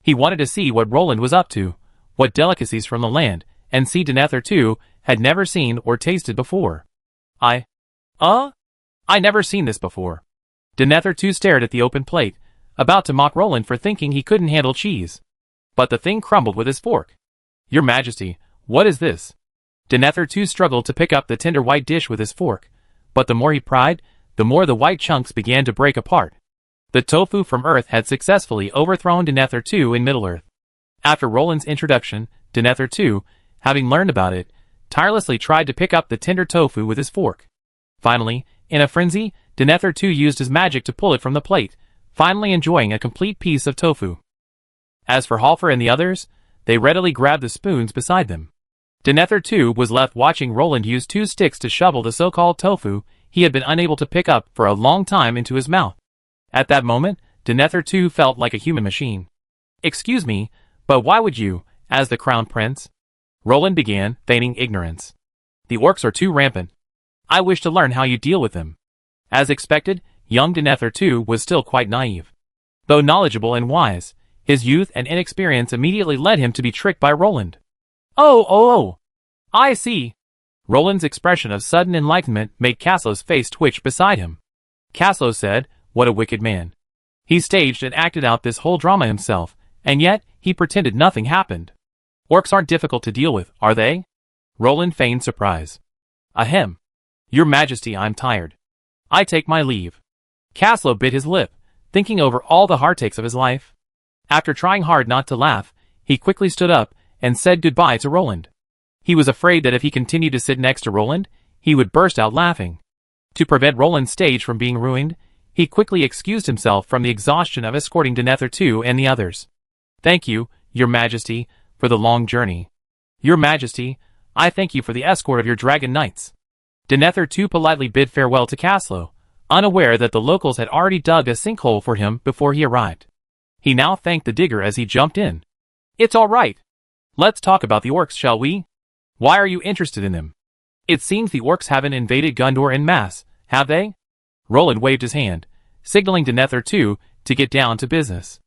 He wanted to see what Roland was up to, what delicacies from the land, and see Denethor II had never seen or tasted before. I never seen this before. Denethor II stared at the open plate, about to mock Roland for thinking he couldn't handle cheese. But the thing crumbled with his fork. Your Majesty, what is this? Denethor II struggled to pick up the tender white dish with his fork, but the more he pried, the more the white chunks began to break apart. The tofu from Earth had successfully overthrown Denethor II in Middle-earth. After Roland's introduction, Denethor II, having learned about it, tirelessly tried to pick up the tender tofu with his fork. Finally, in a frenzy, Denethor II used his magic to pull it from the plate, finally enjoying a complete piece of tofu. As for Halfer and the others, they readily grabbed the spoons beside them. Denethor II was left watching Roland use 2 sticks to shovel the so-called tofu he had been unable to pick up for a long time into his mouth. At that moment, Denethor II felt like a human machine. Excuse me, but why would you, as the crown prince? Roland began, feigning ignorance. The orcs are too rampant. I wish to learn how you deal with them. As expected, young Denethor II was still quite naive. Though knowledgeable and wise, his youth and inexperience immediately led him to be tricked by Roland. Oh, I see. Roland's expression of sudden enlightenment made Caslo's face twitch beside him. Caslo said, what a wicked man. He staged and acted out this whole drama himself, and yet, he pretended nothing happened. Orcs aren't difficult to deal with, are they? Roland feigned surprise. Ahem. Your Majesty, I'm tired. I take my leave. Caslo bit his lip, thinking over all the heartaches of his life. After trying hard not to laugh, he quickly stood up and said goodbye to Roland. He was afraid that if he continued to sit next to Roland, he would burst out laughing. To prevent Roland's stage from being ruined, he quickly excused himself from the exhaustion of escorting Denethor II and the others. Thank you, Your Majesty, for the long journey. Your Majesty, I thank you for the escort of your dragon knights. Denethor II politely bid farewell to Caslo, unaware that the locals had already dug a sinkhole for him before he arrived. He now thanked the digger as he jumped in. It's all right. Let's talk about the orcs, shall we? Why are you interested in them? It seems the orcs haven't invaded Gondor en masse, have they? Roland waved his hand, signaling Denethor II to get down to business.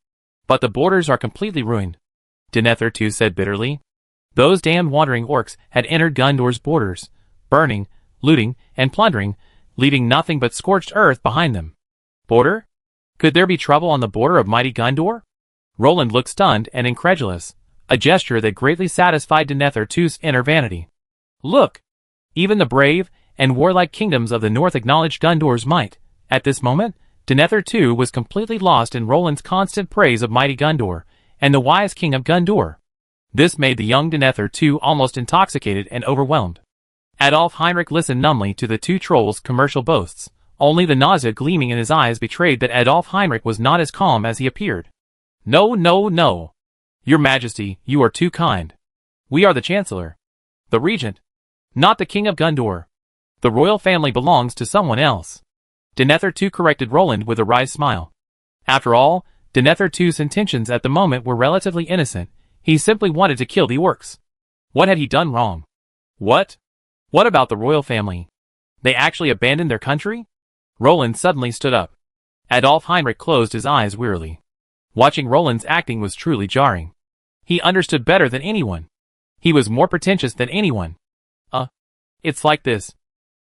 But the borders are completely ruined, Denethor II said bitterly. Those damned wandering orcs had entered Gondor's borders, burning, looting, and plundering, leaving nothing but scorched earth behind them. Border? Could there be trouble on the border of mighty Gondor? Roland looked stunned and incredulous, a gesture that greatly satisfied Denethor II's inner vanity. Look! Even the brave and warlike kingdoms of the north acknowledged Gondor's might. At this moment, Denethor II was completely lost in Roland's constant praise of mighty Gondor, and the wise king of Gondor. This made the young Denethor II almost intoxicated and overwhelmed. Adolf Heinrich listened numbly to the two trolls' commercial boasts, Only the nausea gleaming in his eyes betrayed that Adolf Heinrich was not as calm as he appeared. No, no, no. Your Majesty, you are too kind. We are the Chancellor. The Regent. Not the King of Gondor. The royal family belongs to someone else. Denethor II corrected Roland with a wry smile. After all, Denethor II's intentions at the moment were relatively innocent. He simply wanted to kill the orcs. What had he done wrong? What? What about the royal family? They actually abandoned their country? Roland suddenly stood up. Adolf Heinrich closed his eyes wearily. Watching Roland's acting was truly jarring. He understood better than anyone. He was more pretentious than anyone. It's like this.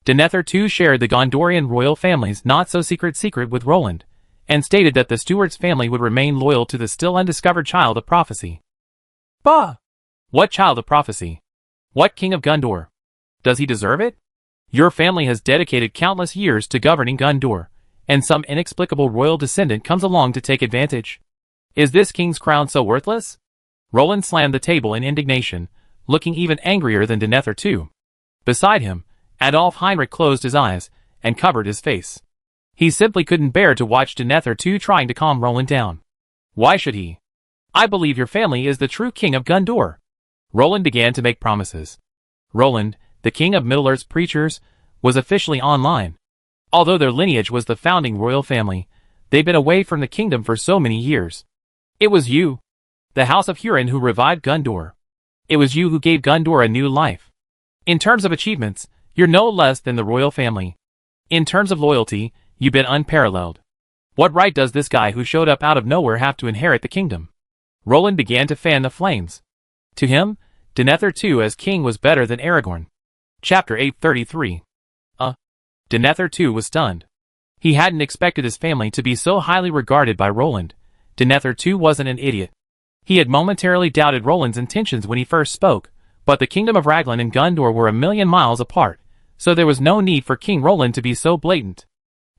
Denethor II shared the Gondorian royal family's not-so-secret secret with Roland, and stated that the Stewart's family would remain loyal to the still undiscovered child of prophecy. Bah! What child of prophecy? What King of Gondor? Does he deserve it? Your family has dedicated countless years to governing Gondor, and some inexplicable royal descendant comes along to take advantage. Is this king's crown so worthless? Roland slammed the table in indignation, looking even angrier than Denethor II. Beside him, Adolf Heinrich closed his eyes and covered his face. He simply couldn't bear to watch Denethor II trying to calm Roland down. Why should he? I believe your family is the true king of Gondor. Roland began to make promises. Roland, the king of Middle-earth's preachers, was officially online. Although their lineage was the founding royal family, they'd been away from the kingdom for so many years. It was you, the House of Huron, who revived Gondor. It was you who gave Gondor a new life. In terms of achievements, you're no less than the royal family. In terms of loyalty, you've been unparalleled. What right does this guy who showed up out of nowhere have to inherit the kingdom? Roland began to fan the flames. To him, Denethor II as king was better than Aragorn. Chapter 833. Denethor II was stunned. He hadn't expected his family to be so highly regarded by Roland. Denethor II wasn't an idiot. He had momentarily doubted Roland's intentions when he first spoke, but the kingdom of Raglan and Gondor were a million miles apart, so there was no need for King Roland to be so blatant.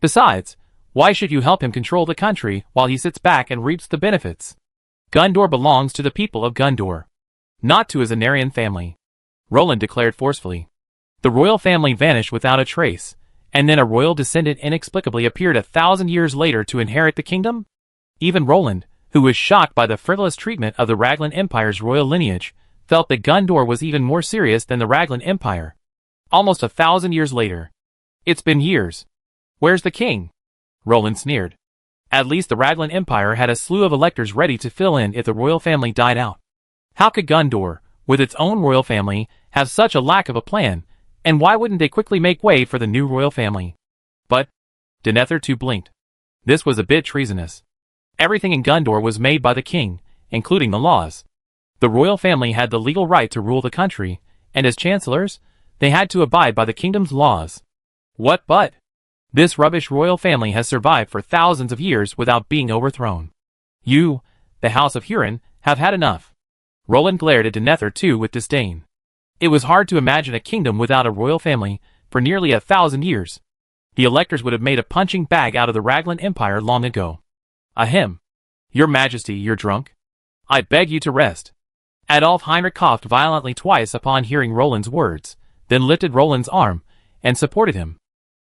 Besides, why should you help him control the country while he sits back and reaps the benefits? Gondor belongs to the people of Gondor, not to his Anarian family, Roland declared forcefully. The royal family vanished without a trace, and then a royal descendant inexplicably appeared 1,000 years later to inherit the kingdom? Even Roland, who was shocked by the frivolous treatment of the Raglan Empire's royal lineage, felt that Gondor was even more serious than the Raglan Empire. Almost 1,000 years later. It's been years. Where's the king? Roland sneered. At least the Raglan Empire had a slew of electors ready to fill in if the royal family died out. How could Gondor, with its own royal family, have such a lack of a plan, and why wouldn't they quickly make way for the new royal family? But Denethor II blinked. This was a bit treasonous. Everything in Gondor was made by the king, including the laws. The royal family had the legal right to rule the country, and as chancellors, they had to abide by the kingdom's laws. What but? This rubbish royal family has survived for thousands of years without being overthrown. You, the House of Huron, have had enough. Roland glared at Denethor II with disdain. It was hard to imagine a kingdom without a royal family for nearly 1,000 years. The electors would have made a punching bag out of the Raglan Empire long ago. Ahem. Your Majesty, you're drunk. I beg you to rest. Adolf Heinrich coughed violently twice upon hearing Roland's words, then lifted Roland's arm and supported him.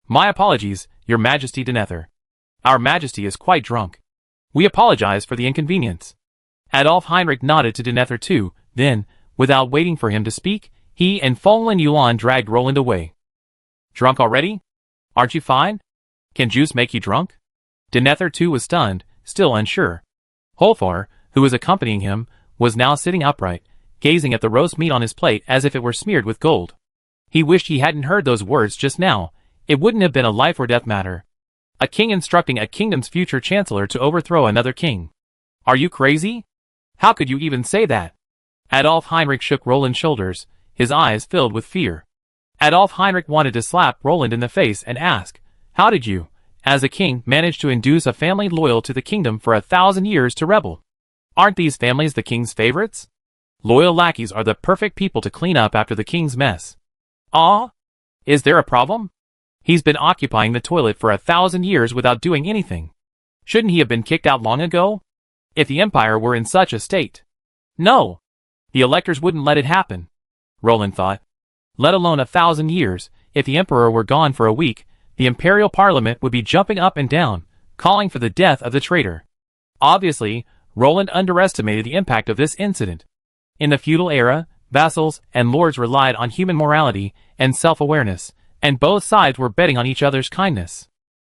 My apologies, Your Majesty Denethor. Our Majesty is quite drunk. We apologize for the inconvenience. Adolf Heinrich nodded to Denethor II, then, without waiting for him to speak, he and Folin Yuan dragged Roland away. Drunk already? Aren't you fine? Can juice make you drunk? Denethor II was stunned, still unsure. Holfar, who was accompanying him, was now sitting upright, gazing at the roast meat on his plate as if it were smeared with gold. He wished he hadn't heard those words just now. It wouldn't have been a life or death matter. A king instructing a kingdom's future chancellor to overthrow another king. Are you crazy? How could you even say that? Adolf Heinrich shook Roland's shoulders, his eyes filled with fear. Adolf Heinrich wanted to slap Roland in the face and ask, how did you, as a king, manage to induce a family loyal to the kingdom for 1,000 years to rebel? Aren't these families the king's favorites? Loyal lackeys are the perfect people to clean up after the king's mess. Is there a problem? He's been occupying the toilet for 1,000 years without doing anything. Shouldn't he have been kicked out long ago? If the empire were in such a state. No. The electors wouldn't let it happen. Roland thought. Let alone 1,000 years, if the emperor were gone for a week, the Imperial Parliament would be jumping up and down, calling for the death of the traitor. Obviously, Roland underestimated the impact of this incident. In the feudal era, vassals and lords relied on human morality and self-awareness, and both sides were betting on each other's kindness.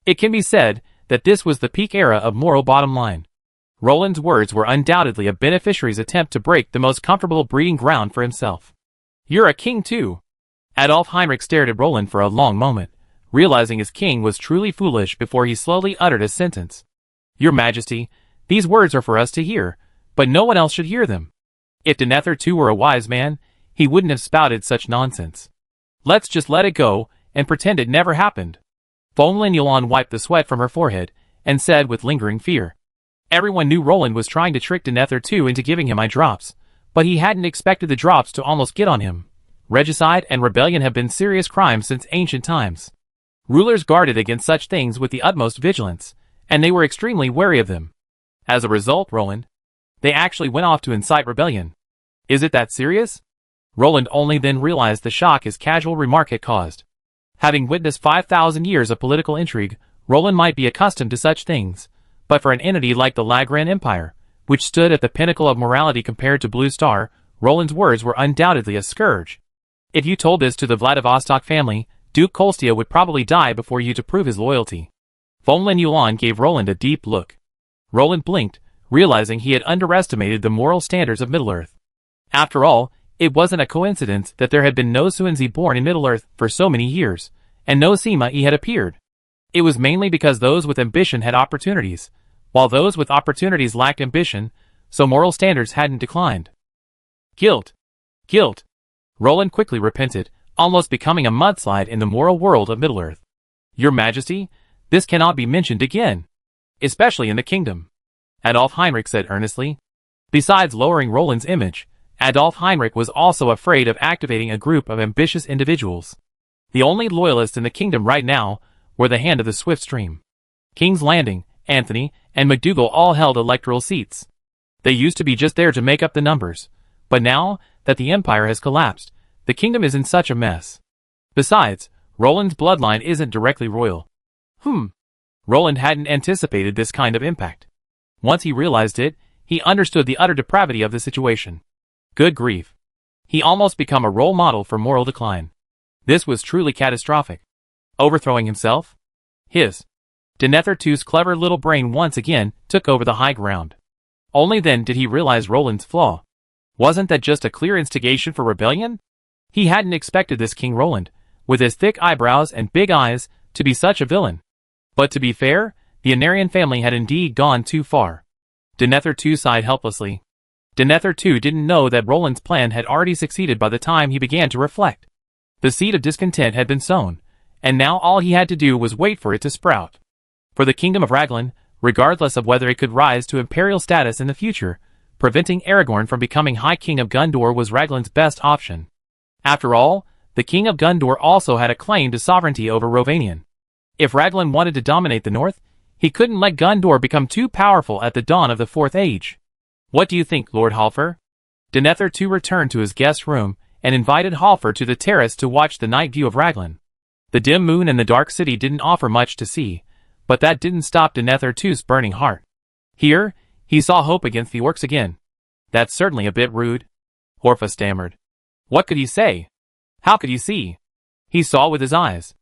It can be said that this was the peak era of moral bottom line. Roland's words were undoubtedly a beneficiary's attempt to break the most comfortable breeding ground for himself. "You're a king too." Adolf Heinrich stared at Roland for a long moment, realizing his king was truly foolish before he slowly uttered a sentence. "Your Majesty, these words are for us to hear, but no one else should hear them. If Denethor too were a wise man, he wouldn't have spouted such nonsense. Let's just let it go and pretend it never happened." Von Lignon wiped the sweat from her forehead and said with lingering fear. Everyone knew Roland was trying to trick Denethor too into giving him eye drops, but he hadn't expected the drops to almost get on him. Regicide and rebellion have been serious crimes since ancient times. Rulers guarded against such things with the utmost vigilance, and they were extremely wary of them. As a result, Roland, they actually went off to incite rebellion. Is it that serious? Roland only then realized the shock his casual remark had caused. Having witnessed 5,000 years of political intrigue, Roland might be accustomed to such things, but for an entity like the Lagran Empire, which stood at the pinnacle of morality compared to Blue Star, Roland's words were undoubtedly a scourge. If you told this to the Vladivostok family, Duke Kolstia would probably die before you to prove his loyalty. Von Lignon gave Roland a deep look. Roland blinked, realizing he had underestimated the moral standards of Middle-earth. After all, it wasn't a coincidence that there had been no Suinzi born in Middle-earth for so many years, and no Sima had appeared. It was mainly because those with ambition had opportunities, while those with opportunities lacked ambition, so moral standards hadn't declined. Guilt. Guilt. Roland quickly repented, almost becoming a mudslide in the moral world of Middle-earth. Your Majesty, this cannot be mentioned again. Especially in the kingdom. Adolf Heinrich said earnestly. Besides lowering Roland's image, Adolf Heinrich was also afraid of activating a group of ambitious individuals. The only loyalists in the kingdom right now were the Hand of the Swift Stream. King's Landing, Anthony, and MacDougall all held electoral seats. They used to be just there to make up the numbers, but now that the empire has collapsed, the kingdom is in such a mess. Besides, Roland's bloodline isn't directly royal. Roland hadn't anticipated this kind of impact. Once he realized it, he understood the utter depravity of the situation. Good grief. He almost became a role model for moral decline. This was truly catastrophic. Overthrowing himself? Denethor II's clever little brain once again took over the high ground. Only then did he realize Roland's flaw. Wasn't that just a clear instigation for rebellion? He hadn't expected this King Roland, with his thick eyebrows and big eyes, to be such a villain. But to be fair, the Anarian family had indeed gone too far. Denethor II sighed helplessly. Denethor II didn't know that Roland's plan had already succeeded by the time he began to reflect. The seed of discontent had been sown, and now all he had to do was wait for it to sprout. For the kingdom of Raglan, regardless of whether it could rise to imperial status in the future, preventing Aragorn from becoming High King of Gondor was Raglan's best option. After all, the King of Gondor also had a claim to sovereignty over Rovanion. If Raglan wanted to dominate the north, he couldn't let Gondor become too powerful at the dawn of the Fourth Age. What do you think, Lord Halfor? Denethor II returned to his guest room and invited Halfor to the terrace to watch the night view of Raglan. The dim moon and the dark city didn't offer much to see, but that didn't stop Denethor II's burning heart. Here, he saw hope against the orcs again. That's certainly a bit rude. Horfa stammered. What could he say? How could he see? He saw with his eyes.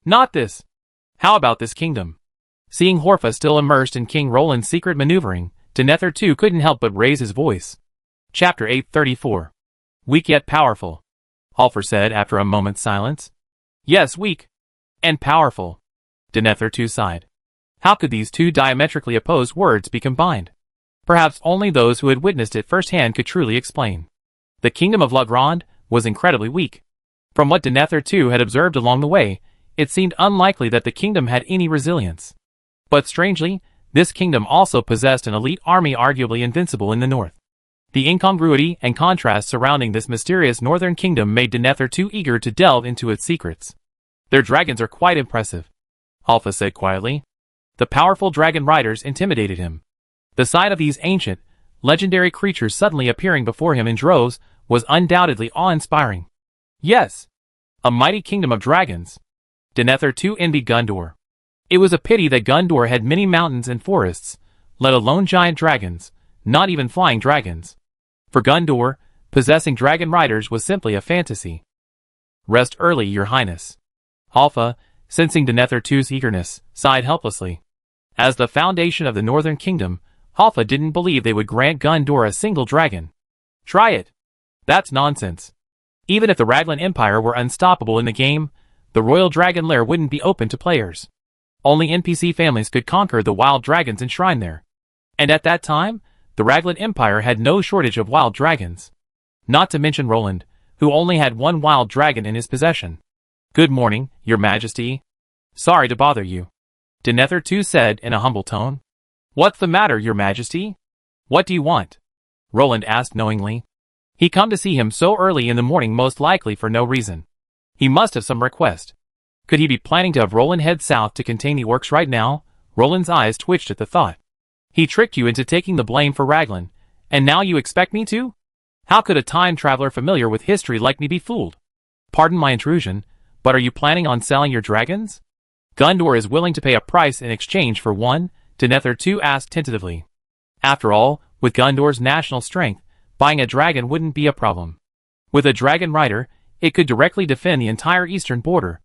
Not this. How about this kingdom? Seeing Horfa still immersed in King Roland's secret maneuvering, Denethor II couldn't help but raise his voice. Chapter 834. Weak yet powerful. Halfor said after a moment's silence. Yes, weak. And powerful. Denethor II sighed. How could these two diametrically opposed words be combined? Perhaps only those who had witnessed it firsthand could truly explain. The kingdom of La Grande was incredibly weak. From what Denethor II had observed along the way, it seemed unlikely that the kingdom had any resilience. But strangely, this kingdom also possessed an elite army arguably invincible in the north. The incongruity and contrast surrounding this mysterious northern kingdom made Denethor II eager to delve into its secrets. Their dragons are quite impressive, Halfa said quietly. The powerful dragon riders intimidated him. The sight of these ancient, legendary creatures suddenly appearing before him in droves was undoubtedly awe-inspiring. Yes, a mighty kingdom of dragons. Denethor II envied Gondor. It was a pity that Gondor had many mountains and forests, let alone giant dragons, not even flying dragons. For Gondor, possessing dragon riders was simply a fantasy. Rest early, your highness. Halfa, sensing Denethor II's eagerness, sighed helplessly. As the foundation of the Northern Kingdom, Halfa didn't believe they would grant Gondor a single dragon. Try it. That's nonsense. Even if the Raglan Empire were unstoppable in the game, the Royal Dragon Lair wouldn't be open to players. Only NPC families could conquer the wild dragons enshrined there. And at that time, the Raglan Empire had no shortage of wild dragons. Not to mention Roland, who only had one wild dragon in his possession. Good morning, your majesty. Sorry to bother you. Denethor II said in a humble tone. What's the matter, your majesty? What do you want? Roland asked knowingly. He come to see him so early in the morning most likely for no reason. He must have some request. Could he be planning to have Roland head south to contain the orcs right now? Roland's eyes twitched at the thought. He tricked you into taking the blame for Raglan, and now you expect me to? How could a time traveler familiar with history like me be fooled? Pardon my intrusion, but are you planning on selling your dragons? Gondor is willing to pay a price in exchange for one, Denethor II asked tentatively. After all, with Gondor's national strength, buying a dragon wouldn't be a problem. With a dragon rider, it could directly defend the entire eastern border.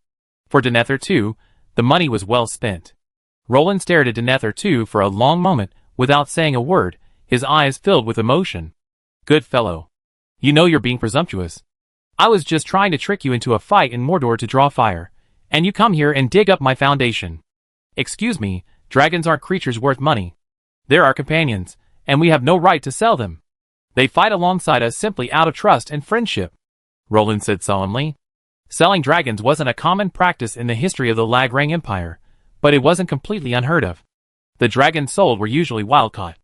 For Denethor II, the money was well spent. Roland stared at Denethor II for a long moment without saying a word, his eyes filled with emotion. Good fellow. You know you're being presumptuous. I was just trying to trick you into a fight in Mordor to draw fire, and you come here and dig up my foundation. Excuse me, dragons aren't creatures worth money. They're our companions, and we have no right to sell them. They fight alongside us simply out of trust and friendship, Roland said solemnly. Selling dragons wasn't a common practice in the history of the Lagrang Empire, but it wasn't completely unheard of. The dragons sold were usually wild-caught.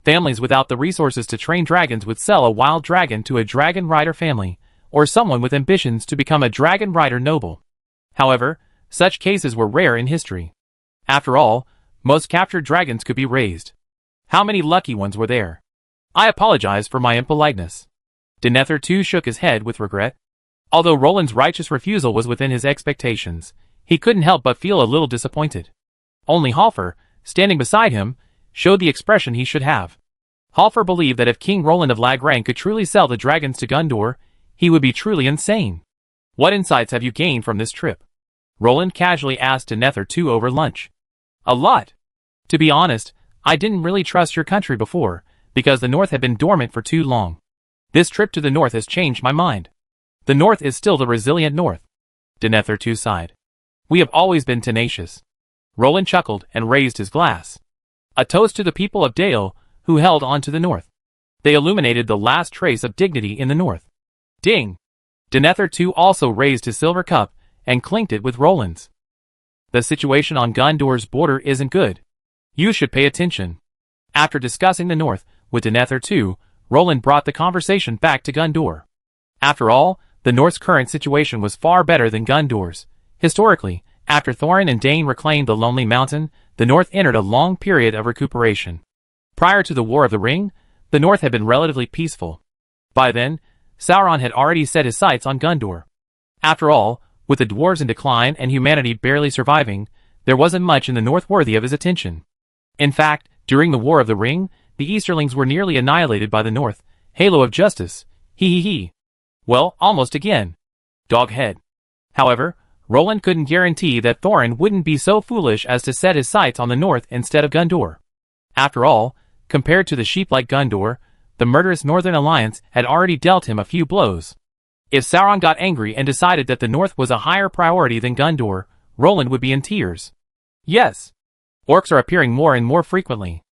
Families without the resources to train dragons would sell a wild dragon to a dragon rider family, or someone with ambitions to become a dragon rider noble. However, such cases were rare in history. After all, most captured dragons could be raised. How many lucky ones were there? I apologize for my impoliteness. Denethor II shook his head with regret. Although Roland's righteous refusal was within his expectations, he couldn't help but feel a little disappointed. Only Halfar, standing beside him, showed the expression he should have. Halfar believed that if King Roland of Lagrang could truly sell the dragons to Gondor, he would be truly insane. What insights have you gained from this trip? Roland casually asked Denethor II over lunch. A lot. To be honest, I didn't really trust your country before, because the North had been dormant for too long. This trip to the North has changed my mind. The North is still the resilient North. Denethor II sighed. We have always been tenacious. Roland chuckled and raised his glass. A toast to the people of Dale, who held on to the North. They illuminated the last trace of dignity in the North. Ding! Denethor II also raised his silver cup and clinked it with Roland's. The situation on Gondor's border isn't good. You should pay attention. After discussing the North with Denethor II, Roland brought the conversation back to Gondor. After all, the North's current situation was far better than Gondor's. Historically, after Thorin and Dain reclaimed the Lonely Mountain, the North entered a long period of recuperation. Prior to the War of the Ring, the North had been relatively peaceful. By then, Sauron had already set his sights on Gondor. After all, with the dwarves in decline and humanity barely surviving, there wasn't much in the North worthy of his attention. In fact, during the War of the Ring, the Easterlings were nearly annihilated by the North. Halo of justice. Hee. Well, almost again. Doghead. However, Roland couldn't guarantee that Thorin wouldn't be so foolish as to set his sights on the North instead of Gondor. After all, compared to the sheep like Gondor, the murderous Northern Alliance had already dealt him a few blows. If Sauron got angry and decided that the North was a higher priority than Gondor, Roland would be in tears. Yes. Orcs are appearing more and more frequently.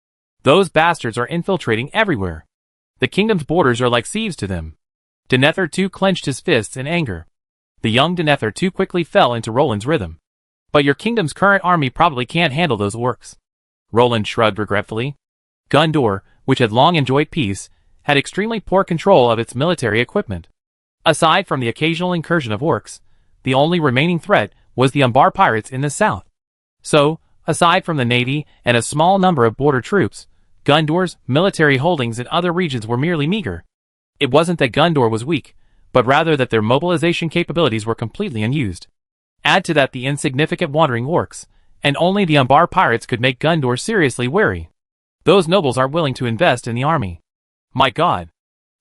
Those bastards are infiltrating everywhere. The kingdom's borders are like sieves to them. Denethor II clenched his fists in anger. The young Denethor II quickly fell into Roland's rhythm. But your kingdom's current army probably can't handle those orcs. Roland shrugged regretfully. Gondor, which had long enjoyed peace, had extremely poor control of its military equipment. Aside from the occasional incursion of orcs, the only remaining threat was the Umbar pirates in the south. So, aside from the navy and a small number of border troops, Gondor's military holdings in other regions were merely meager. It wasn't that Gondor was weak, but rather that their mobilization capabilities were completely unused. Add to that the insignificant wandering orcs, and only the Umbar pirates could make Gondor seriously wary. Those nobles aren't willing to invest in the army. My god.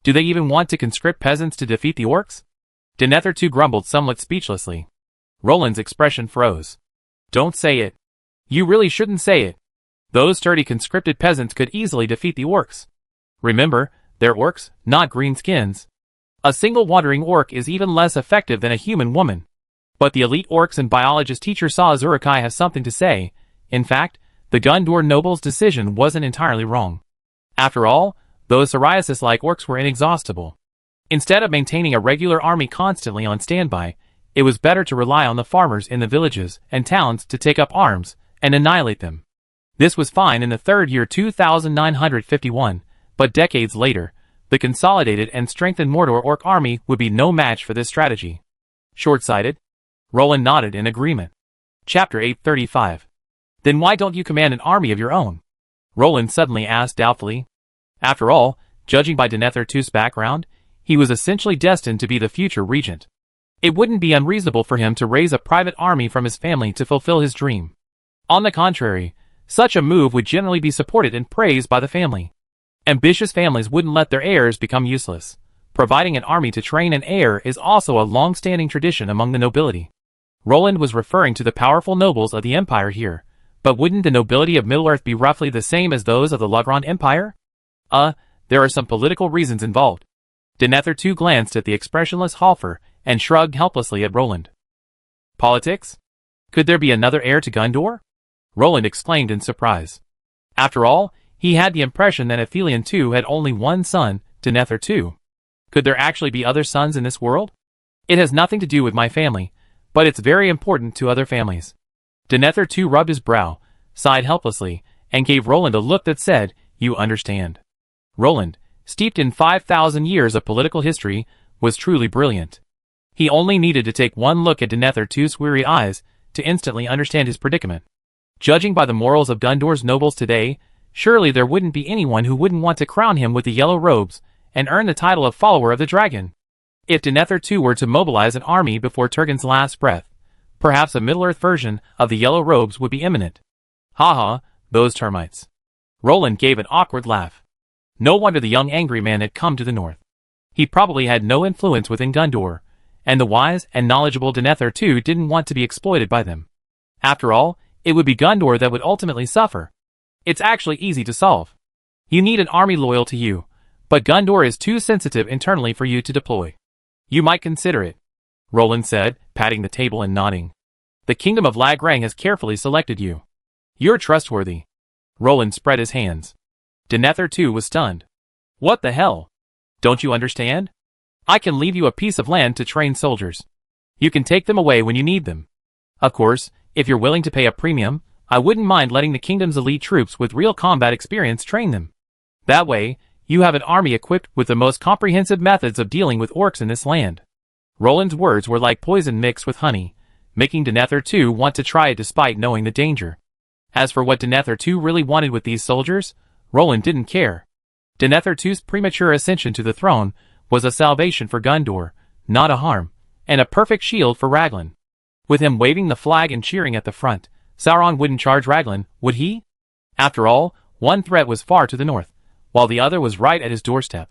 Do they even want to conscript peasants to defeat the orcs? Denethor too grumbled somewhat speechlessly. Roland's expression froze. Don't say it. You really shouldn't say it. Those sturdy conscripted peasants could easily defeat the orcs. Remember, they're orcs, not greenskins. A single wandering orc is even less effective than a human woman. But the elite orcs and biologist teacher saw Urukai has something to say. In fact, the Gondor noble's decision wasn't entirely wrong. After all, those psoriasis-like orcs were inexhaustible. Instead of maintaining a regular army constantly on standby, it was better to rely on the farmers in the villages and towns to take up arms and annihilate them. This was fine in the third year 2951, but decades later, the consolidated and strengthened Mordor orc army would be no match for this strategy. Short-sighted? Roland nodded in agreement. Chapter 835. Then why don't you command an army of your own? Roland suddenly asked doubtfully. After all, judging by Denethor II's background, he was essentially destined to be the future regent. It wouldn't be unreasonable for him to raise a private army from his family to fulfill his dream. On the contrary, such a move would generally be supported and praised by the family. Ambitious families wouldn't let their heirs become useless. Providing an army to train an heir is also a long-standing tradition among the nobility. Roland was referring to the powerful nobles of the Empire here, but wouldn't the nobility of Middle-earth be roughly the same as those of the Logron Empire? There are some political reasons involved. Denethor too glanced at the expressionless Halfor and shrugged helplessly at Roland. Politics? Could there be another heir to Gondor? Roland exclaimed in surprise. After all, he had the impression that Aphelion II had only one son, Denethor II. Could there actually be other sons in this world? It has nothing to do with my family, but it's very important to other families. Denethor II rubbed his brow, sighed helplessly, and gave Roland a look that said, "You understand." Roland, steeped in 5,000 years of political history, was truly brilliant. He only needed to take one look at Denethor II's weary eyes to instantly understand his predicament. Judging by the morals of Gondor's nobles today, surely there wouldn't be anyone who wouldn't want to crown him with the yellow robes and earn the title of follower of the dragon. If Denethor II were to mobilize an army before Turgon's last breath, perhaps a Middle-earth version of the yellow robes would be imminent. Ha, those termites. Roland gave an awkward laugh. No wonder the young angry man had come to the north. He probably had no influence within Gondor, and the wise and knowledgeable Denethor II didn't want to be exploited by them. After all, it would be Gondor that would ultimately suffer. It's actually easy to solve. You need an army loyal to you, but Gondor is too sensitive internally for you to deploy. You might consider it, Roland said, patting the table and nodding. The kingdom of Lagrang has carefully selected you. You're trustworthy. Roland spread his hands. Denethor II was stunned. What the hell? Don't you understand? I can leave you a piece of land to train soldiers. You can take them away when you need them. Of course, if you're willing to pay a premium, I wouldn't mind letting the kingdom's elite troops with real combat experience train them. That way, you have an army equipped with the most comprehensive methods of dealing with orcs in this land. Roland's words were like poison mixed with honey, making Denethor II want to try it despite knowing the danger. As for what Denethor II really wanted with these soldiers, Roland didn't care. Denethor II's premature ascension to the throne was a salvation for Gondor, not a harm, and a perfect shield for Raglan. With him waving the flag and cheering at the front, Sauron wouldn't charge Raglan, would he? After all, one threat was far to the north, while the other was right at his doorstep.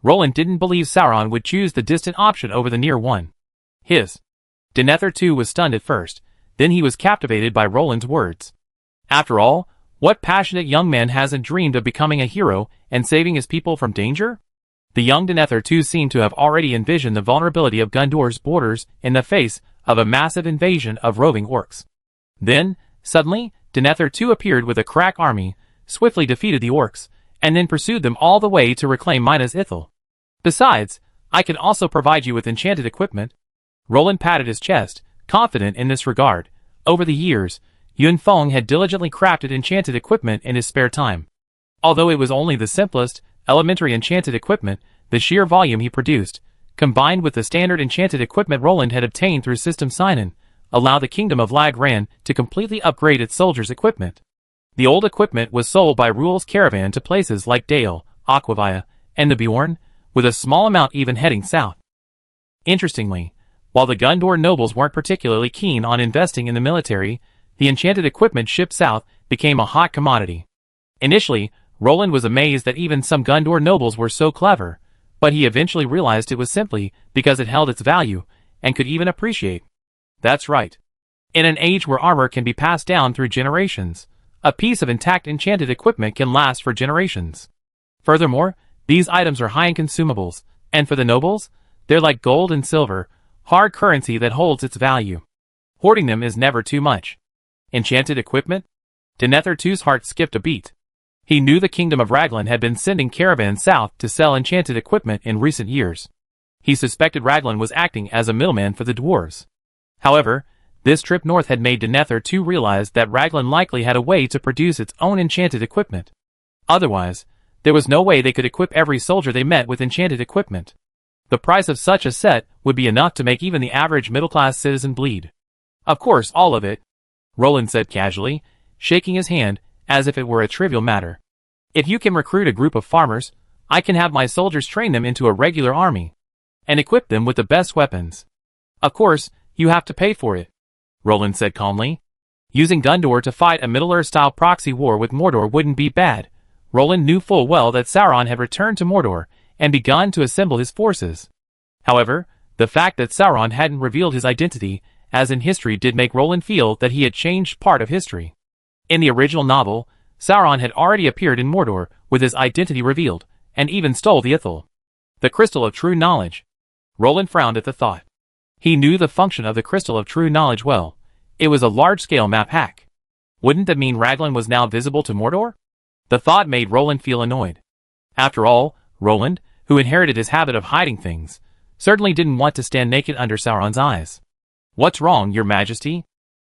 Roland didn't believe Sauron would choose the distant option over the near one. Denethor II was stunned at first, then he was captivated by Roland's words. After all, what passionate young man hasn't dreamed of becoming a hero and saving his people from danger? The young Denethor II seemed to have already envisioned the vulnerability of Gondor's borders in the face of a massive invasion of roving orcs. Then, suddenly, Denethor II appeared with a crack army, swiftly defeated the orcs, and then pursued them all the way to reclaim Minas Ithil. Besides, I can also provide you with enchanted equipment. Roland patted his chest, confident in this regard. Over the years, Yun Feng had diligently crafted enchanted equipment in his spare time. Although it was only the simplest, elementary enchanted equipment, the sheer volume he produced, combined with the standard enchanted equipment Roland had obtained through System Sign-In, allowed the kingdom of Lagran to completely upgrade its soldiers' equipment. The old equipment was sold by Rule's caravan to places like Dale, Aquavia, and the Bjorn, with a small amount even heading south. Interestingly, While the Gondor nobles weren't particularly keen on investing in the military, the enchanted equipment shipped south became a hot commodity. Initially, Roland was amazed that even some Gondor nobles were so clever, but he eventually realized it was simply because it held its value and could even appreciate. That's right. In an age where armor can be passed down through generations, a piece of intact enchanted equipment can last for generations. Furthermore, these items are high in consumables, and for the nobles, they're like gold and silver, hard currency that holds its value. Hoarding them is never too much. Enchanted equipment? Denethor II's heart skipped a beat. He knew the kingdom of Raglan had been sending caravans south to sell enchanted equipment in recent years. He suspected Raglan was acting as a middleman for the dwarves. However, this trip north had made Denethor II realize that Raglan likely had a way to produce its own enchanted equipment. Otherwise, there was no way they could equip every soldier they met with enchanted equipment. The price of such a set would be enough to make even the average middle-class citizen bleed. Of course, all of it, Roland said casually, shaking his hand as if it were a trivial matter. If you can recruit a group of farmers, I can have my soldiers train them into a regular army and equip them with the best weapons. Of course, you have to pay for it, Roland said calmly. Using Gondor to fight a Middle-earth-style proxy war with Mordor wouldn't be bad. Roland knew full well that Sauron had returned to Mordor and begun to assemble his forces. However, the fact that Sauron hadn't revealed his identity, as in history, did make Roland feel that he had changed part of history. In the original novel, Sauron had already appeared in Mordor with his identity revealed, and even stole the Ithil, the Crystal of True Knowledge. Roland frowned at the thought. He knew the function of the Crystal of True Knowledge well. It was a large-scale map hack. Wouldn't that mean Raglan was now visible to Mordor? The thought made Roland feel annoyed. After all, Roland, who inherited his habit of hiding things, certainly didn't want to stand naked under Sauron's eyes. What's wrong, Your Majesty?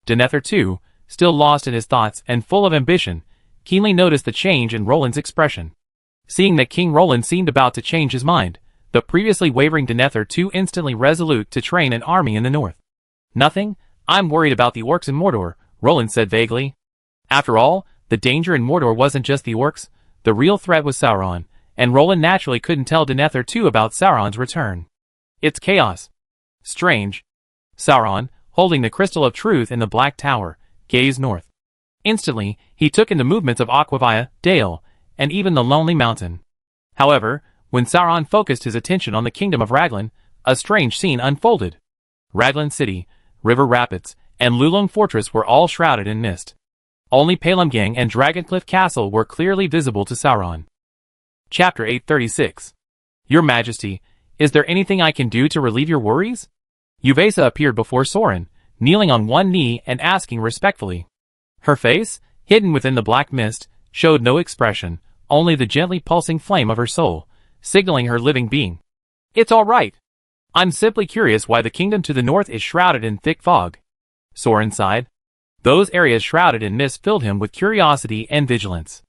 Denethor II, still lost in his thoughts and full of ambition, keenly noticed the change in Roland's expression. Seeing that King Roland seemed about to change his mind, the previously wavering Denethor II instantly resolute to train an army in the north. Nothing, I'm worried about the orcs in Mordor, Roland said vaguely. After all, the danger in Mordor wasn't just the orcs, the real threat was Sauron, and Roland naturally couldn't tell Denethor II about Sauron's return. It's chaos. Strange. Sauron, holding the Crystal of Truth in the Black Tower, gazed north. Instantly, he took in the movements of Aquavia, Dale, and even the Lonely Mountain. However, when Sauron focused his attention on the kingdom of Raglan, a strange scene unfolded. Raglan City, River Rapids, and Lulung Fortress were all shrouded in mist. Only Pelumgang and Dragoncliff Castle were clearly visible to Sauron. Chapter 836. Your Majesty, is there anything I can do to relieve your worries? Yuvesa appeared before Sorin, kneeling on one knee and asking respectfully. Her face, hidden within the black mist, showed no expression, only the gently pulsing flame of her soul, signaling her living being. It's all right. I'm simply curious why the kingdom to the north is shrouded in thick fog. Sorin sighed. Those areas shrouded in mist filled him with curiosity and vigilance.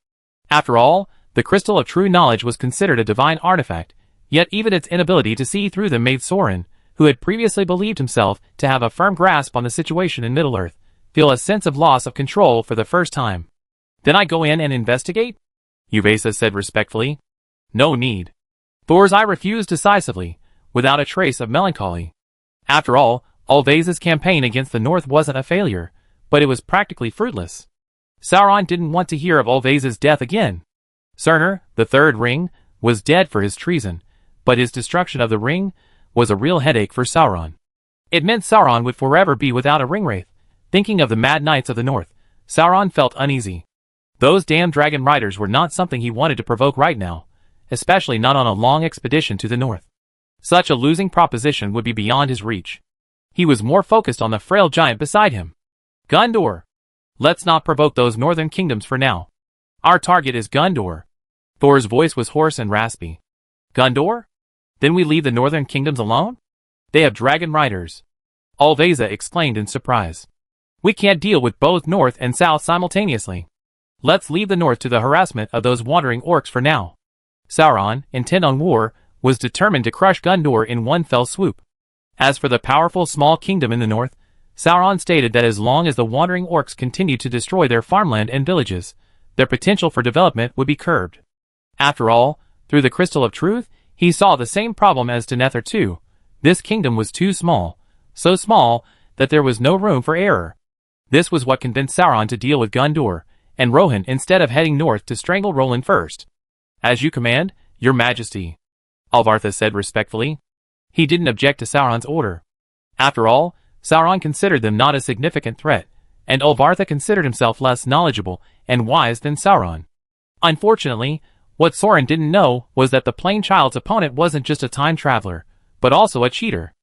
After all, the Crystal of True Knowledge was considered a divine artifact, yet even its inability to see through them made Sorin, who had previously believed himself to have a firm grasp on the situation in Middle-earth, feel a sense of loss of control for the first time. Then I go in and investigate? Yuvesa said respectfully. No need. Thor's eye refused decisively, without a trace of melancholy. After all, Ulvesa's campaign against the north wasn't a failure, but it was practically fruitless. Sauron didn't want to hear of Ulvesa's death again. Surner, the Third Ring, was dead for his treason, but his destruction of the ring was a real headache for Sauron. It meant Sauron would forever be without a ringwraith. Thinking of the Mad Knights of the North, Sauron felt uneasy. Those damn dragon riders were not something he wanted to provoke right now, especially not on a long expedition to the north. Such a losing proposition would be beyond his reach. He was more focused on the frail giant beside him. Gondor! Let's not provoke those northern kingdoms for now. Our target is Gondor. Thor's voice was hoarse and raspy. Gondor? Then we leave the northern kingdoms alone? They have dragon riders. Ulvesa exclaimed in surprise. We can't deal with both north and south simultaneously. Let's leave the north to the harassment of those wandering orcs for now. Sauron, intent on war, was determined to crush Gondor in one fell swoop. As for the powerful small kingdom in the north, Sauron stated that as long as the wandering orcs continued to destroy their farmland and villages, their potential for development would be curbed. After all, through the Crystal of Truth, he saw the same problem as Denethor II. This kingdom was too small, so small that there was no room for error. This was what convinced Sauron to deal with Gondor and Rohan instead of heading north to strangle Roland first. "As you command, your majesty," Alvartha said respectfully. He didn't object to Sauron's order. After all, Sauron considered them not a significant threat, and Alvartha considered himself less knowledgeable and wise than Sauron. Unfortunately, what Sauron didn't know was that the plain child's opponent wasn't just a time traveler, but also a cheater.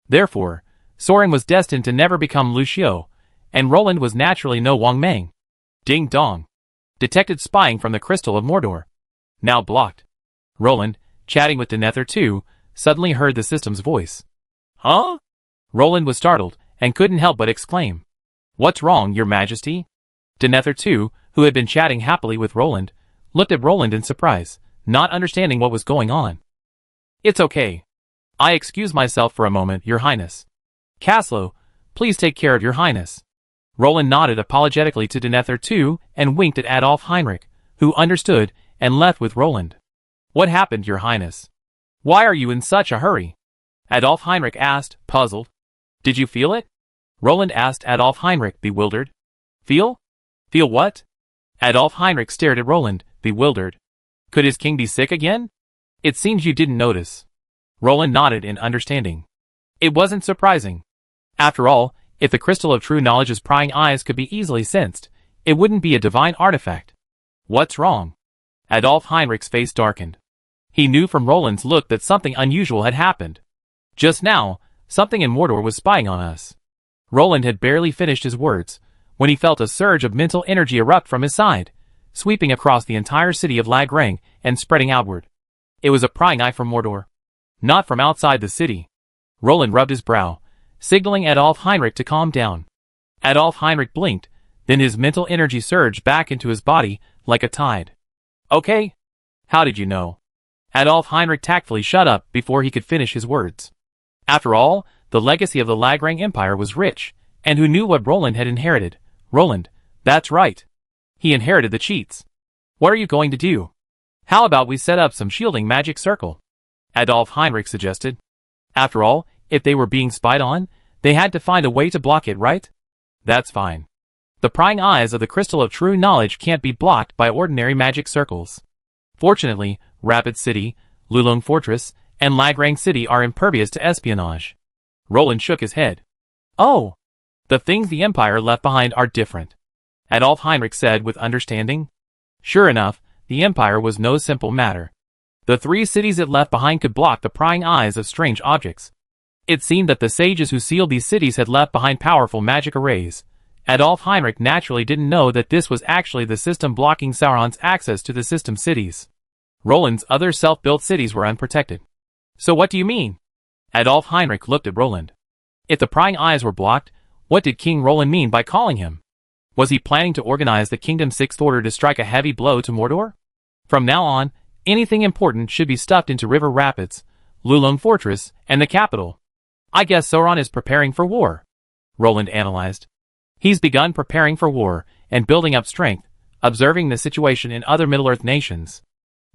Therefore, Sauron was destined to never become Lucio, and Roland was naturally no Wang Mang. Ding dong. Detected spying from the Crystal of Mordor. Now blocked. Roland, chatting with Denethor II, suddenly heard the system's voice. "Huh?" Roland was startled, and couldn't help but exclaim. "What's wrong, your majesty?" Denethor II, who had been chatting happily with Roland, looked at Roland in surprise, not understanding what was going on. "It's okay. I excuse myself for a moment, your highness." "Caslo, please take care of your highness." Roland nodded apologetically to Denethor II and winked at Adolf Heinrich, who understood and left with Roland. "What happened, your highness? Why are you in such a hurry?" Adolf Heinrich asked, puzzled. "Did you feel it?" Roland asked Adolf Heinrich, bewildered. "Feel? Feel what?" Adolf Heinrich stared at Roland, bewildered. "Could his king be sick again? It seems you didn't notice." Roland nodded in understanding. It wasn't surprising. After all, if the Crystal of True Knowledge's prying eyes could be easily sensed, it wouldn't be a divine artifact. "What's wrong?" Adolf Heinrich's face darkened. He knew from Roland's look that something unusual had happened. Just now, something in Mordor was spying on us. Roland had barely finished his words when he felt a surge of mental energy erupt from his side, sweeping across the entire city of Lagrang and spreading outward. It was a prying eye from Mordor. Not from outside the city. Roland rubbed his brow, signaling Adolf Heinrich to calm down. Adolf Heinrich blinked, then his mental energy surged back into his body like a tide. "Okay. How did you know?" Adolf Heinrich tactfully shut up before he could finish his words. After all, the legacy of the Lagrang Empire was rich, and who knew what Roland had inherited? Roland, that's right. He inherited the cheats. "What are you going to do?" "How about we set up some shielding magic circle?" Adolf Heinrich suggested. After all, if they were being spied on, they had to find a way to block it, right? "That's fine. The prying eyes of the Crystal of True Knowledge can't be blocked by ordinary magic circles. Fortunately, Rapid City, Lulong Fortress, and Lagrang City are impervious to espionage." Roland shook his head. "Oh, the things the Empire left behind are different," Adolf Heinrich said with understanding. Sure enough, the Empire was no simple matter. The 3 cities it left behind could block the prying eyes of strange objects. It seemed that the sages who sealed these cities had left behind powerful magic arrays. Adolf Heinrich naturally didn't know that this was actually the system blocking Sauron's access to the system cities. Roland's other self-built cities were unprotected. "So what do you mean?" Adolf Heinrich looked at Roland. If the prying eyes were blocked, what did King Roland mean by calling him? Was he planning to organize the kingdom's 6th Order to strike a heavy blow to Mordor? From now on, anything important should be stuffed into River Rapids, Lulong Fortress, and the capital. "I guess Sauron is preparing for war," Roland analyzed. "He's begun preparing for war and building up strength, observing the situation in other Middle-earth nations.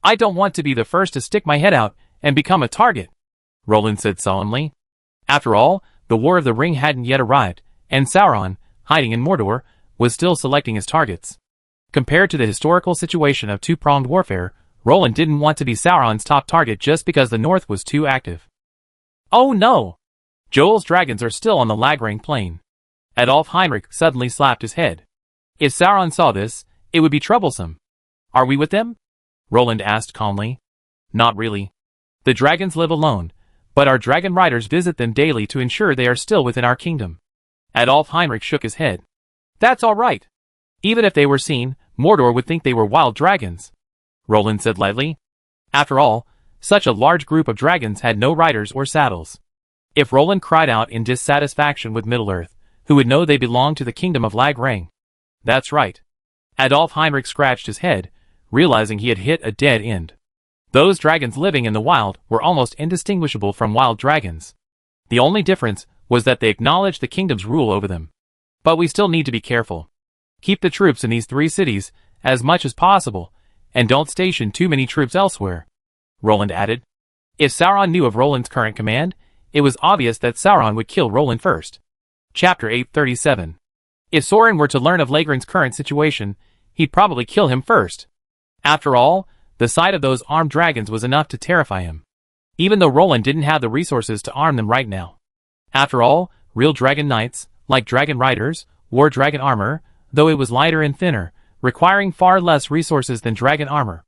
I don't want to be the first to stick my head out and become a target," Roland said solemnly. After all, the War of the Ring hadn't yet arrived, and Sauron, hiding in Mordor, was still selecting his targets. Compared to the historical situation of two-pronged warfare, Roland didn't want to be Sauron's top target just because the North was too active. "Oh no! Joel's dragons are still on the Lagrang plain." Adolf Heinrich suddenly slapped his head. If Sauron saw this, it would be troublesome. "Are we with them?" Roland asked calmly. "Not really. The dragons live alone, but our dragon riders visit them daily to ensure they are still within our kingdom." Adolf Heinrich shook his head. "That's all right. Even if they were seen, Mordor would think they were wild dragons," Roland said lightly. After all, such a large group of dragons had no riders or saddles. If Roland cried out in dissatisfaction with Middle-earth, who would know they belonged to the kingdom of Lagrang? "That's right." Adolf Heinrich scratched his head, realizing he had hit a dead end. Those dragons living in the wild were almost indistinguishable from wild dragons. The only difference was that they acknowledged the kingdom's rule over them. "But we still need to be careful. Keep the troops in these 3 cities as much as possible, and don't station too many troops elsewhere," Roland added. If Sauron knew of Roland's current command, it was obvious that Sauron would kill Roland first. Chapter 837. If Soren were to learn of Lagran's current situation, he'd probably kill him first. After all, the sight of those armed dragons was enough to terrify him. Even though Roland didn't have the resources to arm them right now. After all, real dragon knights, like dragon riders, wore dragon armor, though it was lighter and thinner, requiring far less resources than dragon armor.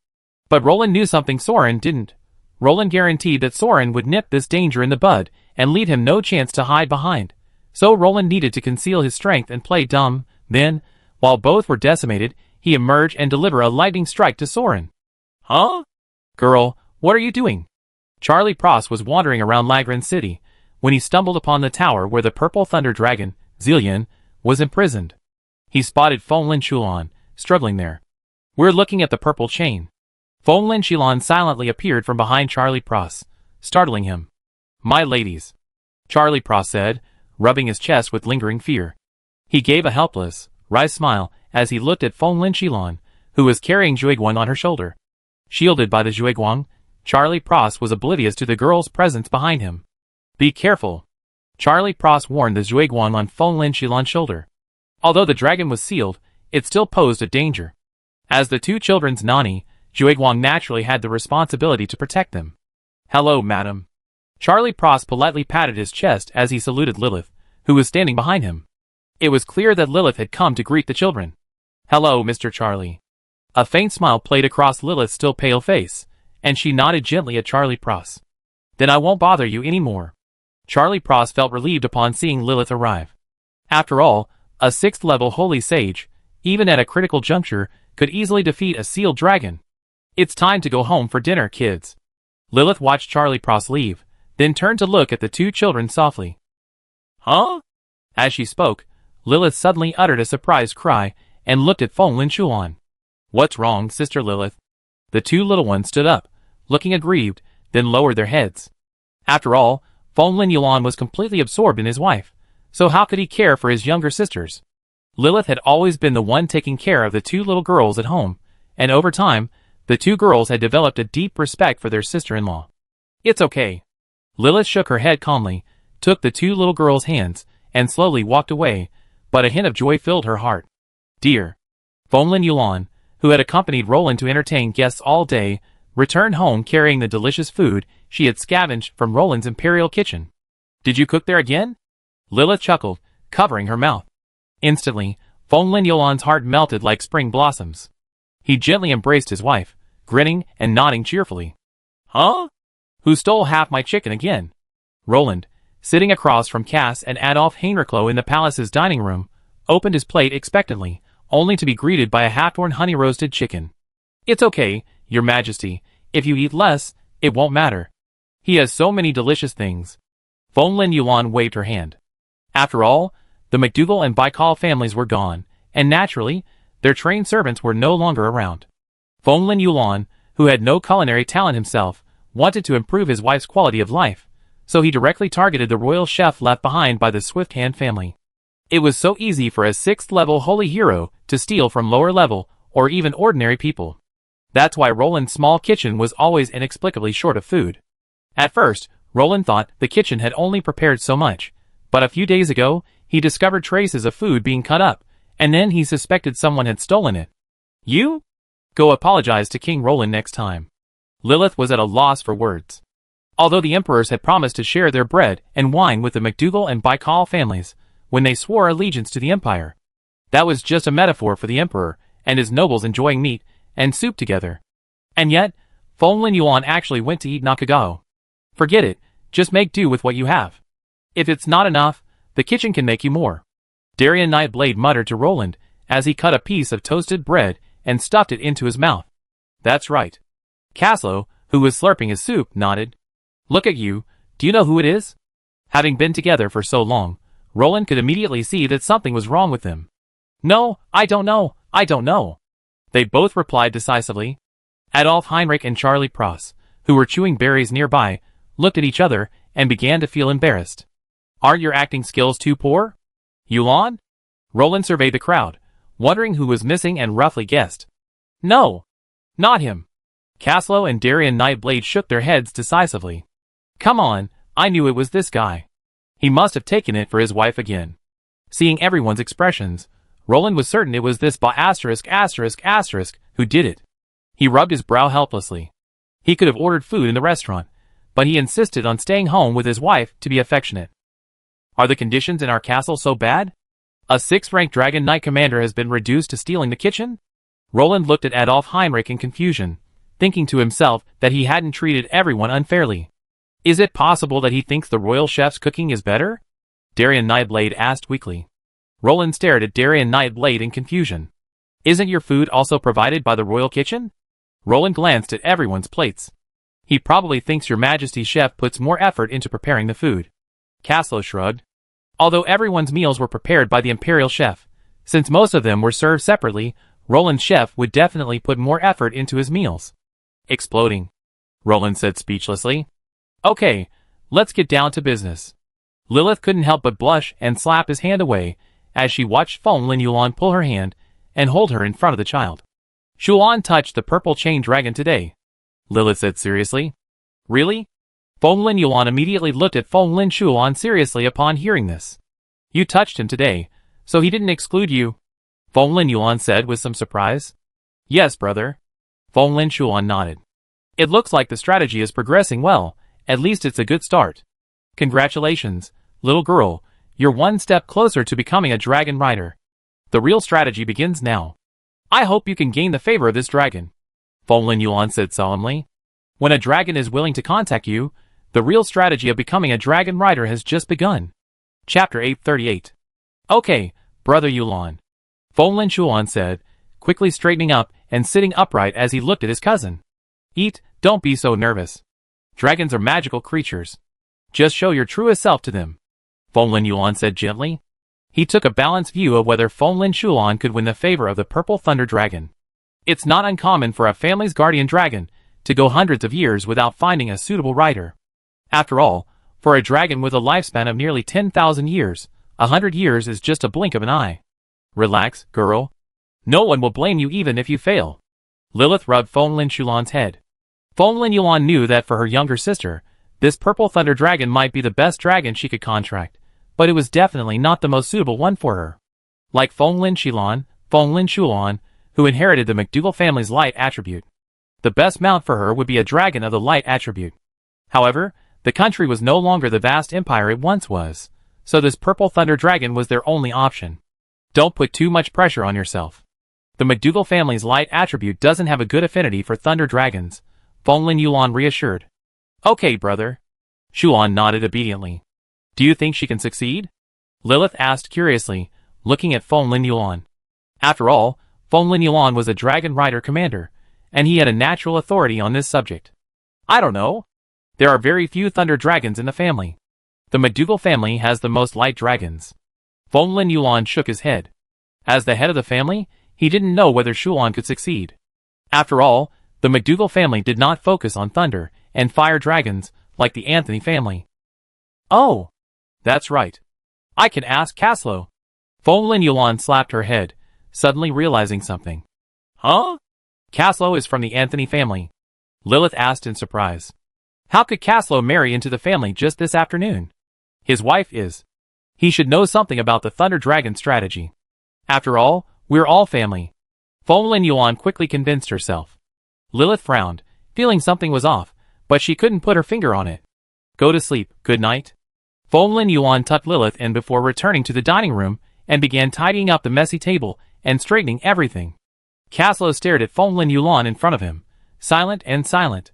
But Roland knew something Soren didn't. Roland guaranteed that Soren would nip this danger in the bud, and leave him no chance to hide behind. So Roland needed to conceal his strength and play dumb. Then, while both were decimated, he emerged and delivered a lightning strike to Soren. Huh? Girl, what are you doing? Charlie Pross was wandering around Lagran City, when he stumbled upon the tower where the purple thunder dragon, Zillion, was imprisoned. He spotted Fonlin Chulon, struggling there. We're looking at the purple chain. Fonlin Chulon silently appeared from behind Charlie Pross, startling him. My ladies, Charlie Pross said, rubbing his chest with lingering fear. He gave a helpless, wry smile as he looked at Fonlin Chulon, who was carrying Zhuiguang on her shoulder. Shielded by the Zhuiguang, Charlie Pross was oblivious to the girl's presence behind him. Be careful. Charlie Pross warned the Zhuiguang on Fonlin Chulon's shoulder. Although the dragon was sealed, it still posed a danger. As the two children's nanny, Zhuiguang naturally had the responsibility to protect them. Hello, madam. Charlie Pross politely patted his chest as he saluted Lilith, who was standing behind him. It was clear that Lilith had come to greet the children. Hello, Mr. Charlie. A faint smile played across Lilith's still pale face, and she nodded gently at Charlie Pross. Then I won't bother you anymore. Charlie Pross felt relieved upon seeing Lilith arrive. After all, a 6th-level holy sage, even at a critical juncture, could easily defeat a sealed dragon. It's time to go home for dinner, kids. Lilith watched Charlie Pross leave, then turned to look at the two children softly. Huh? As she spoke, Lilith suddenly uttered a surprised cry and looked at Fonlin Chulon. What's wrong, Sister Lilith? The two little ones stood up, looking aggrieved, then lowered their heads. After all, Fonlin Chulon was completely absorbed in his wife, so how could he care for his younger sisters? Lilith had always been the one taking care of the two little girls at home, and over time, the two girls had developed a deep respect for their sister-in-law. It's okay. Lilith shook her head calmly, took the two little girls' hands, and slowly walked away, but a hint of joy filled her heart. Dear. Fonlin Chulon, who had accompanied Roland to entertain guests all day, returned home carrying the delicious food she had scavenged from Roland's imperial kitchen. Did you cook there again? Lilith chuckled, covering her mouth. Instantly, Fonlin Chulon's heart melted like spring blossoms. He gently embraced his wife, grinning and nodding cheerfully. Huh? Who stole half my chicken again? Roland, sitting across from Cass and Adolf Heinrichlo in the palace's dining room, opened his plate expectantly, only to be greeted by a half-torn honey-roasted chicken. It's okay, Your Majesty. If you eat less, it won't matter. He has so many delicious things. Fonlin Chulon waved her hand. After all, the MacDougall and Baikal families were gone, and naturally, their trained servants were no longer around. Fonlin Chulon, who had no culinary talent himself, wanted to improve his wife's quality of life, so he directly targeted the royal chef left behind by the Swifthand family. It was so easy for a 6th-level holy hero to steal from lower-level, or even ordinary people. That's why Roland's small kitchen was always inexplicably short of food. At first, Roland thought the kitchen had only prepared so much, but a few days ago, he discovered traces of food being cut up, and then he suspected someone had stolen it. You? Go apologize to King Roland next time. Lilith was at a loss for words. Although the emperors had promised to share their bread and wine with the MacDougall and Baikal families when they swore allegiance to the empire, that was just a metaphor for the emperor and his nobles enjoying meat and soup together. And yet, Fonlin Chulon actually went to eat Nakagao. Forget it, just make do with what you have. If it's not enough, the kitchen can make you more. Darien Nightblade muttered to Roland as he cut a piece of toasted bread and stuffed it into his mouth. That's right. Caslow, who was slurping his soup, nodded. Look at you, do you know who it is? Having been together for so long, Roland could immediately see that something was wrong with them. No, I don't know. They both replied decisively. Adolf Heinrich and Charlie Pross, who were chewing berries nearby, looked at each other and began to feel embarrassed. Aren't your acting skills too poor? Chulon? Roland surveyed the crowd, wondering who was missing and roughly guessed. No, not him. Caslow and Darien Nightblade shook their heads decisively. Come on, I knew it was this guy. He must have taken it for his wife again. Seeing everyone's expressions, Roland was certain it was this boy who did it. He rubbed his brow helplessly. He could have ordered food in the restaurant, but he insisted on staying home with his wife to be affectionate. Are the conditions in our castle so bad? A 6th-ranked Dragon Knight commander has been reduced to stealing the kitchen? Roland looked at Adolf Heinrich in confusion, thinking to himself that he hadn't treated everyone unfairly. Is it possible that he thinks the royal chef's cooking is better? Darien Nightblade asked weakly. Roland stared at Darien Nightblade in confusion. Isn't your food also provided by the royal kitchen? Roland glanced at everyone's plates. He probably thinks your majesty's chef puts more effort into preparing the food. Caslow shrugged. Although everyone's meals were prepared by the imperial chef, since most of them were served separately, Roland's chef would definitely put more effort into his meals. Exploding. Roland said speechlessly. Okay, let's get down to business. Lilith couldn't help but blush and slap his hand away as she watched Feng Lin Yuan pull her hand and hold her in front of the child. Shulan touched the purple chain dragon today, Lilith said seriously. Really? Feng Lin Yuan immediately looked at Feng Lin Shulan seriously upon hearing this. You touched him today, so he didn't exclude you? Feng Lin Yuan said with some surprise. Yes, brother. Feng Lin Shulan nodded. It looks like the strategy is progressing well, at least it's a good start. Congratulations, little girl, you're one step closer to becoming a dragon rider. The real strategy begins now. I hope you can gain the favor of this dragon, Feng Lin Yuan said solemnly. When a dragon is willing to contact you, the real strategy of becoming a dragon rider has just begun. Chapter 838. Okay, brother Yuan, Feng Lin Shuan said, quickly straightening up and sitting upright as he looked at his cousin. Don't be so nervous. Dragons are magical creatures. Just show your truest self to them, Feng Lin Yuan said gently. He took a balanced view of whether Feng Lin Shulan could win the favor of the Purple Thunder Dragon. It's not uncommon for a family's guardian dragon to go hundreds of years without finding a suitable rider. After all, for a dragon with a lifespan of nearly 10,000 years, 100 years is just a blink of an eye. Relax, girl. No one will blame you even if you fail. Lilith rubbed Feng Lin Shulan's head. Feng Lin Yuan knew that for her younger sister, this Purple Thunder Dragon might be the best dragon she could contract, but it was definitely not the most suitable one for her. Like Feng Lin Shulan, who inherited the McDougal family's light attribute. The best mount for her would be a dragon of the light attribute. However, the country was no longer the vast empire it once was, so this Purple Thunder Dragon was their only option. Don't put too much pressure on yourself. The McDougal family's light attribute doesn't have a good affinity for thunder dragons, Feng Lin Yuan reassured. Okay, brother. Shuan nodded obediently. Do you think she can succeed? Lilith asked curiously, looking at Feng Lin Yuan. After all, Feng Lin Yuan was a dragon rider commander, and he had a natural authority on this subject. I don't know. There are very few thunder dragons in the family. The McDougal family has the most light dragons. Feng Lin Yuan shook his head. As the head of the family, he didn't know whether Shuan could succeed. After all, the McDougal family did not focus on thunder and fire dragons like the Anthony family. Oh, that's right. I can ask Caslow. Feng Lin Yuan slapped her head, suddenly realizing something. Huh? Caslow is from the Anthony family, Lilith asked in surprise. How could Caslow marry into the family just this afternoon? His wife is. He should know something about the Thunder Dragon strategy. After all, we're all family. Feng Lin Yuan quickly convinced herself. Lilith frowned, feeling something was off, but she couldn't put her finger on it. Go to sleep, good night. Feng Lin Yuan tucked Lilith in before returning to the dining room and began tidying up the messy table and straightening everything. Caslow stared at Feng Lin Yuan in front of him, silent and silent.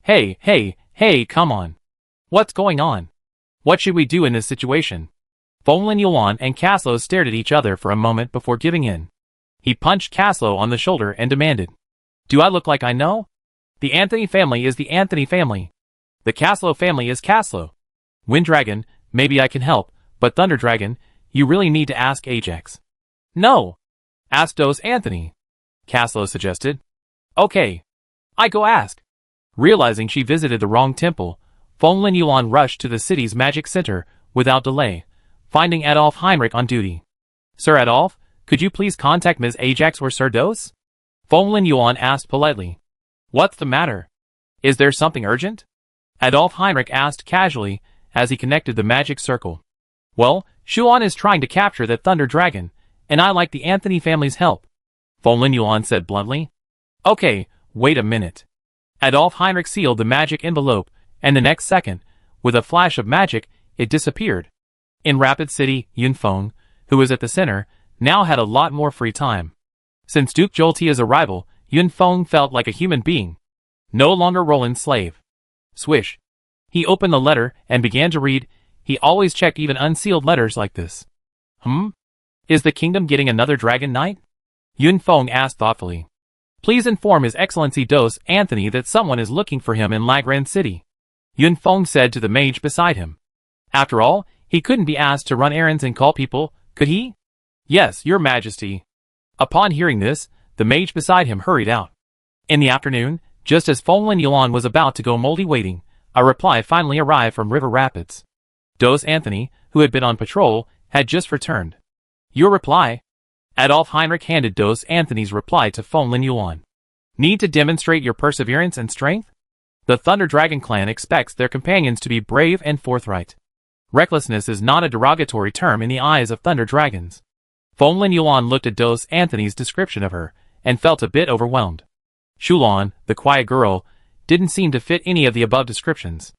Hey, come on. What's going on? What should we do in this situation? Feng Lin Yuan and Caslow stared at each other for a moment before giving in. He punched Caslow on the shoulder and demanded. Do I look like I know? The Anthony family is the Anthony family. The Caslow family is Caslow. Wind Dragon, maybe I can help, but Thunder Dragon, you really need to ask Ajax. No. Ask Dos Anthony, Caslow suggested. Okay. I go ask. Realizing she visited the wrong temple, Feng Lin Yuan rushed to the city's magic center without delay, finding Adolf Heinrich on duty. Sir Adolf, could you please contact Ms. Ajax or Sir Dos? Feng Lin Yuan asked politely. What's the matter? Is there something urgent? Adolf Heinrich asked casually, as he connected the magic circle. Well, Shuan is trying to capture that thunder dragon, and I like the Anthony family's help, Feng Lin Yuan said bluntly. Okay, wait a minute. Adolf Heinrich sealed the magic envelope, and the next second, with a flash of magic, it disappeared. In Rapid City, Yunfeng, who was at the center, now had a lot more free time. Since Duke Joltia's arrival, Yunfeng felt like a human being. No longer Roland's slave. Swish. He opened the letter and began to read. He always checked even unsealed letters like this. Is the kingdom getting another dragon knight? Yunfeng asked thoughtfully. Please inform His Excellency Dos Anthony that someone is looking for him in Lagran City, Yunfeng said to the mage beside him. After all, he couldn't be asked to run errands and call people, could he? Yes, Your Majesty. Upon hearing this, the mage beside him hurried out. In the afternoon, just as Feng Lin Yuan was about to go moldy waiting, a reply finally arrived from River Rapids. Dos Anthony, who had been on patrol, had just returned. Your reply? Adolf Heinrich handed Dos Anthony's reply to Feng Lin Yuan. Need to demonstrate your perseverance and strength? The Thunder Dragon clan expects their companions to be brave and forthright. Recklessness is not a derogatory term in the eyes of Thunder Dragons. Feng Lin Yuan looked at Dos Anthony's description of her, and felt a bit overwhelmed. Shulan, the quiet girl, didn't seem to fit any of the above descriptions.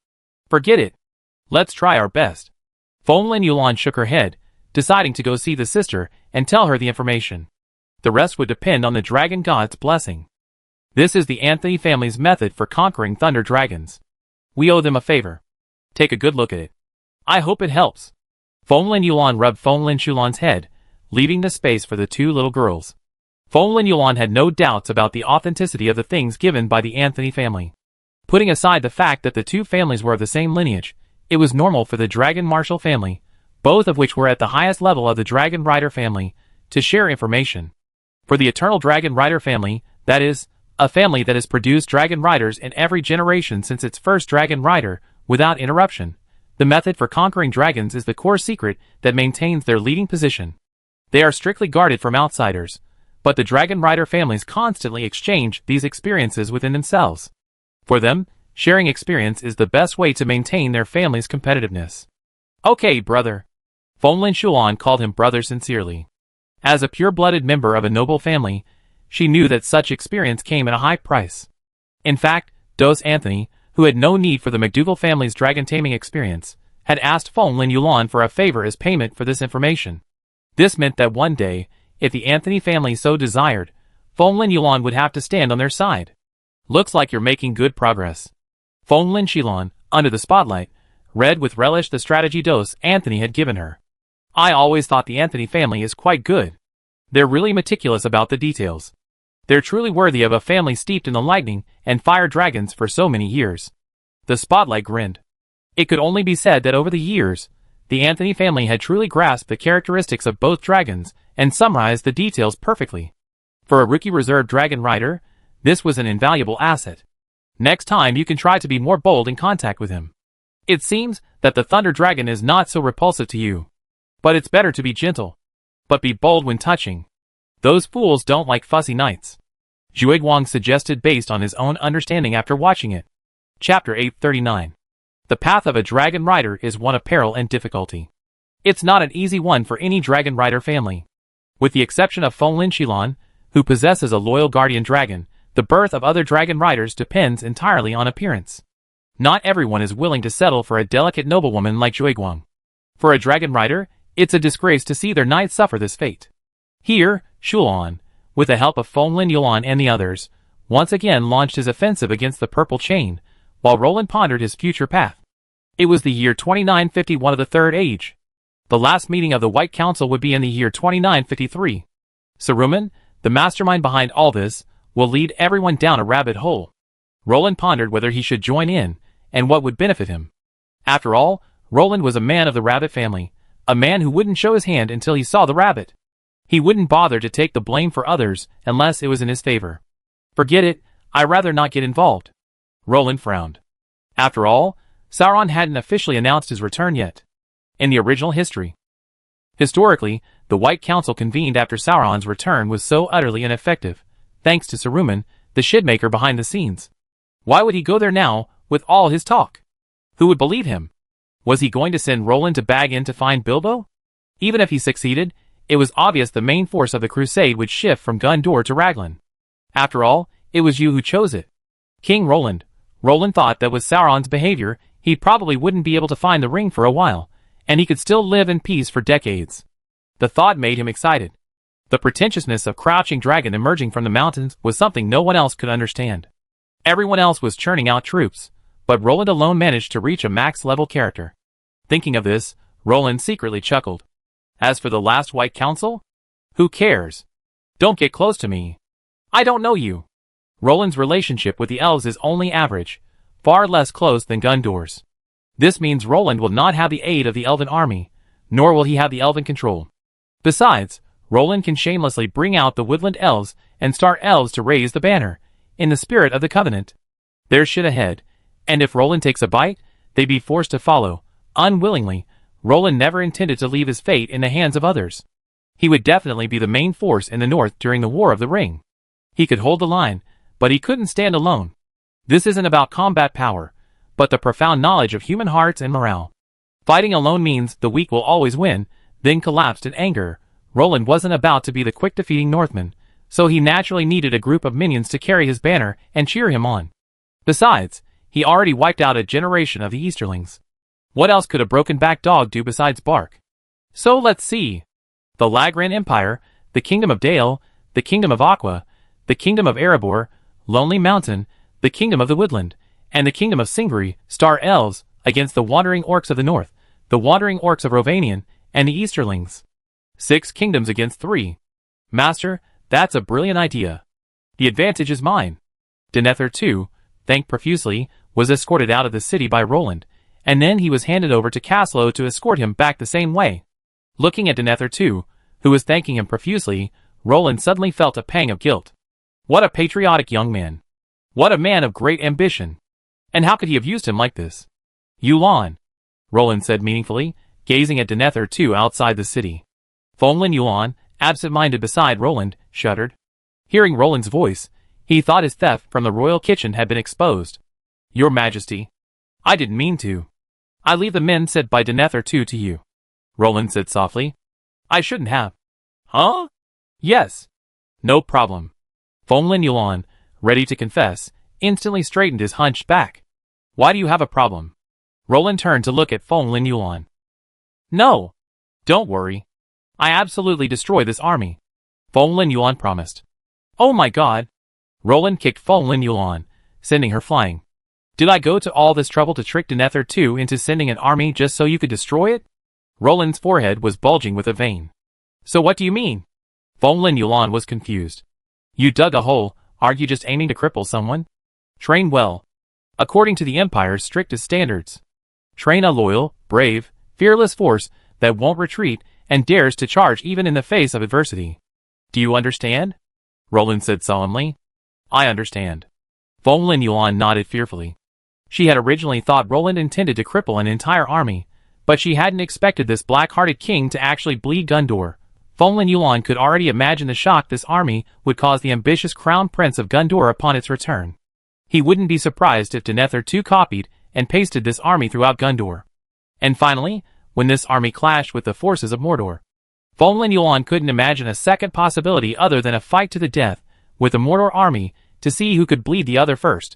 Forget it. Let's try our best. Feng Lin Yuan shook her head, deciding to go see the sister and tell her the information. The rest would depend on the dragon god's blessing. This is the Anthony family's method for conquering thunder dragons. We owe them a favor. Take a good look at it. I hope it helps. Feng Lin Yuan rubbed Feng Lin Shulan's head, leaving the space for the two little girls. Feng Lin Yuan had no doubts about the authenticity of the things given by the Anthony family. Putting aside the fact that the two families were of the same lineage, it was normal for the Dragon Marshal family, both of which were at the highest level of the Dragon Rider family, to share information. For the Eternal Dragon Rider family, that is, a family that has produced Dragon Riders in every generation since its first Dragon Rider, without interruption, the method for conquering dragons is the core secret that maintains their leading position. They are strictly guarded from outsiders, but the Dragon Rider families constantly exchange these experiences within themselves. For them, sharing experience is the best way to maintain their family's competitiveness. Okay, brother. Feng Lin Shuan called him brother sincerely. As a pure-blooded member of a noble family, she knew that such experience came at a high price. In fact, Dos Anthony, who had no need for the McDougal family's dragon-taming experience, had asked Feng Lin Yuan for a favor as payment for this information. This meant that one day, if the Anthony family so desired, Feng Lin Yuan would have to stand on their side. Looks like you're making good progress. Feng Lin Shulan, under the spotlight, read with relish the strategy Dos Anthony had given her. I always thought the Anthony family is quite good. They're really meticulous about the details. They're truly worthy of a family steeped in the lightning and fire dragons for so many years. The spotlight grinned. It could only be said that over the years, the Anthony family had truly grasped the characteristics of both dragons and summarized the details perfectly. For a rookie reserve dragon rider, this was an invaluable asset. Next time you can try to be more bold in contact with him. It seems that the Thunder Dragon is not so repulsive to you. But it's better to be gentle. But be bold when touching. Those fools don't like fussy knights. Zhuge Wang suggested based on his own understanding after watching it. Chapter 839. The path of a dragon rider is one of peril and difficulty. It's not an easy one for any dragon rider family. With the exception of Feng Lin Shulan, who possesses a loyal guardian dragon, the birth of other dragon riders depends entirely on appearance. Not everyone is willing to settle for a delicate noblewoman like Zhuge Wang. For a dragon rider, it's a disgrace to see their knight suffer this fate. Here, Shulan, with the help of Feng Lin Yuan and the others, once again launched his offensive against the purple chain, while Roland pondered his future path. It was the year 2951 of the Third Age. The last meeting of the White Council would be in the year 2953. Saruman, the mastermind behind all this, will lead everyone down a rabbit hole. Roland pondered whether he should join in, and what would benefit him. After all, Roland was a man of the rabbit family, a man who wouldn't show his hand until he saw the rabbit. He wouldn't bother to take the blame for others unless it was in his favor. Forget it, I'd rather not get involved. Roland frowned. After all, Sauron hadn't officially announced his return yet. In the original history. Historically, the White Council convened after Sauron's return was so utterly ineffective, thanks to Saruman, the shitmaker behind the scenes. Why would he go there now, with all his talk? Who would believe him? Was he going to send Roland to Bag in to find Bilbo? Even if he succeeded, it was obvious the main force of the crusade would shift from Gondor to Raglan. After all, it was you who chose it. King Roland. Roland thought that with Sauron's behavior, he probably wouldn't be able to find the ring for a while, and he could still live in peace for decades. The thought made him excited. The pretentiousness of crouching dragon emerging from the mountains was something no one else could understand. Everyone else was churning out troops, but Roland alone managed to reach a max-level character. Thinking of this, Roland secretly chuckled. As for the last White Council? Who cares? Don't get close to me. I don't know you. Roland's relationship with the elves is only average, far less close than Gondor's. This means Roland will not have the aid of the elven army, nor will he have the elven control. Besides, Roland can shamelessly bring out the woodland elves and start elves to raise the banner, in the spirit of the Covenant. There's shit ahead, and if Roland takes a bite, they'd be forced to follow, unwillingly. Roland never intended to leave his fate in the hands of others. He would definitely be the main force in the north during the War of the Ring. He could hold the line, but he couldn't stand alone. This isn't about combat power, but the profound knowledge of human hearts and morale. Fighting alone means the weak will always win, then collapsed in anger. Roland wasn't about to be the quick defeating Northman, so he naturally needed a group of minions to carry his banner and cheer him on. Besides, he already wiped out a generation of the Easterlings. What else could a broken-backed dog do besides bark? So let's see. The Lagran Empire, the Kingdom of Dale, the Kingdom of Aqua, the Kingdom of Erebor, Lonely Mountain, the Kingdom of the Woodland, and the Kingdom of Singbury, Star Elves, against the Wandering Orcs of the North, the Wandering Orcs of Rovanion, and the Easterlings. 6 kingdoms against 3. Master, that's a brilliant idea. The advantage is mine. Denethor too, thanked profusely, was escorted out of the city by Roland, and then he was handed over to Caslow to escort him back the same way. Looking at Denethor too, who was thanking him profusely, Roland suddenly felt a pang of guilt. What a patriotic young man. What a man of great ambition. And how could he have used him like this? Yulan, Roland said meaningfully, gazing at Denethor too outside the city. Fomlin Yulan, absent-minded beside Roland, shuddered. Hearing Roland's voice, he thought his theft from the royal kitchen had been exposed. Your Majesty. I didn't mean to. I leave the men sent by Denethor too to you. Roland said softly. I shouldn't have. Huh? Yes. No problem. Fomlin Yulan, ready to confess, instantly straightened his hunched back. Why do you have a problem? Roland turned to look at Fomlin Yulan. No. Don't worry. I absolutely destroy this army. Fomlin Yulan promised. Oh my god. Roland kicked Fomlin Yulan, sending her flying. Did I go to all this trouble to trick Denethor too into sending an army just so you could destroy it? Roland's forehead was bulging with a vein. So what do you mean? Fomlin Yulan was confused. You dug a hole, aren't you just aiming to cripple someone? Train well. According to the Empire's strictest standards. Train a loyal, brave, fearless force that won't retreat and dares to charge even in the face of adversity. Do you understand? Roland said solemnly. I understand. Fomlin Yulan nodded fearfully. She had originally thought Roland intended to cripple an entire army, but she hadn't expected this black-hearted king to actually bleed Gondor. Fomlin Yulan could already imagine the shock this army would cause the ambitious crown prince of Gondor upon its return. He wouldn't be surprised if Denethor too copied and pasted this army throughout Gondor. And finally, when this army clashed with the forces of Mordor, Fomlin Yulan couldn't imagine a second possibility other than a fight to the death with the Mordor army to see who could bleed the other first.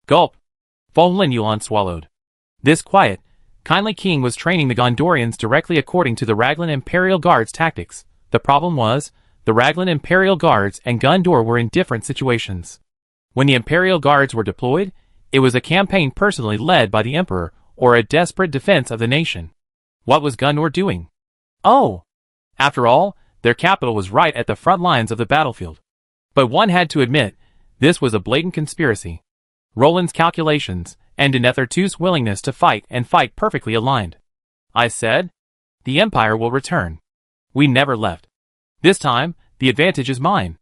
Gulp. Fomlin Yulan swallowed. This quiet, kindly king was training the Gondorians directly according to the Raglan Imperial Guard's tactics. The problem was, the Raglan Imperial Guards and Gondor were in different situations. When the Imperial Guards were deployed, it was a campaign personally led by the Emperor, or a desperate defense of the nation. What was Gondor doing? Oh! After all, their capital was right at the front lines of the battlefield. But one had to admit, this was a blatant conspiracy. Roland's calculations, and Denethor II's willingness to fight and fight perfectly aligned. I said, the Empire will return. We never left. This time, the advantage is mine.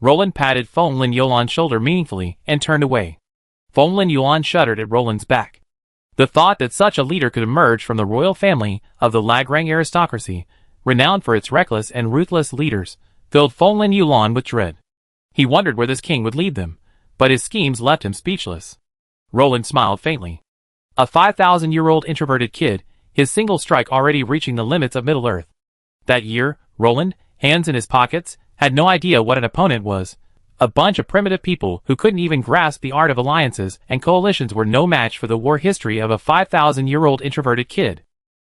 Roland patted Fomlin Yulan's shoulder meaningfully and turned away. Fomlin Yulan shuddered at Roland's back. The thought that such a leader could emerge from the royal family of the Lagrang aristocracy, renowned for its reckless and ruthless leaders, filled Fomlin Yulan with dread. He wondered where this king would lead them, but his schemes left him speechless. Roland smiled faintly. A 5,000-year-old introverted kid, his single strike already reaching the limits of Middle-earth. That year, Roland, hands in his pockets, had no idea what an opponent was. A bunch of primitive people who couldn't even grasp the art of alliances and coalitions were no match for the war history of a 5,000-year-old introverted kid.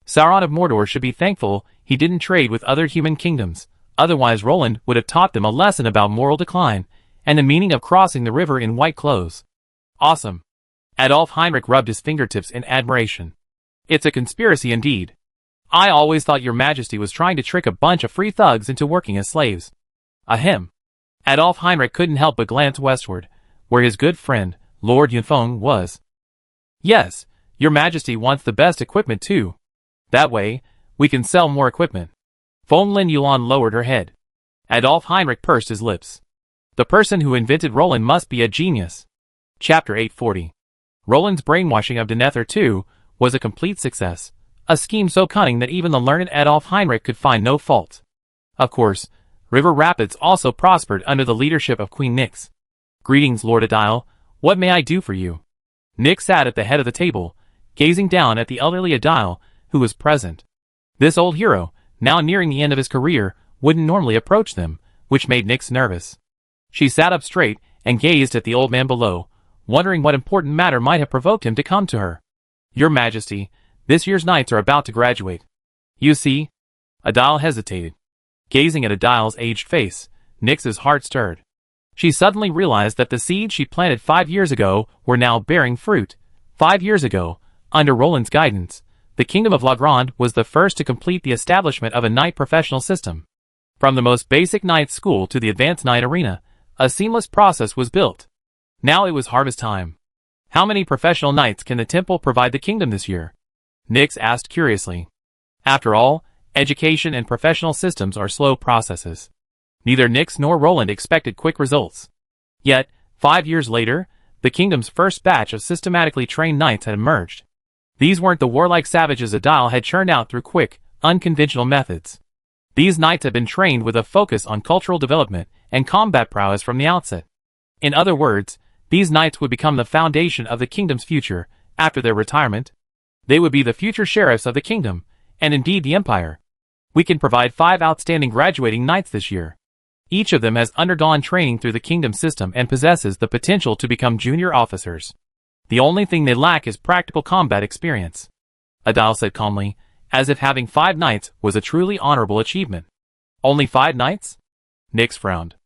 Sauron of Mordor should be thankful he didn't trade with other human kingdoms, otherwise Roland would have taught them a lesson about moral decline and the meaning of crossing the river in white clothes. Awesome. Adolf Heinrich rubbed his fingertips in admiration. It's a conspiracy indeed. I always thought your majesty was trying to trick a bunch of free thugs into working as slaves. Ahem. Adolf Heinrich couldn't help but glance westward, where his good friend, Lord Yunfeng, was. Yes, your majesty wants the best equipment too. That way, we can sell more equipment. Feng Lin Yuan lowered her head. Adolf Heinrich pursed his lips. The person who invented Roland must be a genius. Chapter 840. Roland's brainwashing of Denethor II was a complete success, a scheme so cunning that even the learned Adolf Heinrich could find no fault. Of course, River Rapids also prospered under the leadership of Queen Nyx. Greetings, Lord Adile. What may I do for you? Nyx sat at the head of the table, gazing down at the elderly Adile, who was present. This old hero, now nearing the end of his career, wouldn't normally approach them, which made Nyx nervous. She sat up straight and gazed at the old man below, wondering what important matter might have provoked him to come to her. Your Majesty, this year's knights are about to graduate. You see? Adile hesitated. Gazing at Adile's aged face, Nyx's heart stirred. She suddenly realized that the seeds she planted 5 years ago were now bearing fruit. 5 years ago, under Roland's guidance, the Kingdom of Logrand was the first to complete the establishment of a knight professional system. From the most basic knight school to the advanced knight arena, a seamless process was built. Now it was harvest time. How many professional knights can the temple provide the kingdom this year? Nyx asked curiously. After all, education and professional systems are slow processes. Neither Nyx nor Roland expected quick results. Yet, 5 years later, the kingdom's first batch of systematically trained knights had emerged. These weren't the warlike savages Adile had churned out through quick, unconventional methods. These knights had been trained with a focus on cultural development and combat prowess from the outset. In other words, these knights would become the foundation of the kingdom's future. After their retirement, they would be the future sheriffs of the kingdom, and indeed the empire. We can provide 5 outstanding graduating knights this year. Each of them has undergone training through the kingdom system and possesses the potential to become junior officers. The only thing they lack is practical combat experience. Adile said calmly, as if having 5 knights was a truly honorable achievement. Only 5 knights? Nyx frowned.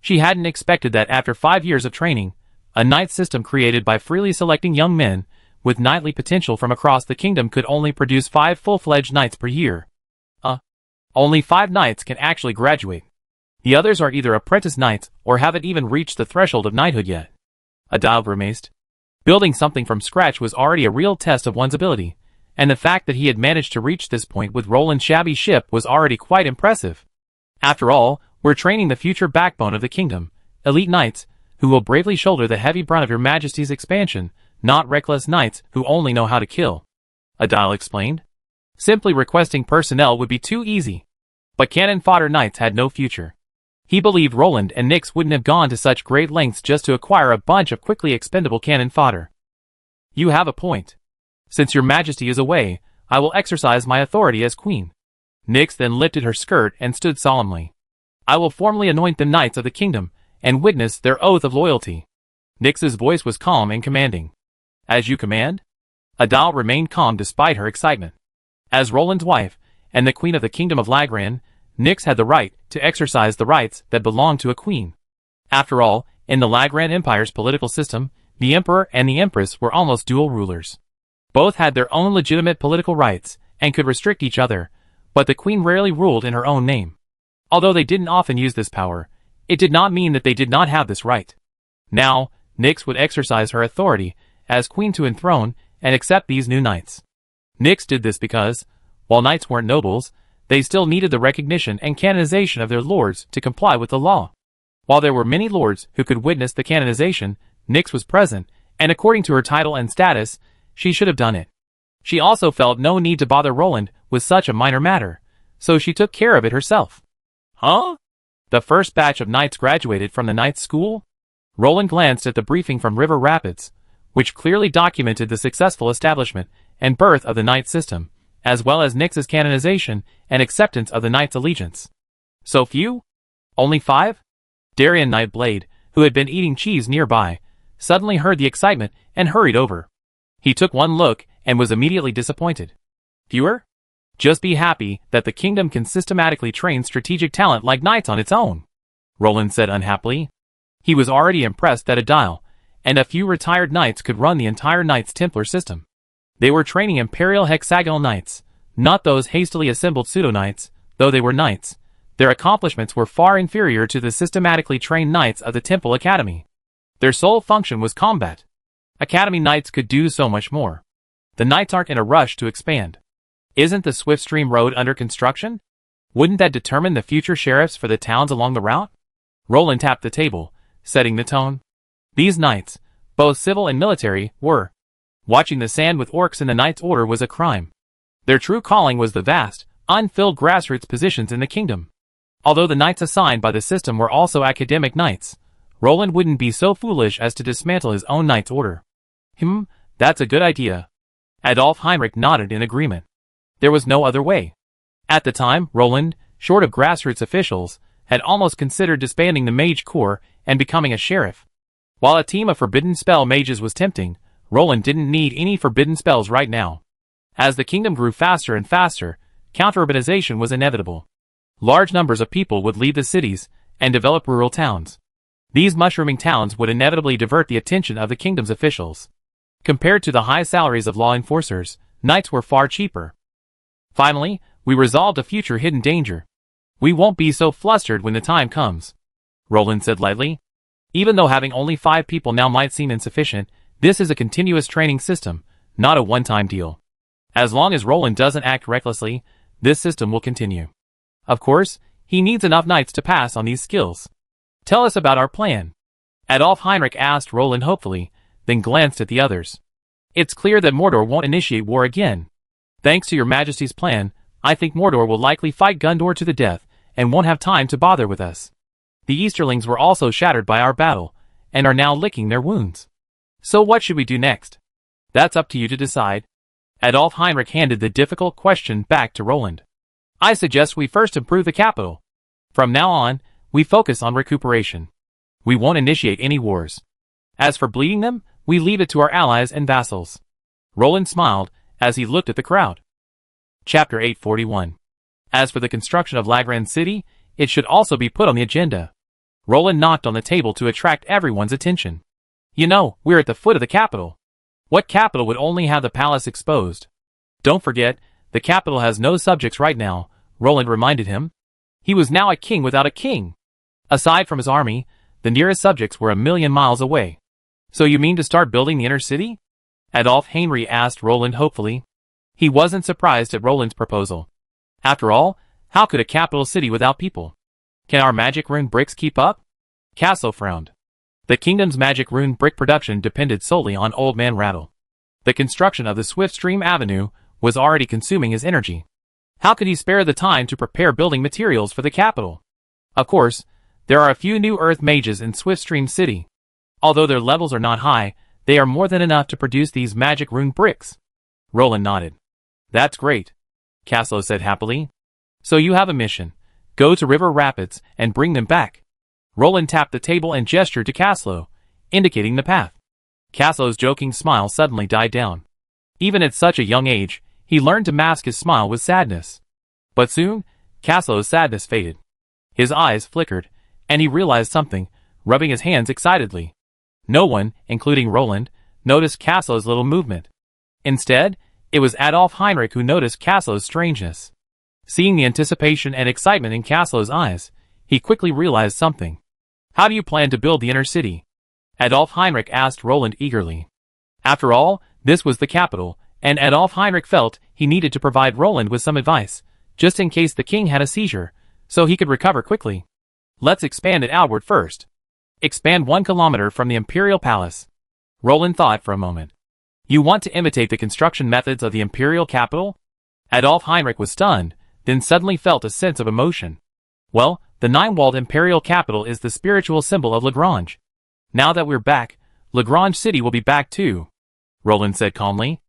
She hadn't expected that after 5 years of training, a knight system created by freely selecting young men with knightly potential from across the kingdom could only produce 5 full-fledged knights per year. Only 5 knights can actually graduate. The others are either apprentice knights or haven't even reached the threshold of knighthood yet. Adile grimaced. Building something from scratch was already a real test of one's ability, and the fact that he had managed to reach this point with Roland's shabby ship was already quite impressive. After all, we're training the future backbone of the kingdom, elite knights, who will bravely shoulder the heavy brunt of your majesty's expansion, not reckless knights who only know how to kill. Adile explained. Simply requesting personnel would be too easy. But cannon fodder knights had no future. He believed Roland and Nyx wouldn't have gone to such great lengths just to acquire a bunch of quickly expendable cannon fodder. You have a point. Since your majesty is away, I will exercise my authority as queen. Nyx then lifted her skirt and stood solemnly. I will formally anoint them knights of the kingdom, and witness their oath of loyalty. Nyx's voice was calm and commanding. As you command? Adile remained calm despite her excitement. As Roland's wife, and the queen of the kingdom of Lagran, Nyx had the right to exercise the rights that belonged to a queen. After all, in the Lagran Empire's political system, the emperor and the empress were almost dual rulers. Both had their own legitimate political rights, and could restrict each other, but the queen rarely ruled in her own name. Although they didn't often use this power, it did not mean that they did not have this right. Now, Nyx would exercise her authority as queen to enthrone and accept these new knights. Nyx did this because, while knights weren't nobles, they still needed the recognition and canonization of their lords to comply with the law. While there were many lords who could witness the canonization, Nyx was present, and according to her title and status, she should have done it. She also felt no need to bother Roland with such a minor matter, so she took care of it herself. Huh? The first batch of knights graduated from the Knights School? Roland glanced at the briefing from River Rapids, which clearly documented the successful establishment and birth of the knight system, as well as Nyx's canonization and acceptance of the Knight's allegiance. So few? Only 5? Darien Nightblade, who had been eating cheese nearby, suddenly heard the excitement and hurried over. He took one look and was immediately disappointed. Fewer? Just be happy that the kingdom can systematically train strategic talent like knights on its own, Roland said unhappily. He was already impressed that a dial and a few retired knights could run the entire Knights Templar system. They were training Imperial hexagonal knights, not those hastily assembled pseudo-knights. Though they were knights, their accomplishments were far inferior to the systematically trained knights of the Temple Academy. Their sole function was combat. Academy knights could do so much more. The knights aren't in a rush to expand. Isn't the Swiftstream Road under construction? Wouldn't that determine the future sheriffs for the towns along the route? Roland tapped the table, setting the tone. These knights, both civil and military, were. Watching the sand with orcs in the Knights' Order was a crime. Their true calling was the vast, unfilled grassroots positions in the kingdom. Although the knights assigned by the system were also academic knights, Roland wouldn't be so foolish as to dismantle his own Knight's Order. That's a good idea. Adolf Heinrich nodded in agreement. There was no other way. At the time, Roland, short of grassroots officials, had almost considered disbanding the Mage Corps and becoming a sheriff. While a team of forbidden spell mages was tempting, Roland didn't need any forbidden spells right now. As the kingdom grew faster and faster, counter-urbanization was inevitable. Large numbers of people would leave the cities and develop rural towns. These mushrooming towns would inevitably divert the attention of the kingdom's officials. Compared to the high salaries of law enforcers, knights were far cheaper. Finally, we resolved a future hidden danger. We won't be so flustered when the time comes, Roland said lightly. Even though having only 5 people now might seem insufficient, this is a continuous training system, not a one-time deal. As long as Roland doesn't act recklessly, this system will continue. Of course, he needs enough knights to pass on these skills. Tell us about our plan, Adolf Heinrich asked Roland hopefully, then glanced at the others. It's clear that Mordor won't initiate war again. Thanks to your Majesty's plan, I think Mordor will likely fight Gondor to the death and won't have time to bother with us. The Easterlings were also shattered by our battle, and are now licking their wounds. So what should we do next? That's up to you to decide. Adolf Heinrich handed the difficult question back to Roland. I suggest we first improve the capital. From now on, we focus on recuperation. We won't initiate any wars. As for bleeding them, we leave it to our allies and vassals. Roland smiled as he looked at the crowd. Chapter 841. As for the construction of Lagran City, it should also be put on the agenda. Roland knocked on the table to attract everyone's attention. You know, we're at the foot of the capital. What capital would only have the palace exposed? Don't forget, the capital has no subjects right now, Roland reminded him. He was now a king without a king. Aside from his army, the nearest subjects were 1,000,000 miles away. So you mean to start building the inner city? Adolf Heinrich asked Roland hopefully. He wasn't surprised at Roland's proposal. After all, how could a capital city without people? Can our magic rune bricks keep up? Castle frowned. The kingdom's magic rune brick production depended solely on Old Man Rattle. The construction of the Swiftstream Avenue was already consuming his energy. How could he spare the time to prepare building materials for the capital? Of course, there are a few new earth mages in Swiftstream City. Although their levels are not high, they are more than enough to produce these magic rune bricks. Roland nodded. That's great, Caslo said happily. So you have a mission. Go to River Rapids and bring them back. Roland tapped the table and gestured to Caslo, indicating the path. Caslo's joking smile suddenly died down. Even at such a young age, he learned to mask his smile with sadness. But soon, Caslo's sadness faded. His eyes flickered, and he realized something, rubbing his hands excitedly. No one, including Roland, noticed Caslo's little movement. Instead, it was Adolf Heinrich who noticed Caslo's strangeness. Seeing the anticipation and excitement in Caslo's eyes, he quickly realized something. How do you plan to build the inner city? Adolf Heinrich asked Roland eagerly. After all, this was the capital, and Adolf Heinrich felt he needed to provide Roland with some advice, just in case the king had a seizure, so he could recover quickly. Let's expand it outward first. Expand 1 kilometer from the Imperial Palace. Roland thought for a moment. You want to imitate the construction methods of the Imperial capital? Adolf Heinrich was stunned, then suddenly felt a sense of emotion. Well, the 9-walled Imperial capital is the spiritual symbol of Lagrange. Now that we're back, Lagrange City will be back too, Roland said calmly.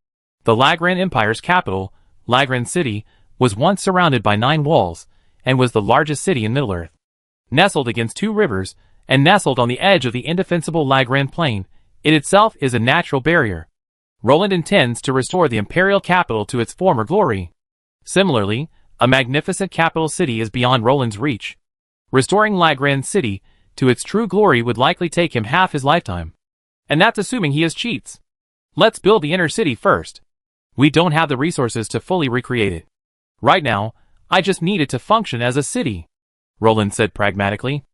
The Lagran Empire's capital Lagran City, was once surrounded by 9 walls, and was the largest city in Middle-earth. Nestled against 2 rivers, and nestled on the edge of the indefensible Lagran Plain, it itself is a natural barrier. Roland intends to restore the imperial capital to its former glory. Similarly, a magnificent capital city is beyond Roland's reach. Restoring Lagran City to its true glory would likely take him half his lifetime. And that's assuming he has cheats. Let's build the inner city first. We don't have the resources to fully recreate it. Right now, I just need it to function as a city, Roland said pragmatically.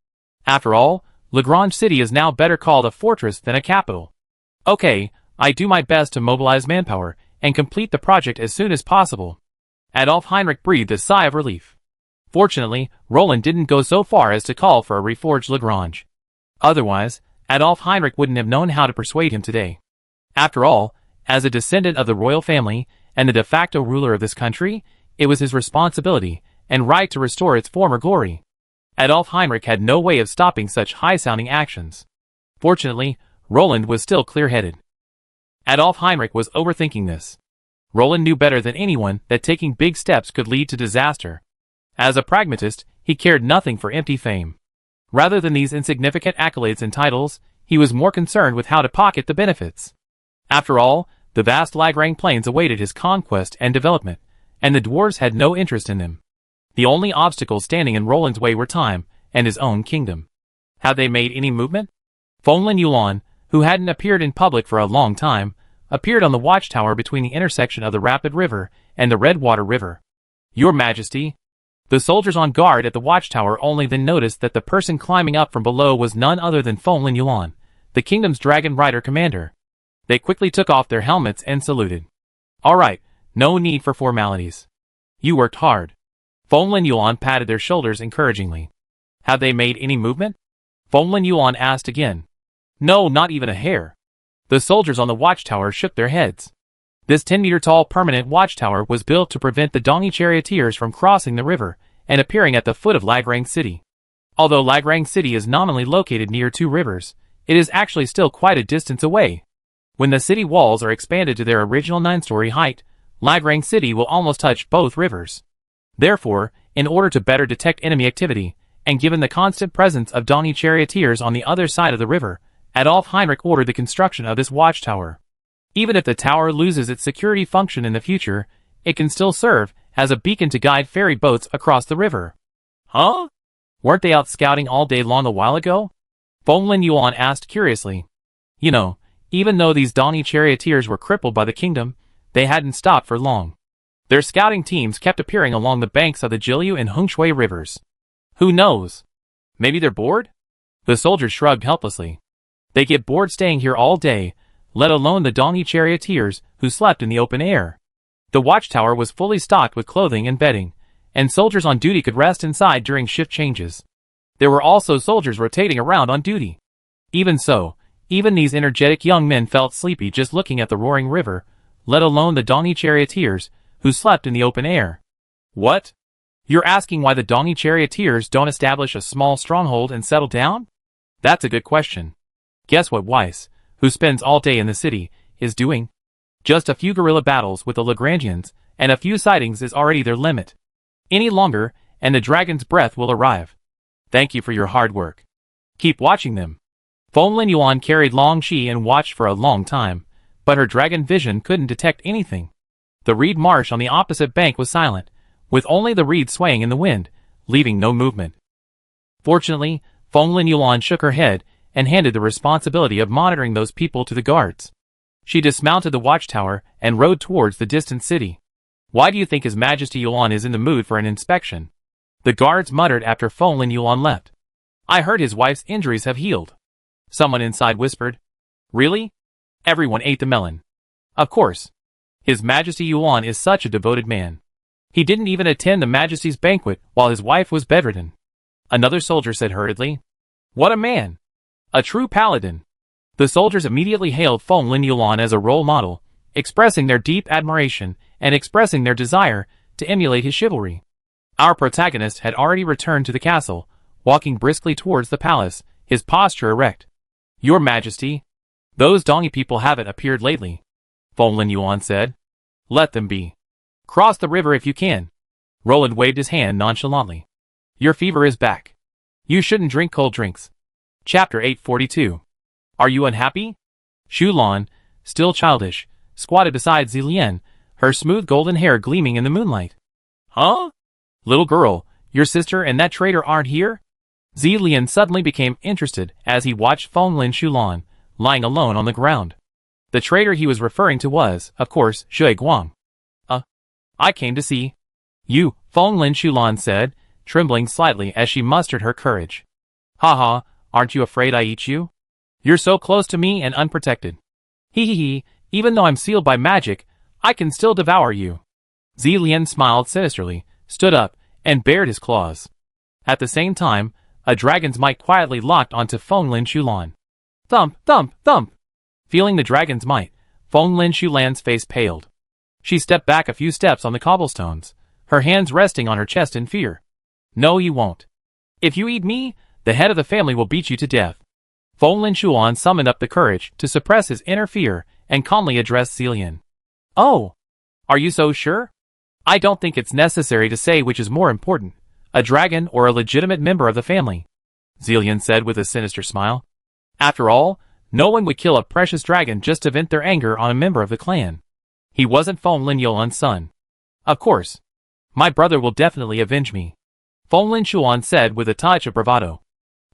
After all, Lagrange City is now better called a fortress than a capital. Okay, I do my best to mobilize manpower and complete the project as soon as possible. Adolf Heinrich breathed a sigh of relief. Fortunately, Roland didn't go so far as to call for a reforged Lagrange. Otherwise, Adolf Heinrich wouldn't have known how to persuade him today. After all, as a descendant of the royal family and the de facto ruler of this country, it was his responsibility and right to restore its former glory. Adolf Heinrich had no way of stopping such high-sounding actions. Fortunately, Roland was still clear-headed. Adolf Heinrich was overthinking this. Roland knew better than anyone that taking big steps could lead to disaster. As a pragmatist, he cared nothing for empty fame. Rather than these insignificant accolades and titles, he was more concerned with how to pocket the benefits. After all, the vast Lagran plains awaited his conquest and development, and the dwarves had no interest in them. The only obstacles standing in Roland's way were time and his own kingdom. Had they made any movement? Fonlin Yuan, who hadn't appeared in public for a long time, appeared on the watchtower between the intersection of the Rapid River and the Redwater River. Your Majesty. The soldiers on guard at the watchtower only then noticed that the person climbing up from below was none other than Fonlin Yuan, the kingdom's dragon rider commander. They quickly took off their helmets and saluted. All right, no need for formalities. You worked hard. Fonlin Yuan patted their shoulders encouragingly. Have they made any movement? Fonlin Yuan asked again. No, not even a hair. The soldiers on the watchtower shook their heads. This 10-meter-tall permanent watchtower was built to prevent the Dongi charioteers from crossing the river and appearing at the foot of Lagran City. Although Lagran City is nominally located near 2 rivers, it is actually still quite a distance away. When the city walls are expanded to their original 9-story height, Lagran City will almost touch both rivers. Therefore, in order to better detect enemy activity, and given the constant presence of Dongi charioteers on the other side of the river, Adolf Heinrich ordered the construction of this watchtower. Even if the tower loses its security function in the future, it can still serve as a beacon to guide ferry boats across the river. Huh? Weren't they out scouting all day long a while ago? Fonlin Yuan asked curiously. You know, even though these Dongi charioteers were crippled by the kingdom, they hadn't stopped for long. Their scouting teams kept appearing along the banks of the Jilyu and Hongshui rivers. Who knows? Maybe they're bored? The soldiers shrugged helplessly. They get bored staying here all day, let alone the Dongi charioteers who slept in the open air. The watchtower was fully stocked with clothing and bedding, and soldiers on duty could rest inside during shift changes. There were also soldiers rotating around on duty. Even so, even these energetic young men felt sleepy just looking at the roaring river, let alone the Dongi charioteers who slept in the open air. What? You're asking why the Dongi charioteers don't establish a small stronghold and settle down? That's a good question. Guess what Weiss, who spends all day in the city, is doing? Just a few guerrilla battles with the Lagrangians, and a few sightings is already their limit. Any longer, and the dragon's breath will arrive. Thank you for your hard work. Keep watching them. Fonlin Yuan carried Long Shi and watched for a long time, but her dragon vision couldn't detect anything. The reed marsh on the opposite bank was silent, with only the reeds swaying in the wind, leaving no movement. Fortunately, Fonlin Yuan shook her head and handed the responsibility of monitoring those people to the guards. She dismounted the watchtower and rode towards the distant city. Why do you think His Majesty Yuan is in the mood for an inspection? The guards muttered after Fonlin Yuan left. I heard his wife's injuries have healed. Someone inside whispered. Really? Everyone ate the melon. Of course. His Majesty Yuan is such a devoted man. He didn't even attend the Majesty's banquet while his wife was bedridden. Another soldier said hurriedly. What a man! A true paladin. The soldiers immediately hailed Fonlin Yuan as a role model, expressing their deep admiration and expressing their desire to emulate his chivalry. Our protagonist had already returned to the castle, walking briskly towards the palace, his posture erect. Your Majesty, those Dongi people haven't appeared lately, Fonlin Yuan said. Let them be. Cross the river if you can. Roland waved his hand nonchalantly. Your fever is back. You shouldn't drink cold drinks. Chapter 842. Are you unhappy? Shulan, still childish, squatted beside Zillian, her smooth golden hair gleaming in the moonlight. Huh? Little girl, your sister and that traitor aren't here? Zillian suddenly became interested as he watched Fonglin Shulan, lying alone on the ground. The traitor he was referring to was, of course, Shui Guang. I came to see you, Fonglin Shulan said, trembling slightly as she mustered her courage. Haha, aren't you afraid I eat you? You're so close to me and unprotected. Hee, even though I'm sealed by magic, I can still devour you. Zillian smiled sinisterly, stood up, and bared his claws. At the same time, a dragon's might quietly locked onto Fonglin Shulan. Thump, thump, thump! Feeling the dragon's might, Fonglin Shulan's face paled. She stepped back a few steps on the cobblestones, her hands resting on her chest in fear. No, you won't. If you eat me, the head of the family will beat you to death. Fonglin Shulan summoned up the courage to suppress his inner fear and calmly addressed Zillian. Oh, are you so sure? I don't think it's necessary to say which is more important, a dragon or a legitimate member of the family, Zillian said with a sinister smile. After all, no one would kill a precious dragon just to vent their anger on a member of the clan. He wasn't Fonglin Yulan's son. Of course. My brother will definitely avenge me, Fonglin Shulan said with a touch of bravado.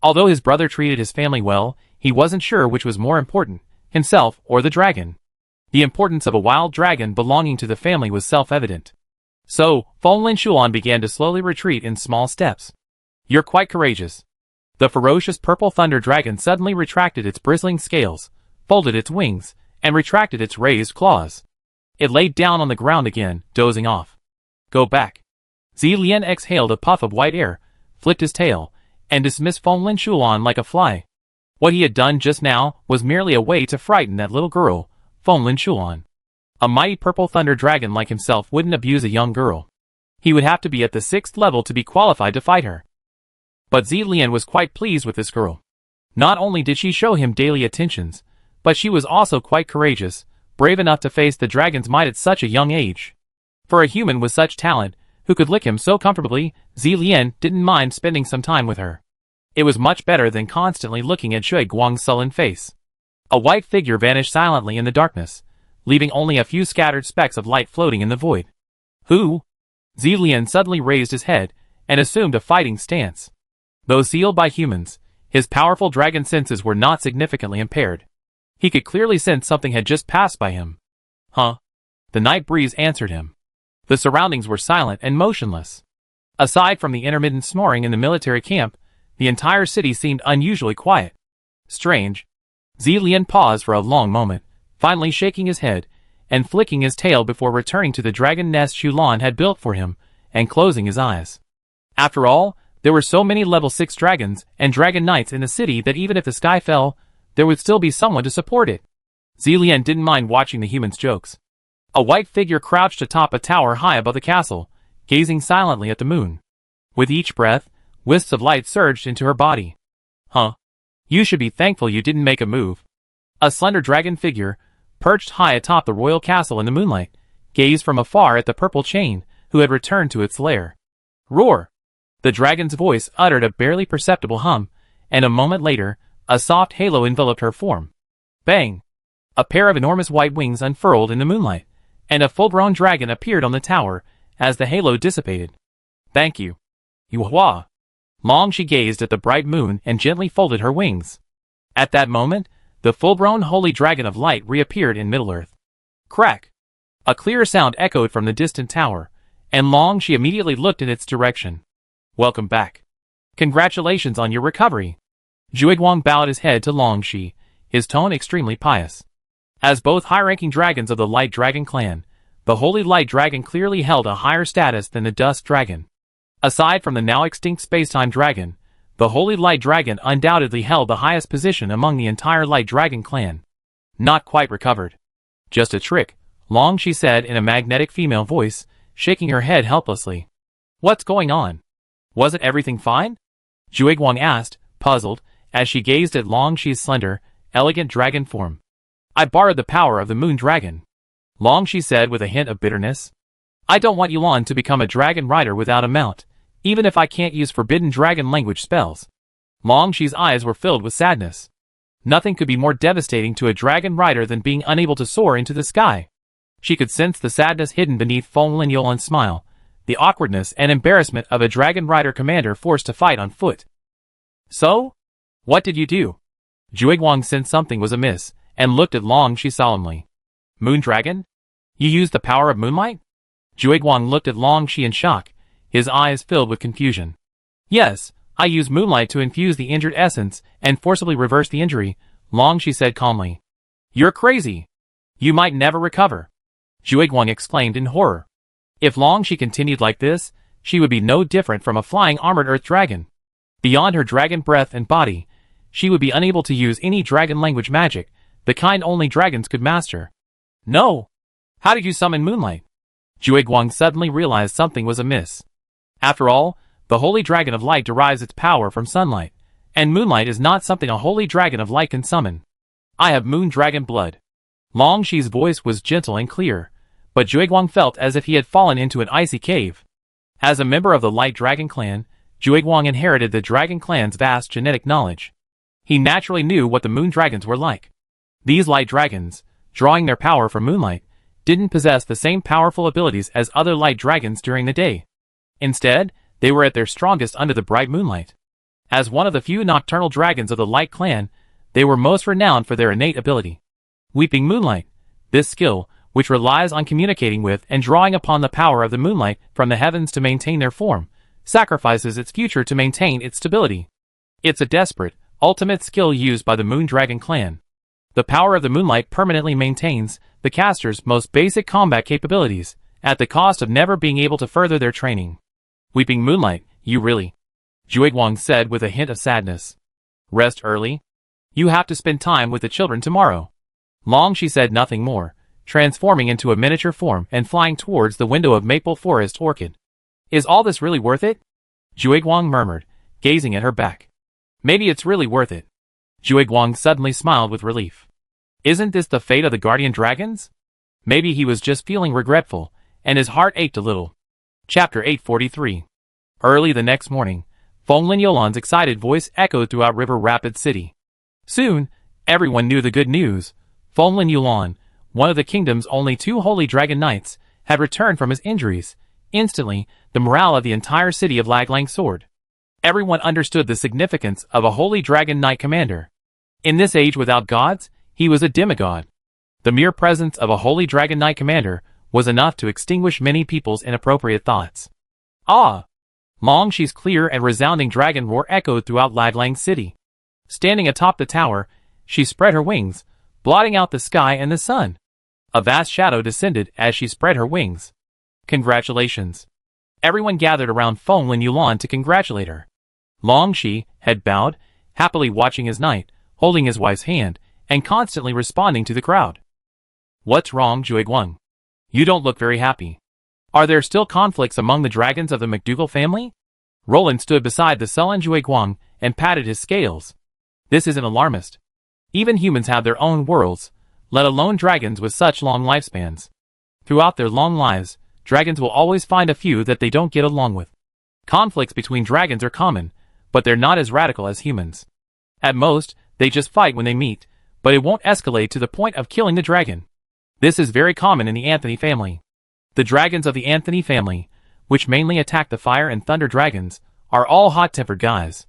Although his brother treated his family well, he wasn't sure which was more important, himself or the dragon. The importance of a wild dragon belonging to the family was self-evident. So, Fonglin Shulan began to slowly retreat in small steps. You're quite courageous. The ferocious purple thunder dragon suddenly retracted its bristling scales, folded its wings, and retracted its raised claws. It laid down on the ground again, dozing off. Go back. Zillian exhaled a puff of white air, flipped his tail, and dismissed Fonglin Shulan like a fly. What he had done just now was merely a way to frighten that little girl, Fonglin Shulan. A mighty purple thunder dragon like himself wouldn't abuse a young girl. He would have to be at the 6th level to be qualified to fight her. But Zillian was quite pleased with this girl. Not only did she show him daily attentions, but she was also quite courageous, brave enough to face the dragon's might at such a young age. For a human with such talent, who could lick him so comfortably, Zillian didn't mind spending some time with her. It was much better than constantly looking at Shui Guang's sullen face. A white figure vanished silently in the darkness, leaving only a few scattered specks of light floating in the void. Who? Zillian suddenly raised his head and assumed a fighting stance. Though sealed by humans, his powerful dragon senses were not significantly impaired. He could clearly sense something had just passed by him. Huh? The night breeze answered him. The surroundings were silent and motionless. Aside from the intermittent snoring in the military camp, the entire city seemed unusually quiet. Strange. Zillian paused for a long moment, finally shaking his head and flicking his tail before returning to the dragon nest Shulan had built for him and closing his eyes. After all, there were so many level 6 dragons and dragon knights in the city that even if the sky fell, there would still be someone to support it. Zillian didn't mind watching the humans' jokes. A white figure crouched atop a tower high above the castle, gazing silently at the moon. With each breath, wisps of light surged into her body. Huh? You should be thankful you didn't make a move. A slender dragon figure, perched high atop the royal castle in the moonlight, gazed from afar at the purple chain, who had returned to its lair. Roar! The dragon's voice uttered a barely perceptible hum, and a moment later, a soft halo enveloped her form. Bang! A pair of enormous white wings unfurled in the moonlight, and a full-grown dragon appeared on the tower as the halo dissipated. Thank you. Yuhua! Long she gazed at the bright moon and gently folded her wings. At that moment, the full-grown holy dragon of light reappeared in Middle-earth. Crack! A clear sound echoed from the distant tower, and Long she immediately looked in its direction. Welcome back. Congratulations on your recovery. Zhuiguang bowed his head to Long Shi, his tone extremely pious. As both high-ranking dragons of the Light Dragon clan, the Holy Light Dragon clearly held a higher status than the Dust Dragon. Aside from the now extinct Space-Time Dragon, the Holy Light Dragon undoubtedly held the highest position among the entire Light Dragon clan. Not quite recovered. Just a trick, Long Shi said in a magnetic female voice, shaking her head helplessly. What's going on? Wasn't everything fine? Zhuiguang asked, puzzled, as she gazed at Long Shi's slender, elegant dragon form. I borrowed the power of the Moon Dragon. Long Shi said with a hint of bitterness. I don't want Yulan to become a dragon rider without a mount, even if I can't use forbidden dragon language spells. Long Shi's eyes were filled with sadness. Nothing could be more devastating to a dragon rider than being unable to soar into the sky. She could sense the sadness hidden beneath Feng Yulan's smile, the awkwardness and embarrassment of a dragon rider commander forced to fight on foot. So? What did you do? Juiguang sensed something was amiss, and looked at Long Shi solemnly. Moon Dragon? You used the power of moonlight? Juiguang looked at Long Shi in shock, his eyes filled with confusion. Yes, I used moonlight to infuse the injured essence and forcibly reverse the injury, Long Shi said calmly. You're crazy. You might never recover. Juiguang exclaimed in horror. If Long Shi continued like this, she would be no different from a flying armored earth dragon. Beyond her dragon breath and body, she would be unable to use any dragon language magic, the kind only dragons could master. No! How did you summon moonlight? Juiguang suddenly realized something was amiss. After all, the holy dragon of light derives its power from sunlight, and moonlight is not something a holy dragon of light can summon. I have moon dragon blood. Long Shi's voice was gentle and clear, but Juiguang felt as if he had fallen into an icy cave. As a member of the Light Dragon clan, Juiguang inherited the Dragon clan's vast genetic knowledge. He naturally knew what the moon dragons were like. These light dragons, drawing their power from moonlight, didn't possess the same powerful abilities as other light dragons during the day. Instead, they were at their strongest under the bright moonlight. As one of the few nocturnal dragons of the Light clan, they were most renowned for their innate ability. Weeping Moonlight. This skill, which relies on communicating with and drawing upon the power of the moonlight from the heavens to maintain their form, sacrifices its future to maintain its stability. It's a desperate, ultimate skill used by the Moon Dragon clan. The power of the moonlight permanently maintains the caster's most basic combat capabilities, at the cost of never being able to further their training. Weeping Moonlight, you really? Juiguang said with a hint of sadness. Rest early? You have to spend time with the children tomorrow. Long Shi said nothing more, transforming into a miniature form and flying towards the window of Maple Forest Orchid. Is all this really worth it? Juiguang murmured, gazing at her back. Maybe it's really worth it. Juiguang suddenly smiled with relief. Isn't this the fate of the guardian dragons? Maybe he was just feeling regretful, and his heart ached a little. Chapter 843. Early the next morning, Feng Yulan's excited voice echoed throughout River Rapid City. Soon, everyone knew the good news. Feng Yulan, one of the kingdom's only 2 holy dragon knights, had returned from his injuries. Instantly, the morale of the entire city of Laglang soared. Everyone understood the significance of a holy dragon knight commander. In this age without gods, he was a demigod. The mere presence of a holy dragon knight commander was enough to extinguish many people's inappropriate thoughts. Ah! Long Shi's clear and resounding dragon roar echoed throughout Laglang City. Standing atop the tower, she spread her wings, blotting out the sky and the sun. A vast shadow descended as she spread her wings. Congratulations. Everyone gathered around Feng Yulan to congratulate her. Long Shi had bowed, happily watching his knight, holding his wife's hand, and constantly responding to the crowd. What's wrong, Juiguang? You don't look very happy. Are there still conflicts among the dragons of the McDougal family? Roland stood beside the sullen Juiguang and patted his scales. This isn't alarmist. Even humans have their own worlds, let alone dragons with such long lifespans. Throughout their long lives, dragons will always find a few that they don't get along with. Conflicts between dragons are common, but they're not as radical as humans. At most, they just fight when they meet, but it won't escalate to the point of killing the dragon. This is very common in the Anthony family. The dragons of the Anthony family, which mainly attack the fire and thunder dragons, are all hot-tempered guys.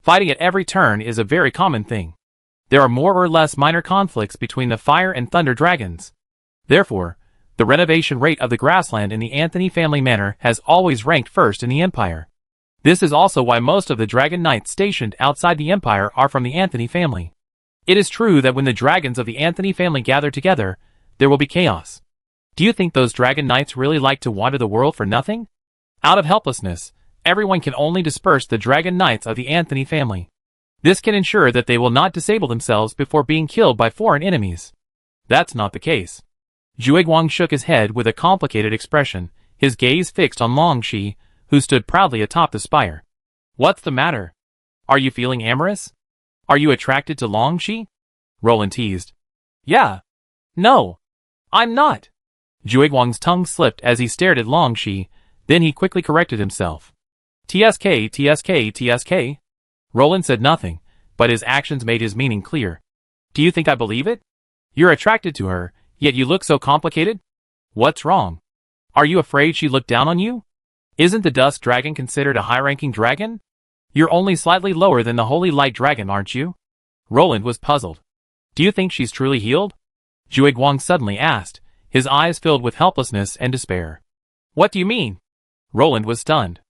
Fighting at every turn is a very common thing. There are more or less minor conflicts between the fire and thunder dragons. Therefore, the renovation rate of the grassland in the Anthony family manor has always ranked first in the empire. This is also why most of the dragon knights stationed outside the empire are from the Anthony family. It is true that when the dragons of the Anthony family gather together, there will be chaos. Do you think those dragon knights really like to wander the world for nothing? Out of helplessness, everyone can only disperse the dragon knights of the Anthony family. This can ensure that they will not disable themselves before being killed by foreign enemies. That's not the case. Juiguang shook his head with a complicated expression, his gaze fixed on Long Shi, who stood proudly atop the spire. What's the matter? Are you feeling amorous? Are you attracted to Long Shi? Roland teased. Yeah. No. I'm not. Juiguang's tongue slipped as he stared at Long Shi, then he quickly corrected himself. TSK, TSK, TSK. Roland said nothing, but his actions made his meaning clear. Do you think I believe it? You're attracted to her, yet you look so complicated? What's wrong? Are you afraid she looked down on you? Isn't the Dusk Dragon considered a high-ranking dragon? You're only slightly lower than the Holy Light Dragon, aren't you? Roland was puzzled. Do you think she's truly healed? Juiguang suddenly asked, his eyes filled with helplessness and despair. What do you mean? Roland was stunned.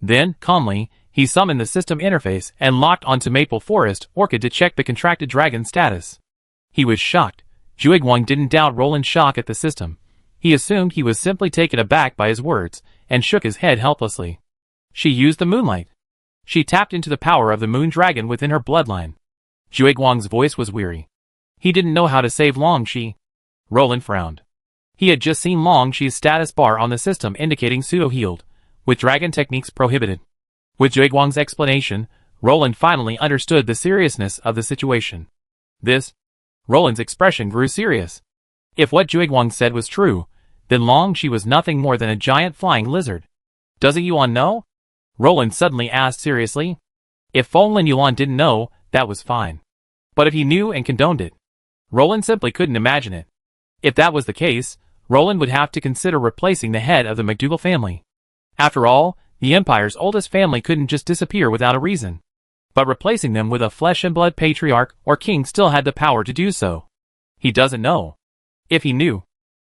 Then, calmly, he summoned the system interface and locked onto Maple Forest Orchid to check the contracted dragon status. He was shocked. Juiguang didn't doubt Roland's shock at the system. He assumed he was simply taken aback by his words, and shook his head helplessly. She used the moonlight. She tapped into the power of the moon dragon within her bloodline. Juiguang's voice was weary. He didn't know how to save Long Shi. Roland frowned. He had just seen Long Shi's status bar on the system indicating pseudo-healed, with dragon techniques prohibited. With Juiguang's explanation, Roland finally understood the seriousness of the situation. Roland's expression grew serious. If what Juiguang said was true, then Long Shi was nothing more than a giant flying lizard. Doesn't Yuan know? Roland suddenly asked seriously. If Fenglin Yuan didn't know, that was fine. But if he knew and condoned it, Roland simply couldn't imagine it. If that was the case, Roland would have to consider replacing the head of the MacDougall family. After all, the Empire's oldest family couldn't just disappear without a reason. But replacing them with a flesh-and-blood patriarch or king still had the power to do so. He doesn't know. If he knew,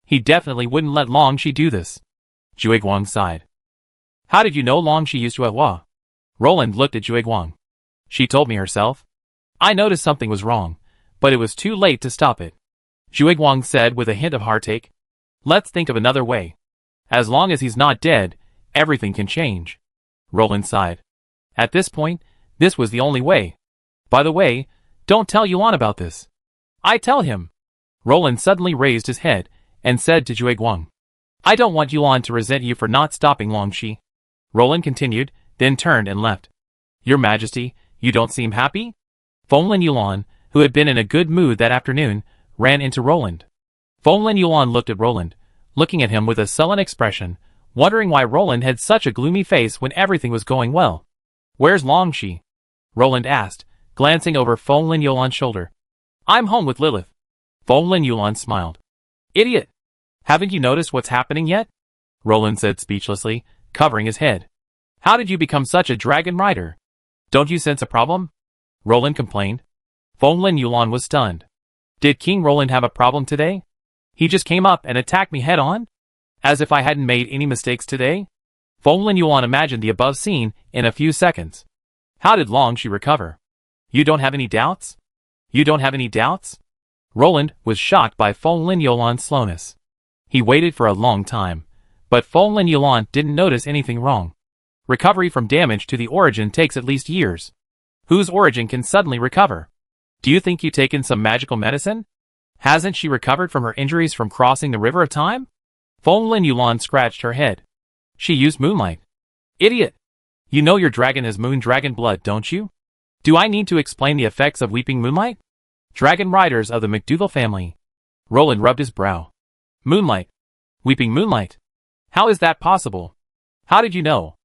he definitely wouldn't let Long Shi do this. Juiguang sighed. How did you know Long Shi used Hua? Roland looked at Juiguang. She told me herself. I noticed something was wrong, but it was too late to stop it. Juiguang said with a hint of heartache. Let's think of another way. As long as he's not dead, everything can change. Roland sighed. At this point, this was the only way. By the way, don't tell Yuan about this. I tell him. Roland suddenly raised his head and said to Juiguang. I don't want Yuan to resent you for not stopping Long Shi. Roland continued, then turned and left. Your Majesty, you don't seem happy? Fenglin Yuan, who had been in a good mood that afternoon, ran into Roland. Fenglin Yuan looked at Roland, looking at him with a sullen expression, wondering why Roland had such a gloomy face when everything was going well. Where's Long Shi? Roland asked, glancing over Fenglin Yuan's shoulder. I'm home with Lilith. Fenglin Yuan smiled. Idiot! Haven't you noticed what's happening yet? Roland said speechlessly, covering his head. How did you become such a dragon rider? Don't you sense a problem? Roland complained. Fenglin Yuan was stunned. Did King Roland have a problem today? He just came up and attacked me head-on? As if I hadn't made any mistakes today? Fenglin Yuan imagined the above scene in a few seconds. How did Long Shi recover? You don't have any doubts? You don't have any doubts? Roland was shocked by Fenglin Yuan's slowness. He waited for a long time, but Fenglin Yuan didn't notice anything wrong. Recovery from damage to the origin takes at least years. Whose origin can suddenly recover? Do you think you've taken some magical medicine? Hasn't she recovered from her injuries from crossing the River of Time? Fenglin Yuan scratched her head. She used moonlight. Idiot! You know your dragon has moon dragon blood, don't you? Do I need to explain the effects of weeping moonlight? Dragon riders of the MacDougall family. Roland rubbed his brow. Moonlight. Weeping moonlight. How is that possible? How did you know?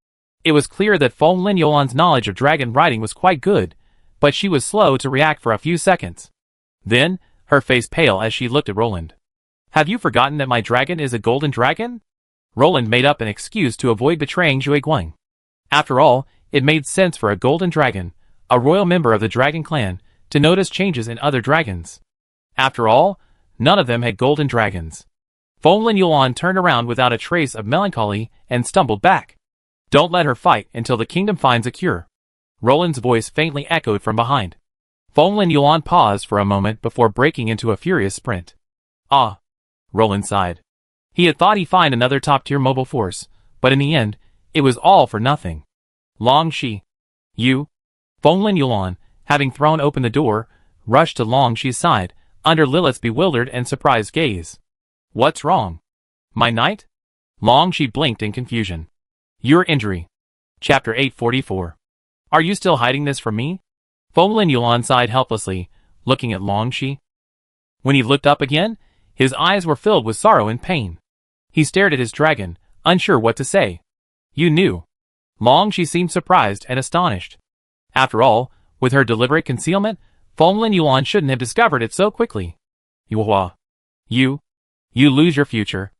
It was clear that Fenglin Yuan's knowledge of dragon riding was quite good, but she was slow to react for a few seconds. Then, her face pale as she looked at Roland. Have you forgotten that my dragon is a golden dragon? Roland made up an excuse to avoid betraying Juiguang. After all, it made sense for a golden dragon, a royal member of the dragon clan, to notice changes in other dragons. After all, none of them had golden dragons. Fenglin Yuan turned around without a trace of melancholy and stumbled back. Don't let her fight until the kingdom finds a cure. Roland's voice faintly echoed from behind. Fenglin Yuan paused for a moment before breaking into a furious sprint. Ah! Roland sighed. He had thought he'd find another top-tier mobile force, but in the end, it was all for nothing. Long Shi. You? Fenglin Yuan, having thrown open the door, rushed to Long Shi's side, under Lilith's bewildered and surprised gaze. What's wrong? My knight? Long Shi blinked in confusion. Your injury. Chapter 844. Are you still hiding this from me? Fenglin Yuan sighed helplessly, looking at Long Shi. When he looked up again, his eyes were filled with sorrow and pain. He stared at his dragon, unsure what to say. You knew. Long she seemed surprised and astonished. After all, with her deliberate concealment, Fenglin Yuan shouldn't have discovered it so quickly. Yuhua. You lose your future.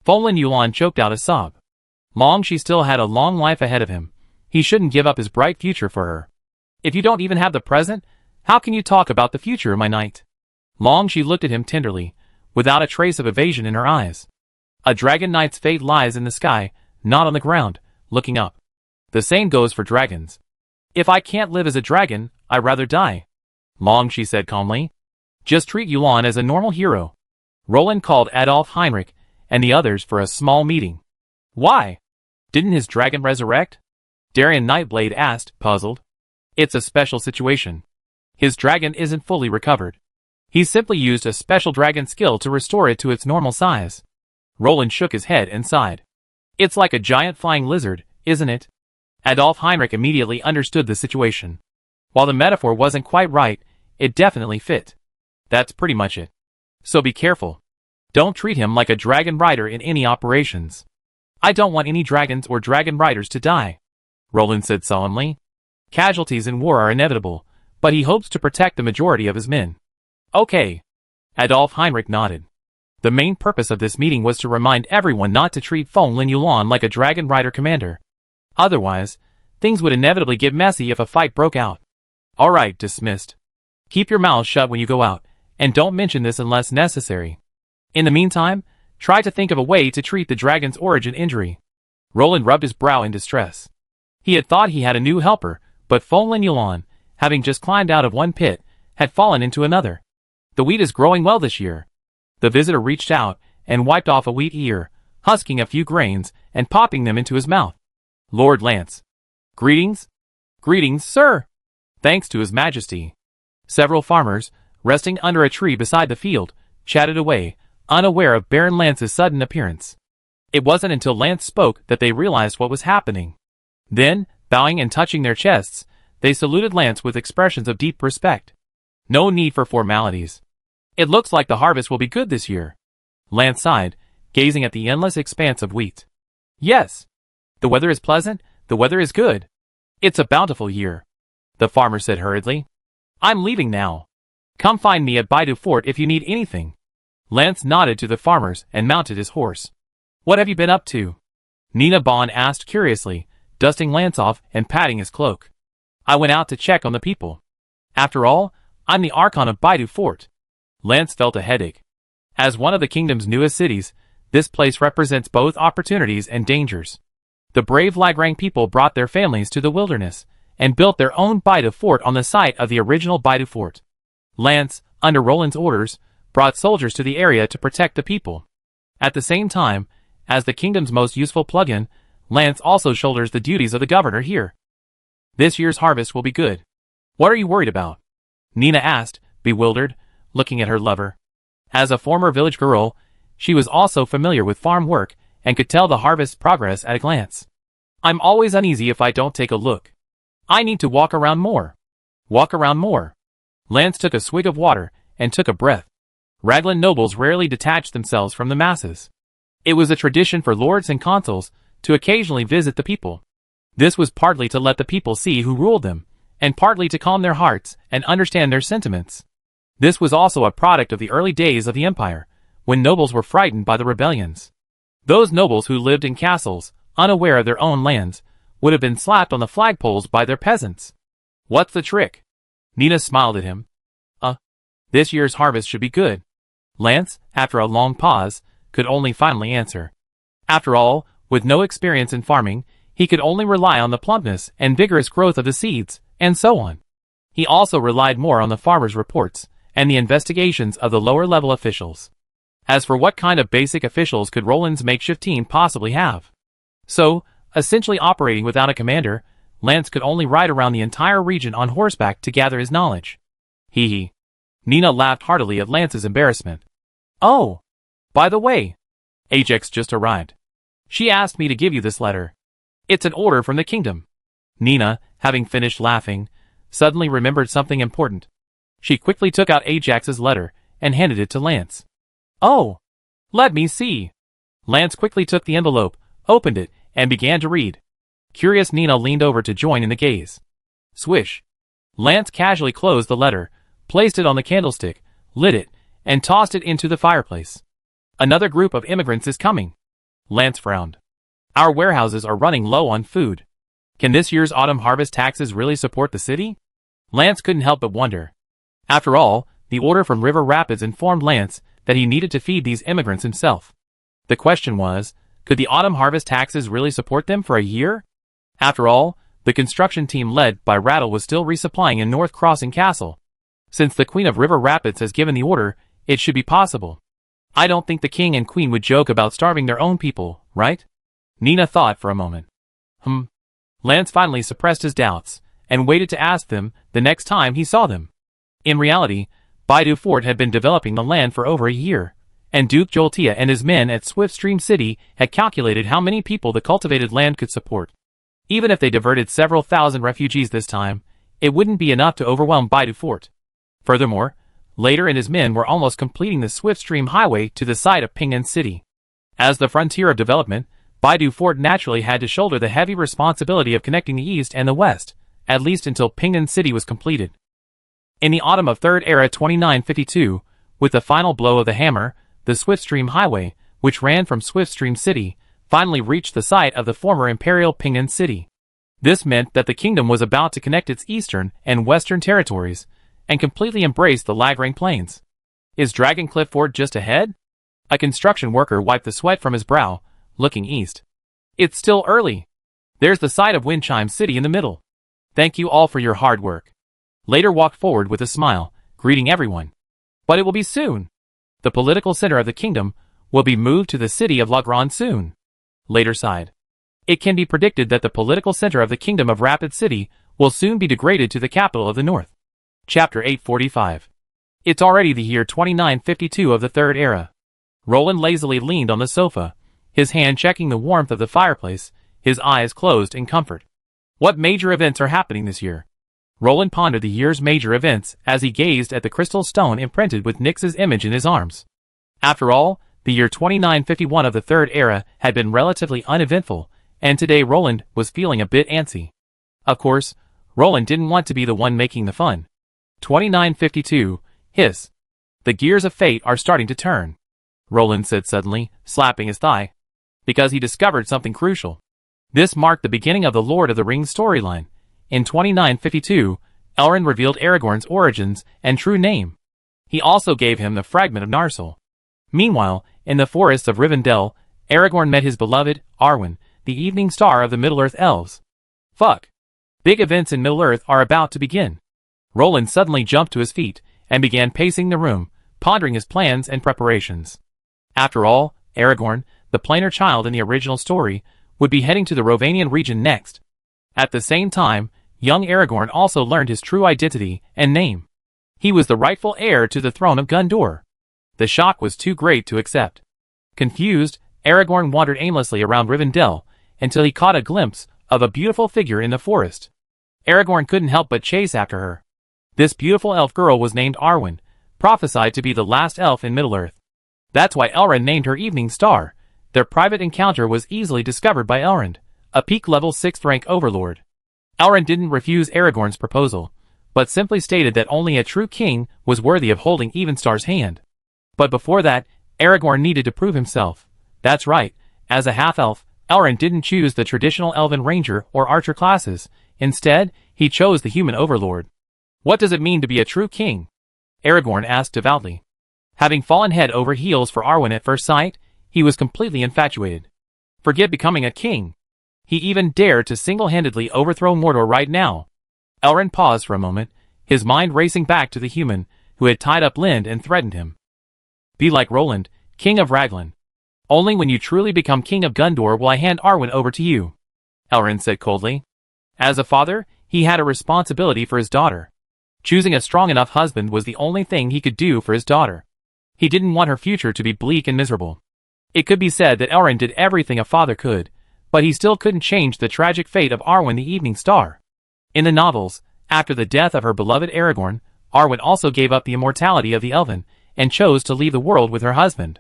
Fenglin Yuan choked out a sob. Long she still had a long life ahead of him. He shouldn't give up his bright future for her. If you don't even have the present, how can you talk about the future, my knight? Long she looked at him tenderly, without a trace of evasion in her eyes. A dragon knight's fate lies in the sky, not on the ground, looking up. The same goes for dragons. If I can't live as a dragon, I'd rather die. Long she said calmly. Just treat Yuan as a normal hero. Roland called Adolf Heinrich and the others for a small meeting. Why? Didn't his dragon resurrect? Darien Nightblade asked, puzzled. It's a special situation. His dragon isn't fully recovered. He simply used a special dragon skill to restore it to its normal size. Roland shook his head and sighed. It's like a giant flying lizard, isn't it? Adolf Heinrich immediately understood the situation. While the metaphor wasn't quite right, it definitely fit. That's pretty much it. So be careful. Don't treat him like a dragon rider in any operations. I don't want any dragons or dragon riders to die, Roland said solemnly. Casualties in war are inevitable, but he hopes to protect the majority of his men. Okay. Adolf Heinrich nodded. The main purpose of this meeting was to remind everyone not to treat Fenglin Yuan like a dragon rider commander. Otherwise, things would inevitably get messy if a fight broke out. Alright, dismissed. Keep your mouth shut when you go out, and don't mention this unless necessary. In the meantime, try to think of a way to treat the dragon's origin injury. Roland rubbed his brow in distress. He had thought he had a new helper, but Fenglin Yuan, having just climbed out of one pit, had fallen into another. The wheat is growing well this year. The visitor reached out and wiped off a wheat ear, husking a few grains and popping them into his mouth. Lord Lance. Greetings? Greetings, sir. Thanks to his majesty. Several farmers, resting under a tree beside the field, chatted away, unaware of Baron Lance's sudden appearance. It wasn't until Lance spoke that they realized what was happening. Then, bowing and touching their chests, they saluted Lance with expressions of deep respect. No need for formalities. It looks like the harvest will be good this year. Lance sighed, gazing at the endless expanse of wheat. Yes. The weather is pleasant, the weather is good. It's a bountiful year, the farmer said hurriedly. I'm leaving now. Come find me at Baidu Fort if you need anything. Lance nodded to the farmers and mounted his horse. What have you been up to? Nina Bon asked curiously, dusting Lance off and patting his cloak. I went out to check on the people. After all, I'm the Archon of Baidu Fort. Lance felt a headache. As one of the kingdom's newest cities, this place represents both opportunities and dangers. The brave Lagrang people brought their families to the wilderness and built their own Baidu Fort on the site of the original Baidu Fort. Lance, under Roland's orders, brought soldiers to the area to protect the people. At the same time, as the kingdom's most useful plug-in, Lance also shoulders the duties of the governor here. This year's harvest will be good. What are you worried about? Nina asked, bewildered, looking at her lover. As a former village girl, she was also familiar with farm work and could tell the harvest's progress at a glance. I'm always uneasy if I don't take a look. I need to walk around more. Walk around more. Lance took a swig of water and took a breath. Raglan nobles rarely detached themselves from the masses. It was a tradition for lords and consuls to occasionally visit the people. This was partly to let the people see who ruled them, and partly to calm their hearts and understand their sentiments. This was also a product of the early days of the empire, when nobles were frightened by the rebellions. Those nobles who lived in castles, unaware of their own lands, would have been slapped on the flagpoles by their peasants. What's the trick? Nina smiled at him. This year's harvest should be good. Lance, after a long pause, could only finally answer. After all, with no experience in farming, he could only rely on the plumpness and vigorous growth of the seeds, and so on. He also relied more on the farmers' reports and the investigations of the lower-level officials. As for what kind of basic officials could Roland's makeshift team possibly have? So, essentially operating without a commander, Lance could only ride around the entire region on horseback to gather his knowledge. Hee hee. Nina laughed heartily at Lance's embarrassment. Oh! By the way, Ajax just arrived. She asked me to give you this letter. It's an order from the kingdom. Nina, having finished laughing, suddenly remembered something important. She quickly took out Ajax's letter and handed it to Lance. Oh! Let me see. Lance quickly took the envelope, opened it, and began to read. Curious Nina leaned over to join in the gaze. Swish. Lance casually closed the letter, placed it on the candlestick, lit it, and tossed it into the fireplace. Another group of immigrants is coming. Lance frowned. Our warehouses are running low on food. Can this year's autumn harvest taxes really support the city? Lance couldn't help but wonder. After all, the order from River Rapids informed Lance that he needed to feed these immigrants himself. The question was, could the autumn harvest taxes really support them for a year? After all, the construction team led by Rattle was still resupplying in North Crossing Castle. Since the Queen of River Rapids has given the order, it should be possible. I don't think the King and Queen would joke about starving their own people, right? Nina thought for a moment. Lance finally suppressed his doubts, and waited to ask them the next time he saw them. In reality, Baidu Fort had been developing the land for over a year, and Duke Joltea and his men at Swiftstream City had calculated how many people the cultivated land could support. Even if they diverted several thousand refugees this time, it wouldn't be enough to overwhelm Baidu Fort. Furthermore, Later and his men were almost completing the Swiftstream Highway to the site of Ping'an City. As the frontier of development, Baidu Fort naturally had to shoulder the heavy responsibility of connecting the east and the west, at least until Ping'an City was completed. In the autumn of Third Era 2952, with the final blow of the hammer, the Swiftstream Highway, which ran from Swiftstream City, finally reached the site of the former Imperial Ping'an City. This meant that the kingdom was about to connect its eastern and western territories, and completely embrace the Lagrang Plains. Is Dragoncliff Fort just ahead? A construction worker wiped the sweat from his brow, looking east. It's still early. There's the site of Windchime City in the middle. Thank you all for your hard work. Later walked forward with a smile, greeting everyone. But it will be soon. The political center of the kingdom will be moved to the city of Lagrand soon. Later sighed. It can be predicted that the political center of the kingdom of Rapid City will soon be degraded to the capital of the north. Chapter 845. It's already the year 2952 of the Third Era. Roland lazily leaned on the sofa, his hand checking the warmth of the fireplace, his eyes closed in comfort. What major events are happening this year? Roland pondered the year's major events as he gazed at the crystal stone imprinted with Nyx's image in his arms. After all, the year 2951 of the Third Era had been relatively uneventful, and today Roland was feeling a bit antsy. Of course, Roland didn't want to be the one making the fun. 2952, hiss. The gears of fate are starting to turn, Roland said suddenly, slapping his thigh. Because he discovered something crucial. This marked the beginning of the Lord of the Rings storyline. In 2952, Elrond revealed Aragorn's origins and true name. He also gave him the fragment of Narsil. Meanwhile, in the forests of Rivendell, Aragorn met his beloved, Arwen, the evening star of the Middle-earth elves. Fuck. Big events in Middle-earth are about to begin. Roland suddenly jumped to his feet and began pacing the room, pondering his plans and preparations. After all, Aragorn, the plainer child in the original story, would be heading to the Rovanian region next. At the same time, young Aragorn also learned his true identity and name. He was the rightful heir to the throne of Gondor. The shock was too great to accept. Confused, Aragorn wandered aimlessly around Rivendell until he caught a glimpse of a beautiful figure in the forest. Aragorn couldn't help but chase after her. This beautiful elf girl was named Arwen, prophesied to be the last elf in Middle-earth. That's why Elrond named her Evening Star. Their private encounter was easily discovered by Elrond, a peak-level 6th-rank overlord. Elrond didn't refuse Aragorn's proposal, but simply stated that only a true king was worthy of holding Evenstar's hand. But before that, Aragorn needed to prove himself. That's right, as a half-elf, Elrond didn't choose the traditional elven ranger or archer classes. Instead, he chose the human overlord. What does it mean to be a true king? Aragorn asked devoutly. Having fallen head over heels for Arwen at first sight, he was completely infatuated. Forget becoming a king. He even dared to single-handedly overthrow Mordor right now. Elrond paused for a moment, his mind racing back to the human who had tied up Lind and threatened him. Be like Roland, king of Raglan. Only when you truly become king of Gondor will I hand Arwen over to you, Elrond said coldly. As a father, he had a responsibility for his daughter. Choosing a strong enough husband was the only thing he could do for his daughter. He didn't want her future to be bleak and miserable. It could be said that Elrond did everything a father could, but he still couldn't change the tragic fate of Arwen the Evening Star. In the novels, after the death of her beloved Aragorn, Arwen also gave up the immortality of the Elven, and chose to leave the world with her husband.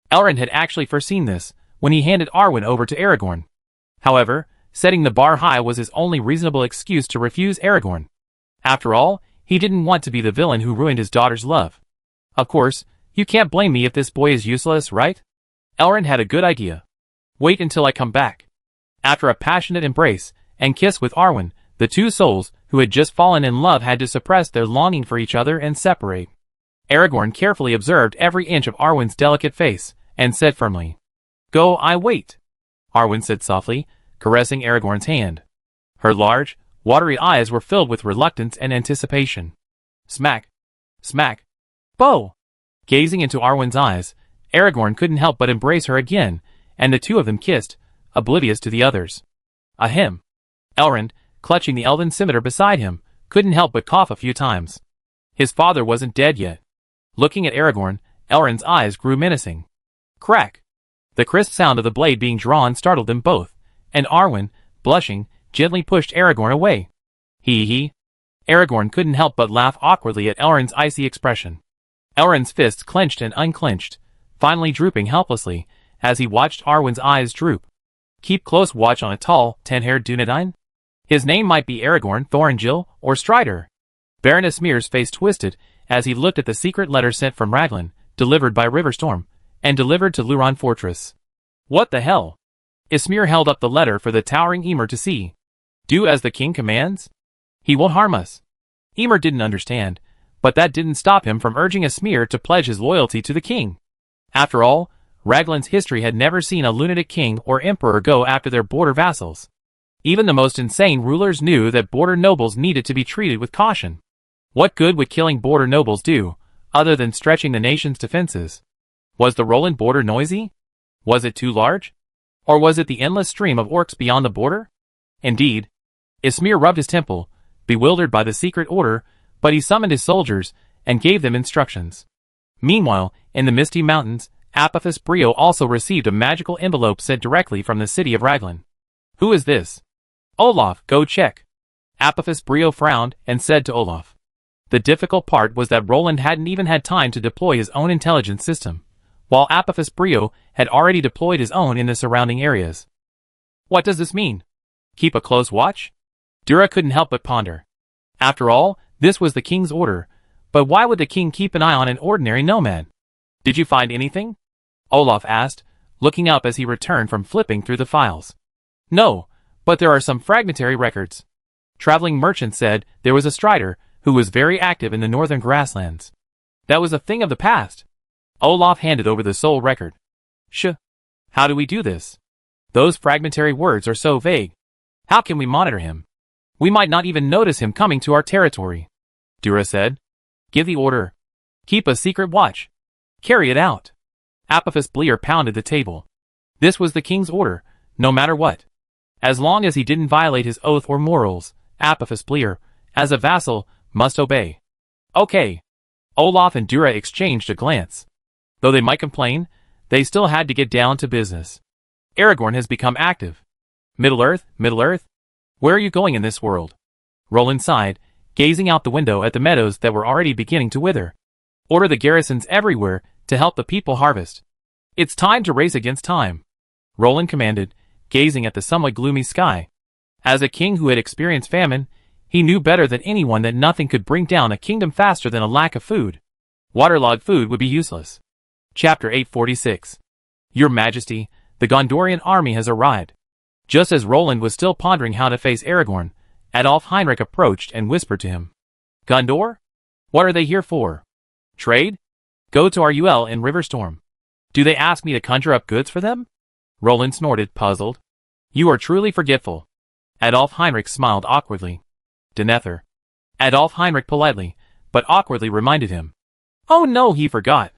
Elrond had actually foreseen this, when he handed Arwen over to Aragorn. However, setting the bar high was his only reasonable excuse to refuse Aragorn. After all, he didn't want to be the villain who ruined his daughter's love. Of course, you can't blame me if this boy is useless, right? Elrond had a good idea. Wait until I come back. After a passionate embrace and kiss with Arwen, the two souls who had just fallen in love had to suppress their longing for each other and separate. Aragorn carefully observed every inch of Arwen's delicate face and said firmly, "Go, I wait." Arwen said softly, caressing Aragorn's hand. Her large, watery eyes were filled with reluctance and anticipation. Smack! Smack! Bow! Gazing into Arwen's eyes, Aragorn couldn't help but embrace her again, and the two of them kissed, oblivious to the others. Ahem! Elrond, clutching the elven scimitar beside him, couldn't help but cough a few times. His father wasn't dead yet. Looking at Aragorn, Elrond's eyes grew menacing. Crack! The crisp sound of the blade being drawn startled them both, and Arwen, blushing, gently pushed Aragorn away. Hee. Aragorn couldn't help but laugh awkwardly at Elrond's icy expression. Elrond's fists clenched and unclenched, finally drooping helplessly, as he watched Arwen's eyes droop. Keep close watch on a tall, ten-haired Dunedain? His name might be Aragorn, Thorongil, or Strider. Baron Ismir's face twisted as he looked at the secret letter sent from Raglan, delivered by Riverstorm, and delivered to Luron Fortress. What the hell? Ismir held up the letter for the towering Ymir to see. Do as the king commands? He won't harm us. Ymir didn't understand, but that didn't stop him from urging Ismir to pledge his loyalty to the king. After all, Raglan's history had never seen a lunatic king or emperor go after their border vassals. Even the most insane rulers knew that border nobles needed to be treated with caution. What good would killing border nobles do, other than stretching the nation's defenses? Was the Roland border noisy? Was it too large? Or was it the endless stream of orcs beyond the border? Indeed. Ismir rubbed his temple, bewildered by the secret order, but he summoned his soldiers and gave them instructions. Meanwhile, in the Misty Mountains, Apophis Brio also received a magical envelope sent directly from the city of Raglan. Who is this? Olaf, go check. Apophis Brio frowned and said to Olaf. The difficult part was that Roland hadn't even had time to deploy his own intelligence system, while Apophis Brio had already deployed his own in the surrounding areas. What does this mean? Keep a close watch? Dura couldn't help but ponder. After all, this was the king's order, but why would the king keep an eye on an ordinary nomad? Did you find anything? Olaf asked, looking up as he returned from flipping through the files. No, but there are some fragmentary records. Traveling merchant said there was a Strider who was very active in the northern grasslands. That was a thing of the past. Olaf handed over the sole record. How do we do this? Those fragmentary words are so vague. How can we monitor him? We might not even notice him coming to our territory. Dura said. Give the order. Keep a secret watch. Carry it out. Apophis Bleer pounded the table. This was the king's order, no matter what. As long as he didn't violate his oath or morals, Apophis Bleer, as a vassal, must obey. Okay. Olaf and Dura exchanged a glance. Though they might complain, they still had to get down to business. Aragorn has become active. Middle-earth? Where are you going in this world? Roland sighed, gazing out the window at the meadows that were already beginning to wither. Order the garrisons everywhere to help the people harvest. It's time to race against time. Roland commanded, gazing at the somewhat gloomy sky. As a king who had experienced famine, he knew better than anyone that nothing could bring down a kingdom faster than a lack of food. Waterlogged food would be useless. Chapter 846. Your Majesty, the Gondorian army has arrived. Just as Roland was still pondering how to face Aragorn, Adolf Heinrich approached and whispered to him. Gondor? What are they here for? Trade? Go to Rul in Riverstorm. Do they ask me to conjure up goods for them? Roland snorted, puzzled. You are truly forgetful. Adolf Heinrich smiled awkwardly. Denethor. Adolf Heinrich politely, but awkwardly reminded him. Oh no, he forgot.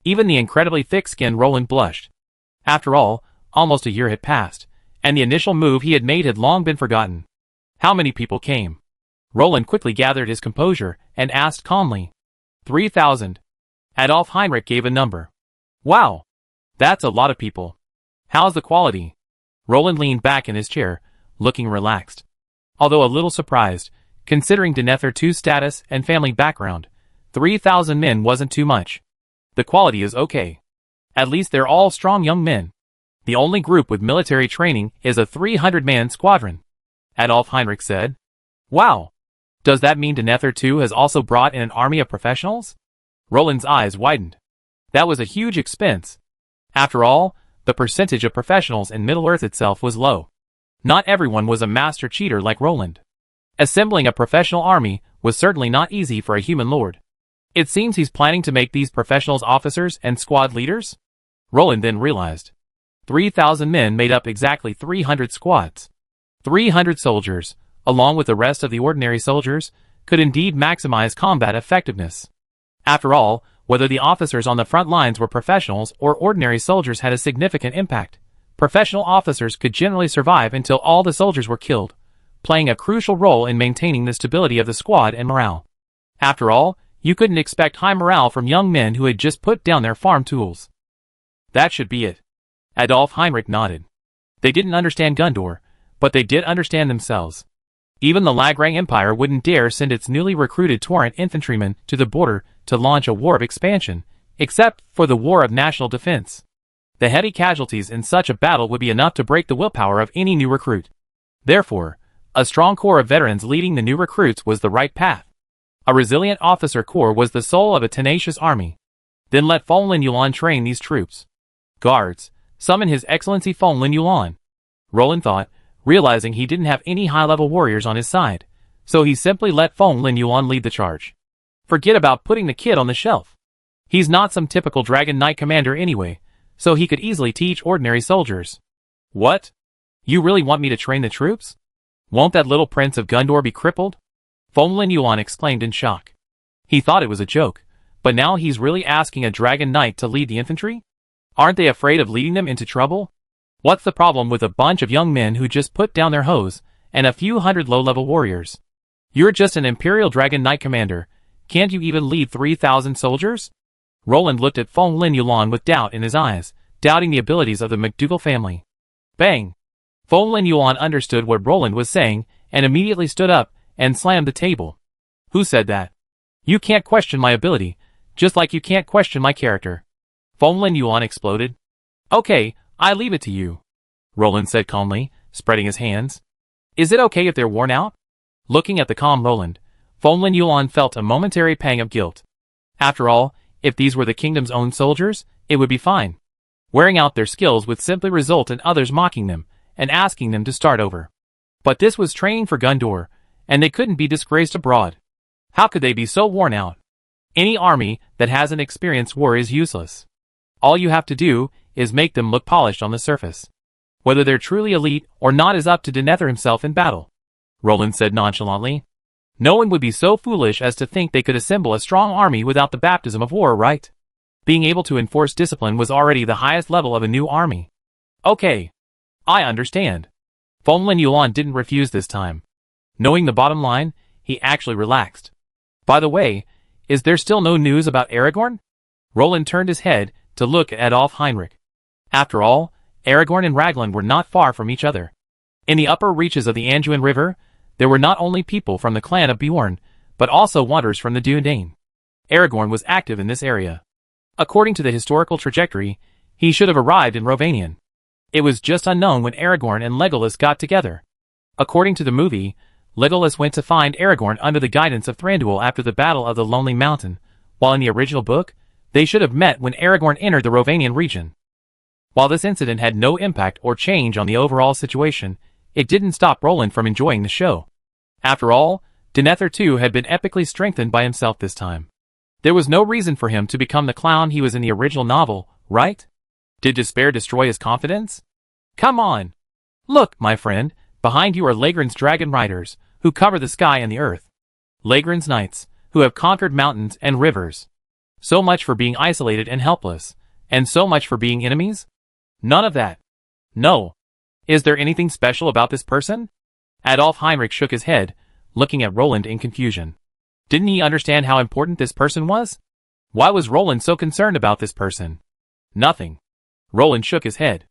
Even the incredibly thick-skinned Roland blushed. After all, almost a year had passed, and the initial move he had made had long been forgotten. How many people came? Roland quickly gathered his composure and asked calmly. 3,000. Adolf Heinrich gave a number. Wow. That's a lot of people. How's the quality? Roland leaned back in his chair, looking relaxed. Although a little surprised, considering Denethor II's status and family background, 3,000 men wasn't too much. The quality is okay. At least they're all strong young men. The only group with military training is a 300-man squadron, Adolf Heinrich said. Wow! Does that mean Denether too has also brought in an army of professionals? Roland's eyes widened. That was a huge expense. After all, the percentage of professionals in Middle-earth itself was low. Not everyone was a master cheater like Roland. Assembling a professional army was certainly not easy for a human lord. It seems he's planning to make these professionals officers and squad leaders? Roland then realized. 3,000 men made up exactly 300 squads. 300 soldiers, along with the rest of the ordinary soldiers, could indeed maximize combat effectiveness. After all, whether the officers on the front lines were professionals or ordinary soldiers had a significant impact. Professional officers could generally survive until all the soldiers were killed, playing a crucial role in maintaining the stability of the squad and morale. After all, you couldn't expect high morale from young men who had just put down their farm tools. That should be it. Adolf Heinrich nodded. They didn't understand Gondor, but they did understand themselves. Even the Lagrang Empire wouldn't dare send its newly recruited torrent infantrymen to the border to launch a war of expansion, except for the war of national defense. The heavy casualties in such a battle would be enough to break the willpower of any new recruit. Therefore, a strong corps of veterans leading the new recruits was the right path. A resilient officer corps was the soul of a tenacious army. Then let Fonlin Yulon train these troops. Guards, summon His Excellency Fonlin Yulon. Roland thought, realizing he didn't have any high-level warriors on his side, so he simply let Fonlin Yulon lead the charge. Forget about putting the kid on the shelf. He's not some typical Dragon Knight commander anyway, so he could easily teach ordinary soldiers. What? You really want me to train the troops? Won't that little prince of Gondor be crippled? Fonlin Yulon exclaimed in shock. He thought it was a joke, but now he's really asking a Dragon Knight to lead the infantry? Aren't they afraid of leading them into trouble? What's the problem with a bunch of young men who just put down their hoes, and a few hundred low-level warriors? You're just an Imperial Dragon Knight commander. Can't you even lead 3,000 soldiers? Roland looked at Fonlin Yulon with doubt in his eyes, doubting the abilities of the MacDougall family. Bang! Fonlin Yulon understood what Roland was saying, and immediately stood up, and slammed the table. Who said that? You can't question my ability, just like you can't question my character. Fonlin Yulon exploded. Okay, I leave it to you, Roland said calmly, spreading his hands. Is it okay if they're worn out? Looking at the calm Roland, Fonlin Yulon felt a momentary pang of guilt. After all, if these were the kingdom's own soldiers, it would be fine. Wearing out their skills would simply result in others mocking them, and asking them to start over. But this was training for Gondor, and they couldn't be disgraced abroad. How could they be so worn out? Any army that hasn't experienced war is useless. All you have to do is make them look polished on the surface. Whether they're truly elite or not is up to Denether himself in battle, Roland said nonchalantly. No one would be so foolish as to think they could assemble a strong army without the baptism of war, right? Being able to enforce discipline was already the highest level of a new army. Okay. I understand. Fonlin Yulon didn't refuse this time. Knowing the bottom line, he actually relaxed. By the way, is there still no news about Aragorn? Roland turned his head to look at Adolf Heinrich. After all, Aragorn and Raglan were not far from each other. In the upper reaches of the Anduin River, there were not only people from the clan of Bjorn, but also wanderers from the Dunedain. Aragorn was active in this area. According to the historical trajectory, he should have arrived in Rovanion. It was just unknown when Aragorn and Legolas got together. According to the movie, Legolas went to find Aragorn under the guidance of Thranduil after the Battle of the Lonely Mountain, while in the original book, they should have met when Aragorn entered the Rovanian region. While this incident had no impact or change on the overall situation, it didn't stop Roland from enjoying the show. After all, Denether too had been epically strengthened by himself this time. There was no reason for him to become the clown he was in the original novel, right? Did despair destroy his confidence? Come on! Look, my friend, behind you are Lagran's dragon riders, who cover the sky and the earth. Lagran's knights, who have conquered mountains and rivers. So much for being isolated and helpless, and so much for being enemies? None of that. No. Is there anything special about this person? Adolf Heinrich shook his head, looking at Roland in confusion. Didn't he understand how important this person was? Why was Roland so concerned about this person? Nothing. Roland shook his head.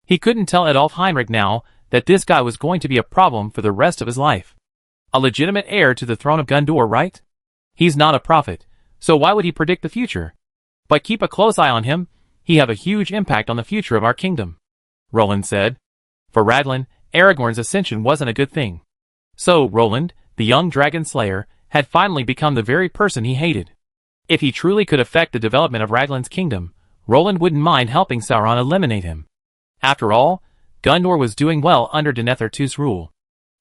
He couldn't tell Adolf Heinrich now that this guy was going to be a problem for the rest of his life. A legitimate heir to the throne of Gondor, right? He's not a prophet, so why would he predict the future? But keep a close eye on him. He have a huge impact on the future of our kingdom. Roland said. For Raglan, Aragorn's ascension wasn't a good thing. So, Roland, the young dragon slayer, had finally become the very person he hated. If he truly could affect the development of Raglan's kingdom, Roland wouldn't mind helping Sauron eliminate him. After all, Gondor was doing well under Denethor II's rule.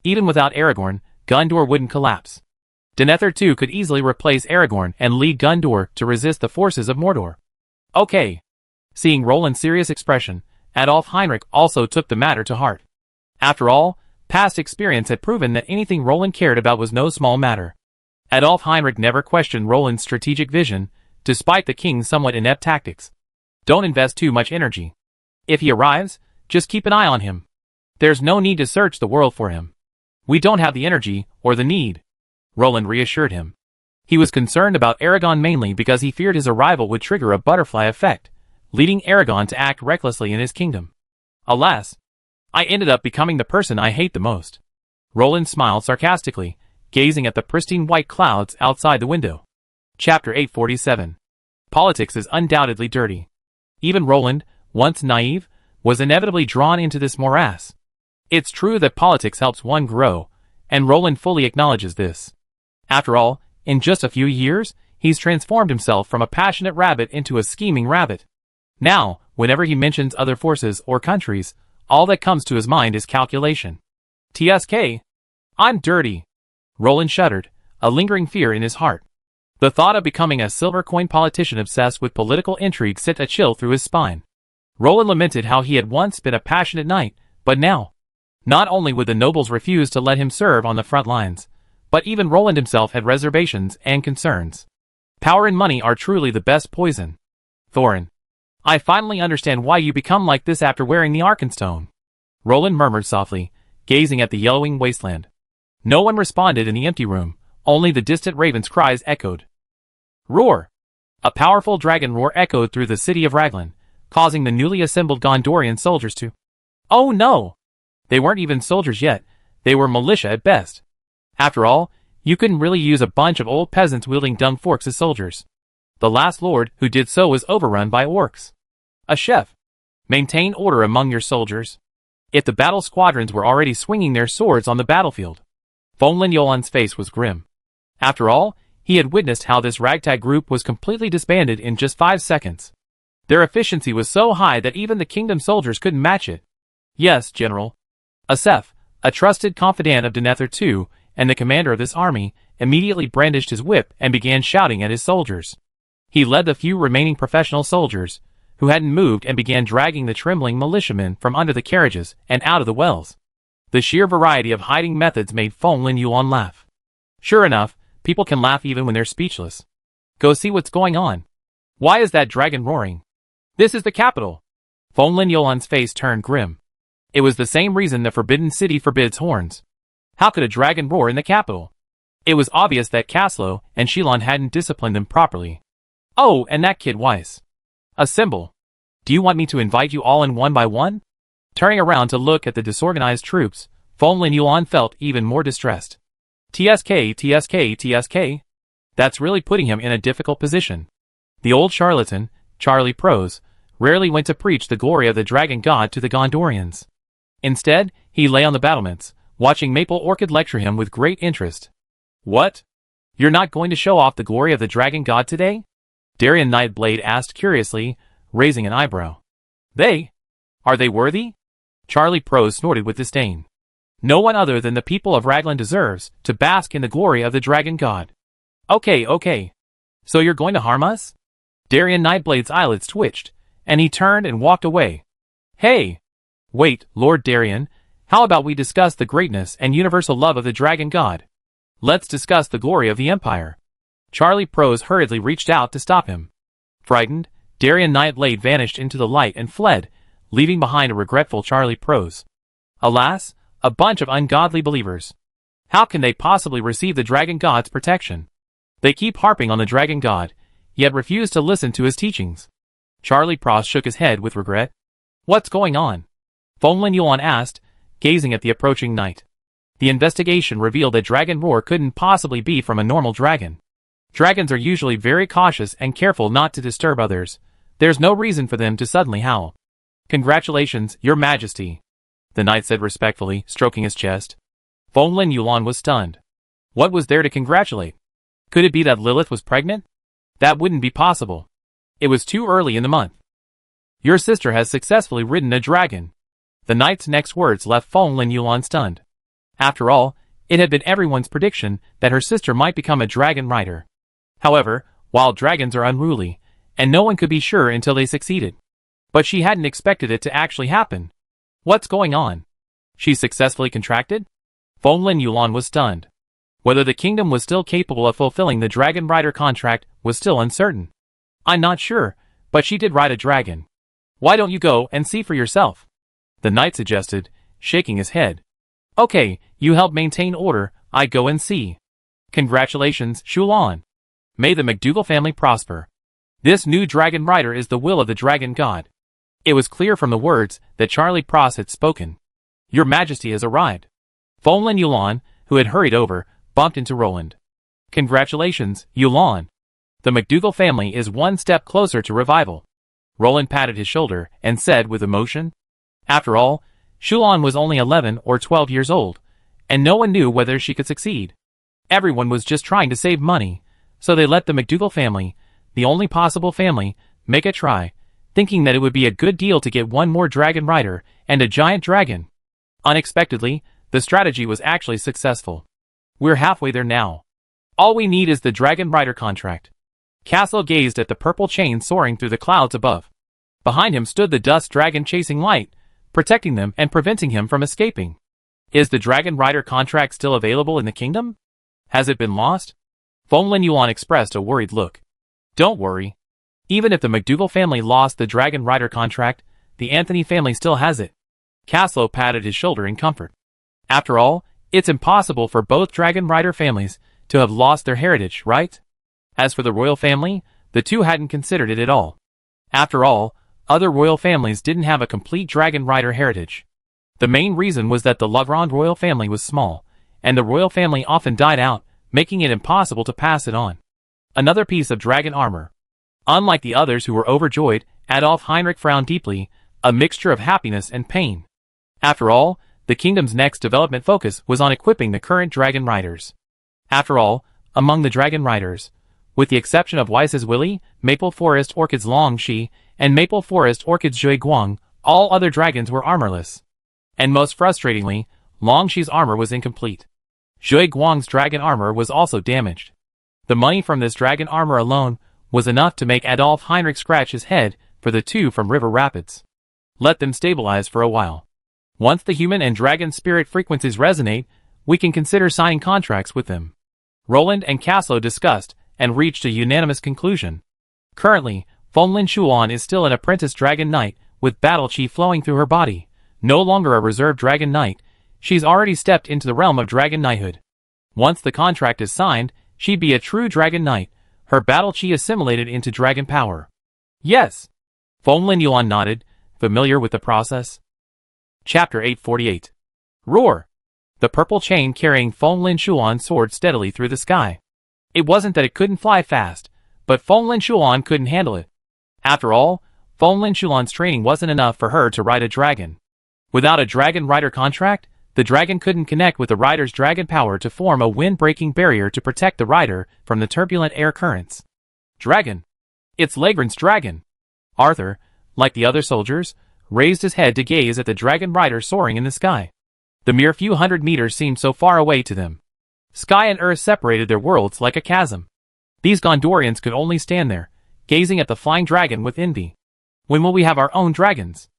Even without Aragorn, Gondor wouldn't collapse. Denethor II could easily replace Aragorn and lead Gondor to resist the forces of Mordor. Okay. Seeing Roland's serious expression, Adolf Heinrich also took the matter to heart. After all, past experience had proven that anything Roland cared about was no small matter. Adolf Heinrich never questioned Roland's strategic vision, despite the king's somewhat inept tactics. Don't invest too much energy. If he arrives, just keep an eye on him. There's no need to search the world for him. We don't have the energy, or the need. Roland reassured him. He was concerned about Aragorn mainly because he feared his arrival would trigger a butterfly effect, leading Aragorn to act recklessly in his kingdom. Alas, I ended up becoming the person I hate the most. Roland smiled sarcastically, gazing at the pristine white clouds outside the window. Chapter 847. Politics is undoubtedly dirty. Even Roland, once naive, was inevitably drawn into this morass. It's true that politics helps one grow, and Roland fully acknowledges this. After all, in just a few years, he's transformed himself from a passionate rabbit into a scheming rabbit. Now, whenever he mentions other forces or countries, all that comes to his mind is calculation. TSK. I'm dirty. Roland shuddered, a lingering fear in his heart. The thought of becoming a silver coin politician obsessed with political intrigue sent a chill through his spine. Roland lamented how he had once been a passionate knight, but now, not only would the nobles refuse to let him serve on the front lines, but even Roland himself had reservations and concerns. Power and money are truly the best poison. Thorin. I finally understand why you become like this after wearing the Arkenstone. Roland murmured softly, gazing at the yellowing wasteland. No one responded in the empty room, only the distant raven's cries echoed. Roar! A powerful dragon roar echoed through the city of Raglan, causing the newly assembled Gondorian soldiers to... Oh no! They weren't even soldiers yet, they were militia at best. After all, you couldn't really use a bunch of old peasants wielding dumb forks as soldiers. The last lord who did so was overrun by orcs. A chef. Maintain order among your soldiers. If the battle squadrons were already swinging their swords on the battlefield. Fonlin Yolan's face was grim. After all, he had witnessed how this ragtag group was completely disbanded in just 5 seconds. Their efficiency was so high that even the kingdom soldiers couldn't match it. Yes, General. Asef, a trusted confidant of Denethor II, and the commander of this army, immediately brandished his whip and began shouting at his soldiers. He led the few remaining professional soldiers, who hadn't moved, and began dragging the trembling militiamen from under the carriages and out of the wells. The sheer variety of hiding methods made Fonlin Yuan laugh. Sure enough, people can laugh even when they're speechless. Go see what's going on. Why is that dragon roaring? This is the capital. Fonlin Yolan's face turned grim. It was the same reason the Forbidden City forbids horns. How could a dragon roar in the capital? It was obvious that Caslo and Shilon hadn't disciplined them properly. Oh, and that kid Weiss. Assemble. Do you want me to invite you all in one by one? Turning around to look at the disorganized troops, Fonlin Yuan felt even more distressed. TSK. That's really putting him in a difficult position. The old charlatan, Charlie Prose, rarely went to preach the glory of the dragon god to the Gondorians. Instead, he lay on the battlements, watching Maple Orchid lecture him with great interest. What? You're not going to show off the glory of the dragon god today? Darien Nightblade asked curiously, raising an eyebrow. Are they worthy? Charlie Prose snorted with disdain. No one other than the people of Raglan deserves to bask in the glory of the dragon god. Okay. So you're going to harm us? Darien Nightblade's eyelids twitched, and he turned and walked away. Hey! Wait, Lord Darien, how about we discuss the greatness and universal love of the dragon god? Let's discuss the glory of the Empire. Charlie Prose hurriedly reached out to stop him. Frightened, Darien Nightblade vanished into the light and fled, leaving behind a regretful Charlie Prose. Alas, a bunch of ungodly believers. How can they possibly receive the dragon god's protection? They keep harping on the dragon god, yet refuse to listen to his teachings. Charlie Prose shook his head with regret. What's going on? Fonlin Yuan asked, gazing at the approaching night. The investigation revealed that dragon roar couldn't possibly be from a normal dragon. Dragons are usually very cautious and careful not to disturb others. There's no reason for them to suddenly howl. Congratulations, your majesty, the knight said respectfully, stroking his chest. Fonglin Yulan was stunned. What was there to congratulate? Could it be that Lilith was pregnant? That wouldn't be possible. It was too early in the month. Your sister has successfully ridden a dragon. The knight's next words left Fonglin Yulan stunned. After all, it had been everyone's prediction that her sister might become a dragon rider. However, wild dragons are unruly, and no one could be sure until they succeeded. But she hadn't expected it to actually happen. What's going on? She successfully contracted? Fonglin Yulan was stunned. Whether the kingdom was still capable of fulfilling the dragon rider contract was still uncertain. I'm not sure, but she did ride a dragon. Why don't you go and see for yourself? The knight suggested, shaking his head. Okay, you help maintain order, I go and see. Congratulations, Shulan. May the McDougal family prosper. This new dragon rider is the will of the dragon god. It was clear from the words that Charlie Pross had spoken. Your majesty has arrived. Fonglin Yulan, who had hurried over, bumped into Roland. Congratulations, Yulan. The McDougal family is one step closer to revival. Roland patted his shoulder and said with emotion. After all, Shulan was only 11 or 12 years old, and no one knew whether she could succeed. Everyone was just trying to save money, so they let the McDougal family, the only possible family, make a try, thinking that it would be a good deal to get one more dragon rider and a giant dragon. Unexpectedly, the strategy was actually successful. We're halfway there now. All we need is the dragon rider contract. Castle gazed at the purple chain soaring through the clouds above. Behind him stood the dust dragon chasing light, protecting them and preventing him from escaping. Is the dragon rider contract still available in the kingdom? Has it been lost? Fonglin Yuan expressed a worried look. Don't worry. Even if the McDougal family lost the dragon rider contract, the Anthony family still has it. Caslow patted his shoulder in comfort. After all, it's impossible for both dragon rider families to have lost their heritage, right? As for the royal family, the two hadn't considered it at all. After all, other royal families didn't have a complete dragon rider heritage. The main reason was that the Legrand royal family was small, and the royal family often died out, making it impossible to pass it on. Another piece of dragon armor. Unlike the others who were overjoyed, Adolf Heinrich frowned deeply, a mixture of happiness and pain. After all, the kingdom's next development focus was on equipping the current dragon riders. After all, among the dragon riders, with the exception of Weiss's Willy, Maple Forest Orchid's Long Shi, and Maple Forest Orchid's Zhui Guang, all other dragons were armorless. And most frustratingly, Long Shi's armor was incomplete. Zhui Guang's dragon armor was also damaged. The money from this dragon armor alone was enough to make Adolf Heinrich scratch his head for the two from River Rapids. Let them stabilize for a while. Once the human and dragon spirit frequencies resonate, we can consider signing contracts with them. Roland and Caslow discussed and reached a unanimous conclusion. Currently, Fonglin Shuan is still an apprentice dragon knight with battle chi flowing through her body. No longer a reserved dragon knight, she's already stepped into the realm of dragon knighthood. Once the contract is signed, she'd be a true dragon knight, her battle chi assimilated into dragon power. Yes. Fonglin Yuan nodded, familiar with the process. Chapter 848. Roar! The purple chain carrying Fonglin Shuan soared steadily through the sky. It wasn't that it couldn't fly fast, but Fonglin Shuan couldn't handle it. After all, Fonglin Shuan's training wasn't enough for her to ride a dragon. Without a dragon rider contract, the dragon couldn't connect with the rider's dragon power to form a wind-breaking barrier to protect the rider from the turbulent air currents. Dragon! It's Legrand's dragon! Arthur, like the other soldiers, raised his head to gaze at the dragon rider soaring in the sky. The mere few hundred meters seemed so far away to them. Sky and earth separated their worlds like a chasm. These Gondorians could only stand there, gazing at the flying dragon with envy. When will we have our own dragons?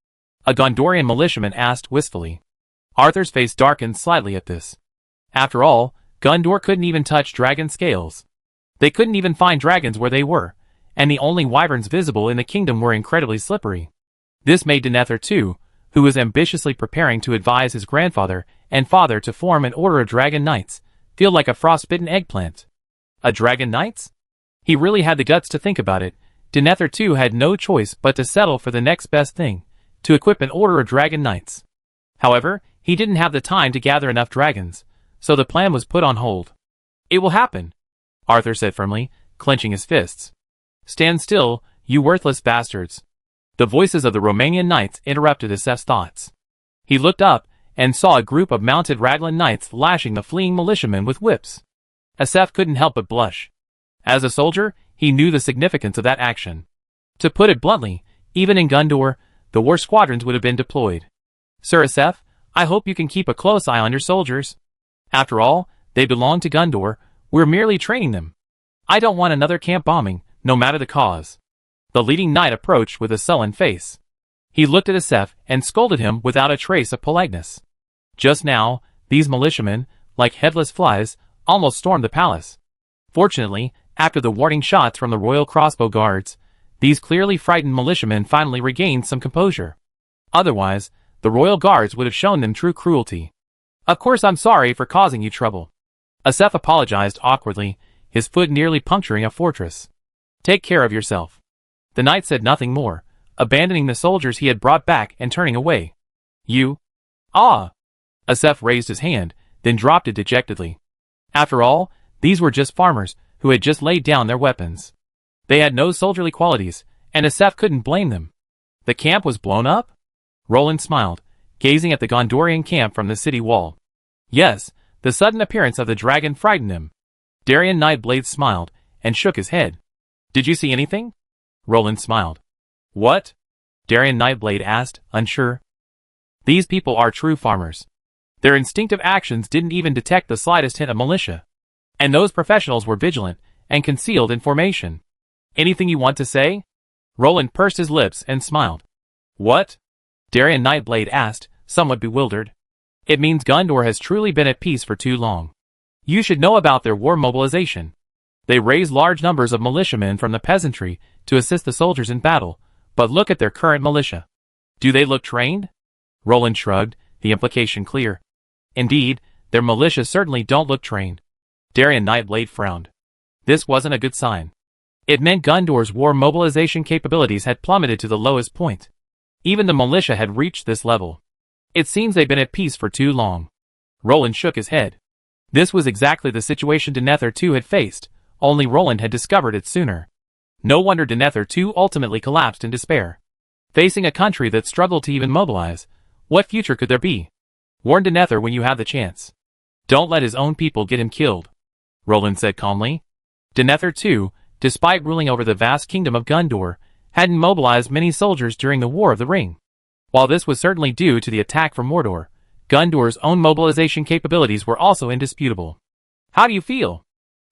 A Gondorian militiaman asked wistfully. Arthur's face darkened slightly at this. After all, Gondor couldn't even touch dragon scales. They couldn't even find dragons where they were, and the only wyverns visible in the kingdom were incredibly slippery. This made Denethor too, who was ambitiously preparing to advise his grandfather and father to form an order of dragon knights, feel like a frostbitten eggplant. A dragon knights? He really had the guts to think about it. Denethor too had no choice but to settle for the next best thing, to equip an order of dragon knights. However, he didn't have the time to gather enough dragons, so the plan was put on hold. It will happen, Arthur said firmly, clenching his fists. Stand still, you worthless bastards. The voices of the Romanian knights interrupted Asef's thoughts. He looked up and saw a group of mounted Raglan knights lashing the fleeing militiamen with whips. Asef couldn't help but blush. As a soldier, he knew the significance of that action. To put it bluntly, even in Gondor, the war squadrons would have been deployed. Sir Asef, I hope you can keep a close eye on your soldiers. After all, they belong to Gondor, we're merely training them. I don't want another camp bombing, no matter the cause. The leading knight approached with a sullen face. He looked at Asef and scolded him without a trace of politeness. Just now, these militiamen, like headless flies, almost stormed the palace. Fortunately, after the warning shots from the royal crossbow guards, these clearly frightened militiamen finally regained some composure. Otherwise, the royal guards would have shown them true cruelty. Of course, I'm sorry for causing you trouble. Asef apologized awkwardly, his foot nearly puncturing a fortress. Take care of yourself. The knight said nothing more, abandoning the soldiers he had brought back and turning away. You? Ah! Asef raised his hand, then dropped it dejectedly. After all, these were just farmers who had just laid down their weapons. They had no soldierly qualities, and Asef couldn't blame them. The camp was blown up? Roland smiled, gazing at the Gondorian camp from the city wall. Yes, the sudden appearance of the dragon frightened him. Darien Nightblade smiled, and shook his head. Did you see anything? Roland smiled. What? Darien Nightblade asked, unsure. These people are true farmers. Their instinctive actions didn't even detect the slightest hint of militia. And those professionals were vigilant, and concealed in formation. Anything you want to say? Roland pursed his lips and smiled. What? Darien Nightblade asked, somewhat bewildered. It means Gondor has truly been at peace for too long. You should know about their war mobilization. They raise large numbers of militiamen from the peasantry to assist the soldiers in battle, but look at their current militia. Do they look trained? Roland shrugged, the implication clear. Indeed, their militia certainly don't look trained. Darien Nightblade frowned. This wasn't a good sign. It meant Gondor's war mobilization capabilities had plummeted to the lowest point. Even the militia had reached this level. It seems they've been at peace for too long. Roland shook his head. This was exactly the situation Denethor II had faced, only Roland had discovered it sooner. No wonder Denethor II ultimately collapsed in despair. Facing a country that struggled to even mobilize, what future could there be? Warn Denethor when you have the chance. Don't let his own people get him killed, Roland said calmly. Denethor II, despite ruling over the vast kingdom of Gondor, hadn't mobilized many soldiers during the War of the Ring. While this was certainly due to the attack from Mordor, Gondor's own mobilization capabilities were also indisputable. How do you feel?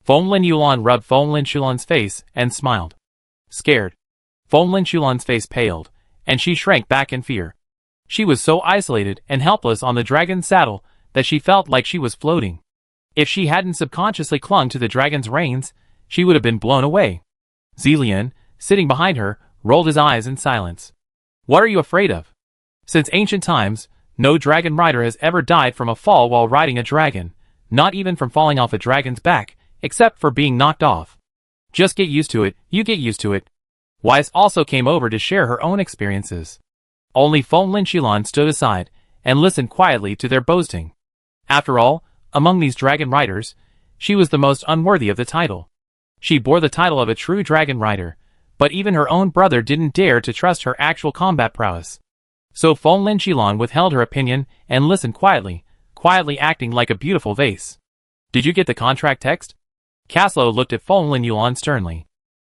Fomlin Yulon rubbed Fomlin Shulan's face and smiled. Scared. Fomlin Shulan's face paled, and she shrank back in fear. She was so isolated and helpless on the dragon's saddle that she felt like she was floating. If she hadn't subconsciously clung to the dragon's reins, she would have been blown away. Zelian, sitting behind her, rolled his eyes in silence. What are you afraid of? Since ancient times, no dragon rider has ever died from a fall while riding a dragon, not even from falling off a dragon's back, except for being knocked off. Just get used to it, you get used to it. Weiss also came over to share her own experiences. Only Fomlin Shulan stood aside and listened quietly to their boasting. After all, among these dragon riders, she was the most unworthy of the title. She bore the title of a true dragon rider, but even her own brother didn't dare to trust her actual combat prowess. So Fomlin Shulan withheld her opinion and listened quietly acting like a beautiful vase. Did you get the contract text? Caslow looked at Fomlin Shulan sternly.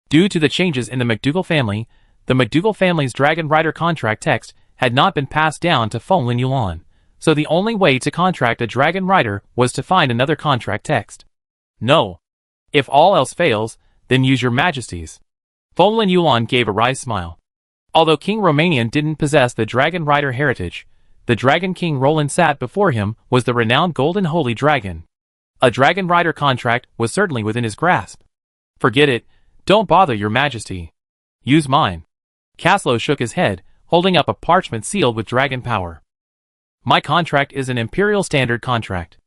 Due to the changes in the MacDougall family, the MacDougall family's dragon rider contract text had not been passed down to Fomlin Shulan, so the only way to contract a dragon rider was to find another contract text. No. If all else fails, then use your majesties. Fomlin Shulan gave a wry smile. Although King Romanian didn't possess the dragon rider heritage, the dragon king Roland sat before him was the renowned golden holy dragon. A dragon rider contract was certainly within his grasp. Forget it, don't bother your majesty. Use mine. Caslow shook his head, holding up a parchment sealed with dragon power. My contract is an imperial standard contract.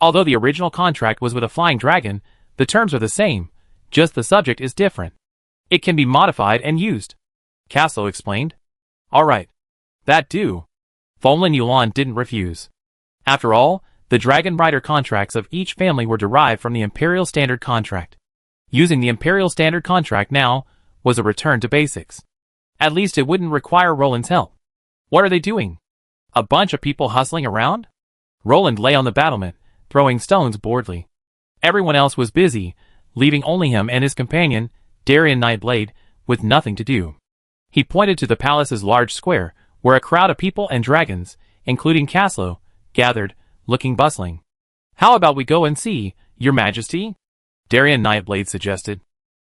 Although the original contract was with a flying dragon, the terms are the same, just the subject is different. It can be modified and used. Caslow explained. Alright. That do. Fomlin Shulan didn't refuse. After all, the dragon rider contracts of each family were derived from the imperial standard contract. Using the imperial standard contract now was a return to basics. At least it wouldn't require Roland's help. What are they doing? A bunch of people hustling around? Roland lay on the battlement, throwing stones boredly. Everyone else was busy, leaving only him and his companion, Darien Nightblade, with nothing to do. He pointed to the palace's large square, where a crowd of people and dragons, including Caslo, gathered, looking bustling. How about we go and see, Your Majesty? Darien Nightblade suggested.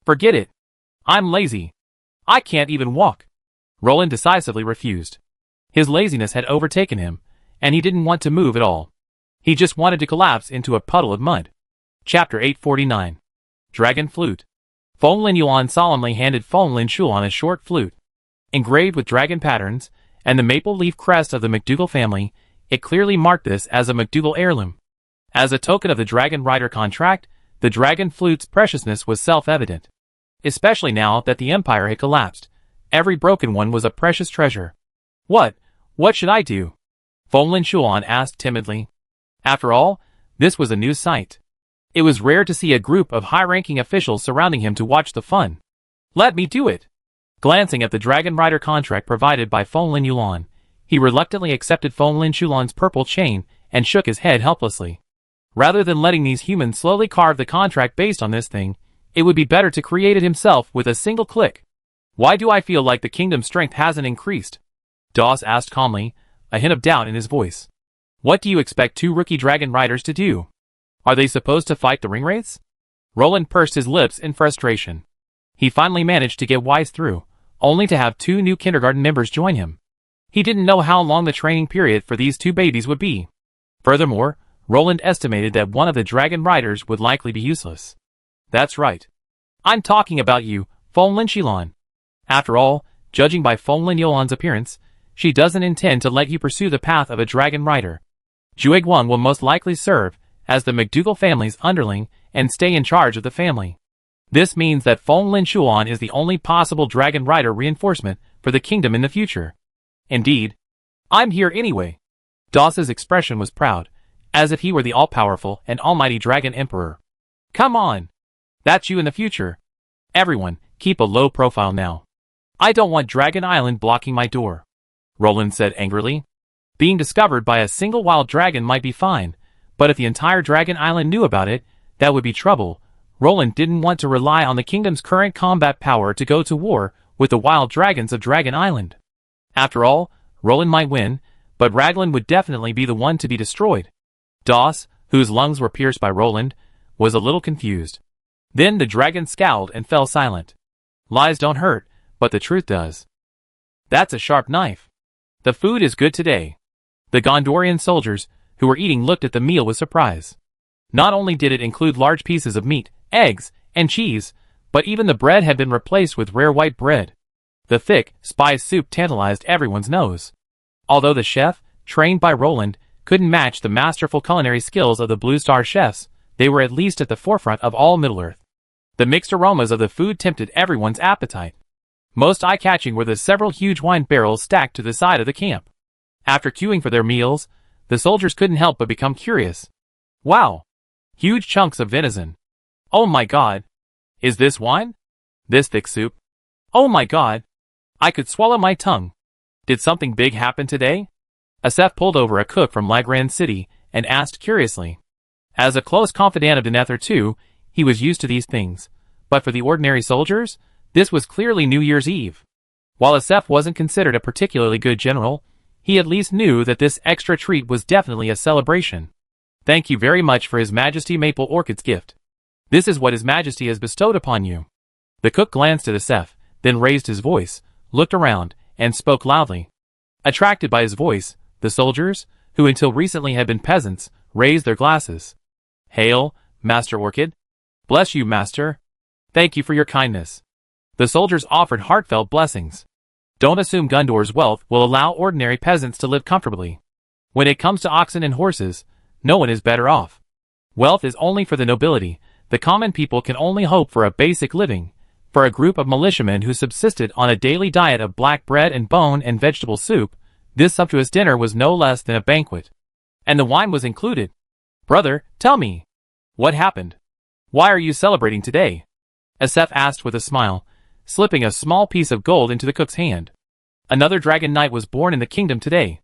Forget it. I'm lazy. I can't even walk. Roland decisively refused. His laziness had overtaken him, and he didn't want to move at all. He just wanted to collapse into a puddle of mud. Chapter 849. Dragon Flute. Fenglin Yuan solemnly handed Fenglin Shulan a short flute. Engraved with dragon patterns, and the maple leaf crest of the MacDougall family, it clearly marked this as a MacDougall heirloom. As a token of the Dragon Rider contract, the dragon flute's preciousness was self-evident. Especially now that the Empire had collapsed, every broken one was a precious treasure. What should I do? Fenglin Shulan asked timidly. After all, this was a new sight. It was rare to see a group of high-ranking officials surrounding him to watch the fun. Let me do it. Glancing at the Dragon Rider contract provided by Fenglin Yuan, he reluctantly accepted Fenglin Shulan's purple chain and shook his head helplessly. Rather than letting these humans slowly carve the contract based on this thing, it would be better to create it himself with a single click. Why do I feel like the kingdom's strength hasn't increased? Doss asked calmly, a hint of doubt in his voice. What do you expect two rookie dragon riders to do? Are they supposed to fight the ring wraiths? Roland pursed his lips in frustration. He finally managed to get wise through, only to have two new kindergarten members join him. He didn't know how long the training period for these two babies would be. Furthermore, Roland estimated that one of the dragon riders would likely be useless. That's right. I'm talking about you, Fenglin Shulan. After all, judging by Fenglin Yuan's appearance, she doesn't intend to let you pursue the path of a dragon rider. Zhueguang will most likely serve as the MacDougall family's underling and stay in charge of the family. This means that Fenglin Shulan is the only possible dragon rider reinforcement for the kingdom in the future. Indeed. I'm here anyway. Doss's expression was proud, as if he were the all-powerful and almighty dragon emperor. Come on. That's you in the future. Everyone, keep a low profile now. I don't want Dragon Island blocking my door. Roland said angrily. Being discovered by a single wild dragon might be fine, but if the entire Dragon Island knew about it, that would be trouble. Roland didn't want to rely on the kingdom's current combat power to go to war with the wild dragons of Dragon Island. After all, Roland might win, but Raglan would definitely be the one to be destroyed. Doss, whose lungs were pierced by Roland, was a little confused. Then the dragon scowled and fell silent. Lies don't hurt, but the truth does. That's a sharp knife. The food is good today. The Gondorian soldiers, who were eating, looked at the meal with surprise. Not only did it include large pieces of meat, eggs, and cheese, but even the bread had been replaced with rare white bread. The thick, spiced soup tantalized everyone's nose. Although the chef, trained by Roland, couldn't match the masterful culinary skills of the Blue Star chefs, they were at least at the forefront of all Middle-earth. The mixed aromas of the food tempted everyone's appetite. Most eye-catching were the several huge wine barrels stacked to the side of the camp. After queuing for their meals, the soldiers couldn't help but become curious. Wow! Huge chunks of venison. Oh my god! Is this wine? This thick soup? Oh my god! I could swallow my tongue. Did something big happen today? Asef pulled over a cook from Lagran City and asked curiously. As a close confidant of Denethor II, he was used to these things, but for the ordinary soldiers, this was clearly New Year's Eve. While Asef wasn't considered a particularly good general, he at least knew that this extra treat was definitely a celebration. Thank you very much for His Majesty Maple Orchid's gift. This is what His Majesty has bestowed upon you. The cook glanced at Asef, then raised his voice, looked around, and spoke loudly. Attracted by his voice, the soldiers, who until recently had been peasants, raised their glasses. Hail, Master Orchid. Bless you, Master. Thank you for your kindness. The soldiers offered heartfelt blessings. Don't assume Gundor's wealth will allow ordinary peasants to live comfortably. When it comes to oxen and horses, no one is better off. Wealth is only for the nobility. The common people can only hope for a basic living. For a group of militiamen who subsisted on a daily diet of black bread and bone and vegetable soup, this sumptuous dinner was no less than a banquet. And the wine was included. Brother, tell me. What happened? Why are you celebrating today? Asef asked with a smile, slipping a small piece of gold into the cook's hand. Another dragon knight was born in the kingdom today.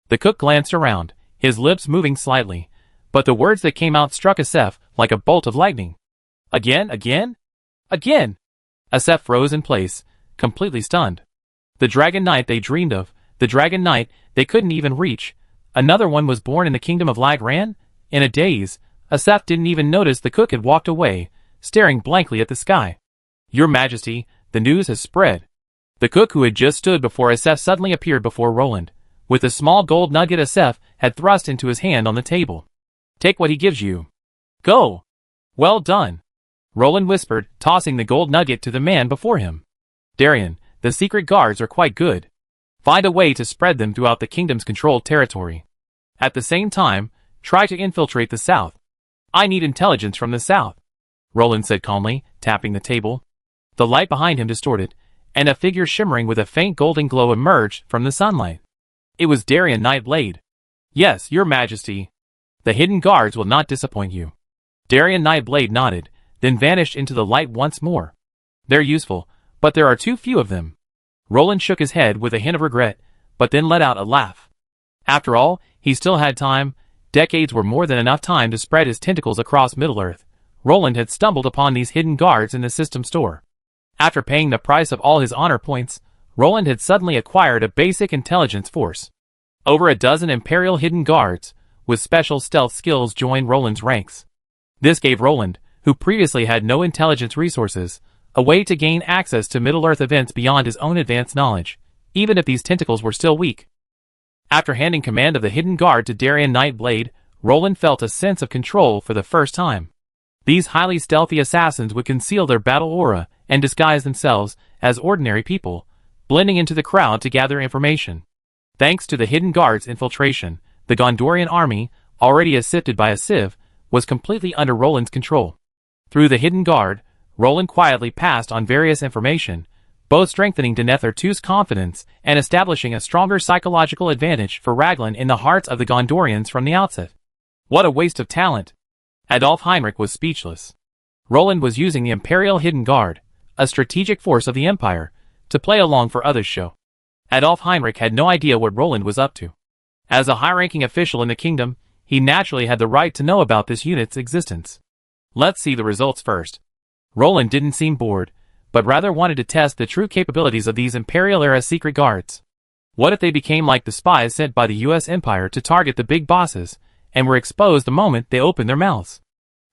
The cook glanced around, his lips moving slightly, but the words that came out struck Asef like a bolt of lightning. Again, again? Again! Asef froze in place, completely stunned. The dragon knight they dreamed of, the dragon knight they couldn't even reach. Another one was born in the kingdom of Lagran? In a daze, Asef didn't even notice the cook had walked away, staring blankly at the sky. Your Majesty, the news has spread. The cook who had just stood before Asef suddenly appeared before Roland, with a small gold nugget Asef had thrust into his hand on the table. Take what he gives you. Go! Well done! Roland whispered, tossing the gold nugget to the man before him. Darien, the secret guards are quite good. Find a way to spread them throughout the kingdom's controlled territory. At the same time, try to infiltrate the south. I need intelligence from the south, Roland said calmly, tapping the table. The light behind him distorted, and a figure shimmering with a faint golden glow emerged from the sunlight. It was Darien Nightblade. Yes, Your Majesty. The hidden guards will not disappoint you. Darien Nightblade nodded, then vanished into the light once more. They're useful, but there are too few of them. Roland shook his head with a hint of regret, but then let out a laugh. After all, he still had time. Decades were more than enough time to spread his tentacles across Middle-earth. Roland had stumbled upon these hidden guards in the system store. After paying the price of all his honor points, Roland had suddenly acquired a basic intelligence force. Over a dozen Imperial hidden guards, with special stealth skills, joined Roland's ranks. This gave Roland, who previously had no intelligence resources, a way to gain access to Middle-earth events beyond his own advanced knowledge, even if these tentacles were still weak. After handing command of the hidden guard to Darien Nightblade, Roland felt a sense of control for the first time. These highly stealthy assassins would conceal their battle aura and disguise themselves as ordinary people, blending into the crowd to gather information. Thanks to the hidden guard's infiltration, the Gondorian army, already assisted by a sieve, was completely under Roland's control. Through the hidden guard, Roland quietly passed on various information, both strengthening Denethor II's confidence and establishing a stronger psychological advantage for Raglan in the hearts of the Gondorians from the outset. What a waste of talent! Adolf Heinrich was speechless. Roland was using the Imperial Hidden Guard, a strategic force of the Empire, to play along for others' show. Adolf Heinrich had no idea what Roland was up to. As a high-ranking official in the kingdom, he naturally had the right to know about this unit's existence. Let's see the results first. Roland didn't seem bored, but rather wanted to test the true capabilities of these Imperial-era secret guards. What if they became like the spies sent by the US Empire to target the big bosses, and were exposed the moment they opened their mouths?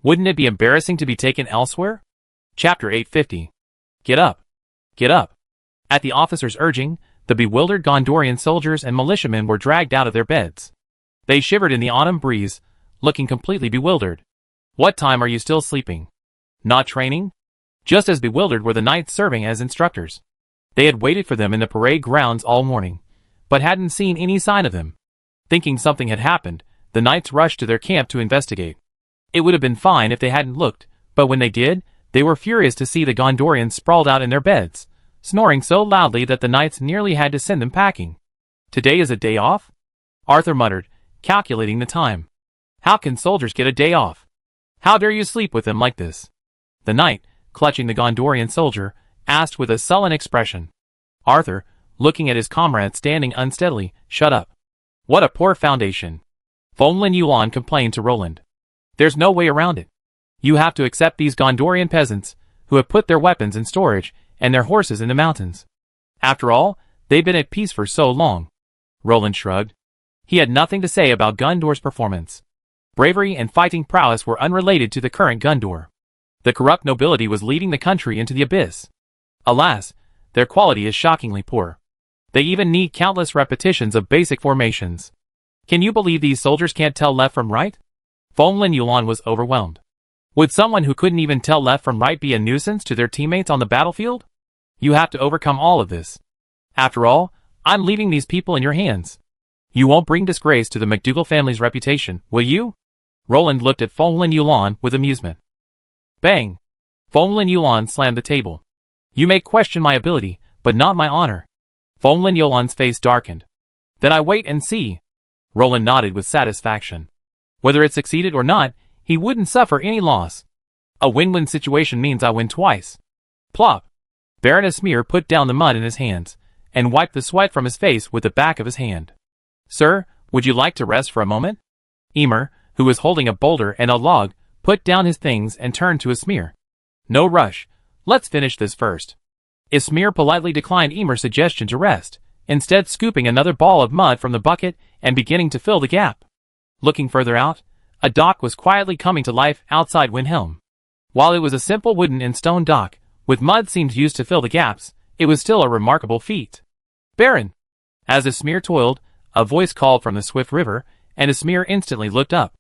Wouldn't it be embarrassing to be taken elsewhere? Chapter 850. Get up. Get up. At the officer's urging, the bewildered Gondorian soldiers and militiamen were dragged out of their beds. They shivered in the autumn breeze, looking completely bewildered. What time are you still sleeping? Not training? Just as bewildered were the knights serving as instructors. They had waited for them in the parade grounds all morning, but hadn't seen any sign of them. Thinking something had happened, the knights rushed to their camp to investigate. It would have been fine if they hadn't looked, but when they did, they were furious to see the Gondorians sprawled out in their beds, snoring so loudly that the knights nearly had to send them packing. Today is a day off? Arthur muttered, calculating the time. How can soldiers get a day off? How dare you sleep with them like this? The knight, clutching the Gondorian soldier, asked with a sullen expression. Arthur, looking at his comrade standing unsteadily, shut up. What a poor foundation. Fomlin Yuan complained to Roland. There's no way around it. You have to accept these Gondorian peasants, who have put their weapons in storage and their horses in the mountains. After all, they've been at peace for so long. Roland shrugged. He had nothing to say about Gondor's performance. Bravery and fighting prowess were unrelated to the current Gondor. The corrupt nobility was leading the country into the abyss. Alas, their quality is shockingly poor. They even need countless repetitions of basic formations. Can you believe these soldiers can't tell left from right? Fomlin Yuan was overwhelmed. Would someone who couldn't even tell left from right be a nuisance to their teammates on the battlefield? You have to overcome all of this. After all, I'm leaving these people in your hands. You won't bring disgrace to the MacDougall family's reputation, will you? Roland looked at Fomlin Yuan with amusement. Bang! Fomlin Yuan slammed the table. You may question my ability, but not my honor. Fomlin Yuan's face darkened. Then I wait and see. Roland nodded with satisfaction. Whether it succeeded or not, he wouldn't suffer any loss. A win-win situation means I win twice. Plop! Baron Esmir put down the mud in his hands, and wiped the sweat from his face with the back of his hand. Sir, would you like to rest for a moment? Emer, who was holding a boulder and a log, put down his things and turned to Esmir. No rush, let's finish this first. Esmir politely declined Emer's suggestion to rest, instead scooping another ball of mud from the bucket and beginning to fill the gap. Looking further out, a dock was quietly coming to life outside Windhelm. While it was a simple wooden and stone dock, with mud seams used to fill the gaps, it was still a remarkable feat. Baron! As Esmir toiled, a voice called from the swift river, and Esmir instantly looked up.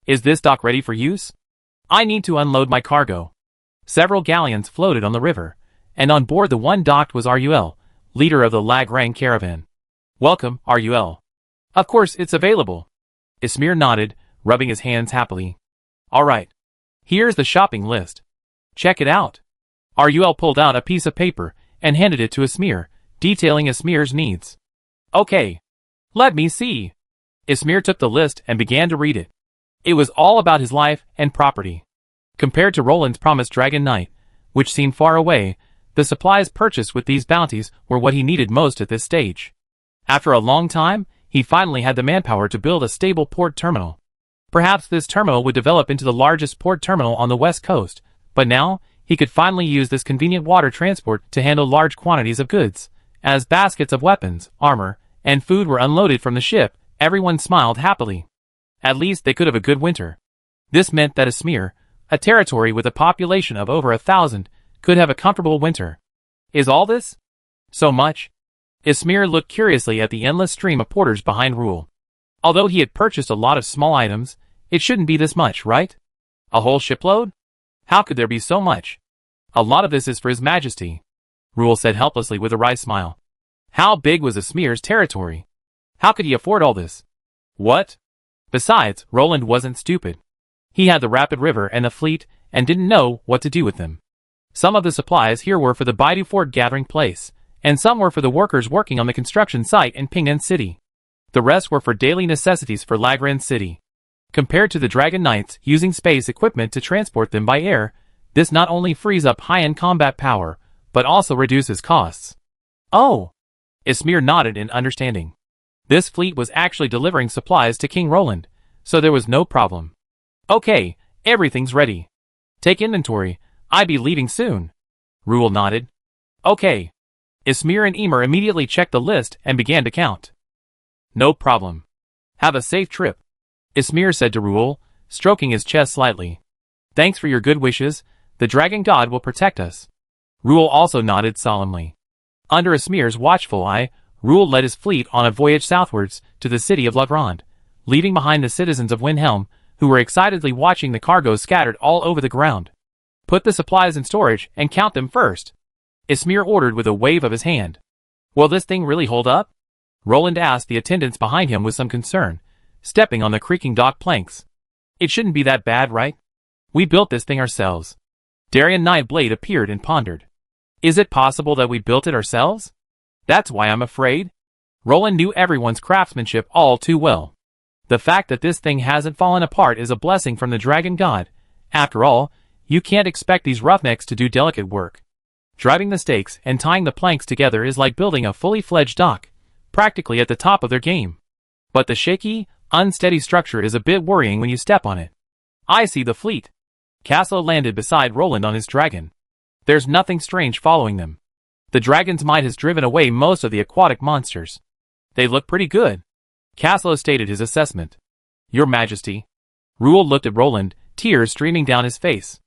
Is this dock ready for use? I need to unload my cargo. Several galleons floated on the river, and on board the one docked was Rul, leader of the Lagrang caravan. Welcome, Rul. Of course it's available. Esmir nodded, rubbing his hands happily. All right. Here's the shopping list. Check it out. Rul pulled out a piece of paper and handed it to Esmir, detailing Esmir's needs. Okay. Let me see. Esmir took the list and began to read it. It was all about his life and property. Compared to Roland's promised Dragon Knight, which seemed far away, the supplies purchased with these bounties were what he needed most at this stage. After a long time, he finally had the manpower to build a stable port terminal. Perhaps this terminal would develop into the largest port terminal on the west coast, but now, he could finally use this convenient water transport to handle large quantities of goods. As baskets of weapons, armor, and food were unloaded from the ship, everyone smiled happily. At least they could have a good winter. This meant that Esmir, a territory with a population of over 1,000, could have a comfortable winter. Is all this so much? Esmir looked curiously at the endless stream of porters behind Rul. Although he had purchased a lot of small items, it shouldn't be this much, right? A whole shipload? How could there be so much? A lot of this is for His Majesty, Rul said helplessly with a wry smile. How big was Esmir's territory? How could he afford all this? What? Besides, Roland wasn't stupid. He had the rapid river and the fleet, and didn't know what to do with them. Some of the supplies here were for the Baidu Fort gathering place, and some were for the workers working on the construction site in Pingnan City. The rest were for daily necessities for Lagran City. Compared to the Dragon Knights using space equipment to transport them by air, this not only frees up high-end combat power, but also reduces costs. Oh! Esmir nodded in understanding. This fleet was actually delivering supplies to King Roland, so there was no problem. Okay, everything's ready. Take inventory, I'll be leaving soon. Rul nodded. Okay. Esmir and Emer immediately checked the list and began to count. No problem. Have a safe trip, Esmir said to Rul, stroking his chest slightly. Thanks for your good wishes, the dragon god will protect us. Rul also nodded solemnly. Under Esmir's watchful eye, Rul led his fleet on a voyage southwards to the city of Lagrand, leaving behind the citizens of Windhelm, who were excitedly watching the cargo scattered all over the ground. Put the supplies in storage and count them first, Esmir ordered with a wave of his hand. Will this thing really hold up? Roland asked the attendants behind him with some concern, stepping on the creaking dock planks. It shouldn't be that bad, right? We built this thing ourselves. Darien Nightblade appeared and pondered. Is it possible that we built it ourselves? That's why I'm afraid. Roland knew everyone's craftsmanship all too well. The fact that this thing hasn't fallen apart is a blessing from the dragon god. After all, you can't expect these roughnecks to do delicate work. Driving the stakes and tying the planks together is like building a fully fledged dock, practically at the top of their game. But the shaky, unsteady structure is a bit worrying when you step on it. I see the fleet. Casso landed beside Roland on his dragon. There's nothing strange following them. The dragon's might has driven away most of the aquatic monsters. They look pretty good. Casso stated his assessment. Your Majesty. Rul looked at Roland, tears streaming down his face.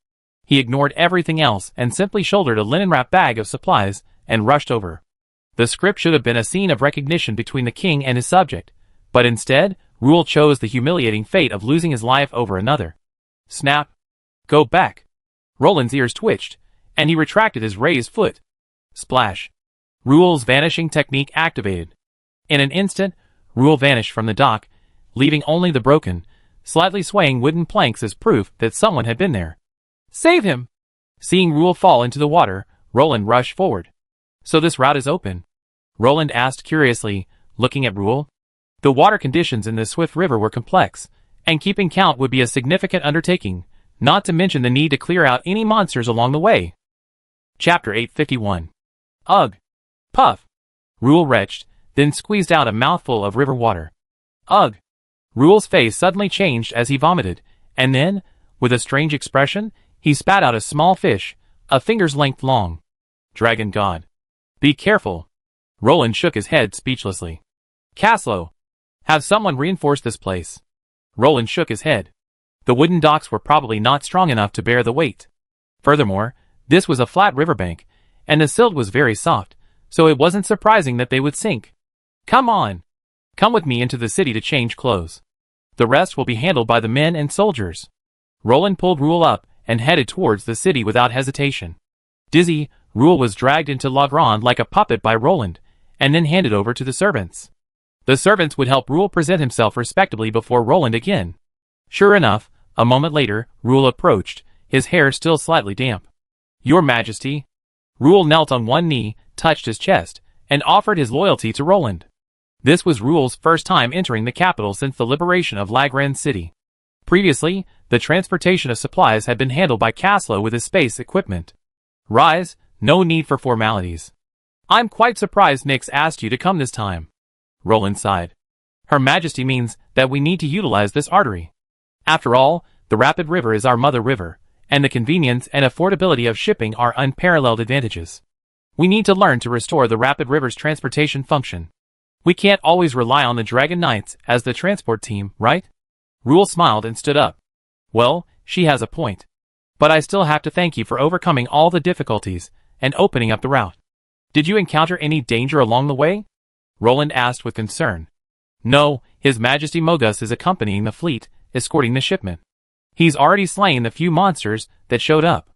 He ignored everything else and simply shouldered a linen-wrapped bag of supplies and rushed over. The script should have been a scene of recognition between the king and his subject, but instead, Rul chose the humiliating fate of losing his life over another. Snap. Go back. Roland's ears twitched, and he retracted his raised foot. Splash. Rul's vanishing technique activated. In an instant, Rul vanished from the dock, leaving only the broken, slightly swaying wooden planks as proof that someone had been there. Save him! Seeing Rul fall into the water, Roland rushed forward. So this route is open? Roland asked curiously, looking at Rul. The water conditions in this swift river were complex, and keeping count would be a significant undertaking, not to mention the need to clear out any monsters along the way. Chapter 851. Ugh. Puff. Rule retched, then squeezed out a mouthful of river water. Ugh. Rule's face suddenly changed as he vomited, and then, with a strange expression, he spat out a small fish, a finger's length long. Dragon god. Be careful. Roland shook his head speechlessly. Caslow. Have someone reinforce this place. Roland shook his head. The wooden docks were probably not strong enough to bear the weight. Furthermore, this was a flat riverbank, and the silt was very soft, so it wasn't surprising that they would sink. Come on. Come with me into the city to change clothes. The rest will be handled by the men and soldiers. Roland pulled Rule up and headed towards the city without hesitation. Dizzy, Rule was dragged into La Grande like a puppet by Roland, and then handed over to the servants. The servants would help Rule present himself respectably before Roland again. Sure enough, a moment later, Rule approached, his hair still slightly damp. Your Majesty. Rule knelt on one knee, touched his chest, and offered his loyalty to Roland. This was Rule's first time entering the capital since the liberation of La Grande City. Previously, the transportation of supplies had been handled by Caslow with his space equipment. Rise, no need for formalities. I'm quite surprised Nyx asked you to come this time. Roland sighed. Her Majesty means that we need to utilize this artery. After all, the Rapid River is our mother river, and the convenience and affordability of shipping are unparalleled advantages. We need to learn to restore the Rapid River's transportation function. We can't always rely on the Dragon Knights as the transport team, right? Rule smiled and stood up. Well, she has a point. But I still have to thank you for overcoming all the difficulties and opening up the route. Did you encounter any danger along the way? Roland asked with concern. No, His Majesty Mogus is accompanying the fleet, escorting the shipment. He's already slain the few monsters that showed up.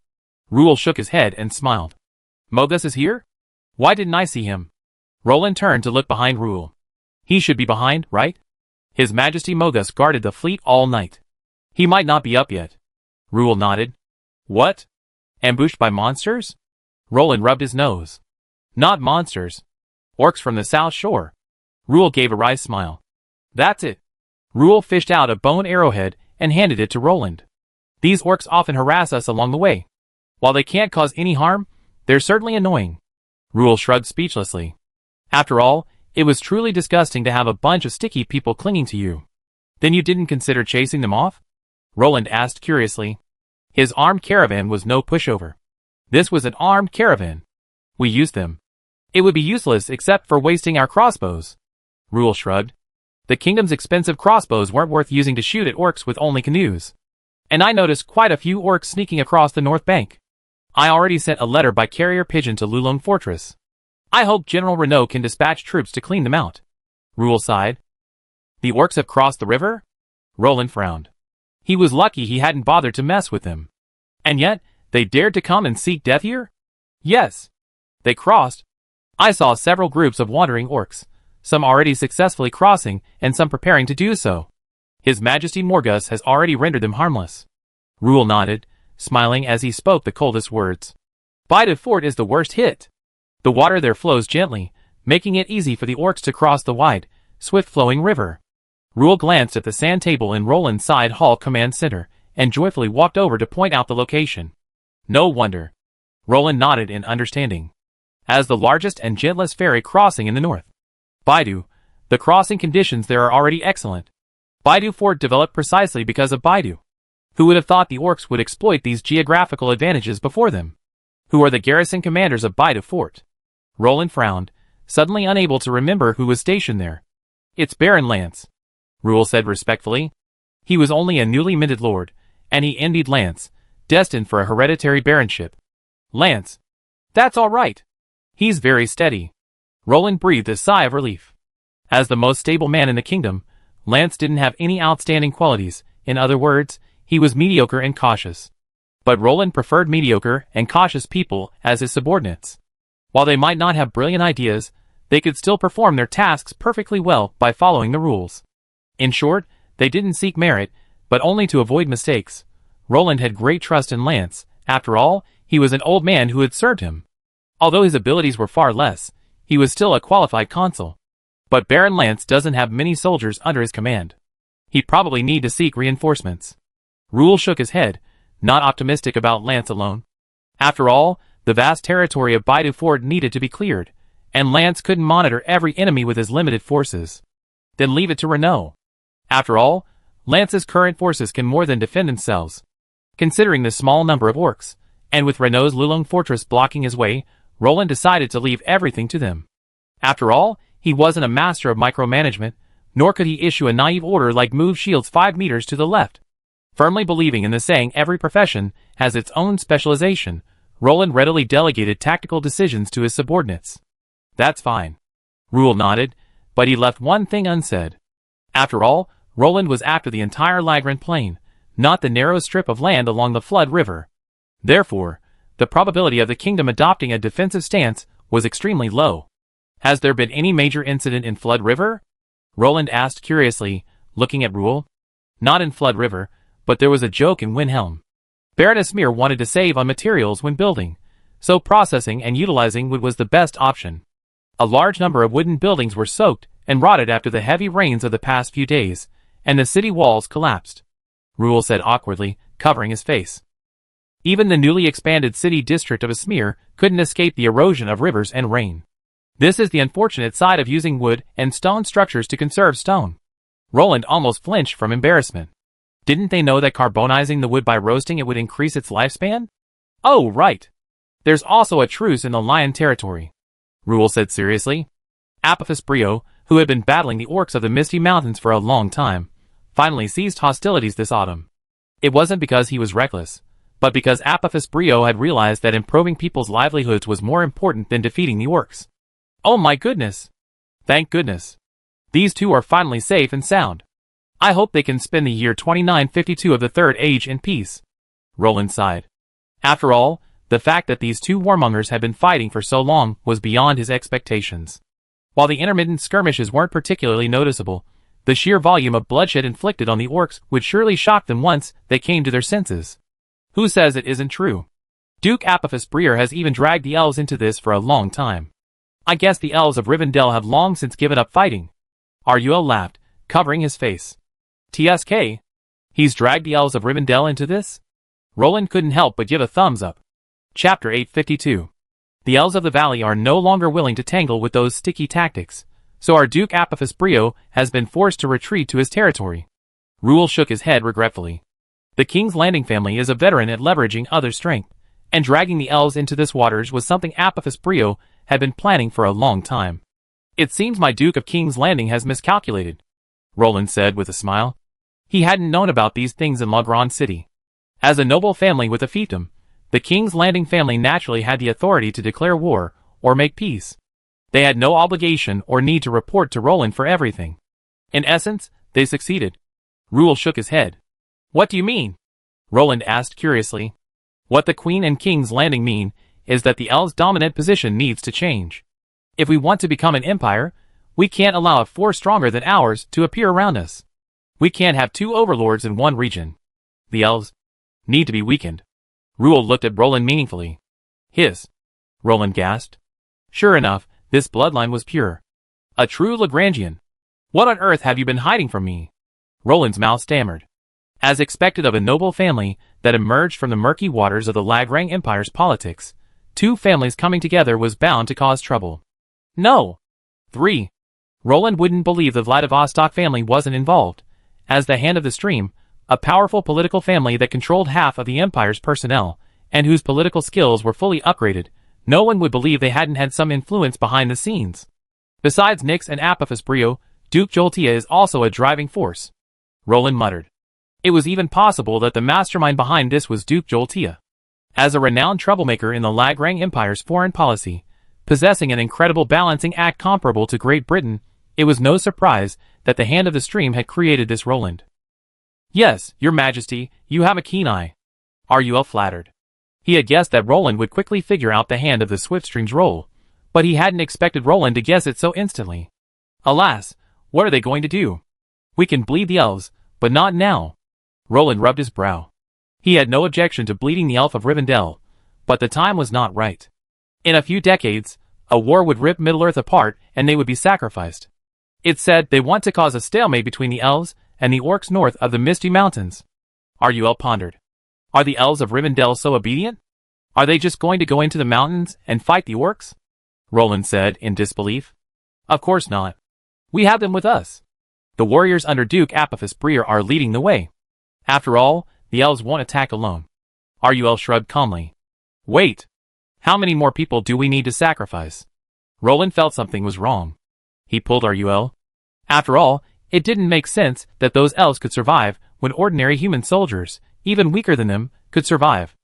Rule shook his head and smiled. Mogus is here? Why didn't I see him? Roland turned to look behind Rule. He should be behind, right? His Majesty Mogus guarded the fleet all night. He might not be up yet. Rule nodded. What? Ambushed by monsters? Roland rubbed his nose. Not monsters. Orcs from the South Shore. Rule gave a wry smile. That's it. Rule fished out a bone arrowhead and handed it to Roland. These orcs often harass us along the way. While they can't cause any harm, they're certainly annoying. Rule shrugged speechlessly. After all, it was truly disgusting to have a bunch of sticky people clinging to you. Then you didn't consider chasing them off? Roland asked curiously. His armed caravan was no pushover. This was an armed caravan. We used them. It would be useless except for wasting our crossbows. Rule shrugged. The kingdom's expensive crossbows weren't worth using to shoot at orcs with only canoes. And I noticed quite a few orcs sneaking across the north bank. I already sent a letter by carrier pigeon to Lulong Fortress. I hope General Renault can dispatch troops to clean them out. Rule sighed. The orcs have crossed the river? Roland frowned. He was lucky he hadn't bothered to mess with them. And yet, they dared to come and seek death here? Yes. They crossed. I saw several groups of wandering orcs, some already successfully crossing and some preparing to do so. His Majesty Morgus has already rendered them harmless. Rule nodded, smiling as he spoke the coldest words. Baidu Fort is the worst hit. The water there flows gently, making it easy for the orcs to cross the wide, swift-flowing river. Rule glanced at the sand table in Roland's side hall command center, and joyfully walked over to point out the location. No wonder. Roland nodded in understanding. As the largest and gentlest ferry crossing in the north. Baidu, the crossing conditions there are already excellent. Baidu Fort developed precisely because of Baidu. Who would have thought the orcs would exploit these geographical advantages before them? Who are the garrison commanders of Baidu Fort? Roland frowned, suddenly unable to remember who was stationed there. It's Baron Lance. Rule said respectfully. He was only a newly minted lord, and he envied Lance, destined for a hereditary baronship. Lance. That's all right. He's very steady. Roland breathed a sigh of relief. As the most stable man in the kingdom, Lance didn't have any outstanding qualities. In other words, he was mediocre and cautious. But Roland preferred mediocre and cautious people as his subordinates. While they might not have brilliant ideas, they could still perform their tasks perfectly well by following the rules. In short, they didn't seek merit, but only to avoid mistakes. Roland had great trust in Lance. After all, he was an old man who had served him. Although his abilities were far less, he was still a qualified consul. But Baron Lance doesn't have many soldiers under his command. He'd probably need to seek reinforcements. Rule shook his head, not optimistic about Lance alone. After all, the vast territory of Baidu Fort needed to be cleared, and Lance couldn't monitor every enemy with his limited forces. Then leave it to Renault. After all, Lance's current forces can more than defend themselves. Considering the small number of orcs, and with Renault's Lulong fortress blocking his way, Roland decided to leave everything to them. After all, he wasn't a master of micromanagement, nor could he issue a naive order like move shields 5 meters to the left. Firmly believing in the saying every profession has its own specialization, Roland readily delegated tactical decisions to his subordinates. That's fine. Rule nodded, but he left one thing unsaid. After all, Roland was after the entire Lagran plain, not the narrow strip of land along the Flood River. Therefore, the probability of the kingdom adopting a defensive stance was extremely low. Has there been any major incident in Flood River? Roland asked curiously, looking at Rule. Not in Flood River, but there was a joke in Windhelm. Baroness Mir wanted to save on materials when building, so processing and utilizing wood was the best option. A large number of wooden buildings were soaked and rotted after the heavy rains of the past few days, and the city walls collapsed. Rule said awkwardly, covering his face. Even the newly expanded city district of Asmir couldn't escape the erosion of rivers and rain. This is the unfortunate side of using wood and stone structures to conserve stone. Roland almost flinched from embarrassment. Didn't they know that carbonizing the wood by roasting it would increase its lifespan? Oh, right. There's also a truce in the Lion territory. Rule said seriously. Apophis Brio, who had been battling the orcs of the Misty Mountains for a long time, finally ceased hostilities this autumn. It wasn't because he was reckless, but because Apophis Brio had realized that improving people's livelihoods was more important than defeating the orcs. Oh my goodness! Thank goodness. These two are finally safe and sound. I hope they can spend the year 2952 of the Third Age in peace. Roland sighed. After all, the fact that these two warmongers had been fighting for so long was beyond his expectations. While the intermittent skirmishes weren't particularly noticeable, the sheer volume of bloodshed inflicted on the orcs would surely shock them once they came to their senses. Who says it isn't true? Duke Apophis Breer has even dragged the elves into this for a long time. I guess the elves of Rivendell have long since given up fighting. Arguel laughed, covering his face. TSK? He's dragged the elves of Rivendell into this? Roland couldn't help but give a thumbs up. Chapter 852. The elves of the valley are no longer willing to tangle with those sticky tactics, so our Duke Apophis Brio has been forced to retreat to his territory. Rule shook his head regretfully. The King's Landing family is a veteran at leveraging other strength, and dragging the elves into this waters was something Apophis Brio had been planning for a long time. It seems my Duke of King's Landing has miscalculated, Roland said with a smile. He hadn't known about these things in La Grande City. As a noble family with a fiefdom, the King's Landing family naturally had the authority to declare war or make peace. They had no obligation or need to report to Roland for everything. In essence, they succeeded. Rule shook his head. What do you mean? Roland asked curiously. What the Queen and King's Landing mean is that the elves' dominant position needs to change. If we want to become an empire, we can't allow a force stronger than ours to appear around us. We can't have two overlords in one region. The elves need to be weakened. Rule looked at Roland meaningfully. His. Roland gasped. Sure enough, this bloodline was pure. A true Lagrangian. What on earth have you been hiding from me? Roland's mouth stammered. As expected of a noble family that emerged from the murky waters of the Lagrang Empire's politics, two families coming together was bound to cause trouble. No. 3. Roland wouldn't believe the Vladivostok family wasn't involved. As the Hand of the Stream, a powerful political family that controlled half of the Empire's personnel, and whose political skills were fully upgraded, no one would believe they hadn't had some influence behind the scenes. Besides Nyx and Apophis Brio, Duke Joltea is also a driving force. Roland muttered. It was even possible that the mastermind behind this was Duke Joltea. As a renowned troublemaker in the Lagrang Empire's foreign policy, possessing an incredible balancing act comparable to Great Britain, it was no surprise that the Hand of the Stream had created this Roland. Yes, your majesty, you have a keen eye. Arguel flattered. He had guessed that Roland would quickly figure out the Hand of the Swiftstream's role, but he hadn't expected Roland to guess it so instantly. Alas, what are they going to do? We can bleed the elves, but not now. Roland rubbed his brow. He had no objection to bleeding the elf of Rivendell, but the time was not right. In a few decades, a war would rip Middle-earth apart and they would be sacrificed. It said they want to cause a stalemate between the elves and the orcs north of the Misty Mountains. Arguel pondered. Are the elves of Rivendell so obedient? Are they just going to go into the mountains and fight the orcs? Roland said in disbelief. Of course not. We have them with us. The warriors under Duke Apophis Breer are leading the way. After all, the elves won't attack alone. Rul shrugged calmly. Wait. How many more people do we need to sacrifice? Roland felt something was wrong. He pulled Rul. After all, it didn't make sense that those elves could survive when ordinary human soldiers, even weaker than them, could survive.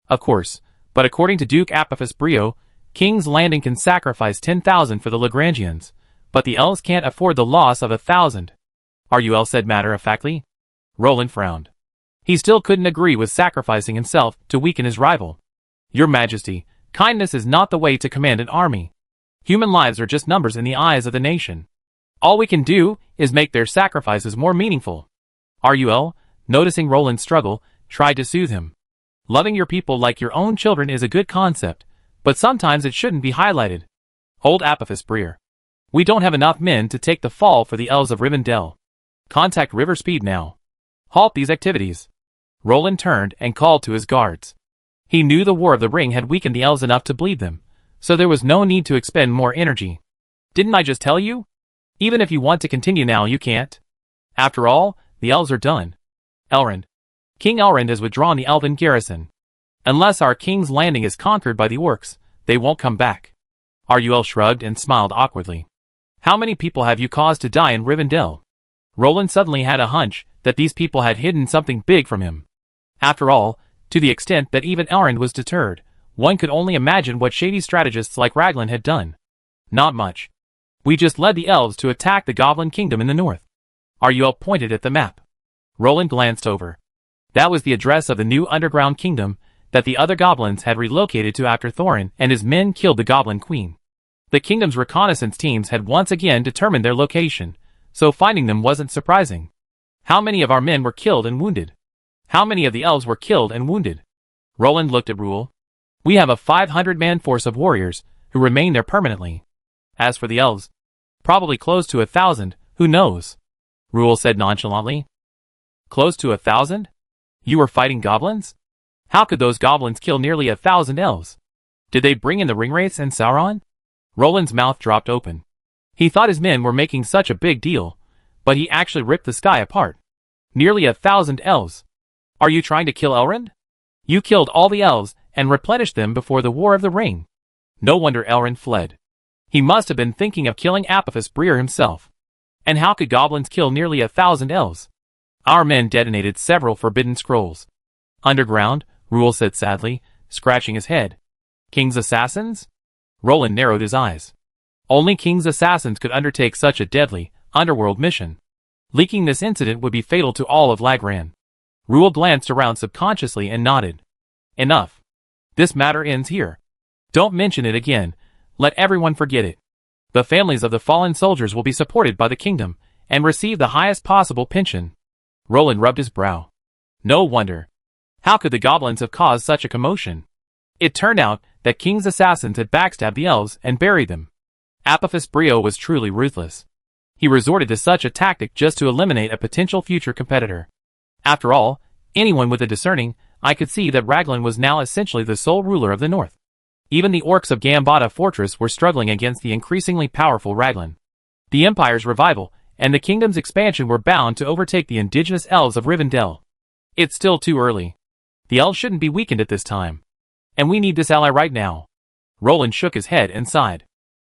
Of course, but according to Duke Apophis Brio, King's Landing can sacrifice 10,000 for the Lagrangians, but the elves can't afford the loss of 1,000. Rul said matter-of-factly. Roland frowned. He still couldn't agree with sacrificing himself to weaken his rival. Your Majesty, kindness is not the way to command an army. Human lives are just numbers in the eyes of the nation. All we can do is make their sacrifices more meaningful. Rul, noticing Roland's struggle, tried to soothe him. Loving your people like your own children is a good concept, but sometimes it shouldn't be highlighted. Old Apophis Breer. We don't have enough men to take the fall for the elves of Rivendell. Contact River Speed now. Halt these activities. Roland turned and called to his guards. He knew the War of the Ring had weakened the elves enough to bleed them, so there was no need to expend more energy. Didn't I just tell you? Even if you want to continue now, you can't. After all, the elves are done. Elrond. King Elrond has withdrawn the elven garrison. Unless our King's Landing is conquered by the orcs, they won't come back. Rul shrugged and smiled awkwardly. How many people have you caused to die in Rivendell? Roland suddenly had a hunch that these people had hidden something big from him. After all, to the extent that even Elrond was deterred, one could only imagine what shady strategists like Raglan had done. Not much. We just led the elves to attack the Goblin Kingdom in the north. Rul pointed at the map. Roland glanced over. That was the address of the new underground kingdom that the other goblins had relocated to after Thorin and his men killed the Goblin Queen. The kingdom's reconnaissance teams had once again determined their location, so finding them wasn't surprising. How many of our men were killed and wounded? How many of the elves were killed and wounded? Roland looked at Rule. We have a 500-man force of warriors who remain there permanently. As for the elves, probably close to 1,000, who knows? Rule said nonchalantly. Close to 1,000? You were fighting goblins? How could those goblins kill nearly 1,000 elves? Did they bring in the Ringwraiths and Sauron? Roland's mouth dropped open. He thought his men were making such a big deal, but he actually ripped the sky apart. Nearly 1,000 elves. Are you trying to kill Elrond? You killed all the elves and replenished them before the War of the Ring. No wonder Elrond fled. He must have been thinking of killing Apophis Breer himself. And how could goblins kill nearly 1,000 elves? Our men detonated several forbidden scrolls. Underground, Rule said sadly, scratching his head. King's assassins? Roland narrowed his eyes. Only King's assassins could undertake such a deadly, underworld mission. Leaking this incident would be fatal to all of Lagran. Rule glanced around subconsciously and nodded. Enough. This matter ends here. Don't mention it again. Let everyone forget it. The families of the fallen soldiers will be supported by the kingdom and receive the highest possible pension. Roland rubbed his brow. No wonder. How could the goblins have caused such a commotion? It turned out that King's assassins had backstabbed the elves and buried them. Apophis Brio was truly ruthless. He resorted to such a tactic just to eliminate a potential future competitor. After all, anyone with a discerning eye could see that Raglan was now essentially the sole ruler of the north. Even the orcs of Gambada Fortress were struggling against the increasingly powerful Raglan. The Empire's revival and the kingdom's expansion were bound to overtake the indigenous elves of Rivendell. It's still too early. The elves shouldn't be weakened at this time. And we need this ally right now. Roland shook his head and sighed.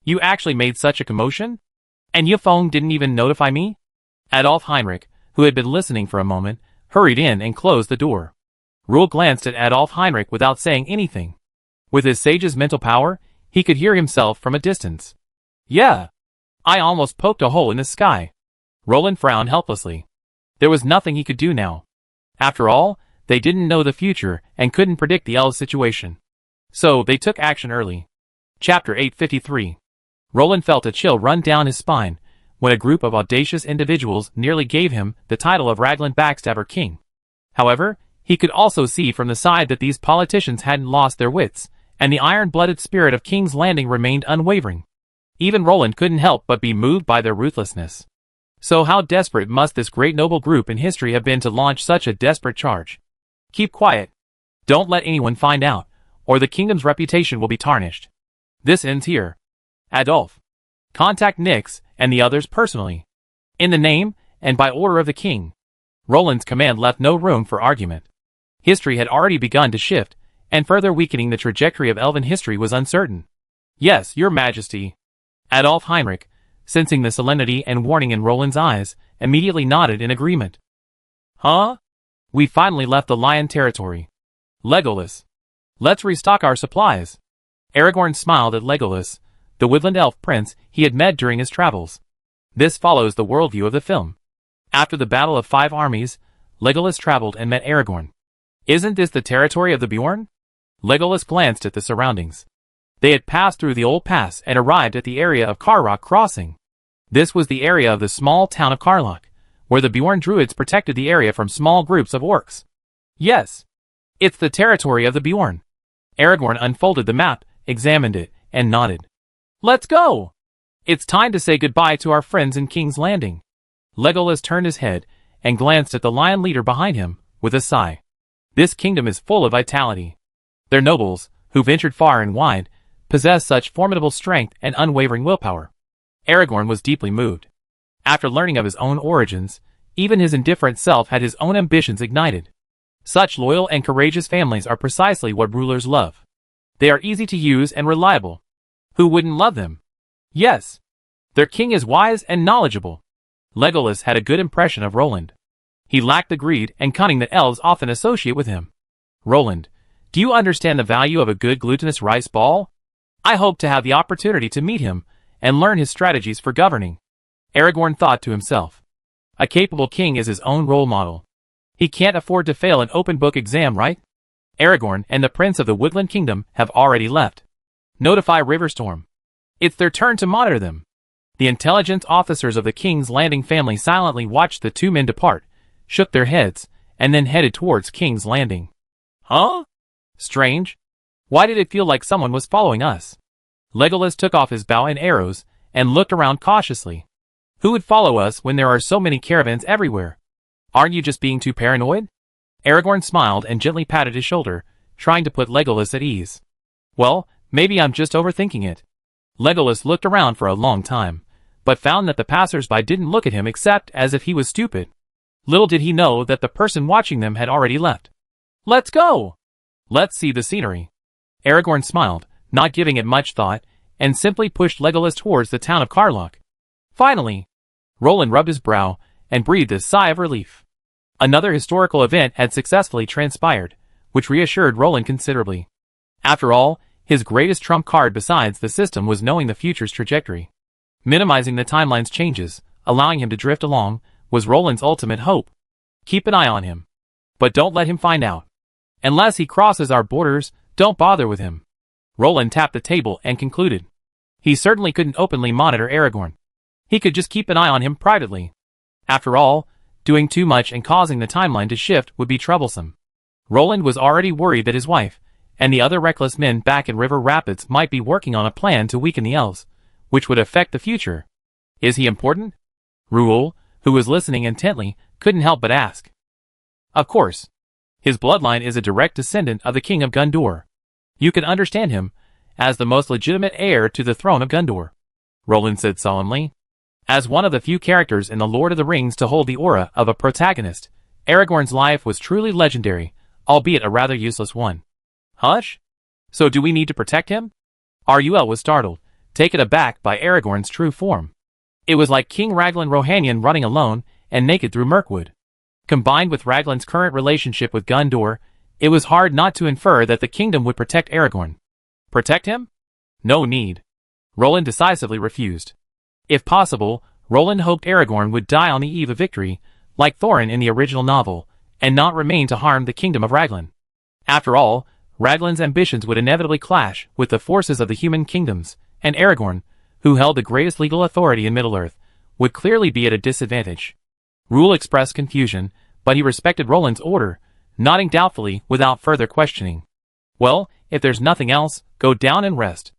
You actually made such a commotion? And Yifeng didn't even notify me? Adolf Heinrich, who had been listening for a moment, hurried in and closed the door. Rule glanced at Adolf Heinrich without saying anything. With his sage's mental power, he could hear himself from a distance. Yeah. I almost poked a hole in the sky. Roland frowned helplessly. There was nothing he could do now. After all, they didn't know the future and couldn't predict the elves' situation. So they took action early. Chapter 853. Roland felt a chill run down his spine when a group of audacious individuals nearly gave him the title of Raglan Backstabber King. However, he could also see from the side that these politicians hadn't lost their wits, and the iron-blooded spirit of King's Landing remained unwavering. Even Roland couldn't help but be moved by their ruthlessness. So how desperate must this great noble group in history have been to launch such a desperate charge? Keep quiet. Don't let anyone find out, or the kingdom's reputation will be tarnished. This ends here. Adolphe, contact Nix and the others personally. In the name and by order of the king. Roland's command left no room for argument. History had already begun to shift, and further weakening the trajectory of elven history was uncertain. Yes, your majesty. Adolphe Heinrich, sensing the solemnity and warning in Roland's eyes, immediately nodded in agreement. Huh? We finally left the lion territory. Legolas. Let's restock our supplies. Aragorn smiled at Legolas, the woodland elf prince he had met during his travels. This follows the worldview of the film. After the Battle of Five Armies, Legolas traveled and met Aragorn. Isn't this the territory of the Bjorn? Legolas glanced at the surroundings. They had passed through the old pass and arrived at the area of Carrock Crossing. This was the area of the small town of Carlock, where the Bjorn druids protected the area from small groups of orcs. Yes, it's the territory of the Bjorn. Aragorn unfolded the map, examined it, and nodded. Let's go! It's time to say goodbye to our friends in King's Landing. Legolas turned his head and glanced at the lion leader behind him, with a sigh. This kingdom is full of vitality. Their nobles, who ventured far and wide, possess such formidable strength and unwavering willpower. Aragorn was deeply moved. After learning of his own origins, even his indifferent self had his own ambitions ignited. Such loyal and courageous families are precisely what rulers love. They are easy to use and reliable. Who wouldn't love them? Yes. Their king is wise and knowledgeable. Legolas had a good impression of Roland. He lacked the greed and cunning that elves often associate with him. Roland, do you understand the value of a good glutinous rice ball? I hope to have the opportunity to meet him and learn his strategies for governing. Aragorn thought to himself. A capable king is his own role model. He can't afford to fail an open book exam, right? Aragorn and the Prince of the Woodland Kingdom have already left. Notify Riverstorm. It's their turn to monitor them. The intelligence officers of the King's Landing family silently watched the two men depart, shook their heads, and then headed towards King's Landing. Huh? Strange. Why did it feel like someone was following us? Legolas took off his bow and arrows, and looked around cautiously. Who would follow us when there are so many caravans everywhere? Aren't you just being too paranoid? Aragorn smiled and gently patted his shoulder, trying to put Legolas at ease. Well, maybe I'm just overthinking it. Legolas looked around for a long time, but found that the passers-by didn't look at him except as if he was stupid. Little did he know that the person watching them had already left. Let's go! Let's see the scenery. Aragorn smiled, not giving it much thought, and simply pushed Legolas towards the town of Carlock. Finally, Roland rubbed his brow and breathed a sigh of relief. Another historical event had successfully transpired, which reassured Roland considerably. After all, his greatest trump card besides the system was knowing the future's trajectory. Minimizing the timeline's changes, allowing him to drift along, was Roland's ultimate hope. Keep an eye on him. But don't let him find out. Unless he crosses our borders, don't bother with him. Roland tapped the table and concluded. He certainly couldn't openly monitor Aragorn. He could just keep an eye on him privately. After all, doing too much and causing the timeline to shift would be troublesome. Roland was already worried that his wife and the other reckless men back in River Rapids might be working on a plan to weaken the elves, which would affect the future. Is he important? Ruul, who was listening intently, couldn't help but ask. Of course. His bloodline is a direct descendant of the King of Gondor. You can understand him as the most legitimate heir to the throne of Gondor, Roland said solemnly. As one of the few characters in The Lord of the Rings to hold the aura of a protagonist, Aragorn's life was truly legendary, albeit a rather useless one. Hush? So do we need to protect him? Ruul was startled, taken aback by Aragorn's true form. It was like King Raglan Rohanian running alone and naked through Mirkwood. Combined with Raglan's current relationship with Gondor, it was hard not to infer that the kingdom would protect Aragorn. Protect him? No need. Roland decisively refused. If possible, Roland hoped Aragorn would die on the eve of victory, like Thorin in the original novel, and not remain to harm the kingdom of Raglan. After all, Raglan's ambitions would inevitably clash with the forces of the human kingdoms, and Aragorn, who held the greatest legal authority in Middle-earth, would clearly be at a disadvantage. Ruul expressed confusion, but he respected Roland's order, nodding doubtfully without further questioning. Well, if there's nothing else, go down and rest.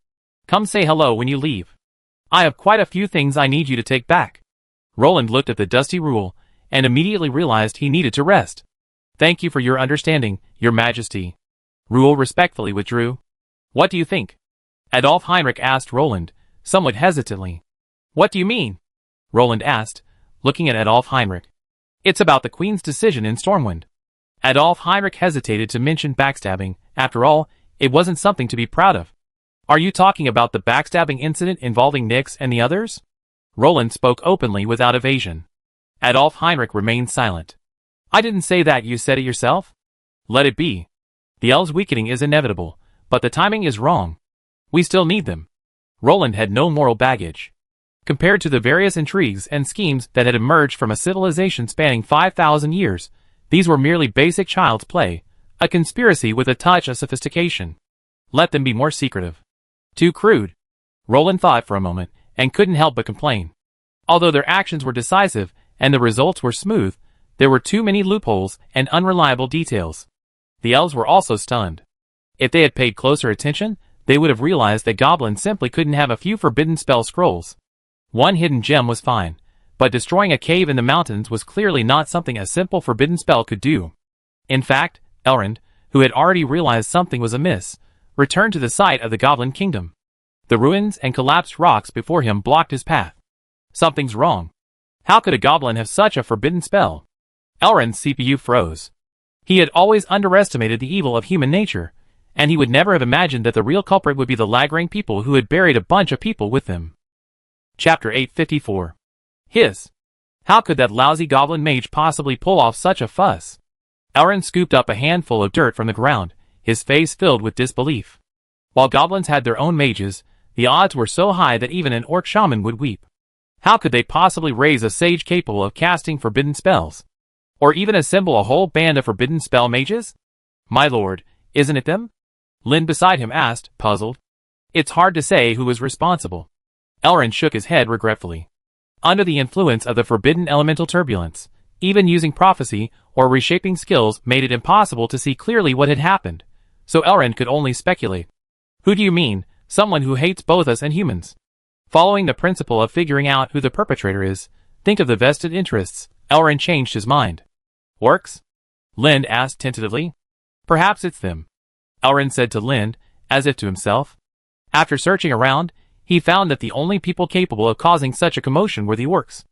Come say hello when you leave. I have quite a few things I need you to take back. Roland looked at the dusty Ruul, and immediately realized he needed to rest. Thank you for your understanding, Your Majesty. Ruhl respectfully withdrew. What do you think? Adolf Heinrich asked Roland, somewhat hesitantly. What do you mean? Roland asked, looking at Adolf Heinrich. It's about the Queen's decision in Stormwind. Adolf Heinrich hesitated to mention backstabbing. After all, it wasn't something to be proud of. Are you talking about the backstabbing incident involving Nyx and the others? Roland spoke openly without evasion. Adolf Heinrich remained silent. I didn't say that, you said it yourself? Let it be. The elves' weakening is inevitable, but the timing is wrong. We still need them. Roland had no moral baggage. Compared to the various intrigues and schemes that had emerged from a civilization spanning 5,000 years, these were merely basic child's play, a conspiracy with a touch of sophistication. Let them be more secretive. Too crude. Roland thought for a moment, and couldn't help but complain. Although their actions were decisive, and the results were smooth, there were too many loopholes and unreliable details. The elves were also stunned. If they had paid closer attention, they would have realized that goblins simply couldn't have a few forbidden spell scrolls. One hidden gem was fine, but destroying a cave in the mountains was clearly not something a simple forbidden spell could do. In fact, Elrond, who had already realized something was amiss, returned to the site of the Goblin Kingdom. The ruins and collapsed rocks before him blocked his path. Something's wrong. How could a goblin have such a forbidden spell? Elrond's CPU froze. He had always underestimated the evil of human nature, and he would never have imagined that the real culprit would be the Lagrange people who had buried a bunch of people with them. Chapter 854. Hiss. How could that lousy goblin mage possibly pull off such a fuss? Elrond scooped up a handful of dirt from the ground, his face filled with disbelief. While goblins had their own mages, the odds were so high that even an orc shaman would weep. How could they possibly raise a sage capable of casting forbidden spells? Or even assemble a whole band of forbidden spell mages? My lord, isn't it them? Lyn beside him asked, puzzled. It's hard to say who was responsible. Elrond shook his head regretfully. Under the influence of the forbidden elemental turbulence, even using prophecy or reshaping skills made it impossible to see clearly what had happened, so Elrond could only speculate. Who do you mean, someone who hates both us and humans? Following the principle of figuring out who the perpetrator is, think of the vested interests, Elrond changed his mind. Orcs? Lyn asked tentatively. Perhaps it's them. Elrond said to Lyn, as if to himself. After searching around, he found that the only people capable of causing such a commotion were the orcs.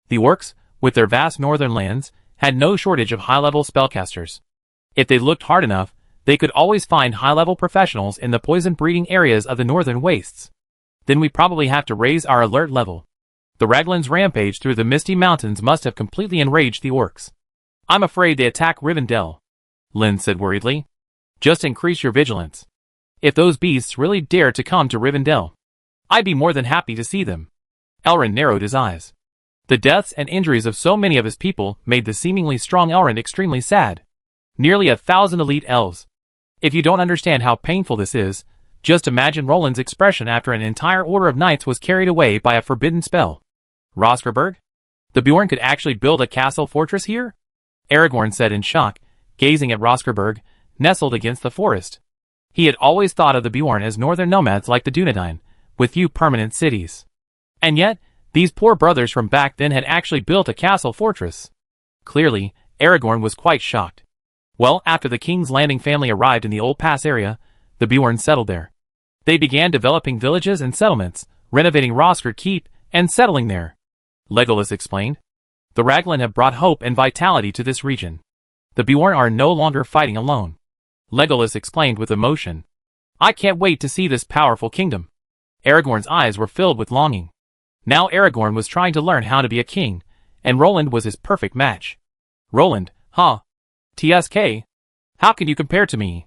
The orcs, with their vast northern lands, had no shortage of high-level spellcasters. If they looked hard enough, they could always find high-level professionals in the poison-breeding areas of the northern wastes. Then we probably have to raise our alert level. The Raglan's rampage through the misty mountains must have completely enraged the orcs. I'm afraid they attack Rivendell, Lyn said worriedly. Just increase your vigilance. If those beasts really dare to come to Rivendell, I'd be more than happy to see them. Elrond narrowed his eyes. The deaths and injuries of so many of his people made the seemingly strong Elrond extremely sad. Nearly 1,000 elite elves. If you don't understand how painful this is, just imagine Roland's expression after an entire order of knights was carried away by a forbidden spell. Roskerberg? The Bjorn could actually build a castle fortress here? Aragorn said in shock, gazing at Roskerberg, nestled against the forest. He had always thought of the Bjorn as northern nomads like the Dunedain, with few permanent cities. And yet, these poor brothers from back then had actually built a castle fortress. Clearly, Aragorn was quite shocked. Well, after the King's Landing family arrived in the Old Pass area, the Bjorn settled there. They began developing villages and settlements, renovating Rosker Keep, and settling there. Legolas explained. The Raglan have brought hope and vitality to this region. The Bjorn are no longer fighting alone. Legolas explained with emotion. I can't wait to see this powerful kingdom. Aragorn's eyes were filled with longing. Now Aragorn was trying to learn how to be a king, and Roland was his perfect match. Roland, huh? TSK? How can you compare to me?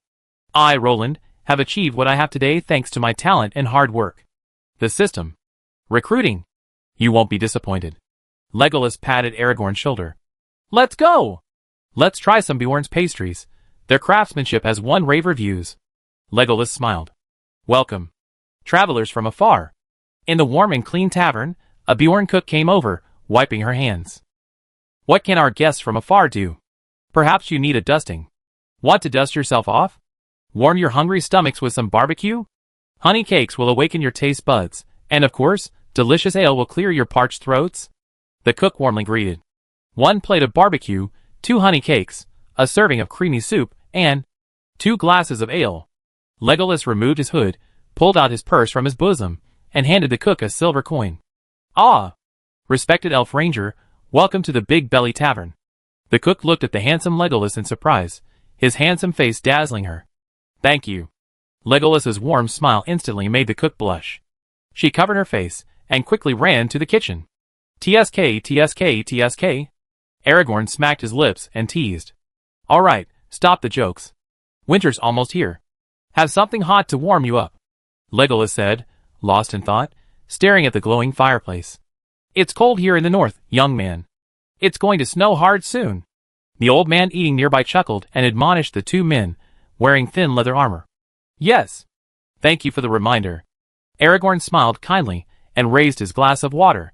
I, Roland, have achieved what I have today thanks to my talent and hard work. The system. Recruiting. You won't be disappointed. Legolas patted Aragorn's shoulder. Let's go! Let's try some Bjorn's pastries. Their craftsmanship has won rave reviews. Legolas smiled. Welcome. Travelers from afar. In the warm and clean tavern, a Bjorn cook came over, wiping her hands. What can our guests from afar do? Perhaps you need a dusting. Want to dust yourself off? Warm your hungry stomachs with some barbecue? Honey cakes will awaken your taste buds, and of course, delicious ale will clear your parched throats. The cook warmly greeted. 1 plate of barbecue, 2 honey cakes, a serving of creamy soup, and 2 glasses of ale. Legolas removed his hood, pulled out his purse from his bosom, and handed the cook a silver coin. Ah! Respected elf ranger, welcome to the Big Belly Tavern. The cook looked at the handsome Legolas in surprise, his handsome face dazzling her. Thank you. Legolas's warm smile instantly made the cook blush. She covered her face, and quickly ran to the kitchen. TSK, TSK, TSK. Aragorn smacked his lips and teased. All right, stop the jokes. Winter's almost here. Have something hot to warm you up. Legolas said, lost in thought, staring at the glowing fireplace. It's cold here in the north, young man. It's going to snow hard soon. The old man eating nearby chuckled and admonished the 2 men, wearing thin leather armor. Yes. Thank you for the reminder. Aragorn smiled kindly and raised his glass of water.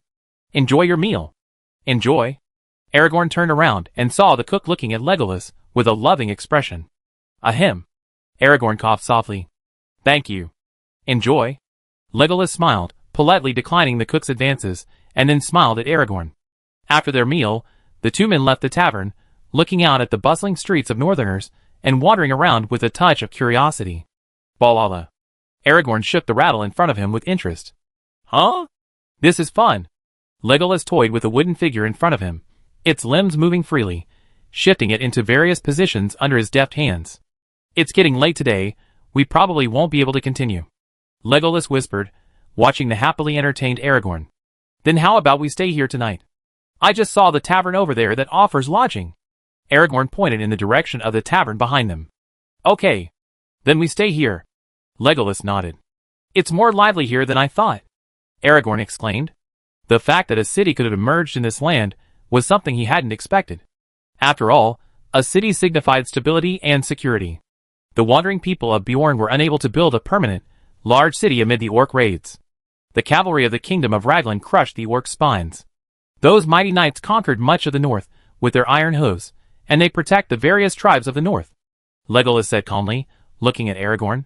Enjoy your meal. Enjoy. Aragorn turned around and saw the cook looking at Legolas with a loving expression. Ahem. Aragorn coughed softly. Thank you. Enjoy. Legolas smiled, politely declining the cook's advances, and then smiled at Aragorn. After their meal, the 2 men left the tavern, looking out at the bustling streets of Northerners and wandering around with a touch of curiosity. Balala. Aragorn shook the rattle in front of him with interest. Huh? This is fun. Legolas toyed with a wooden figure in front of him, its limbs moving freely, shifting it into various positions under his deft hands. It's getting late today, we probably won't be able to continue. Legolas whispered, watching the happily entertained Aragorn. Then how about we stay here tonight? I just saw the tavern over there that offers lodging. Aragorn pointed in the direction of the tavern behind them. Okay. Then we stay here. Legolas nodded. It's more lively here than I thought. Aragorn exclaimed. The fact that a city could have emerged in this land was something he hadn't expected. After all, a city signified stability and security. The wandering people of Beorn were unable to build a permanent, large city amid the orc raids. The cavalry of the kingdom of Raglan crushed the orc spines. Those mighty knights conquered much of the north with their iron hooves, and they protect the various tribes of the north. Legolas said calmly, looking at Aragorn.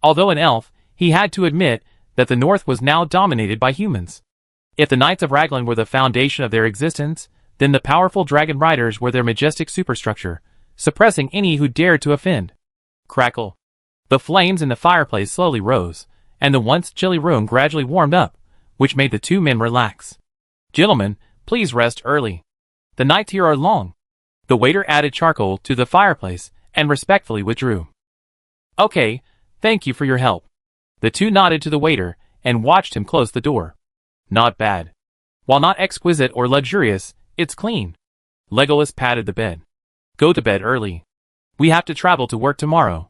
Although an elf, he had to admit that the north was now dominated by humans. If the knights of Raglan were the foundation of their existence, then the powerful dragon riders were their majestic superstructure, suppressing any who dared to offend. Crackle. The flames in the fireplace slowly rose, and the once chilly room gradually warmed up, which made the 2 men relax. Gentlemen, please rest early. The nights here are long. The waiter added charcoal to the fireplace and respectfully withdrew. Okay, thank you for your help. The 2 nodded to the waiter and watched him close the door. Not bad. While not exquisite or luxurious, it's clean. Legolas patted the bed. Go to bed early. We have to travel to work tomorrow.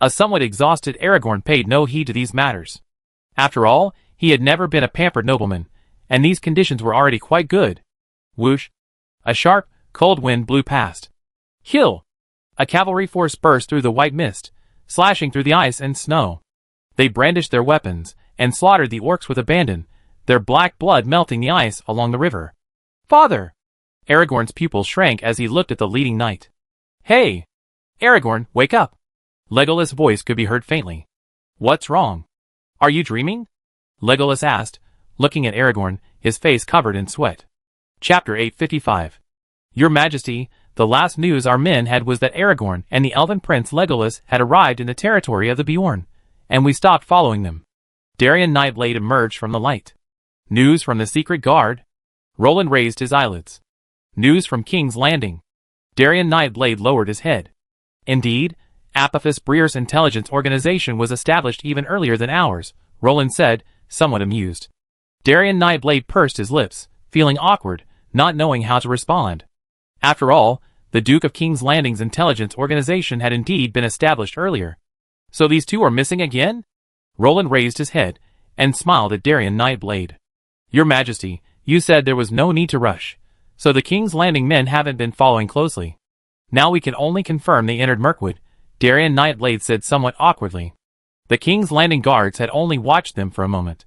A somewhat exhausted Aragorn paid no heed to these matters. After all, he had never been a pampered nobleman, and these conditions were already quite good. Whoosh! A sharp, cold wind blew past. Hill! A cavalry force burst through the white mist, slashing through the ice and snow. They brandished their weapons and slaughtered the orcs with abandon, their black blood melting the ice along the river. Father! Aragorn's pupil shrank as he looked at the leading knight. Hey! Aragorn, wake up! Legolas' voice could be heard faintly. What's wrong? Are you dreaming? Legolas asked, looking at Aragorn, his face covered in sweat. Chapter 855. Your Majesty, the last news our men had was that Aragorn and the elven prince Legolas had arrived in the territory of the Beorn, and we stopped following them. Darien Nightblade emerged from the light. News from the secret guard? Roland raised his eyelids. News from King's Landing. Darien Nightblade lowered his head. Indeed, Apophis Breer's intelligence organization was established even earlier than ours, Roland said, somewhat amused. Darien Nightblade pursed his lips, feeling awkward, not knowing how to respond. After all, the Duke of King's Landing's intelligence organization had indeed been established earlier. So these 2 are missing again? Roland raised his head, and smiled at Darien Nightblade. Your Majesty, you said there was no need to rush, so the King's Landing men haven't been following closely. Now we can only confirm they entered Mirkwood, Darien Nightblade said somewhat awkwardly. The King's Landing guards had only watched them for a moment.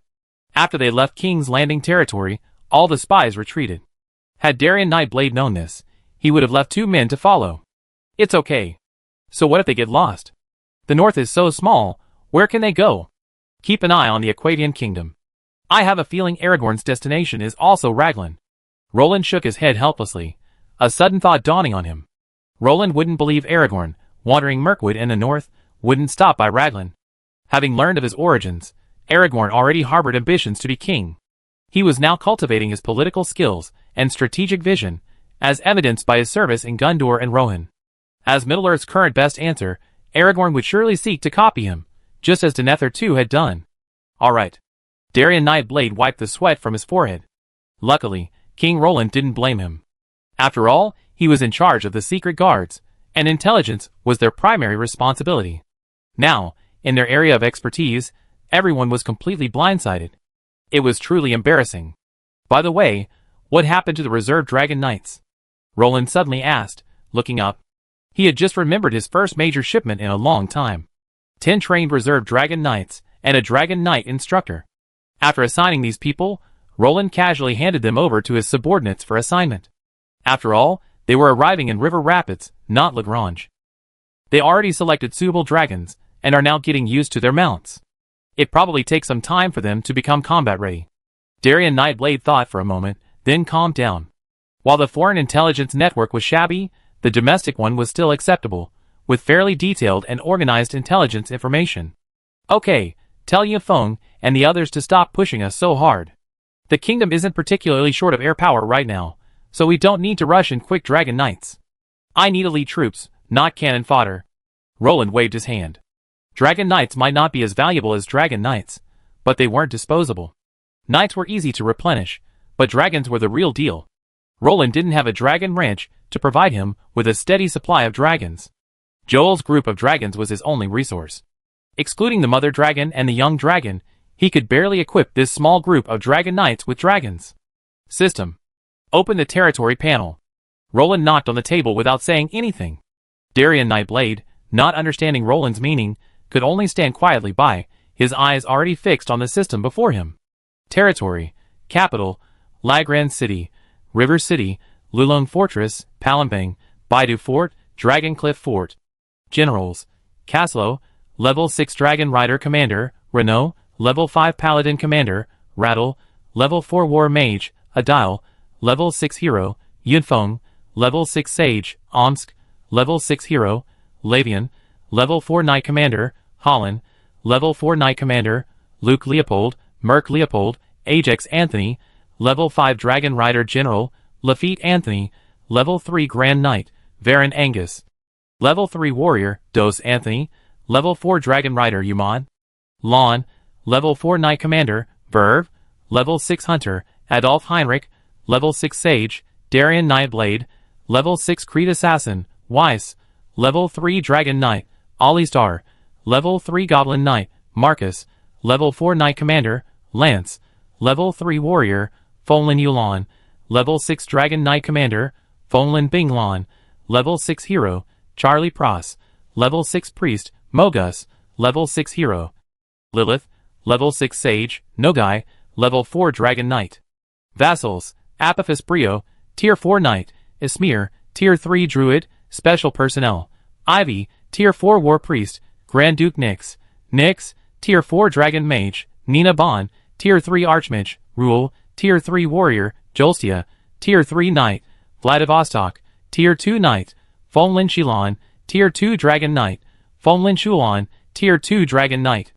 After they left King's Landing territory, all the spies retreated. Had Darien Nightblade known this, he would have left 2 men to follow. It's okay. So what if they get lost? The north is so small, where can they go? Keep an eye on the Aquadian Kingdom. I have a feeling Aragorn's destination is also Raglan. Roland shook his head helplessly, a sudden thought dawning on him. Roland wouldn't believe Aragorn, wandering Mirkwood in the north, wouldn't stop by Raglan. Having learned of his origins, Aragorn already harbored ambitions to be king. He was now cultivating his political skills and strategic vision, as evidenced by his service in Gondor and Rohan. As Middle-earth's current best answer, Aragorn would surely seek to copy him, just as Denethor too had done. Alright. Darien Nightblade wiped the sweat from his forehead. Luckily, King Roland didn't blame him. After all, he was in charge of the secret guards, and intelligence was their primary responsibility. Now, in their area of expertise, everyone was completely blindsided. It was truly embarrassing. By the way, what happened to the reserve Dragon Knights? Roland suddenly asked, looking up. He had just remembered his first major shipment in a long time. 10 trained reserve Dragon Knights, and a Dragon Knight instructor. After assigning these people, Roland casually handed them over to his subordinates for assignment. After all, they were arriving in River Rapids, not Lagrange. They already selected suitable dragons, and are now getting used to their mounts. It probably takes some time for them to become combat ready. Darien Nightblade thought for a moment, then calmed down. While the foreign intelligence network was shabby, the domestic one was still acceptable, with fairly detailed and organized intelligence information. Okay, tell Yifeng and the others to stop pushing us so hard. The kingdom isn't particularly short of air power right now, so we don't need to rush in quick Dragon Knights. I need elite troops, not cannon fodder. Roland waved his hand. Dragon Knights might not be as valuable as Dragon Knights, but they weren't disposable. Knights were easy to replenish, but dragons were the real deal. Roland didn't have a dragon ranch to provide him with a steady supply of dragons. Joel's group of dragons was his only resource. Excluding the mother dragon and the young dragon, he could barely equip this small group of Dragon Knights with dragons. System. Open the territory panel. Roland knocked on the table without saying anything. Darien Nightblade, not understanding Roland's meaning, could only stand quietly by, his eyes already fixed on the system before him. Territory, Capital, Lagran City, River City, Lulong Fortress, Palembang, Baidu Fort, Dragon Cliff Fort. Generals, Caslo, Level 6 Dragon Rider Commander, Renault, Level 5 Paladin Commander, Rattle, Level 4 War Mage, Adile, Level 6 Hero, Yunfeng, Level 6 Sage, Omsk, Level 6 Hero, Lavian, Level 4 Knight Commander, Holland, Level 4 Knight Commander, Luke Leopold, Merc Leopold, Ajax Anthony, Level 5 Dragon Rider General, Lafitte Anthony, Level 3 Grand Knight, Varen Angus. Level 3 Warrior, Dos Anthony, Level 4 Dragon Rider Yuman. Lon, Level 4 Knight Commander, Verve, Level 6 Hunter, Adolf Heinrich, Level 6 Sage, Darien Nightblade, Level 6 Creed Assassin, Weiss, Level 3 Dragon Knight, Alistar, Level 3 Goblin Knight, Marcus, Level 4 Knight Commander, Lance, Level 3 Warrior, Fonlin Yulon, Level 6 Dragon Knight Commander, Fonlin Binglon, Level 6 Hero, Charlie Pross, Level 6 Priest, Mogus, Level 6 Hero. Lilith, Level 6 Sage, Nogai, Level 4 Dragon Knight. Vassals, Apophis Brio, Tier 4 Knight, Ismir, Tier 3 Druid, Special Personnel. Ivy, Tier 4 War Priest, Grand Duke Nyx. Nyx, Tier 4 Dragon Mage, Nina Bon, Tier 3 Archmage, Rule, Tier 3 Warrior, Jolstia, Tier 3 Knight, Vladivostok, Tier 2 Knight, Fonlin Shilon, Tier 2 Dragon Knight, Fonlin Shulon, Tier 2 Dragon Knight.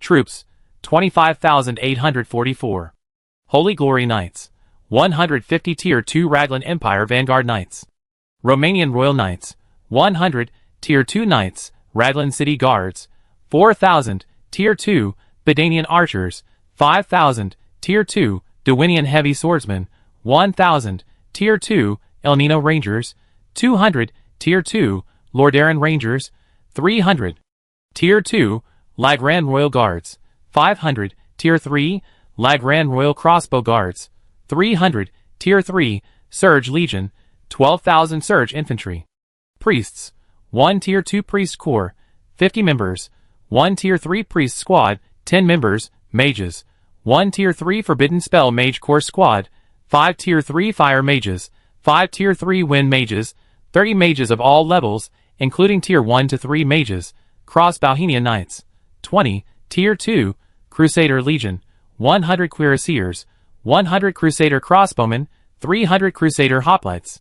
Troops, 25,844. Holy Glory Knights, 150 Tier 2 Raglan Empire Vanguard Knights. Romanian Royal Knights, 100 Tier 2 Knights, Raglan City Guards, 4,000 Tier 2 Bedanian Archers, 5,000 Tier 2 Dewinian Heavy Swordsmen, 1,000 Tier 2 El Nino Rangers, 200 Tier 2 Lordaeron Rangers, 300 Tier 2 Lagran Royal Guards, 500 Tier 3 Lagran Royal Crossbow Guards, 300 Tier 3 Surge Legion, 12,000 Surge Infantry. Priests, 1 Tier 2 Priest Corps, 50 members, 1 Tier 3 Priest Squad, 10 members. Mages, 1 Tier 3 Forbidden Spell Mage Corps Squad, 5 Tier 3 Fire Mages, 5 Tier 3 Wind Mages, 30 mages of all levels, including Tier 1 to 3 mages, Cross Bohemian Knights, 20 Tier 2 Crusader Legion, 100 Cuirassiers, 100 Crusader Crossbowmen, 300 Crusader Hoplites.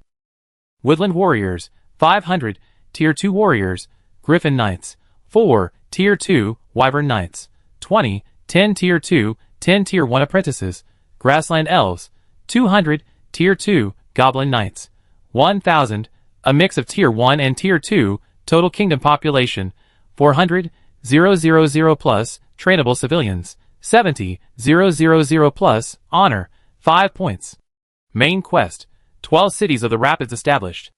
Woodland Warriors, 500 Tier 2 Warriors, Griffin Knights. 4. Tier 2, Wyvern Knights. 20. 10 Tier 2, 10 Tier 1 Apprentices. Grassland Elves. 200. Tier 2, Goblin Knights. 1000. A mix of Tier 1 and Tier 2, total kingdom population. 400. 000 plus, trainable civilians. 70. 000 plus, honor. 5 points. Main quest. 12 cities of the Rapids established.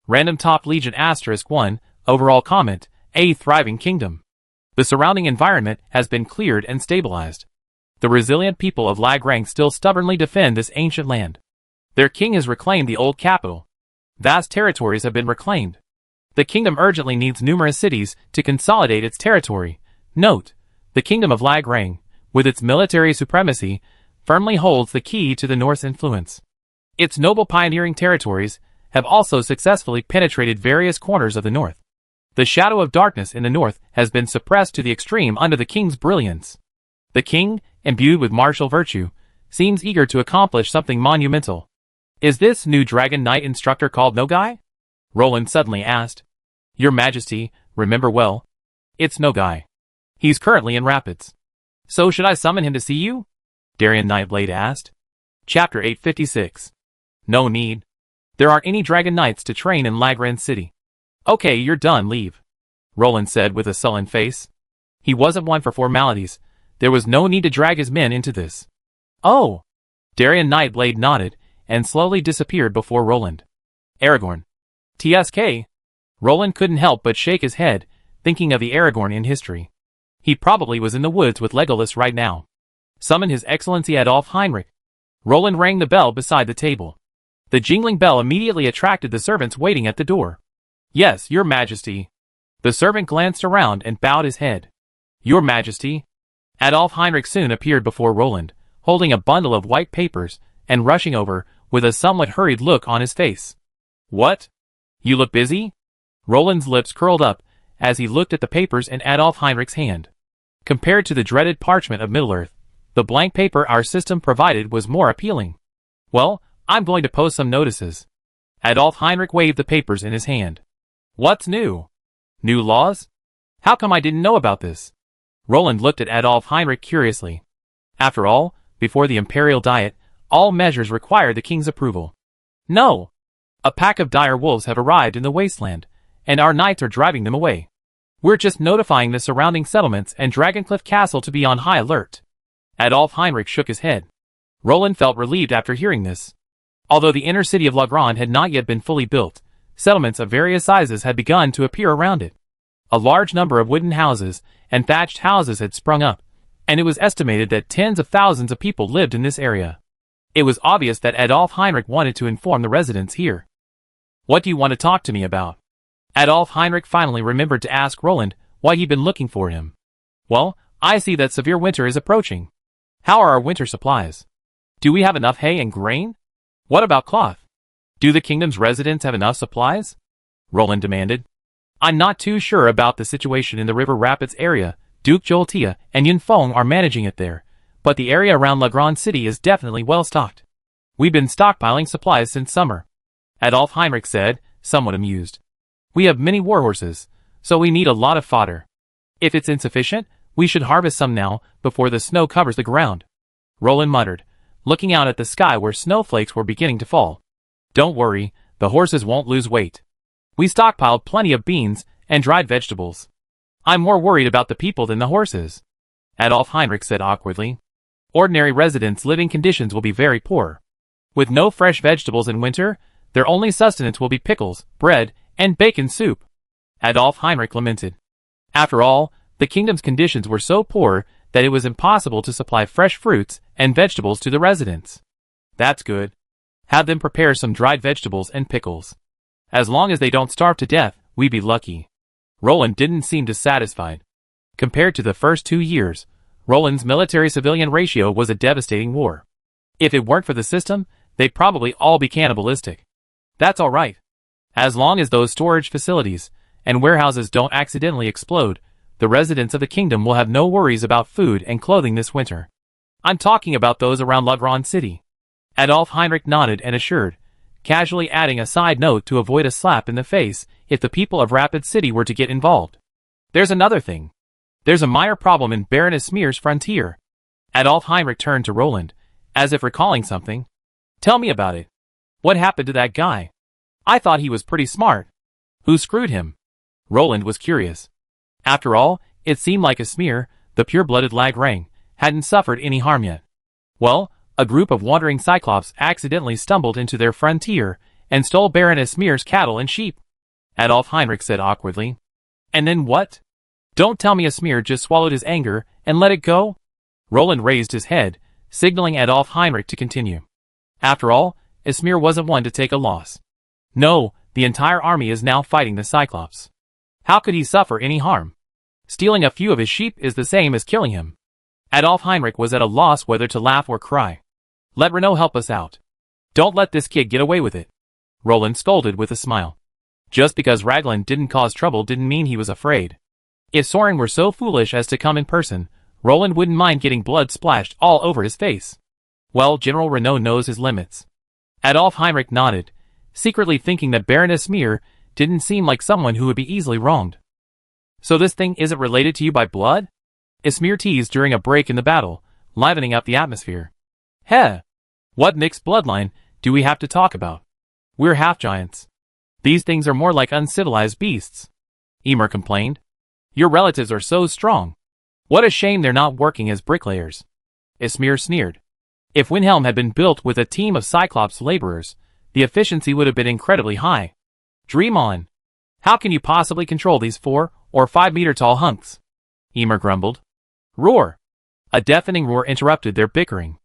Random top legion *1, overall comment, a thriving kingdom. The surrounding environment has been cleared and stabilized. The resilient people of Lagrang still stubbornly defend this ancient land. Their king has reclaimed the old capital. Vast territories have been reclaimed. The kingdom urgently needs numerous cities to consolidate its territory. Note, the kingdom of Lagrang, with its military supremacy, firmly holds the key to the North's influence. Its noble pioneering territories have also successfully penetrated various corners of the North. The shadow of darkness in the North has been suppressed to the extreme under the king's brilliance. The king, imbued with martial virtue, seems eager to accomplish something monumental. Is this new Dragon Knight instructor called Nogai? Roland suddenly asked. Your Majesty, remember well. It's Nogai. He's currently in Rapids. So should I summon him to see you? Darien Nightblade asked. Chapter 856. No need. There aren't any Dragon Knights to train in Lagran City. Okay, you're done, leave. Roland said with a sullen face. He wasn't one for formalities. There was no need to drag his men into this. Oh! Darien Nightblade nodded, and slowly disappeared before Roland. Aragorn. TSK. Roland couldn't help but shake his head, thinking of the Aragorn in history. He probably was in the woods with Legolas right now. Summon His Excellency Adolf Heinrich. Roland rang the bell beside the table. The jingling bell immediately attracted the servants waiting at the door. Yes, Your Majesty. The servant glanced around and bowed his head. Your Majesty. Adolf Heinrich soon appeared before Roland, holding a bundle of white papers, and rushing over, with a somewhat hurried look on his face. What? You look busy? Roland's lips curled up, as he looked at the papers in Adolf Heinrich's hand. Compared to the dreaded parchment of Middle-earth, the blank paper our system provided was more appealing. Well, I'm going to post some notices. Adolf Heinrich waved the papers in his hand. What's new? New laws? How come I didn't know about this? Roland looked at Adolf Heinrich curiously. After all, before the Imperial Diet, all measures required the king's approval. No! A pack of dire wolves have arrived in the wasteland, and our knights are driving them away. We're just notifying the surrounding settlements and Dragoncliff Castle to be on high alert. Adolf Heinrich shook his head. Roland felt relieved after hearing this. Although the inner city of Lagran had not yet been fully built, settlements of various sizes had begun to appear around it. A large number of wooden houses and thatched houses had sprung up, and it was estimated that tens of thousands of people lived in this area. It was obvious that Adolf Heinrich wanted to inform the residents here. What do you want to talk to me about? Adolf Heinrich finally remembered to ask Roland why he'd been looking for him. Well, I see that severe winter is approaching. How are our winter supplies? Do we have enough hay and grain? What about cloth? Do the kingdom's residents have enough supplies? Roland demanded. I'm not too sure about the situation in the River Rapids area. Duke Joltea and Yunfeng are managing it there, but the area around Lagran City is definitely well stocked. We've been stockpiling supplies since summer. Adolf Heinrich said, somewhat amused. We have many warhorses, so we need a lot of fodder. If it's insufficient, we should harvest some now, before the snow covers the ground. Roland muttered, looking out at the sky where snowflakes were beginning to fall. Don't worry, the horses won't lose weight. We stockpiled plenty of beans and dried vegetables. I'm more worried about the people than the horses. Adolf Heinrich said awkwardly. Ordinary residents' living conditions will be very poor. With no fresh vegetables in winter, their only sustenance will be pickles, bread, and bacon soup. Adolf Heinrich lamented. After all, the kingdom's conditions were so poor that it was impossible to supply fresh fruits and vegetables to the residents. That's good. Have them prepare some dried vegetables and pickles. As long as they don't starve to death, we'd be lucky. Roland didn't seem dissatisfied. Compared to the first 2 years, Roland's military-civilian ratio was a devastating war. If it weren't for the system, they'd probably all be cannibalistic. That's all right. As long as those storage facilities and warehouses don't accidentally explode, the residents of the kingdom will have no worries about food and clothing this winter. I'm talking about those around Lagran City. Adolf Heinrich nodded and assured, casually adding a side note to avoid a slap in the face if the people of Rapid City were to get involved. There's another thing. There's a minor problem in Baroness Smear's frontier. Adolf Heinrich turned to Roland, as if recalling something. Tell me about it. What happened to that guy? I thought he was pretty smart. Who screwed him? Roland was curious. After all, it seemed like Smear, the pure-blooded Lagrang, hadn't suffered any harm yet. Well, a group of wandering Cyclops accidentally stumbled into their frontier and stole Baroness Smear's cattle and sheep. Adolf Heinrich said awkwardly. And then what? Don't tell me Smear just swallowed his anger and let it go? Roland raised his head, signaling Adolf Heinrich to continue. After all, Smear wasn't one to take a loss. No, the entire army is now fighting the Cyclops. How could he suffer any harm? Stealing a few of his sheep is the same as killing him. Adolf Heinrich was at a loss whether to laugh or cry. Let Renault help us out. Don't let this kid get away with it. Roland scolded with a smile. Just because Raglan didn't cause trouble didn't mean he was afraid. If Soren were so foolish as to come in person, Roland wouldn't mind getting blood splashed all over his face. Well, General Renault knows his limits. Adolf Heinrich nodded, secretly thinking that Baroness Smear didn't seem like someone who would be easily wronged. So this thing isn't related to you by blood? Smear teased during a break in the battle, livening up the atmosphere. Heh! What mixed bloodline do we have to talk about? We're half-giants. These things are more like uncivilized beasts. Emer complained. Your relatives are so strong. What a shame they're not working as bricklayers. Smear sneered. If Wilhelm had been built with a team of Cyclops laborers, the efficiency would have been incredibly high. Dream on. How can you possibly control these 4 or 5 meter tall hunks? Emer grumbled. Roar! A deafening roar interrupted their bickering.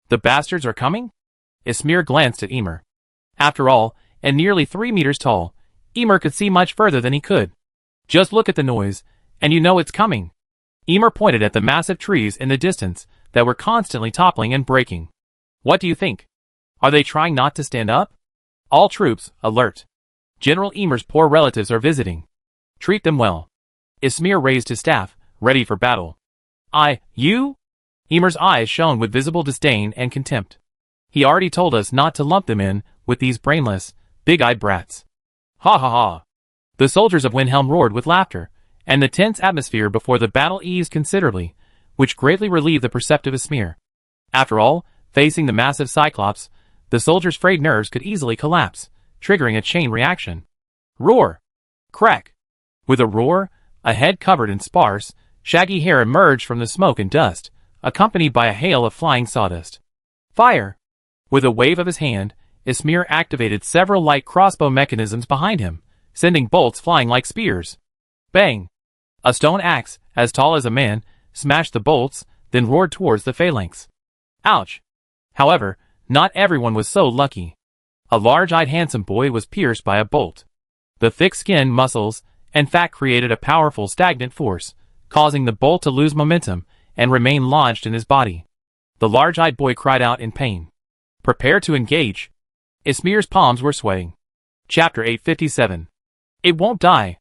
The bastards are coming? Smear glanced at Emer. After all, and nearly 3 meters tall, Emer could see much further than he could. Just look at the noise, and you know it's coming. Emer pointed at the massive trees in the distance that were constantly toppling and breaking. What do you think? Are they trying not to stand up? All troops, alert. General Emer's poor relatives are visiting. Treat them well. Smear raised his staff, ready for battle. You? Emer's eyes shone with visible disdain and contempt. He already told us not to lump them in with these brainless, big-eyed brats. Ha ha ha. The soldiers of Wilhelm roared with laughter, and the tense atmosphere before the battle eased considerably, which greatly relieved the perceptive Smear. After all, facing the massive Cyclops, the soldiers' frayed nerves could easily collapse, triggering a chain reaction. Roar! Crack! With a roar, a head covered in sparse, shaggy hair emerged from the smoke and dust, accompanied by a hail of flying sawdust. Fire! With a wave of his hand, Smear activated several light crossbow mechanisms behind him, sending bolts flying like spears. Bang! A stone axe, as tall as a man, smashed the bolts, then roared towards the phalanx. Ouch! However, not everyone was so lucky. A large-eyed handsome boy was pierced by a bolt. The thick skin, muscles, and fat created a powerful stagnant force, causing the bolt to lose momentum and remain lodged in his body. The large-eyed boy cried out in pain. Prepare to engage. Smear's palms were sweating. Chapter 857. It won't die.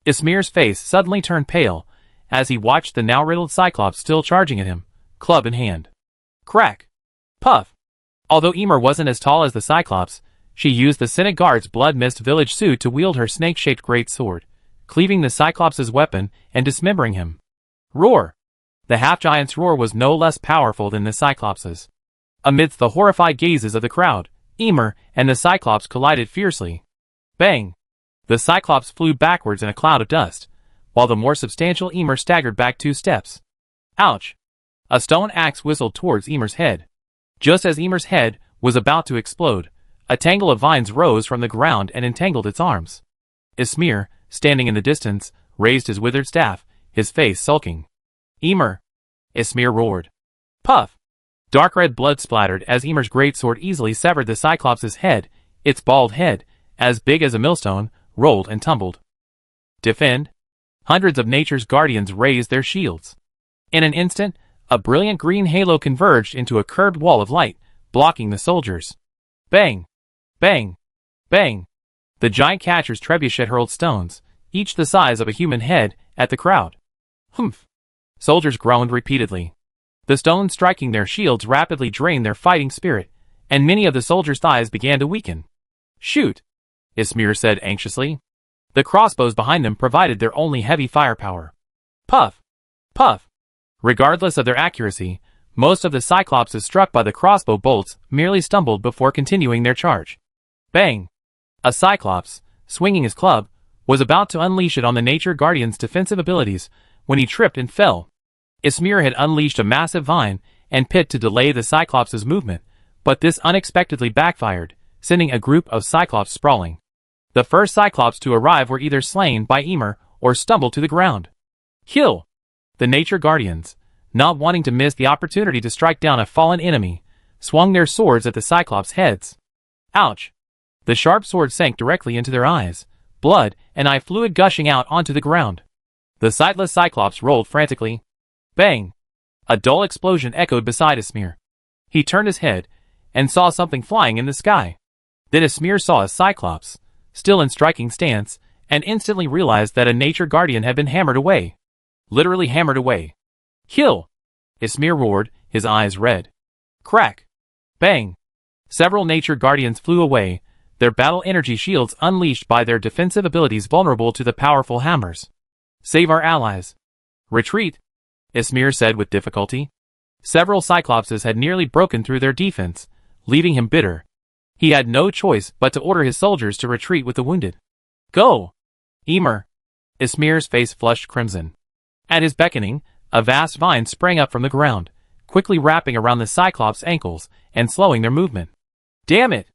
Smear's face suddenly turned pale as he watched the now riddled Cyclops still charging at him, club in hand. Crack! Puff! Although Emer wasn't as tall as the Cyclops, she used the Senate Guard's blood-mist village suit to wield her snake-shaped great sword, cleaving the Cyclops' weapon and dismembering him. Roar! The half-giant's roar was no less powerful than the Cyclops'. Amidst the horrified gazes of the crowd, Emer and the Cyclops collided fiercely. Bang! The Cyclops flew backwards in a cloud of dust, while the more substantial Emer staggered back 2 steps. Ouch! A stone axe whistled towards Emer's head. Just as Emer's head was about to explode, a tangle of vines rose from the ground and entangled its arms. Smear, standing in the distance, raised his withered staff, his face sulking. Emer! Smear roared. Puff! Dark red blood splattered as Emer's greatsword easily severed the Cyclops' head. Its bald head, as big as a millstone, rolled and tumbled. Defend! Hundreds of nature's guardians raised their shields. In an instant, a brilliant green halo converged into a curved wall of light, blocking the soldiers. Bang! Bang! Bang! The giant catcher's trebuchet hurled stones, each the size of a human head, at the crowd. Humph! Soldiers groaned repeatedly. The stones striking their shields rapidly drained their fighting spirit, and many of the soldiers' thighs began to weaken. Shoot, Ismir said anxiously. The crossbows behind them provided their only heavy firepower. Puff! Puff! Regardless of their accuracy, most of the Cyclopses struck by the crossbow bolts merely stumbled before continuing their charge. Bang! A Cyclops, swinging his club, was about to unleash it on the Nature Guardian's defensive abilities when he tripped and fell. Ismir had unleashed a massive vine and pit to delay the Cyclops' movement, but this unexpectedly backfired, sending a group of Cyclops sprawling. The first Cyclops to arrive were either slain by Ymir or stumbled to the ground. Kill! The Nature Guardians, not wanting to miss the opportunity to strike down a fallen enemy, swung their swords at the Cyclops' heads. Ouch! The sharp sword sank directly into their eyes, blood and eye fluid gushing out onto the ground. The sightless Cyclops rolled frantically. Bang! A dull explosion echoed beside Ismir. He turned his head and saw something flying in the sky. Then Ismir saw a Cyclops, still in striking stance, and instantly realized that a Nature Guardian had been hammered away. Literally hammered away. Kill! Ismir roared, his eyes red. Crack! Bang! Several Nature Guardians flew away, their battle energy shields unleashed by their defensive abilities vulnerable to the powerful hammers. Save our allies. Retreat! Ismir said with difficulty. Several Cyclopses had nearly broken through their defense, leaving him bitter. He had no choice but to order his soldiers to retreat with the wounded. Go! Ymir! Ismir's face flushed crimson. At his beckoning, a vast vine sprang up from the ground, quickly wrapping around the Cyclops' ankles and slowing their movement. Damn it!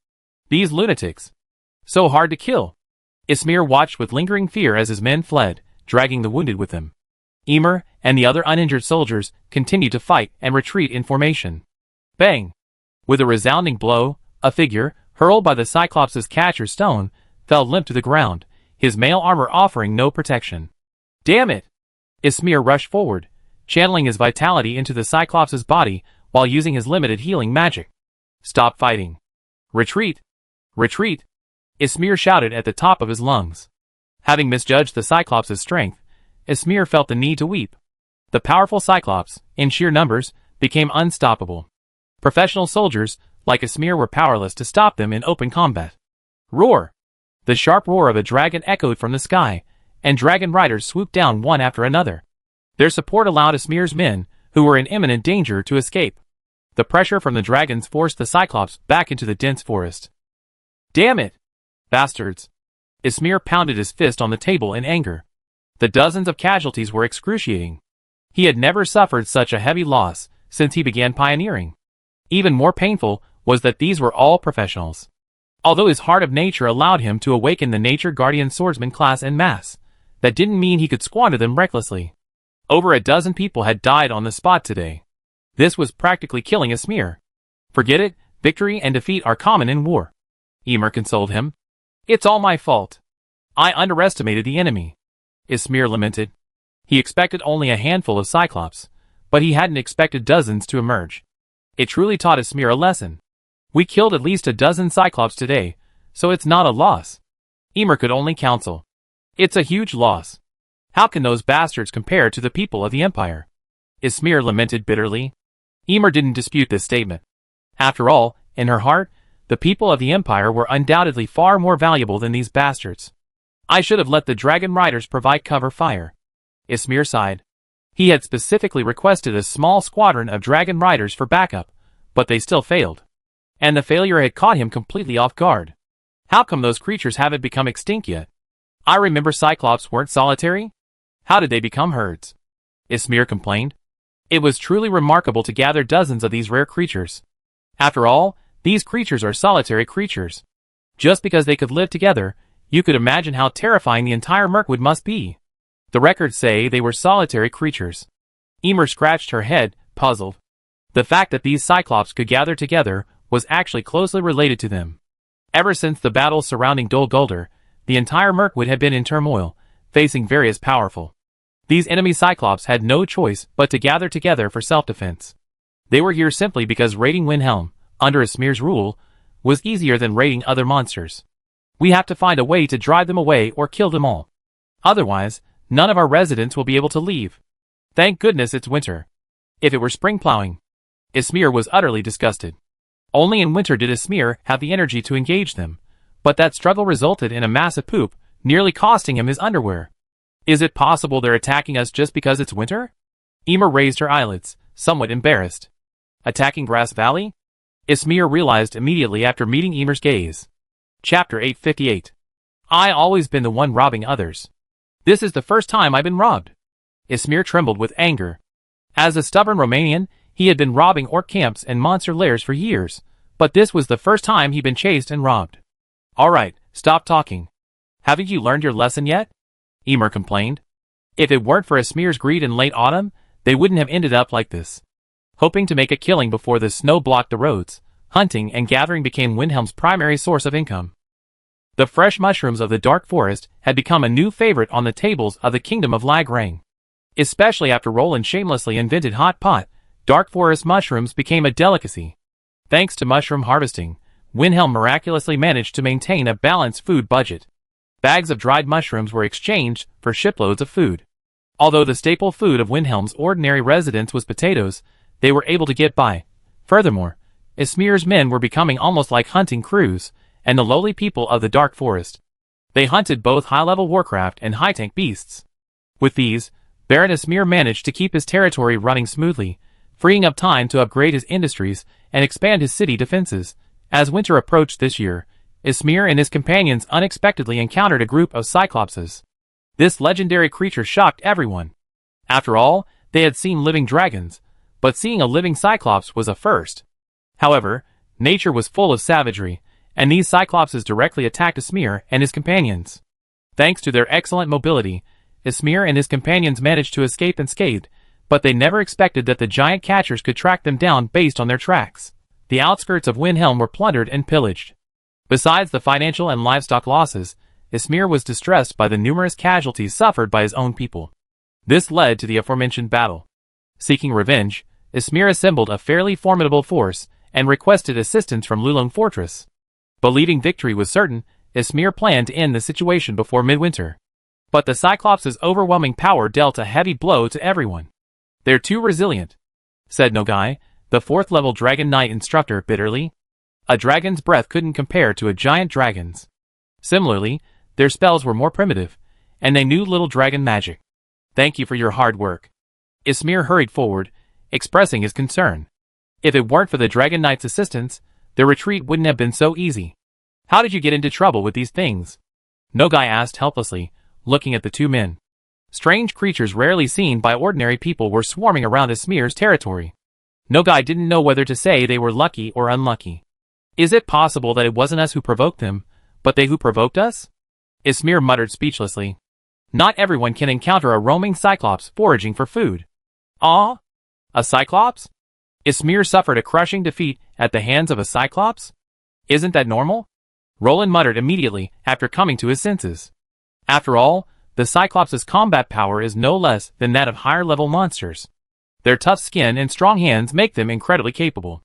These lunatics! So hard to kill! Ismir watched with lingering fear as his men fled, dragging the wounded with them. Ymir and the other uninjured soldiers continued to fight and retreat in formation. Bang! With a resounding blow, a figure, hurled by the Cyclops' catcher stone, fell limp to the ground, his mail armor offering no protection. Damn it! Ismir rushed forward, channeling his vitality into the Cyclops' body while using his limited healing magic. Stop fighting! Retreat! Retreat! Ismir shouted at the top of his lungs. Having misjudged the Cyclops' strength, Ismir felt the need to weep. The powerful Cyclops, in sheer numbers, became unstoppable. Professional soldiers, like Ismir, were powerless to stop them in open combat. Roar! The sharp roar of a dragon echoed from the sky, and dragon riders swooped down one after another. Their support allowed Ismir's men, who were in imminent danger, to escape. The pressure from the dragons forced the Cyclops back into the dense forest. Damn it! Bastards! Ismir pounded his fist on the table in anger. The dozens of casualties were excruciating. He had never suffered such a heavy loss since he began pioneering. Even more painful was that these were all professionals. Although his heart of nature allowed him to awaken the Nature Guardian swordsman class en masse, that didn't mean he could squander them recklessly. Over a dozen people had died on the spot today. This was practically killing Ismir. Forget it, victory and defeat are common in war. Ymir consoled him. It's all my fault. I underestimated the enemy. Ismir lamented. He expected only a handful of Cyclops, but he hadn't expected dozens to emerge. It truly taught Ismir a lesson. We killed at least a dozen Cyclops today, so it's not a loss. Ymir could only counsel. It's a huge loss. How can those bastards compare to the people of the Empire? Ismir lamented bitterly. Ymir didn't dispute this statement. After all, in her heart, the people of the Empire were undoubtedly far more valuable than these bastards. I should have let the dragon riders provide cover fire. Ismir sighed. He had specifically requested a small squadron of dragon riders for backup, but they still failed. And the failure had caught him completely off guard. How come those creatures haven't become extinct yet? I remember Cyclops weren't solitary? How did they become herds? Ismir complained. It was truly remarkable to gather dozens of these rare creatures. After all, these creatures are solitary creatures. Just because they could live together, you could imagine how terrifying the entire Mirkwood must be. The records say they were solitary creatures. Ymir scratched her head, puzzled. The fact that these Cyclops could gather together was actually closely related to them. Ever since the battles surrounding Dol Guldur, the entire Mirkwood had been in turmoil, facing various powerful. These enemy Cyclops had no choice but to gather together for self-defense. They were here simply because raiding Windhelm, under Ismir's rule, was easier than raiding other monsters. We have to find a way to drive them away or kill them all. Otherwise, none of our residents will be able to leave. Thank goodness it's winter. If it were spring plowing. Ismir was utterly disgusted. Only in winter did Ismir have the energy to engage them, But that struggle resulted in a massive poop, nearly costing him his underwear. Is it possible they're attacking us just because it's winter? Emer raised her eyelids, somewhat embarrassed. Attacking Grass Valley? Ismir realized immediately after meeting Emer's gaze. Chapter 858. I always been the one robbing others. This is the first time I've been robbed. Ismir trembled with anger. As a stubborn Romanian, he had been robbing orc camps and monster lairs for years, but this was the first time he'd been chased and robbed. Alright, stop talking. Haven't you learned your lesson yet? Emer complained. If it weren't for Ismir's greed in late autumn, they wouldn't have ended up like this. Hoping to make a killing before the snow blocked the roads, hunting and gathering became Windhelm's primary source of income. The fresh mushrooms of the dark forest had become a new favorite on the tables of the kingdom of Lagrang. Especially after Roland shamelessly invented hot pot, dark forest mushrooms became a delicacy. Thanks to mushroom harvesting, Windhelm miraculously managed to maintain a balanced food budget. Bags of dried mushrooms were exchanged for shiploads of food. Although the staple food of Windhelm's ordinary residents was potatoes, they were able to get by. Furthermore, Ismir's men were becoming almost like hunting crews, and the lowly people of the dark forest. They hunted both high-level warcraft and high-tank beasts. With these, Baron Ismir managed to keep his territory running smoothly, freeing up time to upgrade his industries and expand his city defenses. As winter approached this year, Ismir and his companions unexpectedly encountered a group of cyclopses. This legendary creature shocked everyone. After all, they had seen living dragons, but seeing a living cyclops was a first. However, nature was full of savagery, and these cyclopses directly attacked Ismir and his companions. Thanks to their excellent mobility, Ismir and his companions managed to escape unscathed, but they never expected that the giant catchers could track them down based on their tracks. The outskirts of Windhelm were plundered and pillaged. Besides the financial and livestock losses, Ismir was distressed by the numerous casualties suffered by his own people. This led to the aforementioned battle. Seeking revenge, Ismir assembled a fairly formidable force and requested assistance from Lulong Fortress. Believing victory was certain, Ismir planned to end the situation before midwinter. But the Cyclops' overwhelming power dealt a heavy blow to everyone. They're too resilient, said Nogai, the 4th-level Dragon Knight instructor bitterly. A dragon's breath couldn't compare to a giant dragon's. Similarly, their spells were more primitive, and they knew little dragon magic. Thank you for your hard work. Ismir hurried forward, expressing his concern. If it weren't for the Dragon Knight's assistance, the retreat wouldn't have been so easy. How did you get into trouble with these things? Nogai asked helplessly, looking at the two men. Strange creatures rarely seen by ordinary people were swarming around Ismir's territory. Nogai didn't know whether to say they were lucky or unlucky. Is it possible that it wasn't us who provoked them, but they who provoked us? Ismir muttered speechlessly. Not everyone can encounter a roaming cyclops foraging for food. Ah? A cyclops? Ismir suffered a crushing defeat at the hands of a cyclops? Isn't that normal? Roland muttered immediately after coming to his senses. After all, the cyclops' combat power is no less than that of higher-level monsters. Their tough skin and strong hands make them incredibly capable.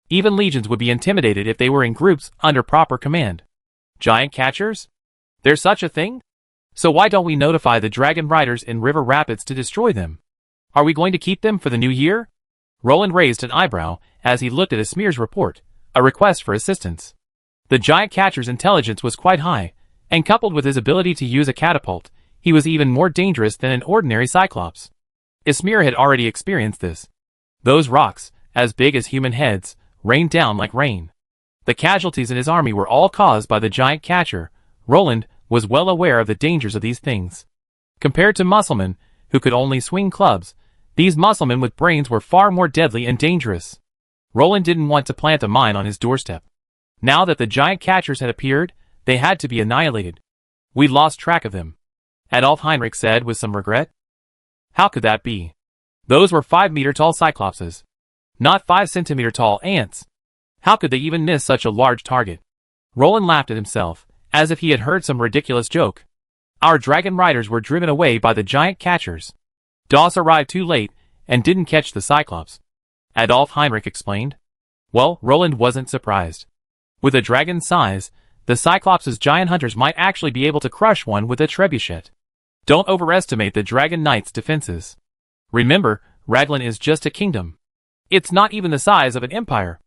Even legions would be intimidated if they were in groups under proper command. Giant catchers? There's such a thing? So why don't we notify the dragon riders in River Rapids to destroy them? Are we going to keep them for the new year? Roland raised an eyebrow as he looked at Ismir's report, a request for assistance. The giant catcher's intelligence was quite high, and coupled with his ability to use a catapult, he was even more dangerous than an ordinary cyclops. Ismir had already experienced this. Those rocks, as big as human heads, rained down like rain. The casualties in his army were all caused by the giant catcher. Roland was well aware of the dangers of these things. Compared to musclemen, who could only swing clubs, these musclemen with brains were far more deadly and dangerous. Roland didn't want to plant a mine on his doorstep. Now that the giant catchers had appeared, they had to be annihilated. We'd lost track of them, Adolf Heinrich said with some regret. How could that be? Those were 5-meter-tall cyclopses, not 5-centimeter-tall ants. How could they even miss such a large target? Roland laughed at himself, as if he had heard some ridiculous joke. Our dragon riders were driven away by the giant catchers. Doss arrived too late and didn't catch the cyclops, Adolf Heinrich explained. Well, Roland wasn't surprised. With a dragon's size, the cyclops' giant hunters might actually be able to crush one with a trebuchet. Don't overestimate the Dragon Knight's defenses. Remember, Raglan is just a kingdom. It's not even the size of an empire.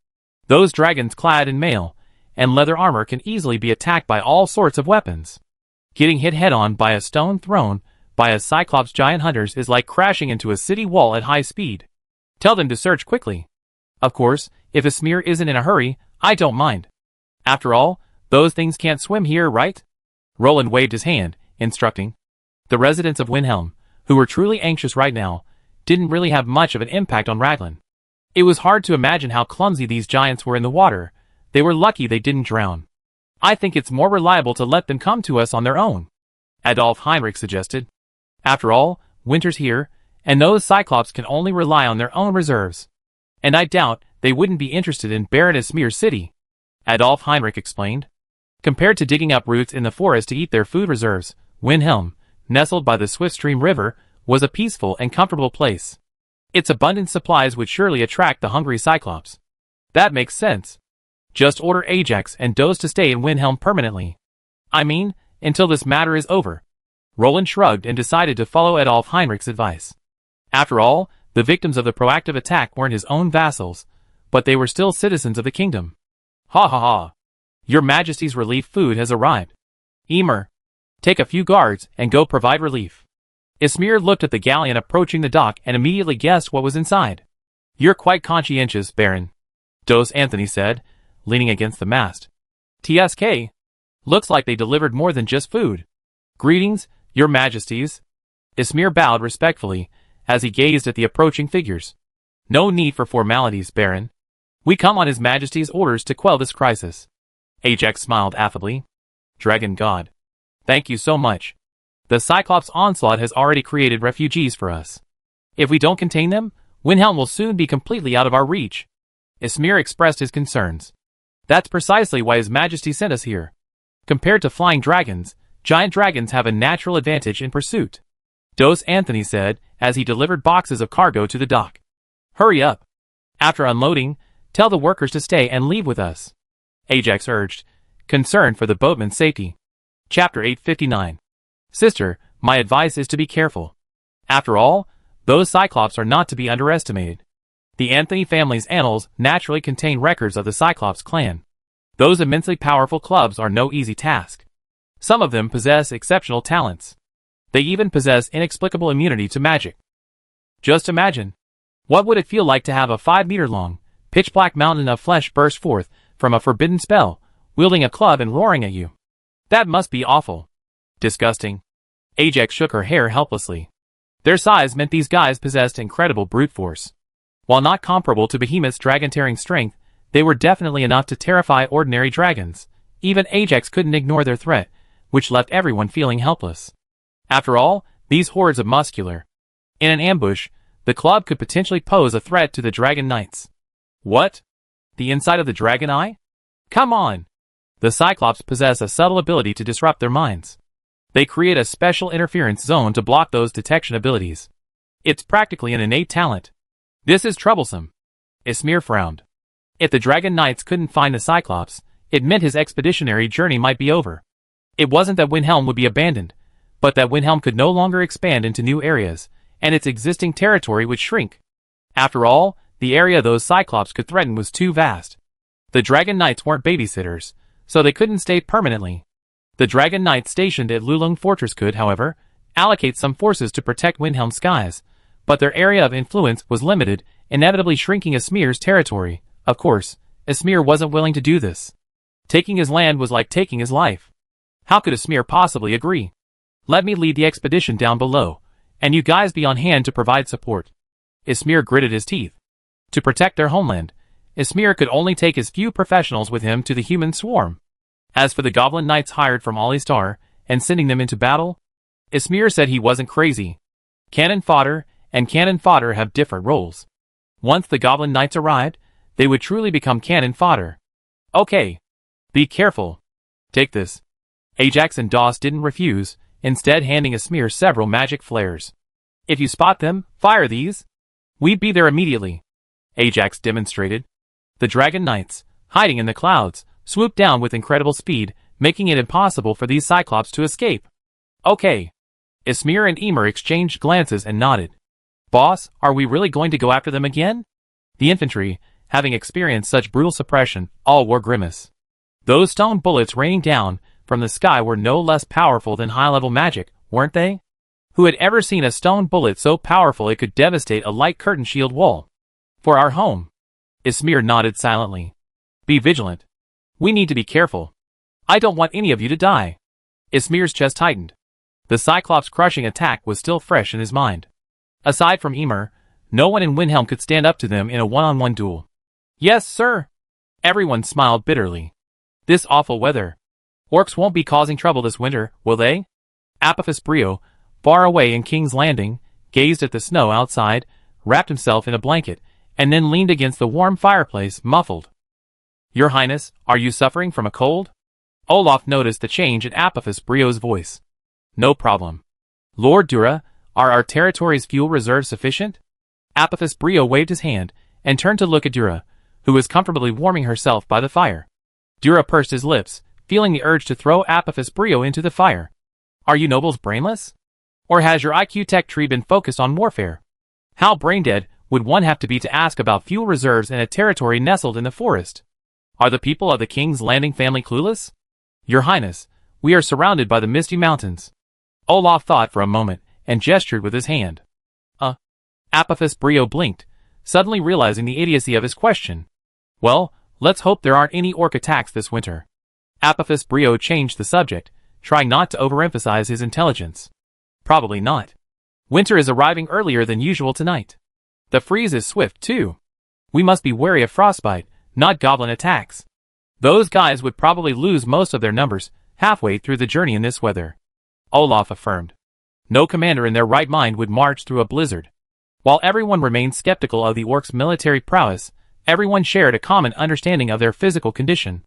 Those dragons clad in mail, and leather armor can easily be attacked by all sorts of weapons. Getting hit head-on by a stone thrown by a Cyclops giant hunters is like crashing into a city wall at high speed. Tell them to search quickly. Of course, if Esmir isn't in a hurry, I don't mind. After all, those things can't swim here, right? Roland waved his hand, instructing. The residents of Windhelm, who were truly anxious right now, didn't really have much of an impact on Raglan. It was hard to imagine how clumsy these giants were in the water. They were lucky they didn't drown. I think it's more reliable to let them come to us on their own, Adolf Heinrich suggested. After all, winter's here, and those Cyclops can only rely on their own reserves. And I doubt they wouldn't be interested in Baron Esmir's city, Adolf Heinrich explained. Compared to digging up roots in the forest to eat their food reserves, Windhelm, nestled by the Swiftstream River, was a peaceful and comfortable place. Its abundant supplies would surely attract the hungry Cyclops. That makes sense. Just order Ajax and Doze to stay in Windhelm permanently. I mean, until this matter is over. Roland shrugged and decided to follow Adolf Heinrich's advice. After all, the victims of the proactive attack weren't his own vassals, but they were still citizens of the kingdom. Ha ha ha. Your Majesty's relief food has arrived. Emer, take a few guards and go provide relief. Esmir looked at the galleon approaching the dock and immediately guessed what was inside. You're quite conscientious, Baron, Dos Anthony said, leaning against the mast. TSK. Looks like they delivered more than just food. Greetings, Your Majesties. Esmir bowed respectfully as he gazed at the approaching figures. No need for formalities, Baron. We come on His Majesty's orders to quell this crisis. Ajax smiled affably. Dragon God. Thank you so much. The Cyclops onslaught has already created refugees for us. If we don't contain them, Windhelm will soon be completely out of our reach. Esmir expressed his concerns. That's precisely why His Majesty sent us here. Compared to flying dragons, giant dragons have a natural advantage in pursuit, Dos Anthony said as he delivered boxes of cargo to the dock. Hurry up. After unloading, tell the workers to stay and leave with us, Ajax urged, concerned for the boatman's safety. Chapter 859. Sister, my advice is to be careful. After all, those Cyclops are not to be underestimated. The Anthony family's annals naturally contain records of the Cyclops clan. Those immensely powerful clubs are no easy task. Some of them possess exceptional talents. They even possess inexplicable immunity to magic. Just imagine. What would it feel like to have a 5-meter-long, pitch-black mountain of flesh burst forth from a forbidden spell, wielding a club and roaring at you? That must be awful. Disgusting. Ajax shook her hair helplessly. Their size meant these guys possessed incredible brute force. While not comparable to Behemoth's dragon-tearing strength, they were definitely enough to terrify ordinary dragons. Even Ajax couldn't ignore their threat, which left everyone feeling helpless. After all, these hordes of muscular. In an ambush, the club could potentially pose a threat to the Dragon Knights. What? The inside of the Dragon Eye? Come on! The Cyclops possess a subtle ability to disrupt their minds. They create a special interference zone to block those detection abilities. It's practically an innate talent. This is troublesome. Esmir frowned. If the Dragon Knights couldn't find the Cyclops, it meant his expeditionary journey might be over. It wasn't that Windhelm would be abandoned, but that Windhelm could no longer expand into new areas, and its existing territory would shrink. After all, the area those Cyclops could threaten was too vast. The Dragon Knights weren't babysitters, so they couldn't stay permanently. The Dragon Knights stationed at Lulung Fortress could, however, allocate some forces to protect Windhelm's skies, but their area of influence was limited, inevitably shrinking Esmir's territory. Of course, Esmir wasn't willing to do this. Taking his land was like taking his life. How could Esmir possibly agree? Let me lead the expedition down below, and you guys be on hand to provide support. Esmir gritted his teeth. To protect their homeland, Esmir could only take his few professionals with him to the human swarm. As for the Goblin Knights hired from Alistar and sending them into battle, Esmir said he wasn't crazy. Cannon fodder and cannon fodder have different roles. Once the Goblin Knights arrived, they would truly become cannon fodder. Okay. Be careful. Take this. Ajax and Doss didn't refuse, instead handing Esmir several magic flares. If you spot them, fire these. We'd be there immediately. Ajax demonstrated. The Dragon Knights, hiding in the clouds, swooped down with incredible speed, making it impossible for these Cyclops to escape. Okay. Esmir and Emer exchanged glances and nodded. Boss, are we really going to go after them again? The infantry, having experienced such brutal suppression, all wore grimace. Those stone bullets raining down from the sky were no less powerful than high-level magic, weren't they? Who had ever seen a stone bullet so powerful it could devastate a light curtain shield wall? For our home. Ismir nodded silently. Be vigilant. We need to be careful. I don't want any of you to die. Ismir's chest tightened. The Cyclops' crushing attack was still fresh in his mind. Aside from Ymir, no one in Windhelm could stand up to them in a one-on-one duel. Yes, sir. Everyone smiled bitterly. This awful weather. Orcs won't be causing trouble this winter, will they? Apophis Brio, far away in King's Landing, gazed at the snow outside, wrapped himself in a blanket, and then leaned against the warm fireplace, muffled. Your Highness, are you suffering from a cold? Olaf noticed the change in Apophis Brio's voice. No problem. Lord Dura, are our territory's fuel reserves sufficient? Apophis Brio waved his hand, and turned to look at Dura, who was comfortably warming herself by the fire. Dura pursed his lips, feeling the urge to throw Apophis Brio into the fire. Are you nobles brainless? Or has your IQ tech tree been focused on warfare? How brain-dead would one have to be to ask about fuel reserves in a territory nestled in the forest? Are the people of the King's Landing family clueless? Your Highness, we are surrounded by the misty mountains. Olaf thought for a moment, and gestured with his hand. Apophis Brio blinked, suddenly realizing the idiocy of his question. Well, let's hope there aren't any orc attacks this winter. Apophis Brio changed the subject, trying not to overemphasize his intelligence. Probably not. Winter is arriving earlier than usual tonight. The freeze is swift, too. We must be wary of frostbite, not goblin attacks. Those guys would probably lose most of their numbers halfway through the journey in this weather. Olaf affirmed. No commander in their right mind would march through a blizzard. While everyone remained skeptical of the orcs' military prowess, everyone shared a common understanding of their physical condition.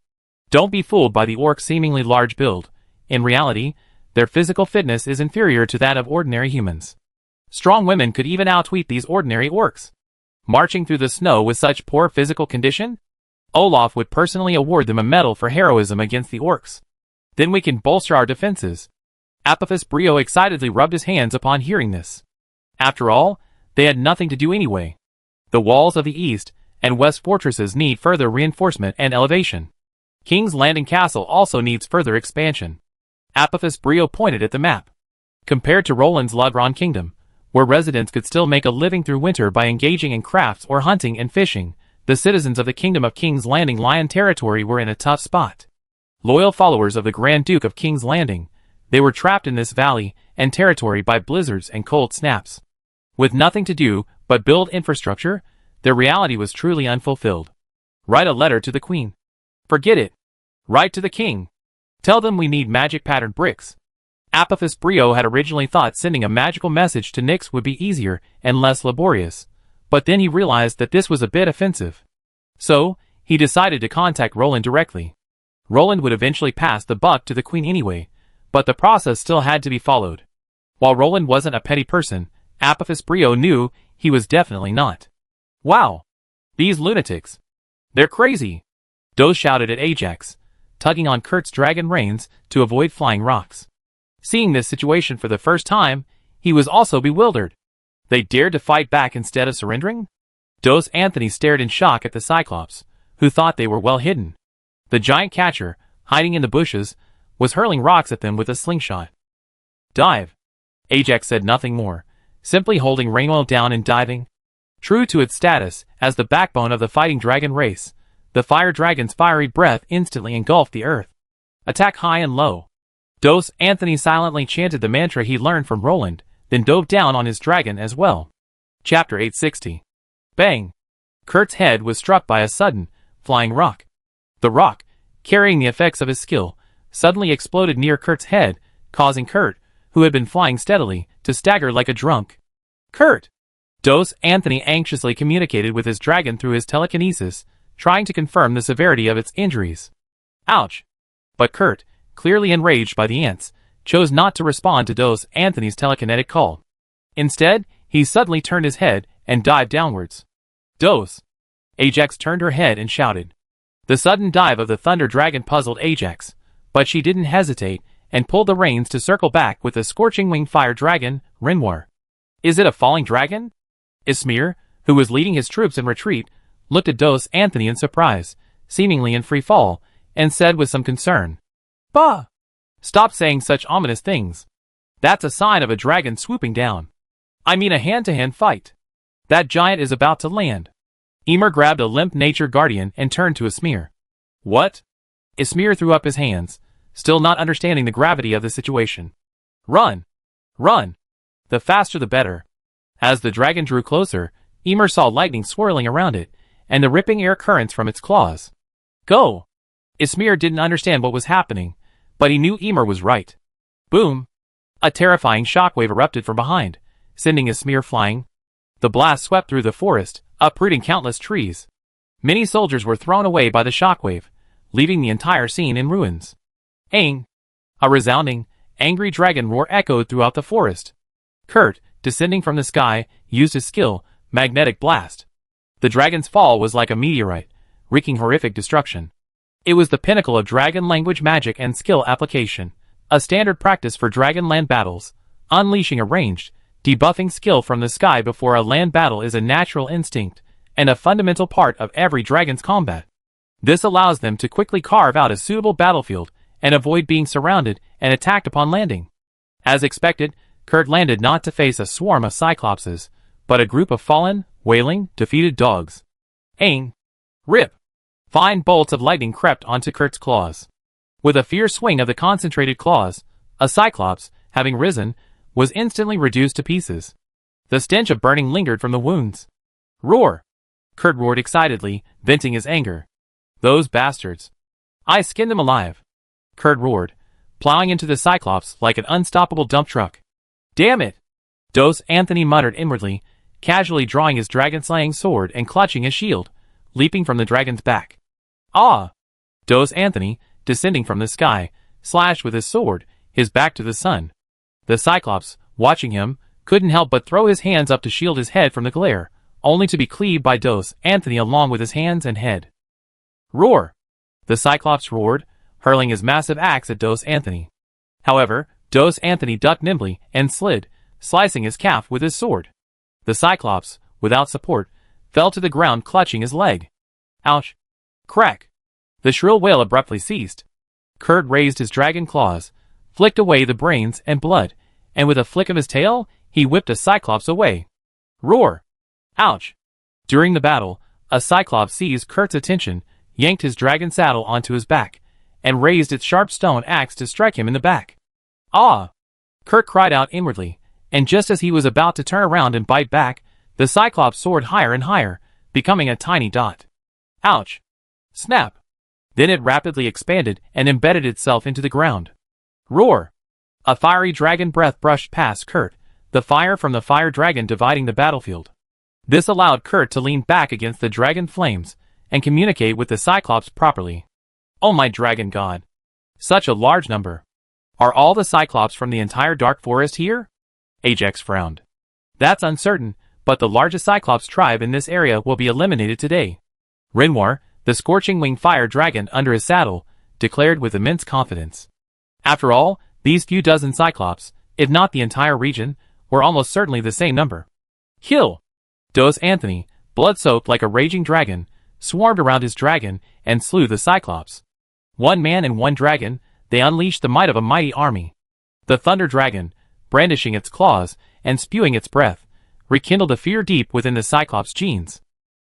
Don't be fooled by the orcs' seemingly large build. In reality, their physical fitness is inferior to that of ordinary humans. Strong women could even outwit these ordinary orcs. Marching through the snow with such poor physical condition? Olaf would personally award them a medal for heroism against the orcs. Then we can bolster our defenses. Apophis Brio excitedly rubbed his hands upon hearing this. After all, they had nothing to do anyway. The walls of the east and west fortresses need further reinforcement and elevation. King's Landing Castle also needs further expansion. Apophis Brio pointed at the map. Compared to Roland's Lodron Kingdom, where residents could still make a living through winter by engaging in crafts or hunting and fishing, the citizens of the Kingdom of King's Landing Lion Territory were in a tough spot. Loyal followers of the Grand Duke of King's Landing, they were trapped in this valley and territory by blizzards and cold snaps. With nothing to do but build infrastructure, their reality was truly unfulfilled. Write a letter to the Queen. Forget it. Write to the King. Tell them we need magic-patterned bricks. Apophis Brio had originally thought sending a magical message to Nyx would be easier and less laborious, but then he realized that this was a bit offensive. So, he decided to contact Roland directly. Roland would eventually pass the buck to the Queen anyway, but the process still had to be followed. While Roland wasn't a petty person, Apophis Brio knew he was definitely not. Wow! These lunatics! They're crazy! Doe shouted at Ajax, tugging on Kurt's dragon reins to avoid flying rocks. Seeing this situation for the first time, he was also bewildered. They dared to fight back instead of surrendering? Dos Anthony stared in shock at the Cyclops, who thought they were well hidden. The giant catcher, hiding in the bushes, was hurling rocks at them with a slingshot. Dive! Ajax said nothing more, simply holding Rainwell down and diving. True to its status as the backbone of the fighting dragon race, the fire dragon's fiery breath instantly engulfed the earth. Attack high and low. Dos Anthony silently chanted the mantra he learned from Roland, then dove down on his dragon as well. Chapter 860. Bang! Kurt's head was struck by a sudden, flying rock. The rock, carrying the effects of his skill, suddenly exploded near Kurt's head, causing Kurt, who had been flying steadily, to stagger like a drunk. Kurt! Dos Anthony anxiously communicated with his dragon through his telekinesis, trying to confirm the severity of its injuries. Ouch! But Kurt, clearly enraged by the ants, chose not to respond to Dos Anthony's telekinetic call. Instead, he suddenly turned his head and dived downwards. Dos! Ajax turned her head and shouted. The sudden dive of the thunder dragon puzzled Ajax, but she didn't hesitate and pulled the reins to circle back with the scorching wing fire dragon, Renoir. Is it a falling dragon? Ismir, who was leading his troops in retreat, looked at Dos Anthony in surprise, seemingly in free fall, and said with some concern, "Bah! Stop saying such ominous things. That's a sign of a dragon swooping down. I mean a hand-to-hand fight. That giant is about to land." Ymir grabbed a limp nature guardian and turned to Ysmir. "What?" Ysmir threw up his hands, still not understanding the gravity of the situation. "Run! Run! The faster the better." As the dragon drew closer, Ymir saw lightning swirling around it, and the ripping air currents from its claws. "Go!" Ysmir didn't understand what was happening, but he knew Ymir was right. Boom! A terrifying shockwave erupted from behind, sending Ysmir flying. The blast swept through the forest, uprooting countless trees. Many soldiers were thrown away by the shockwave, leaving the entire scene in ruins. Aang! A resounding, angry dragon roar echoed throughout the forest. Kurt, descending from the sky, used his skill, Magnetic Blast. The dragon's fall was like a meteorite, wreaking horrific destruction. It was the pinnacle of dragon language magic and skill application, a standard practice for Dragonland battles. Unleashing a ranged, debuffing skill from the sky before a land battle is a natural instinct, and a fundamental part of every dragon's combat. This allows them to quickly carve out a suitable battlefield, and avoid being surrounded and attacked upon landing. As expected, Kurt landed not to face a swarm of Cyclopses, but a group of fallen, wailing, defeated dogs. Aang! Rip! Fine bolts of lightning crept onto Kurt's claws. With a fierce swing of the concentrated claws, a Cyclops, having risen, was instantly reduced to pieces. The stench of burning lingered from the wounds. "Roar!" Kurt roared excitedly, venting his anger. "Those bastards! I skinned them alive!" Kurt roared, plowing into the Cyclops like an unstoppable dump truck. "Damn it!" Dos Anthony muttered inwardly, casually drawing his dragon-slaying sword and clutching his shield, leaping from the dragon's back. "Ah!" Dos Anthony, descending from the sky, slashed with his sword, his back to the sun. The Cyclops, watching him, couldn't help but throw his hands up to shield his head from the glare, only to be cleaved by Dos Anthony along with his hands and head. "Roar!" The Cyclops roared, hurling his massive axe at Dos Anthony. However, Dos Anthony ducked nimbly and slid, slicing his calf with his sword. The Cyclops, without support, fell to the ground clutching his leg. Ouch! Crack! The shrill wail abruptly ceased. Kurt raised his dragon claws, flicked away the brains and blood, and with a flick of his tail, he whipped a Cyclops away. Roar! Ouch! During the battle, a Cyclops seized Kurt's attention, yanked his dragon saddle onto his back, and raised its sharp stone axe to strike him in the back. "Ah!" Kurt cried out inwardly, and just as he was about to turn around and bite back, the Cyclops soared higher and higher, becoming a tiny dot. Ouch! Snap! Then it rapidly expanded and embedded itself into the ground. Roar! A fiery dragon breath brushed past Kurt, the fire from the fire dragon dividing the battlefield. This allowed Kurt to lean back against the dragon flames and communicate with the Cyclops properly. "Oh my dragon god! Such a large number! Are all the Cyclops from the entire dark forest here?" Ajax frowned. "That's uncertain, but the largest Cyclops tribe in this area will be eliminated today." Renoir, the scorching wing fire dragon under his saddle, declared with immense confidence. After all, these few dozen Cyclops, if not the entire region, were almost certainly the same number. "Kill!" Dos Anthony, blood-soaked like a raging dragon, swarmed around his dragon and slew the Cyclops. One man and one dragon, they unleashed the might of a mighty army. The Thunder Dragon, brandishing its claws and spewing its breath, rekindled a fear deep within the Cyclops' genes.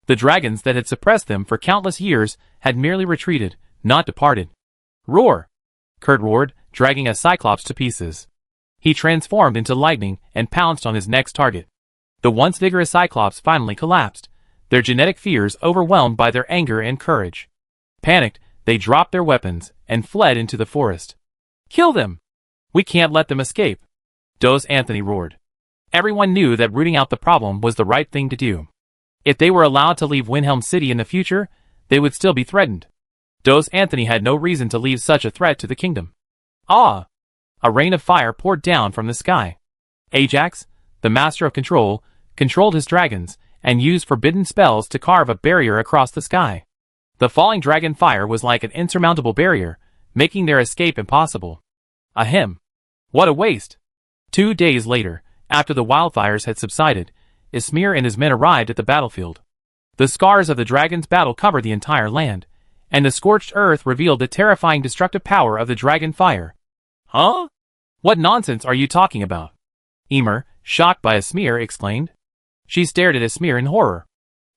The dragons that had suppressed them for countless years had merely retreated, not departed. "Roar!" Kurt roared, dragging a Cyclops to pieces. He transformed into lightning and pounced on his next target. The once vigorous Cyclops finally collapsed, their genetic fears overwhelmed by their anger and courage. Panicked, they dropped their weapons and fled into the forest. "Kill them! We can't let them escape!" Dos Anthony roared. Everyone knew that rooting out the problem was the right thing to do. If they were allowed to leave Windhelm City in the future, they would still be threatened. Dos Anthony had no reason to leave such a threat to the kingdom. Ah! A rain of fire poured down from the sky. Ajax, the master of control, controlled his dragons, and used forbidden spells to carve a barrier across the sky. The falling dragon fire was like an insurmountable barrier, making their escape impossible. Ahem! What a waste! 2 days later, after the wildfires had subsided, Ysmir and his men arrived at the battlefield. The scars of the dragon's battle covered the entire land, and the scorched earth revealed the terrifying destructive power of the dragon fire. Huh? What nonsense are you talking about? Emer, shocked by Esmir, exclaimed. She stared at Esmir in horror.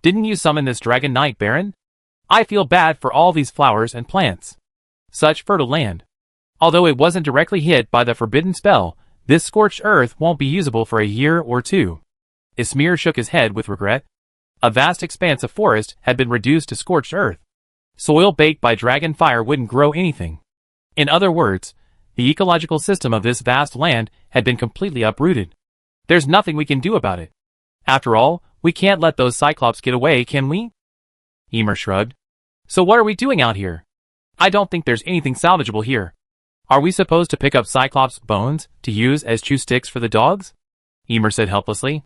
Didn't you summon this dragon knight, Baron? I feel bad for all these flowers and plants. Such fertile land. Although it wasn't directly hit by the forbidden spell, this scorched earth won't be usable for a year or two. Esmir shook his head with regret. A vast expanse of forest had been reduced to scorched earth. Soil baked by dragon fire wouldn't grow anything. In other words, the ecological system of this vast land had been completely uprooted. There's nothing we can do about it. After all, we can't let those Cyclops get away, can we? Emer shrugged. So what are we doing out here? I don't think there's anything salvageable here. Are we supposed to pick up Cyclops' bones to use as chew sticks for the dogs? Emer said helplessly.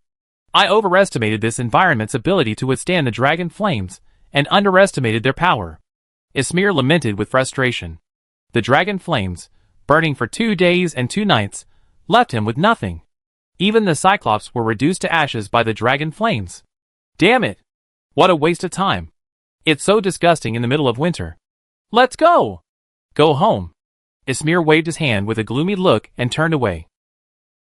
I overestimated this environment's ability to withstand the dragon flames, and underestimated their power. Esmir lamented with frustration. The dragon flames, burning for 2 days and 2 nights, left him with nothing. Even the Cyclops were reduced to ashes by the dragon flames. Damn it! What a waste of time. It's so disgusting in the middle of winter. Let's go! Go home. Esmir waved his hand with a gloomy look and turned away.